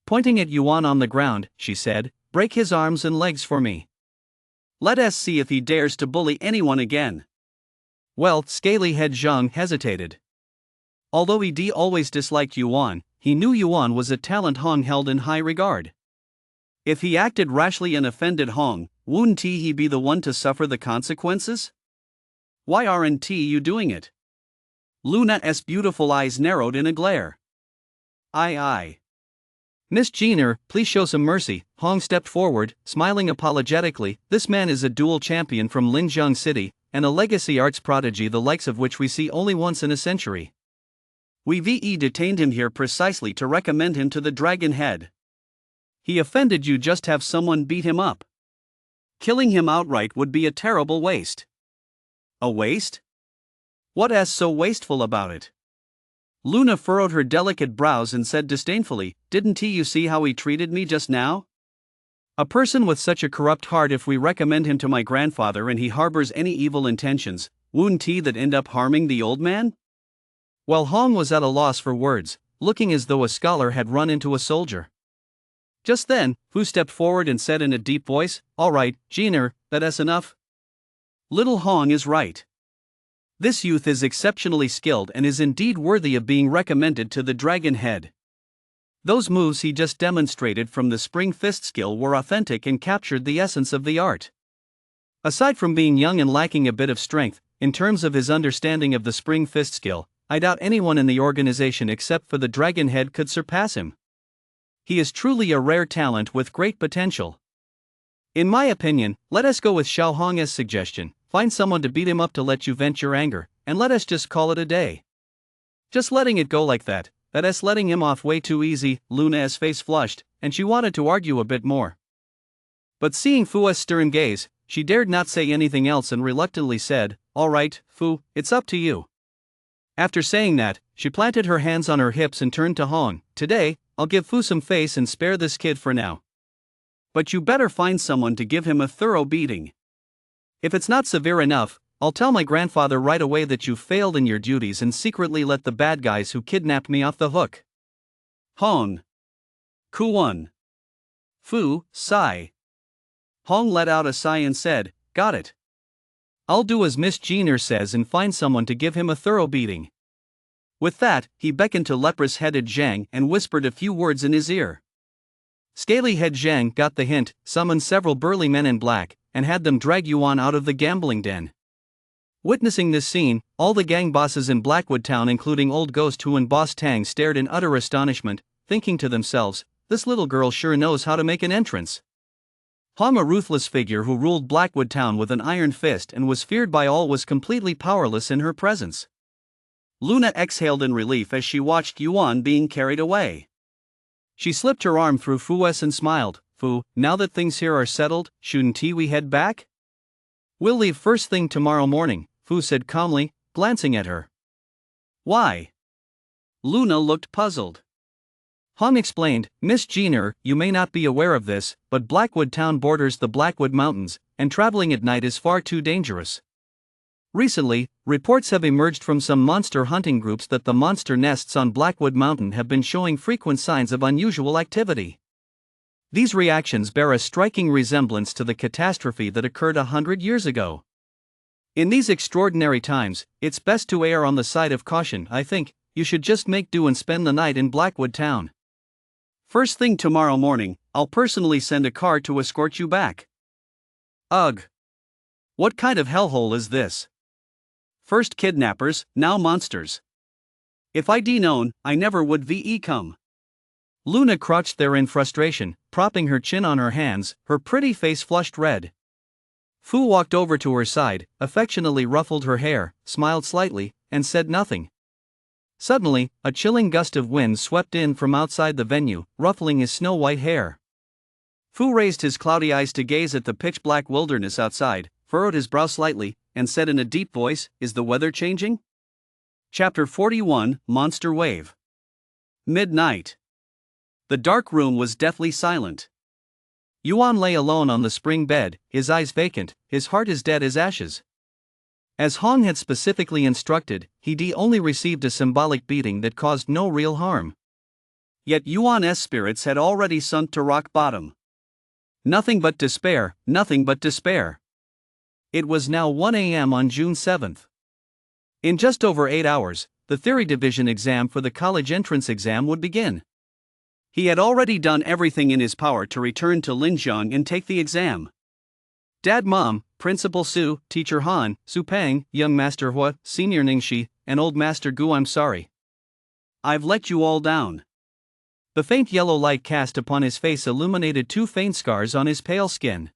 Pointing at Yuan on the ground, she said, break his arms and legs for me. Let us see if he dares to bully anyone again. Well, scaly head Zhang hesitated. Although he always disliked Yuan, he knew Yuan was a talent Hong held in high regard. If he acted rashly and offended Hong, wouldn't he be the one to suffer the consequences? Why aren't you doing it? Luna's beautiful eyes narrowed in a glare. I. Miss Jenner, please show some mercy. Hong stepped forward, smiling apologetically. This man is a dual champion from Linjiang City, and a legacy arts prodigy the likes of which we see only once in a century. We've detained him here precisely to recommend him to the Dragon Head. He offended you, just have someone beat him up. Killing him outright would be a terrible waste. A waste? What's so wasteful about it? Luna furrowed her delicate brows and said disdainfully, didn't you see how he treated me just now? A person with such a corrupt heart, if we recommend him to my grandfather and he harbors any evil intentions, wouldn't that end up harming the old man? Well, Hong was at a loss for words, looking as though a scholar had run into a soldier. Just then, Fu stepped forward and said in a deep voice, all right, Jenner, that's enough. Little Hong is right. This youth is exceptionally skilled and is indeed worthy of being recommended to the Dragon Head. Those moves he just demonstrated from the spring fist skill were authentic and captured the essence of the art. Aside from being young and lacking a bit of strength, in terms of his understanding of the spring fist skill, I doubt anyone in the organization except for the Dragon Head could surpass him. He is truly a rare talent with great potential. In my opinion, let us go with Xiao Hong's suggestion, find someone to beat him up to let you vent your anger, and let us just call it a day. Just letting it go like that's letting him off way too easy. Luna's face flushed, and she wanted to argue a bit more. But seeing Fu's stern gaze, she dared not say anything else and reluctantly said, all right, Fu, it's up to you. After saying that, she planted her hands on her hips and turned to Hong. Today, I'll give Fu some face and spare this kid for now. But you better find someone to give him a thorough beating. If it's not severe enough, I'll tell my grandfather right away that you failed in your duties and secretly let the bad guys who kidnapped me off the hook. Hong. Kuan. Fu, sigh. Hong let out a sigh and said, got it. I'll do as Miss Jenner says and find someone to give him a thorough beating. With that, he beckoned to leprous-headed Zhang and whispered a few words in his ear. Scaly-head Zhang got the hint, summoned several burly men in black, and had them drag Yuan out of the gambling den. Witnessing this scene, all the gang bosses in Blackwood Town, including Old Ghost Hu and Boss Tang, stared in utter astonishment, thinking to themselves, this little girl sure knows how to make an entrance. Hong, a ruthless figure who ruled Blackwood Town with an iron fist and was feared by all, was completely powerless in her presence. Luna exhaled in relief as she watched Yuan being carried away. She slipped her arm through Fu's and smiled. Fu, now that things here are settled, shouldn't we head back? We'll leave first thing tomorrow morning, Fu said calmly, glancing at her. Why? Luna looked puzzled. Hong explained, Miss Jenner, you may not be aware of this, but Blackwood Town borders the Blackwood Mountains, and traveling at night is far too dangerous. Recently, reports have emerged from some monster hunting groups that the monster nests on Blackwood Mountain have been showing frequent signs of unusual activity. These reactions bear a striking resemblance to the catastrophe that occurred 100 years ago. In these extraordinary times, it's best to err on the side of caution. I think you should just make do and spend the night in Blackwood Town. First thing tomorrow morning, I'll personally send a car to escort you back. Ugh. What kind of hellhole is this? First kidnappers, now monsters. If I'd known, I never would come. Luna crouched there in frustration, propping her chin on her hands, her pretty face flushed red. Fu walked over to her side, affectionately ruffled her hair, smiled slightly, and said nothing. Suddenly, a chilling gust of wind swept in from outside the venue, ruffling his snow-white hair. Fu raised his cloudy eyes to gaze at the pitch-black wilderness outside, furrowed his brow slightly, and said in a deep voice, is the weather changing? Chapter 41, Monster Wave. Midnight. The dark room was deathly silent. Yuan lay alone on the spring bed, his eyes vacant, his heart as dead as ashes. As Hong had specifically instructed, he only received a symbolic beating that caused no real harm. Yet Yuan's spirits had already sunk to rock bottom. Nothing but despair, nothing but despair. It was now 1 a.m. on June 7th. In just over 8 hours, the theory division exam for the college entrance exam would begin. He had already done everything in his power to return to Linjiang and take the exam. Dad, Mom, Principal Su, Teacher Han, Su Peng, Young Master Hua, Senior Ningxi, and Old Master Gu, I'm sorry. I've let you all down. The faint yellow light cast upon his face illuminated two faint scars on his pale skin.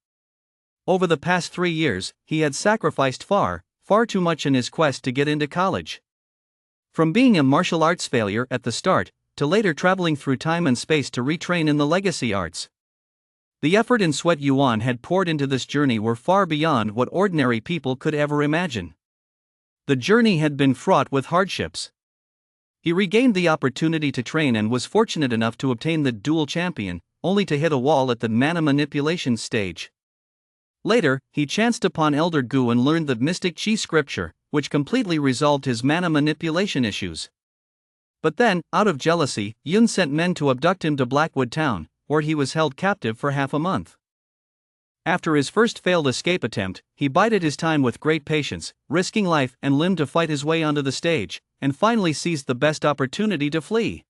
Over the past 3 years, he had sacrificed far too much in his quest to get into college. From being a martial arts failure at the start, to later traveling through time and space to retrain in the legacy arts. The effort and sweat Yuan had poured into this journey were far beyond what ordinary people could ever imagine. The journey had been fraught with hardships. He regained the opportunity to train and was fortunate enough to obtain the dual champion, only to hit a wall at the mana manipulation stage. Later, he chanced upon Elder Gu and learned the mystic Qi scripture, which completely resolved his mana manipulation issues. But then, out of jealousy, Yun sent men to abduct him to Blackwood Town, where he was held captive for half a month. After his first failed escape attempt, he bided his time with great patience, risking life and limb to fight his way onto the stage, and finally seized the best opportunity to flee.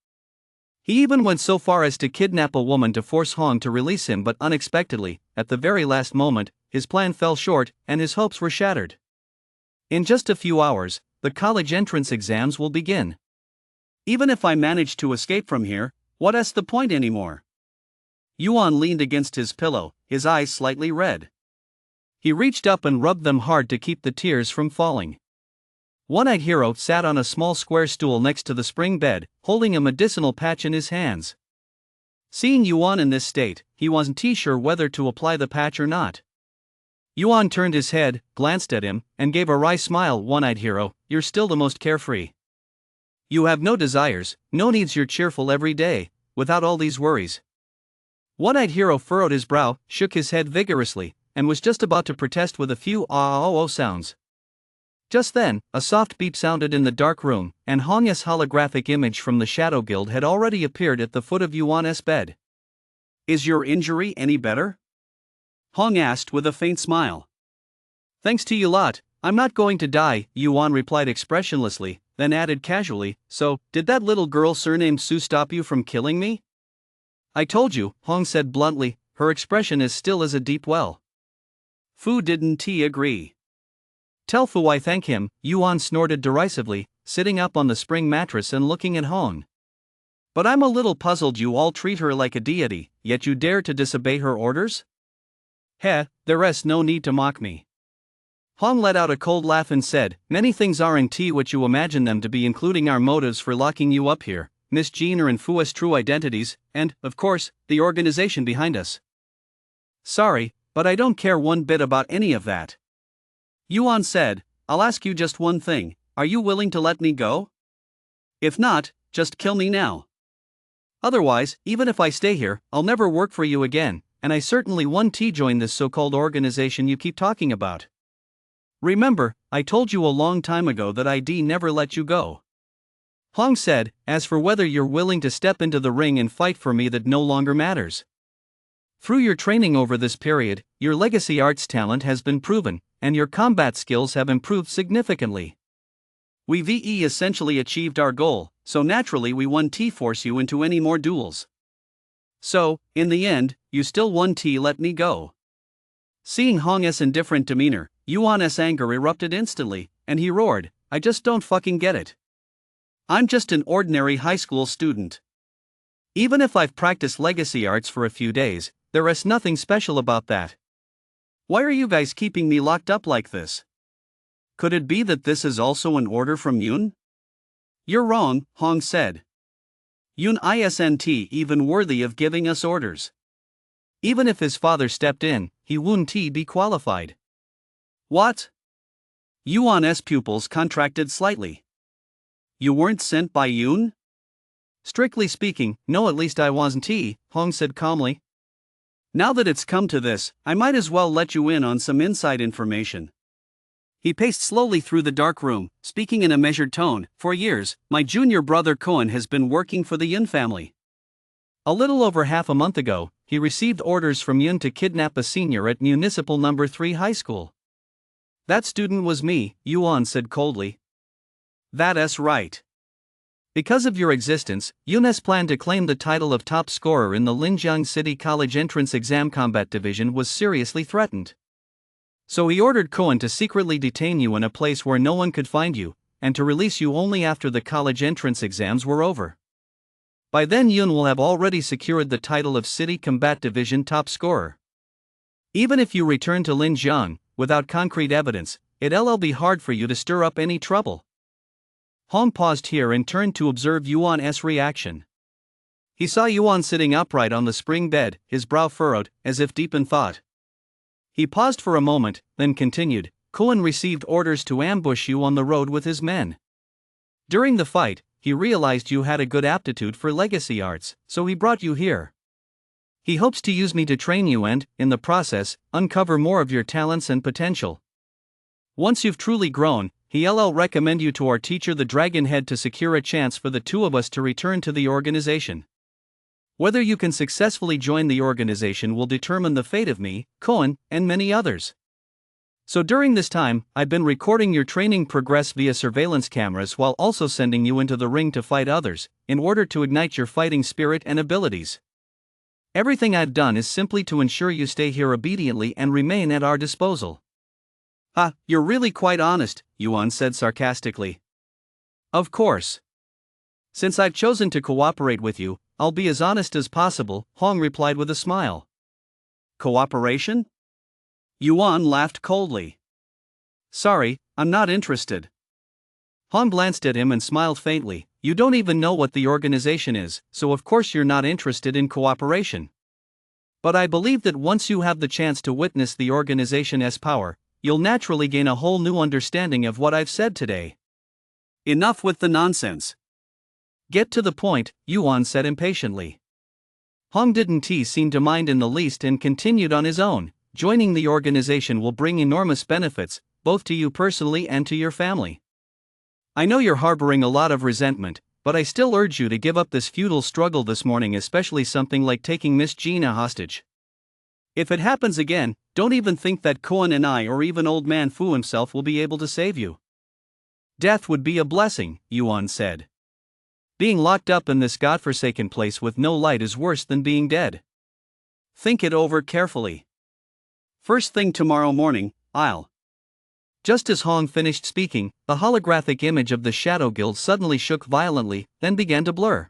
He even went so far as to kidnap a woman to force Hong to release him, but unexpectedly, at the very last moment, his plan fell short and his hopes were shattered. In just a few hours, the college entrance exams will begin. Even if I manage to escape from here, what's the point anymore? Yuan leaned against his pillow, his eyes slightly red. He reached up and rubbed them hard to keep the tears from falling. One-eyed hero sat on a small square stool next to the spring bed, holding a medicinal patch in his hands. Seeing Yuan in this state, he wasn't sure whether to apply the patch or not. Yuan turned his head, glanced at him, and gave a wry smile. One-eyed hero, you're still the most carefree. You have no desires, no needs, you're cheerful every day, without all these worries. One-eyed hero furrowed his brow, shook his head vigorously, and was just about to protest with a few ah-oh-oh sounds. Just then, a soft beep sounded in the dark room, and Hong's holographic image from the Shadow Guild had already appeared at the foot of Yuan's bed. Is your injury any better? Hong asked with a faint smile. Thanks to you lot, I'm not going to die, Yuan replied expressionlessly, then added casually, so, did that little girl surnamed Su stop you from killing me? I told you, Hong said bluntly, her expression as still as a deep well. Fu didn't agree. Tell Fu I thank him, Yuan snorted derisively, sitting up on the spring mattress and looking at Hong. But I'm a little puzzled, you all treat her like a deity, yet you dare to disobey her orders? Heh, there's no need to mock me. Hong let out a cold laugh and said, many things aren't what you imagine them to be, including our motives for locking you up here, Miss Jean and Fu's true identities, and, of course, the organization behind us. Sorry, but I don't care one bit about any of that. Yuan said, I'll ask you just one thing, are you willing to let me go? If not, just kill me now. Otherwise, even if I stay here, I'll never work for you again, and I certainly won't join this so-called organization you keep talking about. Remember, I told you a long time ago that I'd never let you go. Hong said, as for whether you're willing to step into the ring and fight for me, that no longer matters. Through your training over this period, your legacy arts talent has been proven, and your combat skills have improved significantly. We've essentially achieved our goal, so naturally we won't force you into any more duels. So, in the end, you still won't let me go. Seeing Hong's indifferent demeanor, Yuan's anger erupted instantly, and he roared, I just don't fucking get it. I'm just an ordinary high school student. Even if I've practiced legacy arts for a few days, there is nothing special about that. Why are you guys keeping me locked up like this? Could it be that this is also an order from Yun? You're wrong, Hong said. Yun isn't even worthy of giving us orders. Even if his father stepped in, he wouldn't be qualified. What? Yuan's pupils contracted slightly. You weren't sent by Yun? Strictly speaking, no, at least I wasn't, Hong said calmly. Now that it's come to this, I might as well let you in on some inside information. He paced slowly through the dark room, speaking in a measured tone. For years, my junior brother Cohen has been working for the Yun family. A little over half a month ago, he received orders from Yun to kidnap a senior at Municipal No. 3 High School. That student was me, Yuan said coldly. That's right. Because of your existence, Yun's plan to claim the title of top scorer in the Linjiang City College Entrance Exam Combat Division was seriously threatened. So he ordered Cohen to secretly detain you in a place where no one could find you, and to release you only after the college entrance exams were over. By then Yun will have already secured the title of City Combat Division top scorer. Even if you return to Linjiang, without concrete evidence, it'll be hard for you to stir up any trouble. Hong paused here and turned to observe Yuan's reaction. He saw Yuan sitting upright on the spring bed, his brow furrowed, as if deep in thought. He paused for a moment, then continued, Cohen received orders to ambush you on the road with his men. During the fight, he realized you had a good aptitude for legacy arts, so he brought you here. He hopes to use me to train you and, in the process, uncover more of your talents and potential. Once you've truly grown, he'll recommend you to our teacher the Dragon Head to secure a chance for the two of us to return to the organization. Whether you can successfully join the organization will determine the fate of me, Cohen, and many others. So during this time, I've been recording your training progress via surveillance cameras while also sending you into the ring to fight others, in order to ignite your fighting spirit and abilities. Everything I've done is simply to ensure you stay here obediently and remain at our disposal. You're really quite honest, Yuan said sarcastically. Of course. Since I've chosen to cooperate with you, I'll be as honest as possible, Hong replied with a smile. Cooperation? Yuan laughed coldly. Sorry, I'm not interested. Hong glanced at him and smiled faintly. You don't even know what the organization is, so of course you're not interested in cooperation. But I believe that once you have the chance to witness the organization's power, you'll naturally gain a whole new understanding of what I've said today. Enough with the nonsense. Get to the point, Yuan said impatiently. Hong didn't seem to mind in the least and continued on his own. Joining the organization will bring enormous benefits, both to you personally and to your family. I know you're harboring a lot of resentment, but I still urge you to give up this futile struggle this morning, especially something like taking Miss Gina hostage. If it happens again, don't even think that Cohen and I or even old man Fu himself will be able to save you. Death would be a blessing, Yuan said. Being locked up in this godforsaken place with no light is worse than being dead. Think it over carefully. First thing tomorrow morning, I'll. Just as Hong finished speaking, the holographic image of the Shadow Guild suddenly shook violently, then began to blur.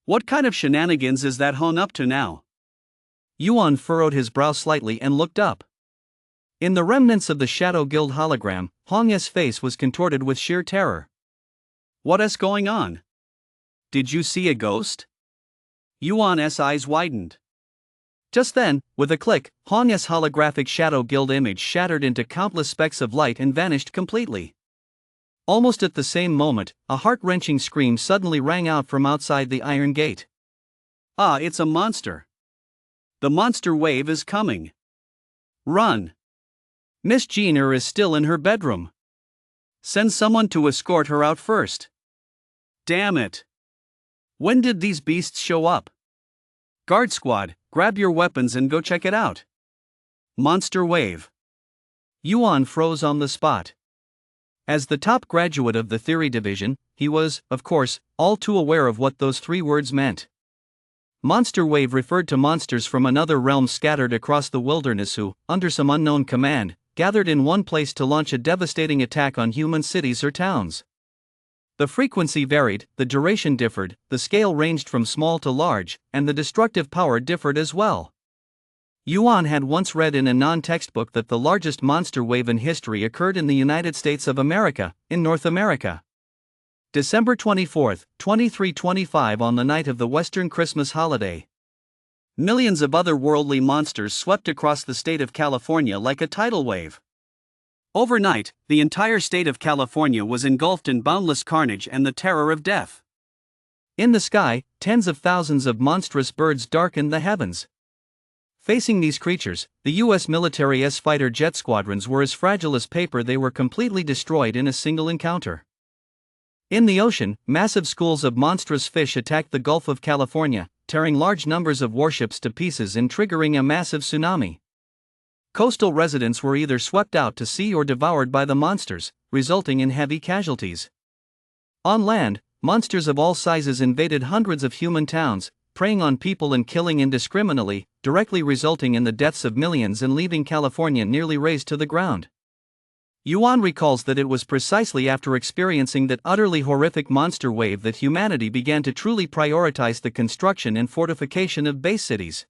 What kind of shenanigans is that Hong up to now? Yuan furrowed his brow slightly and looked up. In the remnants of the Shadow Guild hologram, Hong's face was contorted with sheer terror. What's going on? Did you see a ghost? Yuan's eyes widened. Just then, with a click, Hong's holographic Shadow Guild image shattered into countless specks of light and vanished completely. Almost at the same moment, a heart-wrenching scream suddenly rang out from outside the iron gate. It's a monster. The monster wave is coming. Run. Miss Gina is still in her bedroom. Send someone to escort her out first. Damn it. When did these beasts show up? Guard squad, grab your weapons and go check it out. Monster wave. Yuan froze on the spot. As the top graduate of the theory division, he was, of course, all too aware of what those three words meant. Monster wave referred to monsters from another realm scattered across the wilderness who, under some unknown command, gathered in one place to launch a devastating attack on human cities or towns. The frequency varied, the duration differed, the scale ranged from small to large, and the destructive power differed as well. Yuan had once read in a non-textbook that the largest monster wave in history occurred in the United States of America, in North America. December 24, 2325, on the night of the Western Christmas holiday. Millions of otherworldly monsters swept across the state of California like a tidal wave. Overnight, the entire state of California was engulfed in boundless carnage and the terror of death. In the sky, tens of thousands of monstrous birds darkened the heavens. Facing these creatures, the U.S. military's fighter jet squadrons were as fragile as paper. They were completely destroyed in a single encounter. In the ocean, massive schools of monstrous fish attacked the Gulf of California, tearing large numbers of warships to pieces and triggering a massive tsunami. Coastal residents were either swept out to sea or devoured by the monsters, resulting in heavy casualties. On land, monsters of all sizes invaded hundreds of human towns, preying on people and killing indiscriminately, directly resulting in the deaths of millions and leaving California nearly razed to the ground. Yuan recalls that it was precisely after experiencing that utterly horrific monster wave that humanity began to truly prioritize the construction and fortification of base cities.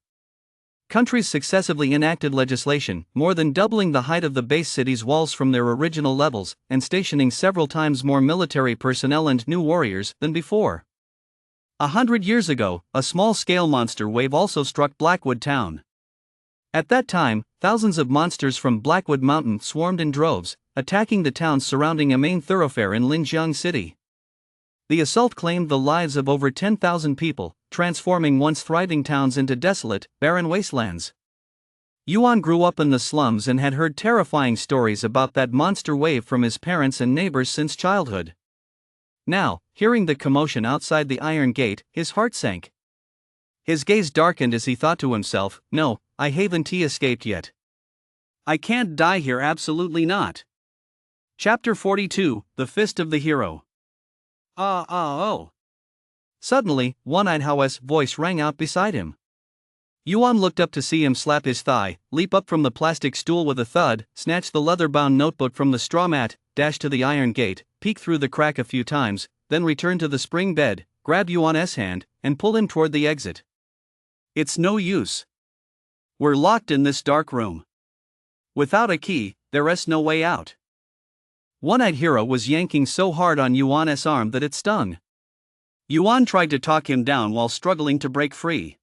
Countries successively enacted legislation, more than doubling the height of the base cities' walls from their original levels, and stationing several times more military personnel and new warriors than before. 100 years ago, a small-scale monster wave also struck Blackwood Town. At that time, thousands of monsters from Blackwood Mountain swarmed in droves, attacking the towns surrounding a main thoroughfare in Linjiang City. The assault claimed the lives of over 10,000 people, transforming once thriving towns into desolate, barren wastelands. Yuan grew up in the slums and had heard terrifying stories about that monster wave from his parents and neighbors since childhood. Now, hearing the commotion outside the Iron Gate, his heart sank. His gaze darkened as he thought to himself, "No, I haven't escaped yet. I can't die here, absolutely not." Chapter 42, The Fist of the Hero. Oh. Suddenly, One-Eyed Hao's voice rang out beside him. Yuan looked up to see him slap his thigh, leap up from the plastic stool with a thud, snatch the leather-bound notebook from the straw mat, dash to the iron gate, peek through the crack a few times, then return to the spring bed, grab Yuan's hand, and pull him toward the exit. "It's no use. We're locked in this dark room. Without a key, there's no way out." One-Eyed Hero was yanking so hard on Yuan's arm that it stung. Yuan tried to talk him down while struggling to break free.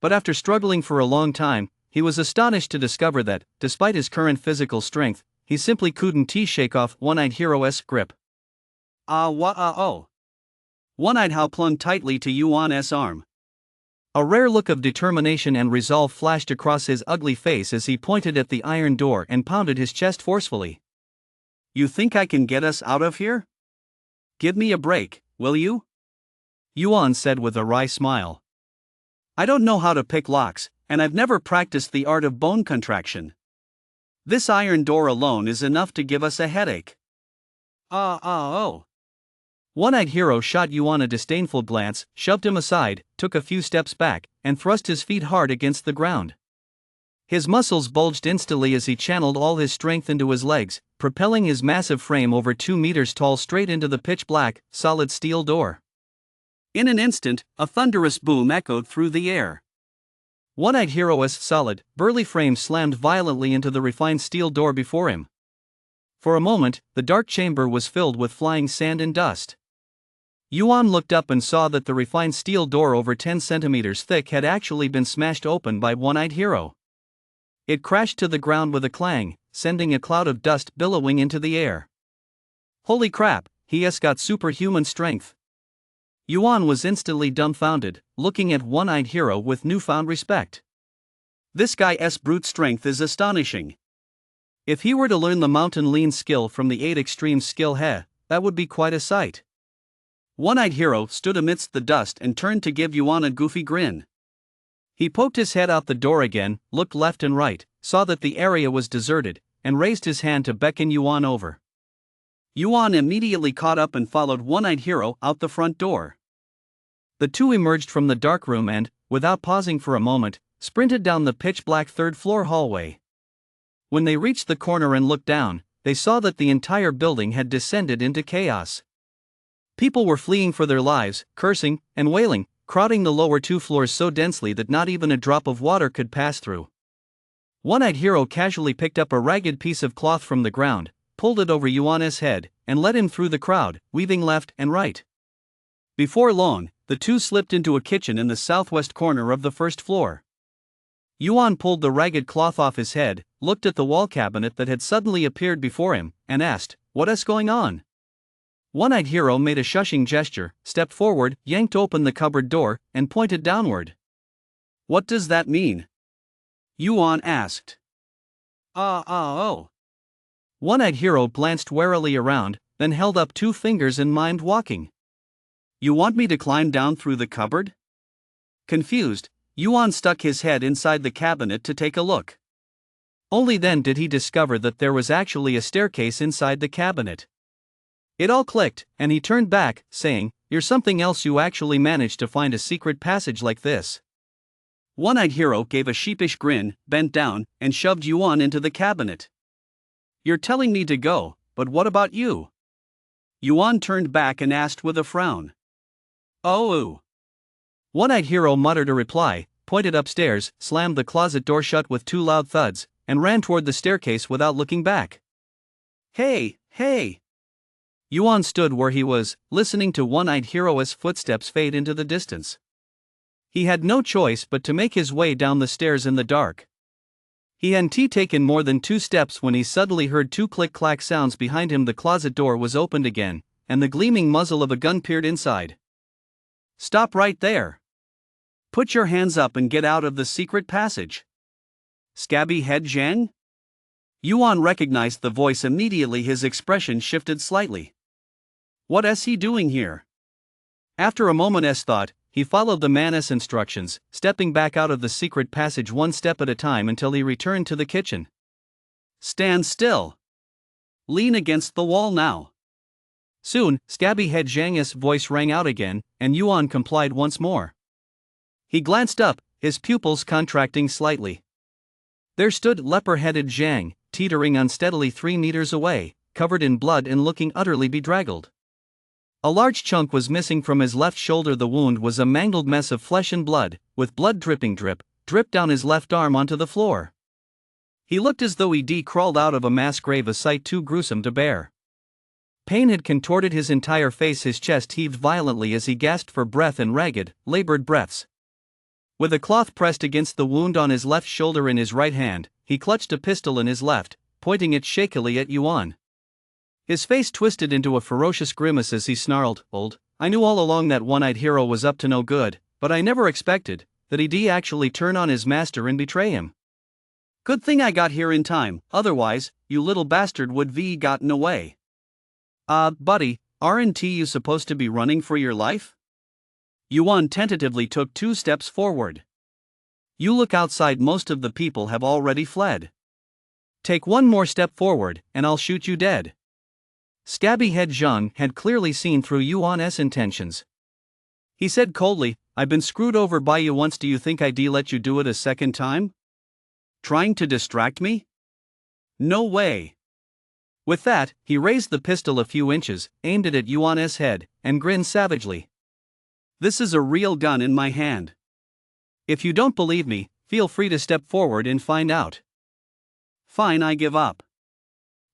But after struggling for a long time, he was astonished to discover that, despite his current physical strength, he simply couldn't shake off One-Eyed Hero's grip. One-Eyed Hao clung tightly to Yuan's arm. A rare look of determination and resolve flashed across his ugly face as he pointed at the iron door and pounded his chest forcefully. "You think I can get us out of here? Give me a break, will you?" Yuan said with a wry smile. "I don't know how to pick locks, and I've never practiced the art of bone contraction. This iron door alone is enough to give us a headache." One-Eyed Hero shot Yuan a disdainful glance, shoved him aside, took a few steps back, and thrust his feet hard against the ground. His muscles bulged instantly as he channeled all his strength into his legs, propelling his massive frame over 2 meters tall straight into the pitch-black, solid steel door. In an instant, a thunderous boom echoed through the air. One-Eyed Hero's solid, burly frame slammed violently into the refined steel door before him. For a moment, the dark chamber was filled with flying sand and dust. Yuan looked up and saw that the refined steel door over 10 centimeters thick had actually been smashed open by One-Eyed Hero. It crashed to the ground with a clang, sending a cloud of dust billowing into the air. "Holy crap, he's got superhuman strength." Yuan was instantly dumbfounded, looking at One-Eyed Hero with newfound respect. This guy's brute strength is astonishing. If he were to learn the mountain lean skill from the 8 extreme skill that would be quite a sight. One-Eyed Hero stood amidst the dust and turned to give Yuan a goofy grin. He poked his head out the door again, looked left and right, saw that the area was deserted, and raised his hand to beckon Yuan over. Yuan immediately caught up and followed One-Eyed Hero out the front door. The two emerged from the dark room and, without pausing for a moment, sprinted down the pitch-black third-floor hallway. When they reached the corner and looked down, they saw that the entire building had descended into chaos. People were fleeing for their lives, cursing and wailing, crowding the lower 2 floors so densely that not even a drop of water could pass through. One-Eyed Hero casually picked up a ragged piece of cloth from the ground, pulled it over Yuan's head, and led him through the crowd, weaving left and right. Before long, the two slipped into a kitchen in the southwest corner of the first floor. Yuan pulled the ragged cloth off his head, looked at the wall cabinet that had suddenly appeared before him, and asked, "What's going on?" One-Eyed Hero made a shushing gesture, stepped forward, yanked open the cupboard door, and pointed downward. "What does that mean?" Yuan asked. One-Eyed Hero glanced warily around, then held up 2 fingers and mimed walking. "You want me to climb down through the cupboard?" Confused, Yuan stuck his head inside the cabinet to take a look. Only then did he discover that there was actually a staircase inside the cabinet. It all clicked, and he turned back, saying, "You're something else, you actually managed to find a secret passage like this." One-eyed hero gave a sheepish grin, bent down, and shoved Yuan into the cabinet. You're telling me to go, but what about you? Yuan turned back and asked with a frown. Oh. One-eyed hero muttered a reply, pointed upstairs, slammed the closet door shut with 2 loud thuds, and ran toward the staircase without looking back. Hey! Yuan stood where he was, listening to One-eyed Hero's footsteps fade into the distance. He had no choice but to make his way down the stairs in the dark. He hadn't taken more than 2 steps when he suddenly heard 2 click-clack sounds behind him. The closet door was opened again, and the gleaming muzzle of a gun peered inside. Stop right there! Put your hands up and get out of the secret passage. Scabby head Zhang? Yuan recognized the voice immediately. His expression shifted slightly. What is he doing here? After a moment's thought, he followed the man's instructions, stepping back out of the secret passage 1 step at a time until he returned to the kitchen. Stand still. Lean against the wall now. Soon, Scabby Head Zhang's voice rang out again, and Yuan complied once more. He glanced up, his pupils contracting slightly. There stood leper-headed Zhang, teetering unsteadily 3 meters away, covered in blood and looking utterly bedraggled. A large chunk was missing from his left shoulder. The wound was a mangled mess of flesh and blood, with blood drip down his left arm onto the floor. He looked as though he'd crawled out of a mass grave, a sight too gruesome to bear. Pain had contorted his entire face. His chest heaved violently as he gasped for breath in ragged, labored breaths. With a cloth pressed against the wound on his left shoulder in his right hand, he clutched a pistol in his left, pointing it shakily at Yuan. His face twisted into a ferocious grimace as he snarled, I knew all along that One-eyed Hero was up to no good, but I never expected that he'd actually turn on his master and betray him. Good thing I got here in time, otherwise, you little bastard would be gotten away. Buddy, aren't you supposed to be running for your life? Yuan tentatively took 2 steps forward. You look outside, most of the people have already fled. Take 1 more step forward, and I'll shoot you dead. Scabby Head Zhang had clearly seen through Yuan's intentions. He said coldly, I've been screwed over by you once. Do you think I'd let you do it a second time? Trying to distract me? No way. With that, he raised the pistol a few inches, aimed it at Yuan's head, and grinned savagely. This is a real gun in my hand. If you don't believe me, feel free to step forward and find out. Fine, I give up.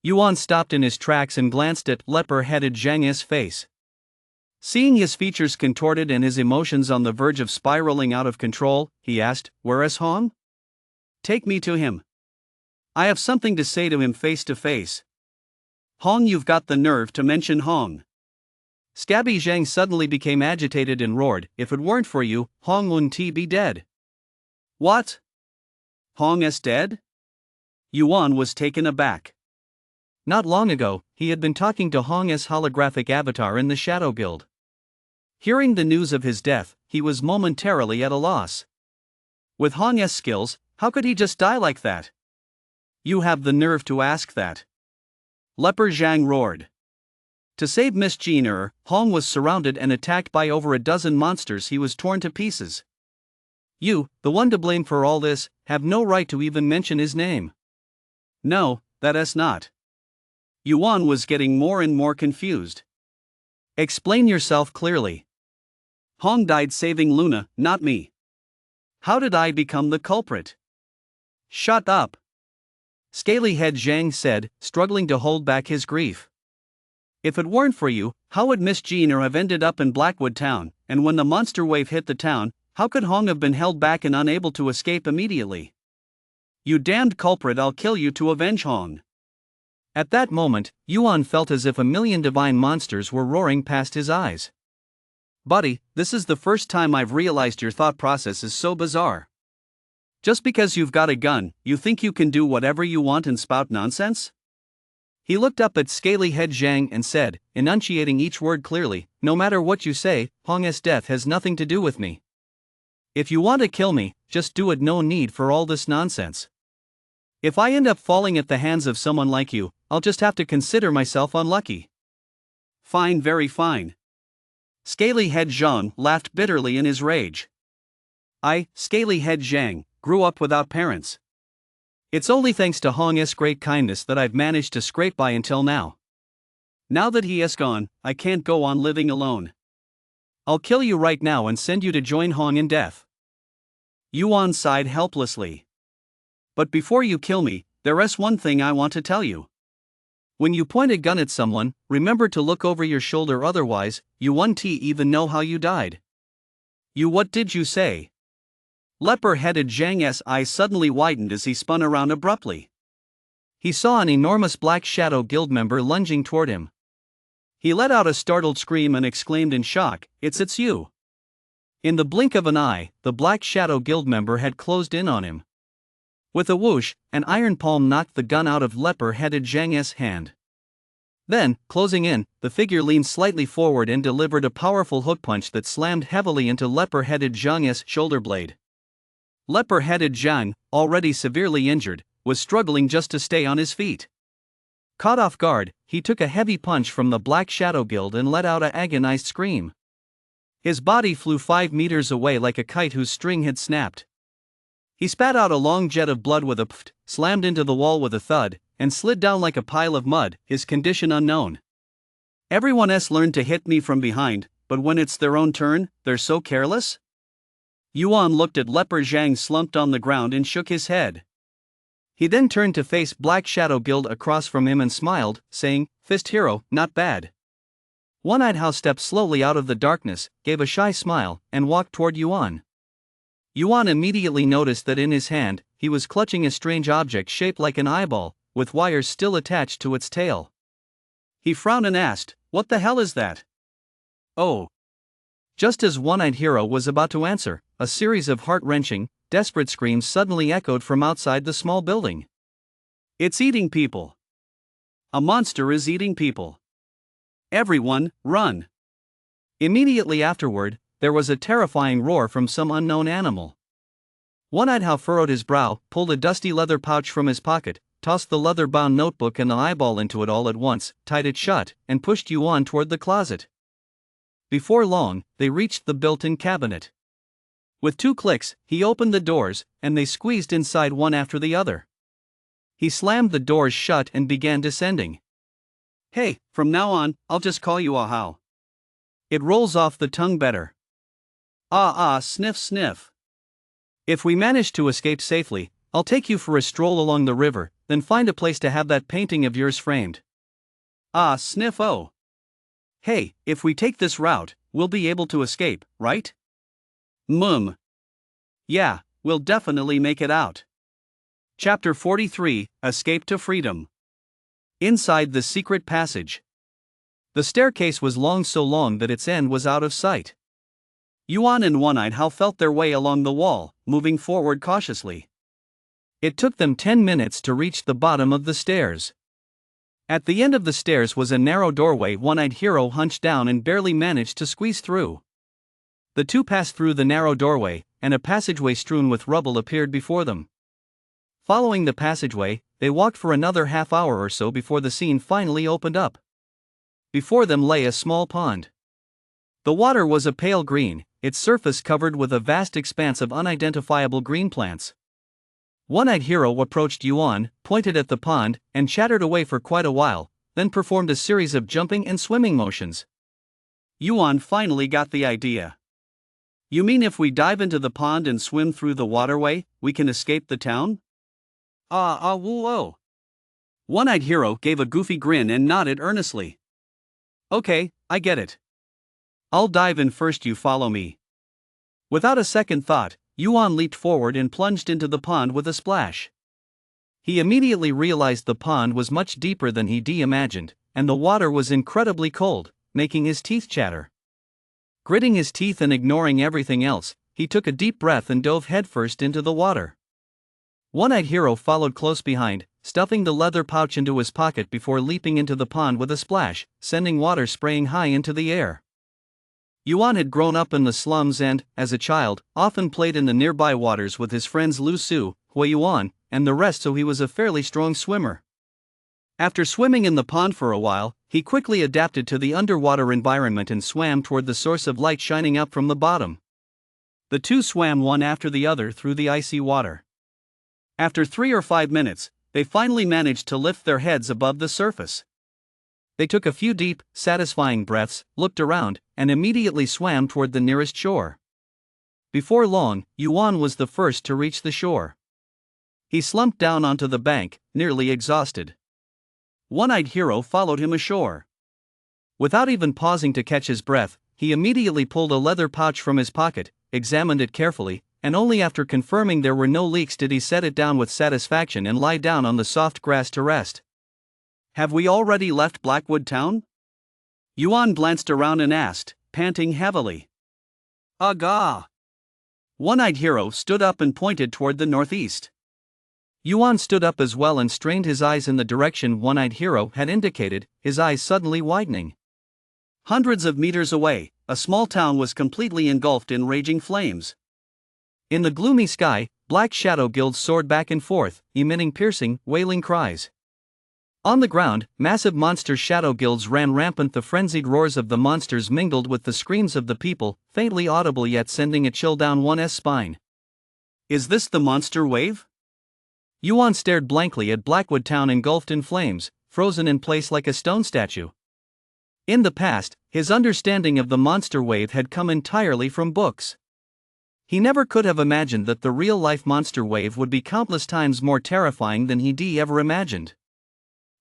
Yuan stopped in his tracks and glanced at leper-headed Zhang's face. Seeing his features contorted and his emotions on the verge of spiraling out of control, he asked, Where is Hong? Take me to him. I have something to say to him face to face. Hong, you've got the nerve to mention Hong. Scabby Zhang suddenly became agitated and roared, If it weren't for you, Hong wouldn't be dead. What? Hong is dead? Yuan was taken aback. Not long ago, he had been talking to Hong's holographic avatar in the Shadow Guild. Hearing the news of his death, he was momentarily at a loss. With Hong's skills, how could he just die like that? You have the nerve to ask that. Leper Zhang roared. To save Miss Jean, Hong was surrounded and attacked by over a dozen monsters. He was torn to pieces. You, the one to blame for all this, have no right to even mention his name. No, that is not. Yuan was getting more and more confused. Explain yourself clearly. Hong died saving Luna, not me. How did I become the culprit? Shut up. Scaly Head Zhang said, struggling to hold back his grief. If it weren't for you, how would Miss Jean have ended up in Blackwood Town, and when the monster wave hit the town, how could Hong have been held back and unable to escape immediately? You damned culprit, I'll kill you to avenge Hong. At that moment, Yuan felt as if a million divine monsters were roaring past his eyes. Buddy, this is the first time I've realized your thought process is so bizarre. Just because you've got a gun, you think you can do whatever you want and spout nonsense? He looked up at Scaly Head Zhang and said, enunciating each word clearly, No matter what you say, Hong's death has nothing to do with me. If you want to kill me, just do it, no need for all this nonsense. If I end up falling at the hands of someone like you, I'll just have to consider myself unlucky. Fine, very fine. Scaly Head Zhang laughed bitterly in his rage. I, scaly head Zhang, grew up without parents. It's only thanks to Hong's great kindness that I've managed to scrape by until now. Now that he is gone, I can't go on living alone. I'll kill you right now and send you to join Hong in death. Yuan sighed helplessly. But before you kill me, there is one thing I want to tell you. When you point a gun at someone, remember to look over your shoulder, otherwise, you won't even know how you died. You, what did you say? Leper-headed Zhang's eyes suddenly widened as he spun around abruptly. He saw an enormous black shadow guild member lunging toward him. He let out a startled scream and exclaimed in shock, It's you. In the blink of an eye, the black shadow guild member had closed in on him. With a whoosh, an iron palm knocked the gun out of leper-headed Zhang's hand. Then, closing in, the figure leaned slightly forward and delivered a powerful hook punch that slammed heavily into leper-headed Zhang's shoulder blade. Leper-headed Zhang, already severely injured, was struggling just to stay on his feet. Caught off guard, he took a heavy punch from the Black Shadow Guild and let out an agonized scream. His body flew 5 meters away like a kite whose string had snapped. He spat out a long jet of blood with a pft, slammed into the wall with a thud, and slid down like a pile of mud, his condition unknown. Everyone else learned to hit me from behind, but when it's their own turn, they're so careless? Yuan looked at Leper Zhang slumped on the ground and shook his head. He then turned to face Black Shadow Guild across from him and smiled, saying, Fist hero, not bad. One-Eyed Hao stepped slowly out of the darkness, gave a shy smile, and walked toward Yuan. Yuan immediately noticed that in his hand, he was clutching a strange object shaped like an eyeball, with wires still attached to its tail. He frowned and asked, What the hell is that? Oh. Just as One-Eyed Hero was about to answer, a series of heart-wrenching, desperate screams suddenly echoed from outside the small building. It's eating people. A monster is eating people. Everyone, run! Immediately afterward, there was a terrifying roar from some unknown animal. One-Eyed Hao furrowed his brow, pulled a dusty leather pouch from his pocket, tossed the leather-bound notebook and the eyeball into it all at once, tied it shut, and pushed Yuan toward the closet. Before long, they reached the built-in cabinet. With 2 clicks, he opened the doors, and they squeezed inside one after the other. He slammed the doors shut and began descending. Hey, from now on, I'll just call you Ahao. It rolls off the tongue better. Sniff sniff. If we manage to escape safely, I'll take you for a stroll along the river, then find a place to have that painting of yours framed. Sniff oh. Hey, if we take this route, we'll be able to escape, right? Yeah, we'll definitely make it out. Chapter 43, Escape to Freedom. Inside the secret passage. The staircase was long, so long that its end was out of sight. Yuan and One-Eyed Hao felt their way along the wall, moving forward cautiously. It took them 10 minutes to reach the bottom of the stairs. At the end of the stairs was a narrow doorway. One-Eyed Hero hunched down and barely managed to squeeze through. The two passed through the narrow doorway, and a passageway strewn with rubble appeared before them. Following the passageway, they walked for another half-hour or so before the scene finally opened up. Before them lay a small pond. The water was a pale green, its surface covered with a vast expanse of unidentifiable green plants. One-Eyed Hero approached Yuan, pointed at the pond, and chattered away for quite a while, then performed a series of jumping and swimming motions. Yuan finally got the idea. You mean if we dive into the pond and swim through the waterway, we can escape the town? Whoa. One-Eyed Hero gave a goofy grin and nodded earnestly. Okay, I get it. I'll dive in first, you follow me. Without a second thought, Yuan leaped forward and plunged into the pond with a splash. He immediately realized the pond was much deeper than he'd imagined, and the water was incredibly cold, making his teeth chatter. Gritting his teeth and ignoring everything else, he took a deep breath and dove headfirst into the water. One-Eyed Hero followed close behind, stuffing the leather pouch into his pocket before leaping into the pond with a splash, sending water spraying high into the air. Yuan had grown up in the slums and, as a child, often played in the nearby waters with his friends Lu Su, Hui Yuan, and the rest, so he was a fairly strong swimmer. After swimming in the pond for a while, he quickly adapted to the underwater environment and swam toward the source of light shining up from the bottom. The two swam one after the other through the icy water. After 3 or 5 minutes, they finally managed to lift their heads above the surface. They took a few deep, satisfying breaths, looked around, and immediately swam toward the nearest shore. Before long, Yuan was the first to reach the shore. He slumped down onto the bank, nearly exhausted. One-eyed hero followed him ashore. Without even pausing to catch his breath, he immediately pulled a leather pouch from his pocket, examined it carefully, and only after confirming there were no leaks did he set it down with satisfaction and lie down on the soft grass to rest. "Have we already left Blackwood Town?" Yuan glanced around and asked, panting heavily. "Aga!" One-eyed hero stood up and pointed toward the northeast. Yuan stood up as well and strained his eyes in the direction one-eyed hero had indicated, his eyes suddenly widening. Hundreds of meters away, a small town was completely engulfed in raging flames. In the gloomy sky, black shadow guilds soared back and forth, emitting piercing, wailing cries. On the ground, massive monster shadow guilds ran rampant. The frenzied roars of the monsters mingled with the screams of the people, faintly audible yet sending a chill down one's spine. "Is this the monster wave?" Yuan stared blankly at Blackwood Town engulfed in flames, frozen in place like a stone statue. In the past, his understanding of the monster wave had come entirely from books. He never could have imagined that the real-life monster wave would be countless times more terrifying than he'd ever imagined.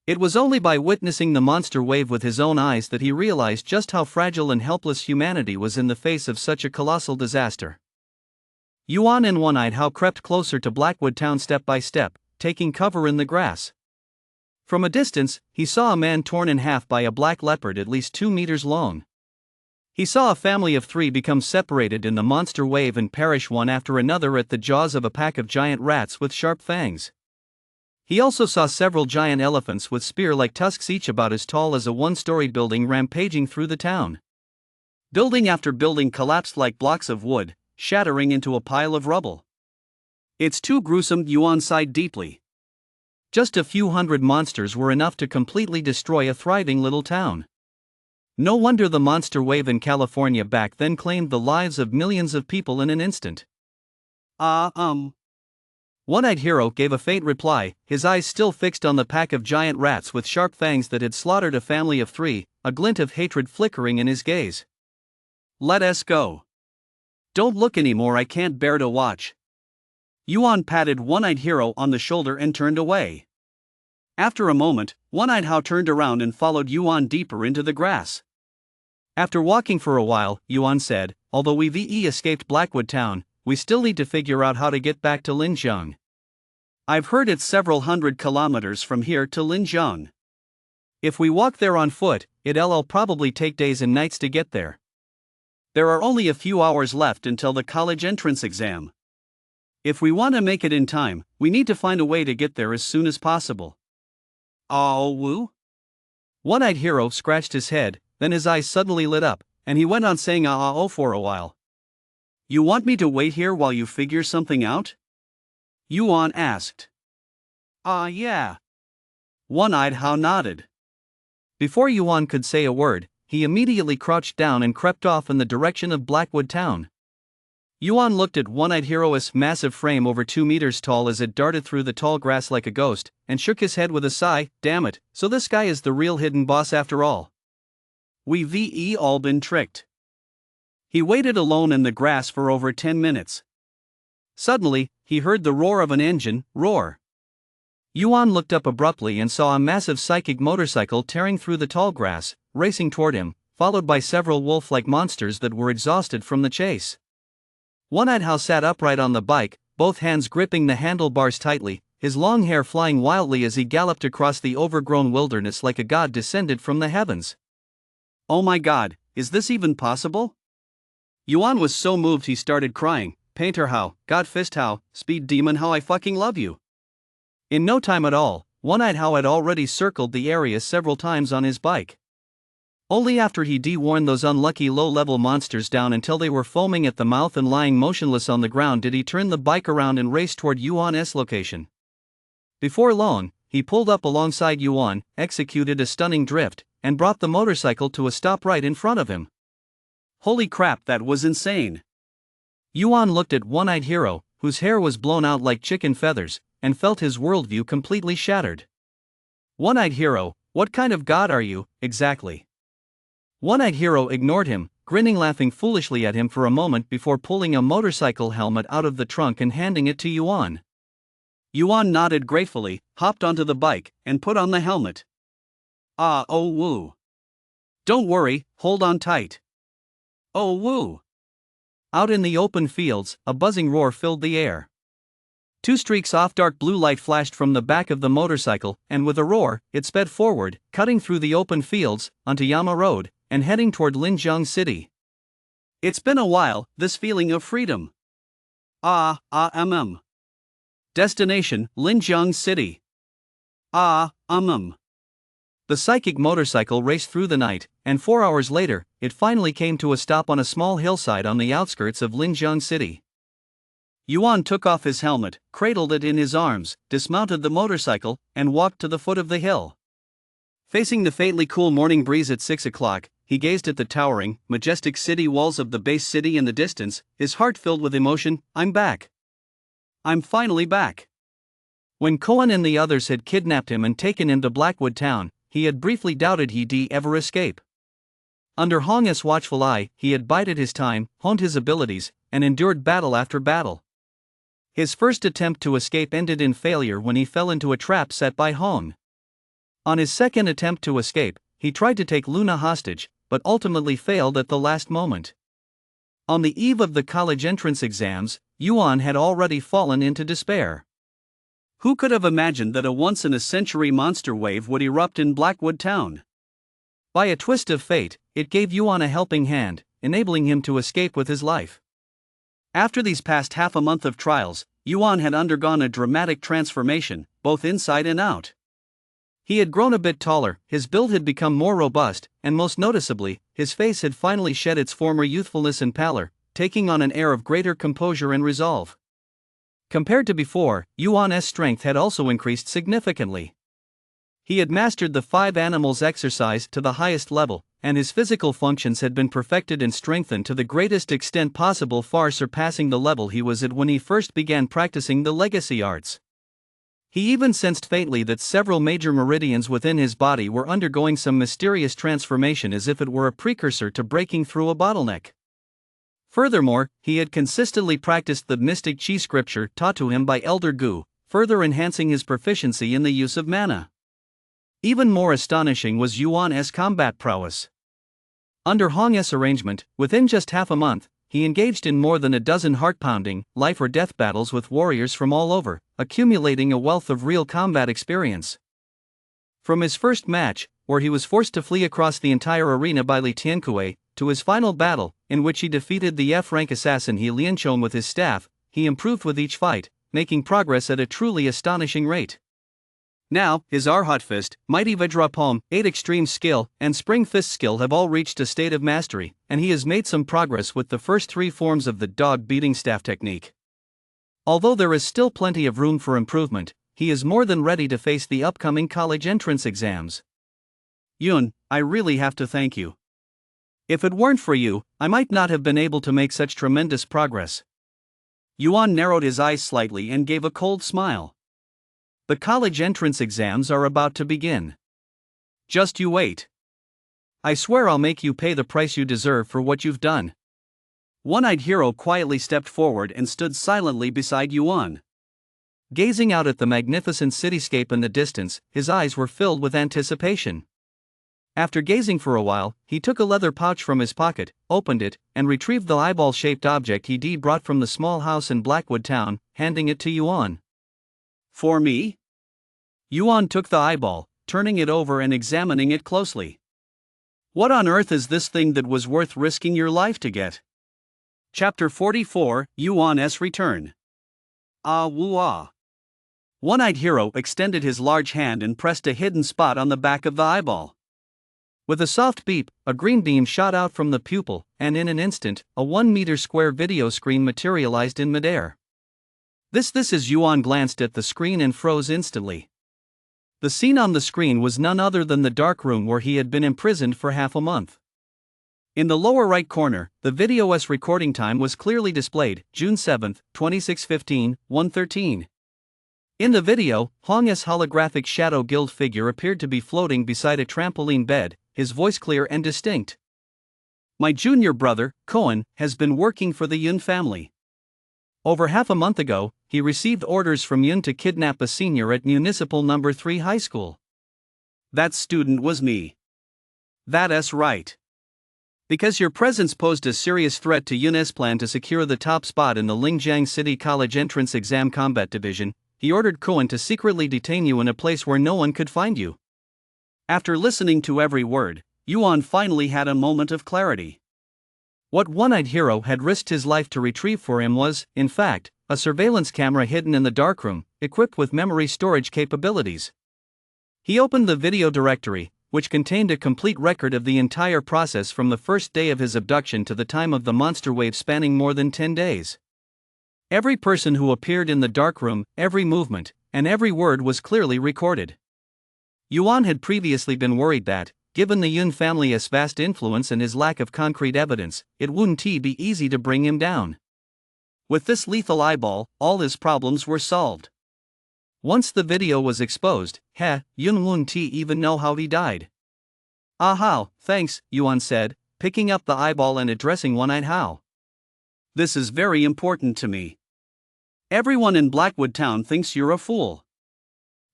It was only by witnessing the monster wave with his own eyes that he realized just how fragile and helpless humanity was in the face of such a colossal disaster. Yuan and One-Eyed How crept closer to Blackwood Town step by step, taking cover in the grass. From a distance, he saw a man torn in half by a black leopard at least 2 meters long. He saw a family of 3 become separated in the monster wave and perish one after another at the jaws of a pack of giant rats with sharp fangs. He also saw several giant elephants with spear-like tusks each about as tall as a 1-story building rampaging through the town. Building after building collapsed like blocks of wood, shattering into a pile of rubble. "It's too gruesome," Yuan sighed deeply. Just a few hundred monsters were enough to completely destroy a thriving little town. No wonder the monster wave in California back then claimed the lives of millions of people in an instant. One-eyed hero gave a faint reply, his eyes still fixed on the pack of giant rats with sharp fangs that had slaughtered a family of 3, a glint of hatred flickering in his gaze. "Let us go. Don't look anymore, I can't bear to watch." Yuan patted One-eyed hero on the shoulder and turned away. After a moment, One-eyed How turned around and followed Yuan deeper into the grass. After walking for a while, Yuan said, "Although we've escaped Blackwood Town, we still need to figure out how to get back to Linjiang. I've heard it's several hundred kilometers from here to Linjiang. If we walk there on foot, it'll probably take days and nights to get there. There are only a few hours left until the college entrance exam. If we want to make it in time, we need to find a way to get there as soon as possible." "Oh, woo?" One-eyed hero scratched his head, then his eyes suddenly lit up, and he went on saying oh for a while. "You want me to wait here while you figure something out?" Yuan asked. Yeah." One-eyed How nodded. Before Yuan could say a word, he immediately crouched down and crept off in the direction of Blackwood Town. Yuan looked at One-eyed Hero's massive frame over 2 meters tall as it darted through the tall grass like a ghost, and shook his head with a sigh. "Damn it, so this guy is the real hidden boss after all. We've all been tricked." He waited alone in the grass for over 10 minutes. Suddenly, he heard the roar of an engine roar. Yuan looked up abruptly and saw a massive psychic motorcycle tearing through the tall grass, racing toward him, followed by several wolf-like monsters that were exhausted from the chase. One-eyed How sat upright on the bike, both hands gripping the handlebars tightly, his long hair flying wildly as he galloped across the overgrown wilderness like a god descended from the heavens. "Oh my god, is this even possible?" Yuan was so moved he started crying. "Painter How, God Fist How, Speed Demon How, I fucking love you." In no time at all, One-eyed How had already circled the area several times on his bike. Only after he de-worn those unlucky low-level monsters down until they were foaming at the mouth and lying motionless on the ground did he turn the bike around and race toward Yuan's location. Before long, he pulled up alongside Yuan, executed a stunning drift, and brought the motorcycle to a stop right in front of him. Holy crap, that was insane. Yuan looked at one-eyed hero, whose hair was blown out like chicken feathers, and felt his worldview completely shattered. One-eyed hero, what kind of god are you, exactly? One-eyed hero ignored him, grinning, laughing foolishly at him for a moment before pulling a motorcycle helmet out of the trunk and handing it to Yuan. Yuan nodded gratefully, hopped onto the bike, and put on the helmet. Ah, oh woo. Don't worry, hold on tight. Oh woo. Out in the open fields, a buzzing roar filled the air. Two streaks of dark blue light flashed from the back of the motorcycle, and with a roar, it sped forward, cutting through the open fields, onto Yama Road, and heading toward Linjiang City. It's been a while, this feeling of freedom. Destination, Linjiang City. The psychic motorcycle raced through the night, and 4 hours later, it finally came to a stop on a small hillside on the outskirts of Linjiang City. Yuan took off his helmet, cradled it in his arms, dismounted the motorcycle, and walked to the foot of the hill. Facing the faintly cool morning breeze at 6 o'clock, he gazed at the towering, majestic city walls of the base city in the distance, his heart filled with emotion. I'm back. I'm finally back. When Koan and the others had kidnapped him and taken him to Blackwood Town, he had briefly doubted he'd ever escape. Under Hong's watchful eye, he had bided his time, honed his abilities, and endured battle after battle. His first attempt to escape ended in failure when he fell into a trap set by Hong. On his second attempt to escape, he tried to take Luna hostage, but ultimately failed at the last moment. On the eve of the college entrance exams, Yuan had already fallen into despair. Who could have imagined that a once-in-a-century monster wave would erupt in Blackwood Town? By a twist of fate, it gave Yuan a helping hand, enabling him to escape with his life. After these past half a month of trials, Yuan had undergone a dramatic transformation, both inside and out. He had grown a bit taller, his build had become more robust, and most noticeably, his face had finally shed its former youthfulness and pallor, taking on an air of greater composure and resolve. Compared to before, Yuan's strength had also increased significantly. He had mastered the 5 animals exercise to the highest level, and his physical functions had been perfected and strengthened to the greatest extent possible, far surpassing the level he was at when he first began practicing the legacy arts. He even sensed faintly that several major meridians within his body were undergoing some mysterious transformation, as if it were a precursor to breaking through a bottleneck. Furthermore, he had consistently practiced the mystic chi scripture taught to him by Elder Gu, further enhancing his proficiency in the use of mana. Even more astonishing was Yuan's combat prowess. Under Hong's arrangement, within just half a month, he engaged in more than a dozen heart-pounding, life-or-death battles with warriors from all over, accumulating a wealth of real combat experience. From his first match, where he was forced to flee across the entire arena by Li Tiankue, to his final battle, in which he defeated the F-rank assassin He Lianchong with his staff, he improved with each fight, making progress at a truly astonishing rate. Now, his Arhat Fist, Mighty Vajra Palm, 8 Extreme Skill, and Spring Fist Skill have all reached a state of mastery, and he has made some progress with the first 3 forms of the dog beating staff technique. Although there is still plenty of room for improvement, he is more than ready to face the upcoming college entrance exams. Yun, I really have to thank you. If it weren't for you, I might not have been able to make such tremendous progress. Yuan narrowed his eyes slightly and gave a cold smile. The college entrance exams are about to begin. Just you wait. I swear I'll make you pay the price you deserve for what you've done. One-eyed hero quietly stepped forward and stood silently beside Yuan. Gazing out at the magnificent cityscape in the distance, his eyes were filled with anticipation. After gazing for a while, he took a leather pouch from his pocket, opened it, and retrieved the eyeball-shaped object he brought from the small house in Blackwood Town, handing it to Yuan. For me? Yuan took the eyeball, turning it over and examining it closely. What on earth is this thing that was worth risking your life to get? Chapter 44, Yuan's Return. Ah woo ah. One-eyed hero extended his large hand and pressed a hidden spot on the back of the eyeball. With a soft beep, a green beam shot out from the pupil, and in an instant, a 1-meter square video screen materialized in midair. This is Yuan glanced at the screen and froze instantly. The scene on the screen was none other than the dark room where he had been imprisoned for half a month. In the lower right corner, the video's recording time was clearly displayed, June 7, 26:15, 1:13. In the video, Hong's holographic shadow guild figure appeared to be floating beside a trampoline bed, his voice clear and distinct. My junior brother, Cohen, has been working for the Yun family. Over half a month ago, he received orders from Yun to kidnap a senior at Municipal No. 3 High School. That student was me. That's right. Because your presence posed a serious threat to Yun's plan to secure the top spot in the Lingjiang City College Entrance Exam Combat Division, he ordered Cohen to secretly detain you in a place where no one could find you. After listening to every word, Yuan finally had a moment of clarity. What one-eyed hero had risked his life to retrieve for him was, in fact, a surveillance camera hidden in the darkroom, equipped with memory storage capabilities. He opened the video directory, which contained a complete record of the entire process from the first day of his abduction to the time of the monster wave spanning more than 10 days. Every person who appeared in the darkroom, every movement, and every word was clearly recorded. Yuan had previously been worried that, given the Yun family's vast influence and his lack of concrete evidence, it wouldn't be easy to bring him down. With this lethal eyeball, all his problems were solved. Once the video was exposed, Yun wouldn't even know how he died. How, thanks, Yuan said, picking up the eyeball and addressing One-Eyed How. This is very important to me. Everyone in Blackwood Town thinks you're a fool.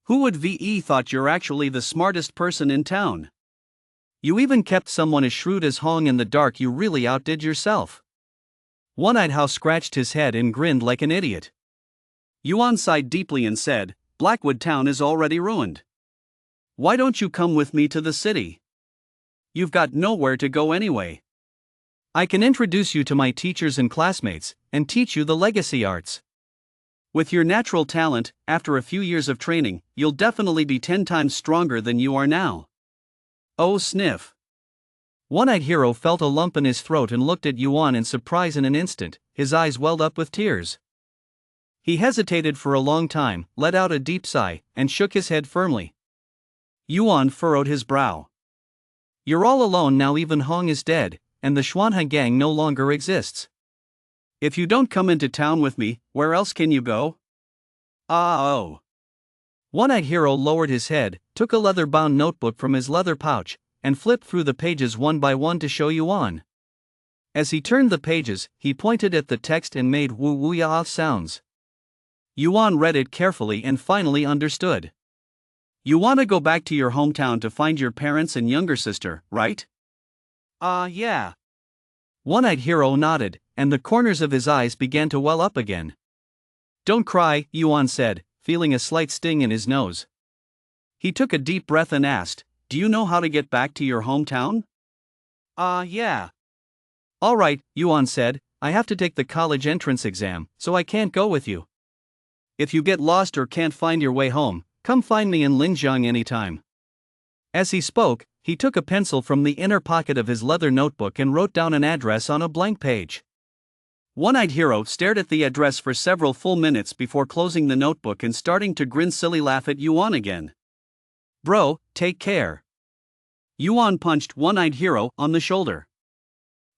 Who would thought you're actually the smartest person in town? You even kept someone as shrewd as Hong in the dark. You really outdid yourself. One-Eyed How scratched his head and grinned like an idiot. Yuan sighed deeply and said, Blackwood Town is already ruined. Why don't you come with me to the city? You've got nowhere to go anyway. I can introduce you to my teachers and classmates, and teach you the legacy arts. With your natural talent, after a few years of training, you'll definitely be 10 times stronger than you are now. Oh, sniff. One-Eyed Hero felt a lump in his throat and looked at Yuan in surprise. In an instant, his eyes welled up with tears. He hesitated for a long time, let out a deep sigh, and shook his head firmly. Yuan furrowed his brow. You're all alone now. Even Hong is dead, and the Xuanhai gang no longer exists. If you don't come into town with me, where else can you go? Oh. One-Eyed Hero lowered his head, took a leather-bound notebook from his leather pouch, and flipped through the pages one by one to show Yuan. As he turned the pages, he pointed at the text and made woo-woo-ya sounds. Yuan read it carefully and finally understood. You want to go back to your hometown to find your parents and younger sister, right? Yeah. One-Eyed Hero nodded, and the corners of his eyes began to well up again. Don't cry, Yuan said, feeling a slight sting in his nose. He took a deep breath and asked, Do you know how to get back to your hometown? Yeah. All right, Yuan said, I have to take the college entrance exam, so I can't go with you. If you get lost or can't find your way home, come find me in Linjiang anytime. As he spoke, he took a pencil from the inner pocket of his leather notebook and wrote down an address on a blank page. One-Eyed Hero stared at the address for several full minutes before closing the notebook and starting to grin silly laugh at Yuan again. Bro, take care. Yuan punched One-Eyed Hero on the shoulder.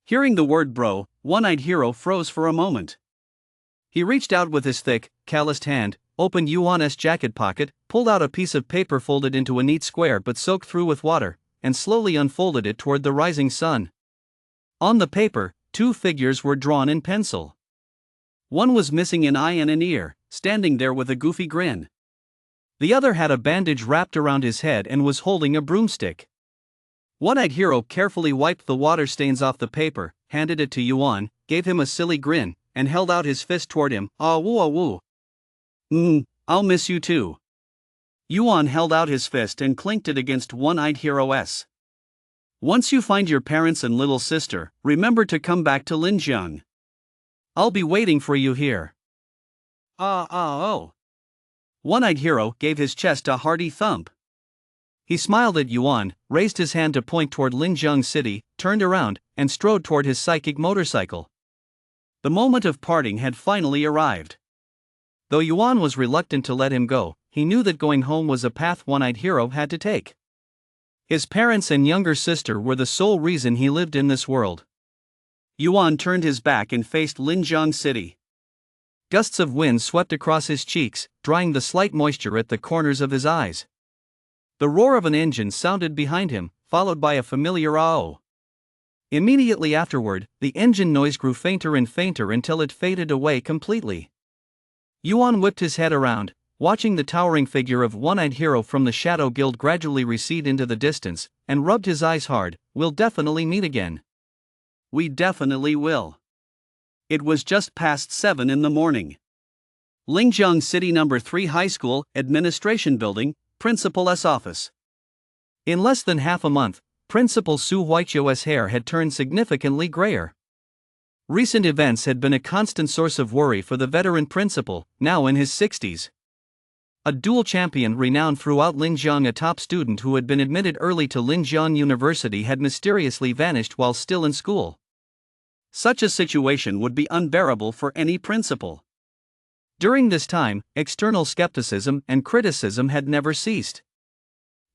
Hearing the word bro, One-Eyed Hero froze for a moment. He reached out with his thick, calloused hand, opened Yuan's jacket pocket, pulled out a piece of paper folded into a neat square but soaked through with water, and slowly unfolded it toward the rising sun. On the paper, 2 figures were drawn in pencil. One was missing an eye and an ear, standing there with a goofy grin. The other had a bandage wrapped around his head and was holding a broomstick. One-Eyed Hero carefully wiped the water stains off the paper, handed it to Yuan, gave him a silly grin, and held out his fist toward him. Woo. I'll miss you too. Yuan held out his fist and clinked it against One-Eyed Hero's. Once you find your parents and little sister, remember to come back to Linjiang. I'll be waiting for you here. Oh. One-Eyed Hero gave his chest a hearty thump. He smiled at Yuan, raised his hand to point toward Linjiang City, turned around, and strode toward his psychic motorcycle. The moment of parting had finally arrived. Though Yuan was reluctant to let him go, he knew that going home was a path One-Eyed Hero had to take. His parents and younger sister were the sole reason he lived in this world. Yuan turned his back and faced Linjiang City. Gusts of wind swept across his cheeks, drying the slight moisture at the corners of his eyes. The roar of an engine sounded behind him, followed by a familiar "ah-oh." Immediately afterward, the engine noise grew fainter and fainter until it faded away completely. Yuan whipped his head around, watching the towering figure of one-eyed hero from the Shadow Guild gradually recede into the distance, and rubbed his eyes hard. "We'll definitely meet again." "We definitely will." It was just past 7 in the morning. Linjiang City No. 3 High School, Administration Building, Principal's office. In less than half a month, Principal Su Huichio's hair had turned significantly grayer. Recent events had been a constant source of worry for the veteran principal, now in his 60s. A dual champion renowned throughout Linjiang, a top student who had been admitted early to Linjiang University, had mysteriously vanished while still in school. Such a situation would be unbearable for any principal. During this time, external skepticism and criticism had never ceased.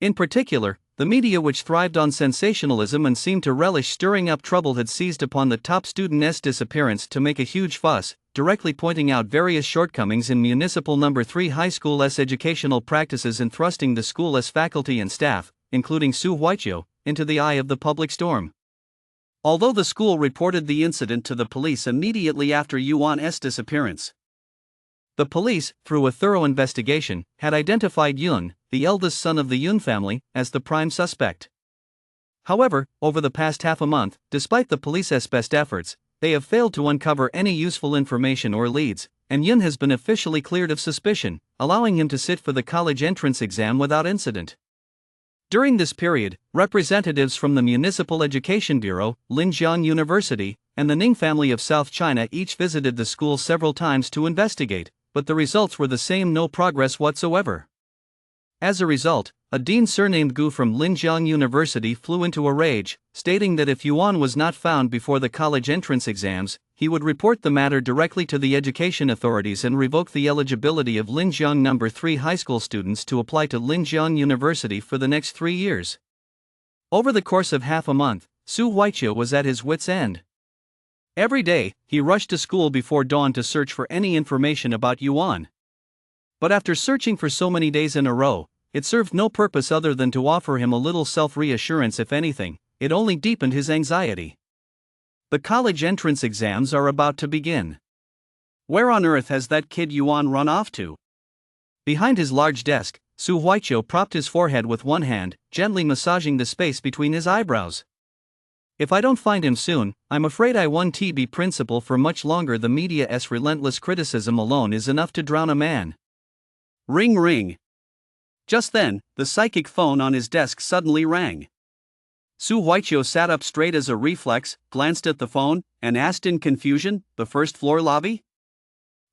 In particular, the media, which thrived on sensationalism and seemed to relish stirring up trouble, had seized upon the top student's disappearance to make a huge fuss, directly pointing out various shortcomings in Municipal No. 3 High School's educational practices and thrusting the school's faculty and staff, including Su Huichio, into the eye of the public storm. Although the school reported the incident to the police immediately after Yuan's disappearance, the police, through a thorough investigation, had identified Yun, the eldest son of the Yun family, as the prime suspect. However, over the past half a month, despite the police's best efforts, they have failed to uncover any useful information or leads, and Yun has been officially cleared of suspicion, allowing him to sit for the college entrance exam without incident. During this period, representatives from the Municipal Education Bureau, Linjiang University, and the Ning family of South China each visited the school several times to investigate, but the results were the same: no progress whatsoever. As a result, a dean surnamed Gu from Linjiang University flew into a rage, stating that if Yuan was not found before the college entrance exams, he would report the matter directly to the education authorities and revoke the eligibility of Linjiang No. 3 high school students to apply to Linjiang University for the next 3 years. Over the course of half a month, Su Huichio was at his wits' end. Every day, he rushed to school before dawn to search for any information about Yuan. But after searching for so many days in a row, it served no purpose other than to offer him a little self-reassurance. If anything, it only deepened his anxiety. The college entrance exams are about to begin. Where on earth has that kid Yuan run off to? Behind his large desk, Su Huichio propped his forehead with one hand, gently massaging the space between his eyebrows. If I don't find him soon, I'm afraid I won't be principal for much longer. The media's relentless criticism alone is enough to drown a man. Ring ring. Just then, the psychic phone on his desk suddenly rang. Su Huichio sat up straight as a reflex, glanced at the phone, and asked in confusion, "The first floor lobby?"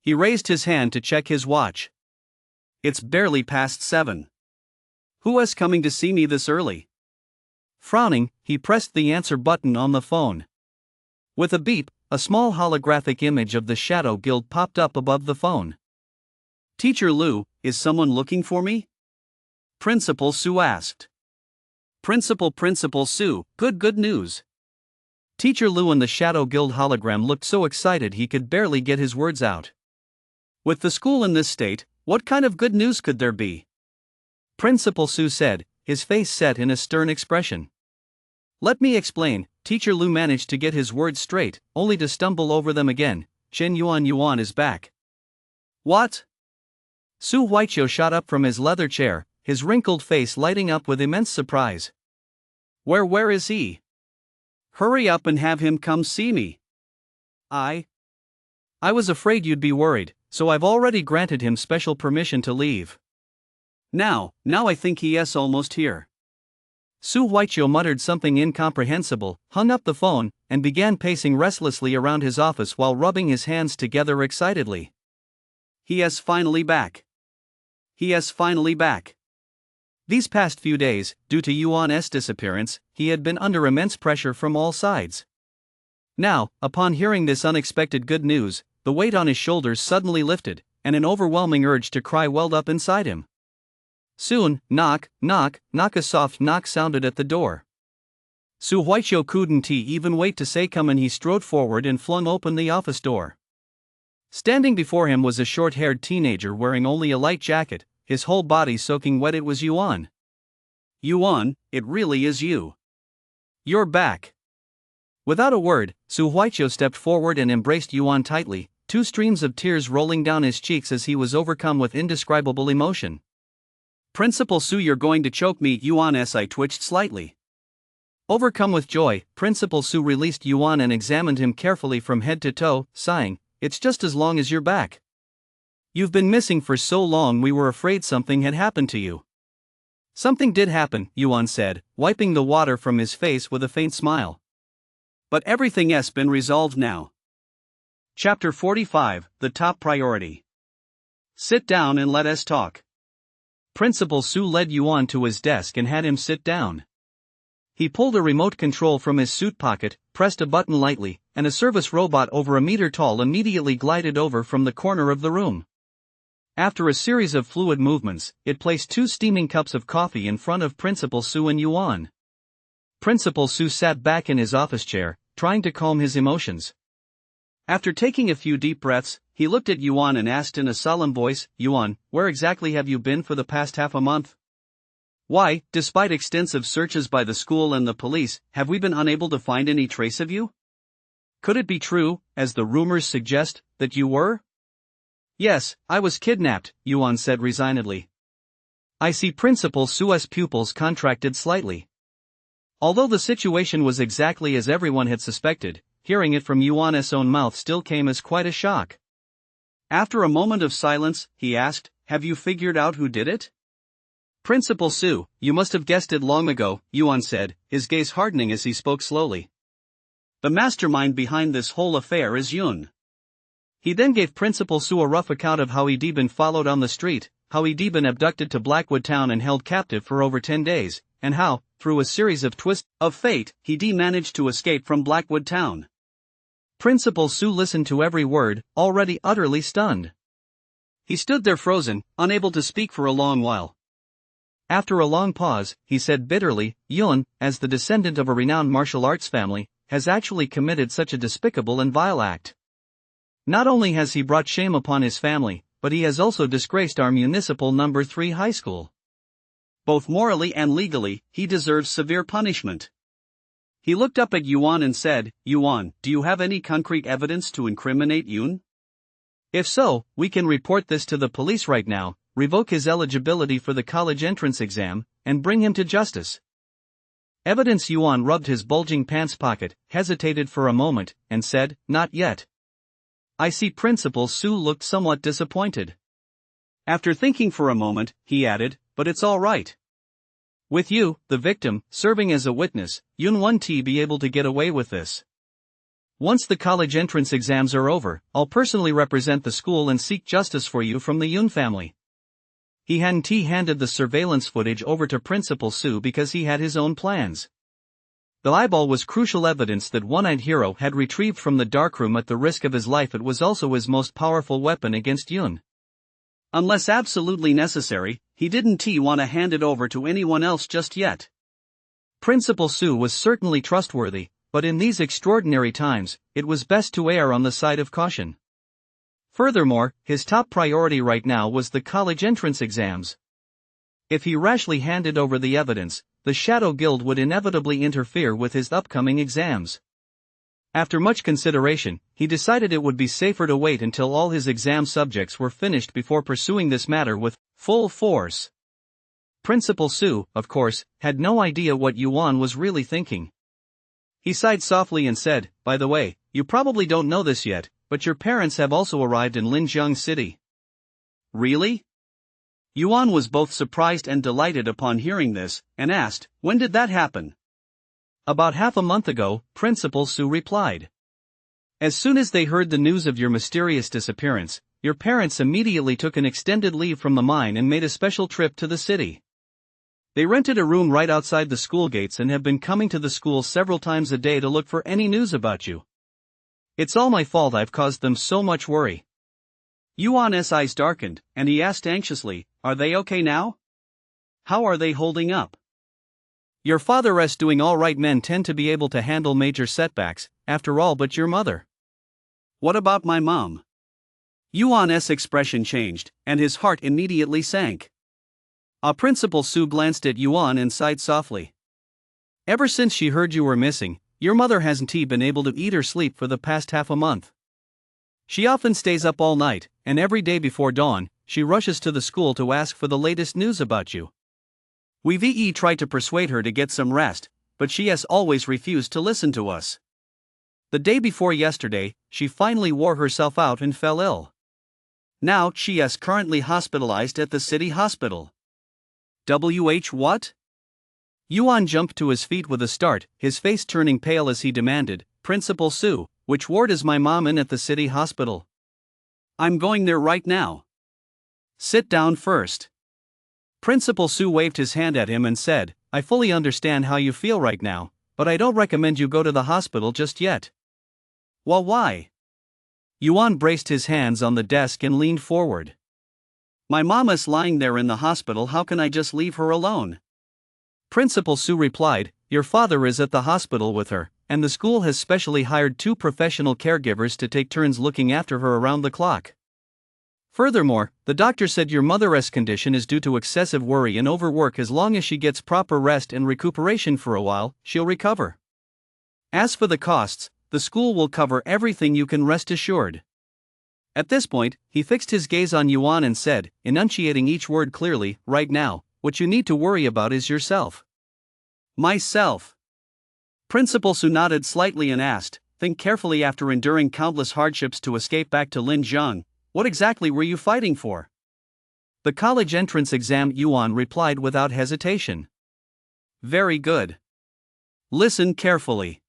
He raised his hand to check his watch. "It's barely past 7. Who is coming to see me this early?" Frowning, he pressed the answer button on the phone. With a beep, a small holographic image of the Shadow Guild popped up above the phone. "Teacher Lu, is someone looking for me?" Principal Su asked. Principal Su, good news." Teacher Lu and the Shadow Guild hologram looked so excited he could barely get his words out. With the school in this state, what kind of good news could there be? Principal Su said, his face set in a stern expression. "Let me explain." Teacher Lu managed to get his words straight, only to stumble over them again. "Chen Yuan is back." "What?" Su Huichio shot up from his leather chair, his wrinkled face lighting up with immense surprise. Where is he? Hurry up and have him come see me." I was afraid you'd be worried, so I've already granted him special permission to leave. Now I think he is almost here." Su Huichio muttered something incomprehensible, hung up the phone, and began pacing restlessly around his office while rubbing his hands together excitedly. He is finally back. These past few days, due to Yuan's disappearance, he had been under immense pressure from all sides. Now, upon hearing this unexpected good news, the weight on his shoulders suddenly lifted, and an overwhelming urge to cry welled up inside him. Soon, knock, knock, knock, a soft knock sounded at the door. Su Huiqiu couldn't even wait to say come in. He strode forward and flung open the office door. Standing before him was a short-haired teenager wearing only a light jacket, his whole body soaking wet. It was Yuan. Yuan, it really is you. You're back. Without a word, Su Huiqiu stepped forward and embraced Yuan tightly, two streams of tears rolling down his cheeks as he was overcome with indescribable emotion. Principal Su, you're going to choke me. Yuan's eye twitched slightly. Overcome with joy, Principal Su released Yuan and examined him carefully from head to toe, sighing, "It's just as long as you're back. You've been missing for so long, we were afraid something had happened to you." "Something did happen," Yuan said, wiping the water from his face with a faint smile. "But everything's been resolved now." Chapter 45, The Top Priority. Sit down and let us talk. Principal Su led Yuan to his desk and had him sit down. He pulled a remote control from his suit pocket, pressed a button lightly, and a service robot over a meter tall immediately glided over from the corner of the room. After a series of fluid movements, it placed 2 steaming cups of coffee in front of Principal Su and Yuan. Principal Su sat back in his office chair, trying to calm his emotions. After taking a few deep breaths, he looked at Yuan and asked in a solemn voice, "Yuan, where exactly have you been for the past half a month? Why, despite extensive searches by the school and the police, have we been unable to find any trace of you? Could it be true, as the rumors suggest, that you were?" "Yes, I was kidnapped," Yuan said resignedly. I see Principal Su's pupils contracted slightly. Although the situation was exactly as everyone had suspected, hearing it from Yuan's own mouth still came as quite a shock. After a moment of silence, he asked, "Have you figured out who did it?" "Principal Su, you must have guessed it long ago," Yuan said, his gaze hardening as he spoke slowly. "The mastermind behind this whole affair is Yun." He then gave Principal Su a rough account of how he'd been followed on the street, how he'd been abducted to Blackwood Town and held captive for over 10 days, and how, through a series of twists of fate, he'd managed to escape from Blackwood Town. Principal Su listened to every word, already utterly stunned. He stood there frozen, unable to speak for a long while. After a long pause, he said bitterly, "Yun, as the descendant of a renowned martial arts family, has actually committed such a despicable and vile act. Not only has he brought shame upon his family, but he has also disgraced our municipal number 3 high school. Both morally and legally, he deserves severe punishment." He looked up at Yuan and said, "Yuan, do you have any concrete evidence to incriminate Yun? If so, we can report this to the police right now, revoke his eligibility for the college entrance exam, and bring him to justice." Evidence? Yuan rubbed his bulging pants pocket, hesitated for a moment, and said, "Not yet." I see Principal Su looked somewhat disappointed. After thinking for a moment, he added, "But it's all right. With you, the victim, serving as a witness, Yun won't be able to get away with this. Once the college entrance exams are over, I'll personally represent the school and seek justice for you from the Yun family." He hadn't handed the surveillance footage over to Principal Su because he had his own plans. The eyeball was crucial evidence that one-eyed hero had retrieved from the darkroom at the risk of his life. It was also his most powerful weapon against Yun. Unless absolutely necessary, he didn't want to hand it over to anyone else just yet. Principal Su was certainly trustworthy, but in these extraordinary times, it was best to err on the side of caution. Furthermore, his top priority right now was the college entrance exams. If he rashly handed over the evidence, the Shadow Guild would inevitably interfere with his upcoming exams. After much consideration, he decided it would be safer to wait until all his exam subjects were finished before pursuing this matter with full force. Principal Su, of course, had no idea what Yuan was really thinking. He sighed softly and said, "By the way, you probably don't know this yet, but your parents have also arrived in Linjiang City." "Really?" Yuan was both surprised and delighted upon hearing this, and asked, "When did that happen?" "About half a month ago," Principal Su replied. "As soon as they heard the news of your mysterious disappearance, your parents immediately took an extended leave from the mine and made a special trip to the city. They rented a room right outside the school gates and have been coming to the school several times a day to look for any news about you. It's all my fault I've caused them so much worry." Yuan's eyes darkened, and he asked anxiously, "Are they okay now?" How are they holding up? Your father's doing all right. Men tend to be able to handle major setbacks, after all, but your mother. What about my mom? Yuan's expression changed, and his heart immediately sank. Principal Su glanced at Yuan and sighed softly. Ever since she heard you were missing, your mother hasn't been able to eat or sleep for the past half a month. She often stays up all night, and every day before dawn, she rushes to the school to ask for the latest news about you. We've tried to persuade her to get some rest, but she has always refused to listen to us. The day before yesterday, she finally wore herself out and fell ill. Now, she is currently hospitalized at the city hospital. What? Yuan jumped to his feet with a start, his face turning pale as he demanded, Principal Su, which ward is my mom in at the city hospital? I'm going there right now. Sit down first. Principal Su waved his hand at him and said, I fully understand how you feel right now, but I don't recommend you go to the hospital just yet. Well, why? Yuan braced his hands on the desk and leaned forward. My mom is lying there in the hospital, how can I just leave her alone? Principal Su replied, your father is at the hospital with her, and the school has specially hired 2 professional caregivers to take turns looking after her around the clock. Furthermore, the doctor said your mother's condition is due to excessive worry and overwork. As long as she gets proper rest and recuperation for a while, she'll recover. As for the costs, the school will cover everything, you can rest assured. At this point, he fixed his gaze on Yuan and said, enunciating each word clearly, right now, what you need to worry about is yourself. Myself. Principal Su nodded slightly and asked, think carefully. After enduring countless hardships to escape back to Linjiang, what exactly were you fighting for? The college entrance exam, Yuan replied without hesitation. Very good. Listen carefully.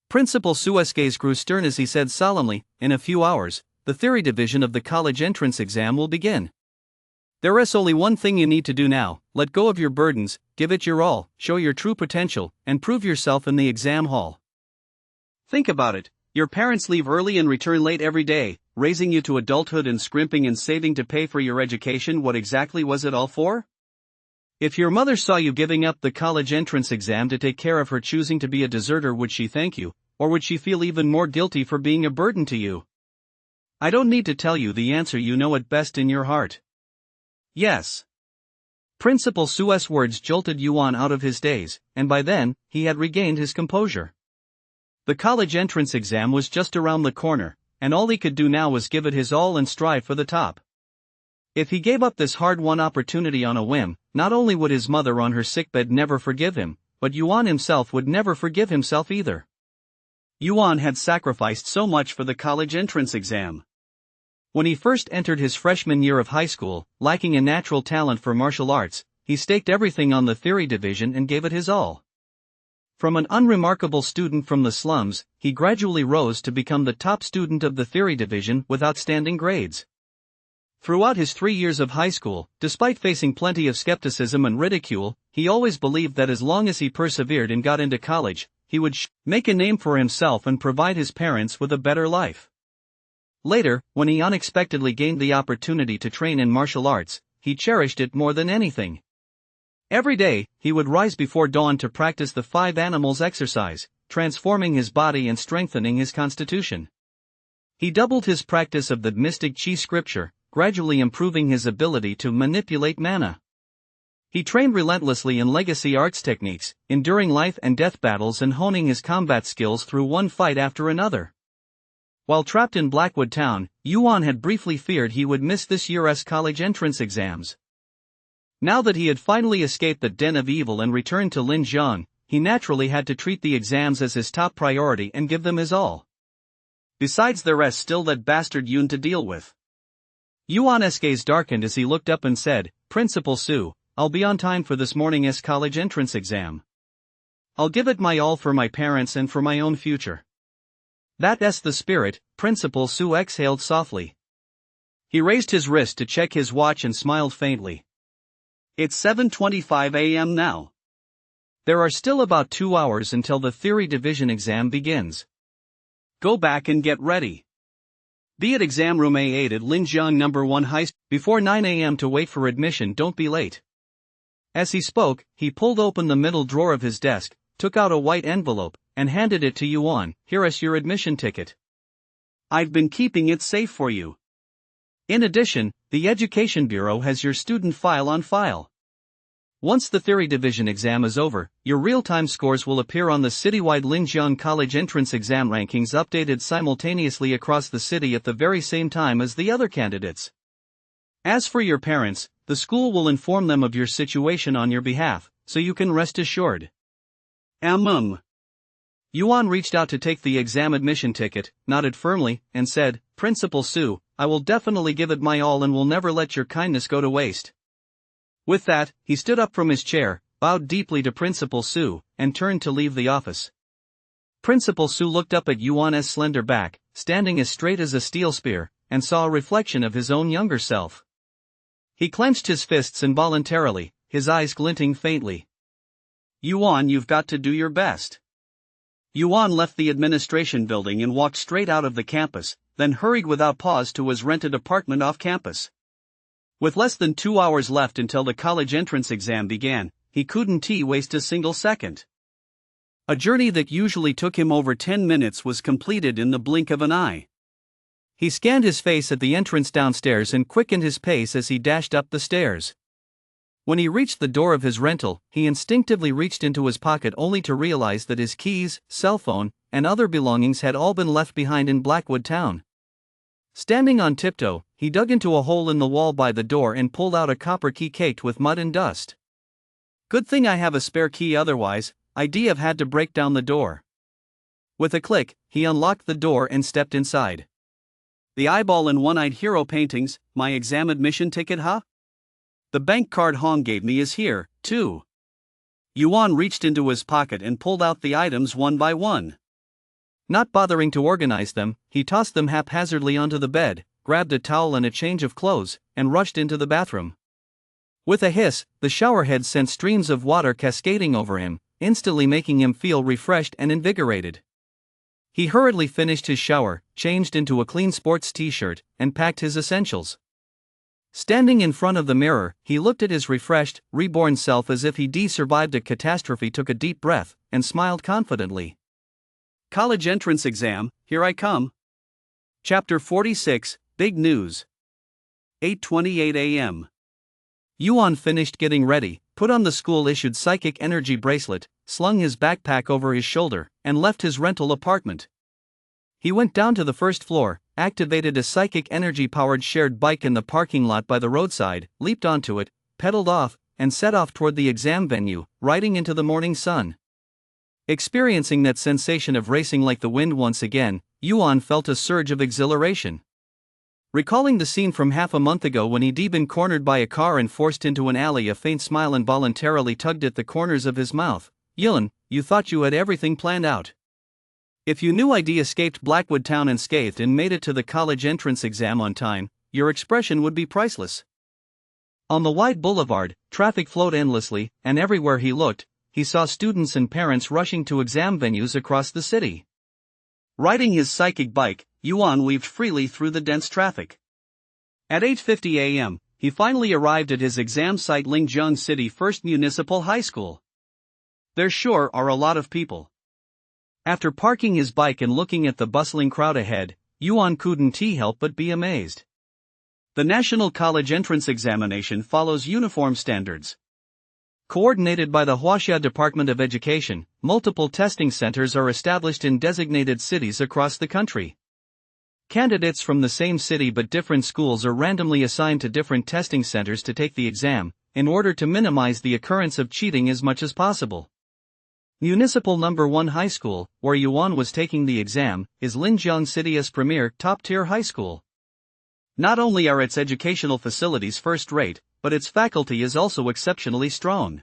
Principal Su's gaze grew stern as he said solemnly, in a few hours, the theory division of the college entrance exam will begin. There is only one thing you need to do now, let go of your burdens, give it your all, show your true potential, and prove yourself in the exam hall. Think about it, your parents leave early and return late every day, raising you to adulthood and scrimping and saving to pay for your education. What exactly was it all for? If your mother saw you giving up the college entrance exam to take care of her choosing to be a deserter, would she thank you, or would she feel even more guilty for being a burden to you? I don't need to tell you the answer, you know it best in your heart. Yes. Principal Su's words jolted Yuan out of his daze, and by then, he had regained his composure. The college entrance exam was just around the corner, and all he could do now was give it his all and strive for the top. If he gave up this hard-won opportunity on a whim, not only would his mother on her sickbed never forgive him, but Yuan himself would never forgive himself either. Yuan had sacrificed so much for the college entrance exam. When he first entered his freshman year of high school, lacking a natural talent for martial arts, he staked everything on the theory division and gave it his all. From an unremarkable student from the slums, he gradually rose to become the top student of the theory division with outstanding grades. Throughout his 3 years of high school, despite facing plenty of skepticism and ridicule, he always believed that as long as he persevered and got into college, he would make a name for himself and provide his parents with a better life. Later, when he unexpectedly gained the opportunity to train in martial arts, he cherished it more than anything. Every day, he would rise before dawn to practice the 5 animals exercise, transforming his body and strengthening his constitution. He doubled his practice of the mystic chi scripture, gradually improving his ability to manipulate mana. He trained relentlessly in legacy arts techniques, enduring life and death battles and honing his combat skills through one fight after another. While trapped in Blackwood Town, Yuan had briefly feared he would miss this year's college entrance exams. Now that he had finally escaped the den of evil and returned to Linjiang, he naturally had to treat the exams as his top priority and give them his all. Besides, there is still that bastard Yun to deal with. Yuan's gaze darkened as he looked up and said, Principal Su, I'll be on time for this morning's college entrance exam. I'll give it my all for my parents and for my own future. That's the spirit, Principal Su exhaled softly. He raised his wrist to check his watch and smiled faintly. It's 7:25 a.m. now. There are still about 2 hours until the theory division exam begins. Go back and get ready. Be at exam room A8 at Linjiang No. 1 High School before 9 a.m. to wait for admission. Don't be late. As he spoke, he pulled open the middle drawer of his desk, took out a white envelope, and handed it to Yuan. "Here is your admission ticket. I've been keeping it safe for you. In addition, the Education Bureau has your student file on file. Once the Theory Division exam is over, your real-time scores will appear on the citywide Linjiang College entrance exam rankings, updated simultaneously across the city at the very same time as the other candidates. As for your parents, the school will inform them of your situation on your behalf, so you can rest assured." Yuan reached out to take the exam admission ticket, nodded firmly, and said, "Principal Su, I will definitely give it my all and will never let your kindness go to waste." With that, he stood up from his chair, bowed deeply to Principal Su, and turned to leave the office. Principal Su looked up at Yuan's slender back, standing as straight as a steel spear, and saw a reflection of his own younger self. He clenched his fists involuntarily, his eyes glinting faintly. "Yuan, you've got to do your best." Yuan left the administration building and walked straight out of the campus, then hurried without pause to his rented apartment off campus. With less than 2 hours left until the college entrance exam began, he couldn't waste a single second. A journey that usually took him over 10 minutes was completed in the blink of an eye. He scanned his face at the entrance downstairs and quickened his pace as he dashed up the stairs. When he reached the door of his rental, he instinctively reached into his pocket only to realize that his keys, cell phone, and other belongings had all been left behind in Blackwood Town. Standing on tiptoe, he dug into a hole in the wall by the door and pulled out a copper key caked with mud and dust. "Good thing I have a spare key, otherwise, I'd have had to break down the door." With a click, he unlocked the door and stepped inside. "The eyeball and one-eyed hero paintings, my exam admission ticket, huh? The bank card Hong gave me is here, too." Yuan reached into his pocket and pulled out the items one by one. Not bothering to organize them, he tossed them haphazardly onto the bed, grabbed a towel and a change of clothes, and rushed into the bathroom. With a hiss, the showerhead sent streams of water cascading over him, instantly making him feel refreshed and invigorated. He hurriedly finished his shower, changed into a clean sports t-shirt, and packed his essentials. Standing in front of the mirror, he looked at his refreshed, reborn self as if he'd survived a catastrophe, took a deep breath, and smiled confidently. College entrance exam, here I come. Chapter 46, Big News. 8:28 a.m. Yuan finished getting ready, put on the school-issued psychic energy bracelet, slung his backpack over his shoulder, and left his rental apartment. He went down to the first floor, activated a psychic energy-powered shared bike in the parking lot by the roadside, leaped onto it, pedaled off, and set off toward the exam venue, riding into the morning sun. Experiencing that sensation of racing like the wind once again, Yuan felt a surge of exhilaration. Recalling the scene from half a month ago when he'd been cornered by a car and forced into an alley, a faint smile involuntarily tugged at the corners of his mouth. "Yuan, you thought you had everything planned out. If you knew I'd escaped Blackwood Town unscathed and made it to the college entrance exam on time, your expression would be priceless." On the wide boulevard, traffic flowed endlessly, and everywhere he looked, he saw students and parents rushing to exam venues across the city. Riding his psychic bike, Yuan weaved freely through the dense traffic. At 8:50 a.m., he finally arrived at his exam site, Linjiang City First Municipal High School. There sure are a lot of people. After parking his bike and looking at the bustling crowd ahead, Yuan couldn't help but be amazed. The National College Entrance Examination follows uniform standards. Coordinated by the Huaxia Department of Education, multiple testing centers are established in designated cities across the country. Candidates from the same city but different schools are randomly assigned to different testing centers to take the exam, in order to minimize the occurrence of cheating as much as possible. Municipal No. 1 High School, where Yuan was taking the exam, is Linjiang City's premier, top-tier high school. Not only are its educational facilities first-rate, but its faculty is also exceptionally strong.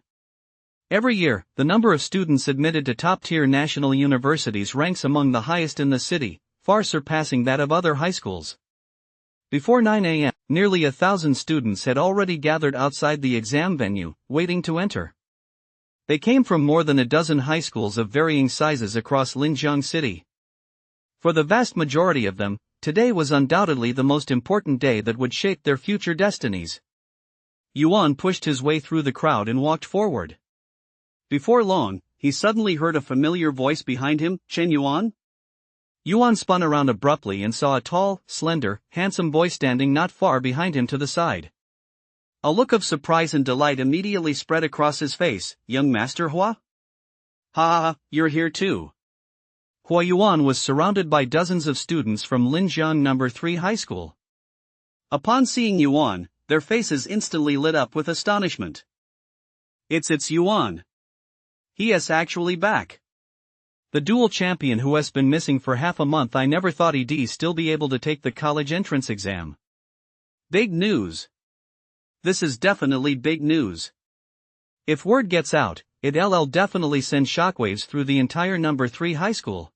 Every year, the number of students admitted to top-tier national universities ranks among the highest in the city, far surpassing that of other high schools. Before 9 a.m., nearly 1,000 students had already gathered outside the exam venue, waiting to enter. They came from more than a dozen high schools of varying sizes across Linjiang City. For the vast majority of them, today was undoubtedly the most important day that would shape their future destinies. Yuan pushed his way through the crowd and walked forward. Before long, he suddenly heard a familiar voice behind him, "Chen Yuan?" Yuan spun around abruptly and saw a tall, slender, handsome boy standing not far behind him to the side. A look of surprise and delight immediately spread across his face. "Young Master Hua? Ha, you're here too." Hua Yuan was surrounded by dozens of students from Linjiang No. 3 High School. Upon seeing Yuan, their faces instantly lit up with astonishment. It's Yuan. He is actually back. The dual champion who has been missing for half a month. I never thought he'd still be able to take the college entrance exam. Big news. This is definitely big news. If word gets out, it'll definitely send shockwaves through the entire No. 3 high school.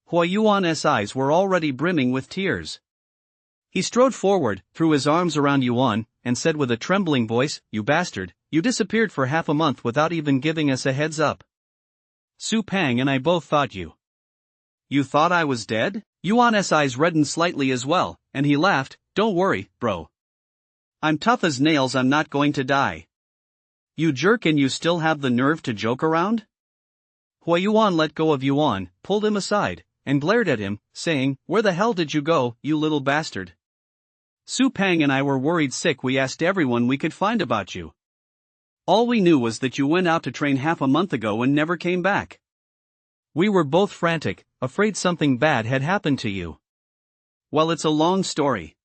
Hua Yuan's eyes were already brimming with tears. He strode forward, threw his arms around Yuan, and said with a trembling voice, "You bastard, you disappeared for half a month without even giving us a heads up. Su Pang and I both thought you thought I was dead?" Yuan's eyes reddened slightly as well, and he laughed. "Don't worry, bro. I'm tough as nails, I'm not going to die." "You jerk, and you still have the nerve to joke around?" Hua Yuan let go of Yuan, pulled him aside, and glared at him, saying, "Where the hell did you go, you little bastard? Su Pang and I were worried sick. We asked everyone we could find about you. All we knew was that you went out to train half a month ago and never came back. We were both frantic, afraid something bad had happened to you." "Well, it's a long story.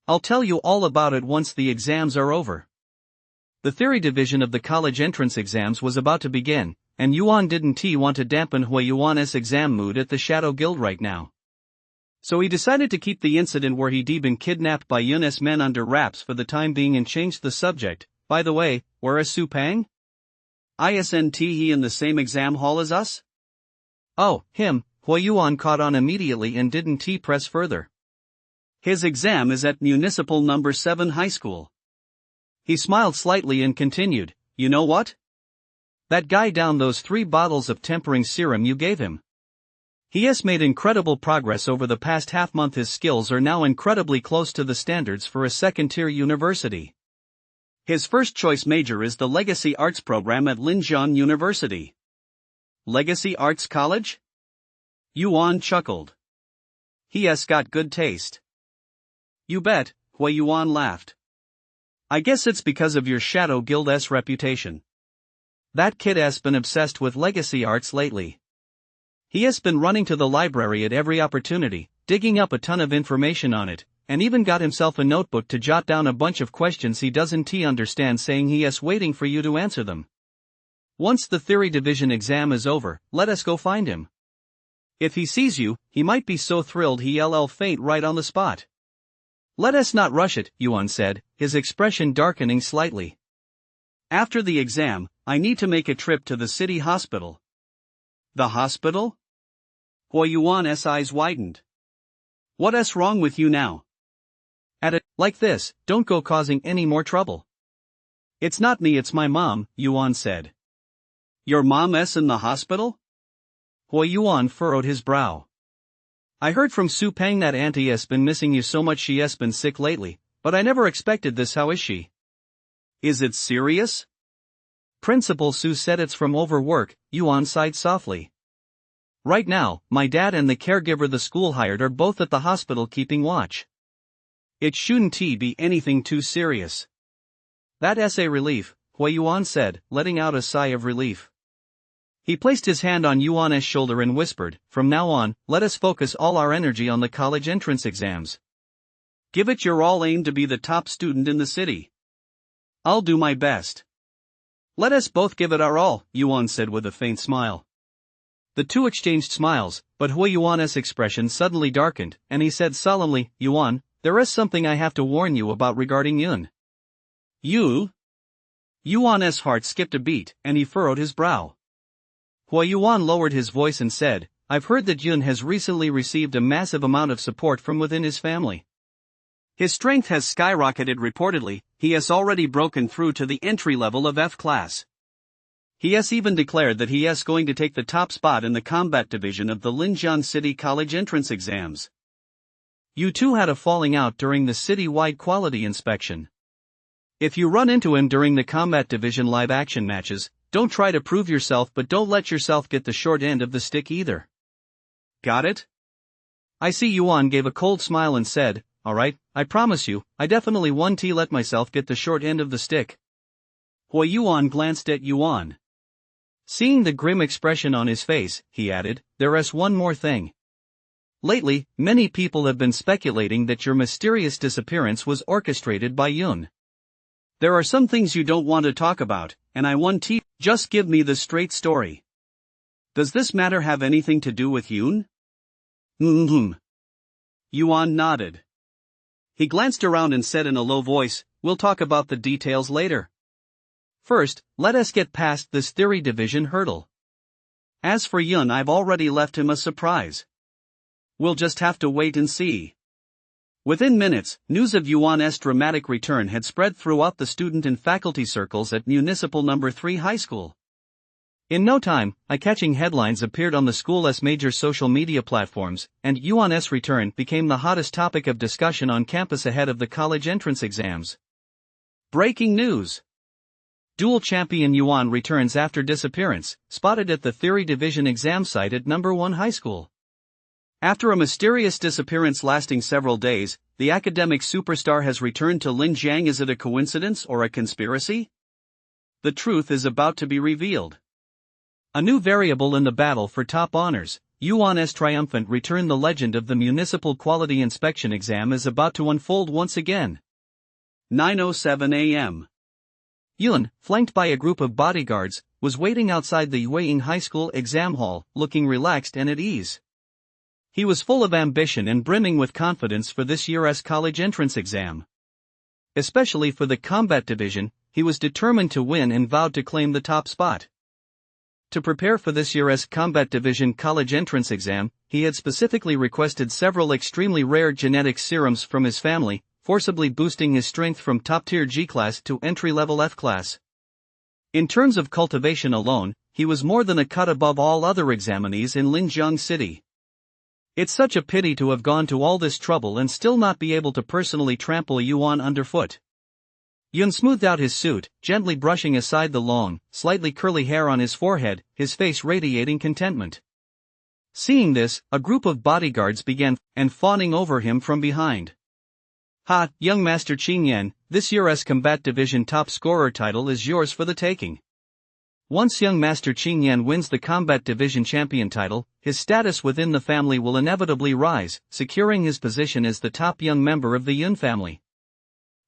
I'll tell you all about it once the exams are over." The theory division of the college entrance exams was about to begin, and Yuan didn't want to dampen Hua Yuan's exam mood at the Shadow Guild right now. So he decided to keep the incident where he'd been kidnapped by Yun's men under wraps for the time being and changed the subject. "By the way, where is Su Pang? Isn't he in the same exam hall as us?" "Oh, him," Hua Yuan caught on immediately and didn't press further. "His exam is at Municipal No. 7 High School." He smiled slightly and continued, "You know what? That guy downed those 3 bottles of tempering serum you gave him. He has made incredible progress over the past half month. His skills are now incredibly close to the standards for a second-tier university. His first-choice major is the Legacy Arts program at Linjiang University." "Legacy Arts College?" Yuan chuckled. "He has got good taste." "You bet," Hua Yuan laughed. "I guess it's because of your Shadow Guild's reputation. That kid has been obsessed with Legacy Arts lately. He has been running to the library at every opportunity, digging up a ton of information on it, and even got himself a notebook to jot down a bunch of questions he doesn't understand, saying he is waiting for you to answer them. Once the theory division exam is over, let us go find him. If he sees you, he might be so thrilled he'll faint right on the spot." "Let us not rush it," Yuan said, his expression darkening slightly. "After the exam, I need to make a trip to the city hospital." "The hospital?" Hua Yuan's eyes widened. "What's wrong with you now? At it like this, don't go causing any more trouble." "It's not me, it's my mom," Yuan said. "Your mom's in the hospital?" Hua Yuan furrowed his brow. "I heard from Su Pang that auntie has been missing you so much. She has been sick lately, but I never expected this. How is she?" "Is it serious?" "Principal Su said it's from overwork," Yuan sighed softly. "Right now, my dad and the caregiver the school hired are both at the hospital keeping watch. It shouldn't be anything too serious." "That's a relief," Hua Yuan said, letting out a sigh of relief. He placed his hand on Yuan's shoulder and whispered, "From now on, let us focus all our energy on the college entrance exams. Give it your all, aim to be the top student in the city. I'll do my best." "Let us both give it our all," Yuan said with a faint smile. The two exchanged smiles, but Hua Yuan's expression suddenly darkened, and he said solemnly, "Yuan, there is something I have to warn you about regarding Yun." "You?" Yuan's heart skipped a beat, and he furrowed his brow. Hua Yuan lowered his voice and said, "I've heard that Yun has recently received a massive amount of support from within his family. His strength has skyrocketed reportedly. He has already broken through to the entry level of F class. He has even declared that he is going to take the top spot in the combat division of the Linjiang City College entrance exams. You two had a falling out during the city-wide quality inspection. If you run into him during the Combat Division live-action matches, don't try to prove yourself, but don't let yourself get the short end of the stick either. Got it? I see. Yuan gave a cold smile and said, "Alright, I promise you, I definitely won't let myself get the short end of the stick." Hui Yuan glanced at Yuan. Seeing the grim expression on his face, he added, "There's one more thing. Lately, many people have been speculating that your mysterious disappearance was orchestrated by Yun. There are some things you don't want to talk about, and I want to just give me the straight story. Does this matter have anything to do with Yun?" Yuan nodded. He glanced around and said in a low voice, "We'll talk about the details later. First, let us get past this theory division hurdle. As for Yun, I've already left him a surprise. We'll just have to wait and see." Within minutes, news of Yuan's dramatic return had spread throughout the student and faculty circles at Municipal No. 3 High School. In no time, eye-catching headlines appeared on the school's major social media platforms, and Yuan's return became the hottest topic of discussion on campus ahead of the college entrance exams. Breaking news! Dual champion Yuan returns after disappearance, spotted at the Theory Division exam site at No. 1 High School. After a mysterious disappearance lasting several days, the academic superstar has returned to Linjiang. Is it a coincidence or a conspiracy? The truth is about to be revealed. A new variable in the battle for top honors, Yuan's triumphant return. The legend of the Municipal Quality Inspection exam is about to unfold once again. 9:07 a.m. Yun, flanked by a group of bodyguards, was waiting outside the Yueying High School exam hall, looking relaxed and at ease. He was full of ambition and brimming with confidence for this year's college entrance exam. Especially for the Combat Division, he was determined to win and vowed to claim the top spot. To prepare for this year's Combat Division college entrance exam, he had specifically requested several extremely rare genetic serums from his family, forcibly boosting his strength from top-tier G-class to entry-level F-class. In terms of cultivation alone, he was more than a cut above all other examinees in Linjiang City. It's such a pity to have gone to all this trouble and still not be able to personally trample Yuan underfoot. Yun smoothed out his suit, gently brushing aside the long, slightly curly hair on his forehead, his face radiating contentment. Seeing this, a group of bodyguards began fawning over him from behind. "Ha, young Master Qin Yan, this year's Combat Division top scorer title is yours for the taking." Once young Master Qin Yan wins the Combat Division champion title, his status within the family will inevitably rise, securing his position as the top young member of the Yun family.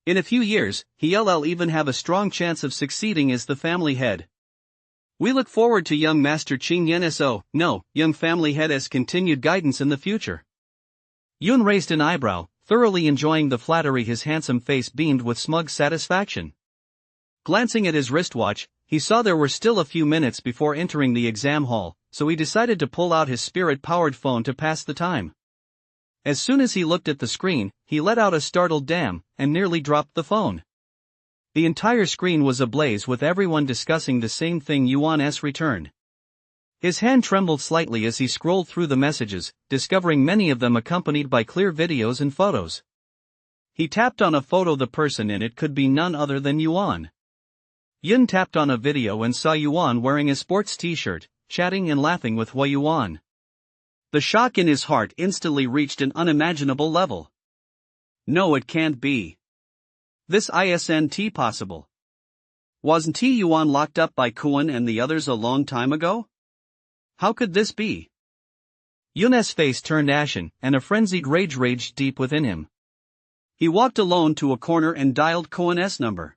In a few years, he'll even have a strong chance of succeeding as the family head. We look forward to young Master Qin Yan's young family head's continued guidance in the future. Yun raised an eyebrow, thoroughly enjoying the flattery. His handsome face beamed with smug satisfaction. Glancing at his wristwatch, he saw there were still a few minutes before entering the exam hall, so he decided to pull out his spirit-powered phone to pass the time. As soon as he looked at the screen, he let out a startled "damn" and nearly dropped the phone. The entire screen was ablaze with everyone discussing the same thing: Yuan's return. His hand trembled slightly as he scrolled through the messages, discovering many of them accompanied by clear videos and photos. He tapped on a photo. The person in it could be none other than Yuan. Yun tapped on a video and saw Yuan wearing a sports t-shirt, chatting and laughing with Hui Yuan. The shock in his heart instantly reached an unimaginable level. No, it can't be. This isn't possible. Wasn't Yuan locked up by Kuan and the others a long time ago? How could this be? Yun's face turned ashen, and a frenzied rage raged deep within him. He walked alone to a corner and dialed Kuan's number.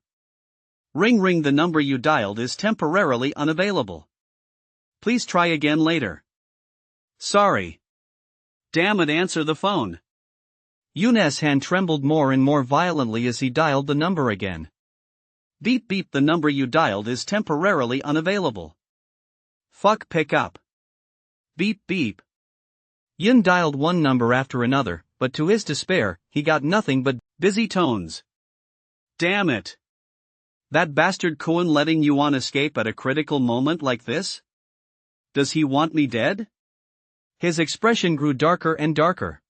"Ring ring, the number you dialed is temporarily unavailable. Please try again later." "Sorry." "Damn it, answer the phone." Yun's hand trembled more and more violently as he dialed the number again. "Beep beep, the number you dialed is temporarily unavailable." "Fuck, pick up." "Beep beep." Yun dialed one number after another, but to his despair, he got nothing but busy tones. Damn it. That bastard Kuan letting Yuan escape at a critical moment like this? Does he want me dead? His expression grew darker and darker.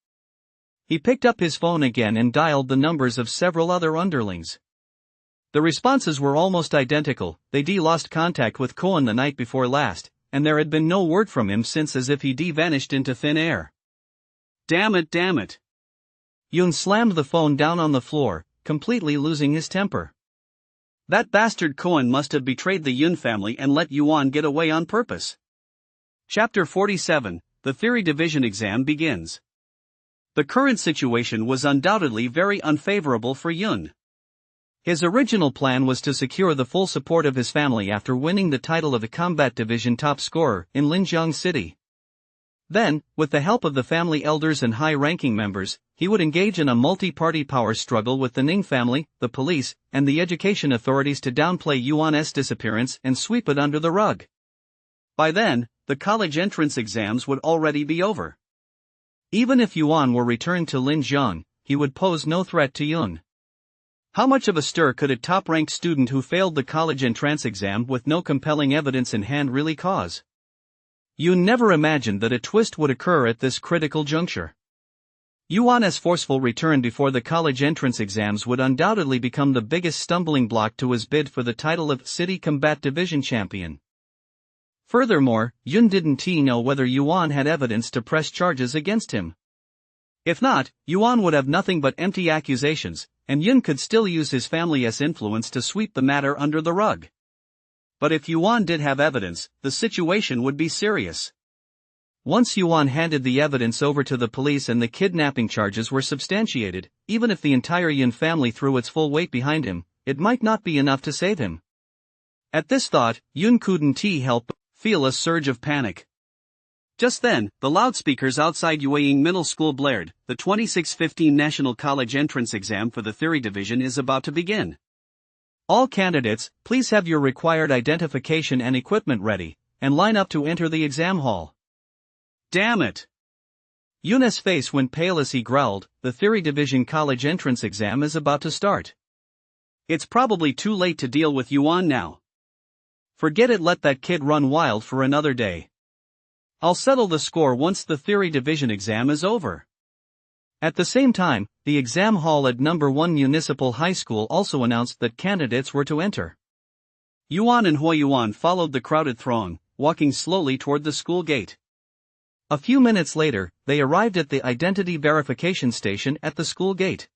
He picked up his phone again and dialed the numbers of several other underlings. The responses were almost identical. They lost contact with Cohen the night before last, and there had been no word from him since, as if he vanished into thin air. Damn it. Yun slammed the phone down on the floor, completely losing his temper. That bastard Cohen must have betrayed the Yun family and let Yuan get away on purpose. Chapter 47, The Theory Division Exam begins. The current situation was undoubtedly very unfavorable for Yun. His original plan was to secure the full support of his family after winning the title of the Combat Division top scorer in Linjiang City. Then, with the help of the family elders and high-ranking members, he would engage in a multi-party power struggle with the Ning family, the police, and the education authorities to downplay Yuan's disappearance and sweep it under the rug. By then, the college entrance exams would already be over. Even if Yuan were returned to Linjiang, he would pose no threat to Yun. How much of a stir could a top-ranked student who failed the college entrance exam with no compelling evidence in hand really cause? Yun never imagined that a twist would occur at this critical juncture. Yuan's forceful return before the college entrance exams would undoubtedly become the biggest stumbling block to his bid for the title of City Combat Division Champion. Furthermore, Yun didn't know whether Yuan had evidence to press charges against him. If not, Yuan would have nothing but empty accusations, and Yun could still use his family's influence to sweep the matter under the rug. But if Yuan did have evidence, the situation would be serious. Once Yuan handed the evidence over to the police and the kidnapping charges were substantiated, even if the entire Yun family threw its full weight behind him, it might not be enough to save him. At this thought, Yun couldn't help but feel a surge of panic. Just then, the loudspeakers outside Yueying Middle School blared, "The 2615 National College Entrance Exam for the Theory Division is about to begin. All candidates, please have your required identification and equipment ready, and line up to enter the exam hall." Damn it! Yun's face went pale as he growled, "The Theory Division college entrance exam is about to start. It's probably too late to deal with Yuan now. Forget it, let that kid run wild for another day. I'll settle the score once the Theory Division exam is over." At the same time, the exam hall at No. 1 Municipal High School also announced that candidates were to enter. Yuan and Huayuan followed the crowded throng, walking slowly toward the school gate. A few minutes later, they arrived at the identity verification station at the school gate.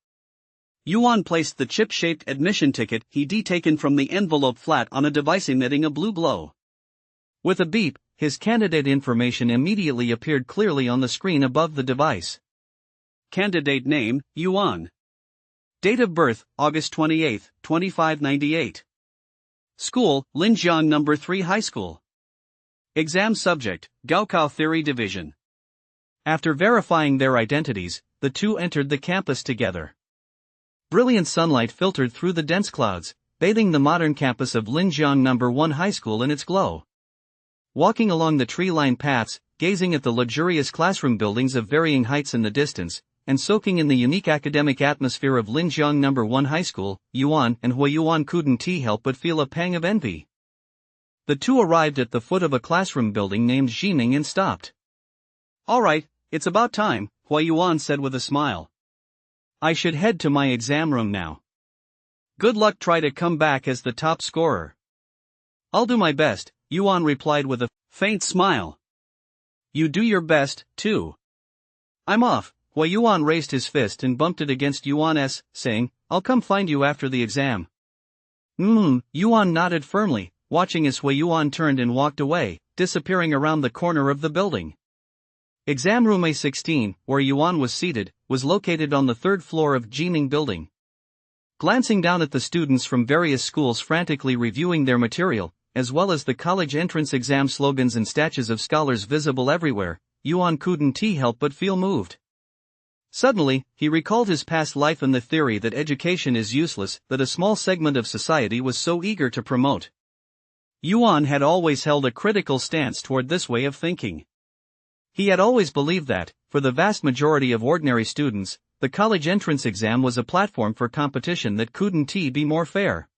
Yuan placed the chip-shaped admission ticket he'd taken from the envelope flat on a device emitting a blue glow. With a beep, his candidate information immediately appeared clearly on the screen above the device. Candidate name, Yuan. Date of birth, August 28, 2598. School, Linjiang No. 3 High School. Exam subject, Gaokao Theory Division. After verifying their identities, the two entered the campus together. Brilliant sunlight filtered through the dense clouds, bathing the modern campus of Linjiang No. 1 High School in its glow. Walking along the tree-lined paths, gazing at the luxurious classroom buildings of varying heights in the distance, and soaking in the unique academic atmosphere of Linjiang No. 1 High School, Yuan and Huayuan couldn't help but feel a pang of envy. The two arrived at the foot of a classroom building named Jining and stopped. "All right, it's about time," Huayuan said with a smile. "I should head to my exam room now. Good luck, try to come back as the top scorer." "I'll do my best," Yuan replied with a faint smile. "You do your best, too. I'm off." Huayuan raised his fist and bumped it against Yuan's, saying, "I'll come find you after the exam." Yuan nodded firmly, watching as Huayuan turned and walked away, disappearing around the corner of the building. Exam room A16, where Yuan was seated, was located on the third floor of Jining building. Glancing down at the students from various schools frantically reviewing their material, as well as the college entrance exam slogans and statues of scholars visible everywhere, Yuan couldn't help but feel moved. Suddenly, he recalled his past life and the theory that education is useless that a small segment of society was so eager to promote. Yuan had always held a critical stance toward this way of thinking. He had always believed that, for the vast majority of ordinary students, the college entrance exam was a platform for competition that couldn't be more fair.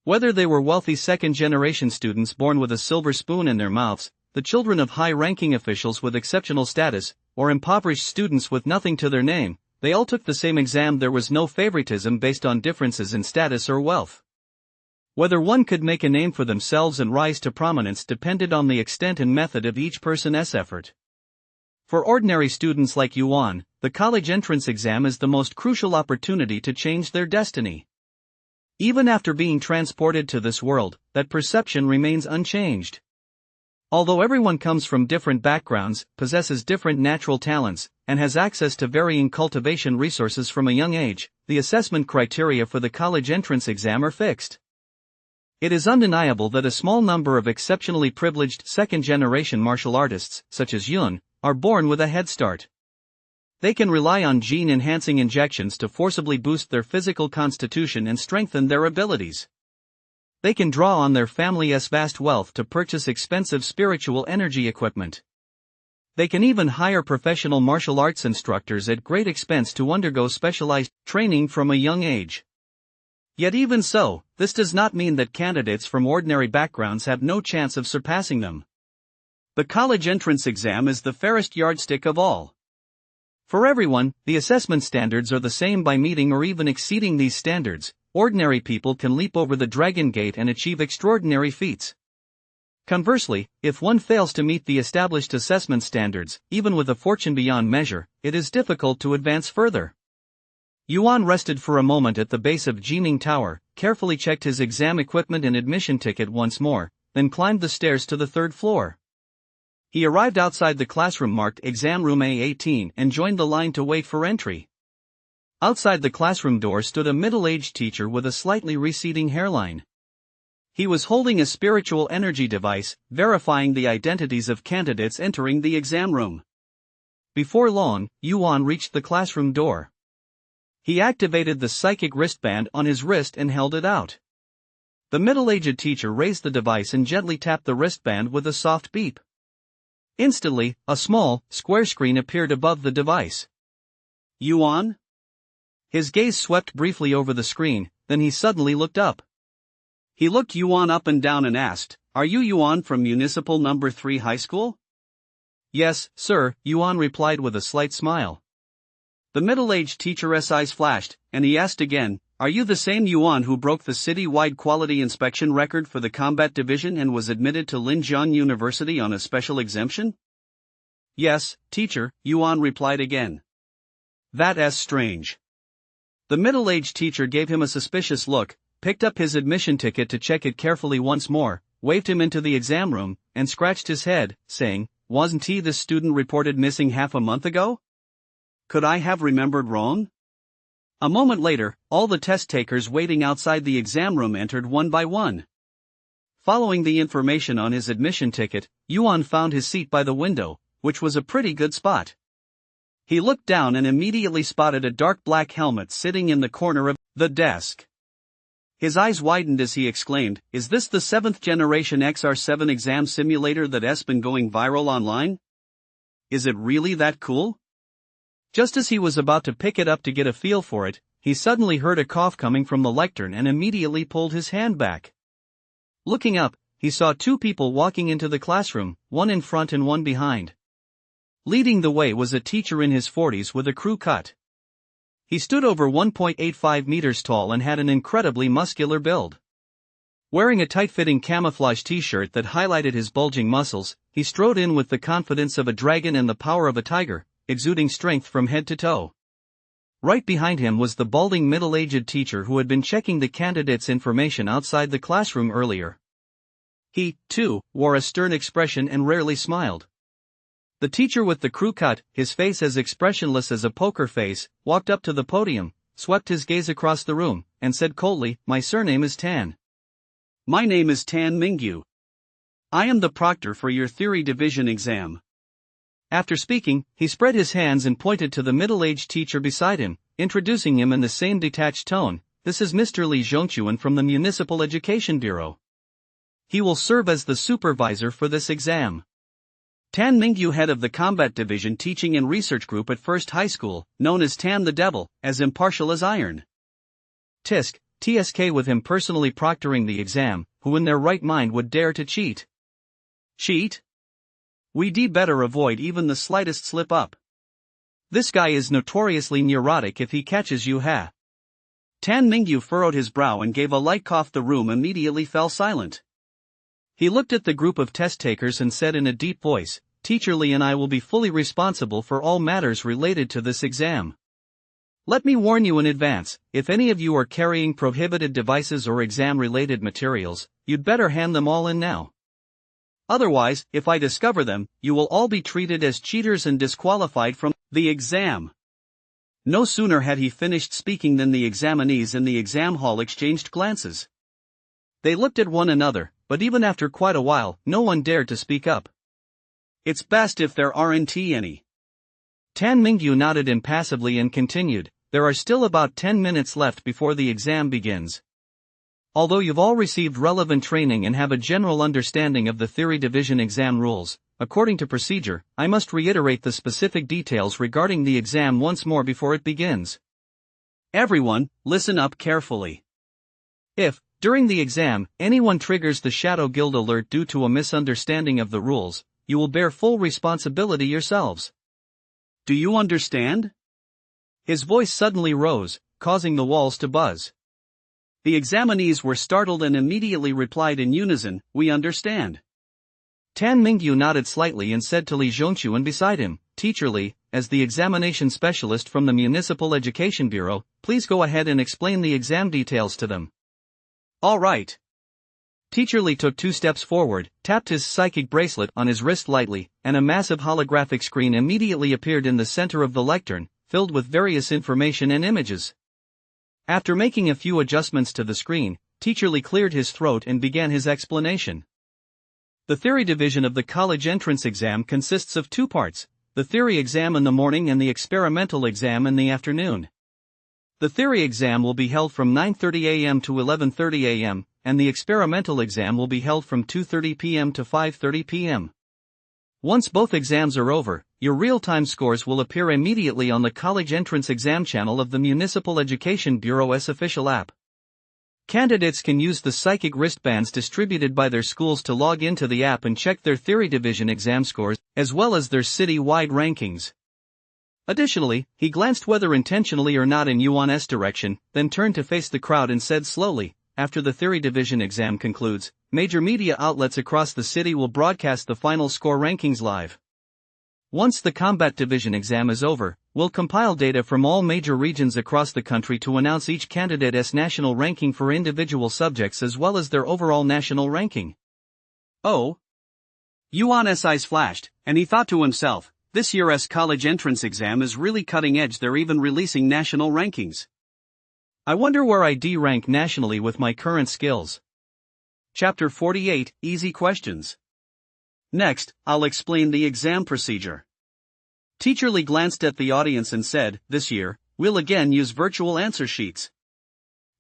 Whether they were wealthy second-generation students born with a silver spoon in their mouths, the children of high-ranking officials with exceptional status, or impoverished students with nothing to their name, they all took the same exam. There was no favoritism based on differences in status or wealth. Whether one could make a name for themselves and rise to prominence depended on the extent and method of each person's effort. For ordinary students like Yuan, the college entrance exam is the most crucial opportunity to change their destiny. Even after being transported to this world, that perception remains unchanged. Although everyone comes from different backgrounds, possesses different natural talents, and has access to varying cultivation resources from a young age, the assessment criteria for the college entrance exam are fixed. It is undeniable that a small number of exceptionally privileged second-generation martial artists, such as Yun, are born with a head start. They can rely on gene-enhancing injections to forcibly boost their physical constitution and strengthen their abilities. They can draw on their family's vast wealth to purchase expensive spiritual energy equipment. They can even hire professional martial arts instructors at great expense to undergo specialized training from a young age. Yet even so, this does not mean that candidates from ordinary backgrounds have no chance of surpassing them. The college entrance exam is the fairest yardstick of all. For everyone, the assessment standards are the same. By meeting or even exceeding these standards, ordinary people can leap over the dragon gate and achieve extraordinary feats. Conversely, if one fails to meet the established assessment standards, even with a fortune beyond measure, it is difficult to advance further. Yuan rested for a moment at the base of Jining Tower, carefully checked his exam equipment and admission ticket once more, then climbed the stairs to the third floor. He arrived outside the classroom marked Exam Room A18 and joined the line to wait for entry. Outside the classroom door stood a middle-aged teacher with a slightly receding hairline. He was holding a spiritual energy device, verifying the identities of candidates entering the exam room. Before long, Yuan reached the classroom door. He activated the psychic wristband on his wrist and held it out. The middle-aged teacher raised the device and gently tapped the wristband with a soft beep. Instantly, a small, square screen appeared above the device. Yuan? His gaze swept briefly over the screen, then he suddenly looked up. He looked Yuan up and down and asked, "Are you Yuan from Municipal Number 3 High School?" "Yes, sir," Yuan replied with a slight smile. The middle-aged teacher's eyes flashed, and he asked again, "Are you the same Yuan who broke the city-wide quality inspection record for the combat division and was admitted to Linjiang University on a special exemption?" "Yes, teacher," Yuan replied again. "That's strange." The middle-aged teacher gave him a suspicious look, picked up his admission ticket to check it carefully once more, waved him into the exam room, and scratched his head, saying, "Wasn't he the student reported missing half a month ago? Could I have remembered wrong?" A moment later, all the test takers waiting outside the exam room entered one by one. Following the information on his admission ticket, Yuan found his seat by the window, which was a pretty good spot. He looked down and immediately spotted a dark black helmet sitting in the corner of the desk. His eyes widened as he exclaimed, "Is this the 7th generation XR7 exam simulator that's been going viral online? Is it really that cool?" Just as he was about to pick it up to get a feel for it, he suddenly heard a cough coming from the lectern and immediately pulled his hand back. Looking up, he saw two people walking into the classroom, one in front and one behind. Leading the way was a teacher in his 40s with a crew cut. He stood over 1.85 meters tall and had an incredibly muscular build. Wearing a tight-fitting camouflage t-shirt that highlighted his bulging muscles, he strode in with the confidence of a dragon and the power of a tiger, exuding strength from head to toe. Right behind him was the balding middle-aged teacher who had been checking the candidates' information outside the classroom earlier. He, too, wore a stern expression and rarely smiled. The teacher with the crew cut, his face as expressionless as a poker face, walked up to the podium, swept his gaze across the room, and said coldly, "My surname is Tan. My name is Tan Mingyu. I am the proctor for your theory division exam." After speaking, he spread his hands and pointed to the middle-aged teacher beside him, introducing him in the same detached tone, "This is Mr. Li Zhongquan from the Municipal Education Bureau. He will serve as the supervisor for this exam." Tan Mingyu, head of the Combat Division Teaching and Research Group at First High School, known as Tan the Devil, as impartial as iron. TSK with him personally proctoring the exam, who in their right mind would dare to cheat? Cheat? We'd better avoid even the slightest slip-up. This guy is notoriously neurotic if he catches you. Tan Mingyu furrowed his brow and gave a light cough. The room immediately fell silent. He looked at the group of test takers and said in a deep voice, "Teacher Li and I will be fully responsible for all matters related to this exam. Let me warn you in advance, if any of you are carrying prohibited devices or exam-related materials, you'd better hand them all in now. Otherwise, if I discover them, you will all be treated as cheaters and disqualified from the exam." No sooner had he finished speaking than the examinees in the exam hall exchanged glances. They looked at one another, but even after quite a while, no one dared to speak up. "It's best if there aren't any." Tan Mingyu nodded impassively and continued, "There are still about 10 minutes left before the exam begins. Although you've all received relevant training and have a general understanding of the theory division exam rules, according to procedure, I must reiterate the specific details regarding the exam once more before it begins. Everyone, listen up carefully. If, during the exam, anyone triggers the Shadow Guild alert due to a misunderstanding of the rules, you will bear full responsibility yourselves. Do you understand?" His voice suddenly rose, causing the walls to buzz. The examinees were startled and immediately replied in unison, "We understand." Tan Mingyu nodded slightly and said to Li Zhongchuan beside him, "Teacher Li, as the examination specialist from the Municipal Education Bureau, please go ahead and explain the exam details to them." "All right." Teacher Li took 2 steps forward, tapped his psychic bracelet on his wrist lightly, and a massive holographic screen immediately appeared in the center of the lectern, filled with various information and images. After making a few adjustments to the screen, Teacher Li cleared his throat and began his explanation. The theory division of the college entrance exam consists of 2 parts, the theory exam in the morning and the experimental exam in the afternoon. The theory exam will be held from 9:30 a.m. to 11:30 a.m., and the experimental exam will be held from 2:30 p.m. to 5:30 p.m. Once both exams are over, your real-time scores will appear immediately on the college entrance exam channel of the Municipal Education Bureau's official app. Candidates can use the psychic wristbands distributed by their schools to log into the app and check their theory division exam scores, as well as their city-wide rankings. Additionally, he glanced whether intentionally or not in Yuan's direction, then turned to face the crowd and said slowly, "After the theory division exam concludes, major media outlets across the city will broadcast the final score rankings live. Once the combat division exam is over, we'll compile data from all major regions across the country to announce each candidate's national ranking for individual subjects as well as their overall national ranking." Oh! Yuan's eyes flashed, and he thought to himself, this year's college entrance exam is really cutting edge. They're even releasing national rankings. I wonder where I D rank nationally with my current skills. Chapter 48, Easy Questions. Next, I'll explain the exam procedure. Teacher Li glanced at the audience and said, "This year, we'll again use virtual answer sheets.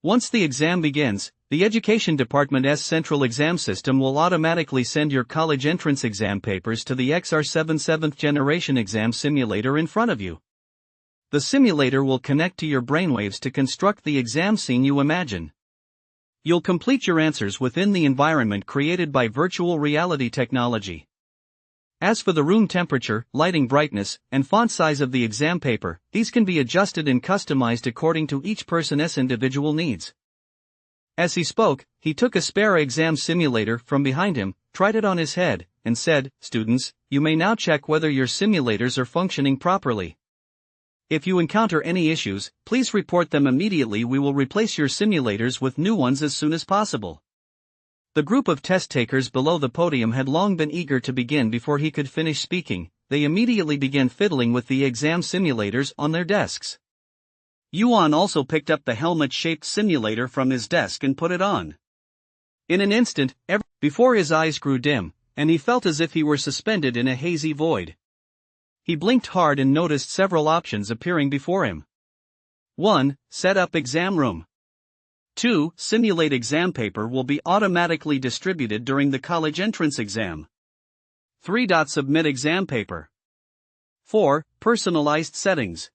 Once the exam begins, the Education Department's central exam system will automatically send your college entrance exam papers to the XR7 7th generation exam simulator in front of you. The simulator will connect to your brainwaves to construct the exam scene you imagine. You'll complete your answers within the environment created by virtual reality technology. As for the room temperature, lighting brightness, and font size of the exam paper, these can be adjusted and customized according to each person's individual needs." As he spoke, he took a spare exam simulator from behind him, tried it on his head, and said, "Students, you may now check whether your simulators are functioning properly. If you encounter any issues, please report them immediately. We will replace your simulators with new ones as soon as possible." The group of test takers below the podium had long been eager to begin. Before he could finish speaking, they immediately began fiddling with the exam simulators on their desks. Yuan also picked up the helmet-shaped simulator from his desk and put it on. In an instant, before his eyes grew dim, and he felt as if he were suspended in a hazy void. He blinked hard and noticed several options appearing before him. 1. Set up exam room. 2. Simulate exam paper will be automatically distributed during the college entrance exam. 3. Submit exam paper. 4. Personalized settings.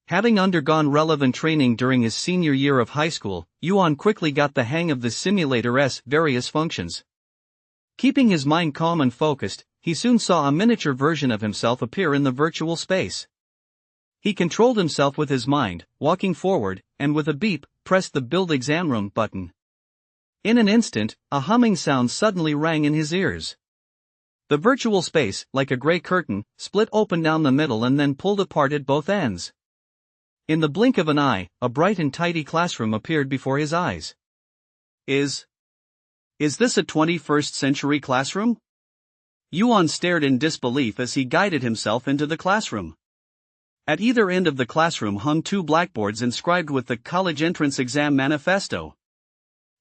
Having undergone relevant training during his senior year of high school, Yuan quickly got the hang of the simulator's various functions. Keeping his mind calm and focused, he soon saw a miniature version of himself appear in the virtual space. He controlled himself with his mind, walking forward, and with a beep, pressed the Build Exam Room button. In an instant, a humming sound suddenly rang in his ears. The virtual space, like a gray curtain, split open down the middle and then pulled apart at both ends. In the blink of an eye, a bright and tidy classroom appeared before his eyes. Is this a 21st century classroom? Yuan stared in disbelief as he guided himself into the classroom. At either end of the classroom hung two blackboards inscribed with the College Entrance Exam Manifesto.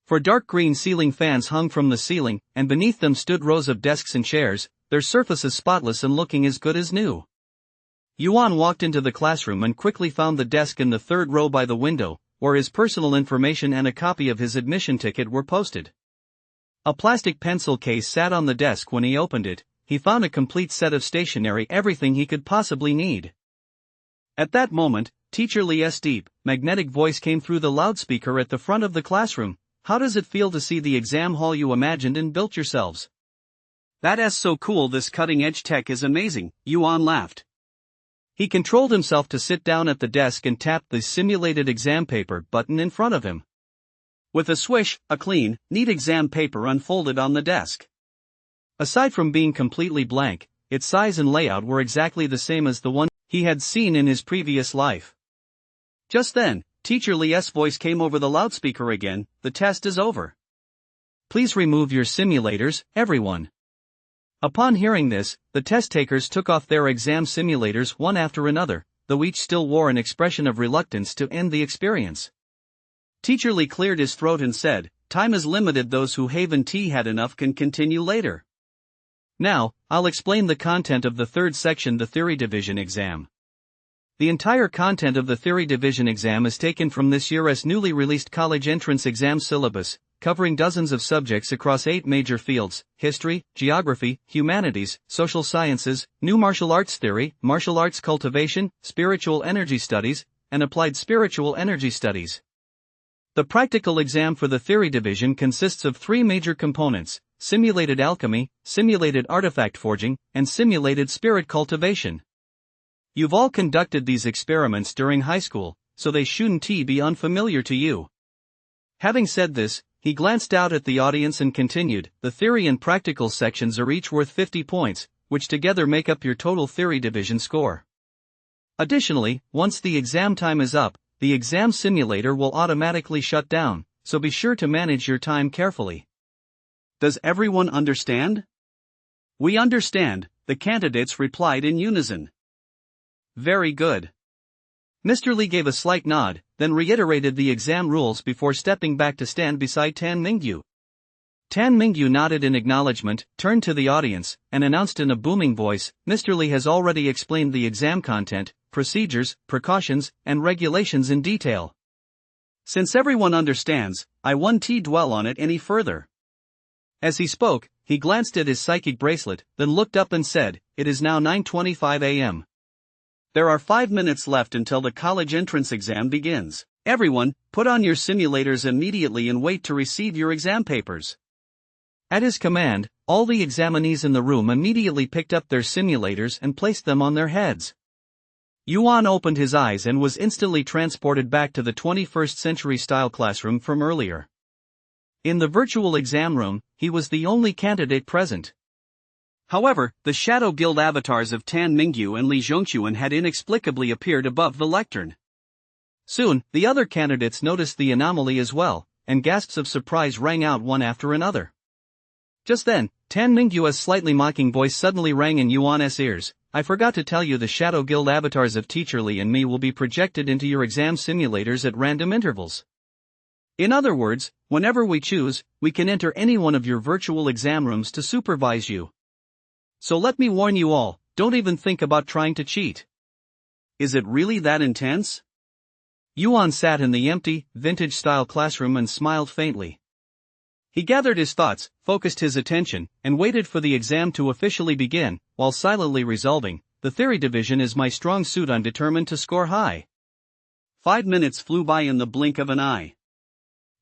Four dark green ceiling fans hung from the ceiling, and beneath them stood rows of desks and chairs, their surfaces spotless and looking as good as new. Yuan walked into the classroom and quickly found the desk in the third row by the window, where his personal information and a copy of his admission ticket were posted. A plastic pencil case sat on the desk. When he opened it, he found a complete set of stationery, everything he could possibly need. At that moment, Teacher Li's deep, magnetic voice came through the loudspeaker at the front of the classroom. How does it feel to see the exam hall you imagined and built yourselves? That's so cool, this cutting-edge tech is amazing, Yuan laughed. He controlled himself to sit down at the desk and tapped the simulated exam paper button in front of him. With a swish, a clean, neat exam paper unfolded on the desk. Aside from being completely blank, its size and layout were exactly the same as the one he had seen in his previous life. Just then, Teacher Li's voice came over the loudspeaker again. The test is over. Please remove your simulators, everyone. Upon hearing this, the test takers took off their exam simulators one after another, though each still wore an expression of reluctance to end the experience. Teacher Li cleared his throat and said, "Time is limited. Those who haven't had enough can continue later." Now, I'll explain the content of the third section, the Theory Division exam. The entire content of the Theory Division exam is taken from this year's newly released college entrance exam syllabus, covering dozens of subjects across 8 major fields: history, geography, humanities, social sciences, new martial arts theory, martial arts cultivation, spiritual energy studies, and applied spiritual energy studies. The practical exam for the Theory Division consists of 3 major components: simulated alchemy, simulated artifact forging, and simulated spirit cultivation. You've all conducted these experiments during high school, so they shouldn't be unfamiliar to you. Having said this, he glanced out at the audience and continued, the theory and practical sections are each worth 50 points, which together make up your total Theory Division score. Additionally, once the exam time is up, the exam simulator will automatically shut down, so be sure to manage your time carefully. Does everyone understand? We understand, the candidates replied in unison. Very good. Mr. Li gave a slight nod, then reiterated the exam rules before stepping back to stand beside Tan Mingyu. Tan Mingyu nodded in acknowledgement, turned to the audience, and announced in a booming voice, Mr. Li has already explained the exam content, procedures, precautions, and regulations in detail. Since everyone understands, I won't dwell on it any further. As he spoke, he glanced at his psychic bracelet, then looked up and said, it is now 9:25 a.m. There are 5 minutes left until the college entrance exam begins. Everyone, put on your simulators immediately and wait to receive your exam papers. At his command, all the examinees in the room immediately picked up their simulators and placed them on their heads. Yuan opened his eyes and was instantly transported back to the 21st century style classroom from earlier. In the virtual exam room, he was the only candidate present. However, the Shadow Guild avatars of Tan Mingyu and Li Zhongquan had inexplicably appeared above the lectern. Soon, the other candidates noticed the anomaly as well, and gasps of surprise rang out one after another. Just then, Tan Mingyu's slightly mocking voice suddenly rang in Yuan's ears. I forgot to tell you, the Shadow Guild avatars of Teacher Li and me will be projected into your exam simulators at random intervals. In other words, whenever we choose, we can enter any one of your virtual exam rooms to supervise you. So let me warn you all, don't even think about trying to cheat. Is it really that intense? Yuan sat in the empty, vintage-style classroom and smiled faintly. He gathered his thoughts, focused his attention, and waited for the exam to officially begin, while silently resolving, the Theory Division is my strong suit, I'm determined to score high. 5 minutes flew by in the blink of an eye.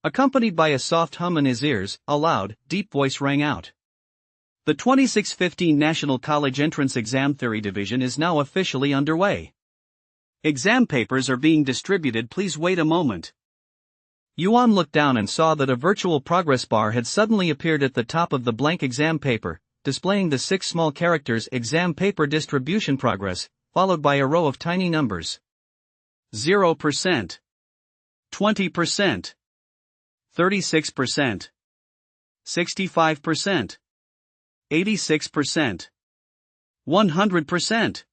Accompanied by a soft hum in his ears, a loud, deep voice rang out. The 2615 National College Entrance Exam Theory Division is now officially underway. Exam papers are being distributed, please wait a moment. Yuan looked down and saw that a virtual progress bar had suddenly appeared at the top of the blank exam paper, displaying the 6 small characters exam paper distribution progress, followed by a row of tiny numbers. 0%, 20%, 36%, 65%, 86%, 100%.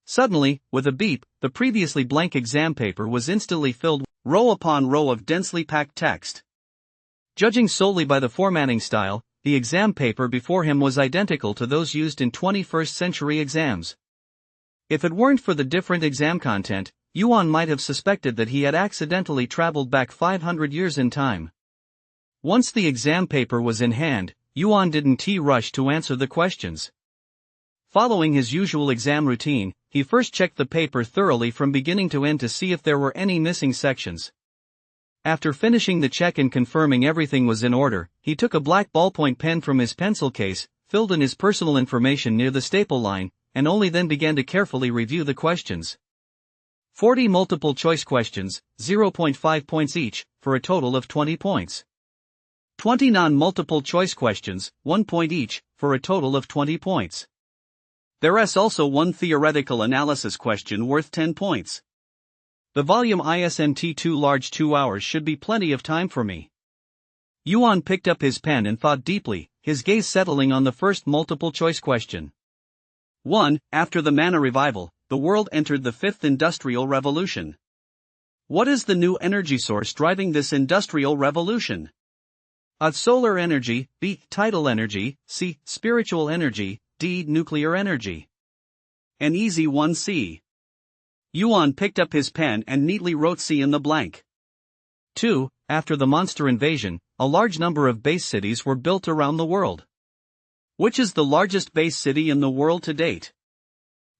Suddenly, with a beep, the previously blank exam paper was instantly filled, row upon row of densely packed text. Judging solely by the formatting style, the exam paper before him was identical to those used in 21st century exams. If it weren't for the different exam content, Yuan might have suspected that he had accidentally traveled back 500 years in time. Once the exam paper was in hand, Yuan didn't rush to answer the questions. Following his usual exam routine, he first checked the paper thoroughly from beginning to end to see if there were any missing sections. After finishing the check and confirming everything was in order, he took a black ballpoint pen from his pencil case, filled in his personal information near the staple line, and only then began to carefully review the questions. 40 multiple choice questions, 0.5 points each, for a total of 20 points. 20 non-multiple choice questions, 1 point each, for a total of 20 points. There's also one theoretical analysis question worth 10 points. The volume isn't too large. 2 hours should be plenty of time for me. Yuan picked up his pen and thought deeply, his gaze settling on the first multiple choice question. 1. After the Mana revival, the world entered the 5th Industrial Revolution. What is the new energy source driving this industrial revolution? A. Solar energy, B. Tidal energy, C. Spiritual energy, D. Nuclear energy. An easy one. C. Yuan picked up his pen and neatly wrote C in the blank. 2. After the monster invasion, a large number of base cities were built around the world. Which is the largest base city in the world to date?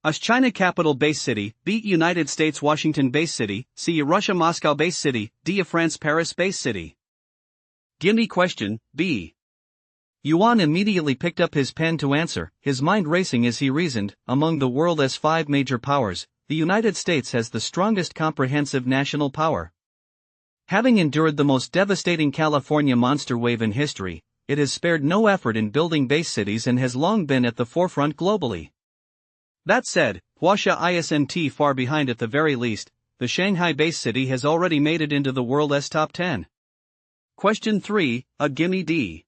A. China capital base city, B. United States Washington base city, C. Russia Moscow base city, D. France Paris base city. Gimme question, B. Yuan immediately picked up his pen to answer, his mind racing as he reasoned. Among the world's 5 major powers, the United States has the strongest comprehensive national power. Having endured the most devastating California monster wave in history, it has spared no effort in building base cities and has long been at the forefront globally. That said, Huasha isn't far behind. At the very least, the Shanghai base city has already made it into the world's top 10. Question 3, a gimme D.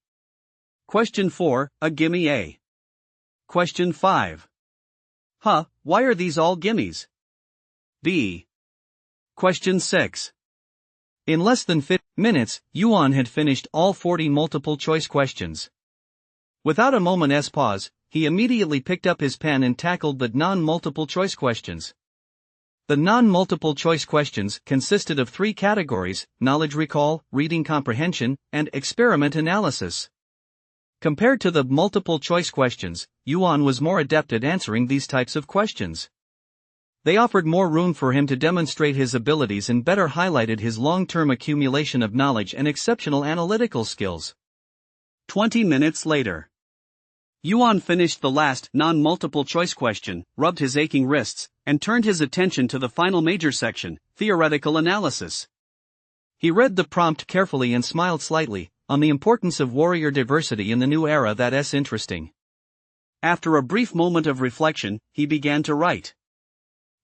Question 4, a gimme A. Question 5. Why are these all gimmies? B. Question 6. In less than 5 minutes, Yuan had finished all 40 multiple choice questions. Without a moment's pause, he immediately picked up his pen and tackled the non-multiple choice questions. The non-multiple choice questions consisted of 3 categories: knowledge recall, reading comprehension, and experiment analysis. Compared to the multiple choice questions, Yuan was more adept at answering these types of questions. They offered more room for him to demonstrate his abilities and better highlighted his long-term accumulation of knowledge and exceptional analytical skills. 20 minutes later. Yuan finished the last non-multiple choice question, rubbed his aching wrists, and turned his attention to the final major section, theoretical analysis. He read the prompt carefully and smiled slightly, on the importance of warrior diversity in the new era. That's interesting. After a brief moment of reflection, he began to write.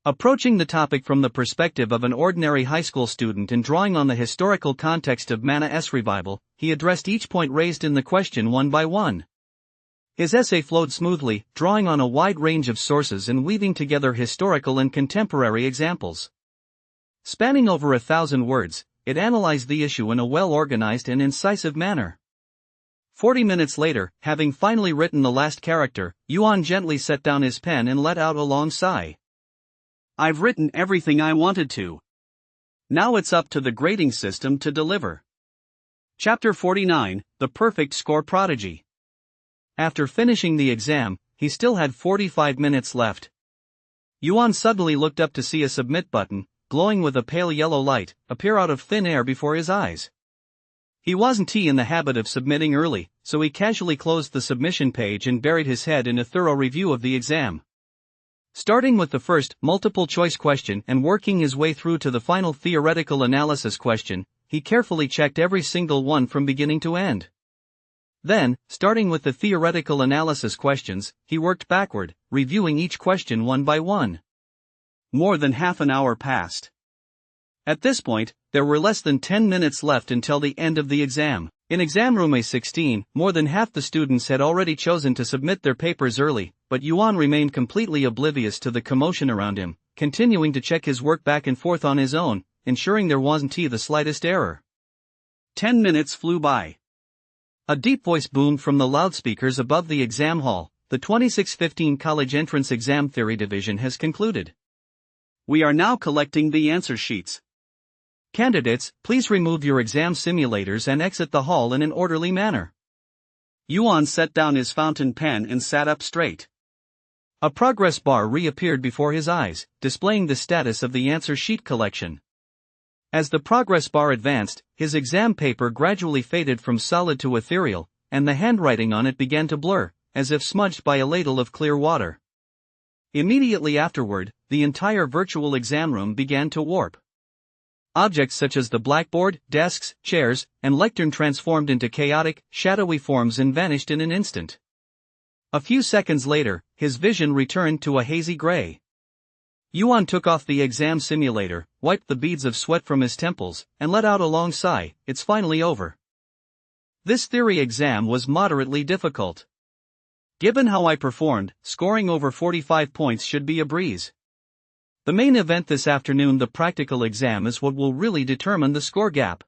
Approaching the topic from the perspective of an ordinary high school student and drawing on the historical context of Mana's revival, he addressed each point raised in the question one by one. His essay flowed smoothly, drawing on a wide range of sources and weaving together historical and contemporary examples. Spanning over 1,000 words, it analyzed the issue in a well-organized and incisive manner. 40 minutes later, having finally written the last character, Yuan gently set down his pen and let out a long sigh. I've written everything I wanted to. Now it's up to the grading system to deliver. Chapter 49, The Perfect Score Prodigy. After finishing the exam, he still had 45 minutes left. Yuan suddenly looked up to see a submit button, glowing with a pale yellow light, appear out of thin air before his eyes. He wasn't in the habit of submitting early, so he casually closed the submission page and buried his head in a thorough review of the exam. Starting with the first multiple-choice question and working his way through to the final theoretical analysis question, he carefully checked every single one from beginning to end. Then, starting with the theoretical analysis questions, he worked backward, reviewing each question one by one. More than half an hour passed. At this point, there were less than 10 minutes left until the end of the exam. In exam room A16, more than half the students had already chosen to submit their papers early, but Yuan remained completely oblivious to the commotion around him, continuing to check his work back and forth on his own, ensuring there wasn't the slightest error. 10 minutes flew by. A deep voice boomed from the loudspeakers above the exam hall. The 2615 College Entrance Exam Theory Division has concluded. We are now collecting the answer sheets. Candidates, please remove your exam simulators and exit the hall in an orderly manner. Yuan set down his fountain pen and sat up straight. A progress bar reappeared before his eyes, displaying the status of the answer sheet collection. As the progress bar advanced, his exam paper gradually faded from solid to ethereal, and the handwriting on it began to blur, as if smudged by a ladle of clear water. Immediately afterward, the entire virtual exam room began to warp. Objects such as the blackboard, desks, chairs, and lectern transformed into chaotic, shadowy forms and vanished in an instant. A few seconds later, his vision returned to a hazy gray. Yuan took off the exam simulator, wiped the beads of sweat from his temples, and let out a long sigh. It's finally over. This theory exam was moderately difficult. Given how I performed, scoring over 45 points should be a breeze. The main event this afternoon, the practical exam, is what will really determine the score gap.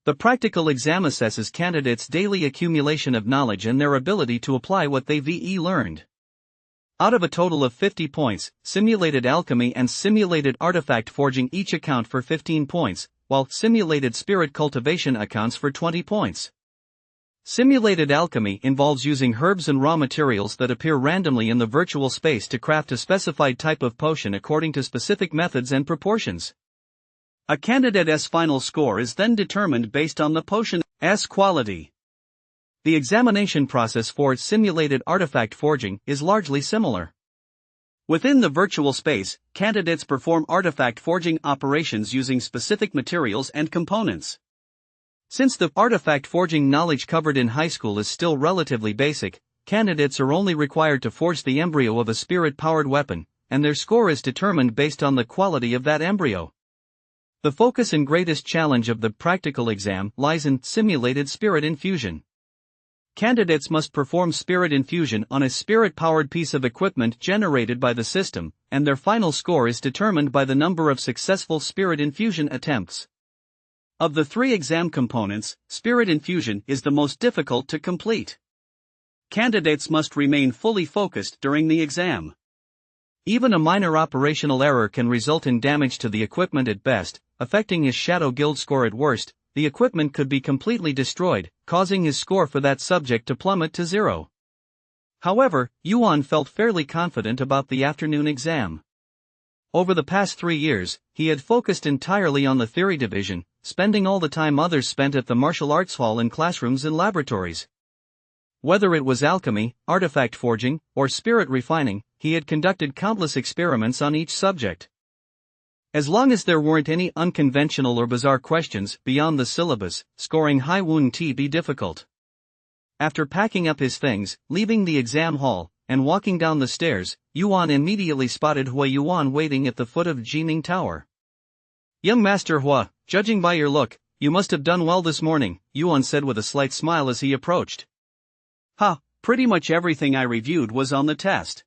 The practical exam assesses candidates' daily accumulation of knowledge and their ability to apply what they've learned. Out of a total of 50 points, simulated alchemy and simulated artifact forging each account for 15 points, while simulated spirit cultivation accounts for 20 points. Simulated alchemy involves using herbs and raw materials that appear randomly in the virtual space to craft a specified type of potion according to specific methods and proportions. A candidate's final score is then determined based on the potion's quality. The examination process for simulated artifact forging is largely similar. Within the virtual space, candidates perform artifact forging operations using specific materials and components. Since the artifact forging knowledge covered in high school is still relatively basic, candidates are only required to forge the embryo of a spirit-powered weapon, and their score is determined based on the quality of that embryo. The focus and greatest challenge of the practical exam lies in simulated spirit infusion. Candidates must perform spirit infusion on a spirit-powered piece of equipment generated by the system, and their final score is determined by the number of successful spirit infusion attempts. Of the three exam components, spirit infusion is the most difficult to complete. Candidates must remain fully focused during the exam. Even a minor operational error can result in damage to the equipment at best, affecting his Shadow Guild score at worst. The equipment could be completely destroyed, causing his score for that subject to plummet to 0. However, Yuan felt fairly confident about the afternoon exam. Over the past 3 years, he had focused entirely on the theory division, spending all the time others spent at the martial arts hall in classrooms and laboratories. Whether it was alchemy, artifact forging, or spirit refining, he had conducted countless experiments on each subject. As long as there weren't any unconventional or bizarre questions beyond the syllabus, scoring high wouldn't be difficult. After packing up his things, leaving the exam hall, and walking down the stairs, Yuan immediately spotted Hua Yuan waiting at the foot of Jining Tower. "Young Master Hua, judging by your look, you must have done well this morning," Yuan said with a slight smile as he approached. Pretty much everything I reviewed was on the test.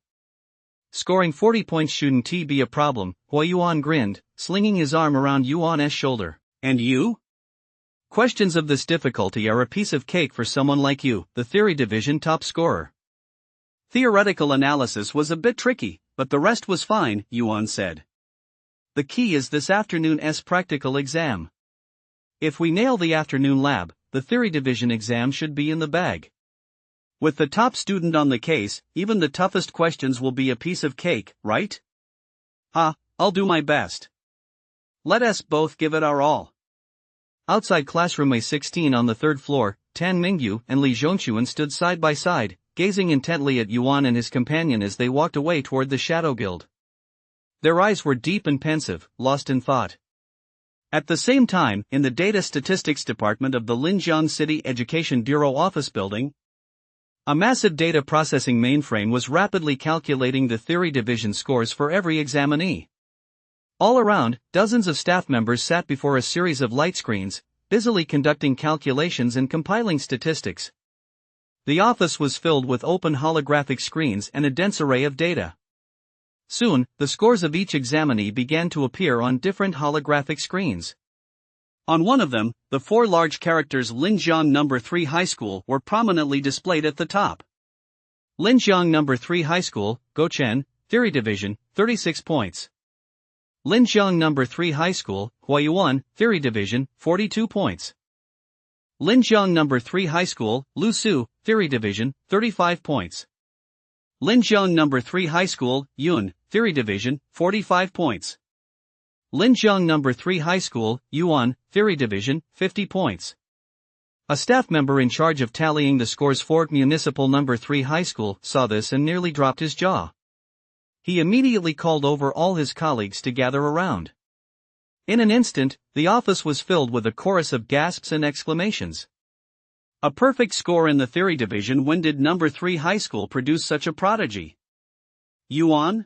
Scoring 40 points shouldn't be a problem, Hua Yuan grinned, slinging his arm around Yuan's shoulder. "And you?" "Questions of this difficulty are a piece of cake for someone like you, the theory division top scorer." "Theoretical analysis was a bit tricky, but the rest was fine," Yuan said. "The key is this afternoon's practical exam. If we nail the afternoon lab, the theory division exam should be in the bag. With the top student on the case, even the toughest questions will be a piece of cake, right?" I'll do my best. Let us both give it our all." Outside classroom A16 on the 3rd floor, Tan Mingyu and Li Zhongquan stood side by side, gazing intently at Yuan and his companion as they walked away toward the Shadow Guild. Their eyes were deep and pensive, lost in thought. At the same time, in the Data Statistics Department of the Linjiang City Education Bureau office building, a massive data processing mainframe was rapidly calculating the theory division scores for every examinee. All around, dozens of staff members sat before a series of light screens, busily conducting calculations and compiling statistics. The office was filled with open holographic screens and a dense array of data. Soon, the scores of each examinee began to appear on different holographic screens. On one of them, the 4 large characters Linjiang No. 3 High School were prominently displayed at the top. Linjiang No. 3 High School, Gochen, Theory Division, 36 points. Linjiang No. 3 High School, Huayuan, Theory Division, 42 points. Linjiang No. 3 High School, Lusu, Theory Division, 35 points. Linjiang No. 3 High School, Yun, Theory Division, 45 points. Linjiang No. 3 High School, Yuan, Theory Division, 50 points. A staff member in charge of tallying the scores for Municipal No. 3 High School saw this and nearly dropped his jaw. He immediately called over all his colleagues to gather around. In an instant, the office was filled with a chorus of gasps and exclamations. A perfect score in the Theory Division. When did No. 3 High School produce such a prodigy? Yuan?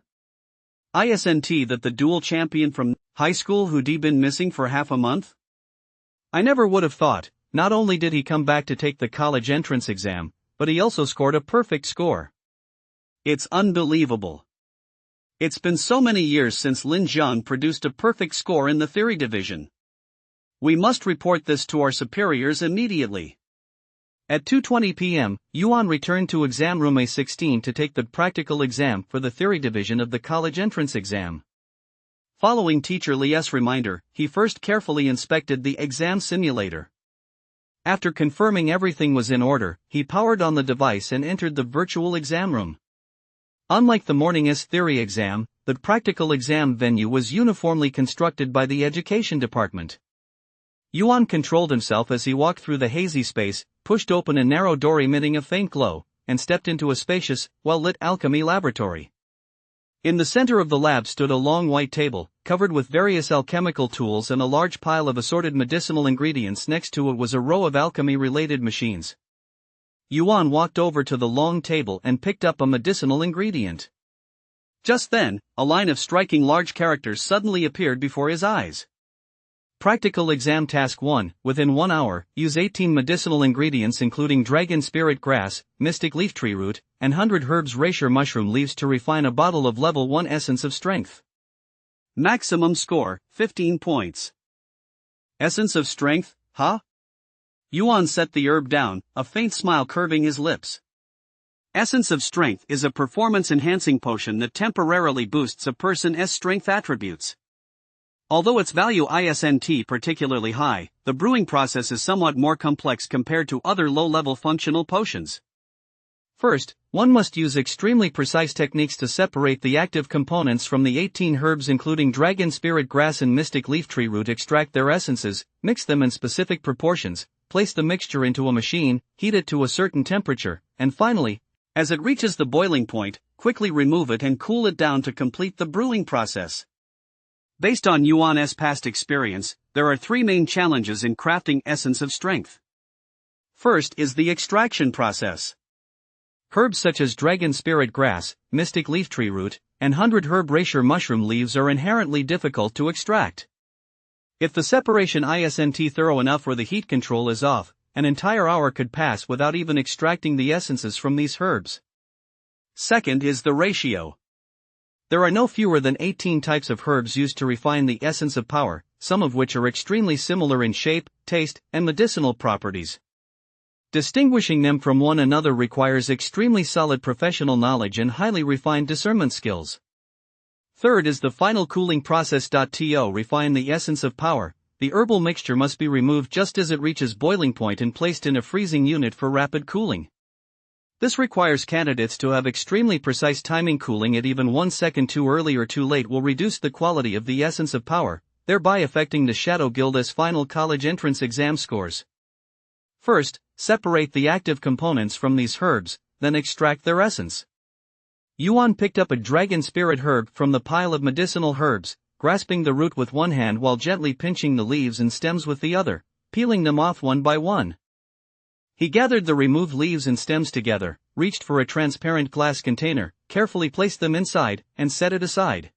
Isn't that the dual champion from high school who'd been missing for half a month? I never would have thought. Not only did he come back to take the college entrance exam, but he also scored a perfect score. It's unbelievable. It's been so many years since Lin Zhang produced a perfect score in the Theory Division. We must report this to our superiors immediately. At 2:20 p.m., Yuan returned to exam room A16 to take the practical exam for the Theory Division of the college entrance exam. Following Teacher Li's reminder, he first carefully inspected the exam simulator. After confirming everything was in order, he powered on the device and entered the virtual exam room. Unlike the morning's theory exam, the practical exam venue was uniformly constructed by the Education Department. Yuan controlled himself as he walked through the hazy space, pushed open a narrow door emitting a faint glow, and stepped into a spacious, well-lit alchemy laboratory. In the center of the lab stood a long white table, covered with various alchemical tools, and a large pile of assorted medicinal ingredients. Next to it was a row of alchemy-related machines. Yuan walked over to the long table and picked up a medicinal ingredient. Just then, a line of striking large characters suddenly appeared before his eyes. Practical Exam Task 1, within 1 hour, use 18 medicinal ingredients including dragon spirit grass, mystic leaf tree root, and 100 herbs reishi mushroom leaves to refine a bottle of level 1 essence of strength. Maximum score, 15 points. Essence of strength, huh? Yuan set the herb down, a faint smile curving his lips. Essence of Strength is a performance-enhancing potion that temporarily boosts a person's strength attributes. Although its value isn't particularly high, the brewing process is somewhat more complex compared to other low-level functional potions. First, one must use extremely precise techniques to separate the active components from the 18 herbs including dragon spirit grass and mystic leaf tree root. Extract their essences, mix them in specific proportions, place the mixture into a machine, heat it to a certain temperature, and finally, as it reaches the boiling point, quickly remove it and cool it down to complete the brewing process. Based on Yuan's past experience, there are 3 main challenges in crafting Essence of Strength. First is the extraction process. Herbs such as dragon spirit grass, mystic leaf tree root, and 100 herb reishi mushroom leaves are inherently difficult to extract. If the separation isn't thorough enough or the heat control is off, an entire hour could pass without even extracting the essences from these herbs. Second is the ratio. There are no fewer than 18 types of herbs used to refine the essence of power, some of which are extremely similar in shape, taste, and medicinal properties. Distinguishing them from one another requires extremely solid professional knowledge and highly refined discernment skills. Third is the final cooling process. To refine the essence of power, the herbal mixture must be removed just as it reaches boiling point and placed in a freezing unit for rapid cooling. This requires candidates to have extremely precise timing. Cooling it even 1 second too early or too late will reduce the quality of the essence of power, thereby affecting the Shadow Guild's final college entrance exam scores. First, separate the active components from these herbs, then extract their essence. Yuan picked up a dragon spirit herb from the pile of medicinal herbs, grasping the root with one hand while gently pinching the leaves and stems with the other, peeling them off one by one. He gathered the removed leaves and stems together, reached for a transparent glass container, carefully placed them inside, and set it aside.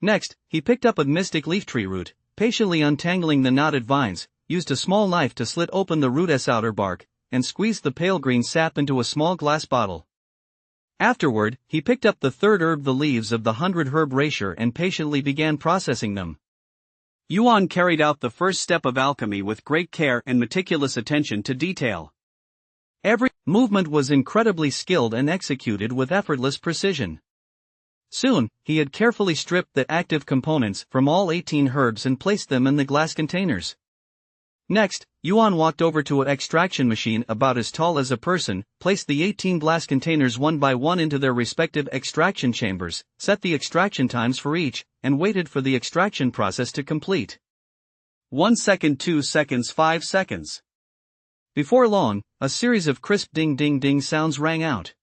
Next, he picked up a mystic leaf tree root, patiently untangling the knotted vines, used a small knife to slit open the root's outer bark, and squeezed the pale green sap into a small glass bottle. Afterward, he picked up the third herb, the leaves of the 100-herb rasher, and patiently began processing them. Yuan carried out the first step of alchemy with great care and meticulous attention to detail. Every movement was incredibly skilled and executed with effortless precision. Soon, he had carefully stripped the active components from all 18 herbs and placed them in the glass containers. Next, Yuan walked over to an extraction machine about as tall as a person, placed the 18 glass containers one by one into their respective extraction chambers, set the extraction times for each, and waited for the extraction process to complete. 1 second, 2 seconds, 5 seconds. Before long, a series of crisp ding-ding-ding sounds rang out.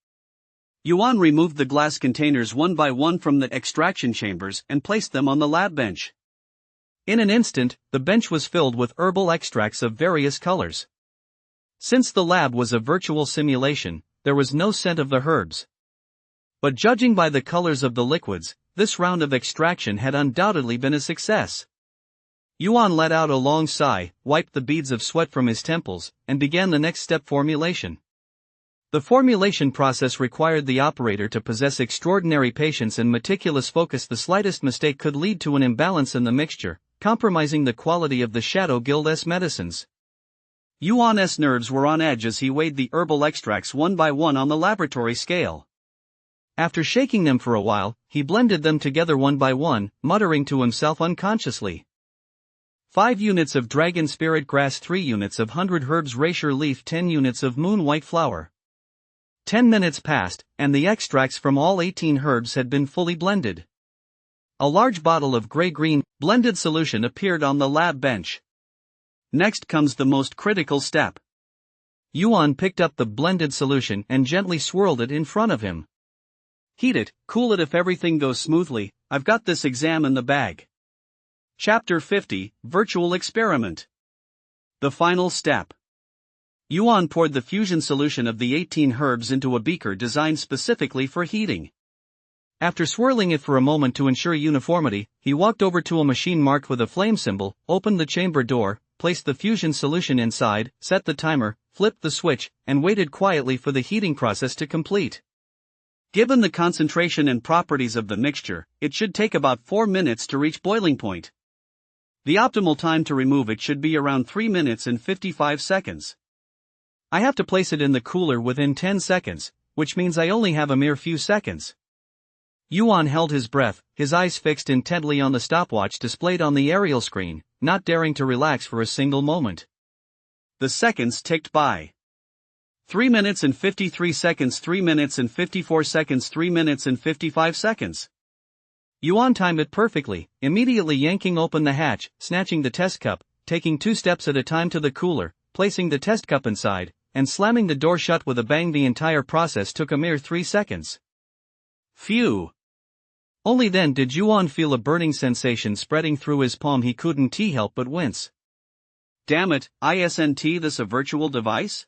Yuan removed the glass containers one by one from the extraction chambers and placed them on the lab bench. In an instant, the bench was filled with herbal extracts of various colors. Since the lab was a virtual simulation, there was no scent of the herbs. But judging by the colors of the liquids, this round of extraction had undoubtedly been a success. Yuan let out a long sigh, wiped the beads of sweat from his temples, and began the next step: formulation. The formulation process required the operator to possess extraordinary patience and meticulous focus. The slightest mistake could lead to an imbalance in the mixture, compromising the quality of the Shadow Guild's medicines. Yuan's nerves were on edge as he weighed the herbal extracts one by one on the laboratory scale. After shaking them for a while, he blended them together one by one, muttering to himself unconsciously. 5 units of dragon spirit grass, 3 units of 100 herbs rasher leaf, 10 units of moon white flower. 10 minutes passed, and the extracts from all 18 herbs had been fully blended. A large bottle of gray-green, blended solution appeared on the lab bench. Next comes the most critical step. Yuan picked up the blended solution and gently swirled it in front of him. Heat it, cool it. If everything goes smoothly, I've got this exam in the bag. Chapter 50, Virtual Experiment. The final step. Yuan poured the fusion solution of the 18 herbs into a beaker designed specifically for heating. After swirling it for a moment to ensure uniformity, he walked over to a machine marked with a flame symbol, opened the chamber door, placed the fusion solution inside, set the timer, flipped the switch, and waited quietly for the heating process to complete. Given the concentration and properties of the mixture, it should take about 4 minutes to reach boiling point. The optimal time to remove it should be around 3 minutes and 55 seconds. I have to place it in the cooler within 10 seconds, which means I only have a mere few seconds. Yuan held his breath, his eyes fixed intently on the stopwatch displayed on the aerial screen, not daring to relax for a single moment. The seconds ticked by. 3 minutes and 53 seconds, 3 minutes and 54 seconds, 3 minutes and 55 seconds. Yuan timed it perfectly, immediately yanking open the hatch, snatching the test cup, taking 2 steps at a time to the cooler, placing the test cup inside, and slamming the door shut with a bang. The entire process took a mere 3 seconds. Phew! Only then did Yuan feel a burning sensation spreading through his palm. He couldn't help but wince. Damn it, isn't this a virtual device?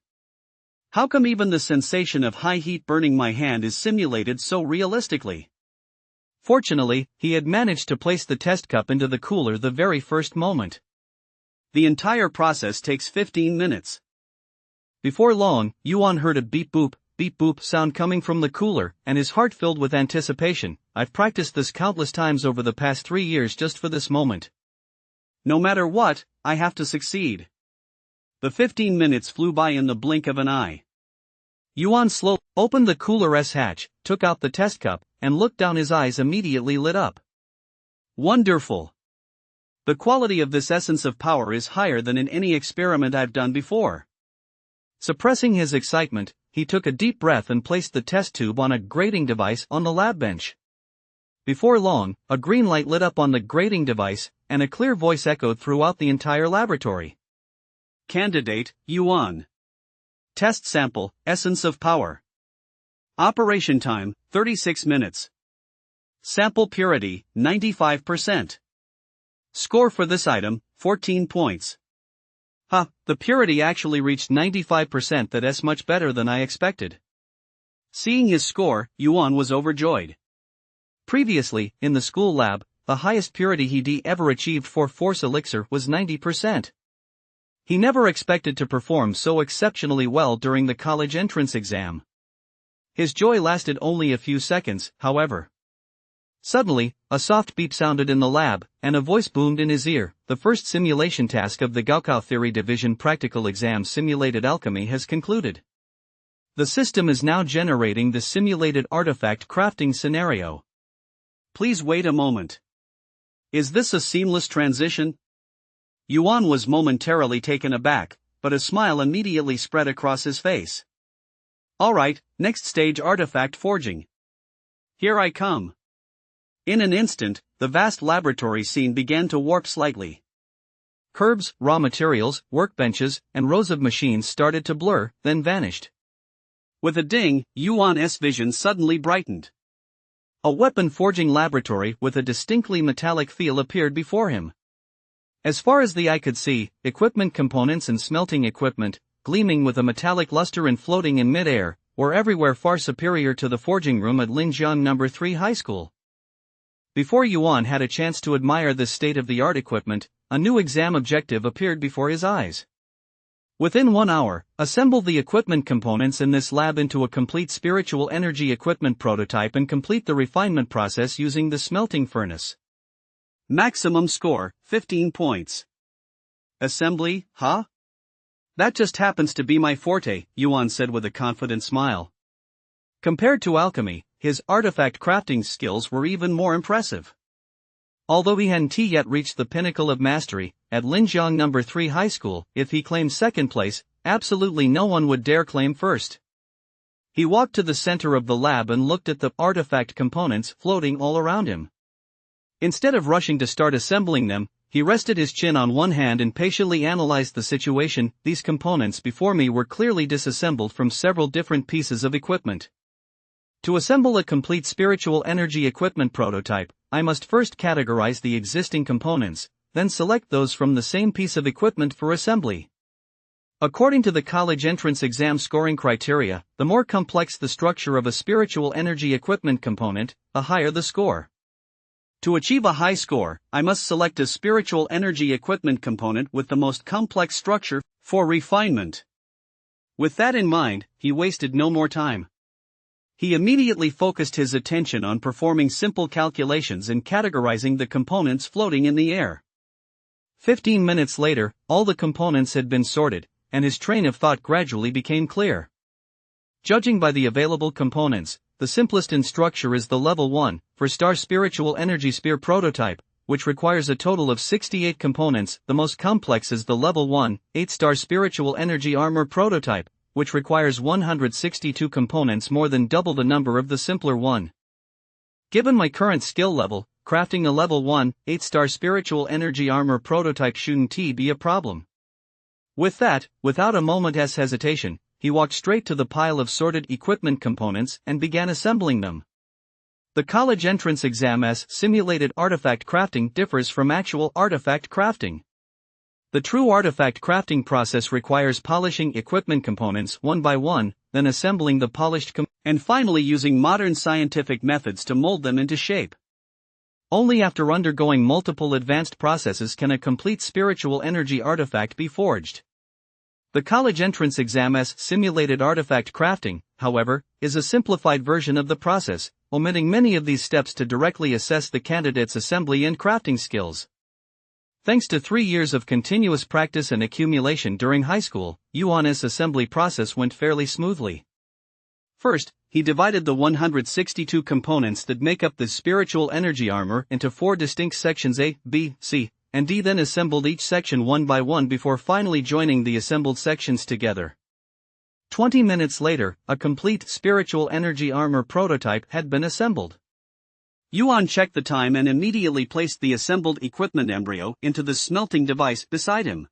How come even the sensation of high heat burning my hand is simulated so realistically? Fortunately, he had managed to place the test cup into the cooler the very first moment. The entire process takes 15 minutes. Before long, Yuan heard a beep boop sound coming from the cooler, and his heart filled with anticipation. I've practiced this countless times over the past 3 years just for this moment. No matter what, I have to succeed. The 15 minutes flew by in the blink of an eye. Yuan slowly opened the cooler's hatch, took out the test cup, and looked down. His eyes immediately lit up. Wonderful! The quality of this essence of power is higher than in any experiment I've done before. Suppressing his excitement, he took a deep breath and placed the test tube on a grating device on the lab bench. Before long, a green light lit up on the grating device, and a clear voice echoed throughout the entire laboratory. Candidate, Yuan. Test sample, essence of power. Operation time, 36 minutes. Sample purity, 95%. Score for this item, 14 points. The purity actually reached 95%. That's much better than I expected. Seeing his score, Yuan was overjoyed. Previously, in the school lab, the highest purity he'd ever achieved for Force Elixir was 90%. He never expected to perform so exceptionally well during the college entrance exam. His joy lasted only a few seconds, however. Suddenly, a soft beep sounded in the lab, and a voice boomed in his ear. The first simulation task of the Gaokao Theory Division practical exam simulated alchemy has concluded. The system is now generating the simulated artifact crafting scenario. Please wait a moment. Is this a seamless transition? Yuan was momentarily taken aback, but a smile immediately spread across his face. Alright, next stage artifact forging. Here I come. In an instant, the vast laboratory scene began to warp slightly. Curbs, raw materials, workbenches, and rows of machines started to blur, then vanished. With a ding, Yuan's vision suddenly brightened. A weapon forging laboratory with a distinctly metallic feel appeared before him. As far as the eye could see, equipment components and smelting equipment, gleaming with a metallic luster and floating in mid-air, were everywhere far superior to the forging room at Linjiang No. 3 High School. Before Yuan had a chance to admire this state-of-the-art equipment, a new exam objective appeared before his eyes. Within 1 hour, assemble the equipment components in this lab into a complete spiritual energy equipment prototype and complete the refinement process using the smelting furnace. Maximum score, 15 points. Assembly, huh? That just happens to be my forte, Yuan said with a confident smile. Compared to alchemy, his artifact crafting skills were even more impressive. Although he hadn't yet reached the pinnacle of mastery, at Linjiang No. 3 High School, if he claimed second place, absolutely no one would dare claim first. He walked to the center of the lab and looked at the artifact components floating all around him. Instead of rushing to start assembling them, he rested his chin on one hand and patiently analyzed the situation. These components before me were clearly disassembled from several different pieces of equipment. To assemble a complete spiritual energy equipment prototype, I must first categorize the existing components, then select those from the same piece of equipment for assembly. According to the college entrance exam scoring criteria, the more complex the structure of a spiritual energy equipment component, the higher the score. To achieve a high score, I must select a spiritual energy equipment component with the most complex structure for refinement. With that in mind, he wasted no more time. He immediately focused his attention on performing simple calculations and categorizing the components floating in the air. 15 minutes later, all the components had been sorted, and his train of thought gradually became clear. Judging by the available components, the simplest in structure is the level 1, for star spiritual energy sphere prototype, which requires a total of 68 components. The most complex is the level 1, 8-star spiritual energy armor prototype, which requires 162 components, more than double the number of the simpler one. Given my current skill level, crafting a level 1, 8-star spiritual energy armor prototype shouldn't be a problem. With that, without a moment's hesitation, he walked straight to the pile of sorted equipment components and began assembling them. The college entrance exam's simulated artifact crafting differs from actual artifact crafting. The true artifact crafting process requires polishing equipment components one by one, then assembling the polished and finally using modern scientific methods to mold them into shape. Only after undergoing multiple advanced processes can a complete spiritual energy artifact be forged. The college entrance exam's simulated artifact crafting, however, is a simplified version of the process, omitting many of these steps to directly assess the candidate's assembly and crafting skills. Thanks to 3 years of continuous practice and accumulation during high school, Yuan's assembly process went fairly smoothly. First, he divided the 162 components that make up the spiritual energy armor into 4 distinct sections A, B, C, and D, then assembled each section one by one before finally joining the assembled sections together. 20 minutes later, a complete spiritual energy armor prototype had been assembled. Yuan checked the time and immediately placed the assembled equipment embryo into the smelting device beside him.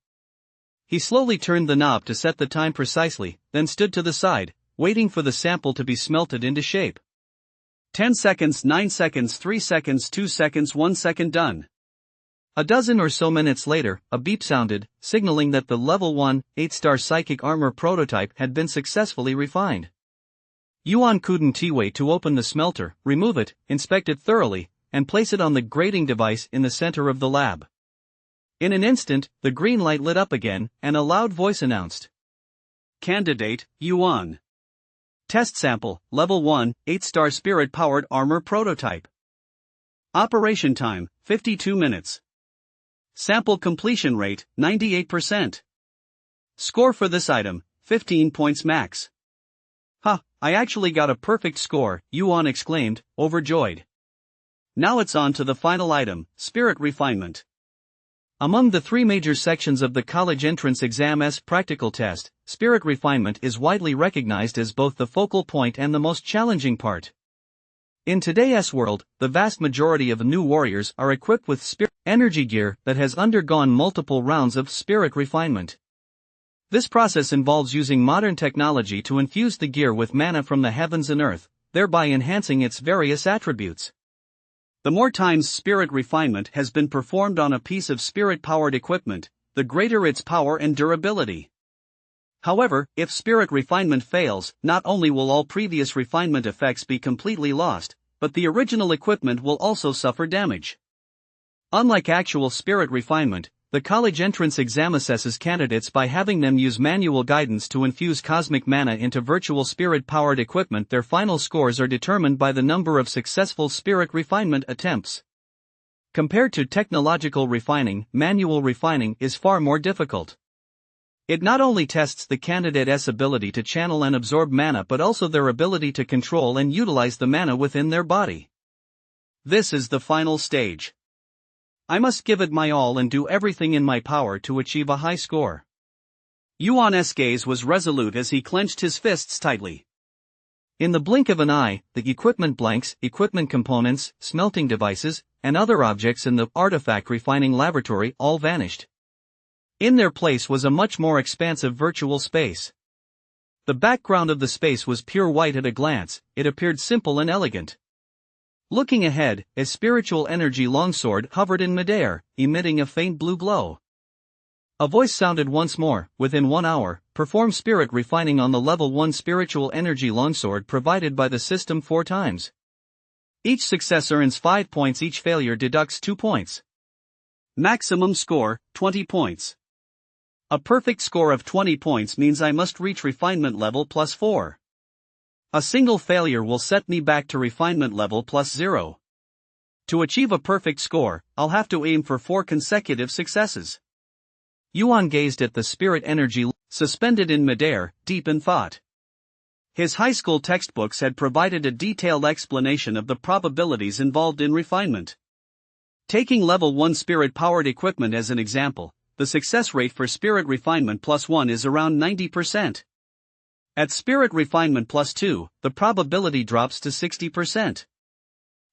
He slowly turned the knob to set the time precisely, then stood to the side, waiting for the sample to be smelted into shape. 10 seconds, 9 seconds, 3 seconds, 2 seconds, 1 second, done. A dozen or so minutes later, a beep sounded, signaling that the Level 1, 8-star psychic armor prototype had been successfully refined. Yuan couldn't wait to open the smelter, remove it, inspect it thoroughly, and place it on the grading device in the center of the lab. In an instant, the green light lit up again, and a loud voice announced. Candidate, Yuan. Test sample, Level 1, 8-star spirit-powered armor prototype. Operation time, 52 minutes. Sample completion rate, 98%. Score for this item, 15 points max. "Ha, I actually got a perfect score," Yuan exclaimed, overjoyed. Now it's on to the final item, spirit refinement. Among the three major sections of the college entrance exam's practical test, spirit refinement is widely recognized as both the focal point and the most challenging part. In today's world, the vast majority of new warriors are equipped with spirit energy gear that has undergone multiple rounds of spirit refinement. This process involves using modern technology to infuse the gear with mana from the heavens and earth, thereby enhancing its various attributes. The more times spirit refinement has been performed on a piece of spirit-powered equipment, the greater its power and durability. However, if spirit refinement fails, not only will all previous refinement effects be completely lost, but the original equipment will also suffer damage. Unlike actual spirit refinement, the college entrance exam assesses candidates by having them use manual guidance to infuse cosmic mana into virtual spirit-powered equipment. Their final scores are determined by the number of successful spirit refinement attempts. Compared to technological refining, manual refining is far more difficult. It not only tests the candidate's ability to channel and absorb mana but also their ability to control and utilize the mana within their body. This is the final stage. I must give it my all and do everything in my power to achieve a high score. Yuan's gaze was resolute as he clenched his fists tightly. In the blink of an eye, the equipment blanks, equipment components, smelting devices, and other objects in the artifact refining laboratory all vanished. In their place was a much more expansive virtual space. The background of the space was pure white at a glance, it appeared simple and elegant. Looking ahead, a spiritual energy longsword hovered in midair, emitting a faint blue glow. A voice sounded once more. Within 1 hour, perform spirit refining on the Level 1 spiritual energy longsword provided by the system 4 times. Each success earns 5 points, each failure deducts 2 points. Maximum score, 20 points. A perfect score of 20 points means I must reach refinement level plus 4. A single failure will set me back to refinement level plus 0. To achieve a perfect score, I'll have to aim for 4 consecutive successes. Yuan gazed at the spirit energy suspended in midair, deep in thought. His high school textbooks had provided a detailed explanation of the probabilities involved in refinement. Taking Level 1 spirit-powered equipment as an example, the success rate for spirit refinement plus 1 is around 90%. At spirit refinement plus 2, the probability drops to 60%.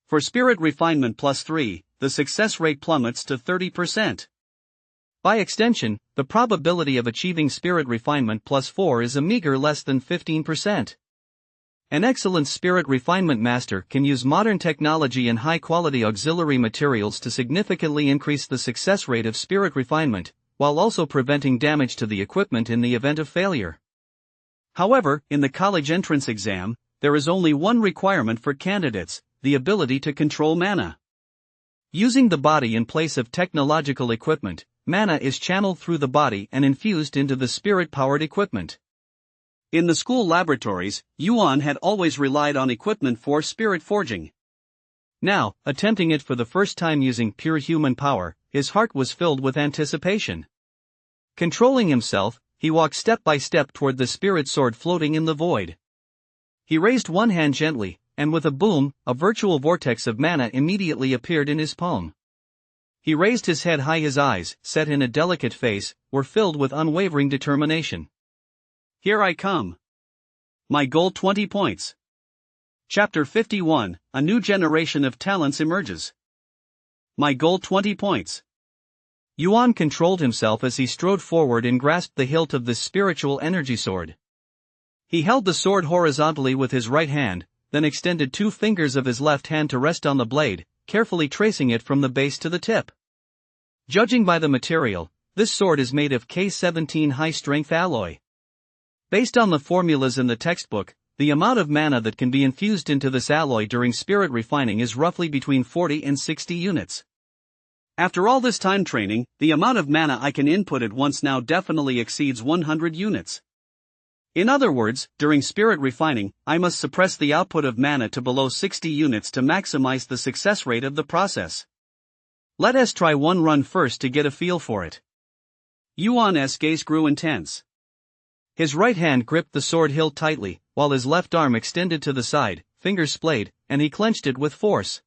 For spirit refinement plus 3, the success rate plummets to 30%. By extension, the probability of achieving spirit refinement plus 4 is a meager less than 15%. An excellent spirit refinement master can use modern technology and high-quality auxiliary materials to significantly increase the success rate of spirit refinement, while also preventing damage to the equipment in the event of failure. However, in the college entrance exam, there is only one requirement for candidates: the ability to control mana. Using the body in place of technological equipment, mana is channeled through the body and infused into the spirit-powered equipment. In the school laboratories, Yuan had always relied on equipment for spirit forging. Now, attempting it for the first time using pure human power, his heart was filled with anticipation. Controlling himself, he walked step by step toward the spirit sword floating in the void. He raised one hand gently, and with a boom, a virtual vortex of mana immediately appeared in his palm. He raised his head high, his eyes, set in a delicate face, were filled with unwavering determination. Here I come. My goal 20 points. Chapter 51, A New Generation of Talents Emerges. My goal 20 points. Yuan controlled himself as he strode forward and grasped the hilt of the spiritual energy sword. He held the sword horizontally with his right hand, then extended 2 fingers of his left hand to rest on the blade, carefully tracing it from the base to the tip. Judging by the material, this sword is made of K17 high-strength alloy. Based on the formulas in the textbook, the amount of mana that can be infused into this alloy during spirit refining is roughly between 40 and 60 units. After all this time training, the amount of mana I can input at once now definitely exceeds 100 units. In other words, during spirit refining, I must suppress the output of mana to below 60 units to maximize the success rate of the process. Let us try one run first to get a feel for it. Yuan's gaze grew intense. His right hand gripped the sword hilt tightly, while his left arm extended to the side, fingers splayed, and he clenched it with force.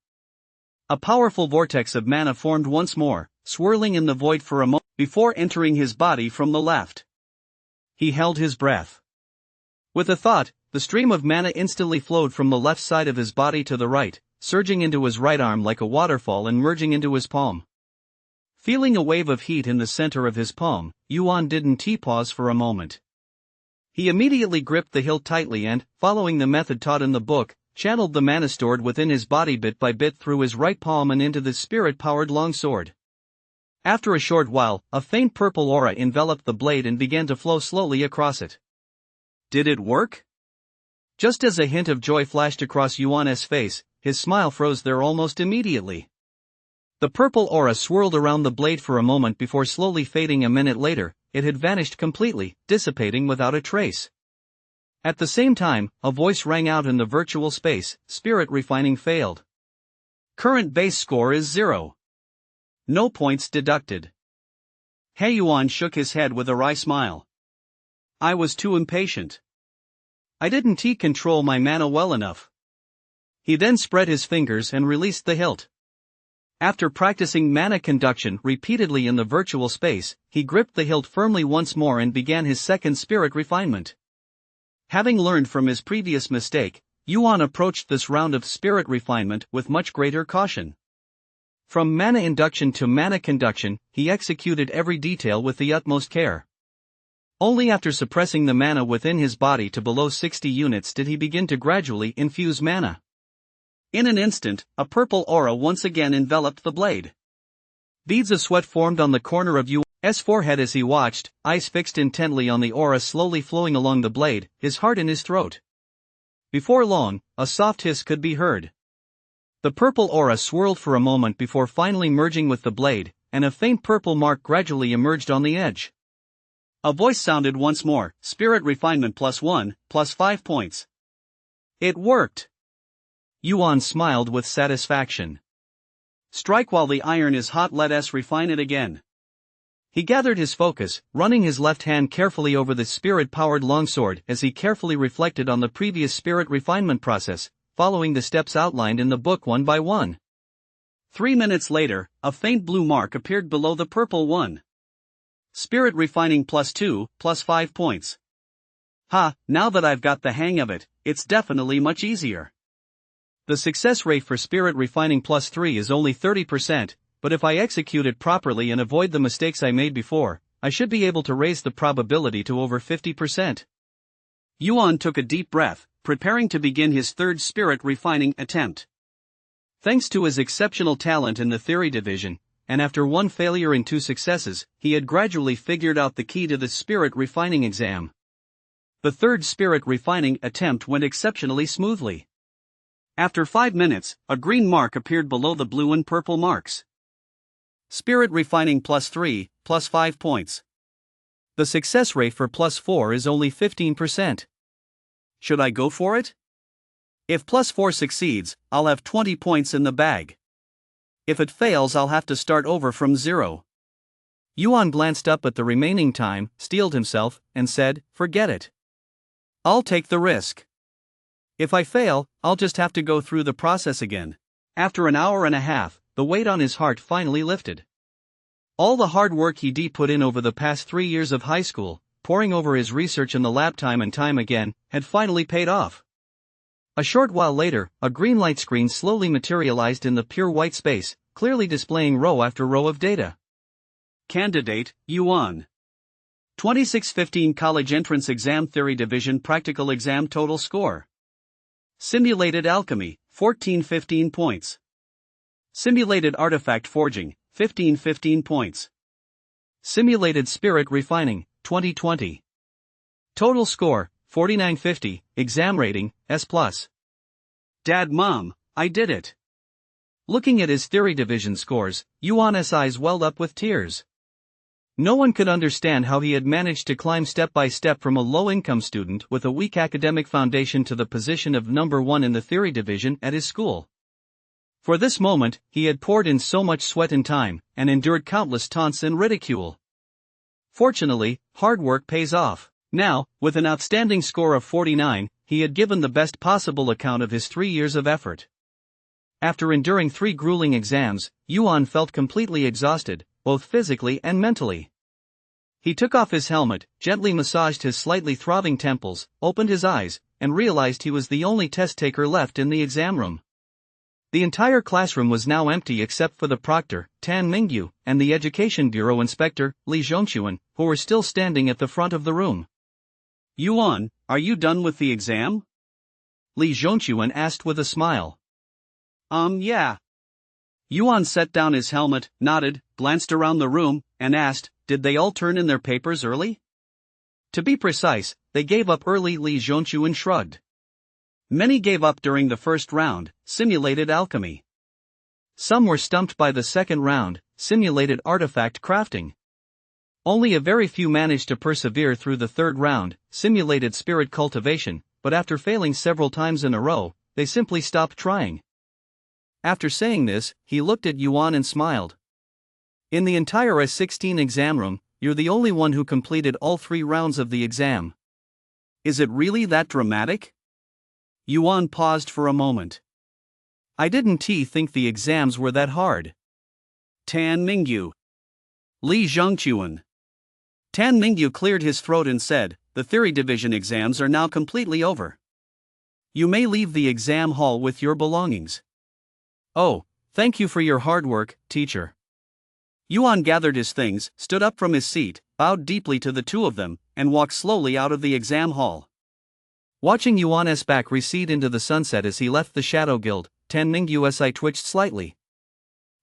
A powerful vortex of mana formed once more, swirling in the void for a moment before entering his body from the left. He held his breath. With a thought, the stream of mana instantly flowed from the left side of his body to the right, surging into his right arm like a waterfall and merging into his palm. Feeling a wave of heat in the center of his palm, Yuan didn't pause for a moment. He immediately gripped the hilt tightly and, following the method taught in the book, channeled the mana stored within his body bit by bit through his right palm and into the spirit-powered longsword. After a short while, a faint purple aura enveloped the blade and began to flow slowly across it. Did it work? Just as a hint of joy flashed across Yuan's face, his smile froze there almost immediately. The purple aura swirled around the blade for a moment before slowly fading. A minute later, it had vanished completely, dissipating without a trace. At the same time, a voice rang out in the virtual space: spirit refining failed. Current base score is 0. No points deducted. He Yuan shook his head with a wry smile. I was too impatient. I didn't control my mana well enough. He then spread his fingers and released the hilt. After practicing mana conduction repeatedly in the virtual space, he gripped the hilt firmly once more and began his second spirit refinement. Having learned from his previous mistake, Yuan approached this round of spirit refinement with much greater caution. From mana induction to mana conduction, he executed every detail with the utmost care. Only after suppressing the mana within his body to below 60 units did he begin to gradually infuse mana. In an instant, a purple aura once again enveloped the blade. Beads of sweat formed on the corner of Yuan's forehead as he watched, eyes fixed intently on the aura slowly flowing along the blade, his heart in his throat. Before long, a soft hiss could be heard. The purple aura swirled for a moment before finally merging with the blade, and a faint purple mark gradually emerged on the edge. A voice sounded once more: spirit refinement +1, +5 points. It worked. Yuan smiled with satisfaction. Strike while the iron is hot, let us refine it again. He gathered his focus, running his left hand carefully over the spirit-powered longsword as he carefully reflected on the previous spirit refinement process, following the steps outlined in the book one by one. 3 minutes later, a faint blue mark appeared below the purple one. Spirit refining +2, +5 points. Now that I've got the hang of it, it's definitely much easier. The success rate for spirit refining +3 is only 30%, but if I execute it properly and avoid the mistakes I made before, I should be able to raise the probability to over 50%. Yuan took a deep breath, preparing to begin his third spirit refining attempt. Thanks to his exceptional talent in the theory division, and after 1 failure and 2 successes, he had gradually figured out the key to the spirit refining exam. The third spirit refining attempt went exceptionally smoothly. After 5 minutes, a green mark appeared below the blue and purple marks. Spirit refining +3, +5 points. The success rate for +4 is only 15%. Should I go for it? If +4 succeeds, I'll have 20 points in the bag. If it fails, I'll have to start over from 0. Yuan glanced up at the remaining time, steeled himself, and said, forget it. I'll take the risk. If I fail, I'll just have to go through the process again. After an hour and a half, the weight on his heart finally lifted. All the hard work he put in over the past 3 years of high school, poring over his research in the lab time and time again, had finally paid off. A short while later, a green light screen slowly materialized in the pure white space, clearly displaying row after row of data. Candidate, Yuan. 2615 College Entrance Exam Theory Division Practical Exam Total Score. Simulated Alchemy, 1415 points. Simulated Artifact Forging, 1515 points. Simulated Spirit Refining, 2020. Total score, 4950, exam rating, S+. Dad, Mom, I did it. Looking at his theory division scores, Yuan's eyes welled up with tears. No one could understand how he had managed to climb step by step from a low-income student with a weak academic foundation to the position of number one in the theory division at his school. For this moment, he had poured in so much sweat and time, and endured countless taunts and ridicule. Fortunately, hard work pays off. Now, with an outstanding score of 49, he had given the best possible account of his 3 years of effort. After enduring 3 grueling exams, Yuan felt completely exhausted, both physically and mentally. He took off his helmet, gently massaged his slightly throbbing temples, opened his eyes, and realized he was the only test taker left in the exam room. The entire classroom was now empty except for the proctor, Tan Mingyu, and the Education Bureau inspector, Li Zhongquan, who were still standing at the front of the room. Yuan, are you done with the exam? Li Zhongquan asked with a smile. Yeah. Yuan set down his helmet, nodded, glanced around the room, and asked, did they all turn in their papers early? To be precise, they gave up early. Li Zhongquan shrugged. Many gave up during the first round, simulated alchemy. Some were stumped by the second round, simulated artifact crafting. Only a very few managed to persevere through the third round, simulated spirit cultivation, but after failing several times in a row, they simply stopped trying. After saying this, he looked at Yuan and smiled. In the entire S16 exam room, you're the only one who completed all 3 rounds of the exam. Is it really that dramatic? Yuan paused for a moment. I didn't think the exams were that hard. Tan Mingyu. Li Zhongquan. Tan Mingyu cleared his throat and said, the theory division exams are now completely over. You may leave the exam hall with your belongings. Oh, thank you for your hard work, teacher. Yuan gathered his things, stood up from his seat, bowed deeply to the 2 of them, and walked slowly out of the exam hall. Watching Yuan's back recede into the sunset as he left the Shadow Guild, Tan Mingyu's eye twitched slightly.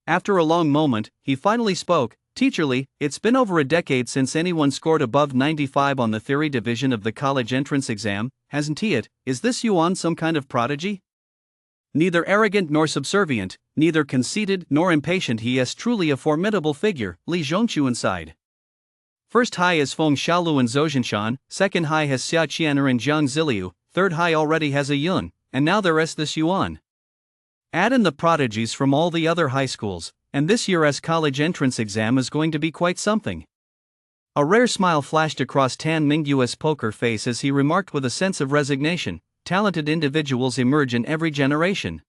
After a long moment, he finally spoke, Teacher Li, it's been over a decade since anyone scored above 95 on the theory division of the college entrance exam, hasn't he it? Is this Yuan some kind of prodigy? Neither arrogant nor subservient, neither conceited nor impatient, he is truly a formidable figure, Li Zhongquan sighed. First high is Feng Xiaolu and Zhou Jinshan, second high has Xia Qianer and Zhang Ziliu, third high already has a Yun, and now there is this Yuan. Add in the prodigies from all the other high schools, and this year's college entrance exam is going to be quite something. A rare smile flashed across Tan Mingyu's poker face as he remarked with a sense of resignation, talented individuals emerge in every generation.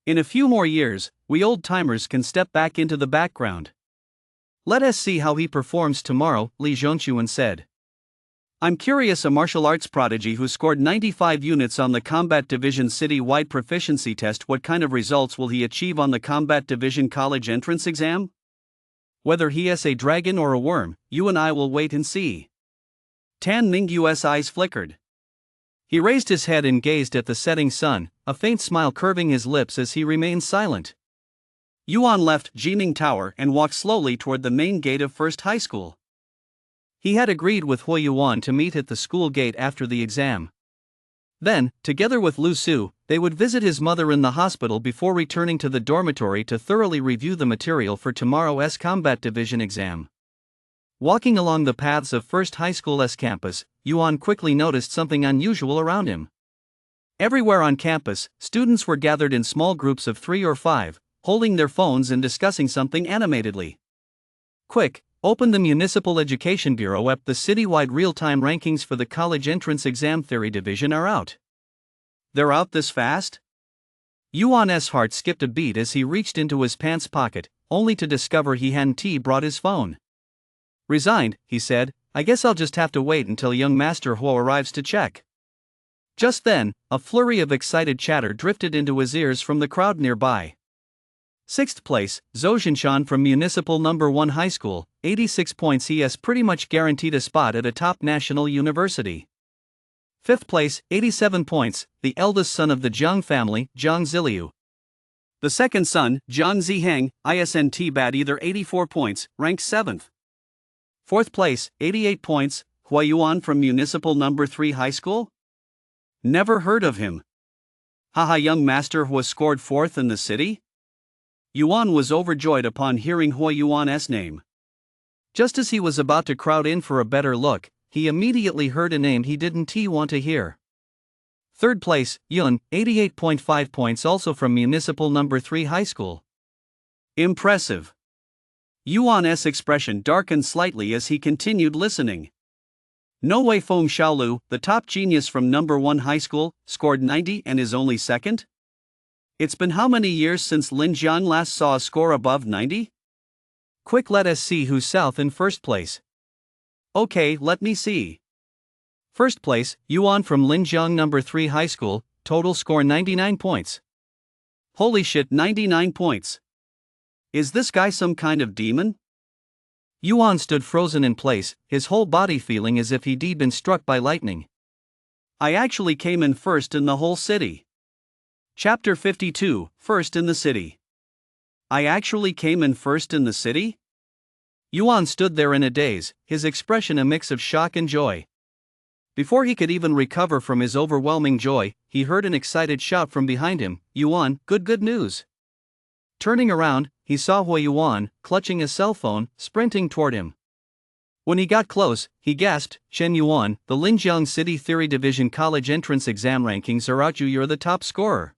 In a few more years, we old-timers can step back into the background. Let us see how he performs tomorrow, Li Zhongquan said. I'm curious, a martial arts prodigy who scored 95 units on the Combat Division City-wide Proficiency Test, what kind of results will he achieve on the Combat Division College Entrance Exam? Whether he is a dragon or a worm, you and I will wait and see. Tan Mingyu's eyes flickered. He raised his head and gazed at the setting sun, a faint smile curving his lips as he remained silent. Yuan left Jining Tower and walked slowly toward the main gate of First High School. He had agreed with Hui Yuan to meet at the school gate after the exam. Then, together with Lu Su, they would visit his mother in the hospital before returning to the dormitory to thoroughly review the material for tomorrow's Combat Division exam. Walking along the paths of First High School's campus, Yuan quickly noticed something unusual around him. Everywhere on campus, students were gathered in small groups of 3 or 5, holding their phones and discussing something animatedly. Quick, open the Municipal Education Bureau app. The citywide real-time rankings for the College Entrance Exam Theory Division are out. They're out this fast? Yuan's heart skipped a beat as he reached into his pants pocket, only to discover he hadn't brought his phone. Resigned, he said, I guess I'll just have to wait until young Master Huo arrives to check. Just then, a flurry of excited chatter drifted into his ears from the crowd nearby. 6th place, Zhou Jinshan from Municipal Number 1 High School, 86 points. He has pretty much guaranteed a spot at a top national university. 5th place, 87 points, the eldest son of the Jiang family, Jiang Ziliu. The second son, Jiang Ziheng, ISNT bad either 84 points, ranked 7th. 4th place, 88 points, Hua Yuan from Municipal Number 3 High School? Never heard of him. Haha, young master was scored 4th in the city? Yuan was overjoyed upon hearing Hua Yuan's name. Just as he was about to crowd in for a better look, he immediately heard a name he didn't want to hear. 3rd place, Yun, 88.5 points, also from Municipal Number 3 High School. Impressive. Yuan's expression darkened slightly as he continued listening. No way Feng Xiaolu, the top genius from Number 1 High School, scored 90 and is only 2nd? It's been how many years since Lin Jiang last saw a score above 90? Quick, let us see who's south in 1st place. Okay, let me see. 1st place, Yuan from Linjiang Number 3 High School, total score 99 points. Holy shit, 99 points. Is this guy some kind of demon? Yuan stood frozen in place, his whole body feeling as if he'd been struck by lightning. I actually came in 1st in the whole city. Chapter 52, 1st in the city. I actually came in 1st in the city? Yuan stood there in a daze, his expression a mix of shock and joy. Before he could even recover from his overwhelming joy, he heard an excited shout from behind him, "Yuan, good news!" Turning around, he saw Hua Yuan, clutching a cell phone, sprinting toward him. When he got close, he gasped, "Shen Yuan, the Linjiang City Theory Division College Entrance Exam rankings are out. You're the top scorer."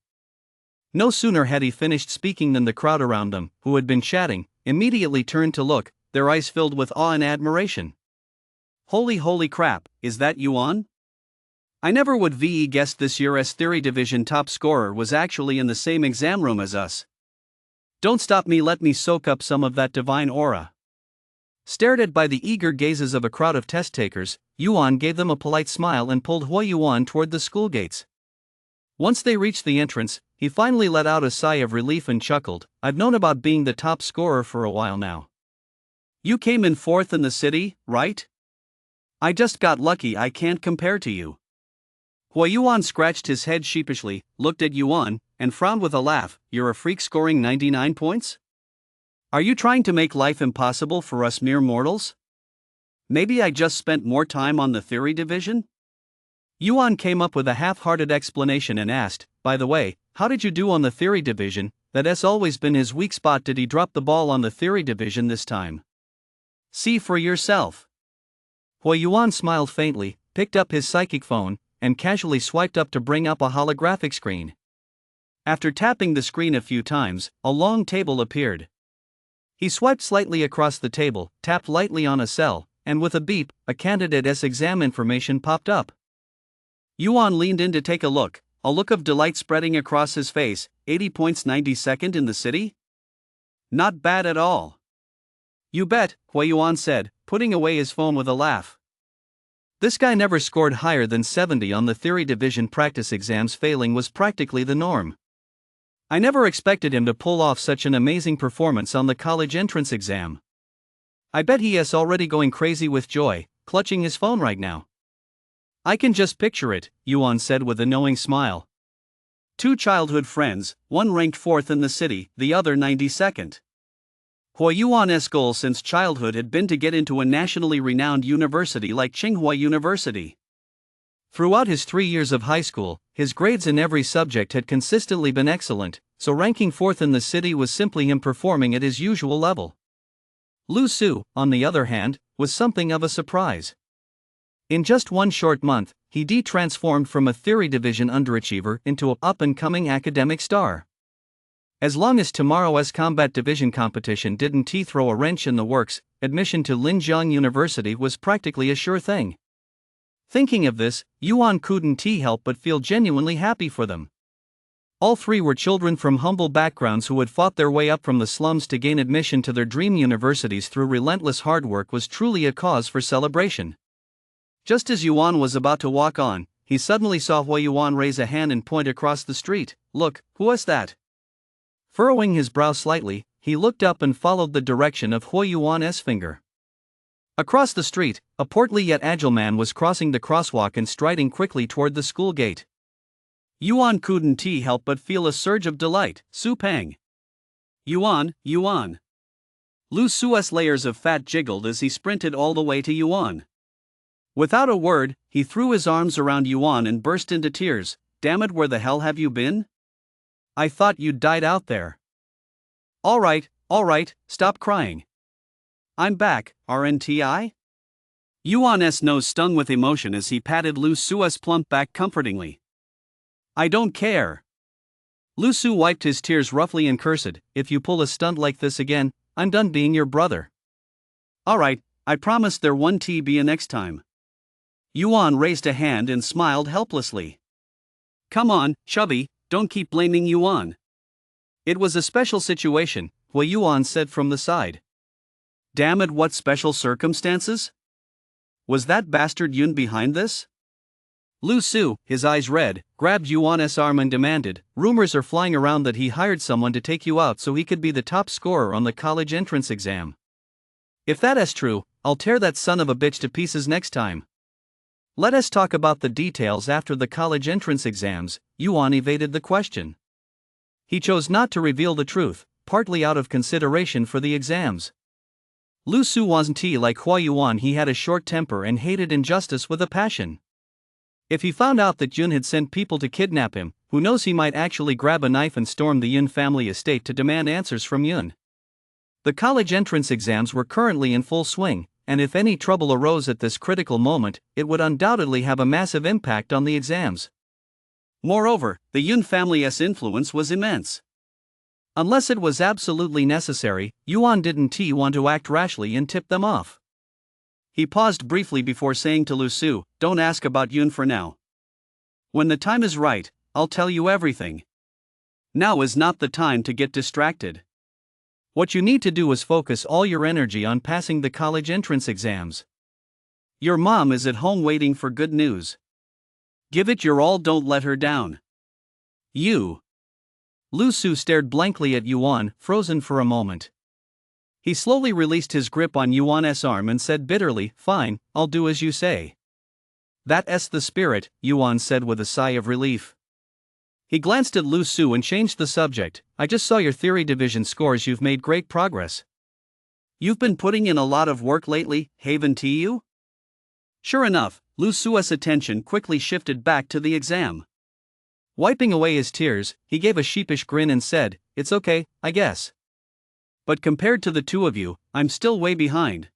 No sooner had he finished speaking than the crowd around them, who had been chatting, immediately turned to look, their eyes filled with awe and admiration. Holy crap, is that Yuan? I never would have guessed this year's Theory Division top scorer was actually in the same exam room as us. Don't stop me, let me soak up some of that divine aura. Stared at by the eager gazes of a crowd of test takers, Yuan gave them a polite smile and pulled Hua Yuan toward the school gates. Once they reached the entrance, he finally let out a sigh of relief and chuckled, "I've known about being the top scorer for a while now." You came in 4th in the city, right? I just got lucky, I can't compare to you. Hua Yuan scratched his head sheepishly, looked at Yuan, and frowned with a laugh. You're a freak scoring 99 points? Are you trying to make life impossible for us mere mortals? Maybe I just spent more time on the theory division? Yuan came up with a half-hearted explanation and asked, "By the way, how did you do on the theory division? That's always been his weak spot. Did he drop the ball on the theory division this time?" See for yourself. Hua Yuan smiled faintly, picked up his psychic phone, and casually swiped up to bring up a holographic screen. After tapping the screen a few times, a long table appeared. He swiped slightly across the table, tapped lightly on a cell, and with a beep, a candidate's exam information popped up. Yuan leaned in to take a look of delight spreading across his face. 80 points, 92nd in the city? Not bad at all. You bet, Hua Yuan said, putting away his phone with a laugh. This guy never scored higher than 70 on the theory division practice exams. Failing was practically the norm. I never expected him to pull off such an amazing performance on the college entrance exam. I bet he is already going crazy with joy, clutching his phone right now. I can just picture it, Yuan said with a knowing smile. 2 childhood friends, one ranked 4th in the city, the other 92nd. Hua Yuan's goal since childhood had been to get into a nationally renowned university like Tsinghua University. Throughout his 3 years of high school, his grades in every subject had consistently been excellent, so ranking 4th in the city was simply him performing at his usual level. Lu Su, on the other hand, was something of a surprise. In just one short month, he transformed from a theory division underachiever into an up-and-coming academic star. As long as tomorrow's combat division competition didn't throw a wrench in the works, admission to Linjiang University was practically a sure thing. Thinking of this, Yuan couldn't help but feel genuinely happy for them. All 3 were children from humble backgrounds who had fought their way up from the slums to gain admission to their dream universities through relentless hard work. Was truly a cause for celebration. Just as Yuan was about to walk on, he suddenly saw Hua Yuan raise a hand and point across the street. Look, who was that? Furrowing his brow slightly, he looked up and followed the direction of Hui Yuan's finger. Across the street, a portly yet agile man was crossing the crosswalk and striding quickly toward the school gate. Yuan couldn't help but feel a surge of delight. Su Pang. Yuan, Yuan. Lu Su's layers of fat jiggled as he sprinted all the way to Yuan. Without a word, he threw his arms around Yuan and burst into tears. Damn it, where the hell have you been? I thought you'd died out there. All right, stop crying. I'm back, RNTI? Yuan's nose stung with emotion as he patted Lu Su's plump back comfortingly. I don't care. Lu Su wiped his tears roughly and cursed, if you pull a stunt like this again, I'm done being your brother. Alright, I promise there won't be a next time. Yuan raised a hand and smiled helplessly. Come on, chubby, don't keep blaming Yuan. It was a special situation, Hui Yuan said from the side. Damn it, what special circumstances? Was that bastard Yun behind this? Lu Su, his eyes red, grabbed Yuan's arm and demanded, rumors are flying around that he hired someone to take you out so he could be the top scorer on the college entrance exam. If that is true, I'll tear that son of a bitch to pieces next time. Let us talk about the details after the college entrance exams. Yuan evaded the question. He chose not to reveal the truth, partly out of consideration for the exams. Lu Su wasn't like Hui Yuan, he had a short temper and hated injustice with a passion. If he found out that Yun had sent people to kidnap him, who knows, he might actually grab a knife and storm the Yun family estate to demand answers from Yun. The college entrance exams were currently in full swing, and if any trouble arose at this critical moment, it would undoubtedly have a massive impact on the exams. Moreover, the Yun family's influence was immense. Unless it was absolutely necessary, Yuan didn't want to act rashly and tip them off. He paused briefly before saying to Lu Su, don't ask about Yun for now. When the time is right, I'll tell you everything. Now is not the time to get distracted. What you need to do is focus all your energy on passing the college entrance exams. Your mom is at home waiting for good news. Give it your all, don't let her down. You. Lu Su stared blankly at Yuan, frozen for a moment. He slowly released his grip on Yuan's arm and said bitterly, fine, I'll do as you say. That's the spirit, Yuan said with a sigh of relief. He glanced at Lu Su and changed the subject. I just saw your theory division scores, you've made great progress. You've been putting in a lot of work lately, haven't you? Sure enough, Lu Su's attention quickly shifted back to the exam. Wiping away his tears, he gave a sheepish grin and said, it's okay, I guess. But compared to the two of you, I'm still way behind.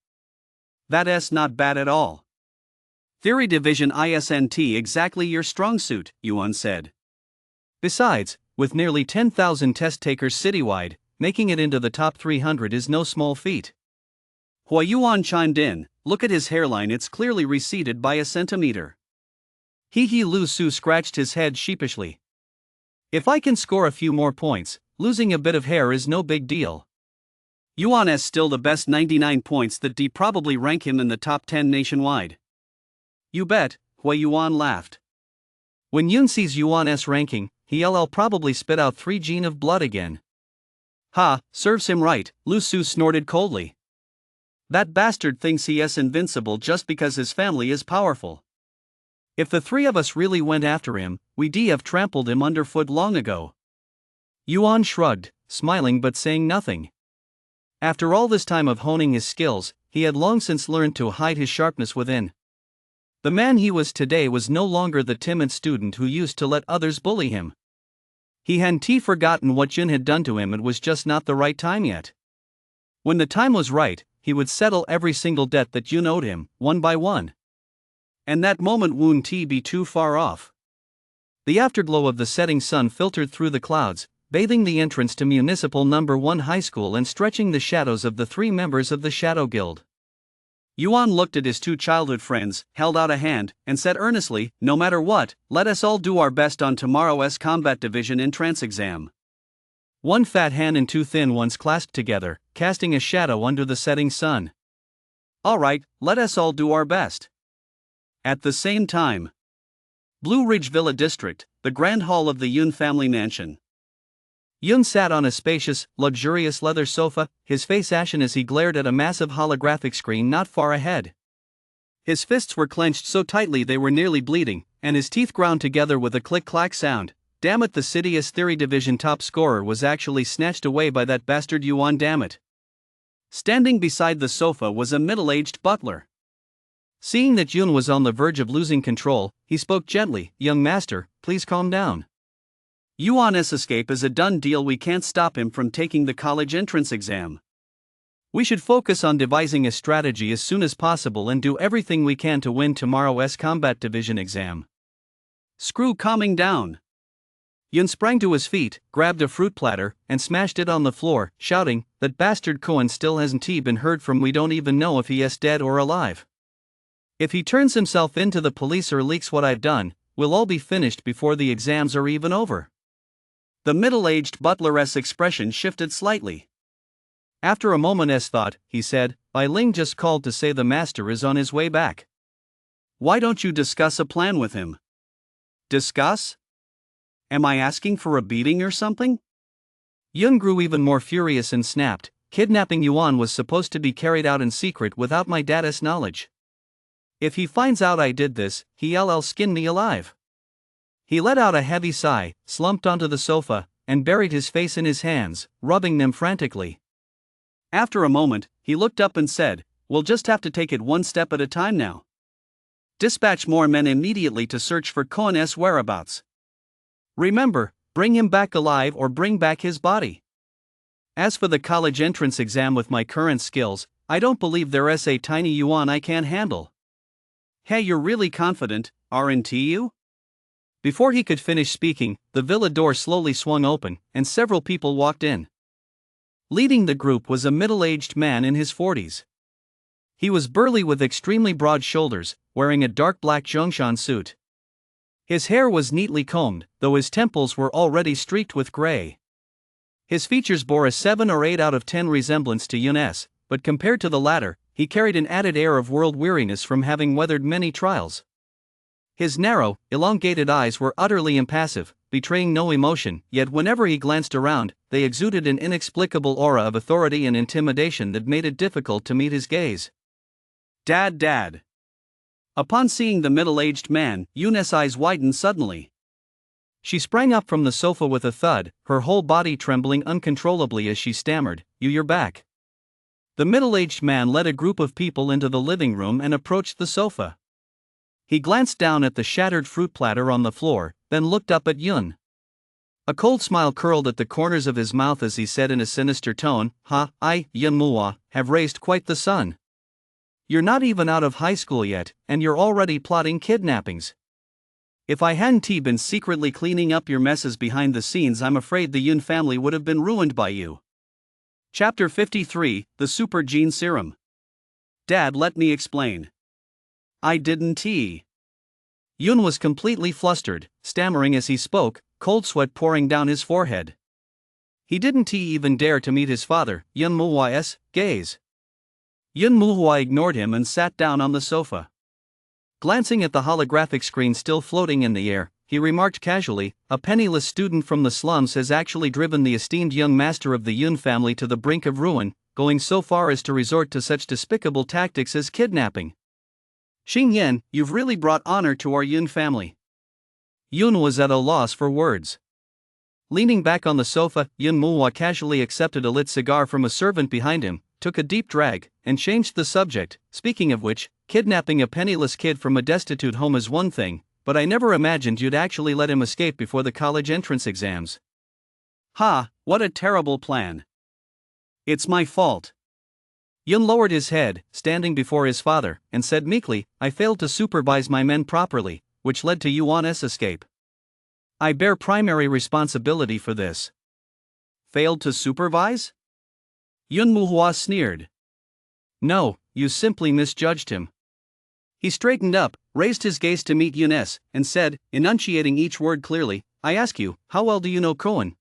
That's not bad at all. Theory division isn't exactly your strong suit, Yuan said. Besides, with nearly 10,000 test takers citywide, making it into the top 300 is no small feat. Hui Yuan chimed in, look at his hairline, it's clearly receded by a centimeter. Lu Su scratched his head sheepishly. If I can score a few more points, losing a bit of hair is no big deal. Yuan has still the best 99 points that probably rank him in the top 10 nationwide. You bet, Hui Yuan laughed. When Yun sees Yuan's ranking, he'll probably spit out 3 gene of blood again. Ha, serves him right, Lu Su snorted coldly. That bastard thinks he is invincible just because his family is powerful. If the 3 of us really went after him, we'd have trampled him underfoot long ago. Yuan shrugged, smiling but saying nothing. After all this time of honing his skills, he had long since learned to hide his sharpness within. The man he was today was no longer the timid student who used to let others bully him. He hadn't forgotten what Jin had done to him, it was just not the right time yet. When the time was right, he would settle every single debt that Jin owed him, one by one. And that moment wouldn't be too far off. The afterglow of the setting sun filtered through the clouds, bathing the entrance to Municipal No. 1 High School and stretching the shadows of the 3 members of the Shadow Guild. Yuan looked at his 2 childhood friends, held out a hand, and said earnestly, no matter what, let us all do our best on tomorrow's combat division entrance exam. One fat hand and 2 thin ones clasped together, casting a shadow under the setting sun. Alright, let us all do our best. At the same time, Blue Ridge Villa District, the Grand Hall of the Yun family mansion. Yun sat on a spacious, luxurious leather sofa, his face ashen as he glared at a massive holographic screen not far ahead. His fists were clenched so tightly they were nearly bleeding, and his teeth ground together with a click-clack sound. Damn it, the Sidious Theory Division top scorer was actually snatched away by that bastard Yuan, damn it. Standing beside the sofa was a middle-aged butler. Seeing that Yun was on the verge of losing control, he spoke gently, "Young master, please calm down. Yuan's escape is a done deal, we can't stop him from taking the college entrance exam. We should focus on devising a strategy as soon as possible and do everything we can to win tomorrow's combat division exam." Screw calming down. Yun sprang to his feet, grabbed a fruit platter, and smashed it on the floor, shouting, "That bastard Cohen still hasn't been heard from, we don't even know if he is dead or alive. If he turns himself into the police or leaks what I've done, we'll all be finished before the exams are even over." The middle-aged butler's expression shifted slightly. After a moment's thought, he said, "Bai Ling just called to say the master is on his way back. Why don't you discuss a plan with him?" Discuss? Am I asking for a beating or something? Yun grew even more furious and snapped, "Kidnapping Yuan was supposed to be carried out in secret without my dad's knowledge. If he finds out I did this, he'll skin me alive." He let out a heavy sigh, slumped onto the sofa, and buried his face in his hands, rubbing them frantically. After a moment, he looked up and said, "We'll just have to take it one step at a time now. Dispatch more men immediately to search for Cohen's whereabouts. Remember, bring him back alive or bring back his body. As for the college entrance exam, with my current skills, I don't believe there's a tiny Yuan I can't handle." "Hey, you're really confident, aren't you?" Before he could finish speaking, the villa door slowly swung open, and several people walked in. Leading the group was a middle-aged man in his 40s. He was burly with extremely broad shoulders, wearing a dark black Zhongshan suit. His hair was neatly combed, though his temples were already streaked with gray. His features bore a 7 or 8 out of 10 resemblance to Yun's, but compared to the latter, he carried an added air of world weariness from having weathered many trials. His narrow, elongated eyes were utterly impassive, betraying no emotion, yet whenever he glanced around, they exuded an inexplicable aura of authority and intimidation that made it difficult to meet his gaze. Dad. Upon seeing the middle-aged man, Yun's eyes widened suddenly. She sprang up from the sofa with a thud, her whole body trembling uncontrollably as she stammered, "You're back." The middle-aged man led a group of people into the living room and approached the sofa. He glanced down at the shattered fruit platter on the floor, then looked up at Yun. A cold smile curled at the corners of his mouth as he said in a sinister tone, "I, Yun Muwa, have raised quite the son. You're not even out of high school yet, and you're already plotting kidnappings. If I hadn't been secretly cleaning up your messes behind the scenes, I'm afraid the Yun family would have been ruined by you." Chapter 53, The Super Gene Serum. "Dad, let me explain. I didn't." Yun was completely flustered, stammering as he spoke, cold sweat pouring down his forehead. He didn't even dare to meet his father, Yun Muwa's, gaze. Yun Muhua ignored him and sat down on the sofa. Glancing at the holographic screen still floating in the air, he remarked casually, "A penniless student from the slums has actually driven the esteemed young master of the Yun family to the brink of ruin, going so far as to resort to such despicable tactics as kidnapping. Xing Yan, you've really brought honor to our Yun family." Yun was at a loss for words. Leaning back on the sofa, Yun Muhua casually accepted a lit cigar from a servant behind him, took a deep drag, and changed the subject. "Speaking of which, kidnapping a penniless kid from a destitute home is one thing, but I never imagined you'd actually let him escape before the college entrance exams. What a terrible plan. It's my fault." Yun lowered his head, standing before his father, and said meekly, "I failed to supervise my men properly, which led to Yuan's escape. I bear primary responsibility for this." "Failed to supervise?" Yun Muhua sneered. "No, you simply misjudged him." He straightened up, raised his gaze to meet Yun's, and said, enunciating each word clearly, "I ask you, how well do you know Cohen?"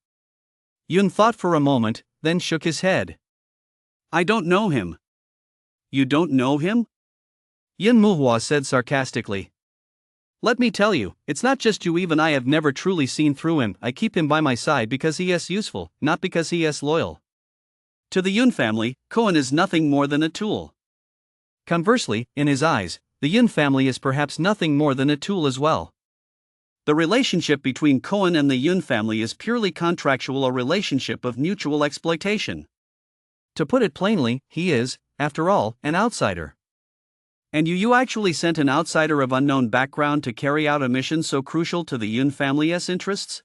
Yun thought for a moment, then shook his head. "I don't know him." "You don't know him?" Yun Muhua said sarcastically. Let me tell you, it's not just you, even I have never truly seen through him. I keep him by my side because he is useful, not because he is loyal. To the Yun family, Cohen is nothing more than a tool. Conversely, in his eyes, the Yun family is perhaps nothing more than a tool as well. The relationship between Cohen and the Yun family is purely contractual, a relationship of mutual exploitation. To put it plainly, he is, after all, an outsider. And you actually sent an outsider of unknown background to carry out a mission so crucial to the Yun family's interests?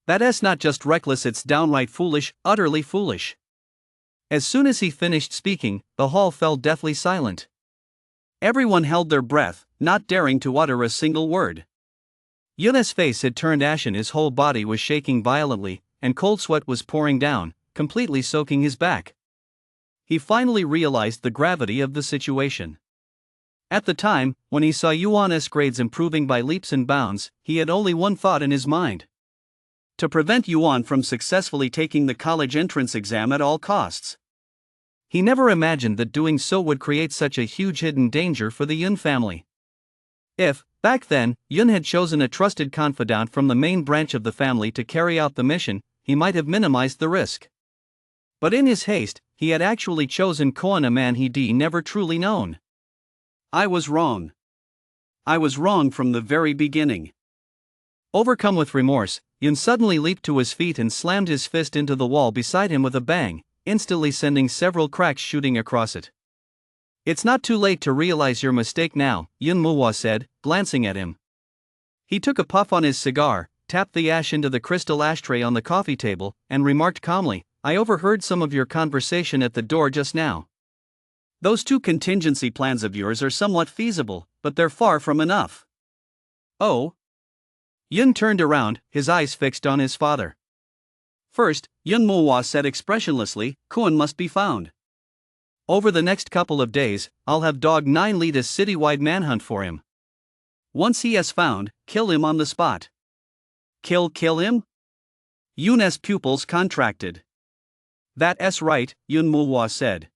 That's not just reckless, it's downright foolish, utterly foolish. As soon as he finished speaking, the hall fell deathly silent. Everyone held their breath, not daring to utter a single word. Yun's face had turned ashen, his whole body was shaking violently, and cold sweat was pouring down, completely soaking his back. He finally realized the gravity of the situation. At the time, when he saw Yuan's grades improving by leaps and bounds, he had only one thought in his mind: to prevent Yuan from successfully taking the college entrance exam at all costs. He never imagined that doing so would create such a huge hidden danger for the Yun family. If, back then, Yun had chosen a trusted confidant from the main branch of the family to carry out the mission, he might have minimized the risk. But in his haste, he had actually chosen Cohen, a man he'd never truly known. I was wrong. I was wrong from the very beginning. Overcome with remorse, Yun suddenly leaped to his feet and slammed his fist into the wall beside him with a bang, instantly sending several cracks shooting across it. It's not too late to realize your mistake now, Yun Muhua said, glancing at him. He took a puff on his cigar, tapped the ash into the crystal ashtray on the coffee table, and remarked calmly, I overheard some of your conversation at the door just now. Those two contingency plans of yours are somewhat feasible, but they're far from enough. Oh? Yun turned around, his eyes fixed on his father. First, Yun Muhua said expressionlessly, Cohen must be found. Over the next couple of days, I'll have Dog 9 lead a citywide manhunt for him. Once he is found, kill him on the spot. Kill him? Yun's pupils contracted. That's right, Yun Muhua said.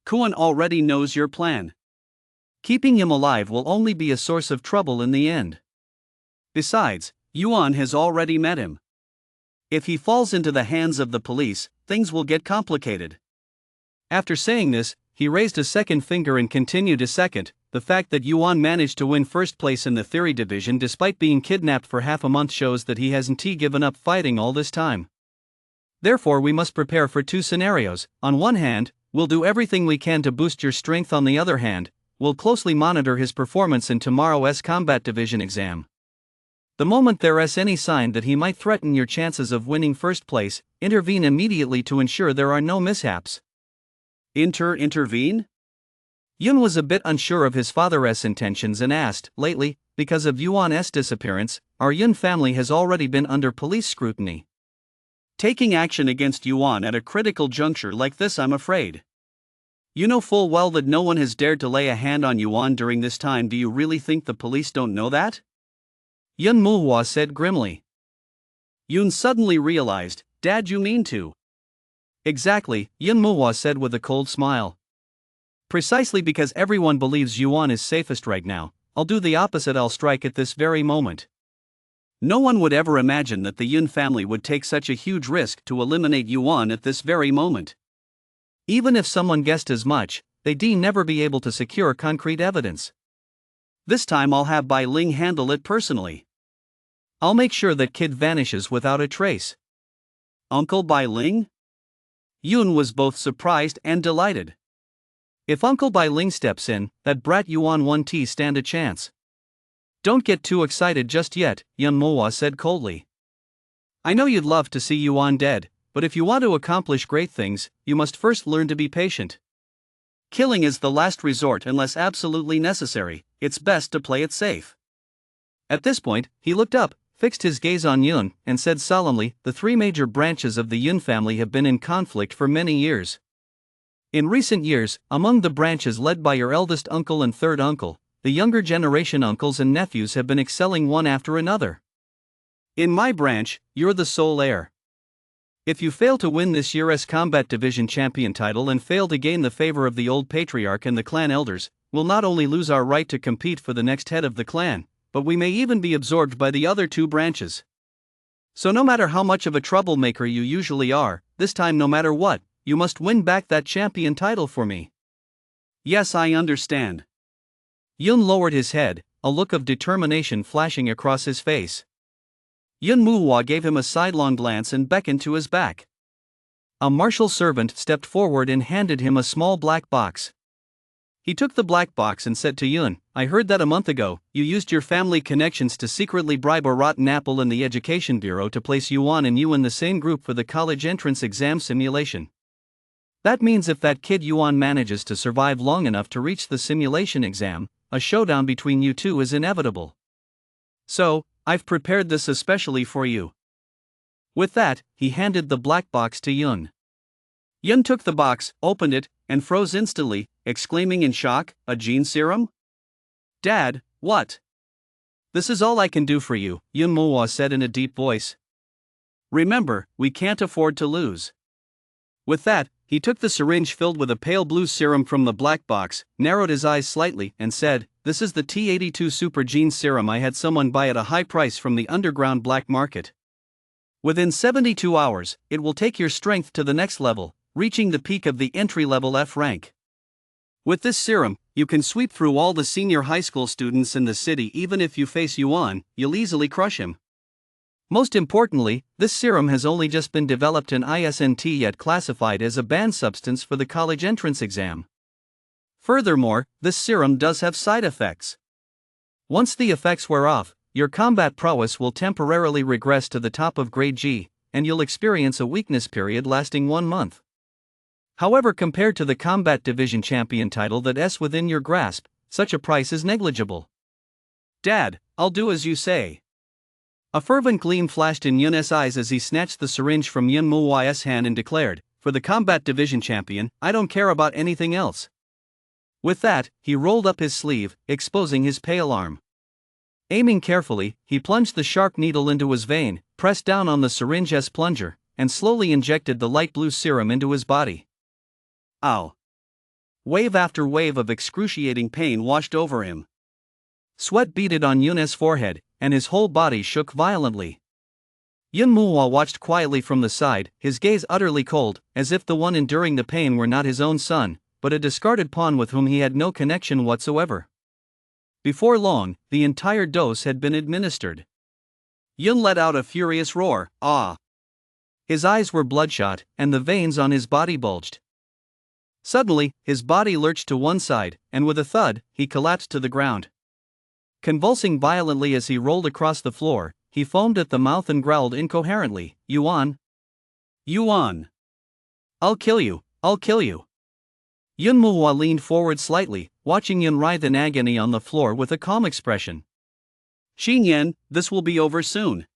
Cohen already knows your plan. Keeping him alive will only be a source of trouble in the end. Besides, Yuan has already met him. If he falls into the hands of the police, things will get complicated. After saying this, he raised a second finger and continued a second. The fact that Yuan managed to win first place in the theory division despite being kidnapped for half a month shows that he hasn't given up fighting all this time. Therefore, we must prepare for two scenarios. On one hand, we'll do everything we can to boost your strength. On the other hand, we'll closely monitor his performance in tomorrow's combat division exam. The moment there is any sign that he might threaten your chances of winning first place, intervene immediately to ensure there are no mishaps. Intervene? Yun was a bit unsure of his father's intentions and asked, lately, because of Yuan's disappearance, our Yun family has already been under police scrutiny. Taking action against Yuan at a critical juncture like this, I'm afraid. You know full well that no one has dared to lay a hand on Yuan during this time. Do you really think the police don't know that? Yun Muhua said grimly. Yun suddenly realized, Dad, you mean to? Exactly, Yun Muhua said with a cold smile. Precisely because everyone believes Yuan is safest right now, I'll do the opposite. I'll strike at this very moment. No one would ever imagine that the Yun family would take such a huge risk to eliminate Yuan at this very moment. Even if someone guessed as much, they'd never be able to secure concrete evidence. This time I'll have Bai Ling handle it personally. I'll make sure that kid vanishes without a trace. Uncle Bai Ling? Yun was both surprised and delighted. If Uncle Bai Ling steps in, that brat Yuan won't stand a chance. Don't get too excited just yet, Yun Muhua said coldly. I know you'd love to see Yuan dead, but if you want to accomplish great things, you must first learn to be patient. Killing is the last resort unless absolutely necessary. It's best to play it safe. At this point, he looked up, fixed his gaze on Yun, and said solemnly, the three major branches of the Yun family have been in conflict for many years. In recent years, among the branches led by your eldest uncle and third uncle, the younger generation uncles and nephews have been excelling one after another. In my branch, you're the sole heir. If you fail to win this year's combat division champion title and fail to gain the favor of the old patriarch and the clan elders, we'll not only lose our right to compete for the next head of the clan, but we may even be absorbed by the other two branches. So no matter how much of a troublemaker you usually are, this time no matter what, you must win back that champion title for me. Yes, I understand. Yun lowered his head, a look of determination flashing across his face. Yun Muhua gave him a sidelong glance and beckoned to his back. A martial servant stepped forward and handed him a small black box. He took the black box and said to Yun, I heard that a month ago, you used your family connections to secretly bribe a rotten apple in the Education Bureau to place Yuan and you in the same group for the college entrance exam simulation. That means if that kid Yuan manages to survive long enough to reach the simulation exam, a showdown between you two is inevitable. So, I've prepared this especially for you. With that, he handed the black box to Yun. Yun took the box, opened it, and froze instantly, exclaiming in shock, a gene serum? Dad, what? This is all I can do for you, Yun Muhua said in a deep voice. Remember, we can't afford to lose. With that, he took the syringe filled with a pale blue serum from the black box, narrowed his eyes slightly, and said, This is the T82 Super Gene Serum I had someone buy at a high price from the underground black market. Within 72 hours, it will take your strength to the next level, reaching the peak of the entry-level F rank. With this serum, you can sweep through all the senior high school students in the city. Even if you face Yuan, you'll easily crush him. Most importantly, this serum has only just been developed in ISNT yet classified as a banned substance for the college entrance exam. Furthermore, this serum does have side effects. Once the effects wear off, your combat prowess will temporarily regress to the top of grade G, and you'll experience a weakness period lasting 1 month. However, compared to the combat division champion title that's within your grasp, such a price is negligible. Dad, I'll do as you say. A fervent gleam flashed in Yun's eyes as he snatched the syringe from Yun Muhua's hand and declared, For the combat division champion, I don't care about anything else. With that, he rolled up his sleeve, exposing his pale arm. Aiming carefully, he plunged the sharp needle into his vein, pressed down on the syringe's plunger, and slowly injected the light blue serum into his body. Ow! Wave after wave of excruciating pain washed over him. Sweat beaded on Yun's forehead, and his whole body shook violently. Yun Muhua watched quietly from the side, his gaze utterly cold, as if the one enduring the pain were not his own son, but a discarded pawn with whom he had no connection whatsoever. Before long, the entire dose had been administered. Yun let out a furious roar, ah! His eyes were bloodshot, and the veins on his body bulged. Suddenly, his body lurched to one side, and with a thud, he collapsed to the ground. Convulsing violently as he rolled across the floor, he foamed at the mouth and growled incoherently, Yuan! Yuan! I'll kill you, I'll kill you! Yun Muhua leaned forward slightly, watching Yun writhe in agony on the floor with a calm expression. Xinyan, this will be over soon.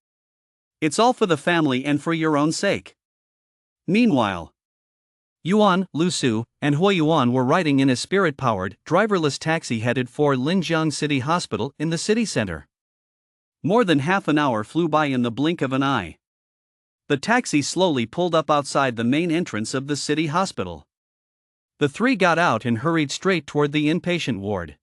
It's all for the family and for your own sake. Meanwhile, Yuan, Lu Su, and Hui Yuan were riding in a spirit-powered, driverless taxi headed for Linjiang City Hospital in the city center. More than half an hour flew by in the blink of an eye. The taxi slowly pulled up outside the main entrance of the city hospital. The three got out and hurried straight toward the inpatient ward.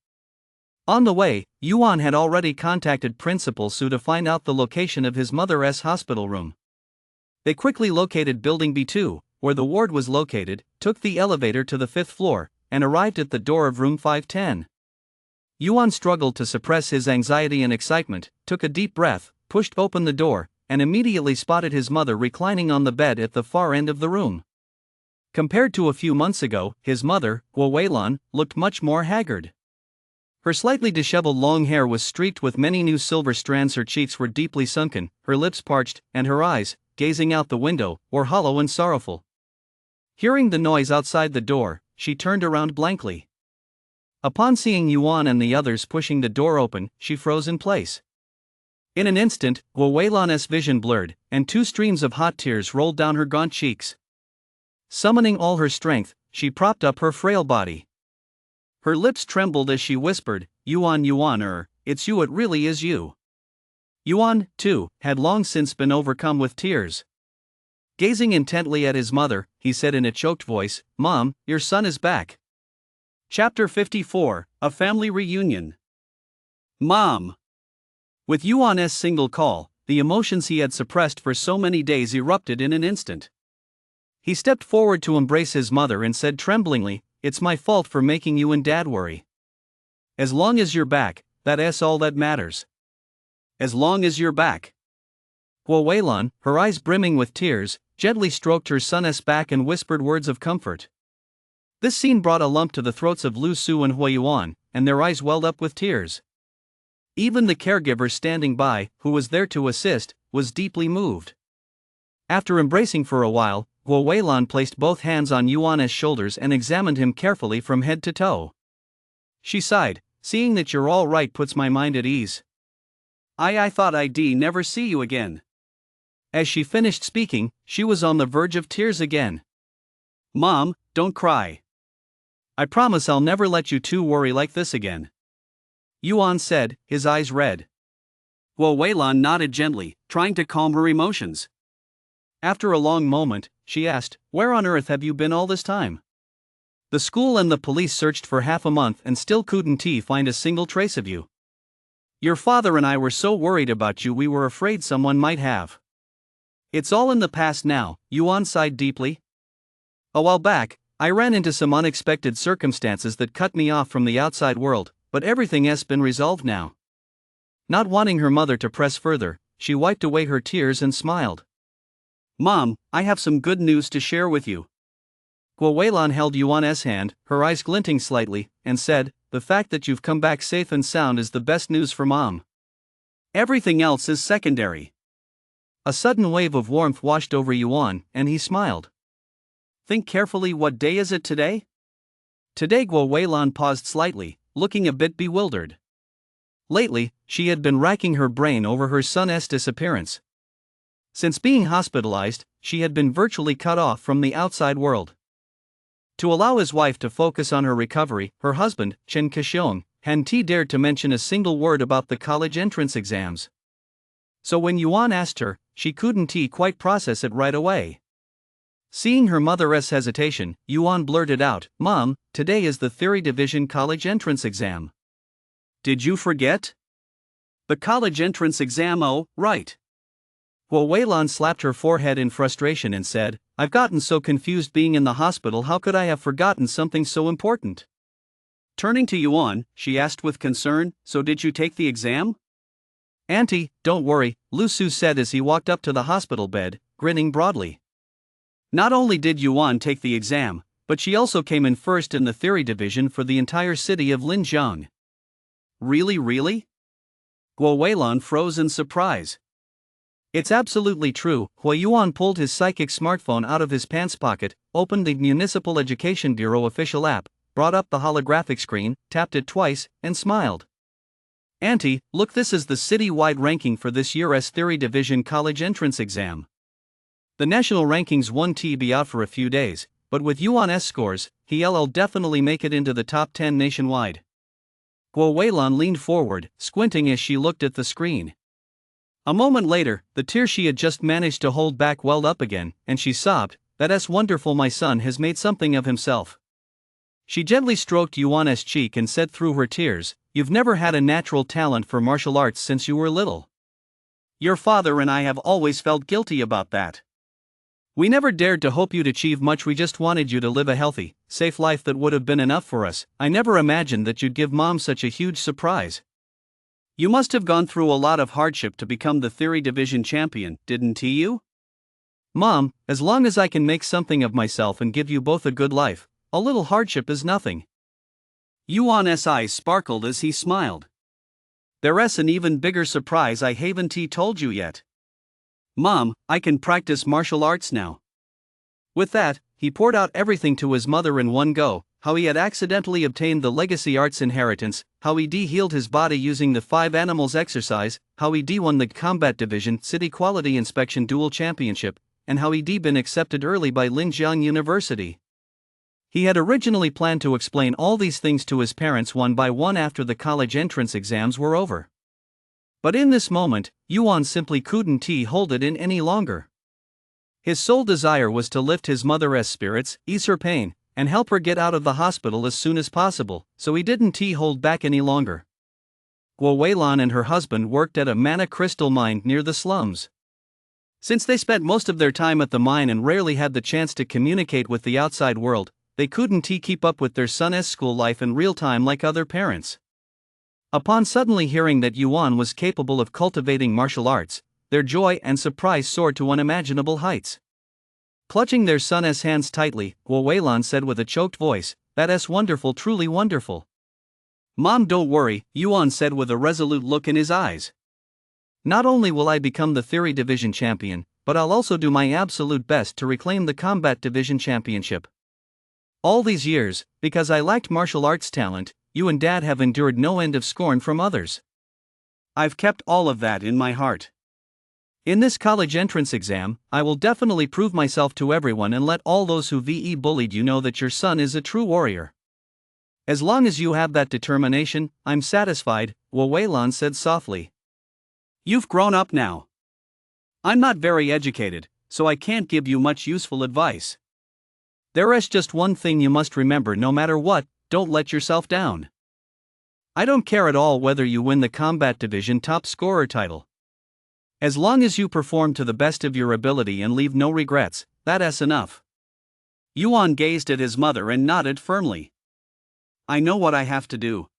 On the way, Yuan had already contacted Principal Su to find out the location of his mother's hospital room. They quickly located Building B2, where the ward was located, took the elevator to the 5th floor, and arrived at the door of room 510. Yuan struggled to suppress his anxiety and excitement, took a deep breath, pushed open the door, and immediately spotted his mother reclining on the bed at the far end of the room. Compared to a few months ago, his mother, Guo Weilan, looked much more haggard. Her slightly disheveled long hair was streaked with many new silver strands, her cheeks were deeply sunken, her lips parched, and her eyes, gazing out the window, were hollow and sorrowful. Hearing the noise outside the door, she turned around blankly. Upon seeing Yuan and the others pushing the door open, she froze in place. In an instant, Guo Weilan's vision blurred, and 2 streams of hot tears rolled down her gaunt cheeks. Summoning all her strength, she propped up her frail body. Her lips trembled as she whispered, Yuan, it's you, it really is you. Yuan, too, had long since been overcome with tears. Gazing intently at his mother, he said in a choked voice, Mom, your son is back. Chapter 54, A Family Reunion. Mom! With Yuan's single call, the emotions he had suppressed for so many days erupted in an instant. He stepped forward to embrace his mother and said tremblingly, "It's my fault for making you and Dad worry. As long as you're back, that's all that matters. As long as you're back." Guo Weilan, her eyes brimming with tears, gently stroked her son's back and whispered words of comfort. This scene brought a lump to the throats of Lu Su and Hui Yuan, and their eyes welled up with tears. Even the caregiver standing by, who was there to assist, was deeply moved. After embracing for a while, Guo Weilan placed both hands on Yuan's shoulders and examined him carefully from head to toe. She sighed, "Seeing that you're all right puts my mind at ease. I thought I'd never see you again." As she finished speaking, she was on the verge of tears again. "Mom, don't cry. I promise I'll never let you two worry like this again," Yuan said, his eyes red. Guo Weilan nodded gently, trying to calm her emotions. After a long moment, she asked, "Where on earth have you been all this time? The school and the police searched for half a month and still couldn't find a single trace of you. Your father and I were so worried about you we were afraid someone might have." "It's all in the past now," Yuan sighed deeply. "A while back, I ran into some unexpected circumstances that cut me off from the outside world, but everything has been resolved now." Not wanting her mother to press further, she wiped away her tears and smiled. "Mom, I have some good news to share with you." Guo Weilan held Yuan's hand, her eyes glinting slightly, and said, "The fact that you've come back safe and sound is the best news for Mom. Everything else is secondary." A sudden wave of warmth washed over Yuan, and he smiled. "Think carefully, what day is it today?" Today Guo Weilan paused slightly, looking a bit bewildered. Lately, she had been racking her brain over her son's disappearance. Since being hospitalized, she had been virtually cut off from the outside world. To allow his wife to focus on her recovery, her husband, Chen Kexiong, hadn't dared to mention a single word about the college entrance exams. So when Yuan asked her, she couldn't quite process it right away. Seeing her mother's hesitation, Yuan blurted out, "Mom, today is the Theory Division college entrance exam." "Did you forget? The college entrance exam, oh, right." Guo Weilan slapped her forehead in frustration and said, "I've gotten so confused being in the hospital, how could I have forgotten something so important?" Turning to Yuan, she asked with concern, "So did you take the exam?" "Auntie, don't worry," Lu Su said as he walked up to the hospital bed, grinning broadly. Not only did Yuan take the exam, but she also came in first in the theory division for the entire city of Linjiang. Really? Guo Weilan froze in surprise. "It's absolutely true." Hui Yuan pulled his psychic smartphone out of his pants pocket, opened the Municipal Education Bureau official app, brought up the holographic screen, tapped it twice, and smiled. "Auntie, look, this is the city-wide ranking for this year's Theory Division college entrance exam. The national rankings won't be out for a few days, but with Yuan's scores, he'll definitely make it into the top 10 nationwide." Guo Weilan leaned forward, squinting as she looked at the screen. A moment later, the tears she had just managed to hold back welled up again, and she sobbed, "That's wonderful, my son has made something of himself." She gently stroked Yuan's cheek and said through her tears, "You've never had a natural talent for martial arts since you were little. Your father and I have always felt guilty about that. We never dared to hope you'd achieve much, we just wanted you to live a healthy, safe life that would have been enough for us. I never imagined that you'd give Mom such a huge surprise. You must have gone through a lot of hardship to become the Theory Division champion, didn't you?" "Mom, as long as I can make something of myself and give you both a good life, a little hardship is nothing." Yuan's eyes sparkled as he smiled. "There's an even bigger surprise I haven't told you yet. Mom, I can practice martial arts now." With that, he poured out everything to his mother in one go: how he had accidentally obtained the legacy arts inheritance, how he healed his body using the 5 animals exercise, how he won the combat division city quality inspection dual championship, and how he been accepted early by Linjiang University. He had originally planned to explain all these things to his parents one by one after the college entrance exams were over. But in this moment, Yuan simply couldn't hold it in any longer. His sole desire was to lift his mother's spirits, ease her pain, and help her get out of the hospital as soon as possible, so he didn't hold back any longer. Guo Weilan and her husband worked at a mana crystal mine near the slums. Since they spent most of their time at the mine and rarely had the chance to communicate with the outside world, they couldn't keep up with their son's school life in real time like other parents. Upon suddenly hearing that Yuan was capable of cultivating martial arts, their joy and surprise soared to unimaginable heights. Clutching their son's hands tightly, Guo Weilan said with a choked voice, "That's wonderful, truly wonderful." "Mom, don't worry," Yuan said with a resolute look in his eyes. "Not only will I become the Theory Division champion, but I'll also do my absolute best to reclaim the Combat Division championship. All these years, because I lacked martial arts talent, you and Dad have endured no end of scorn from others. I've kept all of that in my heart. In this college entrance exam, I will definitely prove myself to everyone and let all those who bullied you know that your son is a true warrior." "As long as you have that determination, I'm satisfied," Guo Weilan said softly. "You've grown up now. I'm not very educated, so I can't give you much useful advice. There's just one thing you must remember no matter what: don't let yourself down. I don't care at all whether you win the Combat Division top scorer title. As long as you perform to the best of your ability and leave no regrets, that's enough." Yuan gazed at his mother and nodded firmly. "I know what I have to do."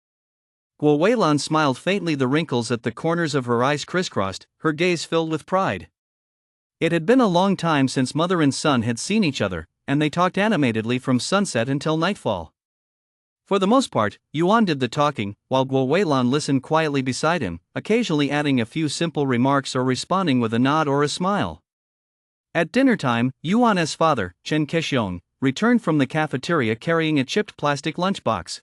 Guo Weilan smiled faintly, the wrinkles at the corners of her eyes crisscrossed, her gaze filled with pride. It had been a long time since mother and son had seen each other, and they talked animatedly from sunset until nightfall. For the most part, Yuan did the talking, while Guo Weilan listened quietly beside him, occasionally adding a few simple remarks or responding with a nod or a smile. At dinner time, Yuan's father, Chen Kexiong, returned from the cafeteria carrying a chipped plastic lunchbox.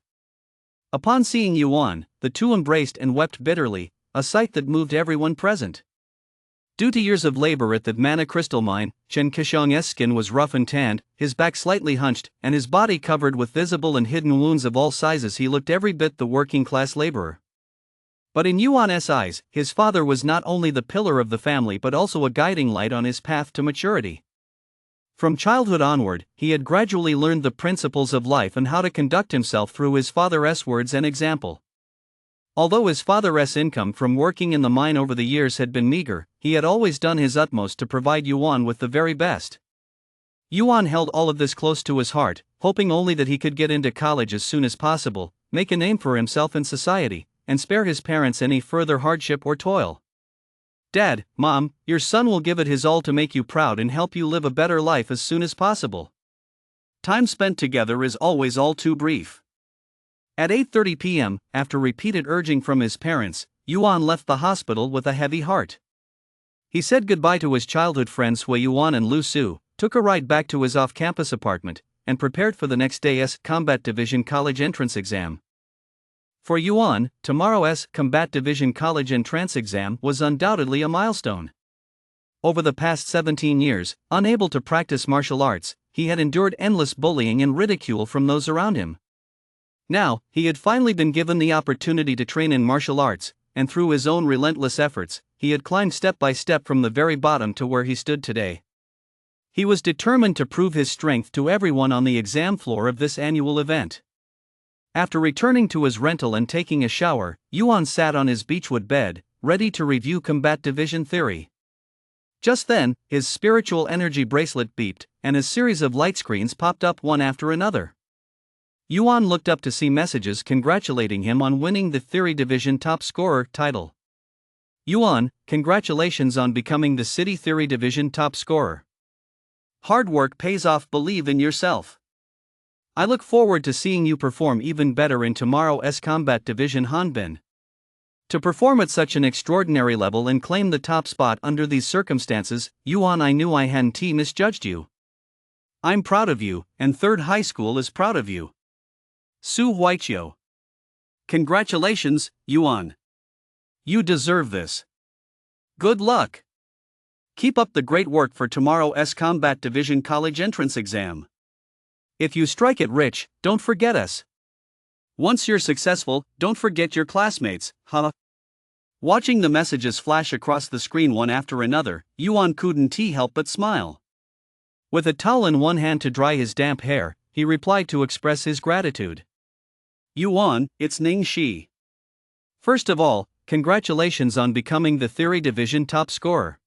Upon seeing Yuan, the two embraced and wept bitterly, a sight that moved everyone present. Due to years of labor at the mana crystal mine, Chen Kexiong's skin was rough and tanned, his back slightly hunched, and his body covered with visible and hidden wounds of all sizes. He looked every bit the working-class laborer. But in Yuan's eyes, his father was not only the pillar of the family but also a guiding light on his path to maturity. From childhood onward, he had gradually learned the principles of life and how to conduct himself through his father's words and example. Although his father's income from working in the mine over the years had been meager, he had always done his utmost to provide Yuan with the very best. Yuan held all of this close to his heart, hoping only that he could get into college as soon as possible, make a name for himself in society, and spare his parents any further hardship or toil. "Dad, Mom, your son will give it his all to make you proud and help you live a better life as soon as possible. Time spent together is always all too brief." At 8:30 p.m., after repeated urging from his parents, Yuan left the hospital with a heavy heart. He said goodbye to his childhood friends Hui Yuan and Lu Su, took a ride back to his off-campus apartment, and prepared for the next day's Combat Division college entrance exam. For Yuan, tomorrow's Combat Division college entrance exam was undoubtedly a milestone. Over the past 17 years, unable to practice martial arts, he had endured endless bullying and ridicule from those around him. Now, he had finally been given the opportunity to train in martial arts, and through his own relentless efforts, he had climbed step by step from the very bottom to where he stood today. He was determined to prove his strength to everyone on the exam floor of this annual event. After returning to his rental and taking a shower, Yuan sat on his beechwood bed, ready to review Combat Division theory. Just then, his spiritual energy bracelet beeped, and a series of light screens popped up one after another. Yuan looked up to see messages congratulating him on winning the Theory Division top scorer title. "Yuan, congratulations on becoming the City Theory Division top scorer. Hard work pays off, believe in yourself. I look forward to seeing you perform even better in tomorrow's Combat Division Hanbin. To perform at such an extraordinary level and claim the top spot under these circumstances, Yuan, I knew I hadn't misjudged you. I'm proud of you, and Third High School is proud of you. Su Huiqiu. Congratulations, Yuan. You deserve this. Good luck. Keep up the great work for tomorrow's Combat Division college entrance exam. If you strike it rich, don't forget us. Once you're successful, don't forget your classmates, huh?" Watching the messages flash across the screen one after another, Yuan couldn't help but smile. With a towel in one hand to dry his damp hair, he replied to express his gratitude. "Yuan, it's Ning Shi. First of all, congratulations on becoming the Theory Division top scorer.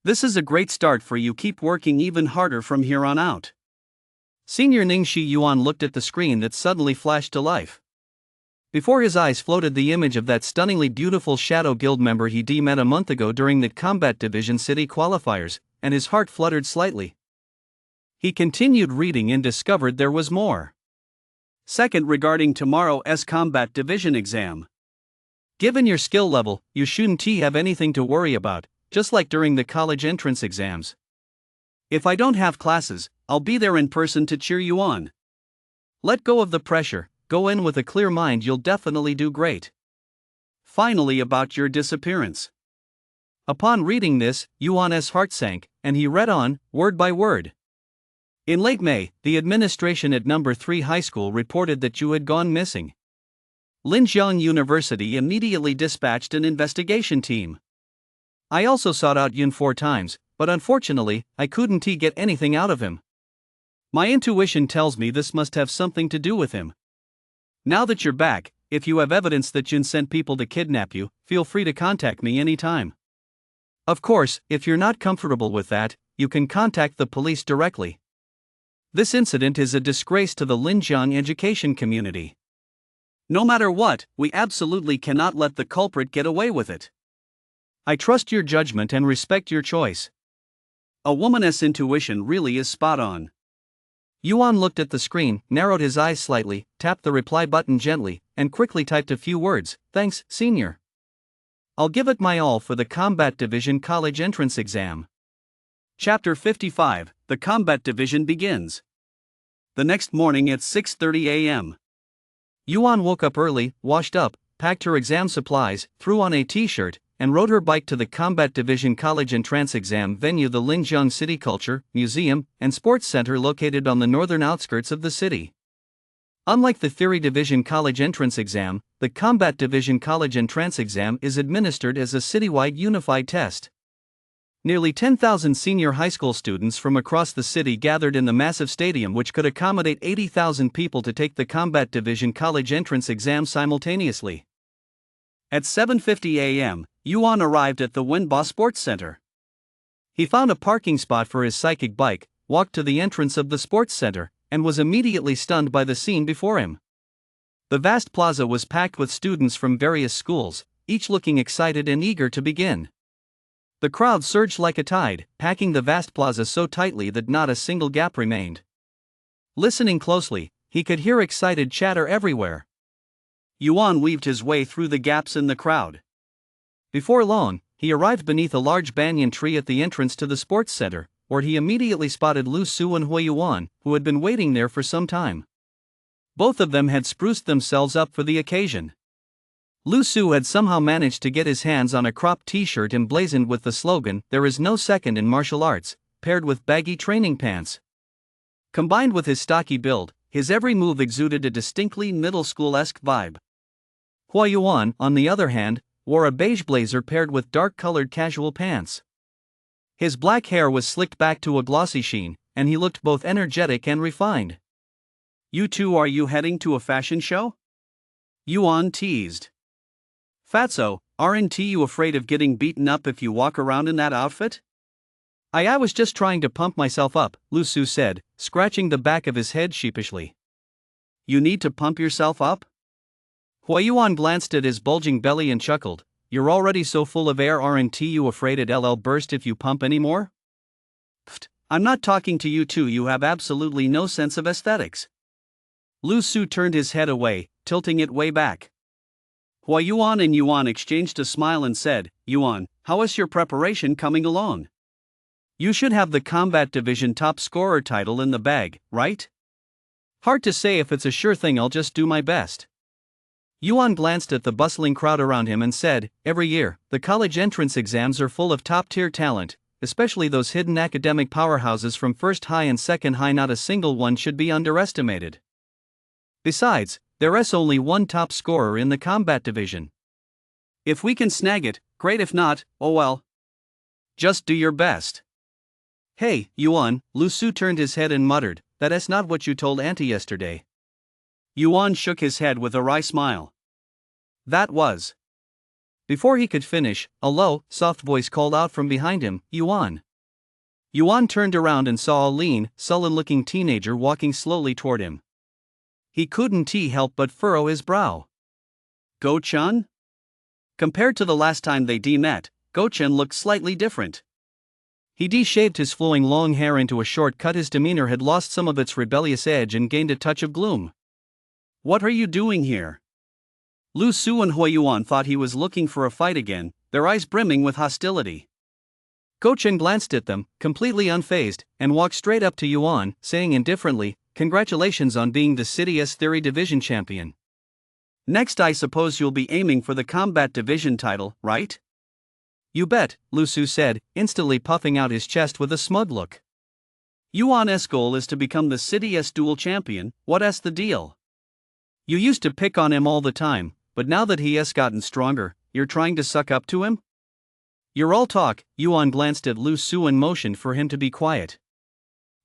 This is a great start for you. Keep working even harder from here on out. Senior Ningxi Yuan looked at the screen that suddenly flashed to life. Before his eyes floated the image of that stunningly beautiful Shadow Guild member he met a month ago during the Combat Division City qualifiers, and his heart fluttered slightly. He continued reading and discovered there was more. Second, regarding tomorrow's Combat Division exam. Given your skill level, you shouldn't have anything to worry about, just like during the college entrance exams. If I don't have classes, I'll be there in person to cheer you on. Let go of the pressure, go in with a clear mind, you'll definitely do great. Finally, about your disappearance. Upon reading this, Yuan's heart sank, and he read on, word by word. In late May, the administration at No. 3 High School reported that you had gone missing. Linjiang University immediately dispatched an investigation team. I also sought out Yun 4 times, but unfortunately, I couldn't get anything out of him. My intuition tells me this must have something to do with him. Now that you're back, if you have evidence that Yun sent people to kidnap you, feel free to contact me anytime. Of course, if you're not comfortable with that, you can contact the police directly. This incident is a disgrace to the Linjiang education community. No matter what, we absolutely cannot let the culprit get away with it. I trust your judgment and respect your choice. A woman's intuition really is spot on. Yuan looked at the screen, narrowed his eyes slightly, tapped the reply button gently, and quickly typed a few words. Thanks, Senior. I'll give it my all for the Combat Division College Entrance Exam. Chapter 55, The Combat Division begins. The next morning at 6:30 a.m. Yuan woke up early, washed up, packed her exam supplies, threw on a t-shirt, and rode her bike to the Combat Division College Entrance Exam venue, the Linjiang City Culture, Museum, and Sports Center located on the northern outskirts of the city. Unlike the Theory Division College Entrance Exam, the Combat Division College Entrance Exam is administered as a citywide unified test. Nearly 10,000 senior high school students from across the city gathered in the massive stadium, which could accommodate 80,000 people, to take the Combat Division College Entrance Exam simultaneously. At 7:50 a.m., Yuan arrived at the Wenba Sports Center. He found a parking spot for his psychic bike, walked to the entrance of the sports center, and was immediately stunned by the scene before him. The vast plaza was packed with students from various schools, each looking excited and eager to begin. The crowd surged like a tide, packing the vast plaza so tightly that not a single gap remained. Listening closely, he could hear excited chatter everywhere. Yuan weaved his way through the gaps in the crowd. Before long, he arrived beneath a large banyan tree at the entrance to the sports center, where he immediately spotted Lu Su and Hui Yuan, who had been waiting there for some time. Both of them had spruced themselves up for the occasion. Lu Su had somehow managed to get his hands on a cropped t-shirt emblazoned with the slogan, "There is no second in martial arts," paired with baggy training pants. Combined with his stocky build, his every move exuded a distinctly middle school-esque vibe. Hui Yuan, on the other hand, wore a beige blazer paired with dark-colored casual pants. His black hair was slicked back to a glossy sheen, and he looked both energetic and refined. "You two, are you heading to a fashion show?" Yuan teased. "Fatso, aren't you afraid of getting beaten up if you walk around in that outfit?" I was just trying to pump myself up," Lu Su said, scratching the back of his head sheepishly. "You need to pump yourself up?" Hui Yuan glanced at his bulging belly and chuckled. "You're already so full of air, aren't you afraid it'll burst if you pump anymore?" "Pfft, I'm not talking to you two, you have absolutely no sense of aesthetics." Lu Su turned his head away, tilting it way back. Hui Yuan and Yuan exchanged a smile and said, "Yuan, how is your preparation coming along? You should have the Combat Division top scorer title in the bag, right?" "Hard to say if it's a sure thing, I'll just do my best." Yuan glanced at the bustling crowd around him and said, "Every year, the college entrance exams are full of top-tier talent, especially those hidden academic powerhouses from first high and second high. Not a single one should be underestimated. Besides, there's only one top scorer in the Combat Division. If we can snag it, great. If not, oh well. Just do your best." "Hey, Yuan," Lu Su turned his head and muttered, "that's not what you told Auntie yesterday." Yuan shook his head with a wry smile. That was. Before he could finish, a low, soft voice called out from behind him, Yuan. Yuan turned around and saw a lean, sullen-looking teenager walking slowly toward him. He couldn't help but furrow his brow. Go-chan? Compared to the last time they met, Go-chan looked slightly different. He shaved his flowing long hair into a short cut. His demeanor had lost some of its rebellious edge and gained a touch of gloom. What are you doing here? Lu Su and Huiyuan thought he was looking for a fight again, their eyes brimming with hostility. Go-chan glanced at them, completely unfazed, and walked straight up to Yuan, saying indifferently, "Congratulations on being the City S Theory Division champion. Next I suppose you'll be aiming for the Combat Division title, right?" "You bet," Lu Su said, instantly puffing out his chest with a smug look. "Yuan's goal is to become the City S Dual Champion. What's the deal? You used to pick on him all the time, but now that he has gotten stronger, you're trying to suck up to him?" "You're all talk." Yuan glanced at Lu Su and motioned for him to be quiet.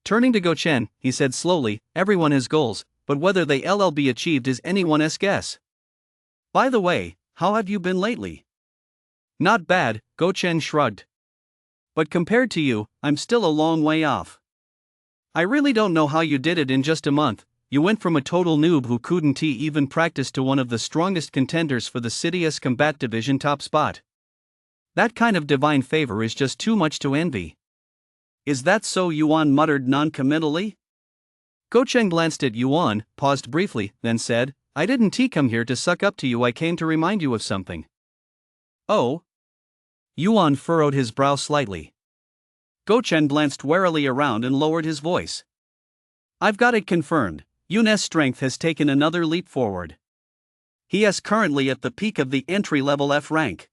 Turning to Go-chen, he said slowly, "Everyone has goals, but whether they'll be achieved is anyone's guess. By the way, how have you been lately?" "Not bad," Go-chen shrugged. "But compared to you, I'm still a long way off. I really don't know how you did it in just a month. You went from a total noob who couldn't even practice to one of the strongest contenders for the City's Combat Division top spot. That kind of divine favor is just too much to envy." "Is that so?" Yuan muttered non-committally. Go-chen glanced at Yuan, paused briefly, then said, "I didn't come here to suck up to you. I came to remind you of something." "Oh?" Yuan furrowed his brow slightly. Go-chen glanced warily around and lowered his voice. "I've got it confirmed. Yun's strength has taken another leap forward. He is currently at the peak of the entry-level F rank.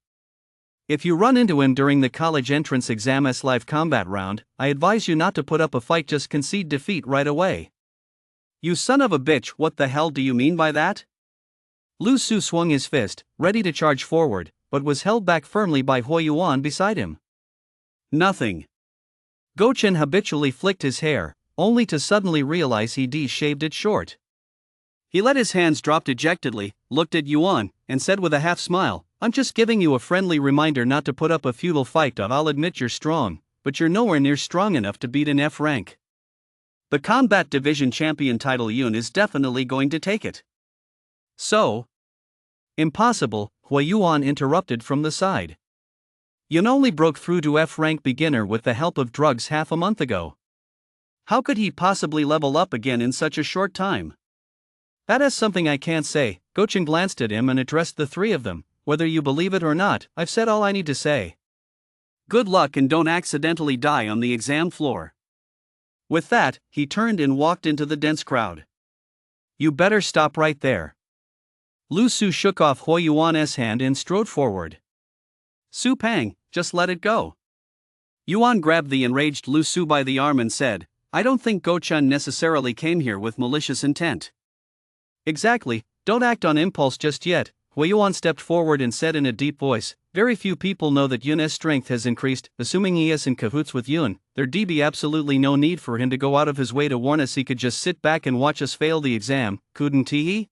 If you run into him during the college entrance exam's live combat round, I advise you not to put up a fight, just concede defeat right away." "You son of a bitch, what the hell do you mean by that?" Lu Su swung his fist, ready to charge forward, but was held back firmly by Huiyuan beside him. "Nothing." Go-chen habitually flicked his hair, only to suddenly realize he'd shaved it short. He let his hands drop dejectedly, looked at Yuan, and said with a half smile, "I'm just giving you a friendly reminder not to put up a futile fight. I'll admit you're strong, but you're nowhere near strong enough to beat an F rank. The Combat Division champion title, Yun is definitely going to take it." "So?" "Impossible," Huiyuan interrupted from the side. "Yun only broke through to F rank beginner with the help of drugs half a month ago. How could he possibly level up again in such a short time?" "That is something I can't say." Go-chen glanced at him and addressed the three of them. "Whether you believe it or not, I've said all I need to say. Good luck and don't accidentally die on the exam floor." With that, he turned and walked into the dense crowd. "You better stop right there." Lu Su shook off Huiyuan's hand and strode forward. "Su Pang, just let it go." Yuan grabbed the enraged Lu Su by the arm and said, "I don't think Go-chen necessarily came here with malicious intent." "Exactly, don't act on impulse just yet." Huiyuan stepped forward and said in a deep voice, "Very few people know that Yun's strength has increased. Assuming he is in cahoots with Yun, there'd be absolutely no need for him to go out of his way to warn us. He could just sit back and watch us fail the exam, couldn't he?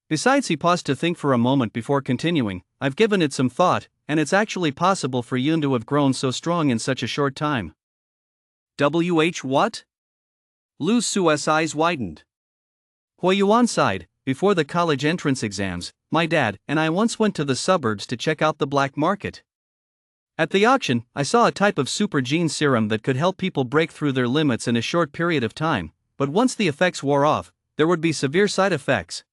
Besides," he paused to think for a moment before continuing, "I've given it some thought, and it's actually possible for Yun to have grown so strong in such a short time." What? Lu Su's eyes widened. Huiyuan sighed. "Before the college entrance exams, my dad and I once went to the suburbs to check out the black market. At the auction, I saw a type of super gene serum that could help people break through their limits in a short period of time, but once the effects wore off, there would be severe side effects.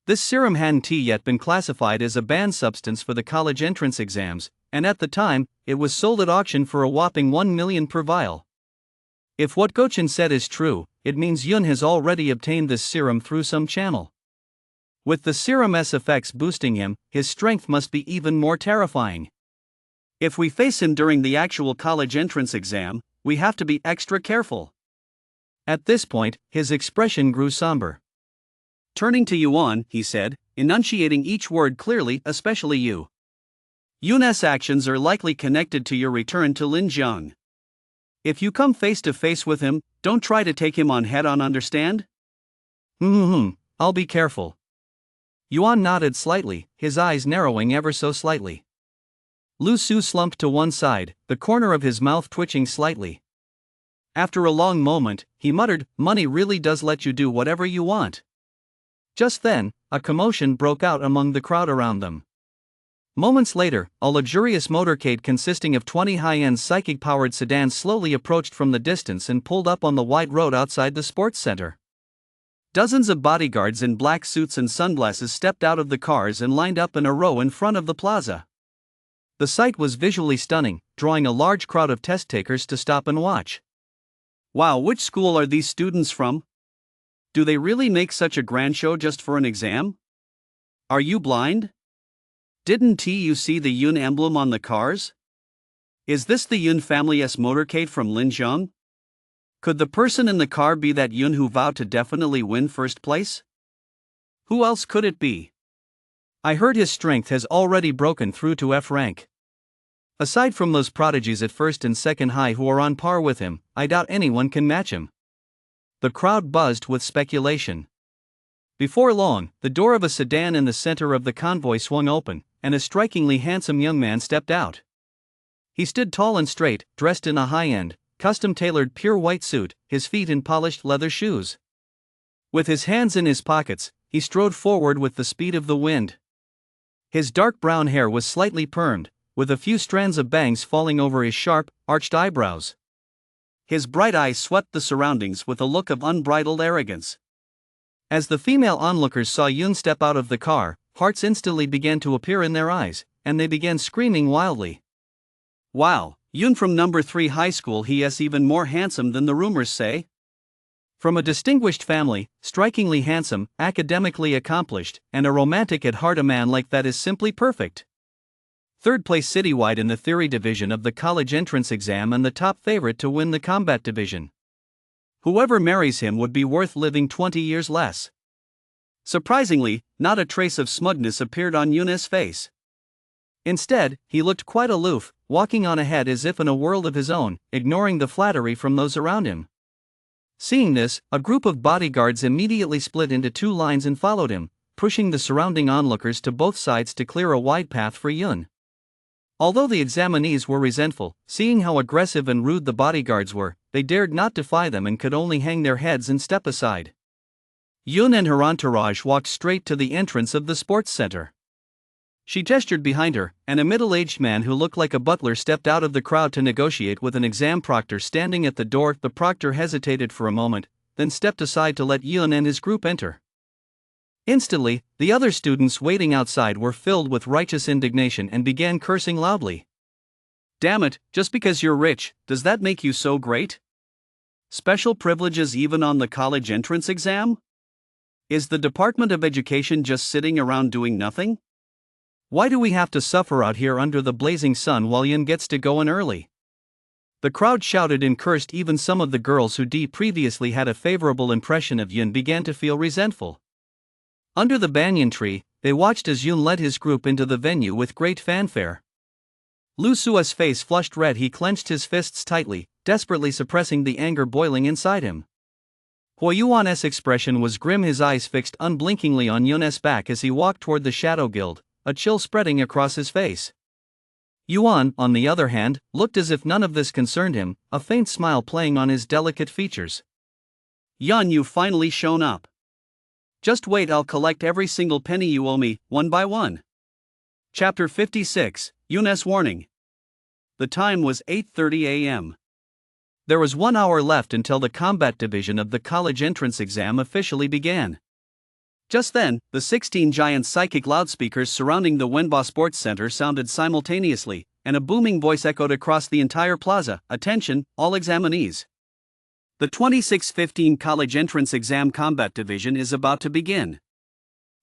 This serum hadn't yet been classified as a banned substance for the college entrance exams, and at the time, it was sold at auction for a whopping 1 million per vial. If what Go-chen said is true, it means Yun has already obtained this serum through some channel. With the serum's effects boosting him, his strength must be even more terrifying. If we face him during the actual college entrance exam, we have to be extra careful." At this point, his expression grew somber. Turning to Yuan, he said, enunciating each word clearly, "Especially you. Yun's actions are likely connected to your return to Linjiang. If you come face to face with him, don't try to take him on head on, understand?" I'll be careful." Yuan nodded slightly, his eyes narrowing ever so slightly. Lu Su slumped to one side, the corner of his mouth twitching slightly. After a long moment, he muttered, "Money really does let you do whatever you want." Just then, a commotion broke out among the crowd around them. Moments later, a luxurious motorcade consisting of 20 high-end psychic-powered sedans slowly approached from the distance and pulled up on the wide road outside the sports center. Dozens of bodyguards in black suits and sunglasses stepped out of the cars and lined up in a row in front of the plaza. The sight was visually stunning, drawing a large crowd of test-takers to stop and watch. Wow, which school are these students from? Do they really make such a grand show just for an exam? Are you blind? Didn't you see the Yun emblem on the cars? Is this the Yun family's motorcade from Linjiang? Could the person in the car be that Yun who vowed to definitely win first place? Who else could it be? I heard his strength has already broken through to F rank. Aside from those prodigies at first and second high who are on par with him, I doubt anyone can match him. The crowd buzzed with speculation. Before long, the door of a sedan in the center of the convoy swung open, and a strikingly handsome young man stepped out. He stood tall and straight, dressed in a high-end, custom-tailored pure white suit, his feet in polished leather shoes. With his hands in his pockets, he strode forward with the speed of the wind. His dark brown hair was slightly permed, with a few strands of bangs falling over his sharp, arched eyebrows. His bright eyes swept the surroundings with a look of unbridled arrogance. As the female onlookers saw Yun step out of the car, hearts instantly began to appear in their eyes, and they began screaming wildly. Wow, Yun from number 3 high school, he is even more handsome than the rumors say. From a distinguished family, strikingly handsome, academically accomplished, and a romantic at heart, a man like that is simply perfect. Third place citywide in the theory division of the college entrance exam and the top favorite to win the combat division. Whoever marries him would be worth living 20 years less. Surprisingly, not a trace of smugness appeared on Yun's face. Instead, he looked quite aloof, walking on ahead as if in a world of his own, ignoring the flattery from those around him. Seeing this, a group of bodyguards immediately split into two lines and followed him, pushing the surrounding onlookers to both sides to clear a wide path for Yun. Although the examinees were resentful, seeing how aggressive and rude the bodyguards were, they dared not defy them and could only hang their heads and step aside. Yun and her entourage walked straight to the entrance of the sports center. She gestured behind her, and a middle-aged man who looked like a butler stepped out of the crowd to negotiate with an exam proctor standing at the door. The proctor hesitated for a moment, then stepped aside to let Yun and his group enter. Instantly, the other students waiting outside were filled with righteous indignation and began cursing loudly. Damn it, just because you're rich, does that make you so great? Special privileges even on the college entrance exam? Is the Department of Education just sitting around doing nothing? Why do we have to suffer out here under the blazing sun while Yun gets to go in early? The crowd shouted and cursed. Even some of the girls who previously had a favorable impression of Yun began to feel resentful. Under the banyan tree, they watched as Yun led his group into the venue with great fanfare. Lu Sua's face flushed red. He clenched his fists tightly, desperately suppressing the anger boiling inside him. Hua Yuan's expression was grim, his eyes fixed unblinkingly on Yun's back as he walked toward the Shadow Guild, a chill spreading across his face. Yuan, on the other hand, looked as if none of this concerned him, a faint smile playing on his delicate features. Yun, you've finally shown up. Just wait, I'll collect every single penny you owe me, one by one. Chapter 56, Yun's Warning. The time was 8:30 a.m. There was 1 hour left until the combat division of the college entrance exam officially began. Just then, the 16 giant psychic loudspeakers surrounding the Wenba Sports Center sounded simultaneously, and a booming voice echoed across the entire plaza. Attention, all examinees. The 2615 College Entrance Exam Combat Division is about to begin.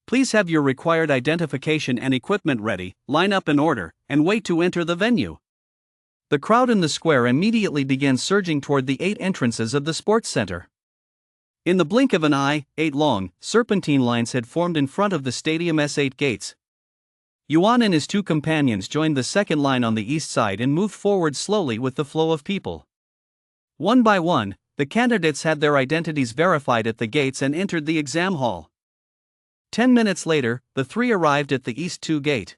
Please have your required identification and equipment ready, line up in order, and wait to enter the venue. The crowd in the square immediately began surging toward the 8 entrances of the sports center. In the blink of an eye, 8 long, serpentine lines had formed in front of the stadium's 8 gates. Yuan and his 2 companions joined the second line on the east side and moved forward slowly with the flow of people. One by one, the candidates had their identities verified at the gates and entered the exam hall. 10 minutes later, the three arrived at the East 2 gate.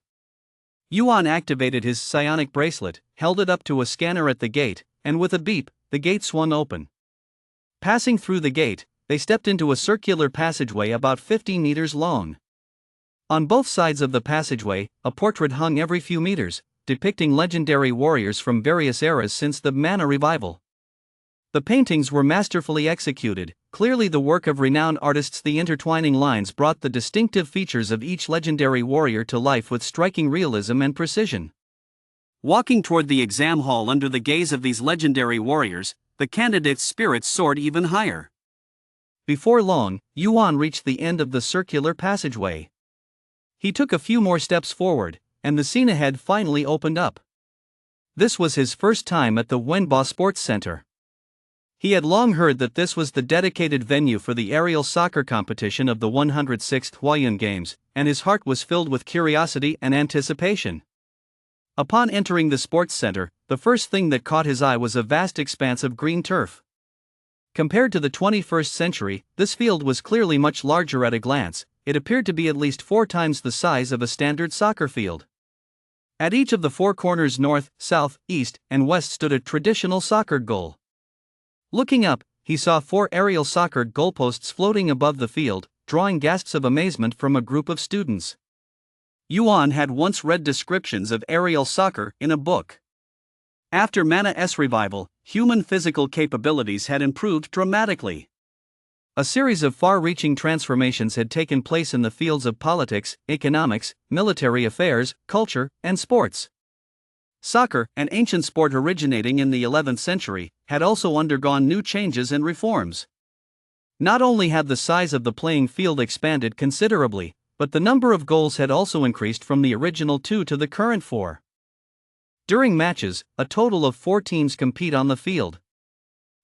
Yuan activated his psionic bracelet, held it up to a scanner at the gate, and with a beep, the gate swung open. Passing through the gate, they stepped into a circular passageway about 50 meters long. On both sides of the passageway, a portrait hung every few meters, depicting legendary warriors from various eras since the Mana revival. The paintings were masterfully executed, clearly the work of renowned artists. The intertwining lines brought the distinctive features of each legendary warrior to life with striking realism and precision. Walking toward the exam hall under the gaze of these legendary warriors, the candidate's spirits soared even higher. Before long, Yuan reached the end of the circular passageway. He took a few more steps forward, and the scene ahead finally opened up. This was his first time at the Wenba Sports Center. He had long heard that this was the dedicated venue for the aerial soccer competition of the 106th Huayan Games, and his heart was filled with curiosity and anticipation. Upon entering the sports center, the first thing that caught his eye was a vast expanse of green turf. Compared to the 21st century, this field was clearly much larger at a glance. It appeared to be at least 4 times the size of a standard soccer field. At each of the 4 corners north, south, east, and west stood a traditional soccer goal. Looking up, he saw 4 aerial soccer goalposts floating above the field, drawing gasps of amazement from a group of students. Yuan had once read descriptions of aerial soccer in a book. After Mana's revival, human physical capabilities had improved dramatically. A series of far-reaching transformations had taken place in the fields of politics, economics, military affairs, culture, and sports. Soccer, an ancient sport originating in the 11th century, had also undergone new changes and reforms. Not only had the size of the playing field expanded considerably, but the number of goals had also increased from the original 2 to the current 4. During matches, a total of 4 teams compete on the field.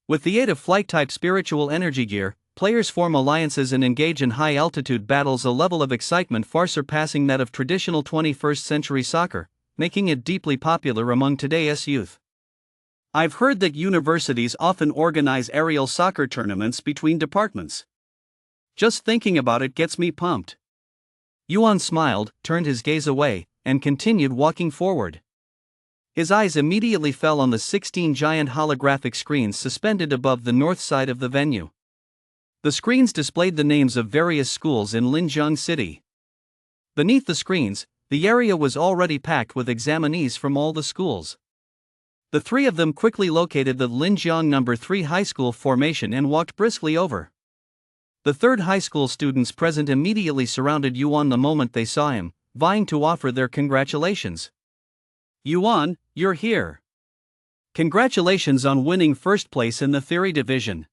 With the aid of flight-type spiritual energy gear, players form alliances and engage in high-altitude battles, a level of excitement far surpassing that of traditional 21st century soccer, making it deeply popular among today's youth. I've heard that universities often organize aerial soccer tournaments between departments. Just thinking about it gets me pumped. Yuan smiled, turned his gaze away, and continued walking forward. His eyes immediately fell on the 16 giant holographic screens suspended above the north side of the venue. The screens displayed the names of various schools in Linjiang City. Beneath the screens, the area was already packed with examinees from all the schools. The 3 of them quickly located the Linjiang No. 3 high school formation and walked briskly over. The 3rd high school students present immediately surrounded Yuan the moment they saw him, vying to offer their congratulations. Yuan, you're here. Congratulations on winning first place in the theory division.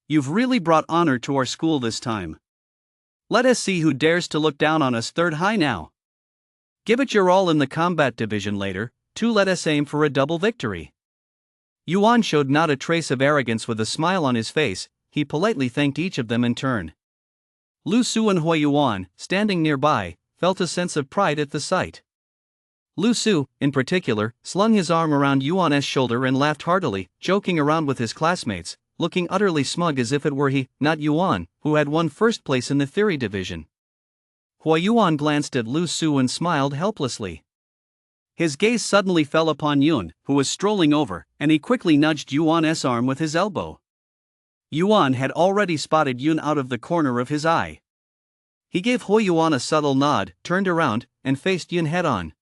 You've really brought honor to our school this time. Let us see who dares to look down on us 3rd high now. Give it your all in the combat division later, too. Let us aim for a double victory. Yuan showed not a trace of arrogance. With a smile on his face, he politely thanked each of them in turn. Lu Su and Hui Yuan, standing nearby, felt a sense of pride at the sight. Lu Su, in particular, slung his arm around Yuan's shoulder and laughed heartily, joking around with his classmates, looking utterly smug as if it were he, not Yuan, who had won first place in the theory division. Hui Yuan glanced at Lu Su and smiled helplessly. His gaze suddenly fell upon Yun, who was strolling over, and he quickly nudged Yuan's arm with his elbow. Yuan had already spotted Yun out of the corner of his eye. He gave Hui Yuan a subtle nod, turned around, and faced Yun head-on.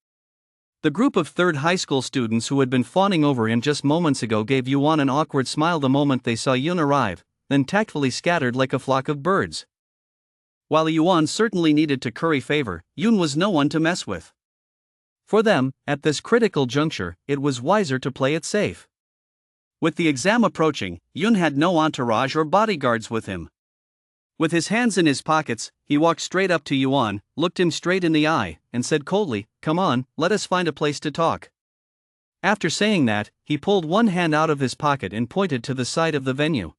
The group of 3rd high school students who had been fawning over him just moments ago gave Yuan an awkward smile the moment they saw Yun arrive, then tactfully scattered like a flock of birds. While Yuan certainly needed to curry favor, Yun was no one to mess with. For them, at this critical juncture, it was wiser to play it safe. With the exam approaching, Yun had no entourage or bodyguards with him. With his hands in his pockets, he walked straight up to Yuan, looked him straight in the eye, and said coldly, "Come on, let us find a place to talk." After saying that, he pulled one hand out of his pocket and pointed to the side of the venue.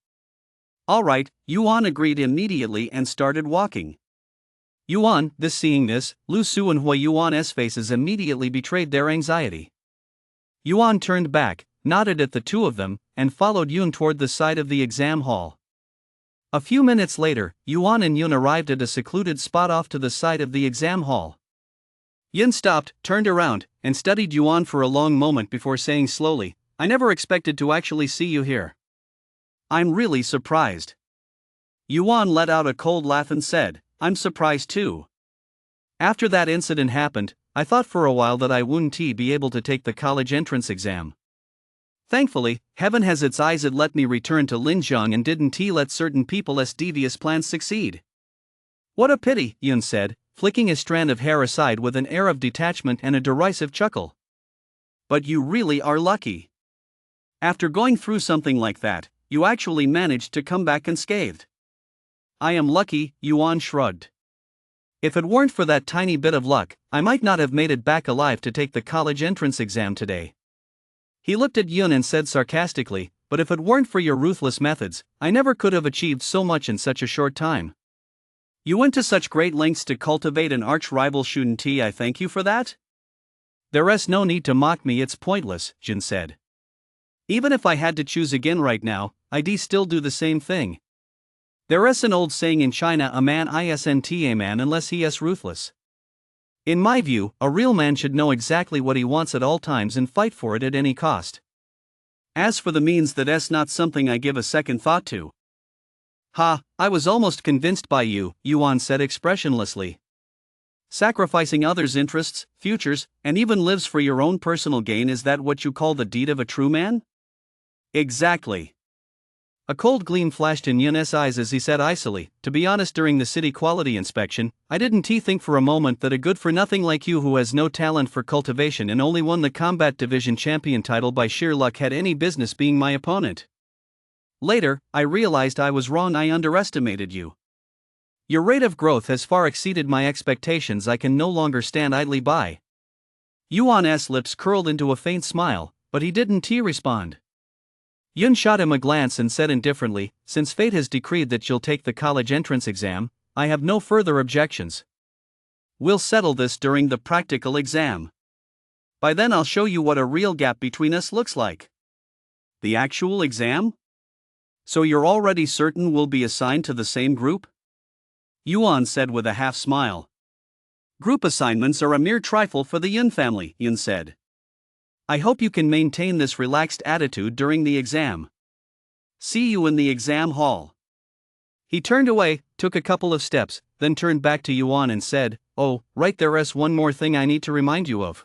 All right, Yuan agreed immediately and started walking. Seeing this, Lu Su and Hui Yuan's faces immediately betrayed their anxiety. Yuan turned back, nodded at the 2 of them, and followed Yun toward the side of the exam hall. A few minutes later, Yuan and Yun arrived at a secluded spot off to the side of the exam hall. Yun stopped, turned around, and studied Yuan for a long moment before saying slowly, "I never expected to actually see you here. I'm really surprised." Yuan let out a cold laugh and said, "I'm surprised too. After that incident happened, I thought for a while that I wouldn't be able to take the college entrance exam. Thankfully, heaven has its eyes and let me return to Linjiang and didn't let certain people's devious plans succeed." "What a pity," Yun said, flicking a strand of hair aside with an air of detachment and a derisive chuckle. "But you really are lucky. After going through something like that, you actually managed to come back unscathed." "I am lucky," Yuan shrugged. "If it weren't for that tiny bit of luck, I might not have made it back alive to take the college entrance exam today." He looked at Yun and said sarcastically, "But if it weren't for your ruthless methods, I never could have achieved so much in such a short time." "You went to such great lengths to cultivate an arch-rival, shouldn't I thank you for that?" "There's no need to mock me, it's pointless," Jin said. "Even if I had to choose again right now, I'd still do the same thing. There's an old saying in China, a man isn't a man unless he is ruthless. In my view, a real man should know exactly what he wants at all times and fight for it at any cost. As for the means, that's not something I give a second thought to." "Ha, I was almost convinced by you," Yuan said expressionlessly. "Sacrificing others' interests, futures, and even lives for your own personal gain, is that what you call the deed of a true man?" "Exactly." A cold gleam flashed in Yun's eyes as he said icily, "To be honest, during the city quality inspection, I didn't think for a moment that a good-for-nothing like you who has no talent for cultivation and only won the combat division champion title by sheer luck had any business being my opponent. Later, I realized I was wrong. I underestimated you. Your rate of growth has far exceeded my expectations. I can no longer stand idly by." Yuan's lips curled into a faint smile, but he didn't respond. Yun shot him a glance and said indifferently, "Since fate has decreed that you'll take the college entrance exam, I have no further objections. We'll settle this during the practical exam. By then I'll show you what a real gap between us looks like." "The actual exam? So you're already certain we'll be assigned to the same group?" Yuan said with a half smile. "Group assignments are a mere trifle for the Yun family," Yun said. "I hope you can maintain this relaxed attitude during the exam. See you in the exam hall." He turned away, took a couple of steps, then turned back to Yuan and said, "Oh, right, there's one more thing I need to remind you of.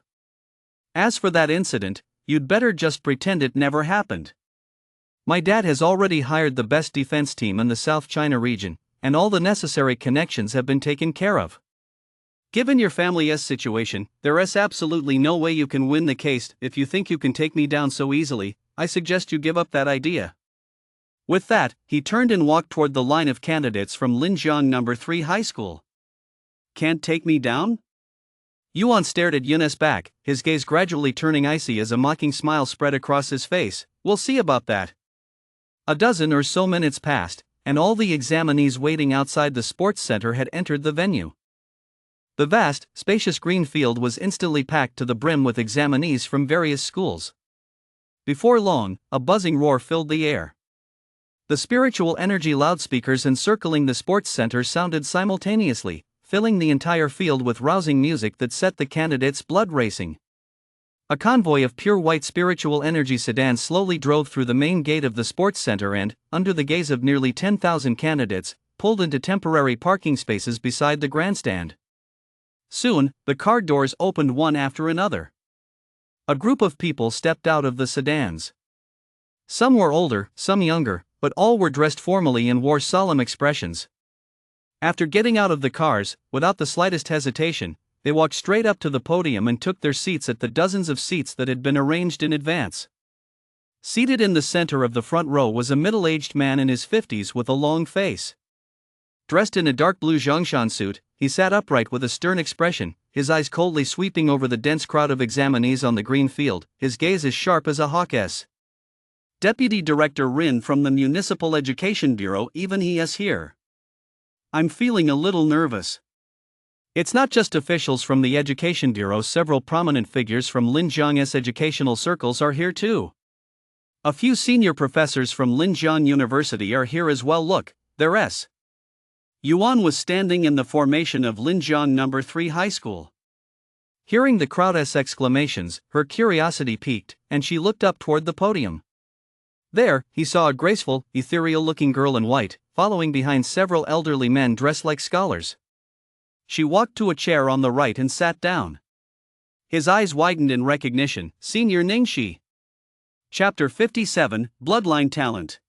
As for that incident, you'd better just pretend it never happened. My dad has already hired the best defense team in the South China region, and all the necessary connections have been taken care of. Given your family's situation, there is absolutely no way you can win the case. If you think you can take me down so easily, I suggest you give up that idea." With that, he turned and walked toward the line of candidates from Linjiang No. 3 High School. "Can't take me down?" Yuan stared at Yun's back, his gaze gradually turning icy as a mocking smile spread across his face. "We'll see about that." A dozen or so minutes passed, and all the examinees waiting outside the sports center had entered the venue. The vast, spacious green field was instantly packed to the brim with examinees from various schools. Before long, a buzzing roar filled the air. The spiritual energy loudspeakers encircling the sports center sounded simultaneously, filling the entire field with rousing music that set the candidates' blood racing. A convoy of pure white spiritual energy sedans slowly drove through the main gate of the sports center and, under the gaze of nearly 10,000 candidates, pulled into temporary parking spaces beside the grandstand. Soon, the car doors opened one after another. A group of people stepped out of the sedans. Some were older, some younger, but all were dressed formally and wore solemn expressions. After getting out of the cars, without the slightest hesitation, they walked straight up to the podium and took their seats at the dozens of seats that had been arranged in advance. Seated in the center of the front row was a middle-aged man in his 50s with a long face. Dressed in a dark blue Zhongshan suit, he sat upright with a stern expression, his eyes coldly sweeping over the dense crowd of examinees on the green field, his gaze as sharp as a hawk's. "Deputy Director Rin from the Municipal Education Bureau, even he is here. I'm feeling a little nervous." It's not just officials from the Education Bureau, several prominent figures from Linjiang's educational circles are here too. A few senior professors from Linjiang University are here as well. "Look, Their S. Yuan was standing in the formation of Linjiang No. 3 High School. Hearing the crowd's exclamations, her curiosity piqued, and she looked up toward the podium. There, he saw a graceful, ethereal-looking girl in white, following behind several elderly men dressed like scholars. She walked to a chair on the right and sat down. His eyes widened in recognition. Senior Ningxi. Chapter 57, Bloodline Talent.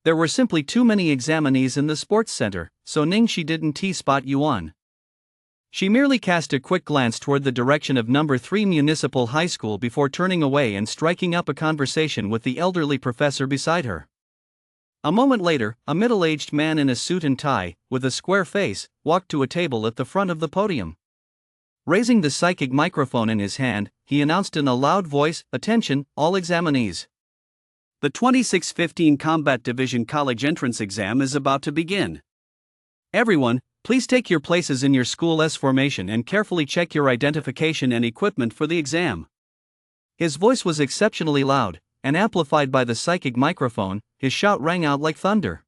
There were simply too many examinees in the sports center, so Ningxi didn't T-spot Yuan. She merely cast a quick glance toward the direction of No. 3 Municipal High School before turning away and striking up a conversation with the elderly professor beside her. A moment later, a middle-aged man in a suit and tie, with a square face, walked to a table at the front of the podium. Raising the psychic microphone in his hand, he announced in a loud voice, "Attention, all examinees. The 2615 Combat Division College Entrance Exam is about to begin. Everyone, please take your places in your school's formation and carefully check your identification and equipment for the exam." His voice was exceptionally loud, and amplified by the psychic microphone, his shout rang out like thunder.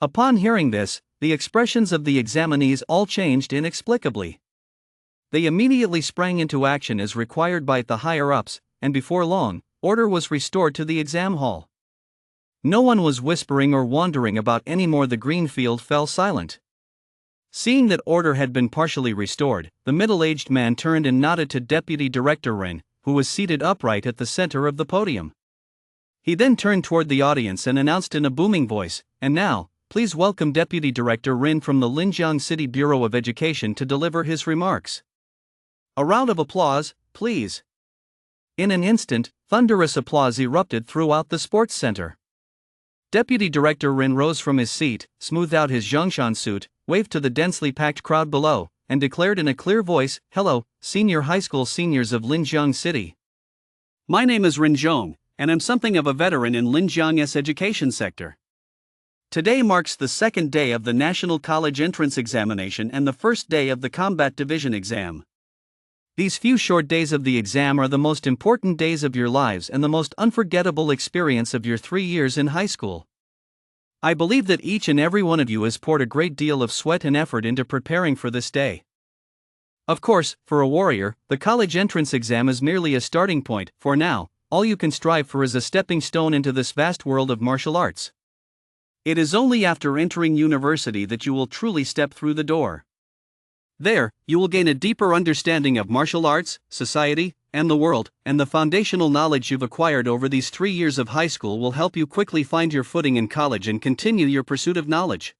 Upon hearing this, the expressions of the examinees all changed inexplicably. They immediately sprang into action as required by the higher-ups, and before long, order was restored to the exam hall. No one was whispering or wandering about anymore. The green field fell silent. Seeing that order had been partially restored, the middle-aged man turned and nodded to Deputy Director Rin, who was seated upright at the center of the podium. He then turned toward the audience and announced in a booming voice, "And now, please welcome Deputy Director Rin from the Linjiang City Bureau of Education to deliver his remarks. A round of applause, please." In an instant, thunderous applause erupted throughout the sports center. Deputy Director Rin rose from his seat, smoothed out his Zhongshan suit, waved to the densely packed crowd below, and declared in a clear voice, "Hello, senior high school seniors of Linjiang City. My name is Rin Zhong, and I'm something of a veteran in Linjiang's education sector. Today marks the second day of the National College Entrance Examination and the first day of the Combat Division exam. These few short days of the exam are the most important days of your lives and the most unforgettable experience of your 3 years in high school. I believe that each and every one of you has poured a great deal of sweat and effort into preparing for this day. Of course, for a warrior, the college entrance exam is merely a starting point. For now, all you can strive for is a stepping stone into this vast world of martial arts. It is only after entering university that you will truly step through the door. There, you will gain a deeper understanding of martial arts, society, and the world, and the foundational knowledge you've acquired over these 3 years of high school will help you quickly find your footing in college and continue your pursuit of knowledge.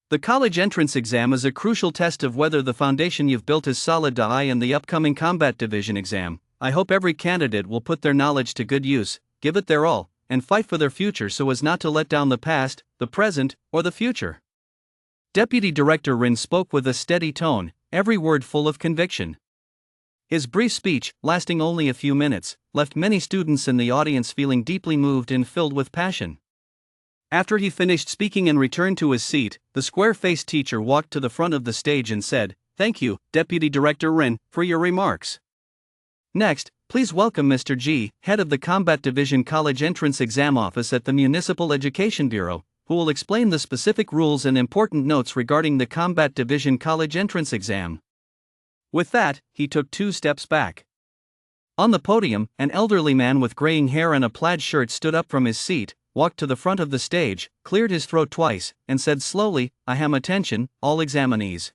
The college entrance exam is a crucial test of whether the foundation you've built is solid. In the upcoming Combat Division exam, I hope every candidate will put their knowledge to good use, give it their all, and fight for their future so as not to let down the past, the present, or the future." Deputy Director Rin spoke with a steady tone, every word full of conviction. His brief speech, lasting only a few minutes, left many students in the audience feeling deeply moved and filled with passion. After he finished speaking and returned to his seat, the square-faced teacher walked to the front of the stage and said, "Thank you, Deputy Director Rin, for your remarks. Next, please welcome Mr. Ji, head of the Combat Division College Entrance Exam Office at the Municipal Education Bureau, who will explain the specific rules and important notes regarding the Combat Division College Entrance Exam." With that, he took 2 steps back. On the podium, an elderly man with graying hair and a plaid shirt stood up from his seat, walked to the front of the stage, cleared his throat twice, and said slowly, "Attention, all examinees.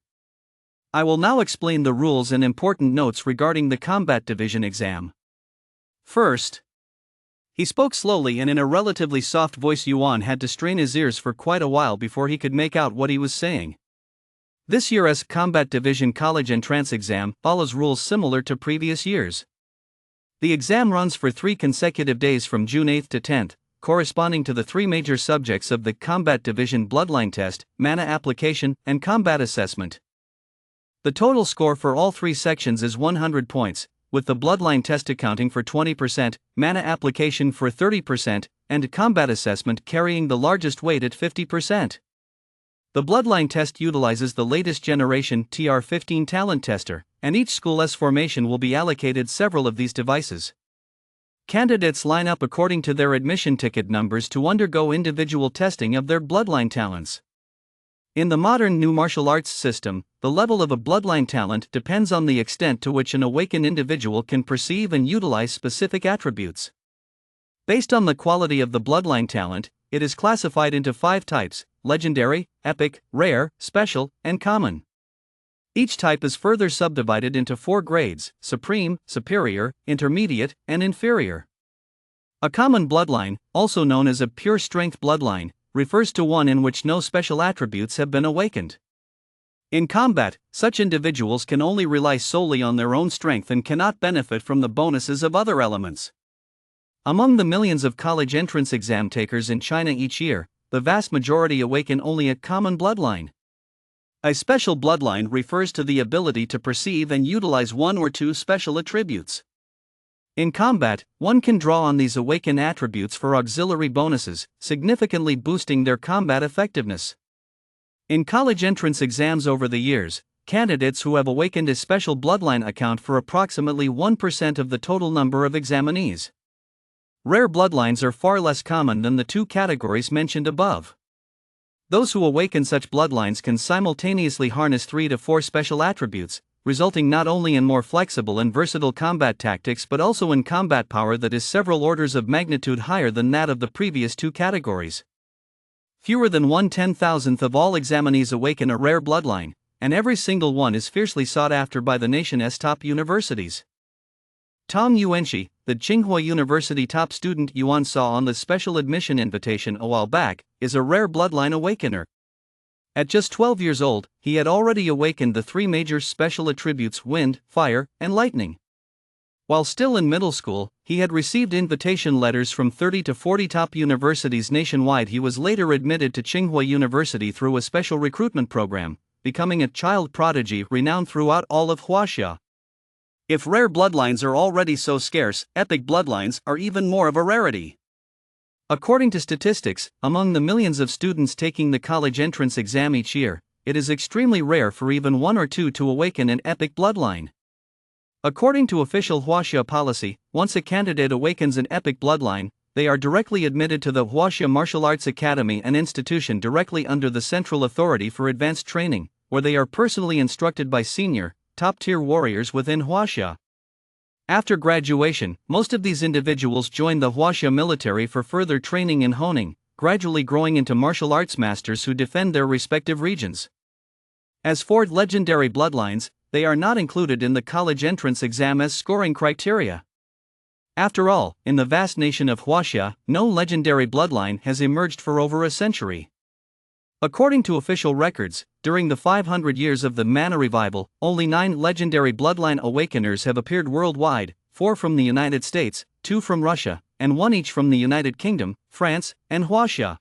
I will now explain the rules and important notes regarding the Combat Division exam. First," he spoke slowly and in a relatively soft voice. Yuan had to strain his ears for quite a while before he could make out what he was saying. "This year's Combat Division College Entrance Exam follows rules similar to previous years. The exam runs for 3 consecutive days from June 8 to 10th, corresponding to the 3 major subjects of the Combat Division Bloodline Test, Mana Application, and Combat Assessment. The total score for all 3 sections is 100 points, with the Bloodline Test accounting for 20%, Mana Application for 30%, and Combat Assessment carrying the largest weight at 50%. The Bloodline Test utilizes the latest generation TR-15 talent tester, and each school's formation will be allocated several of these devices. Candidates line up according to their admission ticket numbers to undergo individual testing of their bloodline talents. In the modern new martial arts system, the level of a bloodline talent depends on the extent to which an awakened individual can perceive and utilize specific attributes. Based on the quality of the bloodline talent, it is classified into 5 types: legendary, epic, rare, special, and common. Each type is further subdivided into 4 grades: supreme, superior, intermediate, and inferior. A common bloodline, also known as a pure strength bloodline, refers to one in which no special attributes have been awakened. In combat, such individuals can only rely solely on their own strength and cannot benefit from the bonuses of other elements. Among the millions of college entrance exam takers in China each year, the vast majority awaken only a common bloodline. A special bloodline refers to the ability to perceive and utilize 1 or 2 special attributes. In combat, one can draw on these awakened attributes for auxiliary bonuses, significantly boosting their combat effectiveness. In college entrance exams over the years, candidates who have awakened a special bloodline account for approximately 1% of the total number of examinees. Rare bloodlines are far less common than the 2 categories mentioned above. Those who awaken such bloodlines can simultaneously harness 3 to 4 special attributes, resulting not only in more flexible and versatile combat tactics but also in combat power that is several orders of magnitude higher than that of the previous 2 categories. Fewer than 1/10,000th of all examinees awaken a rare bloodline, and every single one is fiercely sought after by the nation's top universities. Tong Yuanxi, the Tsinghua University top student Yuan saw on the special admission invitation a while back, is a rare bloodline awakener. At just 12 years old, he had already awakened the 3 major special attributes: wind, fire, and lightning. While still in middle school, he had received invitation letters from 30 to 40 top universities nationwide. He was later admitted to Tsinghua University through a special recruitment program, becoming a child prodigy renowned throughout all of Huaxia. If rare bloodlines are already so scarce, epic bloodlines are even more of a rarity. According to statistics, among the millions of students taking the college entrance exam each year, it is extremely rare for even 1 or 2 to awaken an epic bloodline. According to official Huaxia policy, once a candidate awakens an epic bloodline, they are directly admitted to the Huaxia Martial Arts Academy, an institution directly under the Central Authority for Advanced Training, where they are personally instructed by senior, top-tier warriors within Huaxia. After graduation, most of these individuals join the Huaxia military for further training and honing, gradually growing into martial arts masters who defend their respective regions. As for legendary bloodlines, they are not included in the college entrance exam as scoring criteria. After all, in the vast nation of Huaxia, no legendary bloodline has emerged for over a century. According to official records, during the 500 years of the Mana revival, only 9 legendary bloodline awakeners have appeared worldwide, 4 from the United States, 2 from Russia, and 1 each from the United Kingdom, France, and Huaxia.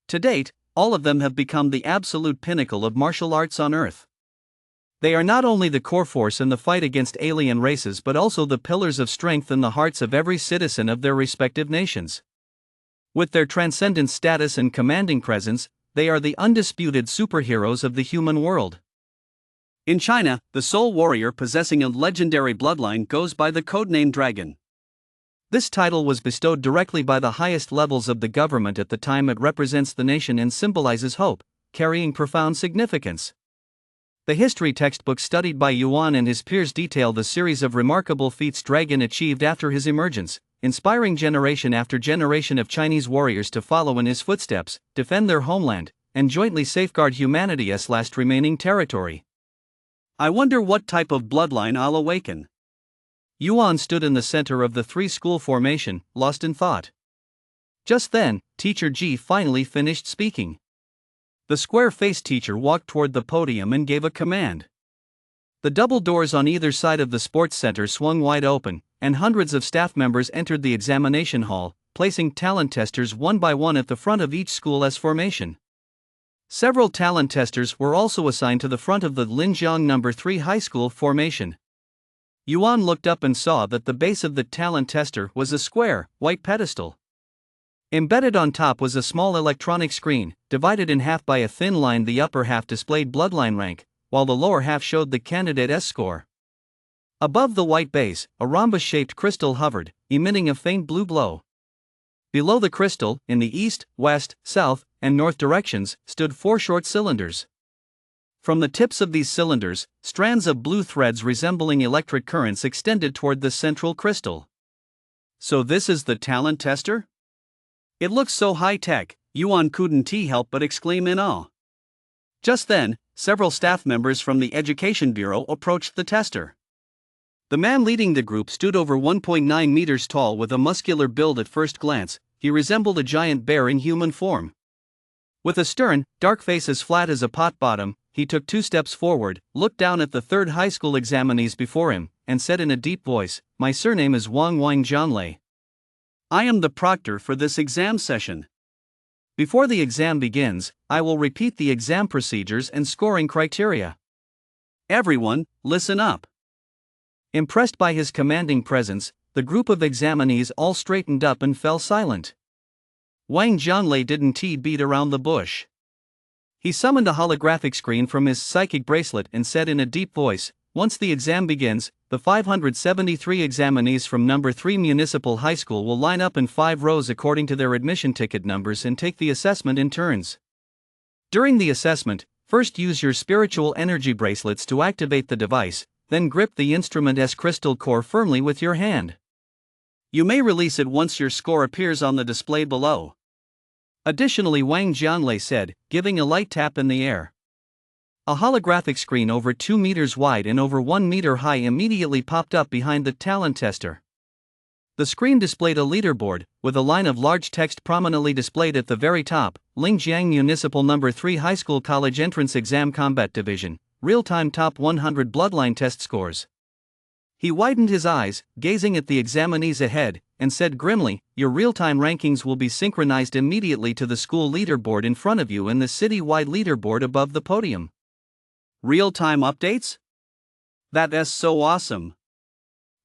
To date, all of them have become the absolute pinnacle of martial arts on Earth. They are not only the core force in the fight against alien races but also the pillars of strength in the hearts of every citizen of their respective nations. With their transcendent status and commanding presence, they are the undisputed superheroes of the human world. In China, the sole warrior possessing a legendary bloodline goes by the codename Dragon. This title was bestowed directly by the highest levels of the government at the time. It represents the nation and symbolizes hope, carrying profound significance. The history textbooks studied by Yuan and his peers detail the series of remarkable feats Dragon achieved after his emergence, inspiring generation after generation of Chinese warriors to follow in his footsteps, defend their homeland, and jointly safeguard humanity's last remaining territory. I wonder what type of bloodline I'll awaken. Yuan stood in the center of the 3-school formation, lost in thought. Just then, Teacher Ji finally finished speaking. The square-faced teacher walked toward the podium and gave a command. The double doors on either side of the sports center swung wide open, and hundreds of staff members entered the examination hall, placing talent testers one by one at the front of each school as formation. Several talent testers were also assigned to the front of the Linjiang No. 3 high school formation. Yuan looked up and saw that the base of the talent tester was a square, white pedestal. Embedded on top was a small electronic screen, divided in half by a thin line. The upper half displayed bloodline rank, while the lower half showed the candidate's score. Above the white base, a rhombus-shaped crystal hovered, emitting a faint blue glow. Below the crystal, in the east, west, south, and north directions, stood 4 short cylinders. From the tips of these cylinders, strands of blue threads resembling electric currents extended toward the central crystal. So this is the talent tester? It looks so high-tech, Yuan couldn't help but exclaim in awe. Just then, several staff members from the Education Bureau approached the tester. The man leading the group stood over 1.9 meters tall with a muscular build. At first glance, he resembled a giant bear in human form. With a stern, dark face as flat as a pot bottom, he took 2 steps forward, looked down at the 3rd high school examinees before him, and said in a deep voice, "My surname is Wang Jianlei. I am the proctor for this exam session. Before the exam begins, I will repeat the exam procedures and scoring criteria. Everyone, listen up." Impressed by his commanding presence, the group of examinees all straightened up and fell silent. Wang Jianlei didn't beat around the bush. He summoned a holographic screen from his psychic bracelet and said in a deep voice, "Once the exam begins, the 573 examinees from number 3 Municipal High School will line up in 5 rows according to their admission ticket numbers and take the assessment in turns. During the assessment, first use your spiritual energy bracelets to activate the device, then grip the instrument's crystal core firmly with your hand. You may release it once your score appears on the display below." Additionally, Wang Jianlei said, giving a light tap in the air. A holographic screen over 2 meters wide and over 1 meter high immediately popped up behind the talent tester. The screen displayed a leaderboard, with a line of large text prominently displayed at the very top: Lingjiang Municipal No. 3 High School College Entrance Exam Combat Division, real-time top 100 bloodline test scores. He widened his eyes, gazing at the examinees ahead, and said grimly, "Your real-time rankings will be synchronized immediately to the school leaderboard in front of you and the city-wide leaderboard above the podium." Real-time updates? That's so awesome.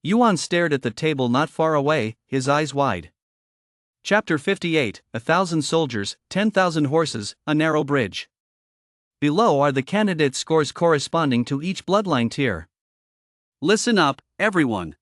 Yuan stared at the table not far away, his eyes wide. Chapter 58, 1,000 soldiers, 10,000 horses, a narrow bridge. Below are the candidates' scores corresponding to each bloodline tier. Listen up, everyone.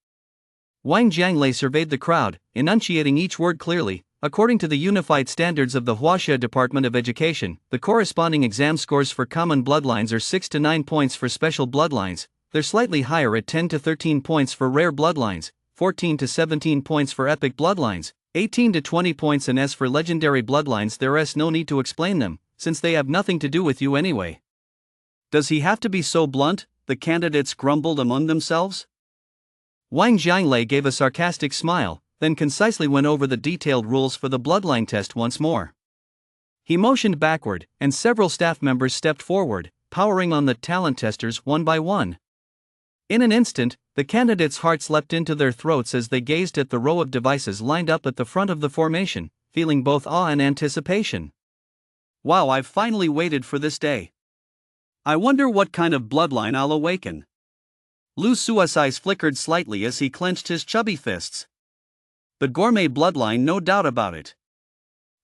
Wang Jianlei surveyed the crowd, enunciating each word clearly. According to the unified standards of the Huaxia Department of Education, the corresponding exam scores for common bloodlines are 6 to 9 points for special bloodlines. They're slightly higher at 10 to 13 points for rare bloodlines, 14 to 17 points for epic bloodlines, 18 to 20 points, and as for legendary bloodlines, there's no need to explain them, since they have nothing to do with you anyway. Does he have to be so blunt? The candidates grumbled among themselves. Wang Jianlei gave a sarcastic smile, then concisely went over the detailed rules for the bloodline test once more. He motioned backward, and several staff members stepped forward, powering on the talent testers one by one. In an instant, the candidates' hearts leapt into their throats as they gazed at the row of devices lined up at the front of the formation, feeling both awe and anticipation. Wow, I've finally waited for this day. I wonder what kind of bloodline I'll awaken. Lu Sua's eyes flickered slightly as he clenched his chubby fists. The gourmet bloodline, no doubt about it.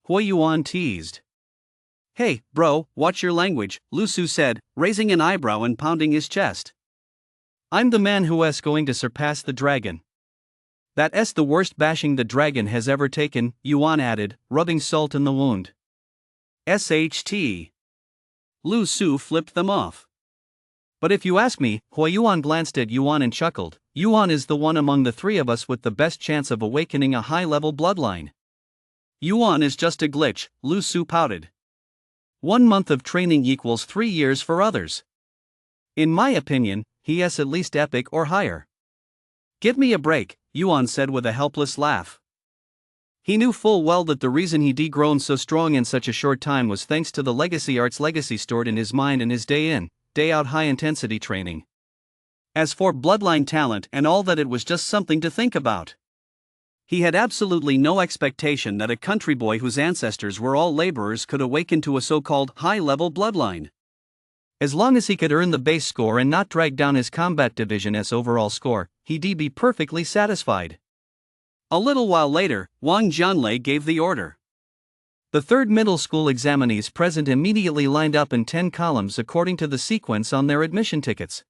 Hui Yuan teased. Hey, bro, watch your language, Lu Su said, raising an eyebrow and pounding his chest. I'm the man who's going to surpass the dragon. That's the worst bashing the dragon has ever taken, Yuan added, rubbing salt in the wound. SHT. Lu Su flipped them off. But if you ask me, Hui Yuan glanced at Yuan and chuckled. Yuan is the one among the 3 of us with the best chance of awakening a high-level bloodline. Yuan is just a glitch, Lu Su pouted. 1 month of training equals 3 years for others. In my opinion, he is at least epic or higher. Give me a break, Yuan said with a helpless laugh. He knew full well that the reason he'd grown so strong in such a short time was thanks to the legacy arts legacy stored in his mind and his day in, day out high-intensity training. As for bloodline talent and all that, it was just something to think about. He had absolutely no expectation that a country boy whose ancestors were all laborers could awaken to a so-called high-level bloodline. As long as he could earn the base score and not drag down his combat division's overall score, he'd be perfectly satisfied. A little while later, Wang Jianlei gave the order. The 3rd middle school examinees present immediately lined up in 10 columns according to the sequence on their admission tickets.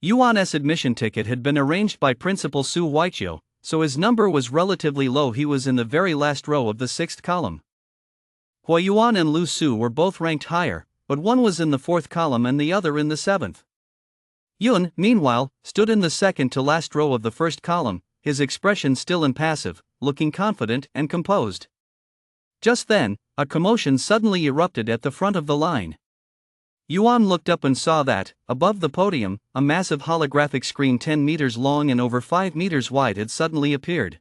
Yuan's admission ticket had been arranged by Principal Su Huiqiu, so his number was relatively low. He was in the very last row of the sixth column. Hua Yuan and Lu Su were both ranked higher, but one was in the fourth column and the other in the seventh. Yun, meanwhile, stood in the second to last row of the first column, his expression still impassive, looking confident and composed. Just then, a commotion suddenly erupted at the front of the line. Yuan looked up and saw that, above the podium, a massive holographic screen 10 meters long and over 5 meters wide had suddenly appeared.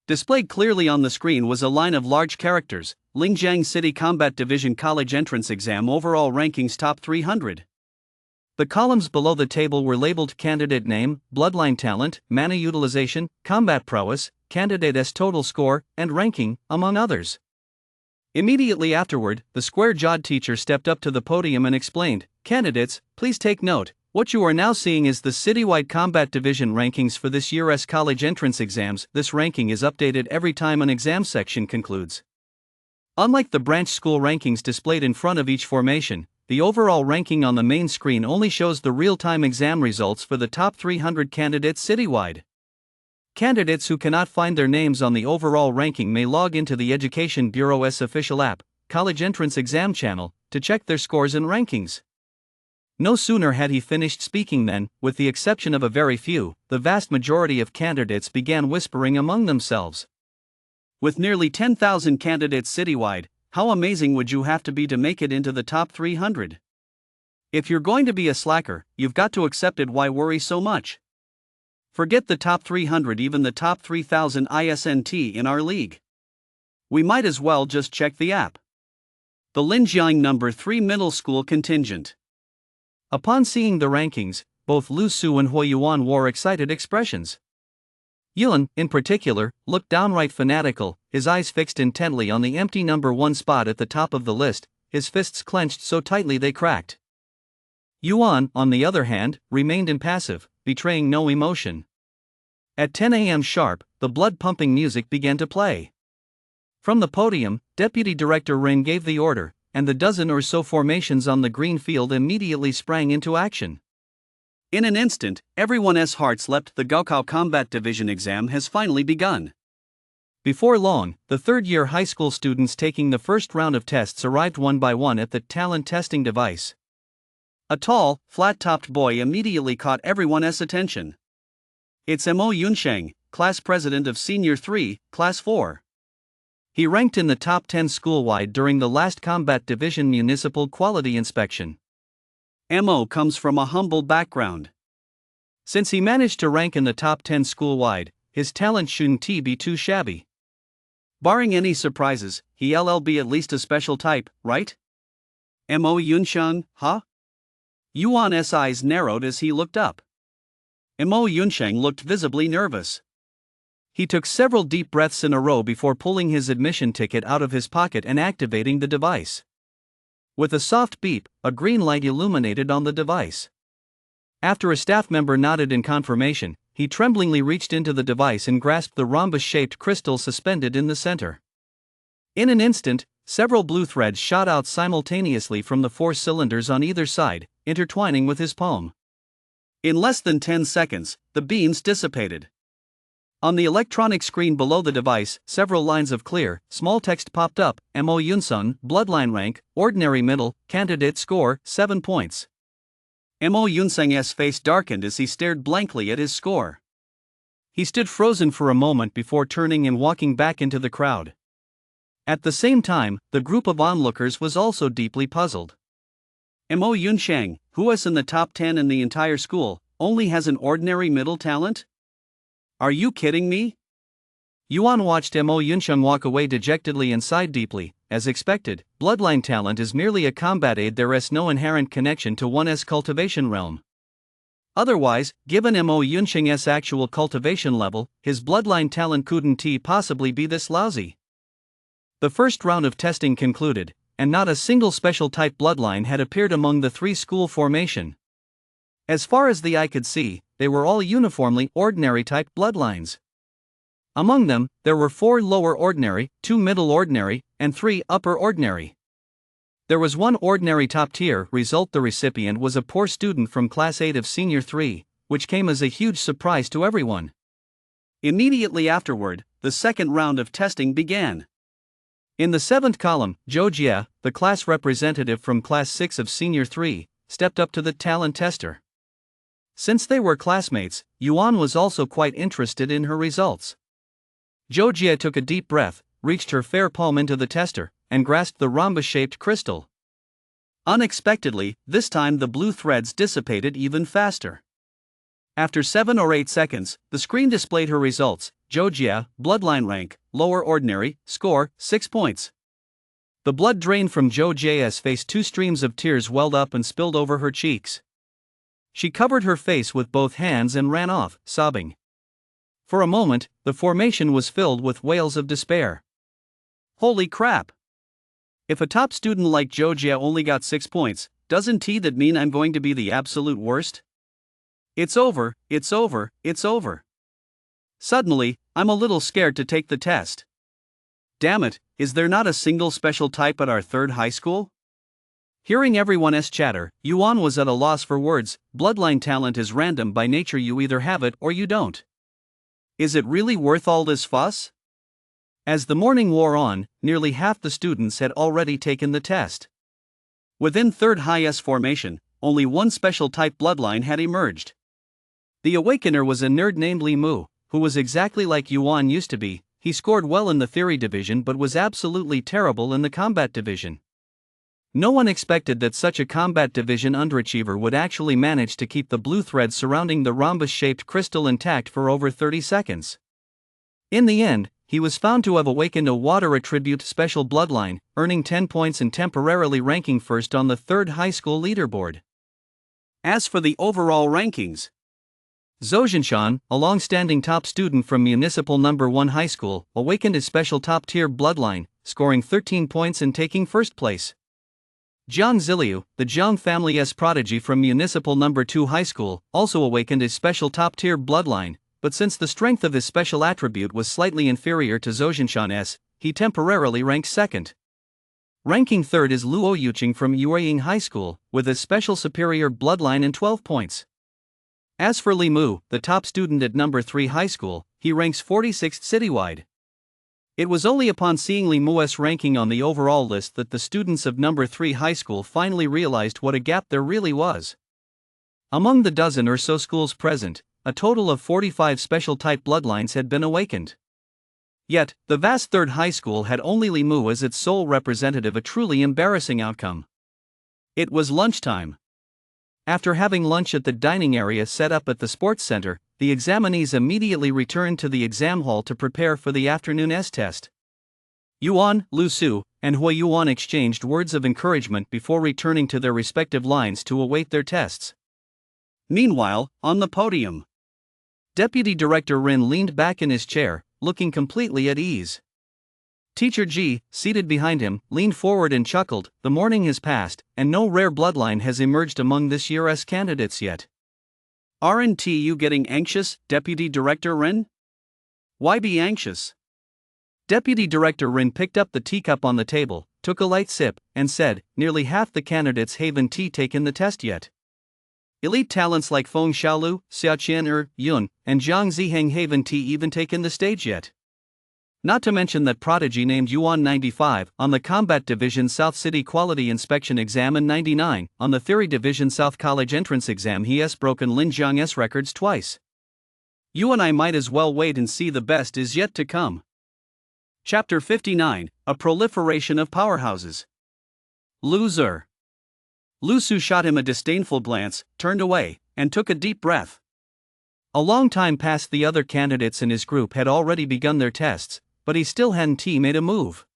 Displayed clearly on the screen was a line of large characters: Lingjiang City Combat Division College Entrance Exam Overall Rankings Top 300. The columns below the table were labeled Candidate Name, Bloodline Talent, Mana Utilization, Combat Prowess, Candidate's Total Score, and Ranking, among others. Immediately afterward, the square-jawed teacher stepped up to the podium and explained, "Candidates, please take note. What you are now seeing is the citywide combat division rankings for this year's college entrance exams. This ranking is updated every time an exam section concludes. Unlike the branch school rankings displayed in front of each formation, the overall ranking on the main screen only shows the real-time exam results for the top 300 candidates citywide. Candidates who cannot find their names on the overall ranking may log into the Education Bureau's official app, College Entrance Exam Channel, to check their scores and rankings." No sooner had he finished speaking than, with the exception of a very few, the vast majority of candidates began whispering among themselves. With nearly 10,000 candidates citywide, how amazing would you have to be to make it into the top 300? If you're going to be a slacker, you've got to accept it. Why worry so much? Forget the top 300, even the top 3,000 ISNT in our league. We might as well just check the app. The Linjiang No. 3 Middle School Contingent. Upon seeing the rankings, both Lu Su and Hua Yuan wore excited expressions. Yun, in particular, looked downright fanatical, his eyes fixed intently on the empty number 1 spot at the top of the list, his fists clenched so tightly they cracked. Yuan, on the other hand, remained impassive, betraying no emotion. At 10 a.m. sharp, the blood-pumping music began to play. From the podium, Deputy Director Ren gave the order, and the dozen or so formations on the green field immediately sprang into action. In an instant, everyone's hearts leapt. The Gaokao Combat Division exam has finally begun. Before long, the third-year high school students taking the first round of tests arrived one by one at the talent testing device. A tall, flat-topped boy immediately caught everyone's attention. It's Mo Yunsheng, class president of Senior 3, Class 4. He ranked in the top 10 school-wide during the last Combat Division Municipal Quality Inspection. Mo comes from a humble background. Since he managed to rank in the top 10 school-wide, his talent shouldn't be too shabby. Barring any surprises, he'll be at least a special type, right? Mo Yunsheng, huh? Yuan's eyes narrowed as he looked up. Mo Yunsheng looked visibly nervous. He took several deep breaths in a row before pulling his admission ticket out of his pocket and activating the device. With a soft beep, a green light illuminated on the device. After a staff member nodded in confirmation, he tremblingly reached into the device and grasped the rhombus-shaped crystal suspended in the center. In an instant, several blue threads shot out simultaneously from the 4 cylinders on either side, intertwining with his palm. In less than 10 seconds, the beams dissipated. On the electronic screen below the device, several lines of clear, small text popped up: Mo Yunsun, Bloodline Rank, Ordinary Middle, Candidate Score, 7 points. Mo Yunseng's face darkened as he stared blankly at his score. He stood frozen for a moment before turning and walking back into the crowd. At the same time, the group of onlookers was also deeply puzzled. Mo Yunsheng, who is in the top 10 in the entire school, only has an ordinary middle talent? Are you kidding me? Yuan watched Mo Yunsheng walk away dejectedly and sighed deeply. As expected, bloodline talent is merely a combat aid. There is no inherent connection to one's cultivation realm. Otherwise, given Mo Yunsheng's actual cultivation level, his bloodline talent couldn't possibly be this lousy. The first round of testing concluded, and not a single special type bloodline had appeared among the 3 school formation. As far as the eye could see, they were all uniformly ordinary type bloodlines. Among them, there were 4 lower ordinary, 2 middle ordinary, and 3 upper ordinary. There was one ordinary top-tier result. The recipient was a poor student from Class 8 of Senior 3, which came as a huge surprise to everyone. Immediately afterward, the second round of testing began. In the seventh column, Zhou Jie, the class representative from Class 6 of Senior 3, stepped up to the talent tester. Since they were classmates, Yuan was also quite interested in her results. Zhou Jie took a deep breath, reached her fair palm into the tester, and grasped the rhombus-shaped crystal. Unexpectedly, this time the blue threads dissipated even faster. After 7 or 8 seconds, the screen displayed her results. Zhou Jie, bloodline rank, lower ordinary, score, 6 points. The blood drained from Zhou Jie's face. 2 streams of tears welled up and spilled over her cheeks. She covered her face with both hands and ran off, sobbing. For a moment, the formation was filled with wails of despair. Holy crap! If a top student like Zhou Jie only got 6 points, doesn't that mean I'm going to be the absolute worst? It's over, it's over, it's over. Suddenly, I'm a little scared to take the test. Damn it, is there not a single special type at our third high school? Hearing everyone's chatter, Yuan was at a loss for words. Bloodline talent is random by nature. You either have it or you don't. Is it really worth all this fuss? As the morning wore on, nearly half the students had already taken the test. Within third highest formation, only one special type bloodline had emerged. The awakener was a nerd named Li Mu, who was exactly like Yuan used to be. He scored well in the theory division but was absolutely terrible in the combat division. No one expected that such a combat division underachiever would actually manage to keep the blue thread surrounding the rhombus-shaped crystal intact for over 30 seconds. In the end, he was found to have awakened a water attribute special bloodline, earning 10 points and temporarily ranking first on the third high school leaderboard. As for the overall rankings, Zhou Jinshan, a long-standing top student from Municipal No. 1 High School, awakened his special top-tier bloodline, scoring 13 points and taking first place. Jiang Ziliu, the Jiang family's prodigy from Municipal No. 2 High School, also awakened his special top-tier bloodline, but since the strength of his special attribute was slightly inferior to Zhou Jinshan's, he temporarily ranked second. Ranking third is Luo Yuqing from Yueying High School, with his special superior bloodline and 12 points. As for Li Mu, the top student at No. 3 High School, he ranks 46th citywide. It was only upon seeing Li Mu's ranking on the overall list that the students of No. 3 High School finally realized what a gap there really was. Among the dozen or so schools present, a total of 45 special-type bloodlines had been awakened. Yet, the vast third high school had only Li Mu as its sole representative, a truly embarrassing outcome. It was lunchtime. After having lunch at the dining area set up at the sports center, the examinees immediately returned to the exam hall to prepare for the afternoon's test. Yuan, Lu Su, and Hui Yuan exchanged words of encouragement before returning to their respective lines to await their tests. Meanwhile, on the podium, Deputy Director Rin leaned back in his chair, looking completely at ease. Teacher Ji, seated behind him, leaned forward and chuckled. The morning has passed, and no rare bloodline has emerged among this year's candidates yet. Aren't you getting anxious, Deputy Director Rin? Why be anxious? Deputy Director Rin picked up the teacup on the table, took a light sip, and said, nearly half the candidates haven't taken the test yet. Elite talents like Feng Xiaolu, Xiaqian Yun, and Zhang Ziheng haven't even taken the stage yet. Not to mention that prodigy named Yuan 95 on the Combat Division South City Quality Inspection Exam and 99 on the Theory Division South College Entrance Exam. He has broken Lin Jiang's records twice. You and I might as well wait and see. The best is yet to come. Chapter 59, A Proliferation of Powerhouses. Loser. Lu Su shot him a disdainful glance, turned away, and took a deep breath. A long time passed. The other candidates in his group had already begun their tests, but he still hadn't made a move.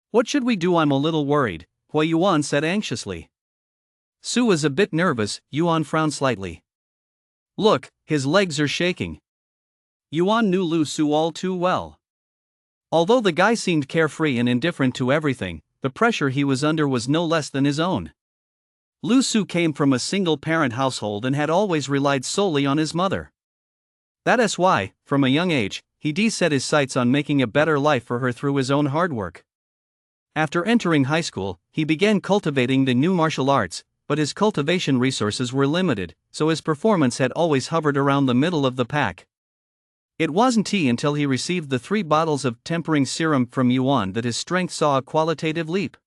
What should we do? I'm a little worried, Hui Yuan said anxiously. Su was a bit nervous. Yuan frowned slightly. Look, his legs are shaking. Yuan knew Lu Su all too well. Although the guy seemed carefree and indifferent to everything, the pressure he was under was no less than his own. Lu Su came from a single-parent household and had always relied solely on his mother. That is why, from a young age, he set his sights on making a better life for her through his own hard work. After entering high school, he began cultivating the new martial arts, but his cultivation resources were limited, so his performance had always hovered around the middle of the pack. It wasn't until he received the 3 bottles of tempering serum from Yuan that his strength saw a qualitative leap.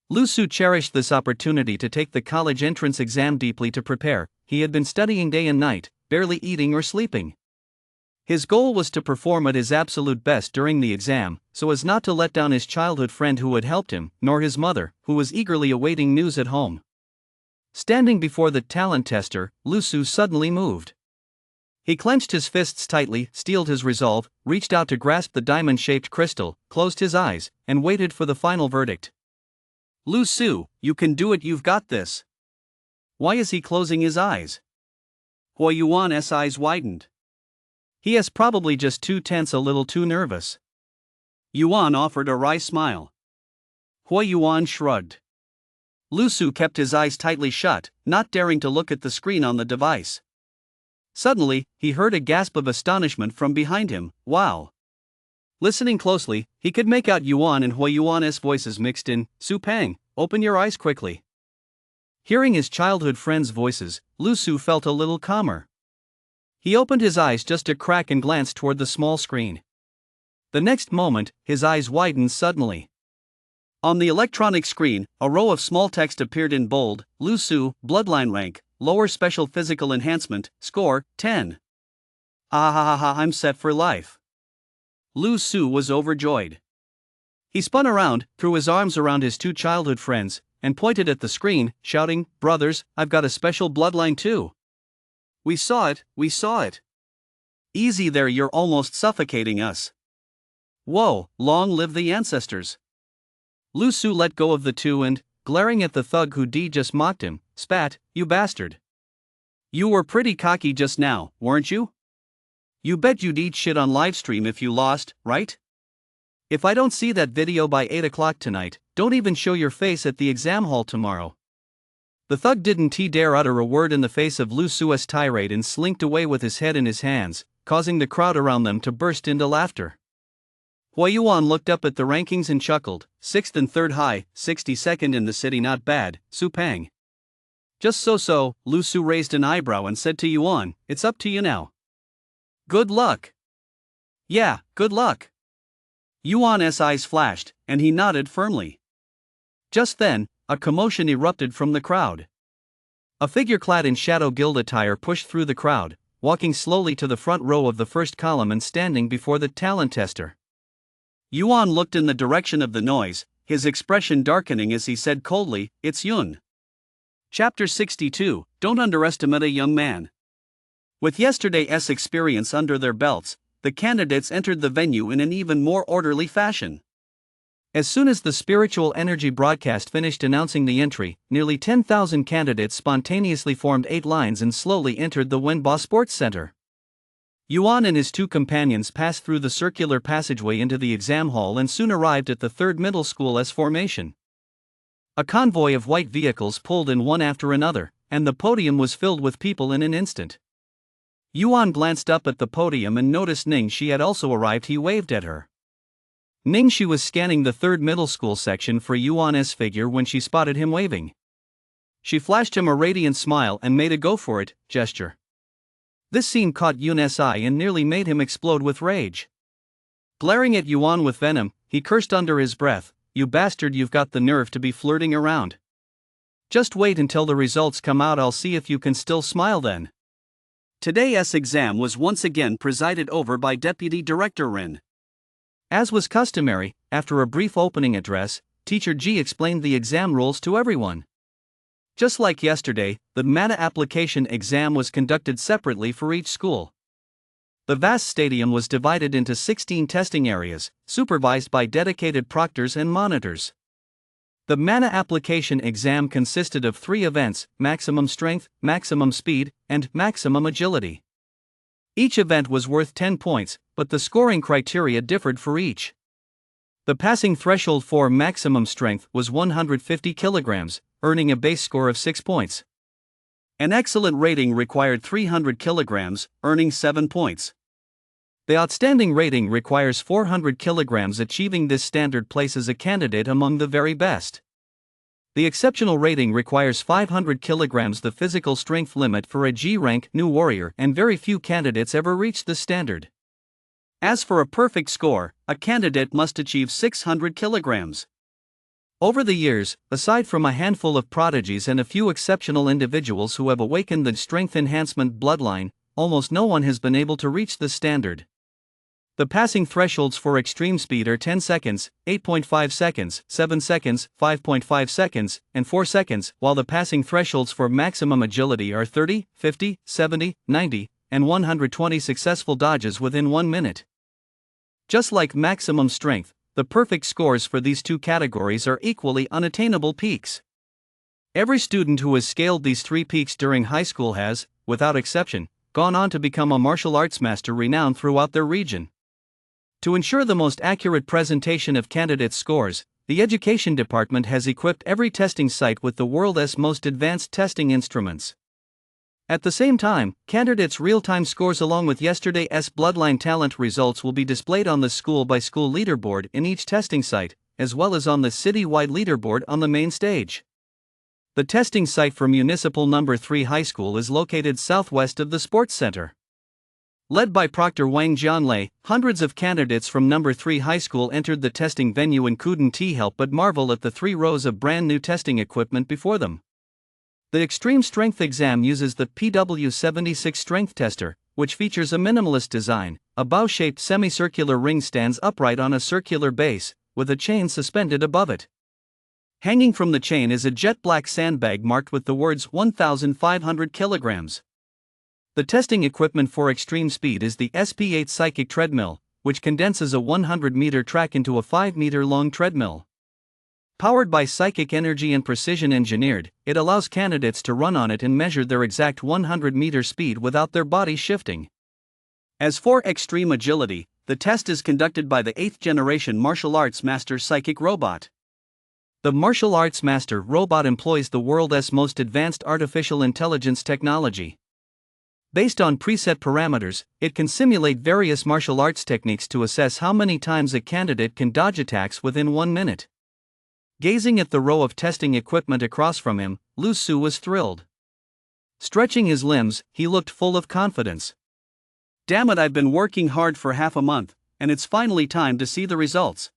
Lu Su cherished this opportunity to take the college entrance exam deeply to prepare. He had been studying day and night, barely eating or sleeping. His goal was to perform at his absolute best during the exam, so as not to let down his childhood friend who had helped him, nor his mother, who was eagerly awaiting news at home. Standing before the talent tester, Lu Su suddenly moved. He clenched his fists tightly, steeled his resolve, reached out to grasp the diamond-shaped crystal, closed his eyes, and waited for the final verdict. Lu Su, you can do it, you've got this. Why is he closing his eyes? Hua Yuan's eyes widened. He is probably just too tense, a little too nervous. Yuan offered a wry smile. Hua Yuan shrugged. Lu Su kept his eyes tightly shut, not daring to look at the screen on the device. Suddenly, he heard a gasp of astonishment from behind him. Wow! Listening closely, he could make out Yuan and Hua Yuan's voices mixed in. Su Peng, open your eyes quickly. Hearing his childhood friends' voices, Lu Su felt a little calmer. He opened his eyes just a crack and glanced toward the small screen. The next moment, his eyes widened suddenly. On the electronic screen, a row of small text appeared in bold. Lu Su, bloodline rank, lower special physical enhancement, score, 10. Ah ha ha ha, I'm set for life. Lu Su was overjoyed. He spun around, threw his arms around his 2 childhood friends, and pointed at the screen, shouting, "Brothers, I've got a special bloodline too. We saw it, we saw it. Easy there, you're almost suffocating us. Whoa, long live the ancestors." Lu Su let go of the 2 and, glaring at the thug who just mocked him, spat, "You bastard. You were pretty cocky just now, weren't you? You bet you'd eat shit on livestream if you lost, right? If I don't see that video by 8 o'clock tonight, don't even show your face at the exam hall tomorrow." The thug didn't dare utter a word in the face of Lu Su's tirade and slinked away with his head in his hands, causing the crowd around them to burst into laughter. Hua Yuan looked up at the rankings and chuckled. 6th and 3rd high, 62nd in the city, not bad, Su Peng. Just so, Lu Su raised an eyebrow and said to Yuan, "It's up to you now. Good luck." "Yeah, good luck." Yuan's eyes flashed, and he nodded firmly. Just then, a commotion erupted from the crowd. A figure clad in Shadow Guild attire pushed through the crowd, walking slowly to the front row of the first column and standing before the talent tester. Yuan looked in the direction of the noise, his expression darkening as he said coldly, "It's Yun." Chapter 62, Don't underestimate a young man. With yesterday's experience under their belts, the candidates entered the venue in an even more orderly fashion. As soon as the spiritual energy broadcast finished announcing the entry, nearly 10,000 candidates spontaneously formed 8 lines and slowly entered the Wenba Sports Center. Yuan and his 2 companions passed through the circular passageway into the exam hall and soon arrived at the 3rd middle school S formation. A convoy of white vehicles pulled in one after another, and the podium was filled with people in an instant. Yuan glanced up at the podium and noticed Ningxi had also arrived. He waved at her. Ningxi was scanning the 3rd middle school section for Yuan's figure when she spotted him waving. She flashed him a radiant smile and made a go for it gesture. This scene caught Yun's eye and nearly made him explode with rage. Glaring at Yuan with venom, he cursed under his breath, "You bastard, you've got the nerve to be flirting around. Just wait until the results come out, I'll see if you can still smile then." Today's exam was once again presided over by Deputy Director Rin. As was customary, after a brief opening address, Teacher Ji explained the exam rules to everyone. Just like yesterday, the MANA application exam was conducted separately for each school. The vast stadium was divided into 16 testing areas, supervised by dedicated proctors and monitors. The MANA application exam consisted of 3 events: maximum strength, maximum speed, and maximum agility. Each event was worth 10 points, but the scoring criteria differed for each. The passing threshold for maximum strength was 150 kilograms, earning a base score of 6 points. An excellent rating required 300 kilograms, earning 7 points. The outstanding rating requires 400 kilograms. Achieving this standard places a candidate among the very best. The exceptional rating requires 500 kilograms, the physical strength limit for a G-rank new warrior, and very few candidates ever reach this standard. As for a perfect score, a candidate must achieve 600 kilograms. Over the years, aside from a handful of prodigies and a few exceptional individuals who have awakened the strength enhancement bloodline, almost no one has been able to reach this standard. The passing thresholds for extreme speed are 10 seconds, 8.5 seconds, 7 seconds, 5.5 seconds, and 4 seconds, while the passing thresholds for maximum agility are 30, 50, 70, 90, and 120 successful dodges within 1 minute. Just like maximum strength, the perfect scores for these two categories are equally unattainable peaks. Every student who has scaled these three peaks during high school has, without exception, gone on to become a martial arts master renowned throughout their region. To ensure the most accurate presentation of candidates' scores, the Education Department has equipped every testing site with the world's most advanced testing instruments. At the same time, candidates' real-time scores along with yesterday's bloodline talent results will be displayed on the school-by-school leaderboard in each testing site, as well as on the city-wide leaderboard on the main stage. The testing site for Municipal No. 3 High School is located southwest of the Sports Center. Led by Proctor Wang Jianlei, hundreds of candidates from No. 3 High School entered the testing venue and couldn't help but marvel at the 3 rows of brand new testing equipment before them. The Extreme Strength exam uses the PW76 strength tester, which features a minimalist design. A bow-shaped semicircular ring stands upright on a circular base, with a chain suspended above it. Hanging from the chain is a jet black sandbag marked with the words 1,500 kilograms. The testing equipment for extreme speed is the SP8 Psychic Treadmill, which condenses a 100-meter track into a 5-meter-long treadmill. Powered by psychic energy and precision engineered, it allows candidates to run on it and measure their exact 100-meter speed without their body shifting. As for extreme agility, the test is conducted by the 8th-generation martial arts master psychic robot. The martial arts master robot employs the world's most advanced artificial intelligence technology. Based on preset parameters, it can simulate various martial arts techniques to assess how many times a candidate can dodge attacks within 1 minute. Gazing at the row of testing equipment across from him, Lu Su was thrilled. Stretching his limbs, he looked full of confidence. Damn it, I've been working hard for half a month, and it's finally time to see the results.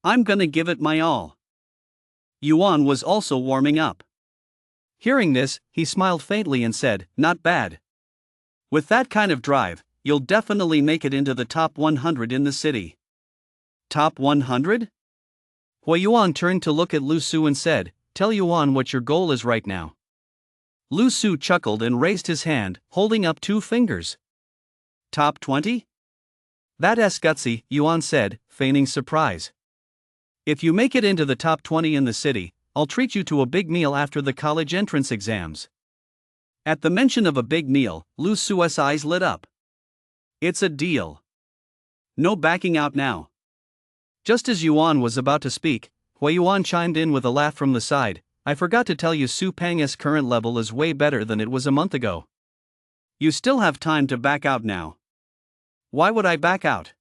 I'm gonna give it my all. Yuan was also warming up. Hearing this, he smiled faintly and said, "Not bad. With that kind of drive, you'll definitely make it into the top 100 in the city." Top 100? Hui Yuan turned to look at Lu Su and said, "Tell Yuan what your goal is right now." Lu Su chuckled and raised his hand, holding up 2 fingers. Top 20? That's gutsy, Yuan said, feigning surprise. If you make it into the top 20 in the city, I'll treat you to a big meal after the college entrance exams. At the mention of a big meal, Lu Su's eyes lit up. It's a deal. No backing out now. Just as Yuan was about to speak, Hui Yuan chimed in with a laugh from the side. "I forgot to tell you, Su Pang's current level is way better than it was a month ago. You still have time to back out now." "Why would I back out?"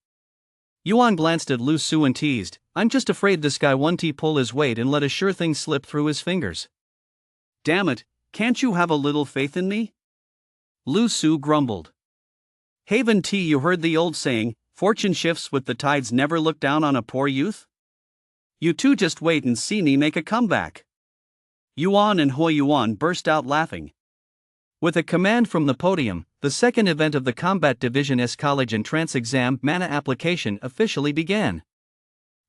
Yuan glanced at Lu Su and teased, "I'm just afraid this guy won't pull his weight and let a sure thing slip through his fingers." "Damn it, can't you have a little faith in me?" Lu Su grumbled. "Haven T, you heard the old saying, fortune shifts with the tides, never look down on a poor youth? You two just wait and see me make a comeback." Yuan and Hui Yuan burst out laughing. With a command from the podium, the second event of the Combat Division's College Entrance Exam Mana application officially began.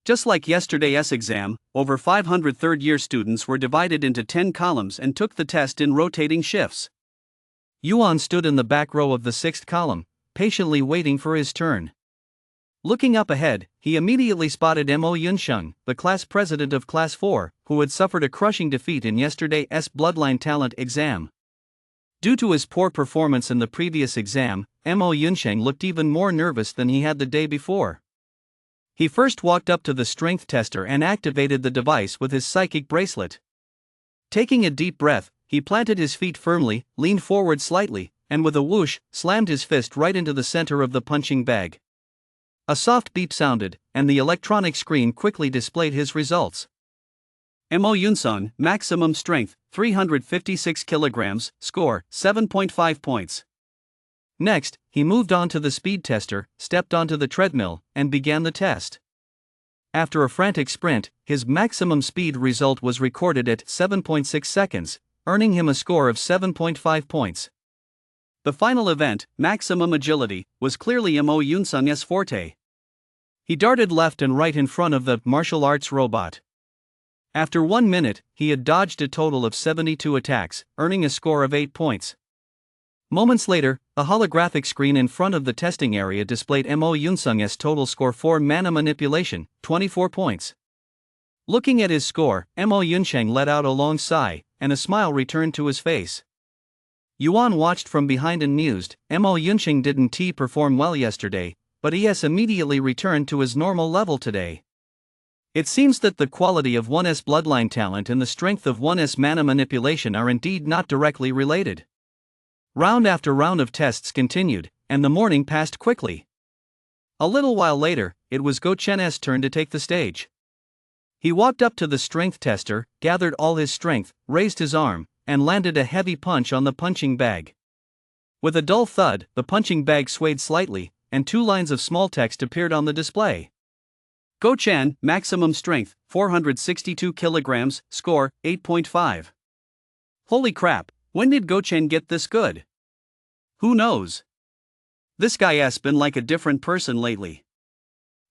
Just like yesterday's exam, over 500 third-year students were divided into 10 columns and took the test in rotating shifts. Yuan stood in the back row of the 6th column, patiently waiting for his turn. Looking up ahead, he immediately spotted Mo Yunsheng, the class president of Class 4, who had suffered a crushing defeat in yesterday's Bloodline Talent exam. Due to his poor performance in the previous exam, Mo Yunsheng looked even more nervous than he had the day before. He first walked up to the strength tester and activated the device with his psychic bracelet. Taking a deep breath, he planted his feet firmly, leaned forward slightly, and with a whoosh, slammed his fist right into the center of the punching bag. A soft beep sounded, and the electronic screen quickly displayed his results. Mo Yunsun, maximum strength, 356 kilograms, score, 7.5 points. Next, he moved on to the speed tester, stepped onto the treadmill, and began the test. After a frantic sprint, his maximum speed result was recorded at 7.6 seconds, earning him a score of 7.5 points. The final event, maximum agility, was clearly Mo Yunsun's forte. He darted left and right in front of the martial arts robot. After 1 minute, he had dodged a total of 72 attacks, earning a score of 8 points. Moments later, a holographic screen in front of the testing area displayed Mo Yunsun's total score for mana manipulation, 24 points. Looking at his score, Mo Yunsheng let out a long sigh, and a smile returned to his face. Yuan watched from behind and mused. Mo Yunsheng didn't perform well yesterday, but he has immediately returned to his normal level today. It seems that the quality of one's bloodline talent and the strength of one's mana manipulation are indeed not directly related. Round after round of tests continued, and the morning passed quickly. A little while later, it was Go Chen's turn to take the stage. He walked up to the strength tester, gathered all his strength, raised his arm, and landed a heavy punch on the punching bag. With a dull thud, the punching bag swayed slightly, and 2 lines of small text appeared on the display. Go Chen, maximum strength, 462 kilograms, score, 8.5. Holy crap, when did Go Chen get this good? Who knows? This guy has been like a different person lately.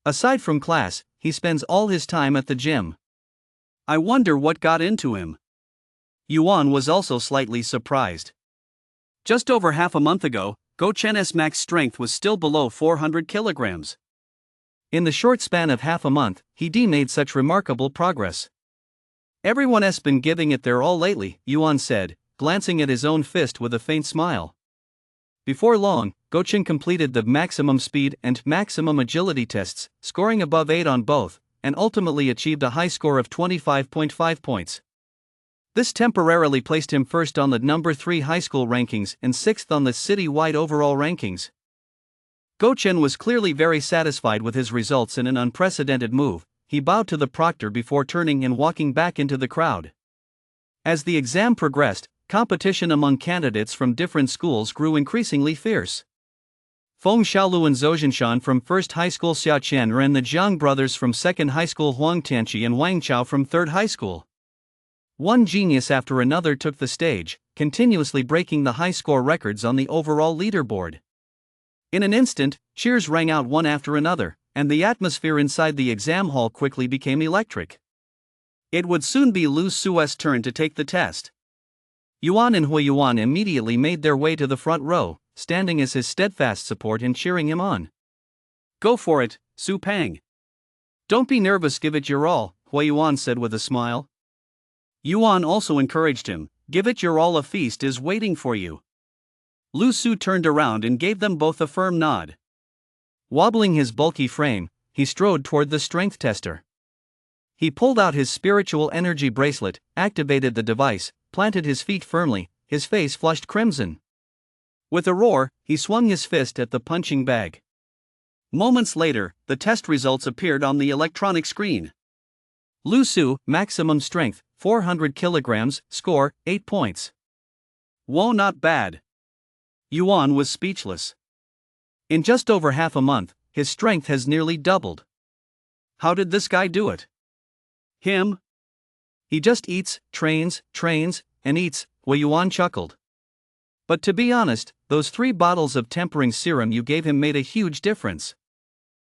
Aside from class, he spends all his time at the gym. I wonder what got into him. Yuan was also slightly surprised. Just over half a month ago, Go Chen's max strength was still below 400 kilograms. In the short span of half a month, he made such remarkable progress. Everyone has been giving it their all lately, Yuan said, glancing at his own fist with a faint smile. Before long, Go Chen completed the maximum speed and maximum agility tests, scoring above 8 on both, and ultimately achieved a high score of 25.5 points. This temporarily placed him first on the number 3 high school rankings and 6th on the city-wide overall rankings. Go Chen was clearly very satisfied with his results in an unprecedented move. He bowed to the proctor before turning and walking back into the crowd. As the exam progressed, competition among candidates from different schools grew increasingly fierce. Feng Xiaolu and Zhou Jinshan from 1st High School Xiaoqian ran the Jiang brothers from 2nd High School Huang Tianqi and Wang Chao from 3rd High School. One genius after another took the stage, continuously breaking the high score records on the overall leaderboard. In an instant, cheers rang out one after another, and the atmosphere inside the exam hall quickly became electric. It would soon be Lu Su's turn to take the test. Yuan and Hui Yuan immediately made their way to the front row, standing as his steadfast support and cheering him on. Go for it, Su Pang. Don't be nervous, give it your all, Hui Yuan said with a smile. Yuan also encouraged him, give it your all, a feast is waiting for you. Lu Su turned around and gave them both a firm nod. Wobbling his bulky frame, he strode toward the strength tester. He pulled out his spiritual energy bracelet, activated the device, planted his feet firmly, his face flushed crimson. With a roar, he swung his fist at the punching bag. Moments later, the test results appeared on the electronic screen. Lu Su, maximum strength, 400 kilograms, score, 8 points. Whoa, not bad. Yuan was speechless. In just over half a month, his strength has nearly doubled. How did this guy do it? Him? He just eats, trains, and eats, Hui Yuan chuckled. But to be honest, those 3 bottles of tempering serum you gave him made a huge difference.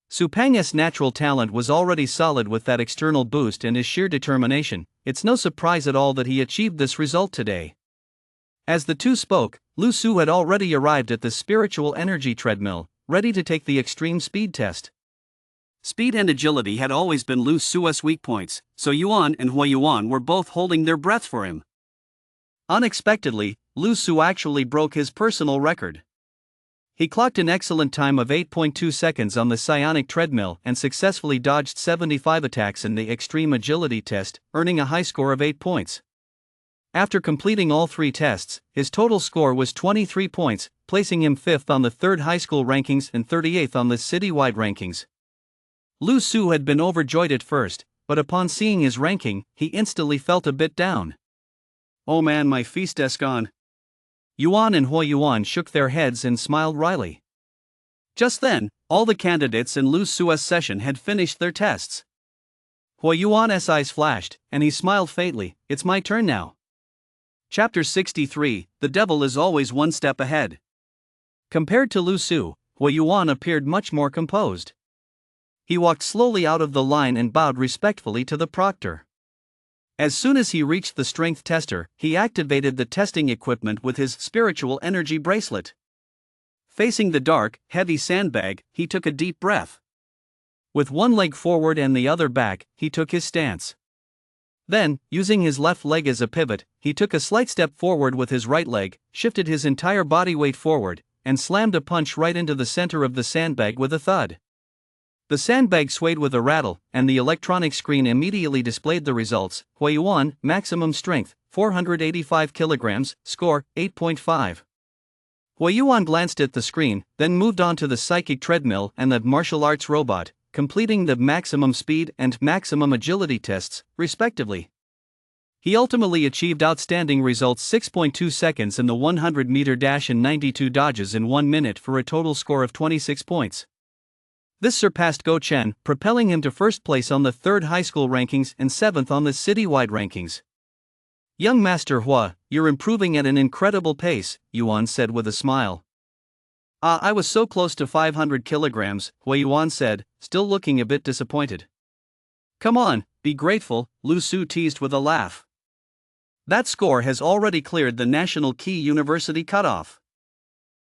Su Pang's natural talent was already solid with that external boost and his sheer determination. It's no surprise at all that he achieved this result today. As the two spoke, Lu Su had already arrived at the spiritual energy treadmill, ready to take the extreme speed test. Speed and agility had always been Lu Su's weak points, so Yuan and Hui Yuan were both holding their breath for him. Unexpectedly, Lu Su actually broke his personal record. He clocked an excellent time of 8.2 seconds on the psionic treadmill and successfully dodged 75 attacks in the extreme agility test, earning a high score of 8 points. After completing all 3 tests, his total score was 23 points, placing him 5th on the 3rd high school rankings and 38th on the citywide rankings. Lu Su had been overjoyed at first, but upon seeing his ranking, he instantly felt a bit down. Oh man, my feast is gone. Yuan and Hua Yuan shook their heads and smiled wryly. Just then, all the candidates in Lu Su's session had finished their tests. Hua Yuan's eyes flashed, and he smiled faintly. It's my turn now. Chapter 63, The Devil is Always One Step Ahead. Compared to Lu Su, Hua Yuan appeared much more composed. He walked slowly out of the line and bowed respectfully to the proctor. As soon as he reached the strength tester, he activated the testing equipment with his spiritual energy bracelet. Facing the dark, heavy sandbag, he took a deep breath. With one leg forward and the other back, he took his stance. Then, using his left leg as a pivot, he took a slight step forward with his right leg, shifted his entire body weight forward, and slammed a punch right into the center of the sandbag with a thud. The sandbag swayed with a rattle, and the electronic screen immediately displayed the results. Hua Yuan, maximum strength, 485 kilograms, score, 8.5. Hua Yuan glanced at the screen, then moved on to the psychic treadmill and the martial arts robot, completing the maximum speed and maximum agility tests, respectively. He ultimately achieved outstanding results: 6.2 seconds in the 100-meter dash and 92 dodges in 1 minute for a total score of 26 points. This surpassed Go Chen, propelling him to first place on the 3rd high school rankings and 7th on the citywide rankings. Young Master Hua, you're improving at an incredible pace, Yuan said with a smile. I was so close to 500 kilograms, Hua Yuan said, still looking a bit disappointed. Come on, be grateful, Lu Su teased with a laugh. That score has already cleared the National Key University cutoff.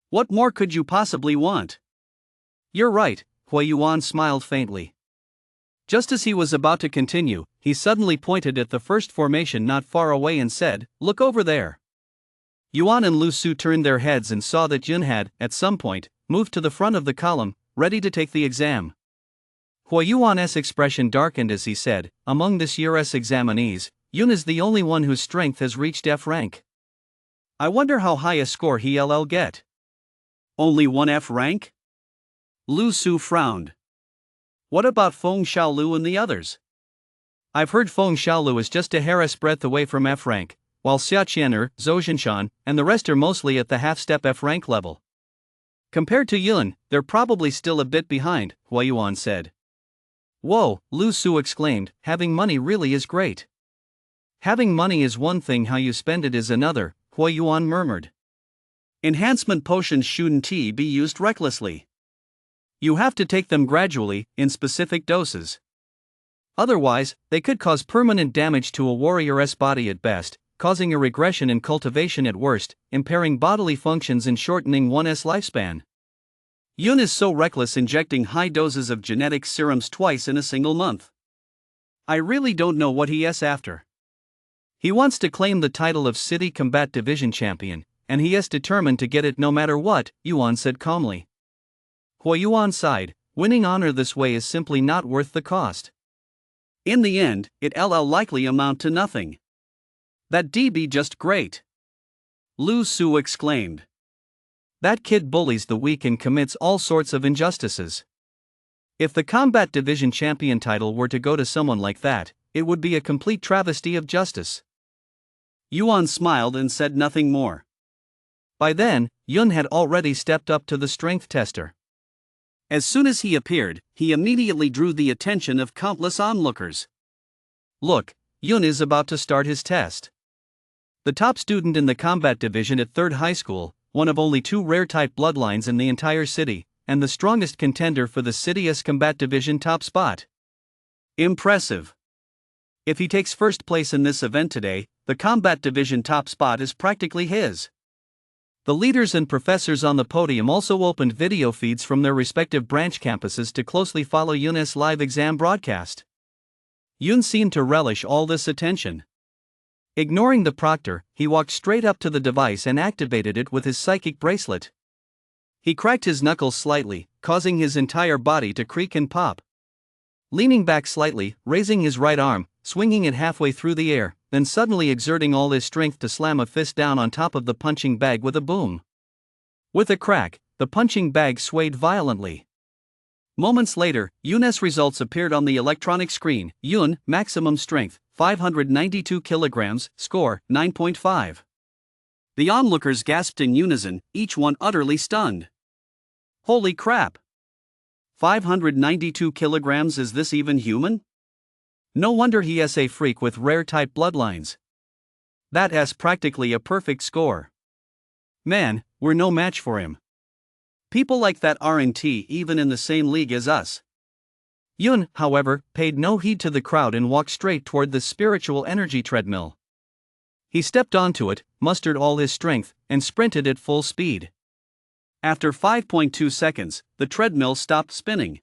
What more could you possibly want? You're right, Hua Yuan smiled faintly. Just as he was about to continue, he suddenly pointed at the first formation not far away and said, "Look over there." Yuan and Lu Su turned their heads and saw that Yun had, at some point, moved to the front of the column, ready to take the exam. Hua Yuan's expression darkened as he said, "Among this year's examinees, Yun is the only one whose strength has reached F rank. I wonder how high a score he'll get." Only 1 F rank? Lu Su frowned. What about Feng Xiaolu and the others? I've heard Feng Xiaolu is just a hair's breadth away from F rank, while Xia Qianer, Zhou Jinshan, and the rest are mostly at the half-step F rank level. Compared to Yun, they're probably still a bit behind, Hua Yuan said. Whoa, Lu Su exclaimed, having money really is great. Having money is one thing, how you spend it is another, Hua Yuan murmured. Enhancement potions shouldn't be used recklessly. You have to take them gradually, in specific doses. Otherwise, they could cause permanent damage to a warrior's body at best, causing a regression in cultivation at worst, impairing bodily functions and shortening one's lifespan. Yun is so reckless injecting high doses of genetic serums twice in a single month. I really don't know what he is after. He wants to claim the title of City Combat Division Champion, and he is determined to get it no matter what, Yuan said calmly. Hua Yuan sighed, winning honor this way is simply not worth the cost. In the end, it'll likely amount to nothing. That'd be just great. Lu Su exclaimed. That kid bullies the weak and commits all sorts of injustices. If the Combat Division Champion title were to go to someone like that, it would be a complete travesty of justice. Yuan smiled and said nothing more. By then, Yun had already stepped up to the strength tester. As soon as he appeared, he immediately drew the attention of countless onlookers. Look, Yun is about to start his test. The top student in the combat division at 3rd high school, one of only 2 rare-type bloodlines in the entire city, and the strongest contender for the city's combat division top spot. Impressive. If he takes first place in this event today, the combat division top spot is practically his. The leaders and professors on the podium also opened video feeds from their respective branch campuses to closely follow Yun's live exam broadcast. Yun seemed to relish all this attention. Ignoring the proctor, he walked straight up to the device and activated it with his psychic bracelet. He cracked his knuckles slightly, causing his entire body to creak and pop. Leaning back slightly, raising his right arm, swinging it halfway through the air, then suddenly exerting all his strength to slam a fist down on top of the punching bag with a boom. With a crack, the punching bag swayed violently. Moments later, Yun's results appeared on the electronic screen. Yun, maximum strength, 592 kilograms, score, 9.5. The onlookers gasped in unison, each one utterly stunned. Holy crap! 592 kilograms, is this even human? No wonder he's a freak with rare type bloodlines. That's practically a perfect score. Man, we're no match for him. People like that aren't even in the same league as us. Yun, however, paid no heed to the crowd and walked straight toward the spiritual energy treadmill. He stepped onto it, mustered all his strength, and sprinted at full speed. After 5.2 seconds, the treadmill stopped spinning.